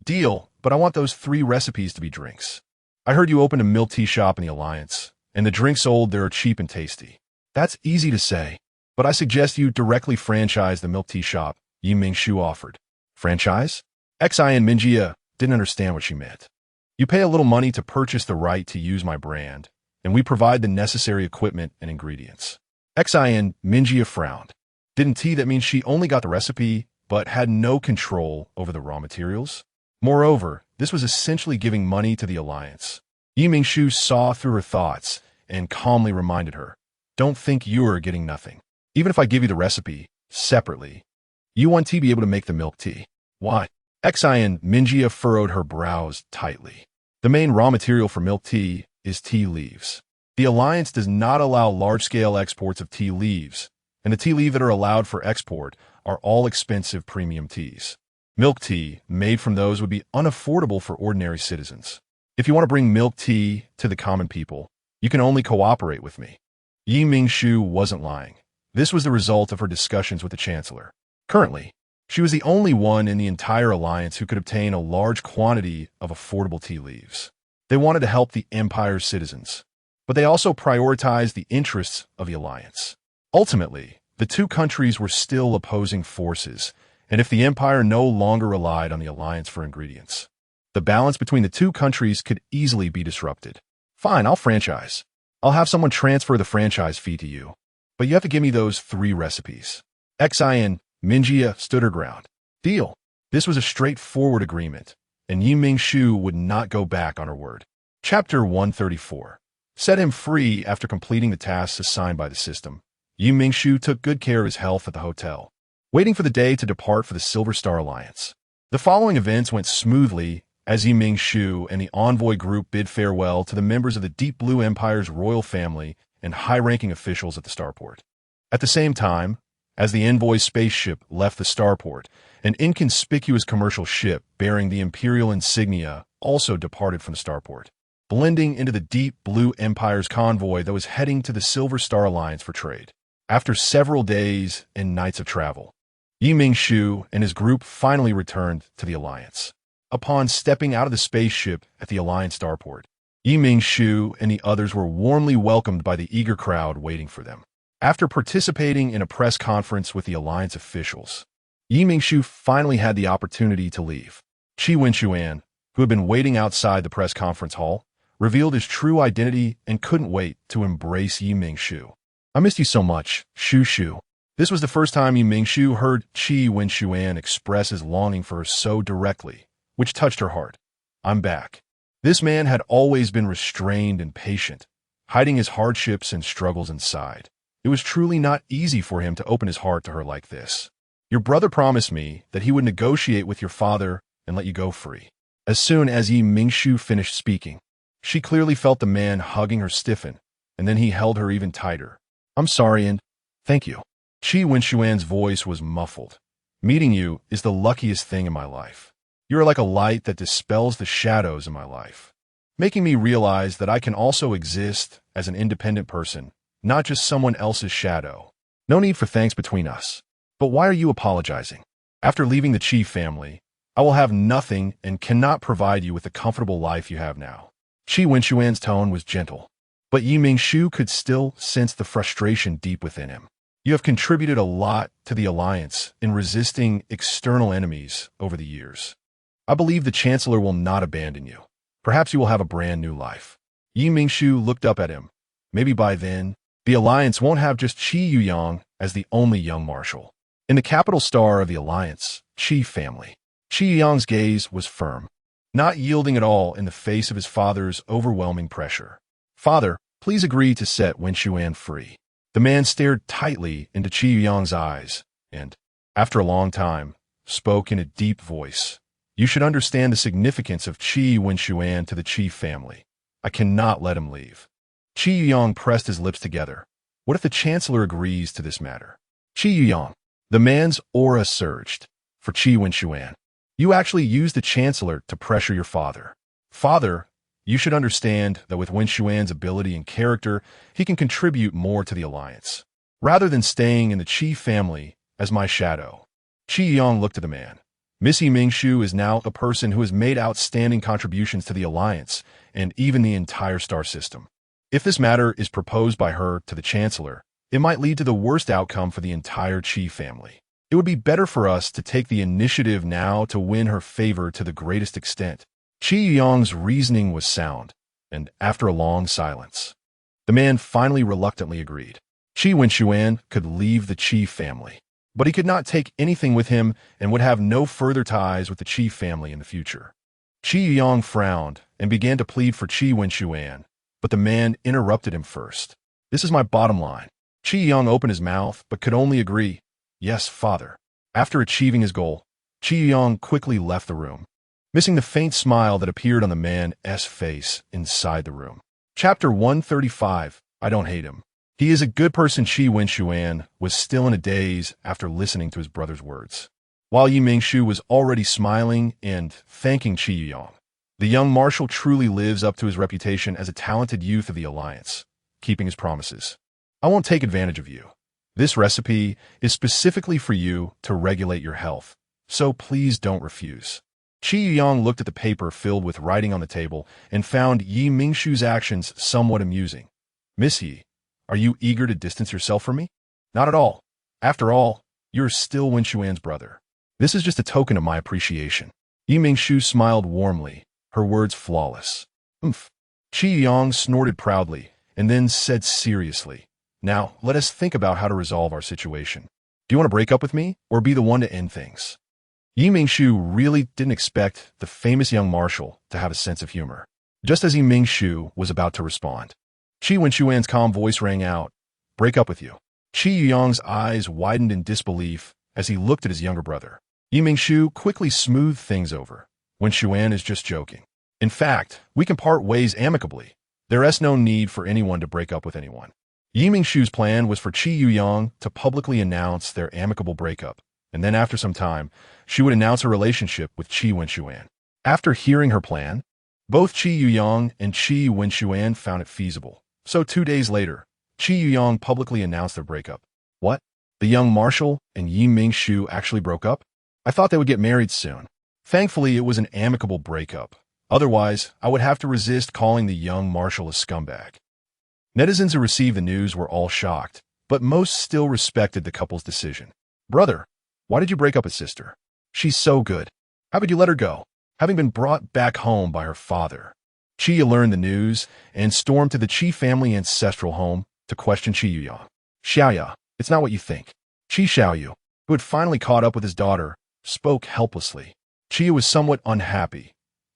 Deal, but I want those 3 recipes to be drinks. I heard you opened a milk tea shop in the Alliance, and the drinks sold there are cheap and tasty. That's easy to say, but I suggest you directly franchise the milk tea shop, Yi Mingshu offered. Franchise? Xin Mingya didn't understand what she meant. You pay a little money to purchase the right to use my brand, and we provide the necessary equipment and ingredients. Xin Mingya frowned. Didn't that mean she only got the recipe, but had no control over the raw materials? Moreover, this was essentially giving money to the Alliance. Yi Mingshu saw through her thoughts and calmly reminded her, don't think you're getting nothing. Even if I give you the recipe, separately, you want to be able to make the milk tea. What? Xin Mingya furrowed her brows tightly. The main raw material for milk tea is tea leaves. The Alliance does not allow large-scale exports of tea leaves, and the tea leaves that are allowed for export are all expensive premium teas. Milk tea made from those would be unaffordable for ordinary citizens. If you want to bring milk tea to the common people, you can only cooperate with me. Yi Mingshu wasn't lying. This was the result of her discussions with the Chancellor. Currently, she was the only one in the entire Alliance who could obtain a large quantity of affordable tea leaves. They wanted to help the Empire's citizens, but they also prioritized the interests of the Alliance. Ultimately, the 2 countries were still opposing forces, and if the Empire no longer relied on the Alliance for ingredients, the balance between the 2 countries could easily be disrupted. Fine, I'll franchise. I'll have someone transfer the franchise fee to you, but you have to give me those 3 recipes. Xin Mingya stood her ground. Deal. This was a straightforward agreement, and Yi Mingshu would not go back on her word. Chapter 134. Set him free after completing the tasks assigned by the system. Yi Mingshu took good care of his health at the hotel, waiting for the day to depart for the Silver Star Alliance. The following events went smoothly as Yi Mingshu and the envoy group bid farewell to the members of the Deep Blue Empire's royal family and high-ranking officials at the starport. At the same time, as the envoy spaceship left the starport, an inconspicuous commercial ship bearing the Imperial insignia also departed from the starport, blending into the Deep Blue Empire's convoy that was heading to the Silver Star Alliance for trade. After several days and nights of travel, Yi Mingshu and his group finally returned to the Alliance. Upon stepping out of the spaceship at the Alliance starport, Yi Mingshu and the others were warmly welcomed by the eager crowd waiting for them. After participating in a press conference with the Alliance officials, Yi Mingshu finally had the opportunity to leave. Qi Wenxuan, who had been waiting outside the press conference hall, revealed his true identity and couldn't wait to embrace Yi Mingshu. I missed you so much, Shu Shu. This was the first time Yi Mingshu heard Qi Wenxuan express his longing for her so directly, which touched her heart. I'm back. This man had always been restrained and patient, hiding his hardships and struggles inside. It was truly not easy for him to open his heart to her like this. Your brother promised me that he would negotiate with your father and let you go free. As soon as Yi Mingshu finished speaking, she clearly felt the man hugging her stiffen, and then he held her even tighter. I'm sorry and thank you. Qi Wenxuan's voice was muffled. Meeting you is the luckiest thing in my life. You are like a light that dispels the shadows in my life, making me realize that I can also exist as an independent person, not just someone else's shadow. No need for thanks between us. But why are you apologizing? After leaving the chief family, I will have nothing and cannot provide you with the comfortable life you have now. Qi Wenxuan's tone was gentle, but Yi Mingshu could still sense the frustration deep within him. You have contributed a lot to the alliance in resisting external enemies over the years. I believe the Chancellor will not abandon you. Perhaps you will have a brand new life. Yi Mingshu looked up at him. Maybe by then, the alliance won't have just Qi Yuyang as the only young marshal. In the capital star of the alliance, Qi family, Qi Yuyang's gaze was firm, not yielding at all in the face of his father's overwhelming pressure. Father, please agree to set Wenxuan free. The man stared tightly into Qi Yuyang's eyes and, after a long time, spoke in a deep voice. You should understand the significance of Qi Wenxuan to the Qi family. I cannot let him leave. Qi Yuyang pressed his lips together. What if the Chancellor agrees to this matter? Qi Yuyang. The man's aura surged. For Qi Wenxuan. You actually used the Chancellor to pressure your father. Father, you should understand that with Wenxuan's ability and character, he can contribute more to the alliance, rather than staying in the Qi family as my shadow. Qi Yuyang looked at the man. Miss Yi Mingshu is now a person who has made outstanding contributions to the alliance and even the entire star system. If this matter is proposed by her to the Chancellor, it might lead to the worst outcome for the entire Qi family. It would be better for us to take the initiative now to win her favor to the greatest extent. Qi Yuyang's reasoning was sound, and after a long silence, the man finally reluctantly agreed. Qi Wenxuan could leave the Qi family, but he could not take anything with him and would have no further ties with the Qi family in the future. Qi Yuyang frowned and began to plead for Qi Wenxuan, but the man interrupted him first. This is my bottom line. Qi Yuyang opened his mouth but could only agree, yes, father. After achieving his goal, Qi Yuyang quickly left the room, missing the faint smile that appeared on the man's face inside the room. Chapter 135, I don't hate him. He is a good person. Qi Wenxuan was still in a daze after listening to his brother's words, while Yi Mingshu was already smiling and thanking Qi Yuyang. The young marshal truly lives up to his reputation as a talented youth of the alliance, keeping his promises. I won't take advantage of you. This recipe is specifically for you to regulate your health, so please don't refuse. Qi Yuyang looked at the paper filled with writing on the table and found Yi Mingshu's actions somewhat amusing. Miss Yi, are you eager to distance yourself from me? Not at all. After all, you're still Wenxuan's brother. This is just a token of my appreciation. Yi Mingshu smiled warmly, her words flawless. Umph. Qi Yuyang snorted proudly and then said seriously, now, let us think about how to resolve our situation. Do you want to break up with me or be the one to end things? Yi Mingshu really didn't expect the famous young marshal to have a sense of humor. Just as Yi Mingshu was about to respond, Qi Wenxuan's calm voice rang out, break up with you. Qi Yuyang's eyes widened in disbelief as he looked at his younger brother. Yi Mingshu quickly smoothed things over. Wenxuan is just joking. In fact, we can part ways amicably. There is no need for anyone to break up with anyone. Yi Mingshu's plan was for Qi Yuyang to publicly announce their amicable breakup, and then after some time, she would announce her relationship with Qi Wenxuan. After hearing her plan, both Qi Yuyang and Qi Wenxuan found it feasible. So 2 days later, Qi Yuyang publicly announced their breakup. What? The young marshal and Yi Mingshu actually broke up? I thought they would get married soon. Thankfully, it was an amicable breakup. Otherwise, I would have to resist calling the young marshal a scumbag. Netizens who received the news were all shocked, but most still respected the couple's decision. Brother, why did you break up with sister? She's so good. How could you let her go? Having been brought back home by her father. Qi learned the news and stormed to the Qi family ancestral home to question Qi Yuyang. Xiaoya, it's not what you think. Qi Xiaoyu, who had finally caught up with his daughter, spoke helplessly. Qi was somewhat unhappy.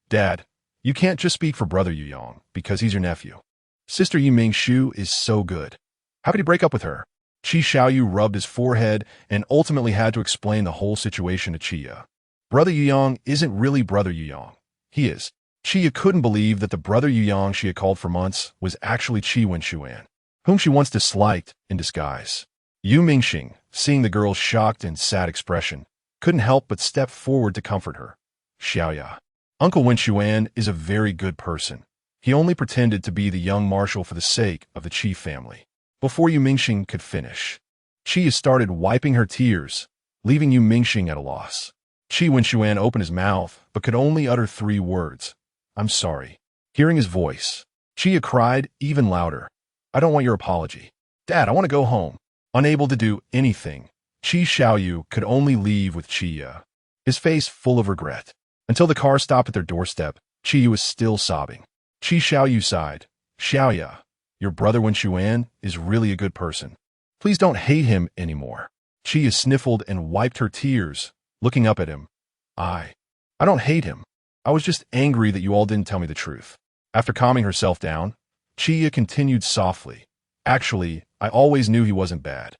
Dad, you can't just speak for brother Yuyang because he's your nephew. Sister Yi Mingshu is so good. How could he break up with her? Qi Xiaoyu rubbed his forehead and ultimately had to explain the whole situation to Qia. Brother Yuyang isn't really brother Yuyang. He is. Qia couldn't believe that the brother Yuyang she had called for months was actually Qi Wenxuan, whom she once disliked in disguise. Yu Mingxing, seeing the girl's shocked and sad expression, couldn't help but step forward to comfort her. Xiaoya. Uncle Wenxuan is a very good person. He only pretended to be the young marshal for the sake of the Qi family. Before Yu Mingxing could finish, Qi started wiping her tears, leaving Yu Mingxing at a loss. Qi Wenxuan opened his mouth, but could only utter 3 words. I'm sorry. Hearing his voice, Chia cried even louder. I don't want your apology. Dad, I want to go home. Unable to do anything, Qi Xiaoyu could only leave with Chia, his face full of regret. Until the car stopped at their doorstep, Qi was still sobbing. Qi Xiaoyu sighed. Xiaoya, your brother Wenxuan is really a good person. Please don't hate him anymore. Chia sniffled and wiped her tears, looking up at him. I don't hate him. I was just angry that you all didn't tell me the truth. After calming herself down, Chia continued softly. Actually, I always knew he wasn't bad.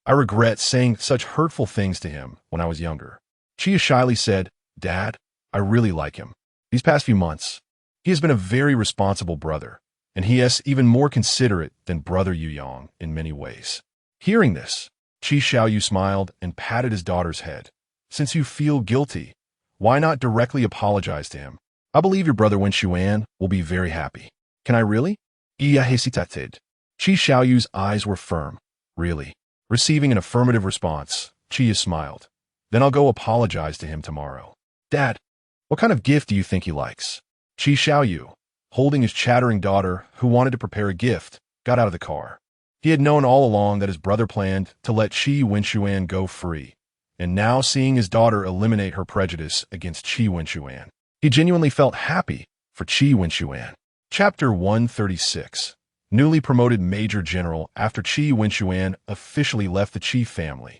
I regret saying such hurtful things to him when I was younger. Chia shyly said, Dad, I really like him. These past few months, he has been a very responsible brother, and he is even more considerate than brother Yu Yang in many ways. Hearing this, Qi Xiaoyu smiled and patted his daughter's head. Since you feel guilty, why not directly apologize to him? I believe your brother Wenxuan will be very happy. Can I really? Iya hesitated. Qi Xiaoyu's eyes were firm. Really? Receiving an affirmative response, Qi smiled. Then I'll go apologize to him tomorrow. Dad, what kind of gift do you think he likes? Qi Xiaoyu, holding his chattering daughter who wanted to prepare a gift, got out of the car. He had known all along that his brother planned to let Qi Wenxuan go free, and now seeing his daughter eliminate her prejudice against Qi Wenxuan, he genuinely felt happy for Qi Wenxuan. Chapter 136. Newly promoted Major General after Qi Wenxuan officially left the Qi family.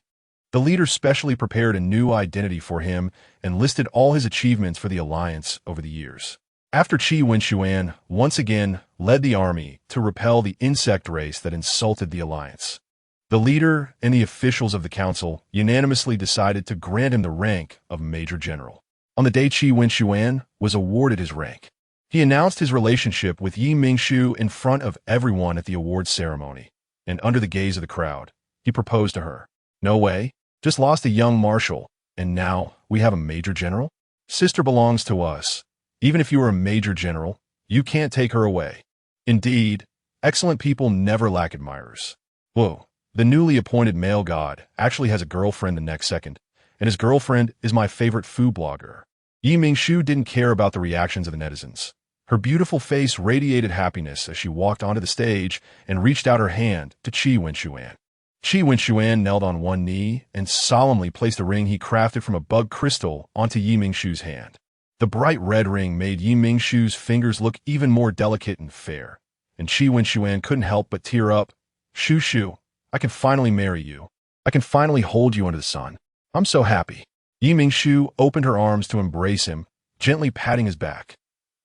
The leader specially prepared a new identity for him and listed all his achievements for the alliance over the years. After Qi Wenxuan once again led the army to repel the insect race that insulted the alliance, the leader and the officials of the council unanimously decided to grant him the rank of Major General. On the day Qi Wenxuan was awarded his rank, he announced his relationship with Yi Mingshu in front of everyone at the awards ceremony, and under the gaze of the crowd, he proposed to her. No way, just lost a young marshal, and now we have a Major General? Sister belongs to us. Even if you are a Major General, you can't take her away. Indeed, excellent people never lack admirers. Whoa, the newly appointed male god actually has a girlfriend the next second, and his girlfriend is my favorite food blogger. Yi Mingshu didn't care about the reactions of the netizens. Her beautiful face radiated happiness as she walked onto the stage and reached out her hand to Qi Wenxuan. Qi Wenxuan knelt on one knee and solemnly placed a ring he crafted from a bug crystal onto Yi Mingshu's hand. The bright red ring made Yi Mingshu's fingers look even more delicate and fair, and Qi Wenxuan couldn't help but tear up. Shu Shu, I can finally marry you. I can finally hold you under the sun. I'm so happy. Yi Mingshu opened her arms to embrace him, gently patting his back.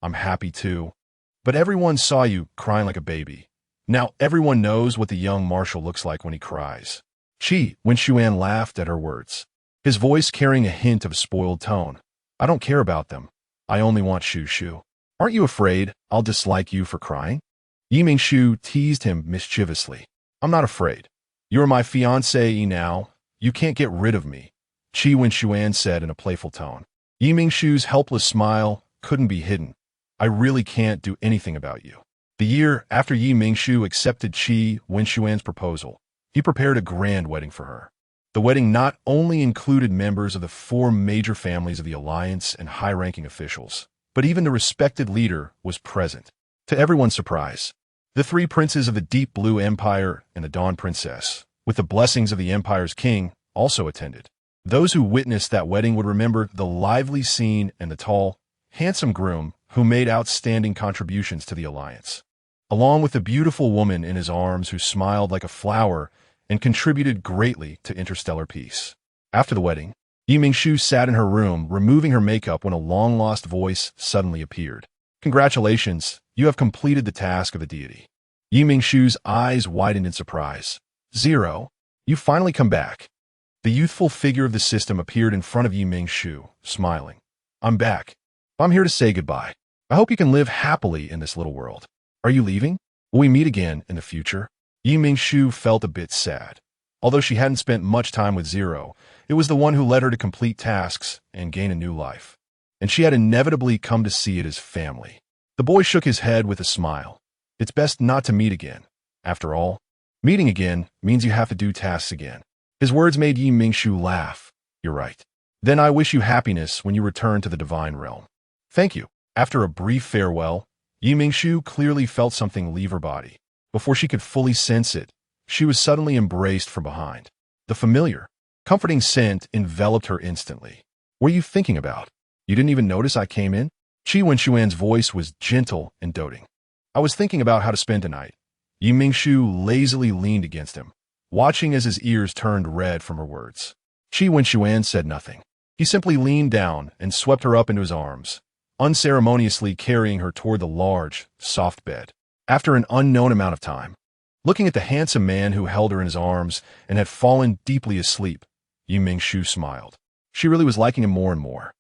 I'm happy too. But everyone saw you crying like a baby. Now everyone knows what the young marshal looks like when he cries. Qi Wenxuan laughed at her words, his voice carrying a hint of a spoiled tone. I don't care about them. I only want Shu Shu. Aren't you afraid I'll dislike you for crying? Yi Mingshu teased him mischievously. I'm not afraid. You're my fiancée now. You can't get rid of me, Qi Wenxuan said in a playful tone. Yi Mingshu's helpless smile couldn't be hidden. I really can't do anything about you. The year after Yi Mingshu accepted Qi Wenxuan's proposal, he prepared a grand wedding for her. The wedding not only included members of the 4 major families of the alliance and high-ranking officials, but even the respected leader was present. To everyone's surprise, the 3 princes of the Deep Blue Empire and the Dawn Princess, with the blessings of the Empire's king, also attended. Those who witnessed that wedding would remember the lively scene and the tall, handsome groom who made outstanding contributions to the alliance, along with the beautiful woman in his arms who smiled like a flower and contributed greatly to interstellar peace. After the wedding, Yi Mingshu sat in her room, removing her makeup when a long-lost voice suddenly appeared. Congratulations, you have completed the task of the deity. Yi Mingshu's eyes widened in surprise. Zero, you finally come back. The youthful figure of the system appeared in front of Yi Mingshu, smiling. I'm back. I'm here to say goodbye. I hope you can live happily in this little world. Are you leaving? Will we meet again in the future? Yi Mingshu felt a bit sad. Although she hadn't spent much time with Zero, it was the one who led her to complete tasks and gain a new life, and she had inevitably come to see it as family. The boy shook his head with a smile. It's best not to meet again. After all, meeting again means you have to do tasks again. His words made Yi Mingshu laugh. You're right. Then I wish you happiness when you return to the divine realm. Thank you. After a brief farewell, Mingshu clearly felt something leave her body. Before she could fully sense it, she was suddenly embraced from behind. The familiar, comforting scent enveloped her instantly. What are you thinking about? You didn't even notice I came in? Qi Wenshuan's voice was gentle and doting. I was thinking about how to spend tonight. Mingshu lazily leaned against him, watching as his ears turned red from her words. Qi Wenshuan said nothing. He simply leaned down and swept her up into his arms, unceremoniously carrying her toward the large, soft bed. After an unknown amount of time, looking at the handsome man who held her in his arms and had fallen deeply asleep, Mingshu smiled. She really was liking him more and more.